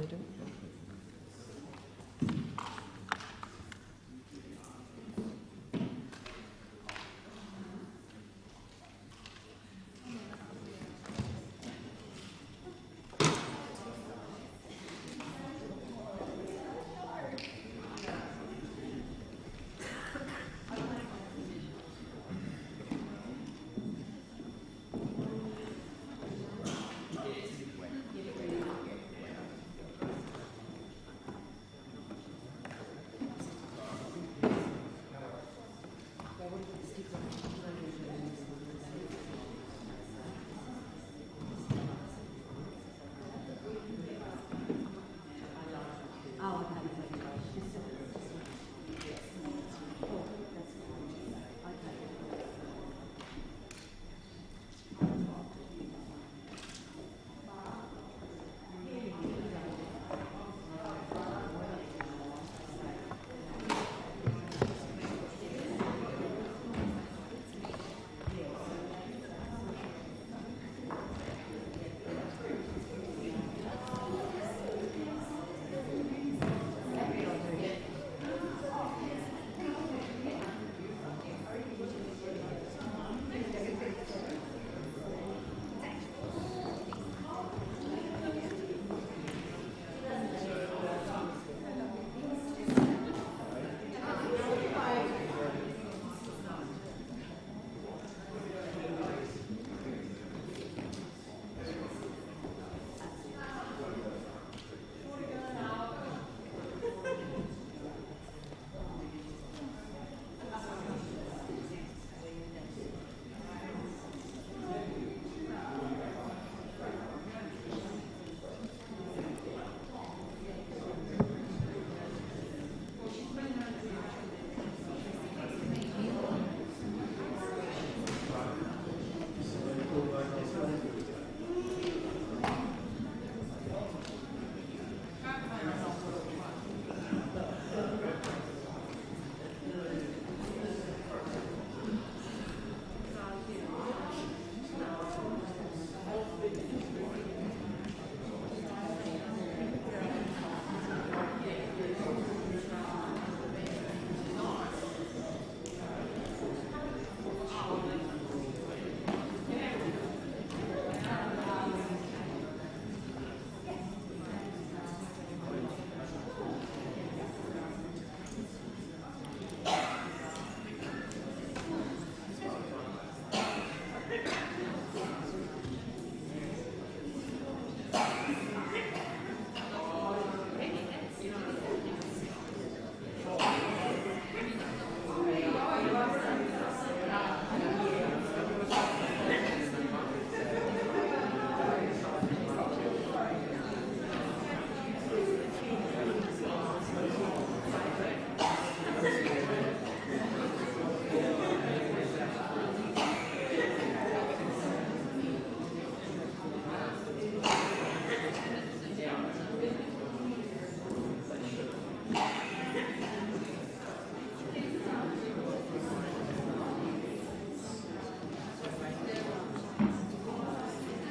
we do it?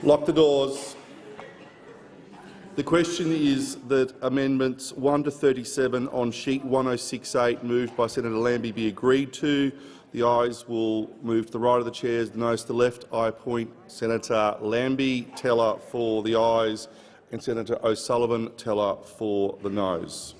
Lock the doors. The question is that amendments 1 to 37 on sheet 1068 moved by Senator Lambie be agreed to. The ayes will move to the right of the chairs, the noes to the left. I appoint Senator Lambie teller for the ayes and Senator O'Sullivan teller for the noes.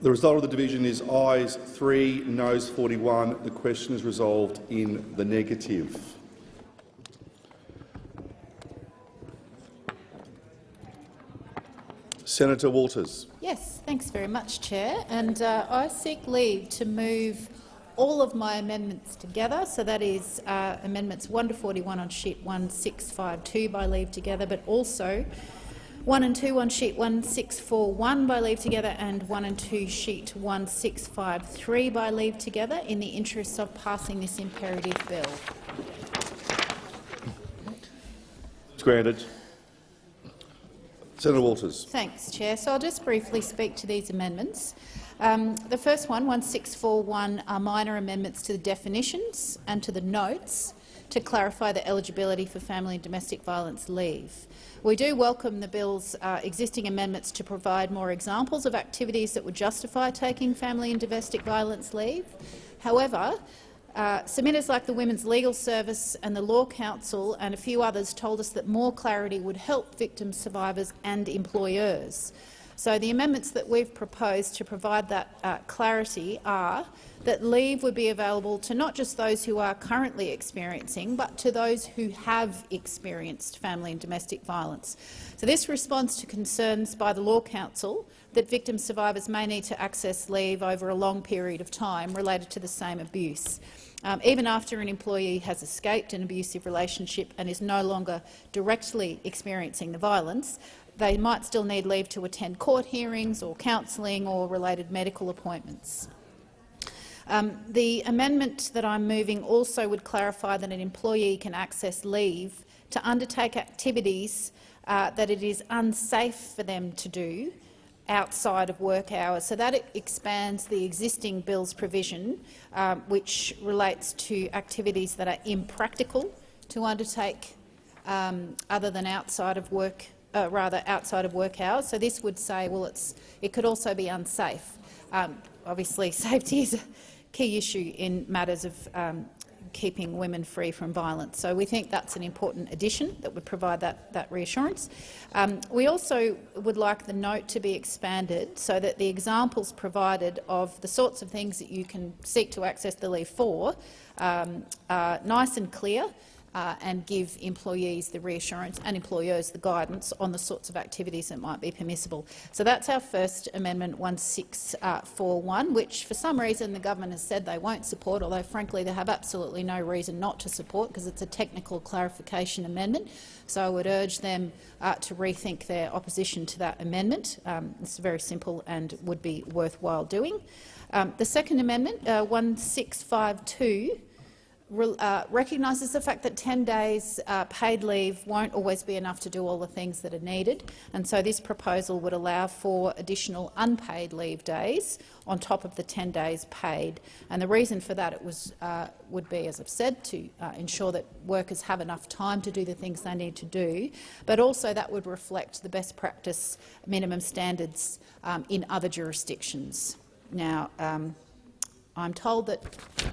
The result of the division is ayes 3, noes 41. The question is resolved in the negative. Senator Walters. Yes, thanks very much, Chair. And I seek leave to move all of my amendments together. So that is amendments 1 to 41 on sheet 1652 by leave together, but also 1 and 2 on sheet 1641 by leave together and 1 and 2 sheet 1653 by leave together in the interests of passing this imperative bill. It's granted. Senator Walters. Thanks, Chair. So I'll just briefly speak to these amendments. The first one, 1641, are minor amendments to the definitions and to the notes to clarify the eligibility for family and domestic violence leave. We do welcome the bill's existing amendments to provide more examples of activities that would justify taking family and domestic violence leave. However, submitters like the Women's Legal Service and the Law Council and a few others told us that more clarity would help victims, survivors and employers. So the amendments that we've proposed to provide that clarity are that leave would be available to not just those who are currently experiencing, but to those who have experienced family and domestic violence. So this responds to concerns by the Law Council that victim survivors may need to access leave over a long period of time related to the same abuse. Even after an employee has escaped an abusive relationship and is no longer directly experiencing the violence, they might still need leave to attend court hearings or counselling or related medical appointments. The amendment that I'm moving also would clarify that an employee can access leave to undertake activities that it is unsafe for them to do outside of work hours. So that expands the existing bill's provision, which relates to activities that are impractical to undertake other than outside of work. Outside of work hours. So this would say, well, it could also be unsafe. Obviously, safety is a key issue in matters of keeping women free from violence. So we think that's an important addition that would provide that reassurance. We also would like the note to be expanded so that the examples provided of the sorts of things that you can seek to access the leave for are nice and clear, and give employees the reassurance and employers the guidance on the sorts of activities that might be permissible. So that's our first amendment, 1641, which for some reason the government has said they won't support, although frankly they have absolutely no reason not to support because it's a technical clarification amendment. So I would urge them to rethink their opposition to that amendment. It's very simple and would be worthwhile doing. The second amendment, 1652, recognises the fact that 10 days paid leave won't always be enough to do all the things that are needed, and so this proposal would allow for additional unpaid leave days on top of the 10 days paid. And the reason for that would be, as I've said, to ensure that workers have enough time to do the things they need to do, but also that would reflect the best practice minimum standards in other jurisdictions. Now, I'm told that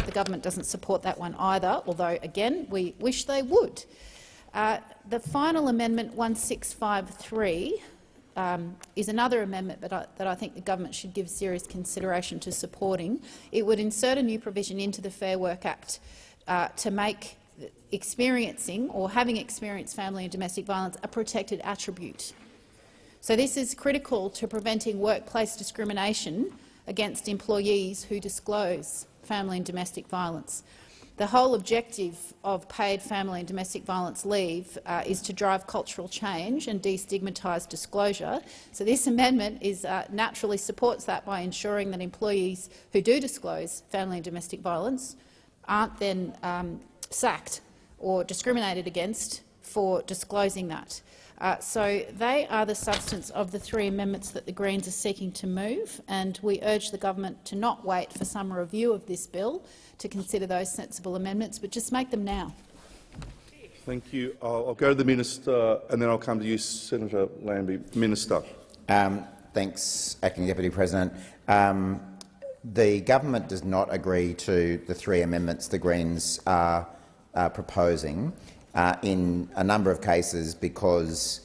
the government doesn't support that one either, although, again, we wish they would. The final amendment, 1653, is another amendment that I think the government should give serious consideration to supporting. It would insert a new provision into the Fair Work Act to make experiencing or having experienced family and domestic violence a protected attribute. So this is critical to preventing workplace discrimination against employees who disclose family and domestic violence. The whole objective of paid family and domestic violence leave is to drive cultural change and destigmatise disclosure. So this amendment naturally supports that by ensuring that employees who do disclose family and domestic violence aren't then sacked or discriminated against for disclosing that. So they are the substance of the three amendments that the Greens are seeking to move, and we urge the government to not wait for some review of this bill to consider those sensible amendments, but just make them now. Thank you. I'll go to the Minister and then I'll come to you, Senator Lambie. Minister. Thanks, Acting Deputy President. The government does not agree to the three amendments the Greens are proposing. In a number of cases, because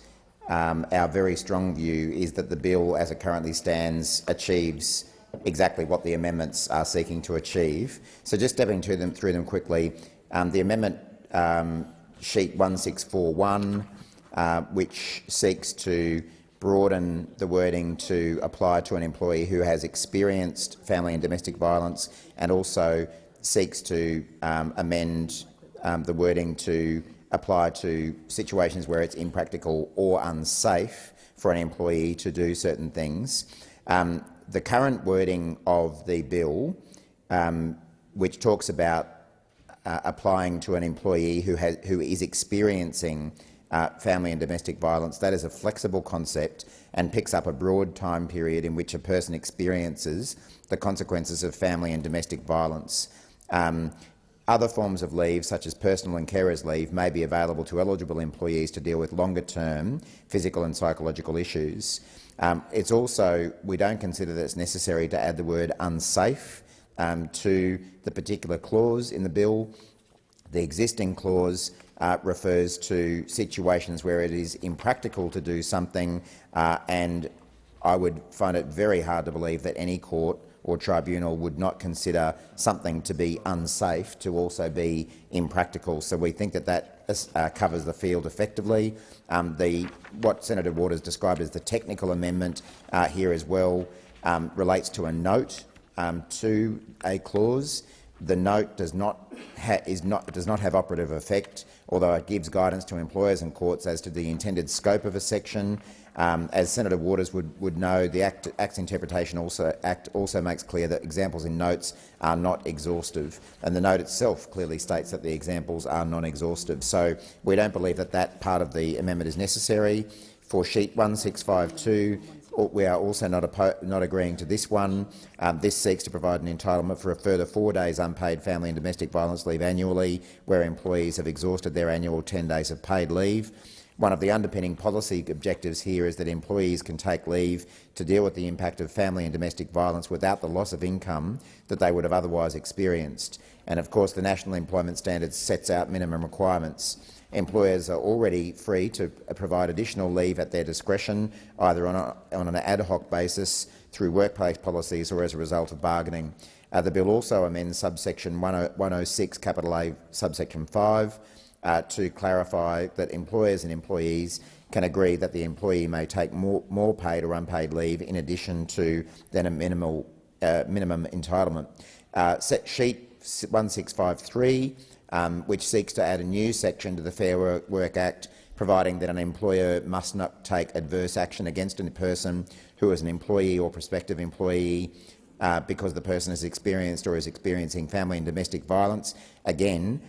our very strong view is that the bill, as it currently stands, achieves exactly what the amendments are seeking to achieve. So just stepping through them quickly, the amendment sheet 1641, which seeks to broaden the wording to apply to an employee who has experienced family and domestic violence, and also seeks to amend the wording to apply to situations where it's impractical or unsafe for an employee to do certain things. The current wording of the bill, which talks about applying to an employee who is experiencing family and domestic violence, that is a flexible concept and picks up a broad time period in which a person experiences the consequences of family and domestic violence. Other forms of leave, such as personal and carers leave, may be available to eligible employees to deal with longer-term physical and psychological issues. It's also, we don't consider that it's necessary to add the word unsafe to the particular clause in the bill. The existing clause refers to situations where it is impractical to do something, and I would find it very hard to believe that any court or tribunal would not consider something to be unsafe to also be impractical. So we think that that covers the field effectively. What Senator Waters described as the technical amendment here as well relates to a note to a clause. The note does not have operative effect, although it gives guidance to employers and courts as to the intended scope of a section. As Senator Waters would know, the Act's interpretation also makes clear that examples in notes are not exhaustive, and the note itself clearly states that the examples are non-exhaustive. So we don't believe that that part of the amendment is necessary. For sheet 1652, we are also not agreeing to this one. This seeks to provide an entitlement for a further 4 days unpaid family and domestic violence leave annually, where employees have exhausted their annual 10 days of paid leave. One of the underpinning policy objectives here is that employees can take leave to deal with the impact of family and domestic violence without the loss of income that they would have otherwise experienced. And of course, the National Employment Standards sets out minimum requirements. Employers are already free to provide additional leave at their discretion, either on an ad hoc basis, through workplace policies or as a result of bargaining. The bill also amends subsection 106 A subsection 5 to clarify that employers and employees can agree that the employee may take more paid or unpaid leave in addition to then a minimum entitlement. Sheet 1653, which seeks to add a new section to the Fair Work Act, providing that an employer must not take adverse action against a person who is an employee or prospective employee because the person has experienced or is experiencing family and domestic violence. Again,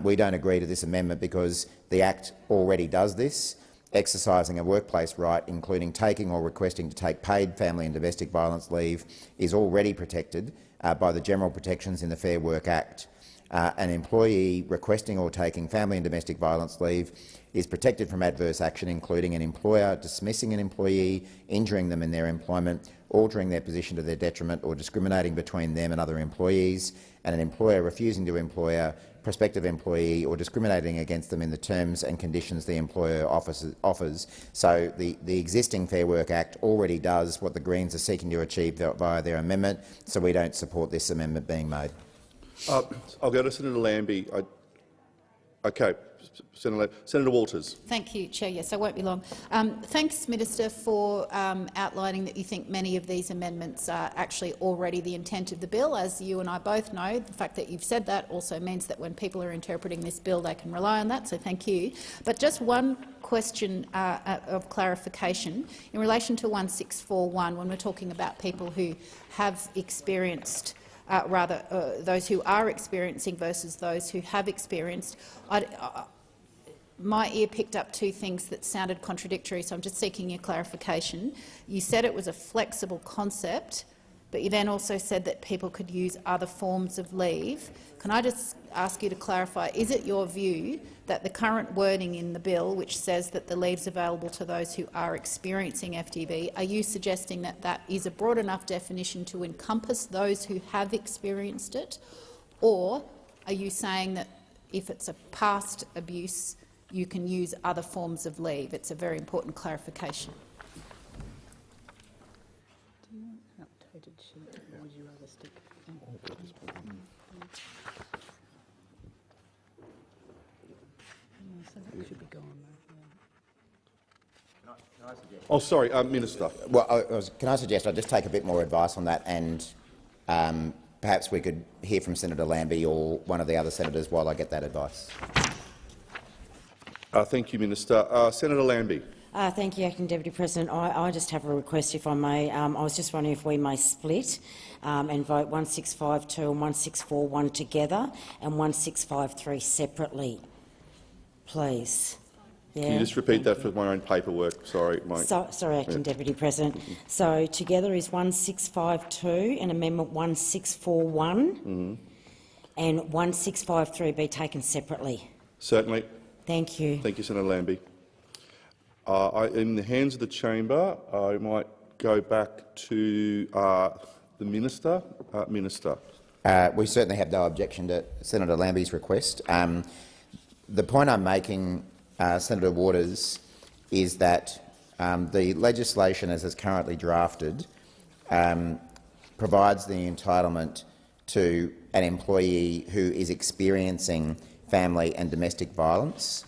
we don't agree to this amendment because the Act already does this. Exercising a workplace right, including taking or requesting to take paid family and domestic violence leave, is already protected by the general protections in the Fair Work Act. An employee requesting or taking family and domestic violence leave is protected from adverse action, including an employer dismissing an employee, injuring them in their employment, altering their position to their detriment or discriminating between them and other employees, and an employer refusing to employ a prospective employee or discriminating against them in the terms and conditions the employer offers. So the existing Fair Work Act already does what the Greens are seeking to achieve via their amendment, so we don't support this amendment being made. I'll go to Senator Lambie. Okay, Senator Walters. Thank you, Chair. Yes, I won't be long. Thanks, Minister, for outlining that you think many of these amendments are actually already the intent of the bill. As you and I both know, the fact that you've said that also means that when people are interpreting this bill, they can rely on that, so thank you. But just one question of clarification. In relation to 1641, when we're talking about people who have experienced those who are experiencing versus those who have experienced, my ear picked up two things that sounded contradictory, so I'm just seeking your clarification. You said it was a flexible concept, but you then also said that people could use other forms of leave. Can I just ask you to clarify, is it your view that the current wording in the bill, which says that the leave is available to those who are experiencing FDV, are you suggesting that that is a broad enough definition to encompass those who have experienced it, or are you saying that if it's a past abuse, you can use other forms of leave? It's a very important clarification. Oh, sorry, Minister. Well, can I suggest I just take a bit more advice on that, and perhaps we could hear from Senator Lambie or one of the other senators while I get that advice. Thank you, Minister. Senator Lambie. Thank you, Acting Deputy President. I just have a request, if I may. I was just wondering if we may split and vote 1652 and 1641 together and 1653 separately, please. Yeah, can you just repeat that for my own paperwork? Sorry, mate. Sorry, Acting Deputy President. So together is 1652 and Amendment 1641 and 1653 be taken separately. Certainly. Thank you. Thank you, Senator Lambie. In the hands of the chamber, I might go back to the Minister. Minister. We certainly have no objection to Senator Lambie's request. The point I'm making, Senator Waters, is that the legislation as it's currently drafted provides the entitlement to an employee who is experiencing family and domestic violence.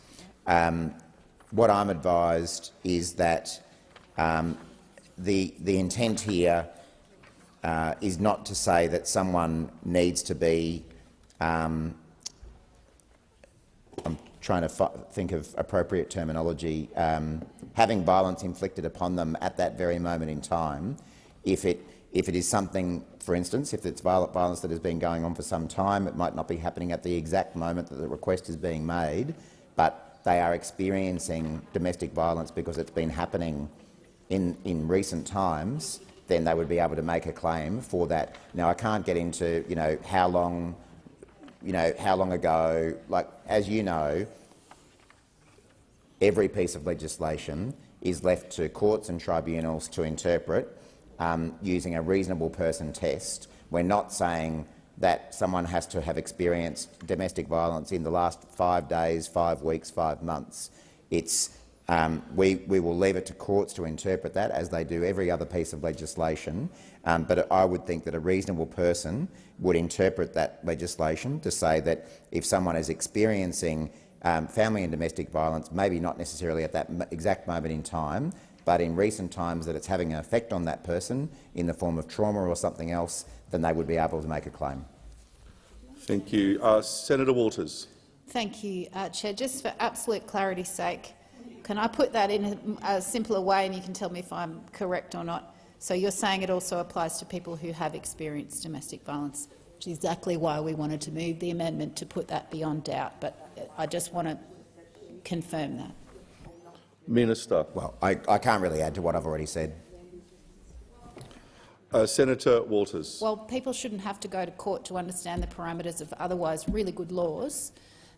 What I'm advised is that the intent here is not to say that someone needs to be I'm trying to think of appropriate terminology, having violence inflicted upon them at that very moment in time. If it is something, for instance, if it's violence that has been going on for some time, it might not be happening at the exact moment that the request is being made, but they are experiencing domestic violence because it's been happening in recent times, then they would be able to make a claim for that. Now, I can't get into how long ago. Like, as you know, every piece of legislation is left to courts and tribunals to interpret using a reasonable person test. We're not saying that someone has to have experienced domestic violence in the last 5 days, 5 weeks, 5 months. It's we will leave it to courts to interpret that, as they do every other piece of legislation. But I would think that a reasonable person would interpret that legislation to say that if someone is experiencing family and domestic violence, maybe not necessarily at that exact moment in time, but in recent times that it's having an effect on that person in the form of trauma or something else, then they would be able to make a claim. Thank you. Senator Walters. Thank you, Chair. Just for absolute clarity's sake, can I put that in a simpler way and you can tell me if I'm correct or not? So you're saying it also applies to people who have experienced domestic violence, which is exactly why we wanted to move the amendment to put that beyond doubt. But I just want to confirm that. Minister. Well, I can't really add to what I've already said. Senator Waters. Well, people shouldn't have to go to court to understand the parameters of otherwise really good laws.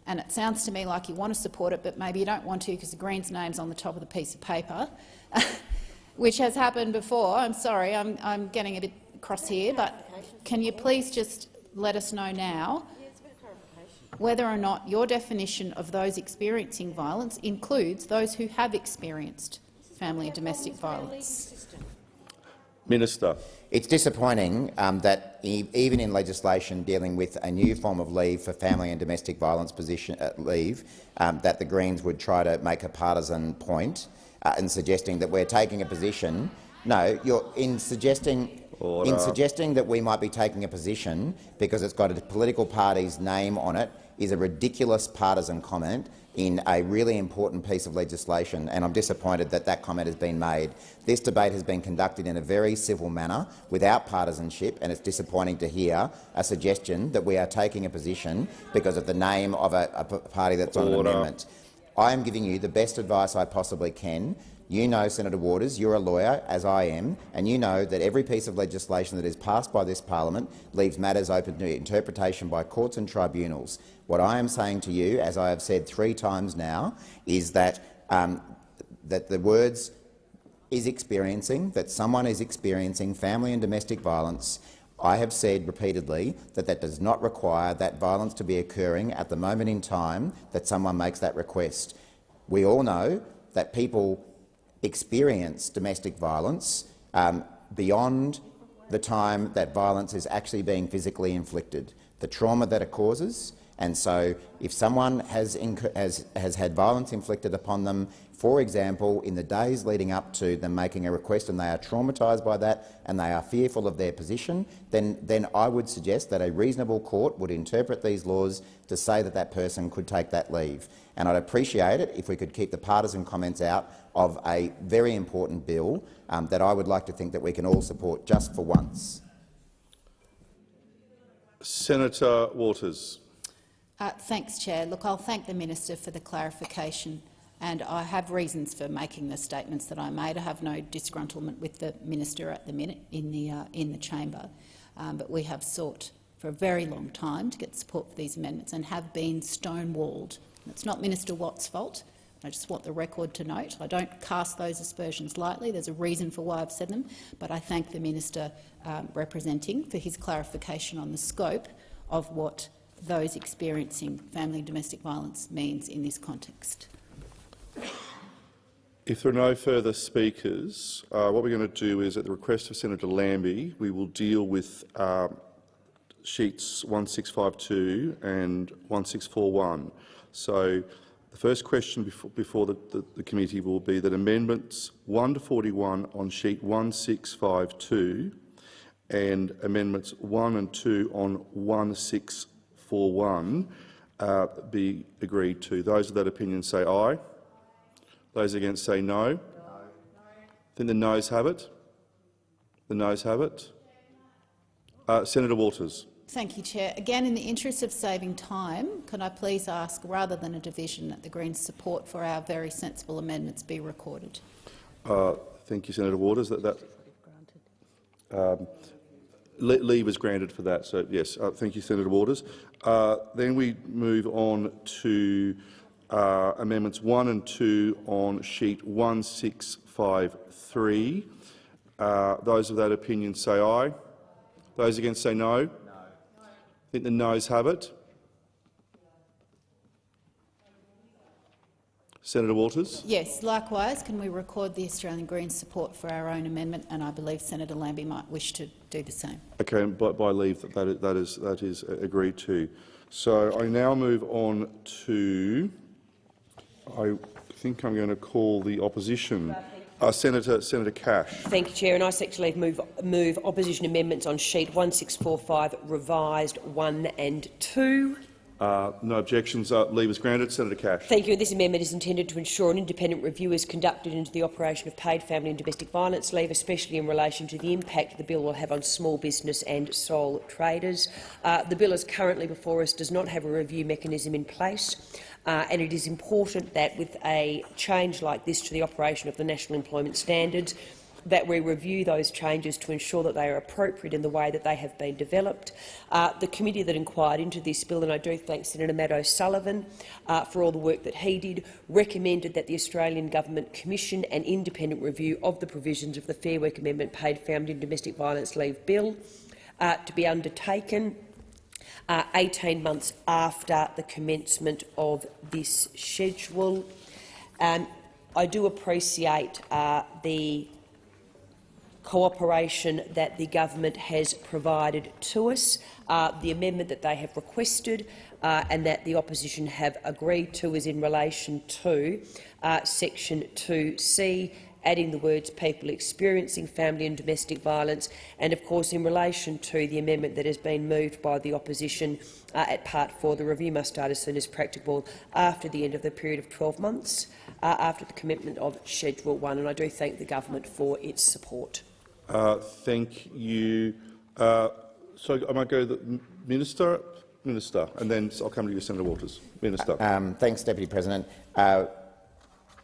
And it sounds to me like you want to support it, but maybe you don't want to because the Greens' name's on the top of the piece of paper, which has happened before. I'm sorry, I'm getting a bit cross here, but can you please just let us know now whether or not your definition of those experiencing violence includes those who have experienced family and domestic violence? Minister. It's disappointing that even in legislation dealing with a new form of leave for family and domestic violence leave, that the Greens would try to make a partisan point in suggesting that we're taking a position. No, you're in suggesting that we might be taking a position because it's got a political party's name on it is a ridiculous partisan comment in a really important piece of legislation, and I'm disappointed that that comment has been made. This debate has been conducted in a very civil manner without partisanship, and it's disappointing to hear a suggestion that we are taking a position because of the name of a party that's on an amendment. I am giving you the best advice I possibly can. You know, Senator Waters, you're a lawyer, as I am, and you know that every piece of legislation that is passed by this parliament leaves matters open to interpretation by courts and tribunals. What I am saying to you, as I have said 3 times now, is that that the words "is experiencing," that someone is experiencing family and domestic violence. I have said repeatedly that that does not require that violence to be occurring at the moment in time that someone makes that request. We all know that people experience domestic violence beyond the time that violence is actually being physically inflicted, the trauma that it causes. And so if someone has had violence inflicted upon them, for example, in the days leading up to them making a request and they are traumatised by that and they are fearful of their position, then I would suggest that a reasonable court would interpret these laws to say that that person could take that leave. And I'd appreciate it if we could keep the partisan comments out of a very important bill that I would like to think that we can all support just for once. Senator Waters. Thanks, Chair. Look, I'll thank the minister for the clarification, and I have reasons for making the statements that I made. I have no disgruntlement with the minister at the minute in the chamber, but we have sought for a very long time to get support for these amendments and have been stonewalled. It's not Minister Watt's fault. I just want the record to note. I don't cast those aspersions lightly. There's a reason for why I've said them, but I thank the minister representing for his clarification on the scope of what those experiencing family and domestic violence means in this context. If there are no further speakers, what we're going to do is, at the request of Senator Lambie, we will deal with sheets 1652 and 1641. So the first question before the committee will be that amendments 1 to 41 on sheet 1652 and amendments 1 and 2 on 1641 be agreed to. Those of that opinion say aye. Those against say no. I think the noes have it. The noes have it. Senator Waters. Thank you, Chair. Again, in the interest of saving time, could I please ask, rather than a division, that the Greens' support for our very sensible amendments be recorded? Thank you, Senator Waters. Leave is granted for that, so yes. Thank you, Senator Waters. Then we move on to amendments 1 and 2 on sheet 1653. Those of that opinion say aye. Those against say no. I think the noes have it. Senator Waters. Yes. Likewise, can we record the Australian Greens' support for our own amendment? And I believe Senator Lambie might wish to do the same. Okay, by leave, that is agreed to. So I now move on to. I think I'm going to call the opposition. Senator Cash. Thank you, Chair. And I seek to leave move opposition amendments on sheet 1645 revised 1 and 2. No objections. Leave is granted. Senator Cash. Thank you. This amendment is intended to ensure an independent review is conducted into the operation of paid family and domestic violence leave, especially in relation to the impact the bill will have on small business and sole traders. The bill as currently before us does not have a review mechanism in place, and it is important that with a change like this to the operation of the National Employment Standards, that we review those changes to ensure that they are appropriate in the way that they have been developed. The committee that inquired into this bill, and I do thank Senator Matt O'Sullivan for all the work that he did, recommended that the Australian Government commission an independent review of the provisions of the Fair Work Amendment Paid Family and Domestic Violence Leave Bill to be undertaken 18 months after the commencement of this schedule. I do appreciate the cooperation that the government has provided to us, the amendment that they have requested and that the opposition have agreed to is in relation to section 2C, adding the words people experiencing family and domestic violence, and of course in relation to the amendment that has been moved by the opposition at part 4, the review must start as soon as practicable after the end of the period of 12 months after the commencement of Schedule 1, and I do thank the government for its support. Thank you. So I might go to the Minister, and then I'll come to you, Senator Waters. Minister. Thanks, Deputy President. Now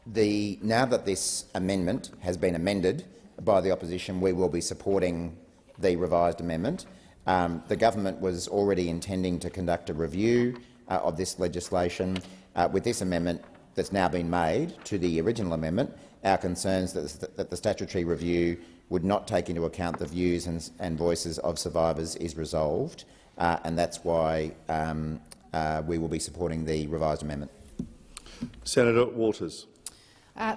that this amendment has been amended by the opposition, we will be supporting the revised amendment. The government was already intending to conduct a review of this legislation. With this amendment that's now been made to the original amendment, our concerns that the statutory review would not take into account the views and voices of survivors is resolved, and that's why we will be supporting the revised amendment. Senator Waters.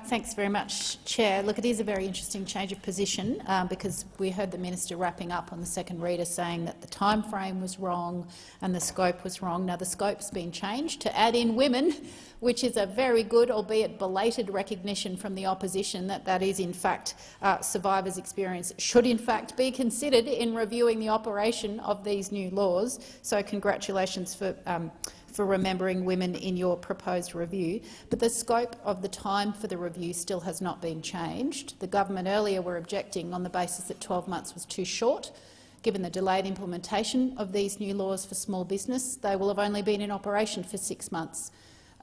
Thanks very much, Chair. Look, it is a very interesting change of position because we heard the minister wrapping up on the second reader saying that the time frame was wrong and the scope was wrong. Now the scope's been changed to add in women, which is a very good, albeit belated, recognition from the opposition that that is in fact survivors' experience should in fact be considered in reviewing the operation of these new laws. So congratulations for remembering women in your proposed review. But the scope of the time for the review still has not been changed. The government earlier were objecting on the basis that 12 months was too short. Given the delayed implementation of these new laws for small business, they will have only been in operation for 6 months.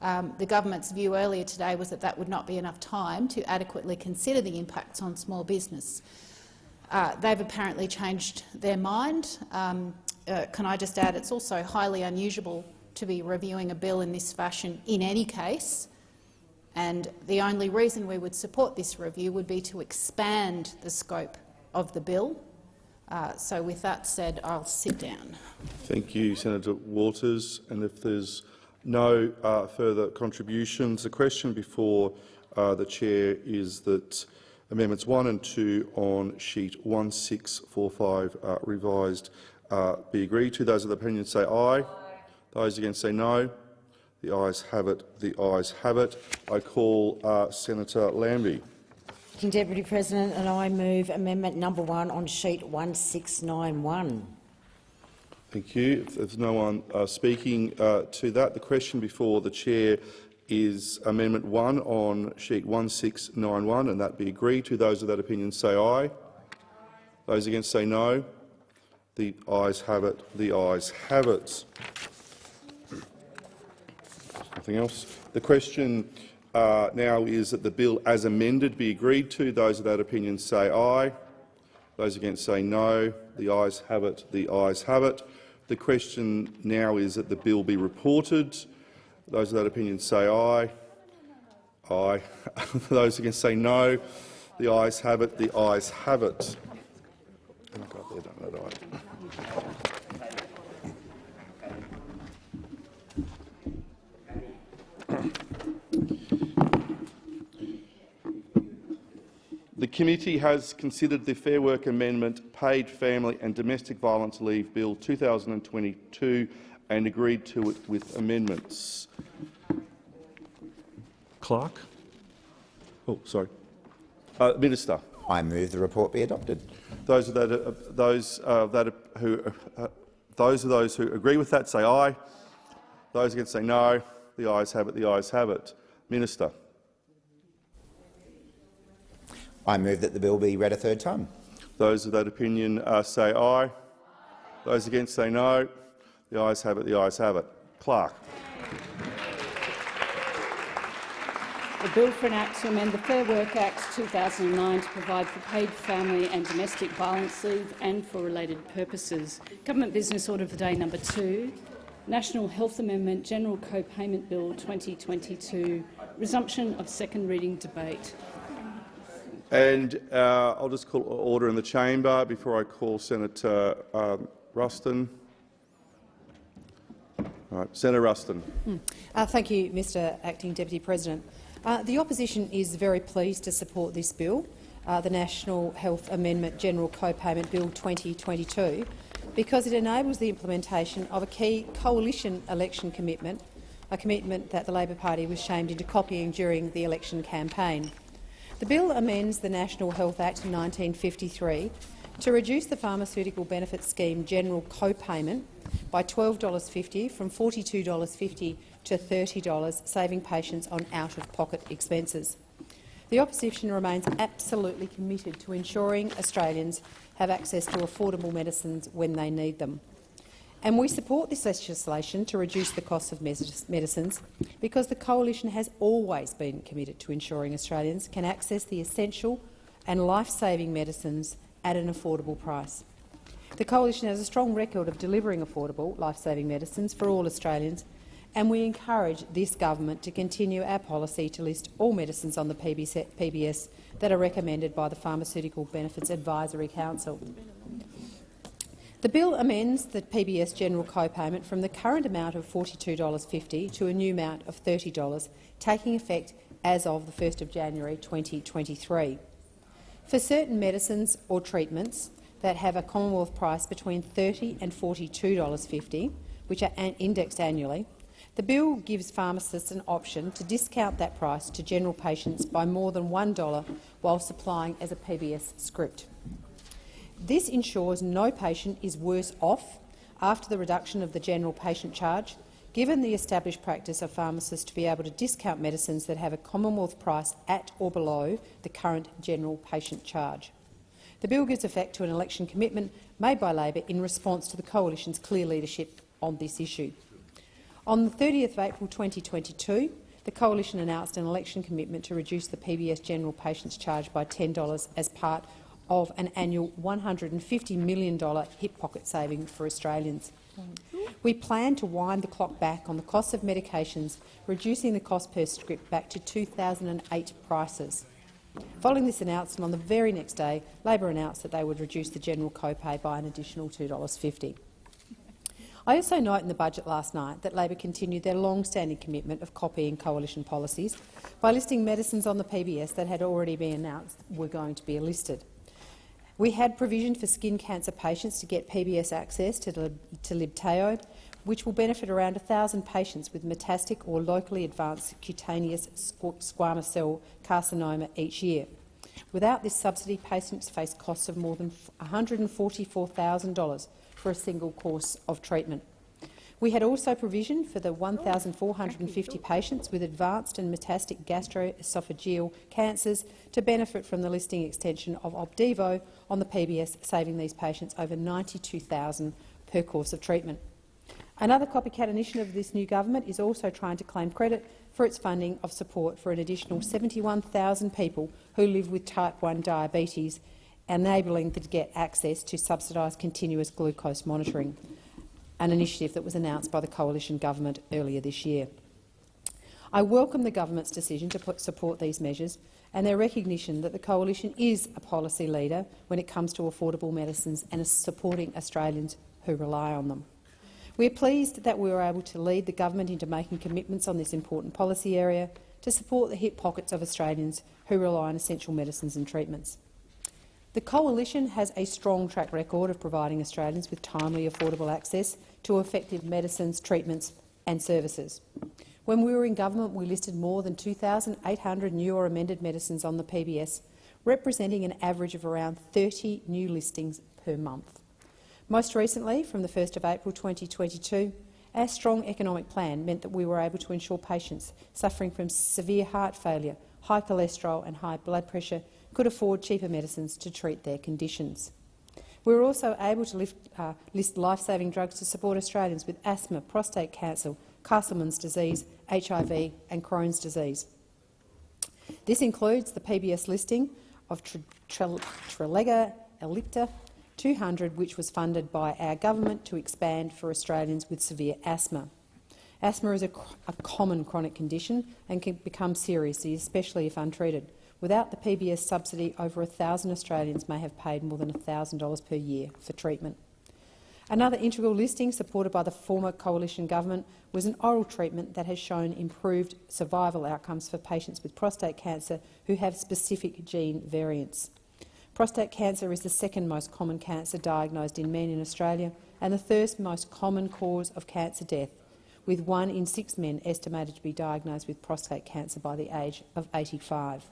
The government's view earlier today was that that would not be enough time to adequately consider the impacts on small business. They've apparently changed their mind. Can I just add, it's also highly unusual to be reviewing a bill in this fashion in any case, and the only reason we would support this review would be to expand the scope of the bill. So with that said, I'll sit down. Thank you, Senator Waters. And if there's no further contributions, the question before the chair is that Amendments 1 and 2 on sheet 1645 revised be agreed to. Those of the opinion say aye. Those against say no. The ayes have it. The ayes have it. I call Senator Lambie. Acting Deputy President, and I move amendment number 1 on sheet 1691. Thank you. If there's no one speaking to that, the question before the chair is Amendment 1 on sheet 1691, and that be agreed to. Those of that opinion say aye. Those against say no. The ayes have it. The ayes have it. Nothing else. The question now is that the bill as amended be agreed to. Those of that opinion say aye. Those against say no. The ayes have it. The ayes have it. The question now is that the bill be reported. Those of that opinion say aye. Aye. Those against say no. The ayes have it. The ayes have it. The committee has considered the Fair Work Amendment Paid Family and Domestic Violence Leave Bill 2022 and agreed to it with amendments. Clerk? Oh, sorry. Minister. I move the report be adopted. Those of those who agree with that say aye. Those against say no. The ayes have it. The ayes have it. Minister. I move that the bill be read a third time. Those of that opinion say aye. Those against say no. The ayes have it. The ayes have it. Clerk. A bill for an act to amend the Fair Work Act 2009 to provide for paid family and domestic violence leave and for related purposes. Government Business Order for Day number 2, National Health Amendment General Co-Payment Bill 2022, resumption of second reading debate. And I'll just call order in the chamber before I call Senator Ruston. All right, Senator Ruston. Thank you, Mr Acting Deputy President. The opposition is very pleased to support this bill, the National Health Amendment General Co-Payment Bill 2022, because it enables the implementation of a key coalition election commitment, a commitment that the Labor Party was shamed into copying during the election campaign. The bill amends the National Health Act 1953 to reduce the Pharmaceutical Benefits Scheme general co-payment by $12.50 from $42.50 to $30, saving patients on out-of-pocket expenses. The opposition remains absolutely committed to ensuring Australians have access to affordable medicines when they need them. And we support this legislation to reduce the cost of medicines because the Coalition has always been committed to ensuring Australians can access the essential and life-saving medicines at an affordable price. The Coalition has a strong record of delivering affordable, life-saving medicines for all Australians, and we encourage this government to continue our policy to list all medicines on the PBS that are recommended by the Pharmaceutical Benefits Advisory Council. The bill amends the PBS general co-payment from the current amount of $42.50 to a new amount of $30, taking effect as of the 1st of January 2023. For certain medicines or treatments that have a Commonwealth price between $30 and $42.50, which are indexed annually, the bill gives pharmacists an option to discount that price to general patients by more than $1 while supplying as a PBS script. This ensures no patient is worse off after the reduction of the general patient charge, given the established practice of pharmacists to be able to discount medicines that have a Commonwealth price at or below the current general patient charge. The bill gives effect to an election commitment made by Labor in response to the Coalition's clear leadership on this issue. On the 30th of April 2022, the Coalition announced an election commitment to reduce the PBS general patients charge by $10 as part of an annual $150 million hip pocket saving for Australians. We plan to wind the clock back on the cost of medications, reducing the cost per script back to 2008 prices. Following this announcement, on the very next day, Labor announced that they would reduce the general copay by an additional $2.50. I also note in the budget last night that Labor continued their long-standing commitment of copying Coalition policies by listing medicines on the PBS that had already been announced were going to be listed. We had provision for skin cancer patients to get PBS access to Libtayo, which will benefit around 1,000 patients with metastatic or locally advanced cutaneous squamous cell carcinoma each year. Without this subsidy, patients face costs of more than $144,000 for a single course of treatment. We had also provision for the 1,450 patients with advanced and metastatic gastroesophageal cancers to benefit from the listing extension of Opdivo on the PBS, saving these patients over $92,000 per course of treatment. Another copycat initiative of this new government is also trying to claim credit for its funding of support for an additional 71,000 people who live with type 1 diabetes, enabling them to get access to subsidised continuous glucose monitoring, an initiative that was announced by the Coalition government earlier this year. I welcome the government's decision to support these measures and their recognition that the Coalition is a policy leader when it comes to affordable medicines and is supporting Australians who rely on them. We are pleased that we were able to lead the government into making commitments on this important policy area to support the hip pockets of Australians who rely on essential medicines and treatments. The Coalition has a strong track record of providing Australians with timely, affordable access to effective medicines, treatments and services. When we were in government, we listed more than 2,800 new or amended medicines on the PBS, representing an average of around 30 new listings per month. Most recently, from the 1st of April 2022, Our strong economic plan meant that we were able to ensure patients suffering from severe heart failure, high cholesterol and high blood pressure could afford cheaper medicines to treat their conditions. We were also able to list life-saving drugs to support Australians with asthma, prostate cancer, Castleman's disease, HIV and Crohn's disease. This includes the PBS listing of Trilega Ellipta 200, which was funded by our government to expand for Australians with severe asthma. Asthma is a common chronic condition and can become serious, especially if untreated. Without the PBS subsidy, over 1,000 Australians may have paid more than $1,000 per year for treatment. Another integral listing, supported by the former coalition government, was an oral treatment that has shown improved survival outcomes for patients with prostate cancer who have specific gene variants. Prostate cancer is the second most common cancer diagnosed in men in Australia and the third most common cause of cancer death, with 1 in 6 men estimated to be diagnosed with prostate cancer by the age of 85.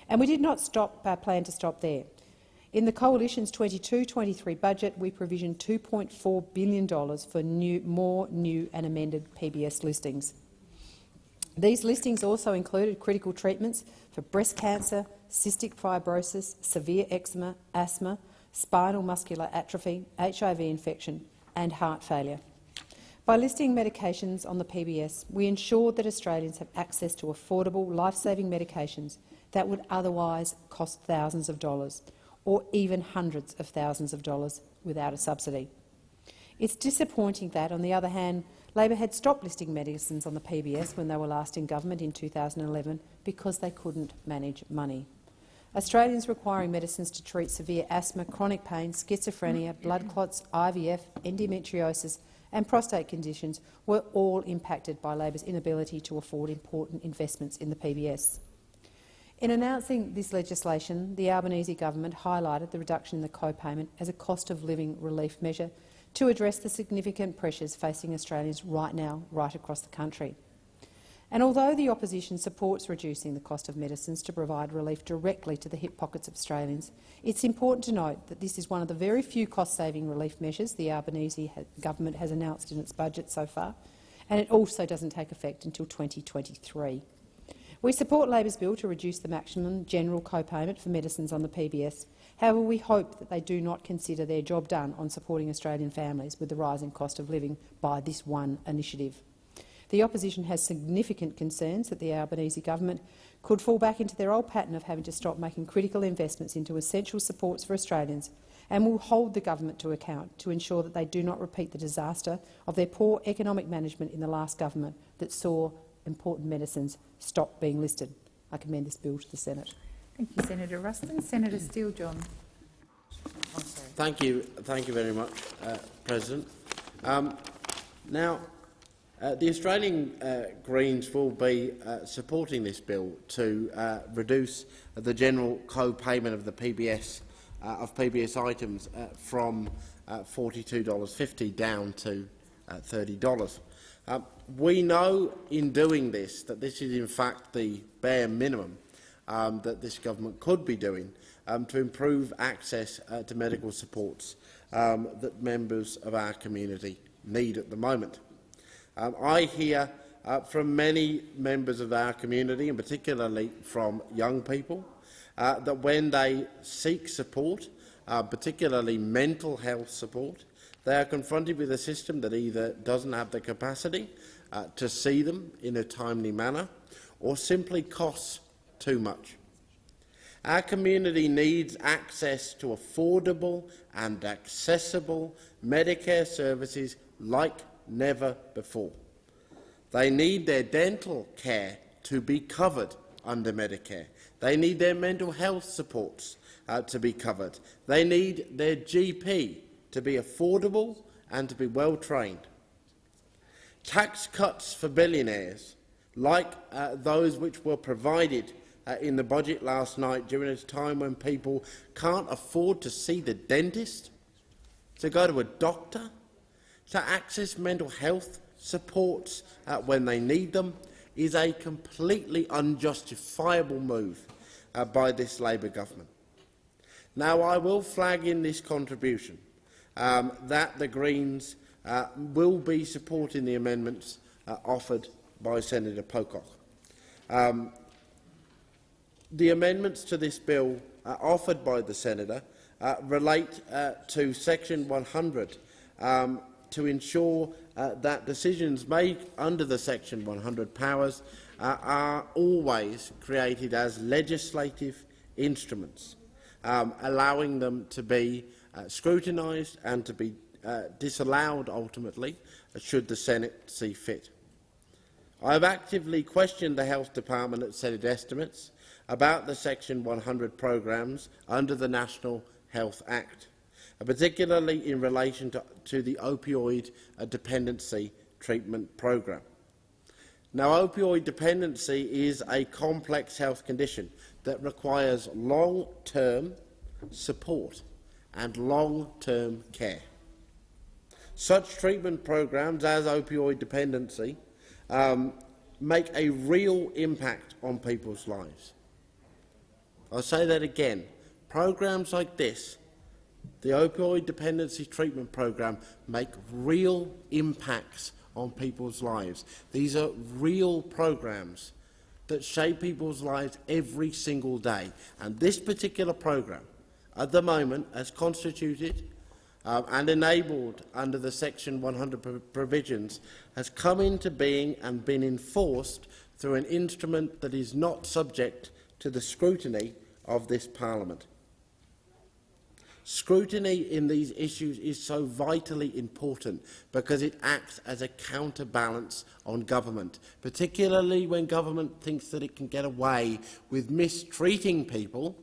And we did not plan to stop there. In the Coalition's 22-23 budget, we provisioned $2.4 billion for more new and amended PBS listings. These listings also included critical treatments for breast cancer, cystic fibrosis, severe eczema, asthma, spinal muscular atrophy, HIV infection and heart failure. By listing medications on the PBS, we ensured that Australians have access to affordable, life-saving medications that would otherwise cost thousands of dollars, or even hundreds of thousands of dollars without a subsidy. It's disappointing that, on the other hand, Labor had stopped listing medicines on the PBS when they were last in government in 2011 because they couldn't manage money. Australians requiring medicines to treat severe asthma, chronic pain, schizophrenia, blood clots, IVF, endometriosis and prostate conditions were all impacted by Labor's inability to afford important investments in the PBS. In announcing this legislation, the Albanese government highlighted the reduction in the co-payment as a cost-of-living relief measure to address the significant pressures facing Australians right now, right across the country. And although the opposition supports reducing the cost of medicines to provide relief directly to the hip pockets of Australians, it's important to note that this is one of the very few cost-saving relief measures the Albanese government has announced in its budget so far, and it also doesn't take effect until 2023. We support Labor's bill to reduce the maximum general co-payment for medicines on the PBS. However, we hope that they do not consider their job done on supporting Australian families with the rising cost of living by this one initiative. The opposition has significant concerns that the Albanese government could fall back into their old pattern of having to stop making critical investments into essential supports for Australians, and will hold the government to account to ensure that they do not repeat the disaster of their poor economic management in the last government that saw important medicines stop being listed. I commend this bill to the Senate. Thank you, Senator Ruston. Senator Steele-John. Thank you very much, President. Now, the Australian Greens will be supporting this bill to reduce the general co-payment of the PBS items from $42.50 down to $30. We know in doing this that this is in fact the bare minimum that this government could be doing to improve access to medical supports that members of our community need at the moment. I hear from many members of our community, and particularly from young people, that when they seek support, particularly mental health support, they are confronted with a system that either doesn't have the capacity to see them in a timely manner or simply costs too much. Our community needs access to affordable and accessible Medicare services like never before. They need their dental care to be covered under Medicare. They need their mental health supports to be covered. They need their GP to be affordable and to be well trained. Tax cuts for billionaires, like those which were provided in the budget last night during a time when people can't afford to see the dentist, to go to a doctor, to access mental health supports when they need them, is a completely unjustifiable move by this Labor government. Now, I will flag in this contribution that the Greens will be supporting the amendments offered by Senator Pocock. The amendments to this bill offered by the Senator relate to Section 100 to ensure that decisions made under the Section 100 powers are always created as legislative instruments, allowing them to be scrutinised and to be disallowed ultimately, should the Senate see fit. I have actively questioned the Health Department at Senate estimates about the Section 100 programmes under the National Health Act, particularly in relation to the opioid dependency treatment programme. Now, opioid dependency is a complex health condition that requires long-term support and long-term care. Such treatment programmes as opioid dependency make a real impact on people's lives. I'll say that again. Programmes like this, the opioid dependency treatment programme, make real impacts on people's lives. These are real programmes that shape people's lives every single day. And this particular programme, at the moment, as constituted and enabled under the Section 100 provisions, has come into being and been enforced through an instrument that is not subject to the scrutiny of this Parliament. Scrutiny in these issues is so vitally important because it acts as a counterbalance on government, particularly when government thinks that it can get away with mistreating people,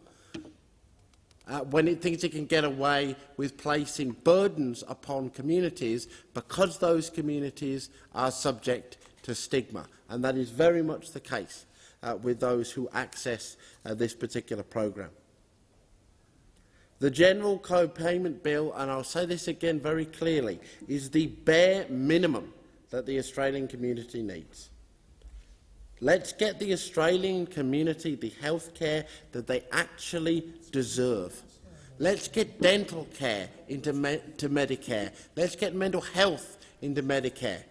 when it thinks it can get away with placing burdens upon communities because those communities are subject to stigma. And that is very much the case with those who access this particular programme. The General Co-Payment Bill, and I'll say this again very clearly, is the bare minimum that the Australian community needs. Let's get the Australian community the health care that they actually deserve. Let's get dental care into Medicare. Let's get mental health into Medicare.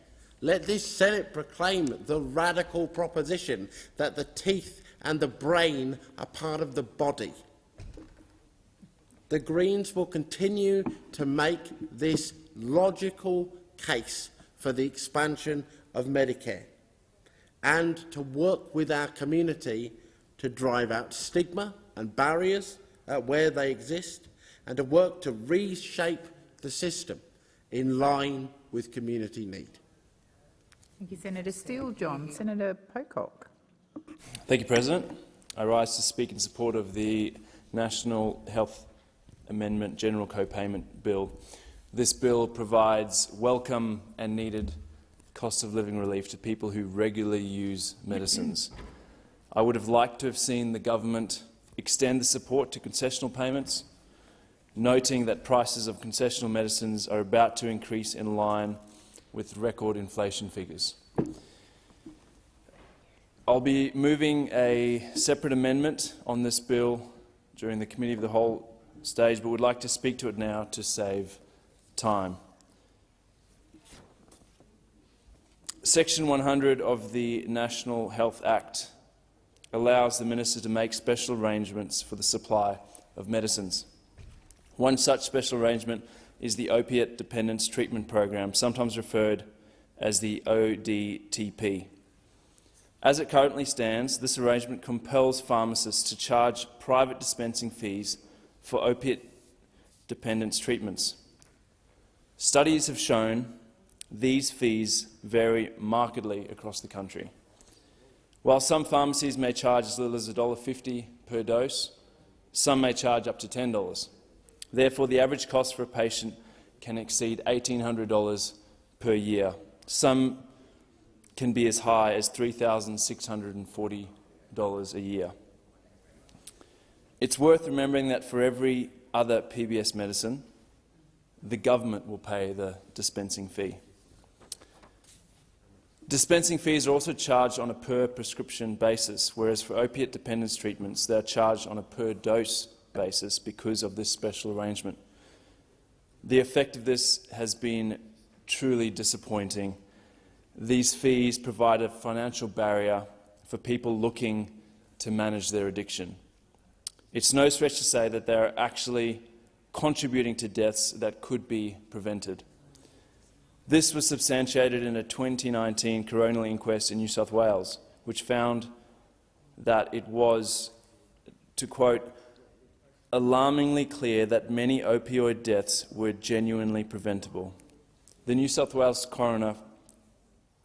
Let this Senate proclaim the radical proposition that the teeth and the brain are part of the body. The Greens will continue to make this logical case for the expansion of Medicare and to work with our community to drive out stigma and barriers where they exist and to work to reshape the system in line with community need. Thank you, Senator Steele. John. Senator Pocock. Thank you, President. I rise to speak in support of the National Health Amendment General Co-Payment Bill. This bill provides welcome and needed cost of living relief to people who regularly use medicines. I would have liked to have seen the government extend the support to concessional payments, noting that prices of concessional medicines are about to increase in line with record inflation figures. I'll be moving a separate amendment on this bill during the Committee of the Whole stage, but would like to speak to it now to save time. Section 100 of the National Health Act allows the Minister to make special arrangements for the supply of medicines. One such special arrangement is the Opiate Dependence Treatment Program, sometimes referred as the ODTP. As it currently stands, this arrangement compels pharmacists to charge private dispensing fees for opiate dependence treatments. Studies have shown these fees vary markedly across the country. While some pharmacies may charge as little as $1.50 per dose, some may charge up to $10. Therefore, the average cost for a patient can exceed $1,800 per year. Some can be as high as $3,640 a year. It's worth remembering that for every other PBS medicine, the government will pay the dispensing fee. Dispensing fees are also charged on a per-prescription basis, whereas for opiate dependence treatments, they are charged on a per-dose basis because of this special arrangement. The effect of this has been truly disappointing. These fees provide a financial barrier for people looking to manage their addiction. It's no stretch to say that they are actually contributing to deaths that could be prevented. This was substantiated in a 2019 coronial inquest in New South Wales, which found that it was, to quote, alarmingly clear that many opioid deaths were genuinely preventable. The New South Wales coroner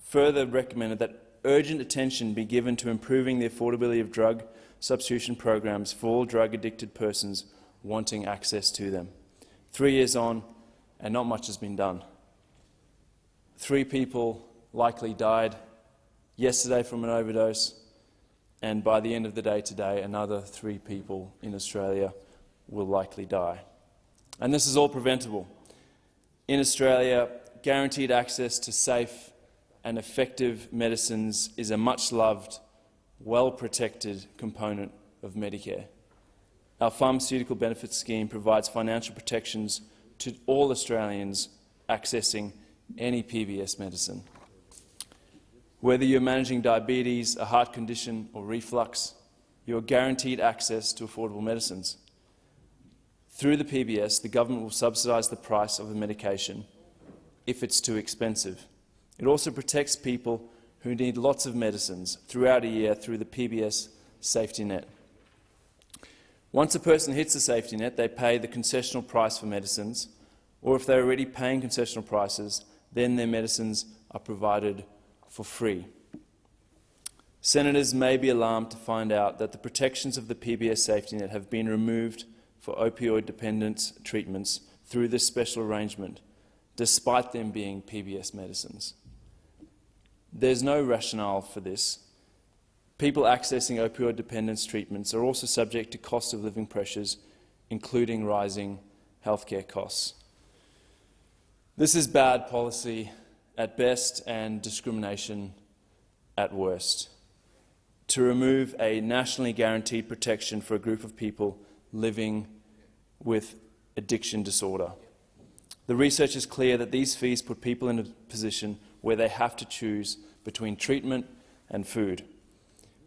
further recommended that urgent attention be given to improving the affordability of drug substitution programs for all drug-addicted persons wanting access to them. 3 years on, and not much has been done. 3 people likely died yesterday from an overdose, and by the end of the day today, another 3 people in Australia will likely die. And this is all preventable. In Australia, guaranteed access to safe and effective medicines is a much-loved, well-protected component of Medicare. Our pharmaceutical benefits scheme provides financial protections to all Australians accessing any PBS medicine. Whether you're managing diabetes, a heart condition or reflux, you're guaranteed access to affordable medicines. Through the PBS, the government will subsidise the price of the medication if it's too expensive. It also protects people who need lots of medicines throughout a year through the PBS safety net. Once a person hits the safety net, they pay the concessional price for medicines, or if they're already paying concessional prices, then their medicines are provided for free. Senators may be alarmed to find out that the protections of the PBS safety net have been removed for opioid dependence treatments through this special arrangement, despite them being PBS medicines. There's no rationale for this. People accessing opioid dependence treatments are also subject to cost of living pressures, including rising healthcare costs. This is bad policy at best and discrimination at worst. To remove a nationally guaranteed protection for a group of people living with addiction disorder. The research is clear that these fees put people in a position where they have to choose between treatment and food.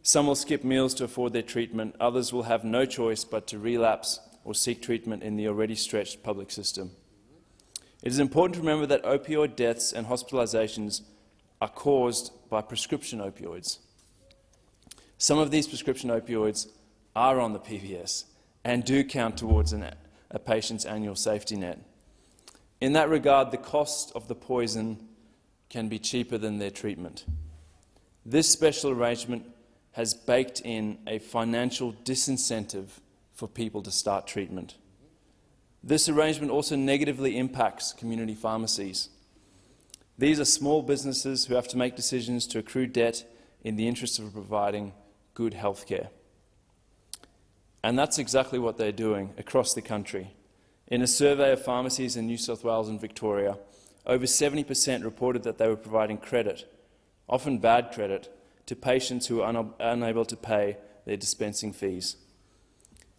Some will skip meals to afford their treatment, others will have no choice but to relapse or seek treatment in the already stretched public system. It is important to remember that opioid deaths and hospitalisations are caused by prescription opioids. Some of these prescription opioids are on the PBS and do count towards a patient's annual safety net. In that regard, the cost of the poison can be cheaper than their treatment. This special arrangement has baked in a financial disincentive for people to start treatment. This arrangement also negatively impacts community pharmacies. These are small businesses who have to make decisions to accrue debt in the interest of providing good health care. And that's exactly what they're doing across the country. In a survey of pharmacies in New South Wales and Victoria, over 70% reported that they were providing credit, often bad credit, to patients who are unable to pay their dispensing fees.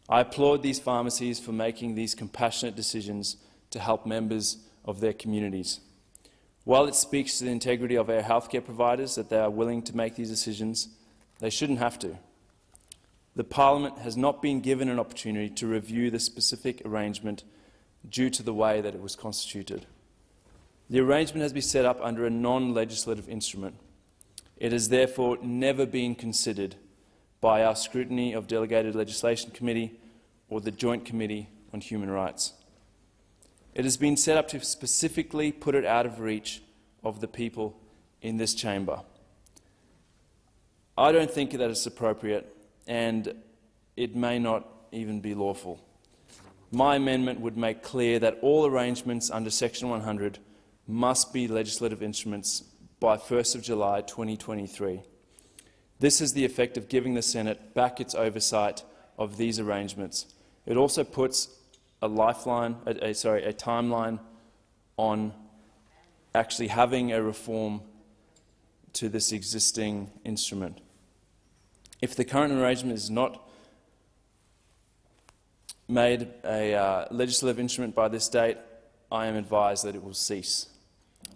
I applaud these pharmacies for making these compassionate decisions to help members of their communities. While it speaks to the integrity of our healthcare providers that they are willing to make these decisions, they shouldn't have to. The Parliament has not been given an opportunity to review the specific arrangement due to the way that it was constituted. The arrangement has been set up under a non-legislative instrument. It has therefore never been considered by our Scrutiny of Delegated Legislation Committee or the Joint Committee on Human Rights. It has been set up to specifically put it out of reach of the people in this chamber. I don't think that it's appropriate, and it may not even be lawful. My amendment would make clear that all arrangements under Section 100 must be legislative instruments by 1st of July 2023. This has the effect of giving the Senate back its oversight of these arrangements. It also puts a timeline on actually having a reform to this existing instrument. If the current arrangement is not made a legislative instrument by this date, I am advised that it will cease.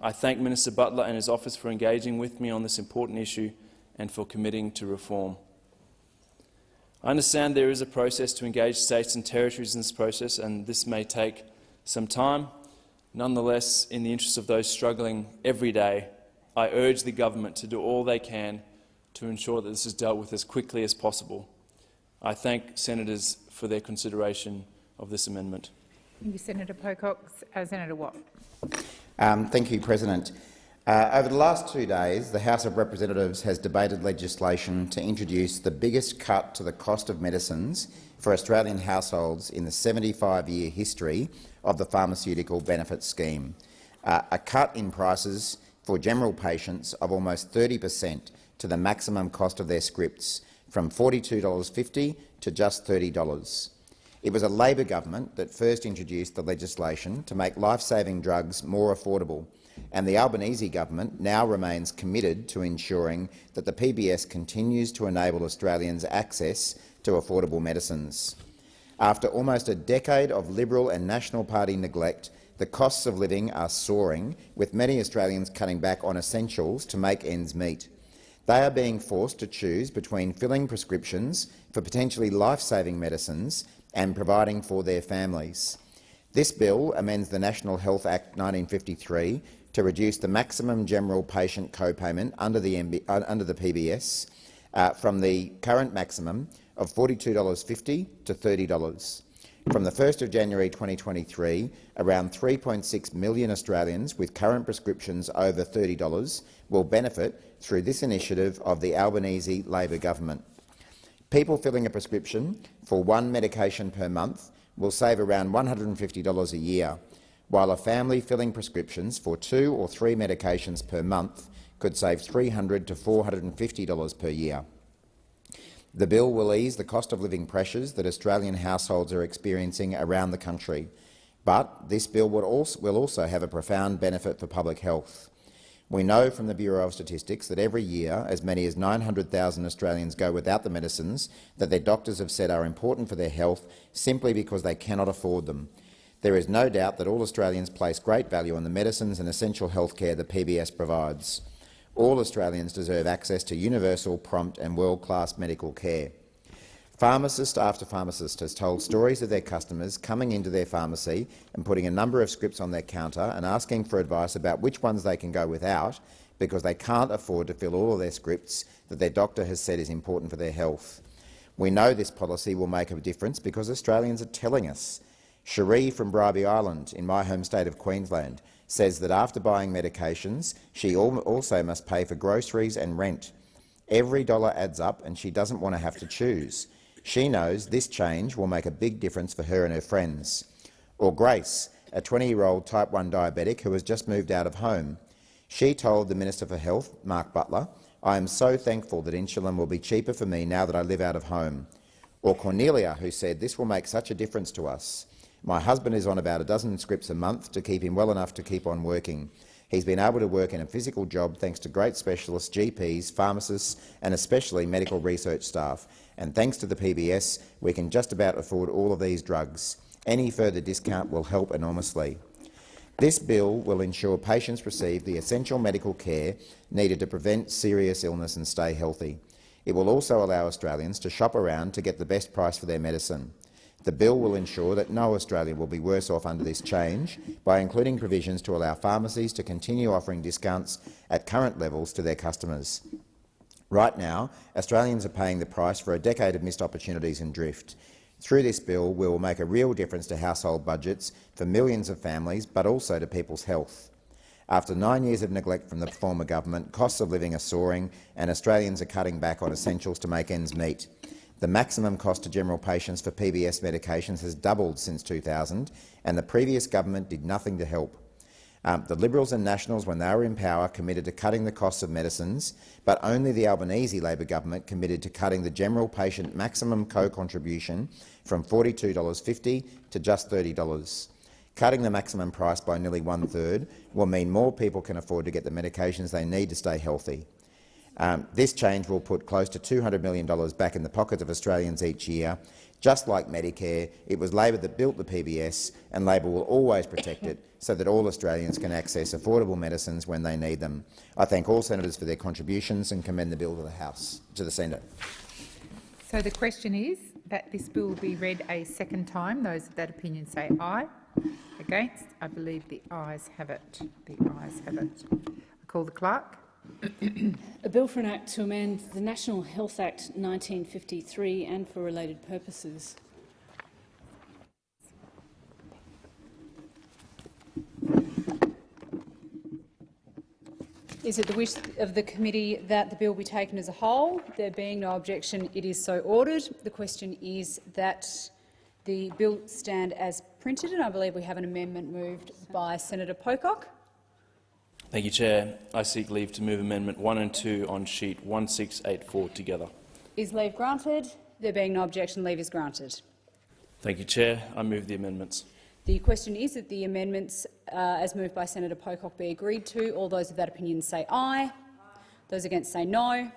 I thank Minister Butler and his office for engaging with me on this important issue and for committing to reform. I understand there is a process to engage states and territories in this process, and this may take some time. Nonetheless, in the interest of those struggling every day, I urge the government to do all they can to ensure that this is dealt with as quickly as possible. I thank senators for their consideration of this amendment. Thank you, Senator Pocock. Senator Watt. Thank you, President. Over the last 2 days, the House of Representatives has debated legislation to introduce the biggest cut to the cost of medicines for Australian households in the 75-year history of the Pharmaceutical Benefits Scheme, a cut in prices for general patients of almost 30% to the maximum cost of their scripts, from $42.50 to just $30. It was a Labor government that first introduced the legislation to make life-saving drugs more affordable, and the Albanese government now remains committed to ensuring that the PBS continues to enable Australians access to affordable medicines. After almost a decade of Liberal and National Party neglect, the costs of living are soaring, with many Australians cutting back on essentials to make ends meet. They are being forced to choose between filling prescriptions for potentially life-saving medicines and providing for their families. This bill amends the National Health Act 1953 to reduce the maximum general patient co-payment under the PBS from the current maximum of $42.50 to $30. From the 1st of January 2023, around 3.6 million Australians with current prescriptions over $30 will benefit through this initiative of the Albanese Labor government. People filling a prescription for one medication per month will save around $150 a year, while a family filling prescriptions for 2 or 3 medications per month could save $300 to $450 per year. The bill will ease the cost of living pressures that Australian households are experiencing around the country, but this bill will also have a profound benefit for public health. We know from the Bureau of Statistics that every year as many as 900,000 Australians go without the medicines that their doctors have said are important for their health simply because they cannot afford them. There is no doubt that all Australians place great value on the medicines and essential health care the PBS provides. All Australians deserve access to universal, prompt and world-class medical care. Pharmacist after pharmacist has told stories of their customers coming into their pharmacy and putting a number of scripts on their counter and asking for advice about which ones they can go without because they can't afford to fill all of their scripts that their doctor has said is important for their health. We know this policy will make a difference because Australians are telling us. Cherie from Bribie Island, in my home state of Queensland, says that after buying medications, she also must pay for groceries and rent. Every dollar adds up and she doesn't want to have to choose. She knows this change will make a big difference for her and her friends. Or Grace, a 20-year-old type 1 diabetic who has just moved out of home. She told the Minister for Health, Mark Butler, "I am so thankful that insulin will be cheaper for me now that I live out of home." Or Cornelia, who said, "This will make such a difference to us. My husband is on about a dozen scripts a month to keep him well enough to keep on working. He's been able to work in a physical job thanks to great specialists, GPs, pharmacists and especially medical research staff. And thanks to the PBS, we can just about afford all of these drugs. Any further discount will help enormously." This bill will ensure patients receive the essential medical care needed to prevent serious illness and stay healthy. It will also allow Australians to shop around to get the best price for their medicine. The bill will ensure that no Australian will be worse off under this change by including provisions to allow pharmacies to continue offering discounts at current levels to their customers. Right now, Australians are paying the price for a decade of missed opportunities and drift. Through this bill, we will make a real difference to household budgets for millions of families, but also to people's health. After 9 years of neglect from the former government, costs of living are soaring and Australians are cutting back on essentials to make ends meet. The maximum cost to general patients for PBS medications has doubled since 2000, and the previous government did nothing to help. The Liberals and Nationals, when they were in power, committed to cutting the costs of medicines, but only the Albanese Labor government committed to cutting the general patient maximum co-contribution from $42.50 to just $30. Cutting the maximum price by nearly 1/3 will mean more people can afford to get the medications they need to stay healthy. This change will put close to $200 million back in the pockets of Australians each year. Just like Medicare, it was Labor that built the PBS, and Labor will always protect it so that all Australians can access affordable medicines when they need them. I thank all senators for their contributions and commend the bill to the Senate. So the question is that this bill be read a second time. Those of that opinion say aye. Against? I believe the ayes have it. The ayes have it. I call the clerk. A bill for an act to amend the National Health Act 1953 and for related purposes. Is it the wish of the committee that the bill be taken as a whole? There being no objection, it is so ordered. The question is that the bill stand as printed, and I believe we have an amendment moved by Senator Pocock. Thank you, Chair. I seek leave to move Amendment 1 and 2 on sheet 1684 together. Is leave granted? There being no objection, leave is granted. Thank you, Chair. I move the amendments. The question is that the amendments, as moved by Senator Pocock, be agreed to. All those of that opinion say aye. Those against say no.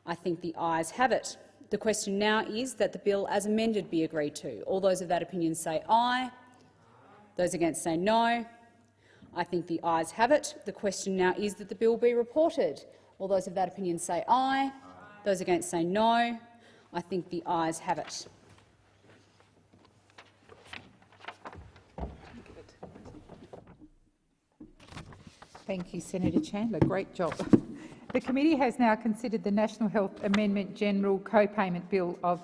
I think the ayes have it. The question now is that the bill as amended be agreed to. All those of that opinion say aye. Those against say no. I think the ayes have it. The question now is that the bill be reported. All those of that opinion say aye. Those against say no. I think the ayes have it. Thank you, Senator Chandler. Great job. The committee has now considered the National Health Amendment General Co-Payment Bill of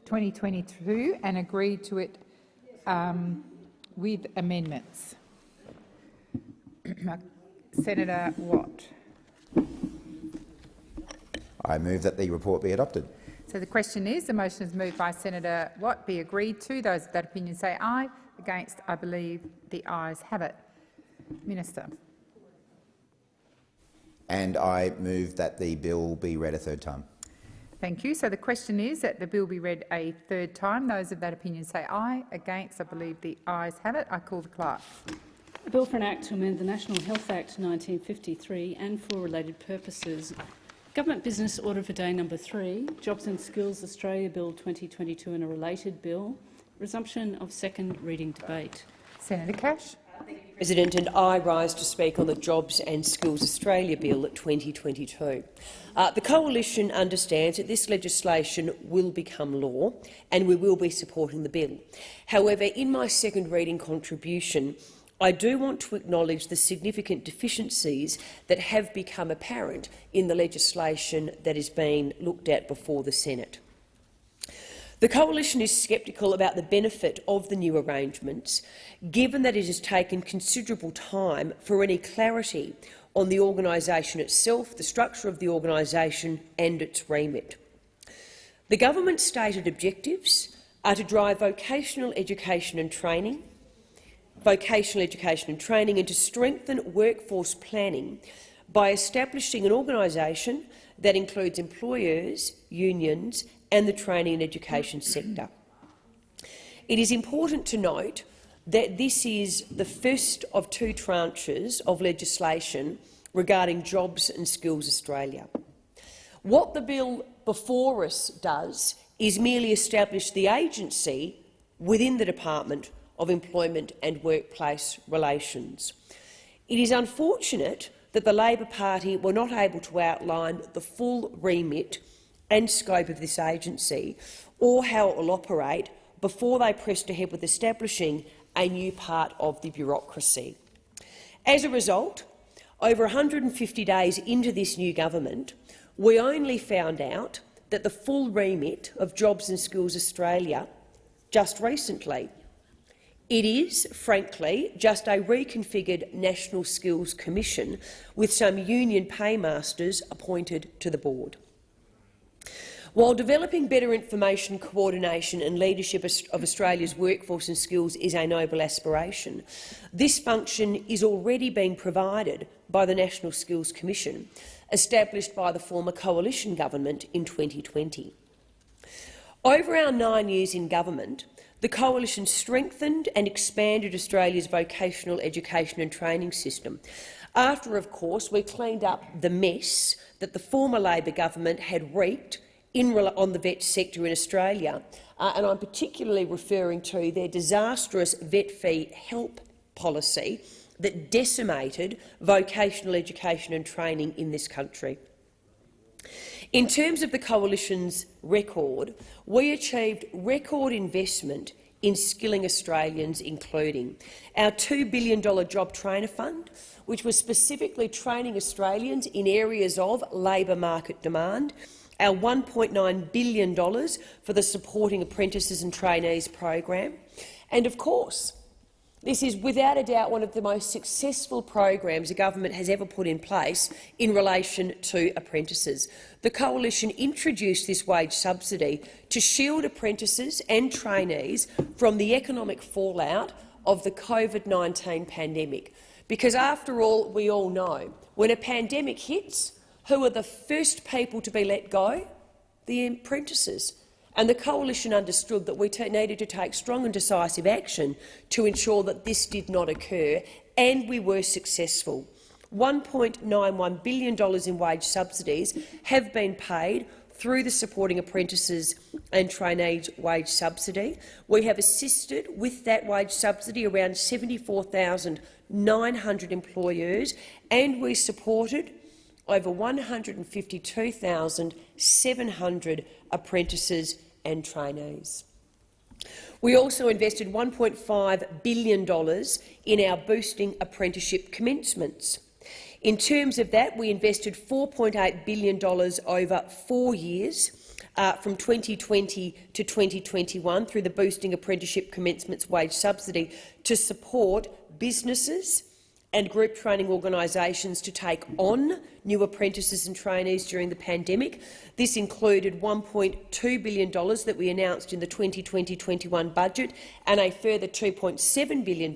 2022 and agreed to it with amendments. Senator Watt. I move that the report be adopted. So the question is, the motion is moved by Senator Watt, be agreed to. Those of that opinion say aye. Against, I believe the ayes have it. Minister. And I move that the bill be read a third time. Thank you. So the question is that the bill be read a third time. Those of that opinion say aye. Against, I believe the ayes have it. I call the clerk. A bill for an act to amend the National Health Act 1953 and for related purposes. Government Business Order for Day number 3, Jobs and Skills Australia Bill 2022 and a related bill. Resumption of second reading debate. Senator Cash. President, and I rise to speak on the Jobs and Skills Australia Bill 2022. The Coalition understands that this legislation will become law and we will be supporting the bill. However, in my second reading contribution, I do want to acknowledge the significant deficiencies that have become apparent in the legislation that is being looked at before the Senate. The Coalition is sceptical about the benefit of the new arrangements, given that it has taken considerable time for any clarity on the organisation itself, the structure of the organisation and its remit. The government's stated objectives are to drive vocational education and training and to strengthen workforce planning by establishing an organisation that includes employers, unions and the training and education sector. It is important to note that this is the first of 2 tranches of legislation regarding Jobs and Skills Australia. What the bill before us does is merely establish the agency within the Department of Employment and Workplace Relations. It is unfortunate that the Labor Party were not able to outline the full remit and scope of this agency or how it will operate before they pressed ahead with establishing a new part of the bureaucracy. As a result, over 150 days into this new government, we only found out that the full remit of Jobs and Skills Australia just recently. It is, frankly, just a reconfigured National Skills Commission with some union paymasters appointed to the board. While developing better information, coordination and leadership of Australia's workforce and skills is a noble aspiration, this function is already being provided by the National Skills Commission, established by the former Coalition government in 2020. Over our 9 years in government, The Coalition strengthened and expanded Australia's vocational education and training system, after, of course, we cleaned up the mess that the former Labor government had wreaked on the vet sector in Australia, and I'm particularly referring to their disastrous vet fee help policy that decimated vocational education and training in this country. In terms of the Coalition's record, we achieved record investment in skilling Australians, including our $2 billion Job Trainer Fund, which was specifically training Australians in areas of labour market demand, our $1.9 billion for the Supporting Apprentices and Trainees program, and of course, this is without a doubt one of the most successful programs a government has ever put in place in relation to apprentices. The Coalition introduced this wage subsidy to shield apprentices and trainees from the economic fallout of the COVID-19 pandemic. Because, after all, we all know, when a pandemic hits, who are the first people to be let go? The apprentices. And the Coalition understood that we needed to take strong and decisive action to ensure that this did not occur, and we were successful. $1.91 billion in wage subsidies have been paid through the Supporting Apprentices and Trainees wage subsidy. We have assisted with that wage subsidy around 74,900 employers, and we supported over 152,700 apprentices and trainees. We also invested $1.5 billion in our boosting apprenticeship commencements. In terms of that, we invested $4.8 billion over 4 years, from 2020 to 2021, through the Boosting Apprenticeship Commencements Wage Subsidy to support businesses and group training organisations to take on new apprentices and trainees during the pandemic. This included $1.2 billion that we announced in the 2020-21 budget and a further $2.7 billion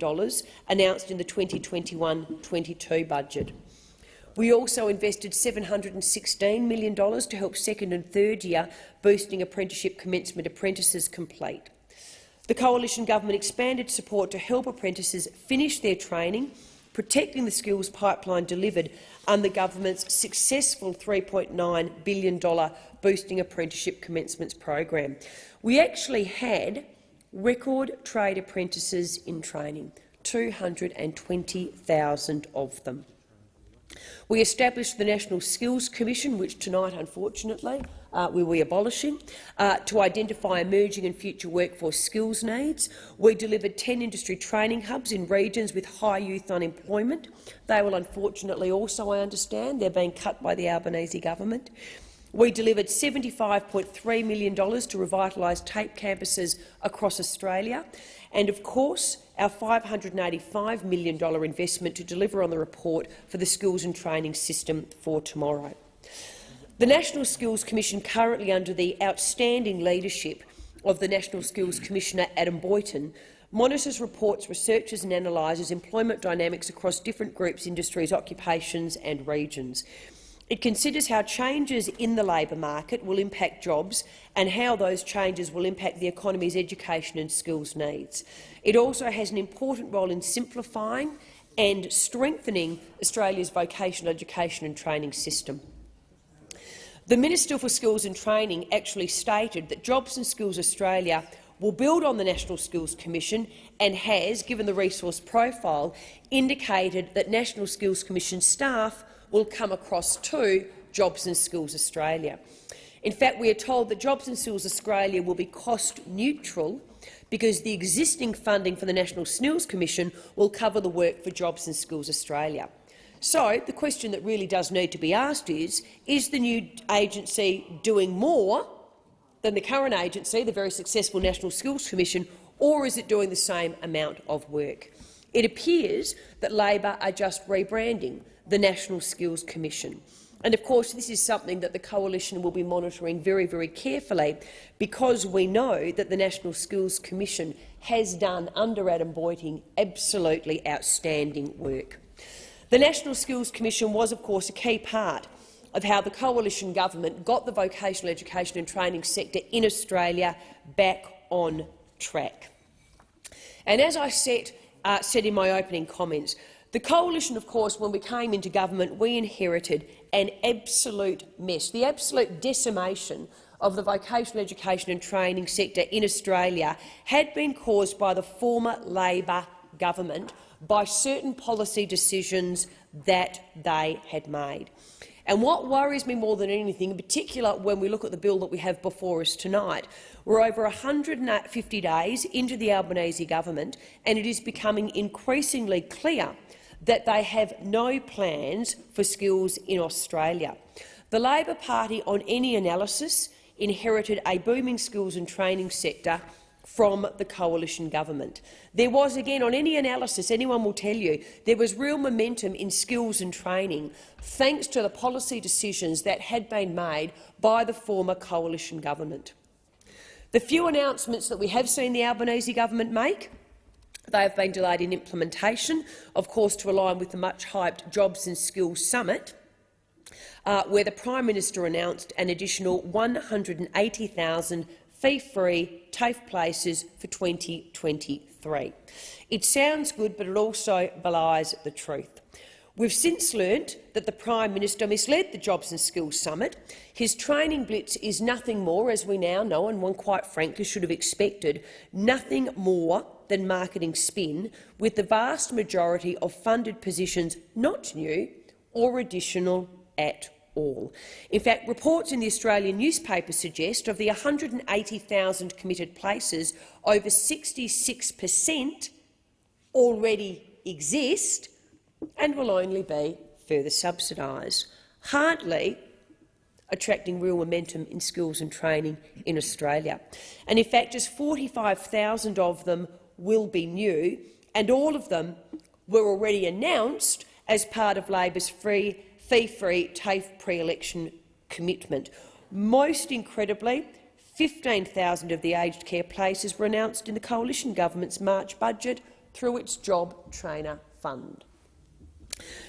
announced in the 2021-22 budget. We also invested $716 million to help second and third year boosting apprenticeship commencement apprentices complete. The Coalition government expanded support to help apprentices finish their training, protecting the skills pipeline delivered under the government's successful $3.9 billion Boosting Apprenticeship Commencements program. We actually had record trade apprentices in training, 220,000 of them. We established the National Skills Commission, which tonight, unfortunately, we will be abolishing, to identify emerging and future workforce skills needs. We delivered 10 industry training hubs in regions with high youth unemployment. They will unfortunately also, I understand, they're being cut by the Albanese government. We delivered $75.3 million to revitalise TAPE campuses across Australia. And, of course, our $585 million investment to deliver on the report for the Skills and Training System for Tomorrow. The National Skills Commission, currently under the outstanding leadership of the National Skills Commissioner Adam Boyton, monitors, reports, researches and analyses employment dynamics across different groups, industries, occupations and regions. It considers how changes in the labour market will impact jobs and how those changes will impact the economy's education and skills needs. It also has an important role in simplifying and strengthening Australia's vocational education and training system. The Minister for Skills and Training actually stated that Jobs and Skills Australia will build on the National Skills Commission and has, given the resource profile, indicated that National Skills Commission staff will come across to Jobs and Skills Australia. In fact, we are told that Jobs and Skills Australia will be cost neutral because the existing funding for the National Skills Commission will cover the work for Jobs and Skills Australia. So the question that really does need to be asked is the new agency doing more than the current agency, the very successful National Skills Commission, or is it doing the same amount of work? It appears that Labor are just rebranding the National Skills Commission. And of course this is something that the Coalition will be monitoring very, very carefully, because we know that the National Skills Commission has done, under Adam Boyton, absolutely outstanding work. The National Skills Commission was, of course, a key part of how the Coalition government got the vocational education and training sector in Australia back on track. And as I said in my opening comments, the Coalition, of course, when we came into government, we inherited an absolute mess, the absolute decimation of the vocational education and training sector in Australia had been caused by the former Labor government by certain policy decisions that they had made. And what worries me more than anything, in particular when we look at the bill that we have before us tonight, we're over 150 days into the Albanese government, and it is becoming increasingly clear that they have no plans for skills in Australia. The Labor Party, on any analysis, inherited a booming skills and training sector from the coalition government. There was, again, on any analysis, anyone will tell you, there was real momentum in skills and training thanks to the policy decisions that had been made by the former coalition government. The few announcements that we have seen the Albanese government make, they have been delayed in implementation, of course to align with the much-hyped Jobs and Skills Summit, where the Prime Minister announced an additional 180,000 fee-free TAFE places for 2023. It sounds good, but it also belies the truth. We've since learnt that the Prime Minister misled the Jobs and Skills Summit. His training blitz is nothing more, as we now know, and one quite frankly should have expected, nothing more than marketing spin, with the vast majority of funded positions not new or additional at all. In fact, reports in the Australian newspaper suggest of the 180,000 committed places, over 66% already exist and will only be further subsidised, hardly attracting real momentum in skills and training in Australia. And in fact, just 45,000 of them will be new, and all of them were already announced as part of Labor's fee-free TAFE pre-election commitment. Most incredibly, 15,000 of the aged care places were announced in the coalition government's March budget through its Job Trainer Fund.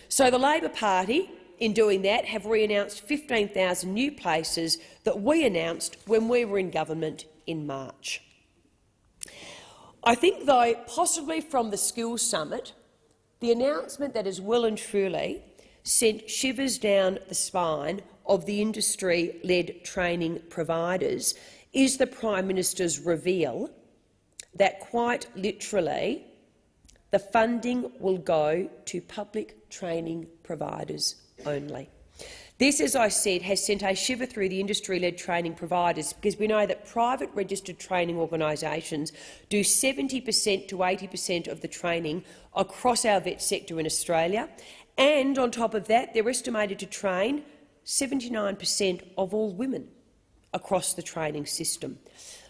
So the Labor Party, in doing that, have re-announced 15,000 new places that we announced when we were in government in March. I think, though, possibly from the Skills Summit, the announcement that has well and truly sent shivers down the spine of the industry-led training providers is the Prime Minister's reveal that, quite literally, the funding will go to public training providers only. This, as I said, has sent a shiver through the industry-led training providers, because we know that private registered training organisations do 70% to 80% of the training across our vet sector in Australia, and on top of that, they're estimated to train 79% of all women across the training system.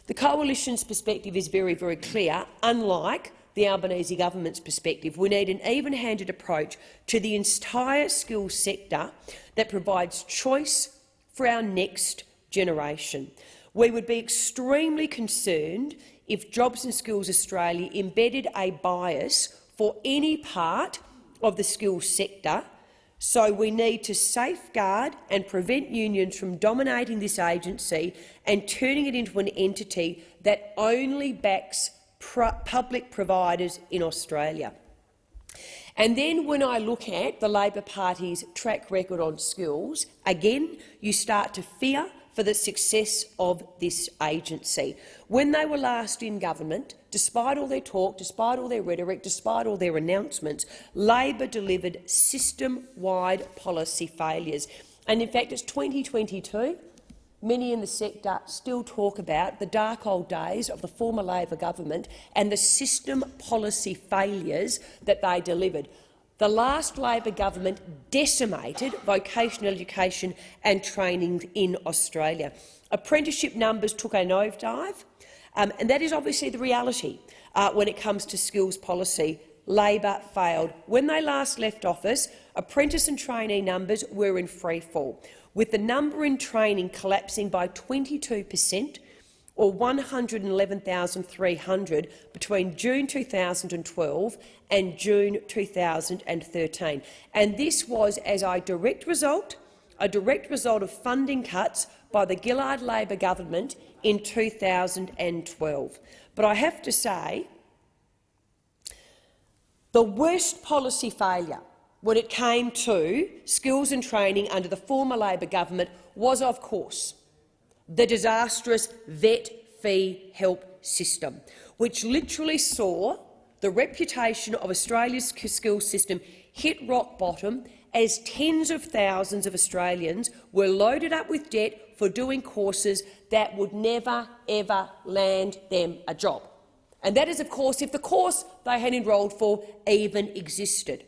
The Coalition's perspective is very, very clear. Unlike the Albanese government's perspective, we need an even-handed approach to the entire skills sector that provides choice for our next generation. We would be extremely concerned if Jobs and Skills Australia embedded a bias for any part of the skills sector, so we need to safeguard and prevent unions from dominating this agency and turning it into an entity that only backs public providers in Australia. And then when I look at the Labor Party's track record on skills, again, you start to fear for the success of this agency. When they were last in government, despite all their talk, despite all their rhetoric, despite all their announcements, Labor delivered system-wide policy failures. And in fact, it's 2022. Many in the sector still talk about the dark old days of the former Labor government and the system policy failures that they delivered. The last Labor government decimated vocational education and training in Australia. Apprenticeship numbers took a nosedive, and that is obviously the reality when it comes to skills policy. Labor failed. When they last left office, apprentice and trainee numbers were in freefall, with the number in training collapsing by 22%, or 111,300 between June 2012 and June 2013. And this was as a direct result of funding cuts by the Gillard Labor government in 2012. But I have to say, The worst policy failure when it came to skills and training under the former Labor government was, of course, the disastrous vet fee help system, which literally saw the reputation of Australia's skills system hit rock bottom as tens of thousands of Australians were loaded up with debt for doing courses that would never, ever land them a job. And that is, of course, if the course they had enrolled for even existed.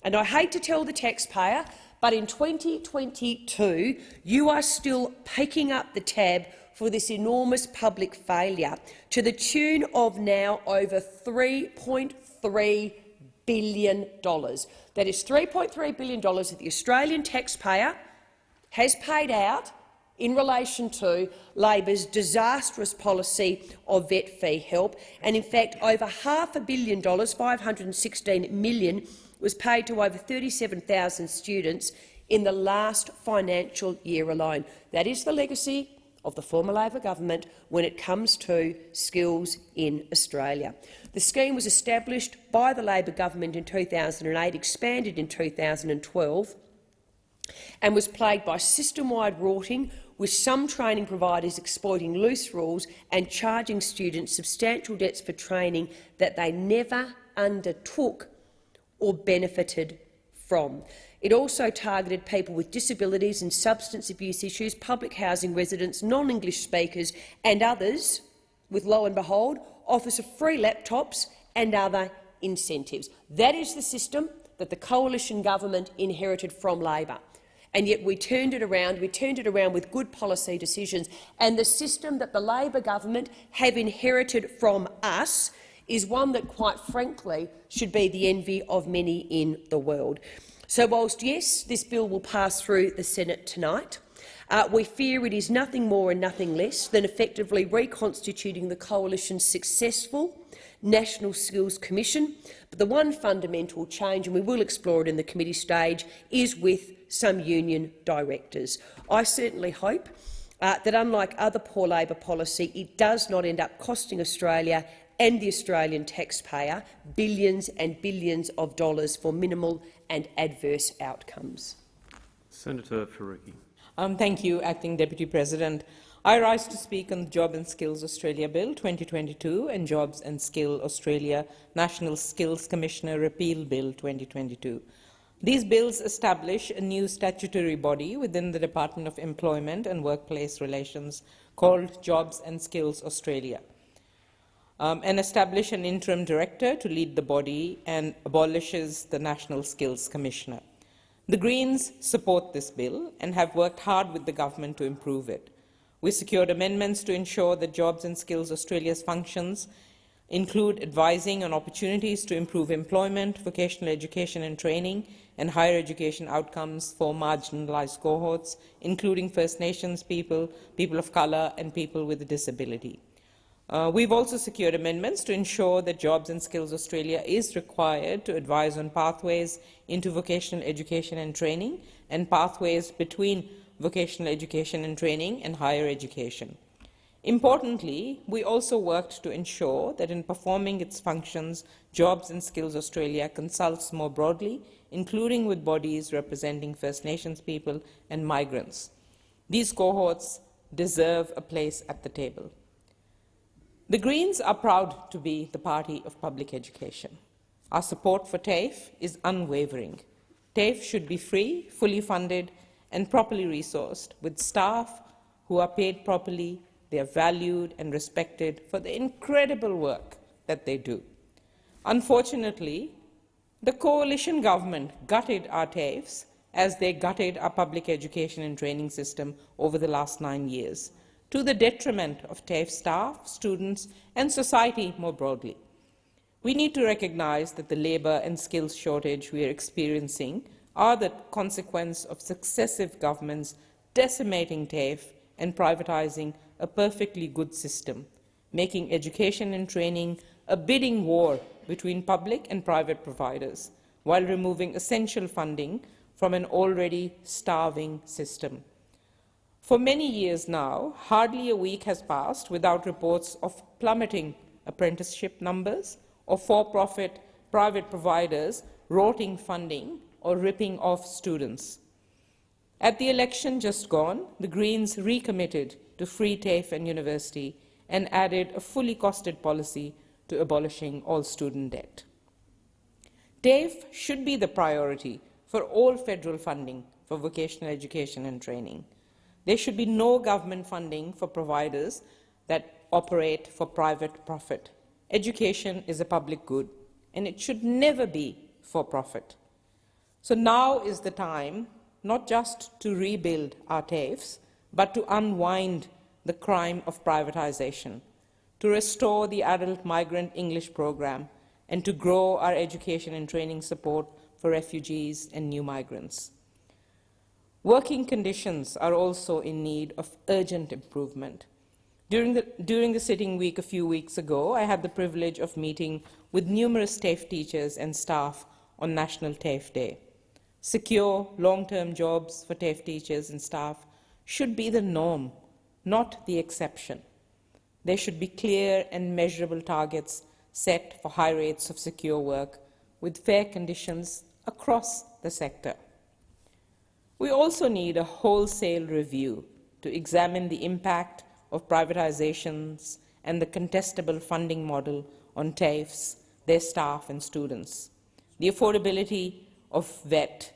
And I hate to tell the taxpayer, but in 2022 you are still picking up the tab for this enormous public failure to the tune of now over $3.3 billion. That is $3.3 billion that the Australian taxpayer has paid out in relation to Labor's disastrous policy of vet fee help, and in fact over $500 million, $516 million, was paid to over 37,000 students in the last financial year alone. That is the legacy of the former Labor government when it comes to skills in Australia. The scheme was established by the Labor government in 2008, expanded in 2012, and was plagued by system-wide rorting, with some training providers exploiting loose rules and charging students substantial debts for training that they never undertook or benefited from. It also targeted people with disabilities and substance abuse issues, public housing residents, non-English speakers and others, with, lo and behold, offers of free laptops and other incentives. That is the system that the coalition government inherited from Labor. And yet we turned it around. We turned it around with good policy decisions. And the system that the Labor government have inherited from us is one that, quite frankly, should be the envy of many in the world. So whilst, yes, this bill will pass through the Senate tonight, we fear it is nothing more and nothing less than effectively reconstituting the coalition's successful National Skills Commission. But the one fundamental change, and we will explore it in the committee stage, is with some union directors. I certainly hope that, unlike other poor Labor policy, it does not end up costing Australia and the Australian taxpayer billions and billions of dollars for minimal and adverse outcomes. Senator Faruqi. Thank you, Acting Deputy President. I rise to speak on the Job and Skills Australia Bill 2022 and Jobs and Skill Australia National Skills Commissioner Repeal Bill 2022. These bills establish a new statutory body within the Department of Employment and Workplace Relations called Jobs and Skills Australia, and establish an interim director to lead the body, and abolishes the National Skills Commissioner. The Greens support this bill and have worked hard with the government to improve it. We secured amendments to ensure that Jobs and Skills Australia's functions include advising on opportunities to improve employment, vocational education and training, and higher education outcomes for marginalised cohorts, including First Nations people, people of colour and people with a disability. We've also secured amendments to ensure that Jobs and Skills Australia is required to advise on pathways into vocational education and training and pathways between vocational education and training and higher education. Importantly, we also worked to ensure that in performing its functions, Jobs and Skills Australia consults more broadly, including with bodies representing First Nations people and migrants. These cohorts deserve a place at the table. The Greens are proud to be the party of public education. Our support for TAFE is unwavering. TAFE should be free, fully funded and properly resourced, with staff who are paid properly. They are valued and respected for the incredible work that they do. Unfortunately, the coalition government gutted our TAFEs as they gutted our public education and training system over the last 9 years, to the detriment of TAFE staff, students and society more broadly. We need to recognise that the labour and skills shortage we are experiencing are the consequence of successive governments decimating TAFE and privatising a perfectly good system, making education and training a bidding war between public and private providers, while removing essential funding from an already starving system. For many years now, hardly a week has passed without reports of plummeting apprenticeship numbers or for-profit private providers rorting funding or ripping off students. At the election just gone, the Greens recommitted to free TAFE and university and added a fully costed policy to abolishing all student debt. TAFE should be the priority for all federal funding for vocational education and training. There should be no government funding for providers that operate for private profit. Education is a public good, and it should never be for profit. So now is the time not just to rebuild our TAFEs, but to unwind the crime of privatization, to restore the adult migrant English program, and to grow our education and training support for refugees and new migrants. Working conditions are also in need of urgent improvement. During the sitting week a few weeks ago, I had the privilege of meeting with numerous TAFE teachers and staff on National TAFE Day. Secure, long-term jobs for TAFE teachers and staff should be the norm, not the exception. There should be clear and measurable targets set for high rates of secure work with fair conditions across the sector. We also need a wholesale review to examine the impact of privatizations and the contestable funding model on TAFEs, their staff and students, the affordability of VET,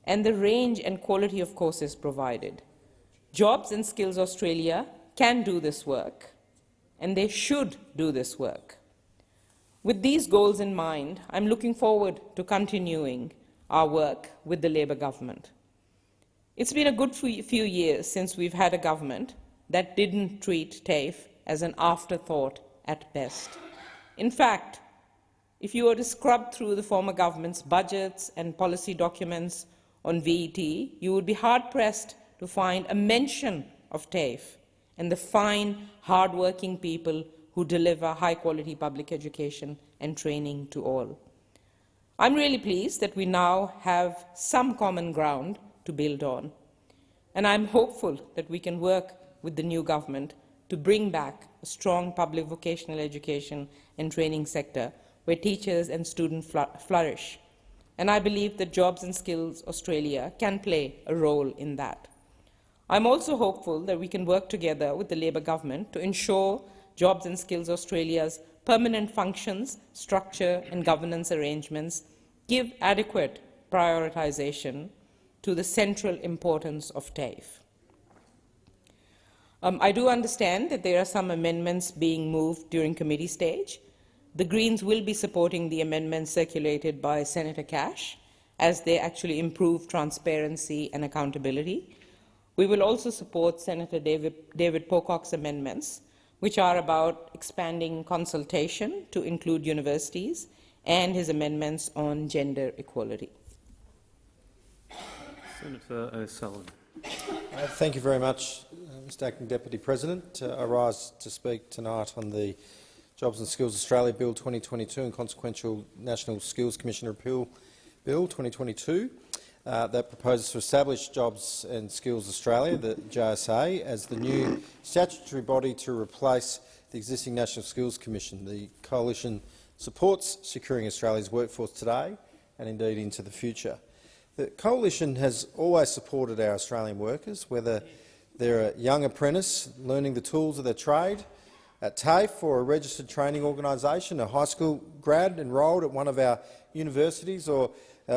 and the range and quality of courses provided. Jobs and Skills Australia can do this work, and they should do this work. With these goals in mind, I'm looking forward to continuing our work with the Labor government. It's been a good few years since we've had a government that didn't treat TAFE as an afterthought at best. In fact, if you were to scrub through the former government's budgets and policy documents on VET, you would be hard-pressed to find a mention of TAFE and the fine, hard-working people who deliver high-quality public education and training to all. I'm really pleased that we now have some common ground to build on, and I'm hopeful that we can work with the new government to bring back a strong public vocational education and training sector where teachers and students flourish. And I believe that Jobs and Skills Australia can play a role in that. I'm also hopeful that we can work together with the Labor government to ensure Jobs and Skills Australia's permanent functions, structure and governance arrangements give adequate prioritisation to the central importance of TAFE. I do understand that there are some amendments being moved during committee stage. The Greens will be supporting the amendments circulated by Senator Cash, as they actually improve transparency and accountability. We will also support Senator David Pocock's amendments, which are about expanding consultation to include universities, and his amendments on gender equality. Senator O'Sullivan. Thank you very much, Mr Acting Deputy President. I rise to speak tonight on the Jobs and Skills Australia Bill 2022 and consequential National Skills Commission Repeal Bill 2022 that proposes to establish Jobs and Skills Australia, the JSA, as the new statutory body to replace the existing National Skills Commission. The Coalition supports securing Australia's workforce today and indeed into the future. The Coalition has always supported our Australian workers, whether they're a young apprentice learning the tools of their trade at TAFE or a registered training organisation, a high school grad enrolled at one of our universities, or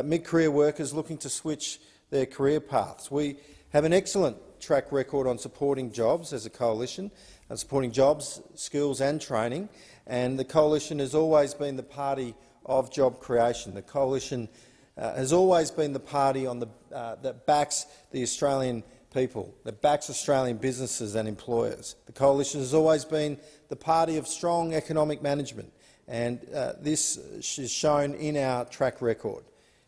mid-career workers looking to switch their career paths. We have an excellent track record on supporting jobs as a coalition, and supporting jobs, skills and training, and the Coalition has always been the party of job creation. The Coalition has always been the party on that backs the Australian people, that backs Australian businesses and employers. The Coalition has always been the party of strong economic management, and this is shown in our track record.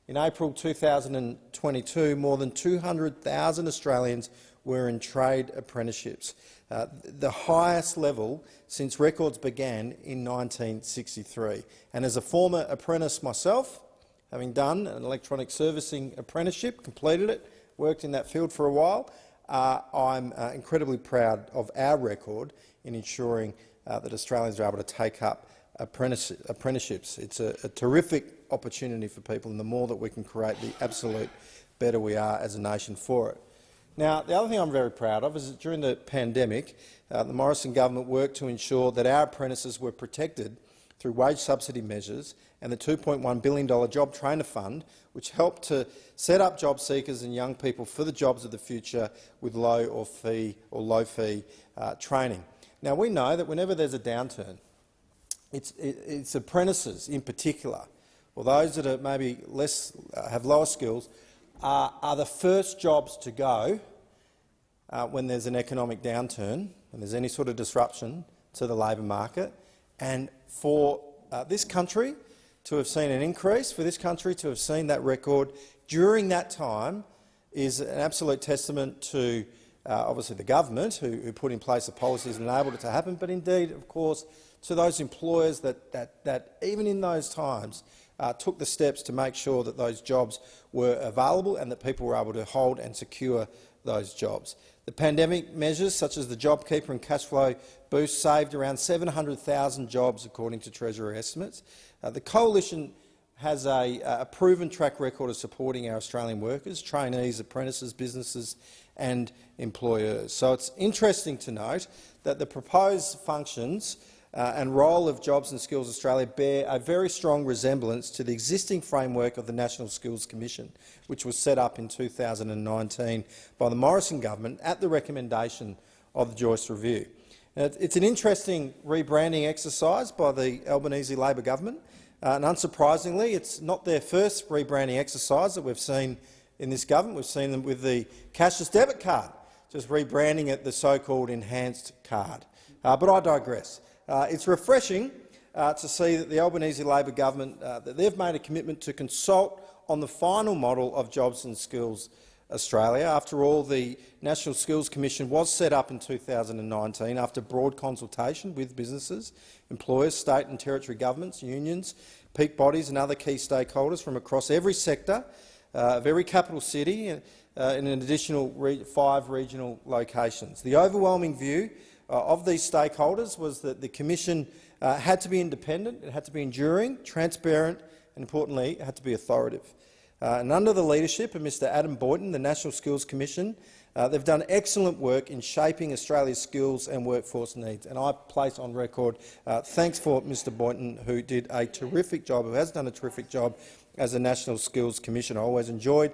In April 2022, more than 200,000 Australians were in trade apprenticeships, the highest level since records began in 1963. And as a former apprentice myself, having done an electronic servicing apprenticeship, completed it, worked in that field for a while, I'm incredibly proud of our record in ensuring that Australians are able to take up apprenticeships. It's a terrific opportunity for people, and the more that we can create, the absolute better we are as a nation for it. Now, the other thing I'm very proud of is that during the pandemic, the Morrison government worked to ensure that our apprentices were protected through wage subsidy measures and the $2.1 billion Job Trainer Fund, which helped to set up job seekers and young people for the jobs of the future with low or low fee training. Now, we know that whenever there's a downturn, it's apprentices in particular, or those that are maybe have lower skills, are the first jobs to go when there's an economic downturn, when there's any sort of disruption to the labour market. And for this country to have seen an increase, for this country to have seen that record during that time is an absolute testament to obviously the government who put in place the policies and enabled it to happen, but indeed, of course, to those employers that even in those times took the steps to make sure that those jobs were available and that people were able to hold and secure those jobs. The pandemic measures, such as the JobKeeper and cash flow boost, saved around 700,000 jobs, according to Treasury estimates. The Coalition has a proven track record of supporting our Australian workers, trainees, apprentices, businesses and employers. So it's interesting to note that the proposed functions and role of Jobs and Skills Australia bear a very strong resemblance to the existing framework of the National Skills Commission, which was set up in 2019 by the Morrison government at the recommendation of the Joyce Review. It's an interesting rebranding exercise by the Albanese Labor government, and unsurprisingly, it's not their first rebranding exercise that we've seen in this government. We've seen them with the cashless debit card, just rebranding it the so-called enhanced card. But I digress. It's refreshing to see that the Albanese Labor government that they've made a commitment to consult on the final model of Jobs and Skills Australia. After all, the National Skills Commission was set up in 2019 after broad consultation with businesses, employers, state and territory governments, unions, peak bodies and other key stakeholders from across every sector of every capital city in an additional 5 regional locations. The overwhelming view of these stakeholders was that the Commission had to be independent, it had to be enduring, transparent and, importantly, it had to be authoritative. And under the leadership of Mr Adam Boynton, the National Skills Commission, they've done excellent work in shaping Australia's skills and workforce needs. And I place on record thanks for Mr Boynton, who did a terrific job, who has done a terrific job as a National Skills Commissioner. I always enjoyed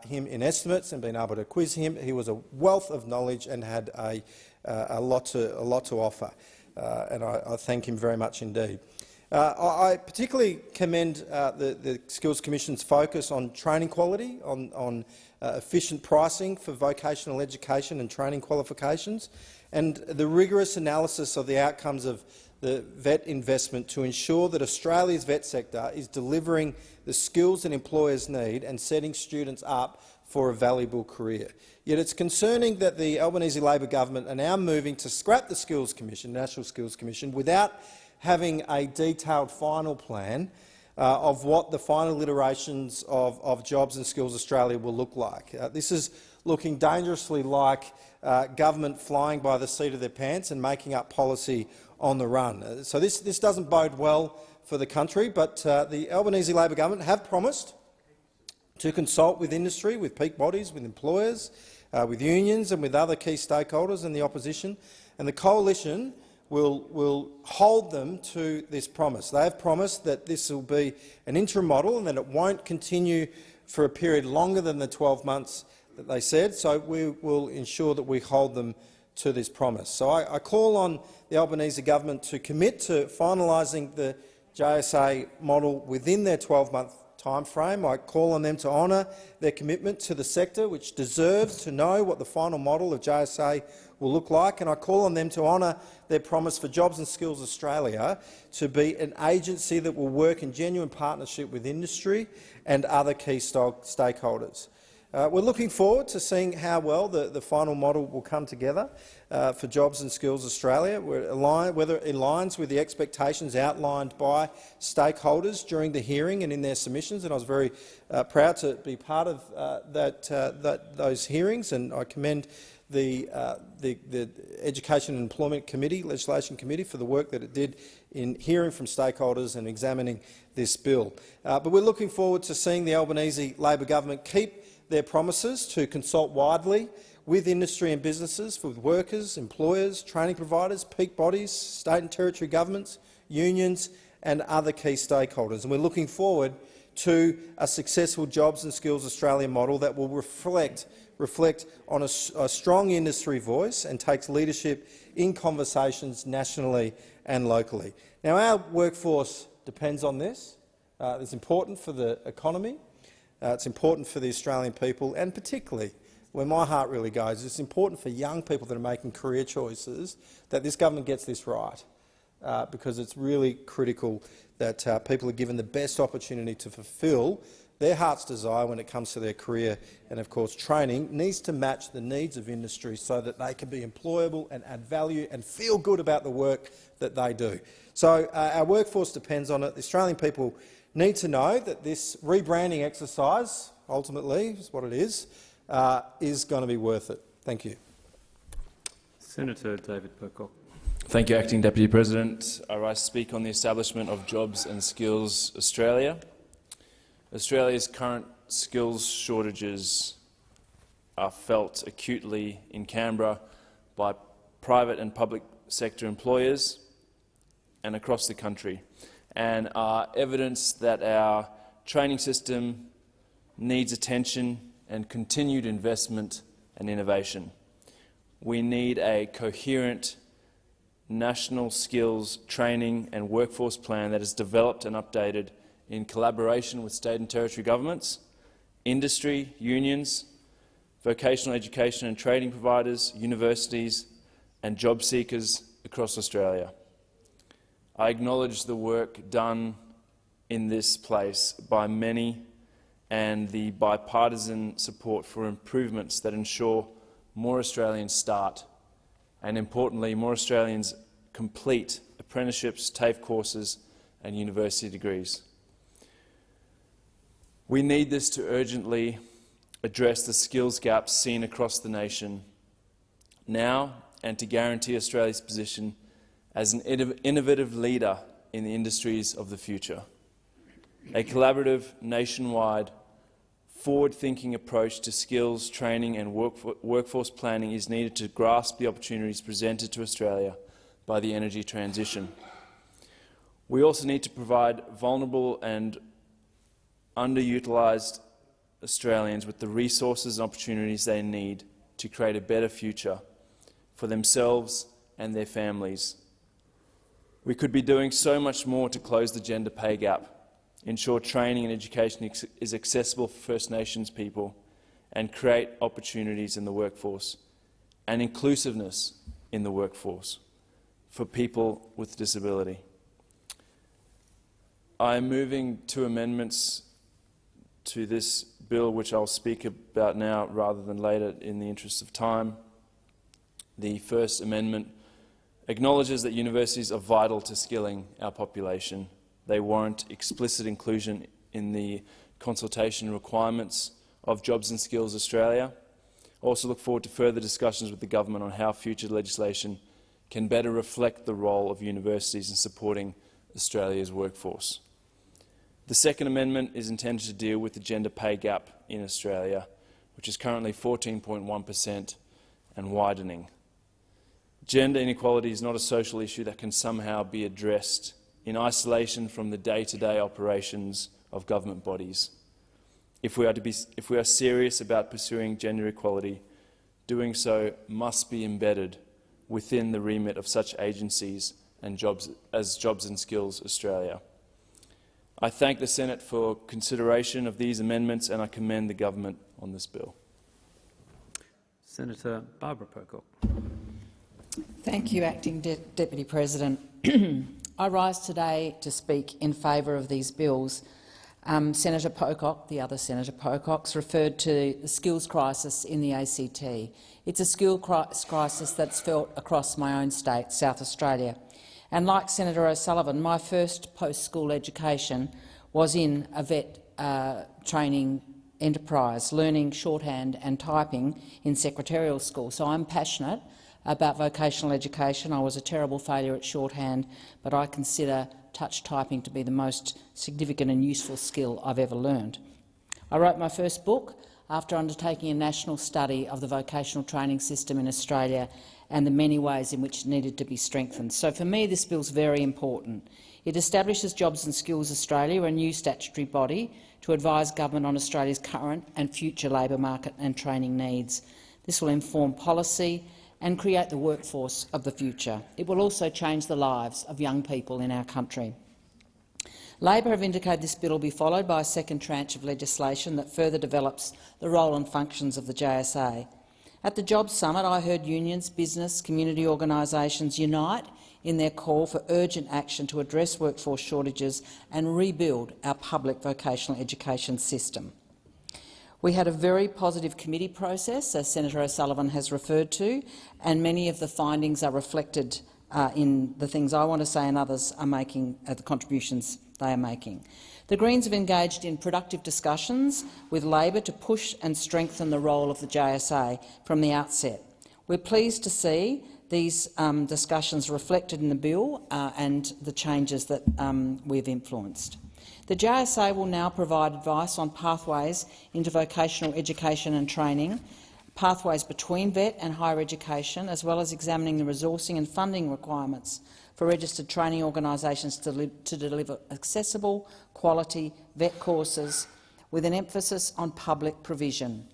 him in estimates and being able to quiz him. He was a wealth of knowledge and had a lot to offer, and I thank him very much indeed. I particularly commend the Skills Commission's focus on training quality, on efficient pricing for vocational education and training qualifications, and the rigorous analysis of the outcomes of the vet investment to ensure that Australia's vet sector is delivering the skills that employers need and setting students up for a valuable career. Yet it's concerning that the Albanese Labor government are now moving to scrap the Skills Commission, National Skills Commission, without having a detailed final plan of what the final iterations of Jobs and Skills Australia will look like. This is looking dangerously like government flying by the seat of their pants and making up policy on the run. So this doesn't bode well for the country, but the Albanese Labor government have promised to consult with industry, with peak bodies, with employers, with unions and with other key stakeholders in the opposition, and the Coalition will hold them to this promise. They have promised that this will be an interim model and that it won't continue for a period longer than the 12 months that they said, so we will ensure that we hold them to this promise. So I call on the Albanese government to commit to finalising the JSA model within their 12-month timeframe. I call on them to honour their commitment to the sector, which deserves to know what the final model of JSA will look like, and I call on them to honour their promise for Jobs and Skills Australia to be an agency that will work in genuine partnership with industry and other key stakeholders. We're looking forward to seeing how well the final model will come together for Jobs and Skills Australia, whether it aligns with the expectations outlined by stakeholders during the hearing and in their submissions. And I was very proud to be part of those hearings, and I commend the Education and Employment Committee, Legislation Committee, for the work that it did in hearing from stakeholders and examining this bill. But we're looking forward to seeing the Albanese Labor government keep their promises to consult widely with industry and businesses, with workers, employers, training providers, peak bodies, state and territory governments, unions and other key stakeholders. And we're looking forward to a successful Jobs and Skills Australia model that will reflect on a strong industry voice and takes leadership in conversations nationally and locally. Now, our workforce depends on this. It's important for the economy, it's important for the Australian people, and particularly, where my heart really goes, it's important for young people that are making career choices that this government gets this right, because it's really critical that people are given the best opportunity to fulfil their heart's desire when it comes to their career. And of course, training needs to match the needs of industry so that they can be employable and add value and feel good about the work that they do. So our workforce depends on it. The Australian people need to know that this rebranding exercise, ultimately, is what it is going to be worth it. Thank you. Senator David Pocock. Thank you, Acting Deputy President. I rise to speak on the establishment of Jobs and Skills Australia. Australia's current skills shortages are felt acutely in Canberra by private and public sector employers and across the country, and are evidence that our training system needs attention and continued investment and innovation. We need a coherent national skills training and workforce plan that is developed and updated in collaboration with state and territory governments, industry, unions, vocational education and training providers, universities and job seekers across Australia. I acknowledge the work done in this place by many and the bipartisan support for improvements that ensure more Australians start and, importantly, more Australians complete apprenticeships, TAFE courses and university degrees. We need this to urgently address the skills gaps seen across the nation now and to guarantee Australia's position as an innovative leader in the industries of the future. A collaborative, nationwide, forward-thinking approach to skills, training and workforce planning is needed to grasp the opportunities presented to Australia by the energy transition. We also need to provide vulnerable and underutilised Australians with the resources and opportunities they need to create a better future for themselves and their families. We could be doing so much more to close the gender pay gap, ensure training and education is accessible for First Nations people, and create opportunities in the workforce and inclusiveness in the workforce for people with disability. I am moving two amendments to this bill, which I'll speak about now rather than later in the interest of time. The first amendment acknowledges that universities are vital to skilling our population. They warrant explicit inclusion in the consultation requirements of Jobs and Skills Australia. I also look forward to further discussions with the government on how future legislation can better reflect the role of universities in supporting Australia's workforce. The second amendment is intended to deal with the gender pay gap in Australia, which is currently 14.1% and widening. Gender inequality is not a social issue that can somehow be addressed in isolation from the day-to-day operations of government bodies. If we are serious about pursuing gender equality, doing so must be embedded within the remit of such agencies and Jobs and Skills Australia. I thank the Senate for consideration of these amendments, and I commend the government on this bill. Senator Barbara Pocock. Thank you, Acting Deputy President. I rise today to speak in favour of these bills. Senator Pocock, the other Senator Pocock's, referred to the skills crisis in the ACT. It's a skills crisis that's felt across my own state, South Australia. And like Senator O'Sullivan, my first post-school education was in a vet training enterprise, learning shorthand and typing in secretarial school. So I'm passionate about vocational education. I was a terrible failure at shorthand, but I consider touch typing to be the most significant and useful skill I've ever learned. I wrote my first book after undertaking a national study of the vocational training system in Australia and the many ways in which it needed to be strengthened. So for me, this bill is very important. It establishes Jobs and Skills Australia, a new statutory body, to advise government on Australia's current and future labour market and training needs. This will inform policy and create the workforce of the future. It will also change the lives of young people in our country. Labor have indicated this bill will be followed by a second tranche of legislation that further develops the role and functions of the JSA. At the Jobs Summit, I heard unions, business, community organisations unite in their call for urgent action to address workforce shortages and rebuild our public vocational education system. We had a very positive committee process, as Senator O'Sullivan has referred to, and many of the findings are reflected in the things I want to say and others are making, the contributions they are making. The Greens have engaged in productive discussions with Labor to push and strengthen the role of the JSA from the outset. We're pleased to see these discussions reflected in the bill and the changes that we've influenced. The JSA will now provide advice on pathways into vocational education and training, pathways between VET and higher education, as well as examining the resourcing and funding requirements for registered training organisations to deliver accessible, quality VET courses with an emphasis on public provision.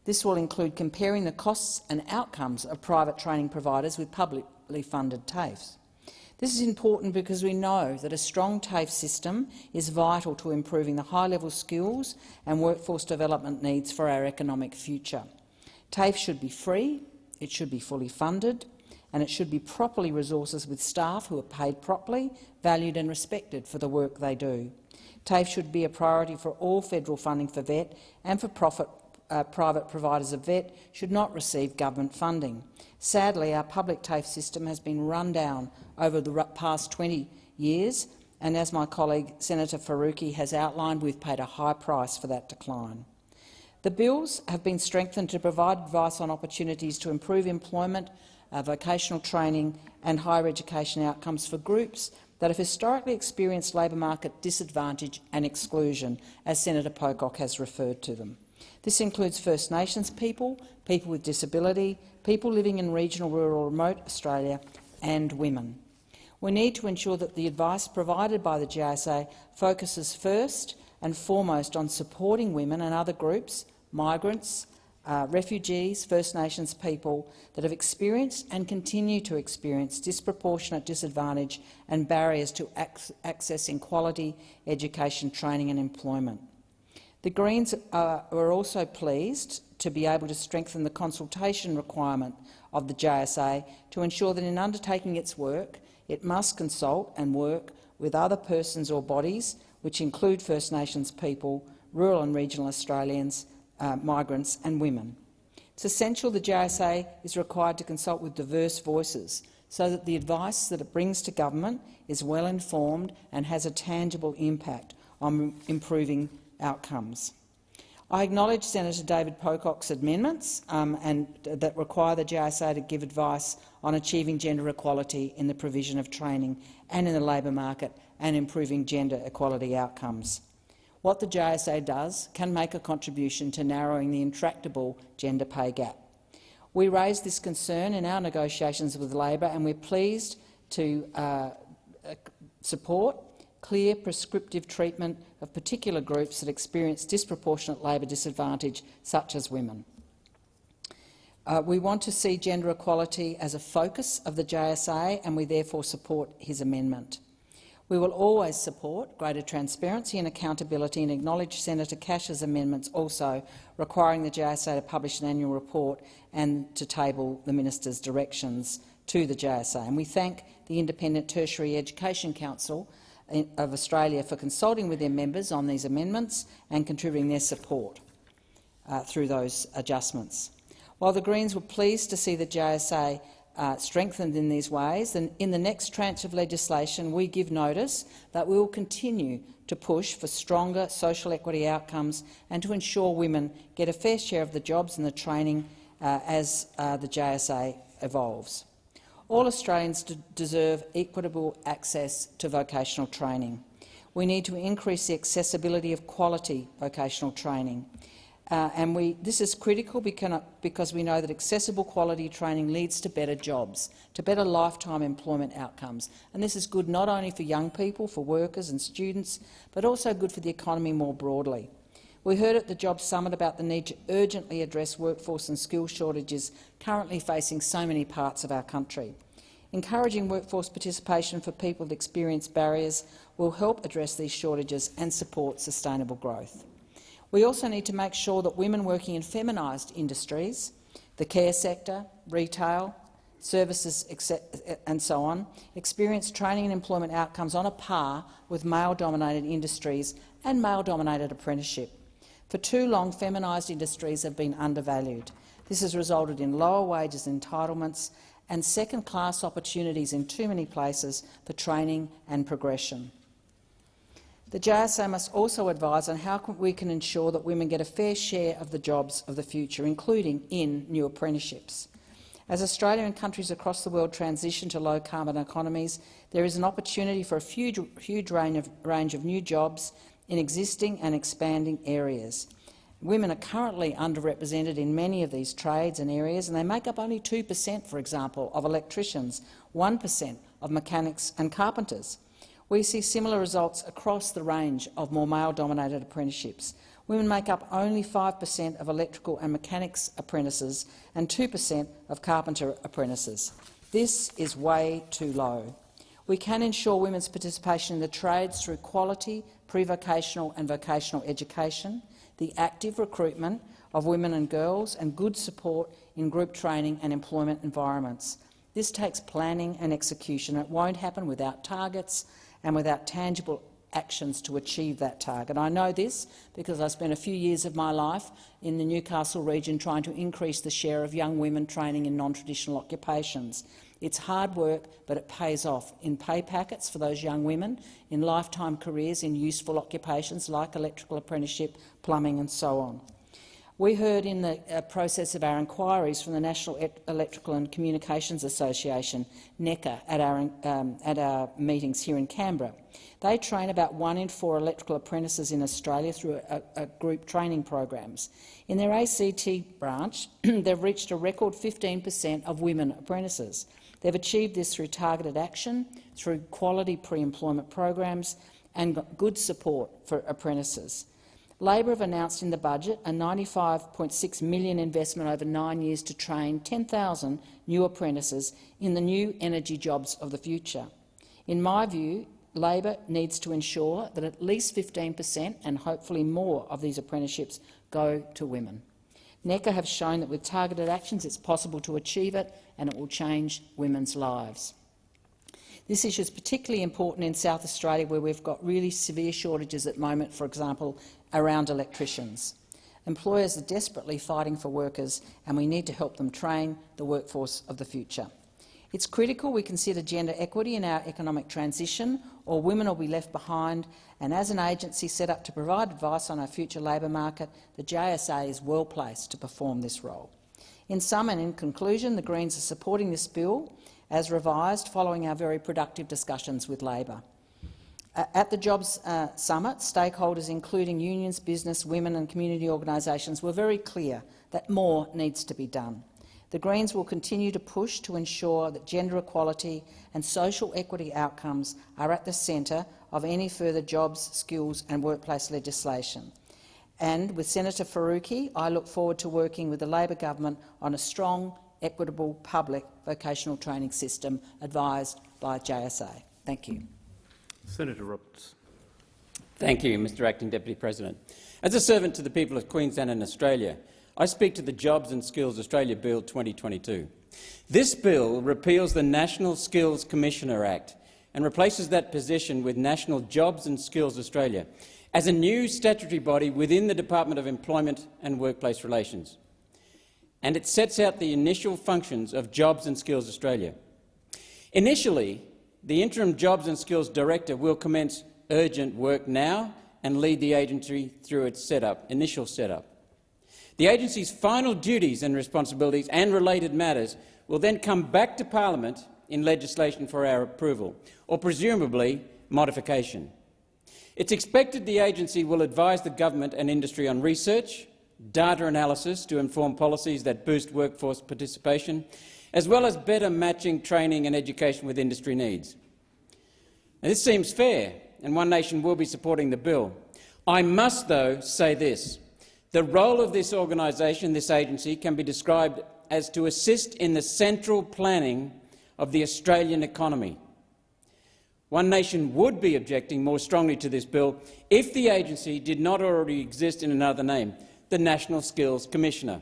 This will include comparing the costs and outcomes of private training providers with publicly funded TAFEs. This is important because we know that a strong TAFE system is vital to improving the high-level skills and workforce development needs for our economic future. TAFE should be free, it should be fully funded, and it should be properly resourced with staff who are paid properly, valued and respected for the work they do. TAFE should be a priority for all federal funding for VET, and for private providers of VET should not receive government funding. Sadly, our public TAFE system has been run down over the past 20 years, and as my colleague Senator Faruqi has outlined, we've paid a high price for that decline. The bills have been strengthened to provide advice on opportunities to improve employment, vocational training and higher education outcomes for groups that have historically experienced labour market disadvantage and exclusion, as Senator Pocock has referred to them. This includes First Nations people, people with disability, people living in regional, rural or remote Australia and women. We need to ensure that the advice provided by the JSA focuses first and foremost on supporting women and other groups, migrants, refugees, First Nations people that have experienced and continue to experience disproportionate disadvantage and barriers to accessing quality education, training and employment. The Greens were also pleased to be able to strengthen the consultation requirement of the JSA to ensure that in undertaking its work, it must consult and work with other persons or bodies, which include First Nations people, rural and regional Australians, migrants and women. It's essential the JSA is required to consult with diverse voices so that the advice that it brings to government is well informed and has a tangible impact on improving outcomes. I acknowledge Senator David Pocock's amendments and that require the JSA to give advice on achieving gender equality in the provision of training and in the labour market and improving gender equality outcomes. What the JSA does can make a contribution to narrowing the intractable gender pay gap. We raised this concern in our negotiations with Labor, and we're pleased to support clear prescriptive treatment of particular groups that experience disproportionate labour disadvantage, such as women. We want to see gender equality as a focus of the JSA, and we therefore support his amendment. We will always support greater transparency and accountability and acknowledge Senator Cash's amendments also requiring the JSA to publish an annual report and to table the minister's directions to the JSA. And we thank the Independent Tertiary Education Council of Australia for consulting with their members on these amendments and contributing their support through those adjustments. While the Greens were pleased to see the JSA strengthened in these ways, then in the next tranche of legislation we give notice that we will continue to push for stronger social equity outcomes and to ensure women get a fair share of the jobs and the training as the JSA evolves. All Australians deserve equitable access to vocational training. We need to increase the accessibility of quality vocational training. This is critical because we know that accessible quality training leads to better jobs, to better lifetime employment outcomes. And this is good not only for young people, for workers and students, but also good for the economy more broadly. We heard at the Jobs Summit about the need to urgently address workforce and skill shortages currently facing so many parts of our country. Encouraging workforce participation for people that experience barriers will help address these shortages and support sustainable growth. We also need to make sure that women working in feminised industries, the care sector, retail, services and so on, experience training and employment outcomes on a par with male-dominated industries and male-dominated apprenticeship. For too long, feminised industries have been undervalued. This has resulted in lower wages and entitlements and second-class opportunities in too many places for training and progression. The JSA must also advise on how we can ensure that women get a fair share of the jobs of the future, including in new apprenticeships. As Australia and countries across the world transition to low-carbon economies, there is an opportunity for a huge range of new jobs in existing and expanding areas. Women are currently underrepresented in many of these trades and areas, and they make up only 2%, for example, of electricians, 1% of mechanics and carpenters. We see similar results across the range of more male-dominated apprenticeships. Women make up only 5% of electrical and mechanics apprentices and 2% of carpenter apprentices. This is way too low. We can ensure women's participation in the trades through quality, pre-vocational and vocational education, the active recruitment of women and girls, and good support in group training and employment environments. This takes planning and execution. It won't happen without targets and without tangible actions to achieve that target. I know this because I spent a few years of my life in the Newcastle region trying to increase the share of young women training in non-traditional occupations. It's hard work, but it pays off in pay packets for those young women, in lifetime careers in useful occupations like electrical apprenticeship, plumbing and so on. We heard in the process of our inquiries from the National Electrical and Communications Association, NECA, at our meetings here in Canberra. They train about 1 in 4 electrical apprentices in Australia through a group training programs. In their ACT branch, they've reached a record 15% of women apprentices. They've achieved this through targeted action, through quality pre-employment programs and good support for apprentices. Labor have announced in the budget a $95.6 million investment over 9 years to train 10,000 new apprentices in the new energy jobs of the future. In my view, Labor needs to ensure that at least 15% and hopefully more of these apprenticeships go to women. NECA have shown that with targeted actions it's possible to achieve it and it will change women's lives. This issue is particularly important in South Australia, where we've got really severe shortages at the moment, for example, around electricians. Employers are desperately fighting for workers, and we need to help them train the workforce of the future. It's critical we consider gender equity in our economic transition, or women will be left behind, and as an agency set up to provide advice on our future labour market, the JSA is well placed to perform this role. In sum and in conclusion, the Greens are supporting this bill as revised following our very productive discussions with Labor. At the Jobs Summit, stakeholders including unions, business, women and community organisations were very clear that more needs to be done. The Greens will continue to push to ensure that gender equality and social equity outcomes are at the centre of any further jobs, skills and workplace legislation. And with Senator Faruqi, I look forward to working with the Labor government on a strong, equitable public vocational training system advised by JSA. Thank you. Senator Roberts. Thank you, Mr Acting Deputy President. As a servant to the people of Queensland and Australia, I speak to the Jobs and Skills Australia Bill 2022. This bill repeals the National Skills Commissioner Act and replaces that position with National Jobs and Skills Australia as a new statutory body within the Department of Employment and Workplace Relations. And it sets out the initial functions of Jobs and Skills Australia. Initially, the Interim Jobs and Skills Director will commence urgent work now and lead the agency through its initial setup. The agency's final duties and responsibilities and related matters will then come back to Parliament in legislation for our approval, or presumably modification. It's expected the agency will advise the government and industry on research, data analysis to inform policies that boost workforce participation, as well as better matching training and education with industry needs. Now, this seems fair, and One Nation will be supporting the bill. I must, though, say this. The role of this organisation, this agency, can be described as to assist in the central planning of the Australian economy. One Nation would be objecting more strongly to this bill if the agency did not already exist in another name, the National Skills Commissioner.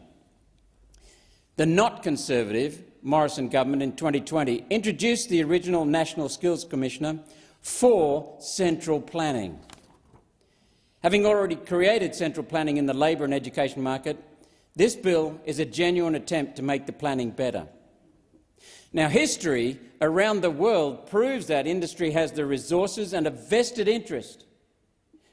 The not-Conservative Morrison government in 2020 introduced the original National Skills Commissioner for central planning. Having already created central planning in the labour and education market, this bill is a genuine attempt to make the planning better. Now, history around the world proves that industry has the resources and a vested interest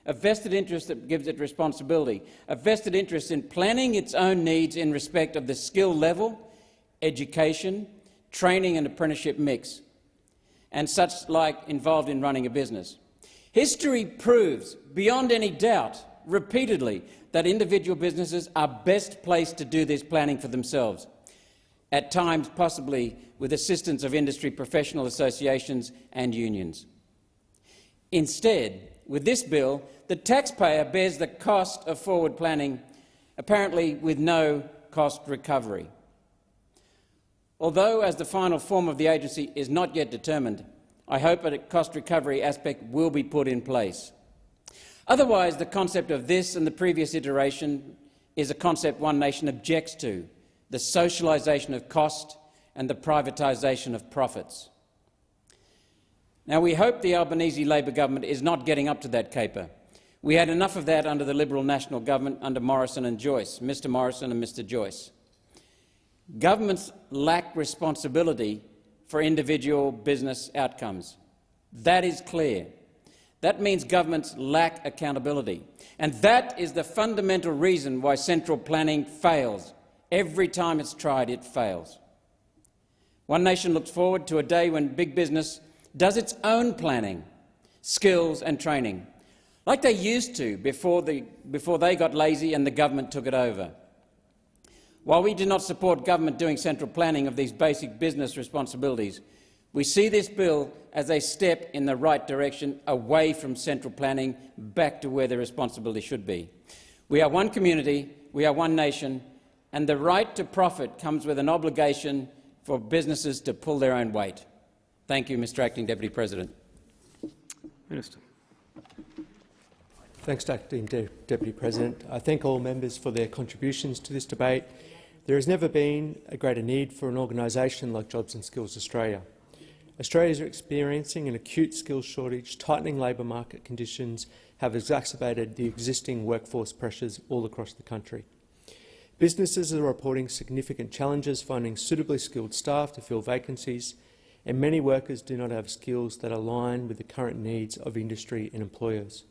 that gives it responsibility, a vested interest in planning its own needs in respect of the skill level, education, training and apprenticeship mix, and such like involved in running a business. History proves, beyond any doubt, repeatedly, that individual businesses are best placed to do this planning for themselves, at times possibly with assistance of industry professional associations and unions. Instead, with this bill, the taxpayer bears the cost of forward planning, apparently with no cost recovery. Although, as the final form of the agency is not yet determined, I hope a cost recovery aspect will be put in place. Otherwise, the concept of this and the previous iteration is a concept One Nation objects to, the socialisation of cost and the privatisation of profits. Now, we hope the Albanese Labor government is not getting up to that caper. We had enough of that under the Liberal National Government under Morrison and Joyce, Mr Morrison and Mr Joyce. Governments lack responsibility for individual business outcomes. That is clear. That means governments lack accountability. And that is the fundamental reason why central planning fails. Every time it's tried, it fails. One Nation looks forward to a day when big business does its own planning, skills and training, like they used to before they got lazy and the government took it over. While we do not support government doing central planning of these basic business responsibilities, we see this bill as a step in the right direction, away from central planning, back to where the responsibility should be. We are one community, we are one nation, and the right to profit comes with an obligation for businesses to pull their own weight. Thank you, Mr Acting Deputy President. Minister. Thanks, Acting Deputy President. I thank all members for their contributions to this debate. There has never been a greater need for an organisation like Jobs and Skills Australia. Australians are experiencing an acute skills shortage. Tightening labour market conditions have exacerbated the existing workforce pressures all across the country. Businesses are reporting significant challenges finding suitably skilled staff to fill vacancies, and many workers do not have skills that align with the current needs of industry and employers.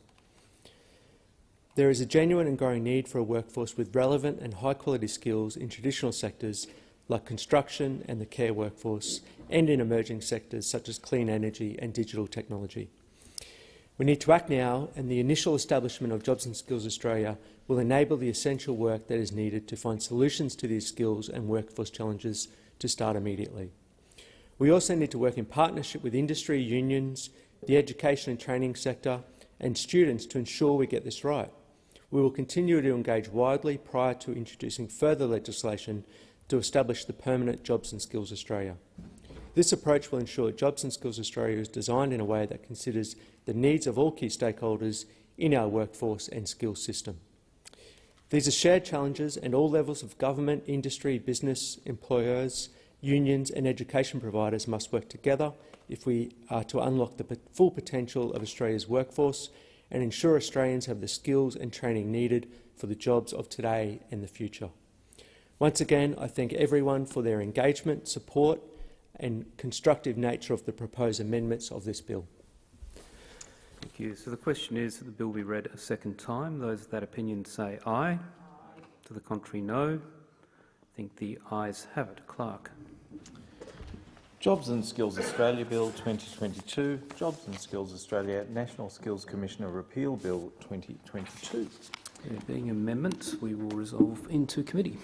There is a genuine and growing need for a workforce with relevant and high-quality skills in traditional sectors like construction and the care workforce, and in emerging sectors such as clean energy and digital technology. We need to act now, and the initial establishment of Jobs and Skills Australia will enable the essential work that is needed to find solutions to these skills and workforce challenges to start immediately. We also need to work in partnership with industry, unions, the education and training sector and students to ensure we get this right. We will continue to engage widely prior to introducing further legislation to establish the permanent Jobs and Skills Australia. This approach will ensure Jobs and Skills Australia is designed in a way that considers the needs of all key stakeholders in our workforce and skills system. These are shared challenges, and all levels of government, industry, business, employers, unions and education providers must work together if we are to unlock the full potential of Australia's workforce and ensure Australians have the skills and training needed for the jobs of today and the future. Once again, I thank everyone for their engagement, support and constructive nature of the proposed amendments of this bill. Thank you. So the question is that the bill be read a second time. Those of that opinion say aye. To the contrary, no. I think the ayes have it. Clerk. Jobs and Skills Australia Bill 2022, Jobs and Skills Australia National Skills Commissioner Repeal Bill 2022. There being amendments, we will resolve into committee.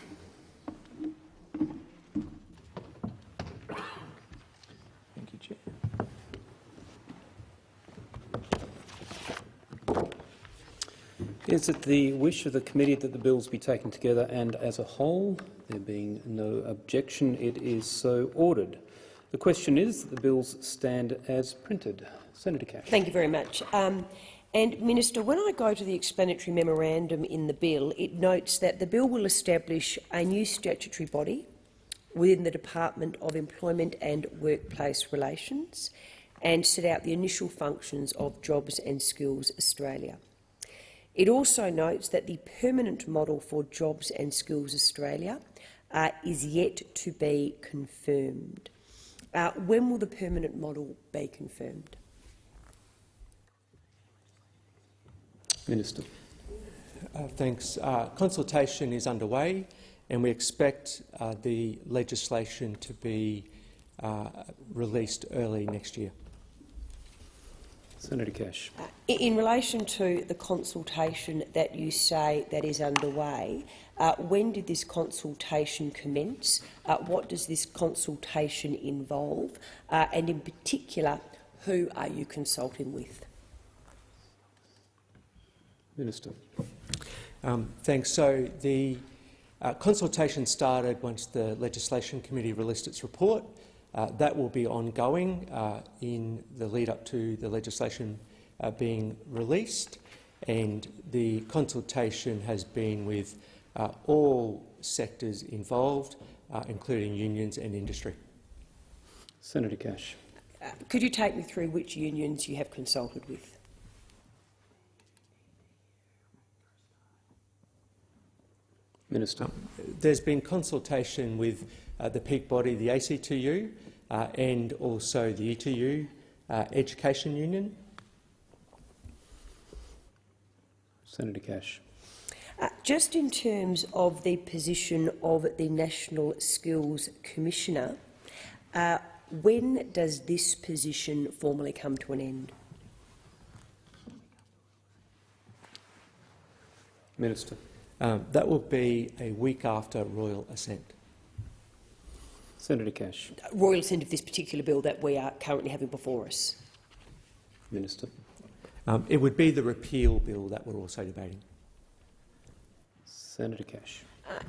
Thank you, Chair. Is it the wish of the committee that the bills be taken together and as a whole? There being no objection, it is so ordered. The question is that the bills stand as printed. Senator Cash. Thank you very much. And, Minister, when I go to the explanatory memorandum in the bill, it notes that the bill will establish a new statutory body within the Department of Employment and Workplace Relations and set out the initial functions of Jobs and Skills Australia. It also notes that the permanent model for Jobs and Skills Australia is yet to be confirmed. When will the permanent model be confirmed? Minister. Thanks. Consultation is underway and we expect the legislation to be released early next year. Senator Cash. In relation to the consultation that you say that is underway, when did this consultation commence? What does this consultation involve? And in particular, who are you consulting with? Minister. Thanks. So the consultation started once the Legislation Committee released its report. That will be ongoing in the lead-up to the legislation being released, and the consultation has been with all sectors involved, including unions and industry. Senator Cash. Could you take me through which unions you have consulted with? Minister. There's been consultation with the peak body, the ACTU, and also the ETU, Education Union. Senator Cash. Just in terms of the position of the National Skills Commissioner, when does this position formally come to an end? Minister. That will be a week after royal assent. Senator Cash. Royal assent of this particular bill that we are currently having before us. Minister. It would be the repeal bill that we're also debating. Senator Cash.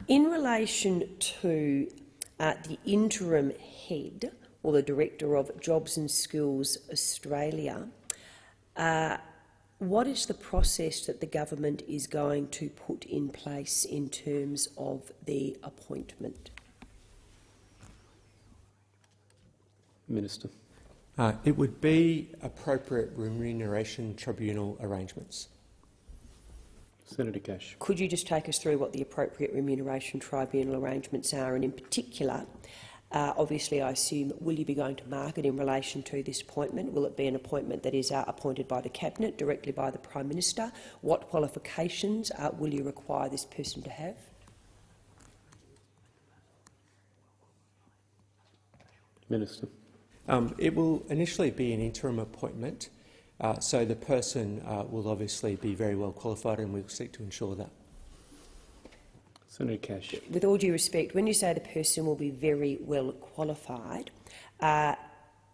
In relation to the interim head or the Director of Jobs and Skills Australia, what is the process that the government is going to put in place in terms of the appointment? Minister. It would be appropriate remuneration tribunal arrangements. Senator Cash. Could you just take us through what the appropriate remuneration tribunal arrangements are, and in particular, obviously I assume, will you be going to market in relation to this appointment? Will it be an appointment that is appointed by the Cabinet, directly by the Prime Minister? What qualifications will you require this person to have? Minister. It will initially be an interim appointment, so the person will obviously be very well qualified, and we'll seek to ensure that. Senator Cash. With all due respect, when you say the person will be very well qualified,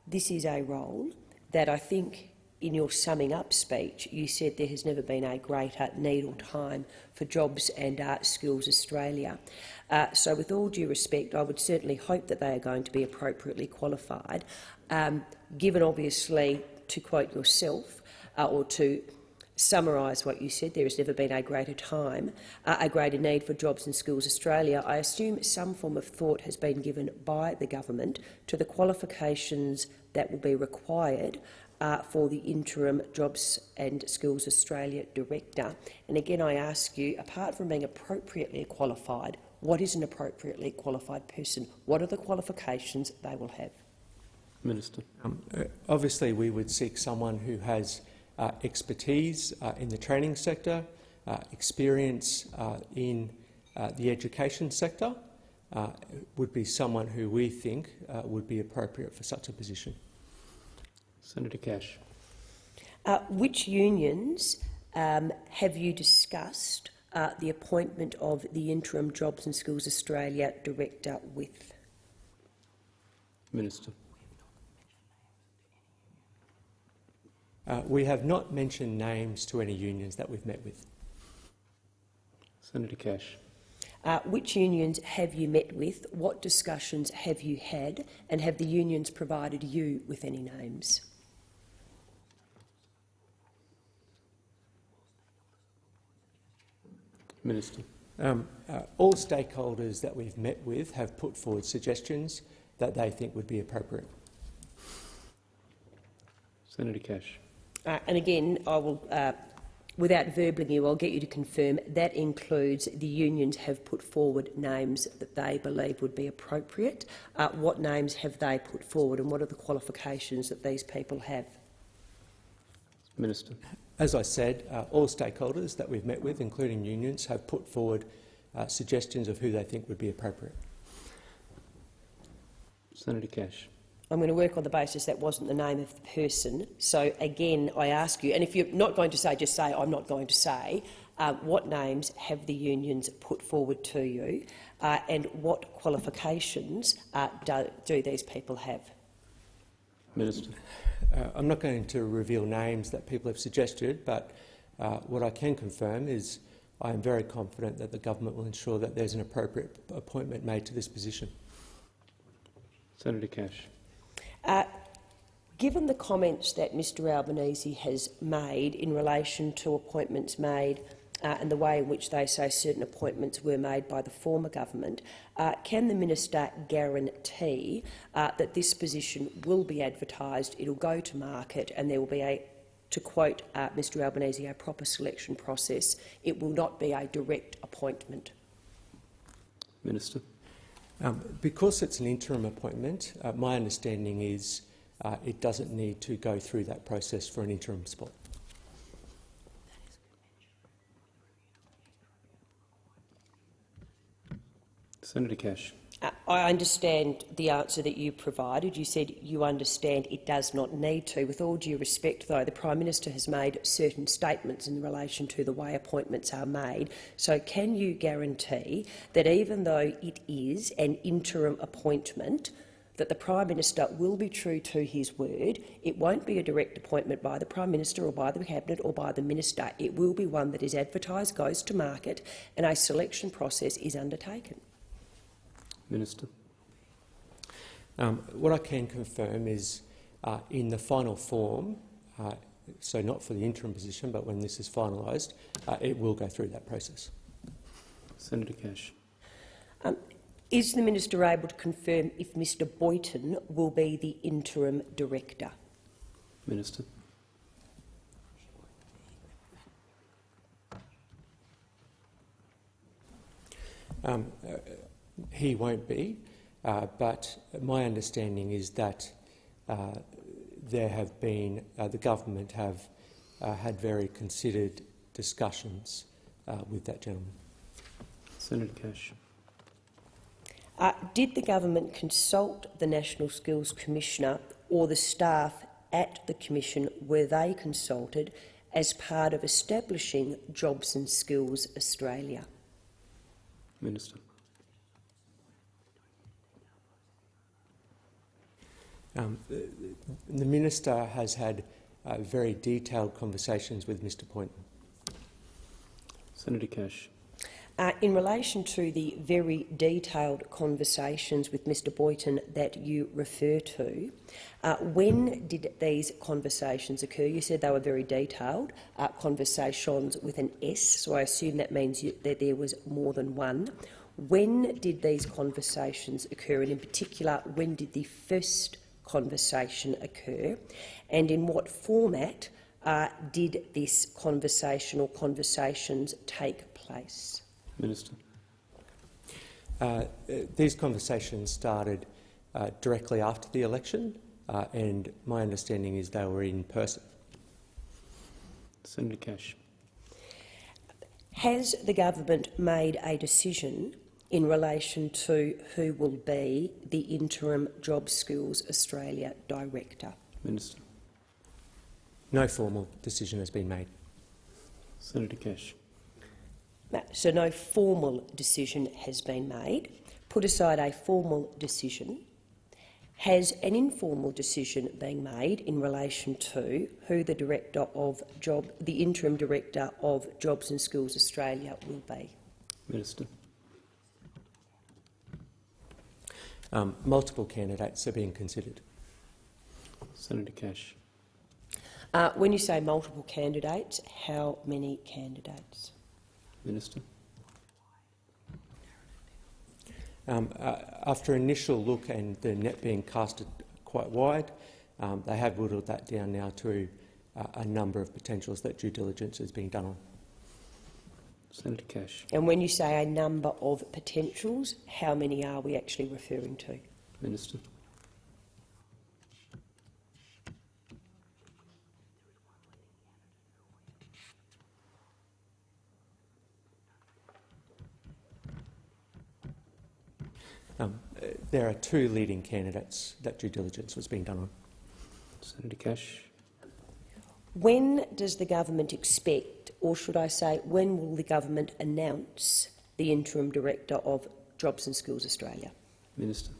this is a role that I think in your summing up speech you said there has never been a greater need or time for Jobs and Skills Australia. So with all due respect, I would certainly hope that they are going to be appropriately qualified, given obviously, to quote yourself, or to summarise what you said, there has never been a greater time, a greater need for Jobs and Skills Australia. I assume some form of thought has been given by the government to the qualifications that will be required for the interim Jobs and Skills Australia Director. And again, I ask you, apart from being appropriately qualified, what is an appropriately qualified person? What are the qualifications they will have? Minister. Obviously, we would seek someone who has expertise in the training sector, experience in The education sector would be someone who we think would be appropriate for such a position. Senator Cash. Which unions have you discussed the appointment of the interim Jobs and Skills Australia Director with? Minister. We have not mentioned names to any unions that we've met with. Senator Cash. Which unions have you met with? What discussions have you had? And have the unions provided you with any names? Minister. All stakeholders that we've met with have put forward suggestions that they think would be appropriate. Senator Cash. And again, I will, without verbling you, I'll get you to confirm that includes the unions have put forward names that they believe would be appropriate. What names have they put forward, and what are the qualifications that these people have? Minister. As I said, all stakeholders that we've met with, including unions, have put forward suggestions of who they think would be appropriate. Senator Cash. I'm going to work on the basis that wasn't the name of the person. So again, I ask you, and if you're not going to say, just say, I'm not going to say, what names have the unions put forward to you, and what qualifications do these people have? Minister. I'm not going to reveal names that people have suggested, but what I can confirm is I am very confident that the government will ensure that there's an appropriate appointment made to this position. Senator Cash. Given the comments that Mr Albanese has made in relation to appointments made and the way in which they say certain appointments were made by the former government, can the minister guarantee that this position will be advertised, it will go to market, and there will be a, to quote Mr Albanese, a proper selection process? It will not be a direct appointment. Minister. Because it's an interim appointment, my understanding is it doesn't need to go through that process for an interim spot. Senator Cash. I understand the answer that you provided. You said you understand it does not need to. With all due respect, though, the Prime Minister has made certain statements in relation to the way appointments are made. So can you guarantee that even though it is an interim appointment, that the Prime Minister will be true to his word? It won't be a direct appointment by the Prime Minister or by the Cabinet or by the Minister. It will be one that is advertised, goes to market, and a selection process is undertaken. Minister. What I can confirm is in the final form, so not for the interim position, but when this is finalised, it will go through that process. Senator Cash. Is the minister able to confirm if Mr Boyton will be the interim director? Minister. He won't be, but my understanding is that there have been, the government have had very considered discussions with that gentleman. Senator Cash. Did the government consult the National Skills Commissioner or the staff at the Commission? Were they consulted as part of establishing Jobs and Skills Australia? Minister. The minister has had very detailed conversations with Mr Boyton. Senator Cash. In relation to the very detailed conversations with Mr Boyton that you refer to, when did these conversations occur? You said they were very detailed, conversations with an S, so I assume that means that there was more than one. When did these conversations occur, and in particular, when did the first conversation occur, and in what format did this conversation or conversations take place? Minister. These conversations started directly after the election, and my understanding is they were in person. Senator Cash. Has the government made a decision in relation to who will be the interim Job Skills Australia Director? Minister. No formal decision has been made. Senator Cash. So no formal decision has been made. Put aside a formal decision. Has an informal decision been made in relation to who the interim director of Jobs and Skills Australia will be? Minister. Multiple candidates are being considered. Senator Cash. When you say multiple candidates, how many candidates? Minister. After initial look and the net being casted quite wide, they have whittled that down now to a number of potentials that due diligence is being done on. Senator Cash. And when you say a number of potentials, how many are we actually referring to? Minister. There are 2 leading candidates that due diligence was being done on. Senator Cash. When does the government expect, or should I say, when will the government announce the interim director of Jobs and Skills Australia? Minister.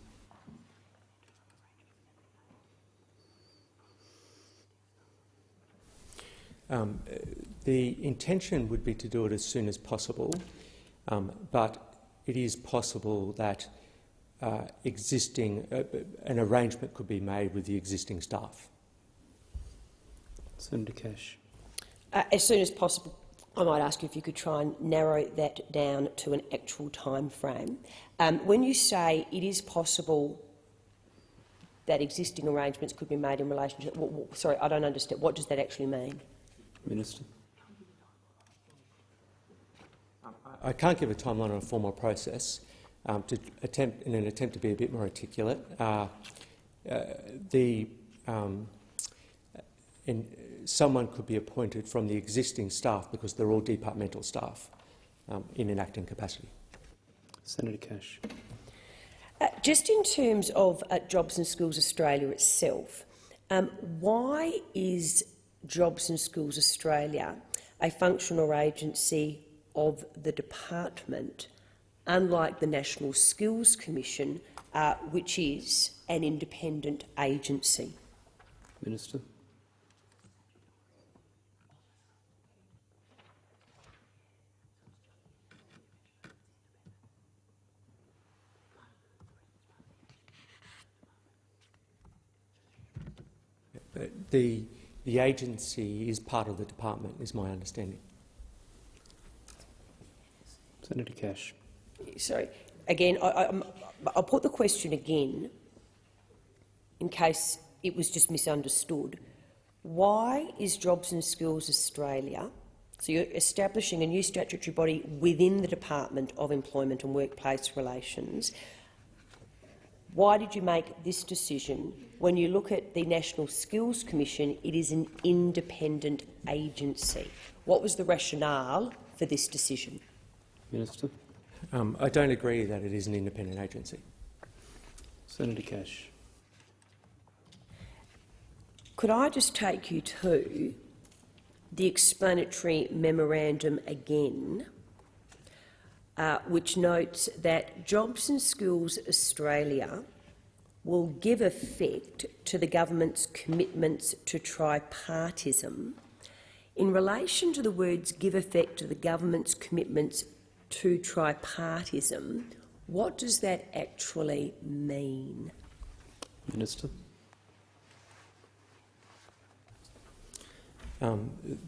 The intention would be to do it as soon as possible, but it is possible that an arrangement could be made with the existing staff. Senator Cash. As soon as possible. I might ask you if you could try and narrow that down to an actual time frame. When you say it is possible that existing arrangements could be made in relation to— sorry, I don't understand. What does that actually mean? Minister. I can't give a timeline on a formal process. In an attempt to be a bit more articulate, someone could be appointed from the existing staff because they're all departmental staff in an acting capacity. Senator Cash. Just in terms of Jobs and Skills Australia itself, why is Jobs and Skills Australia a function or agency of the department, unlike the National Skills Commission, which is an independent agency? Minister. The agency is part of the department, is my understanding. Senator Cash. Sorry. Again, I'll put the question again in case it was just misunderstood. Why is Jobs and Skills Australia, so you're establishing a new statutory body within the Department of Employment and Workplace Relations, why did you make this decision? When you look at the National Skills Commission, it is an independent agency. What was the rationale for this decision? Minister. I don't agree that it is an independent agency. Senator Cash. Could I just take you to the explanatory memorandum again, which notes that Jobs and Skills Australia will give effect to the government's commitments to tripartism. In relation to the words "give effect to the government's commitments to tripartism," what does that actually mean? Minister.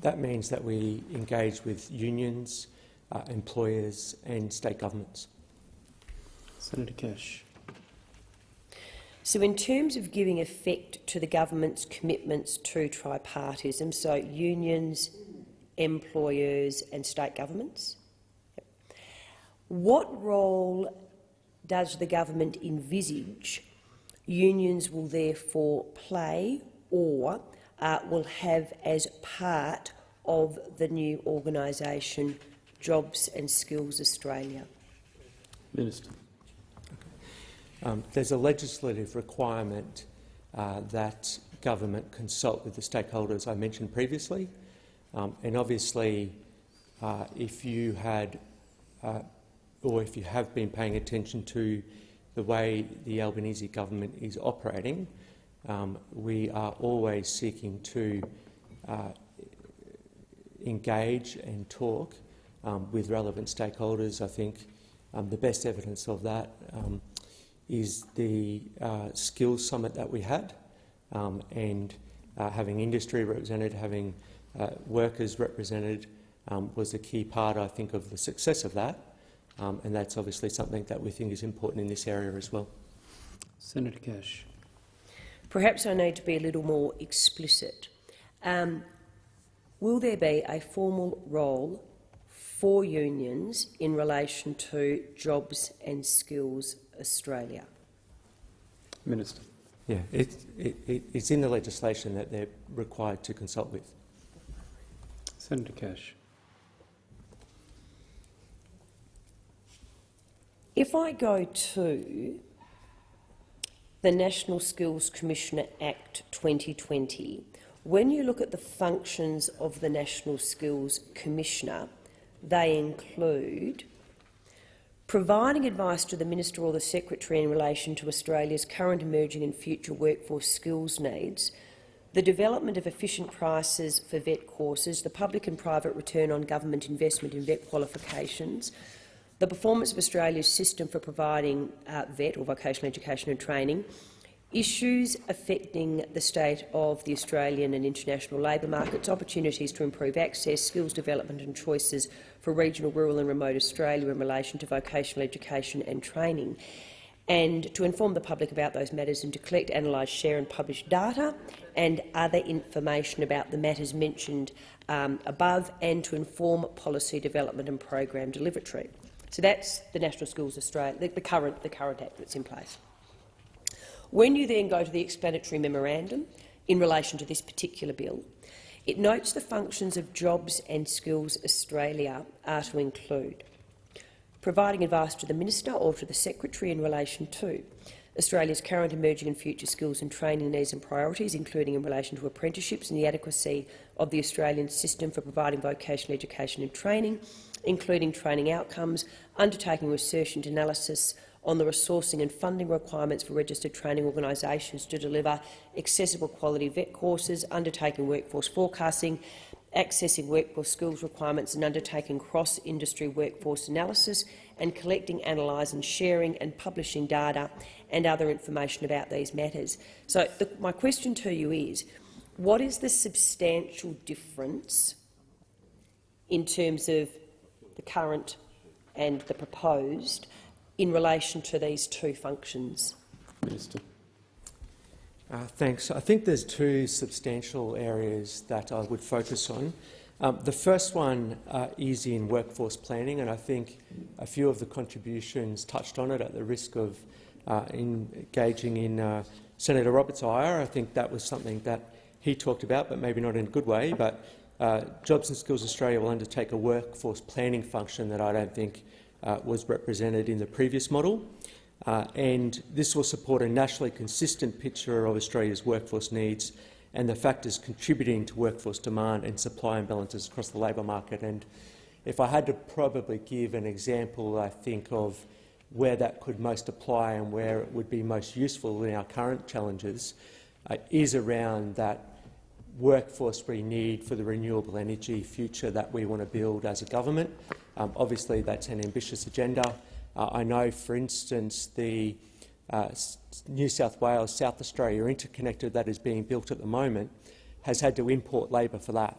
That means that we engage with unions, employers and state governments. Senator Cash. So in terms of giving effect to the government's commitments to tripartism, so unions, employers and state governments, what role does the government envisage unions will therefore play or will have as part of the new organisation Jobs and Skills Australia? Minister. There's a legislative requirement that government consult with the stakeholders I mentioned previously, and obviously if you had or if you have been paying attention to the way the Albanese government is operating, we are always seeking to engage and talk with relevant stakeholders. I think the best evidence of that is the skills summit that we had, and having industry represented, having workers represented was a key part, I think, of the success of that, and that's obviously something that we think is important in this area as well. Senator Cash. Perhaps I need to be a little more explicit. Will there be a formal role for unions in relation to Jobs and Skills Australia? Minister. Yeah, it's in the legislation that they're required to consult with. Senator Cash. If I go to the National Skills Commissioner Act 2020, when you look at the functions of the National Skills Commissioner, they include providing advice to the Minister or the Secretary in relation to Australia's current, emerging and future workforce skills needs, the development of efficient prices for VET courses, the public and private return on government investment in VET qualifications, the performance of Australia's system for providing VET or vocational education and training, issues affecting the state of the Australian and international labour markets, opportunities to improve access, skills development and choices for regional, rural and remote Australia in relation to vocational education and training, and to inform the public about those matters and to collect, analyse, share and publish data and other information about the matters mentioned above, and to inform policy development and program delivery. So that's the National Skills Australia, the current act that's in place. When you then go to the explanatory memorandum in relation to this particular bill, it notes the functions of Jobs and Skills Australia are to include providing advice to the Minister or to the Secretary in relation to Australia's current, emerging and future skills and training needs and priorities, including in relation to apprenticeships and the adequacy of the Australian system for providing vocational education and training, including training outcomes, undertaking research and analysis on the resourcing and funding requirements for registered training organisations to deliver accessible quality VET courses, undertaking workforce forecasting, accessing workforce skills requirements and undertaking cross-industry workforce analysis, and collecting, analysing, sharing and publishing data and other information about these matters. So my question to you is, what is the substantial difference in terms of the current and the proposed in relation to these two functions? Minister. Thanks. I think there's two substantial areas that I would focus on. The first one is in workforce planning, and I think a few of the contributions touched on it at the risk of engaging in Senator Roberts' ire. I think that was something that he talked about, but maybe not in a good way. But Jobs and Skills Australia will undertake a workforce planning function that I don't think was represented in the previous model. And this will support a nationally consistent picture of Australia's workforce needs and the factors contributing to workforce demand and supply imbalances across the labour market. And if I had to probably give an example, I think, of where that could most apply and where it would be most useful in our current challenges is around that workforce we need for the renewable energy future that we want to build as a government. Obviously, that's an ambitious agenda. I know, for instance, the New South Wales, South Australia interconnector that is being built at the moment has had to import labour for that.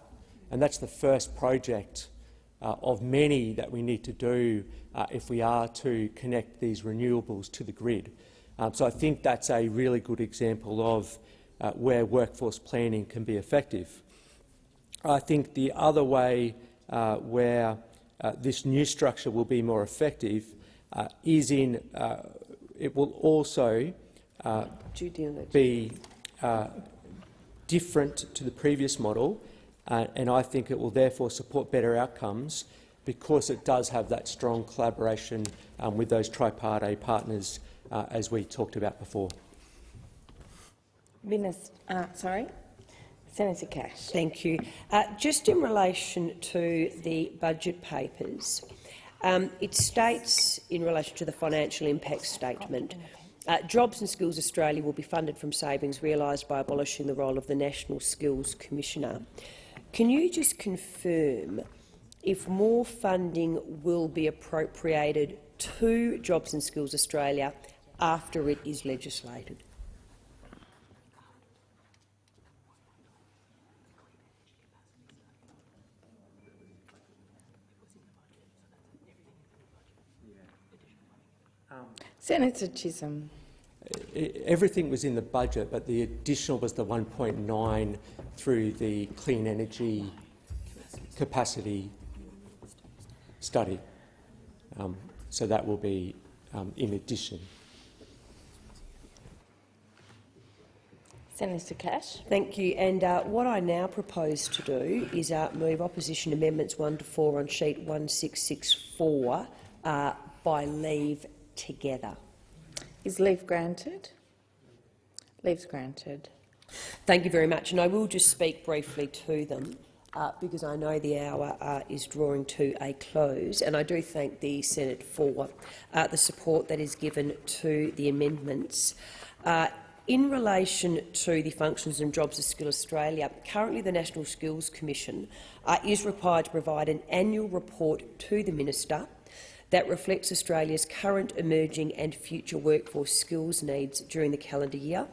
And that's the first project of many that we need to do if we are to connect these renewables to the grid. So I think that's a really good example of where workforce planning can be effective. I think the other way where this new structure will be more effective is in it will also be different to the previous model, and I think it will therefore support better outcomes because it does have that strong collaboration with those tripartite partners, as we talked about before. Senator Cash. Thank you. Just in relation to the budget papers, it states in relation to the financial impact statement, Jobs and Skills Australia will be funded from savings realised by abolishing the role of the National Skills Commissioner. Can you just confirm if more funding will be appropriated to Jobs and Skills Australia after it is legislated? Senator Chisholm. Everything was in the budget, but the additional was the 1.9 through the clean energy capacity study. So that will be in addition. Senator Cash. Thank you. And what I now propose to do is move opposition amendments 1 to 4 on sheet 1664 by leave together. Is leave granted? Leave's granted. Thank you very much. And I will just speak briefly to them because I know the hour is drawing to a close. And I do thank the Senate for the support that is given to the amendments. In relation to the functions and jobs of Skill Australia, currently the National Skills Commission is required to provide an annual report to the Minister that reflects Australia's current, emerging and future workforce skills needs during the calendar year.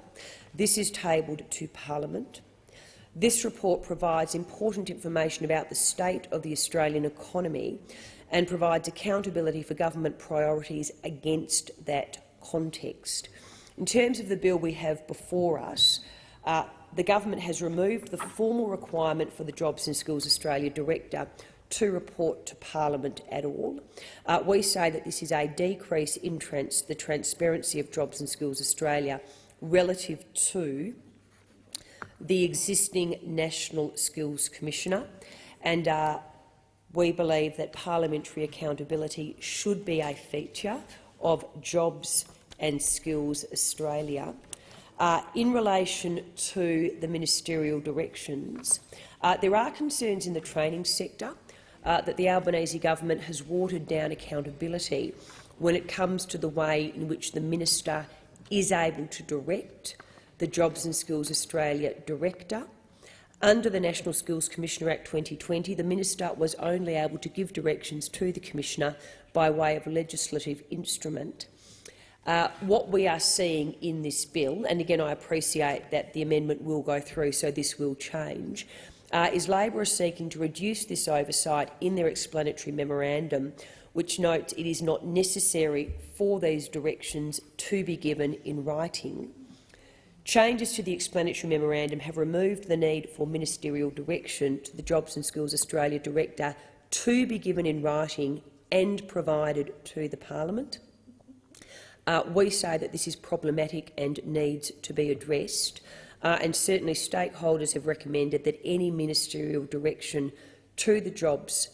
This is tabled to Parliament. This report provides important information about the state of the Australian economy and provides accountability for government priorities against that context. In terms of the bill we have before us, the government has removed the formal requirement for the Jobs and Skills Australia Director to report to Parliament at all. We say that this is a decrease in the transparency of Jobs and Skills Australia relative to the existing National Skills Commissioner, and we believe that parliamentary accountability should be a feature of Jobs and Skills Australia. In relation to the ministerial directions, there are concerns in the training sector that the Albanese government has watered down accountability when it comes to the way in which the minister is able to direct the Jobs and Skills Australia Director. Under the National Skills Commissioner Act 2020, the minister was only able to give directions to the Commissioner by way of legislative instrument. What we are seeing in this bill, and again I appreciate that the amendment will go through, so this will change, is Labor is seeking to reduce this oversight in their explanatory memorandum, which notes it is not necessary for these directions to be given in writing. Changes to the explanatory memorandum have removed the need for ministerial direction to the Jobs and Skills Australia Director to be given in writing and provided to the Parliament. We say that this is problematic and needs to be addressed, and certainly stakeholders have recommended that any ministerial direction to the Jobs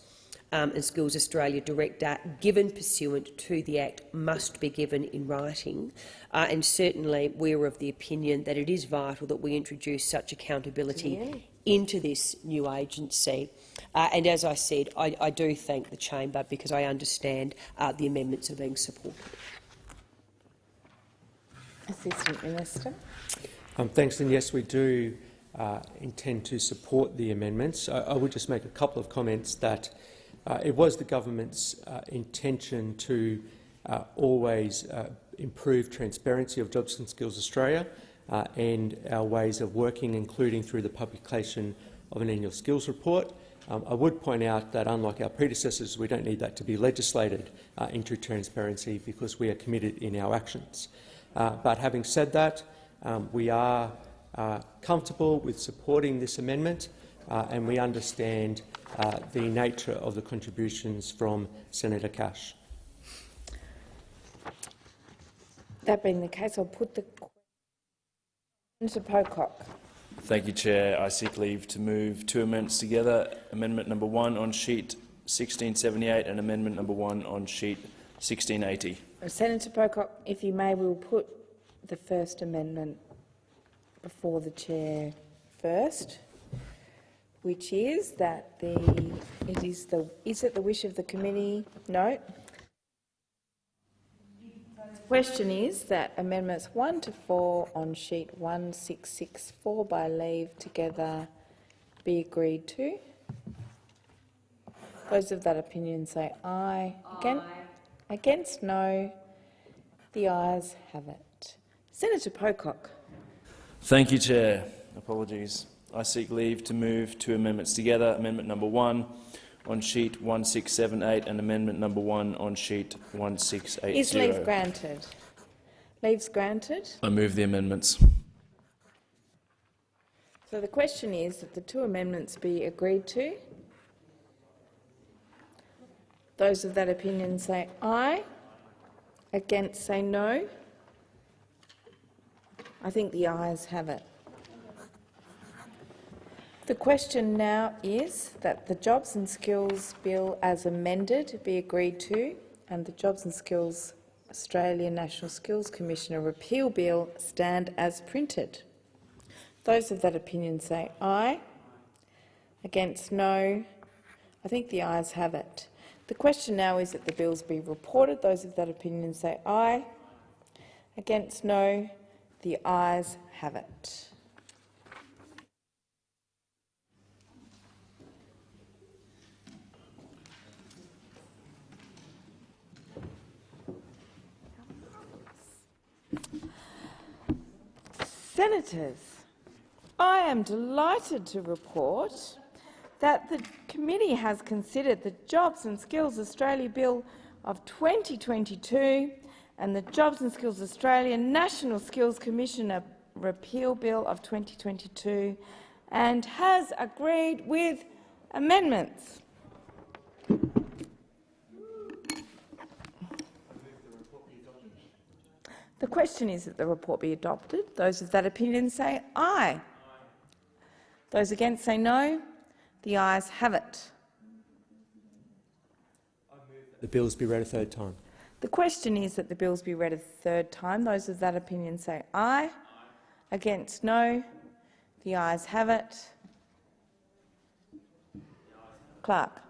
and Skills Australia Director given pursuant to the Act must be given in writing, and certainly we are of the opinion that it is vital that we introduce such accountability into this new agency. And as I said, I do thank the chamber because I understand the amendments are being supported. Assistant Minister. Thanks, and yes, we do intend to support the amendments. I would just make a couple of comments that it was the government's intention to always improve transparency of Jobs and Skills Australia and our ways of working, including through the publication of an annual skills report. I would point out that, unlike our predecessors, we don't need that to be legislated into transparency because we are committed in our actions. But having said that, we are comfortable with supporting this amendment and we understand the nature of the contributions from Senator Cash. That being the case, I'll put the question to Pocock. Thank you, Chair. I seek leave to move two amendments together. Amendment number 1 on sheet 1678 and amendment number 1 on sheet 1680. Senator Pocock, if you may, we will put the first amendment before the chair first, which is that is it the wish of the committee? No. The question is that amendments 1 to 4 on sheet 1664 by leave together be agreed to. Those of that opinion say aye. Against, no. The ayes have it. Senator Pocock. Thank you, Chair. Apologies. I seek leave to move two amendments together. Amendment number 1 on sheet 1678 and amendment number 1 on sheet 1680. Is leave granted? Leave's granted. I move the amendments. So the question is that the two amendments be agreed to. Those of that opinion say aye. Against say no. I think the ayes have it. The question now is that the Jobs and Skills Bill as amended be agreed to and the Jobs and Skills Australia National Skills Commissioner Repeal Bill stand as printed. Those of that opinion say aye. Against no. I think the ayes have it. The question now is that the bills be reported. Those of that opinion say aye. Against no. The ayes have it. Senators, I am delighted to report that the committee has considered the Jobs and Skills Australia Bill of 2022 and the Jobs and Skills Australia National Skills Commissioner Repeal Bill of 2022 and has agreed with amendments. The question is that the report be adopted. Those of that opinion say aye. Those against say no. The ayes have it. The bills be read a third time. The question is that the bills be read a third time. Those of that opinion say aye. Against no. The ayes have it. Clerk.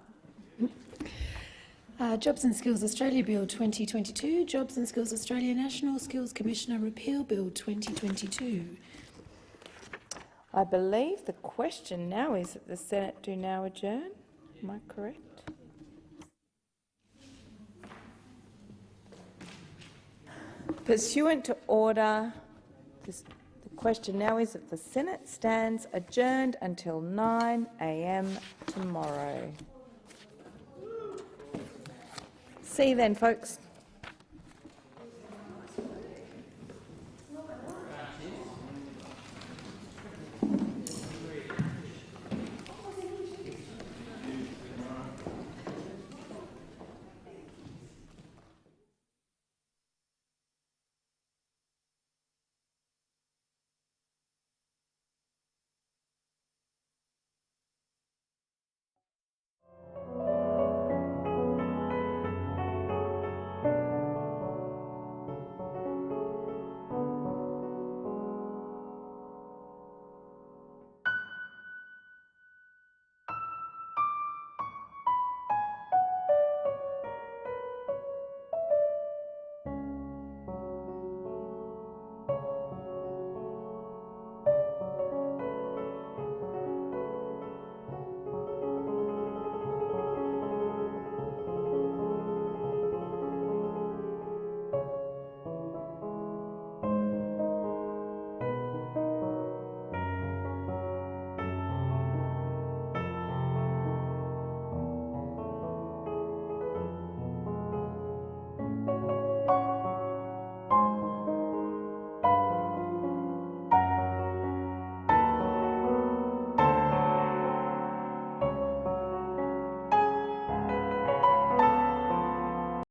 Jobs and Skills Australia Bill 2022, Jobs and Skills Australia National Skills Commissioner Repeal Bill 2022. I believe the question now is that the Senate do now adjourn. Am I correct? Pursuant to order, the question now is that the Senate stands adjourned until 9 a.m. tomorrow. See you then, folks.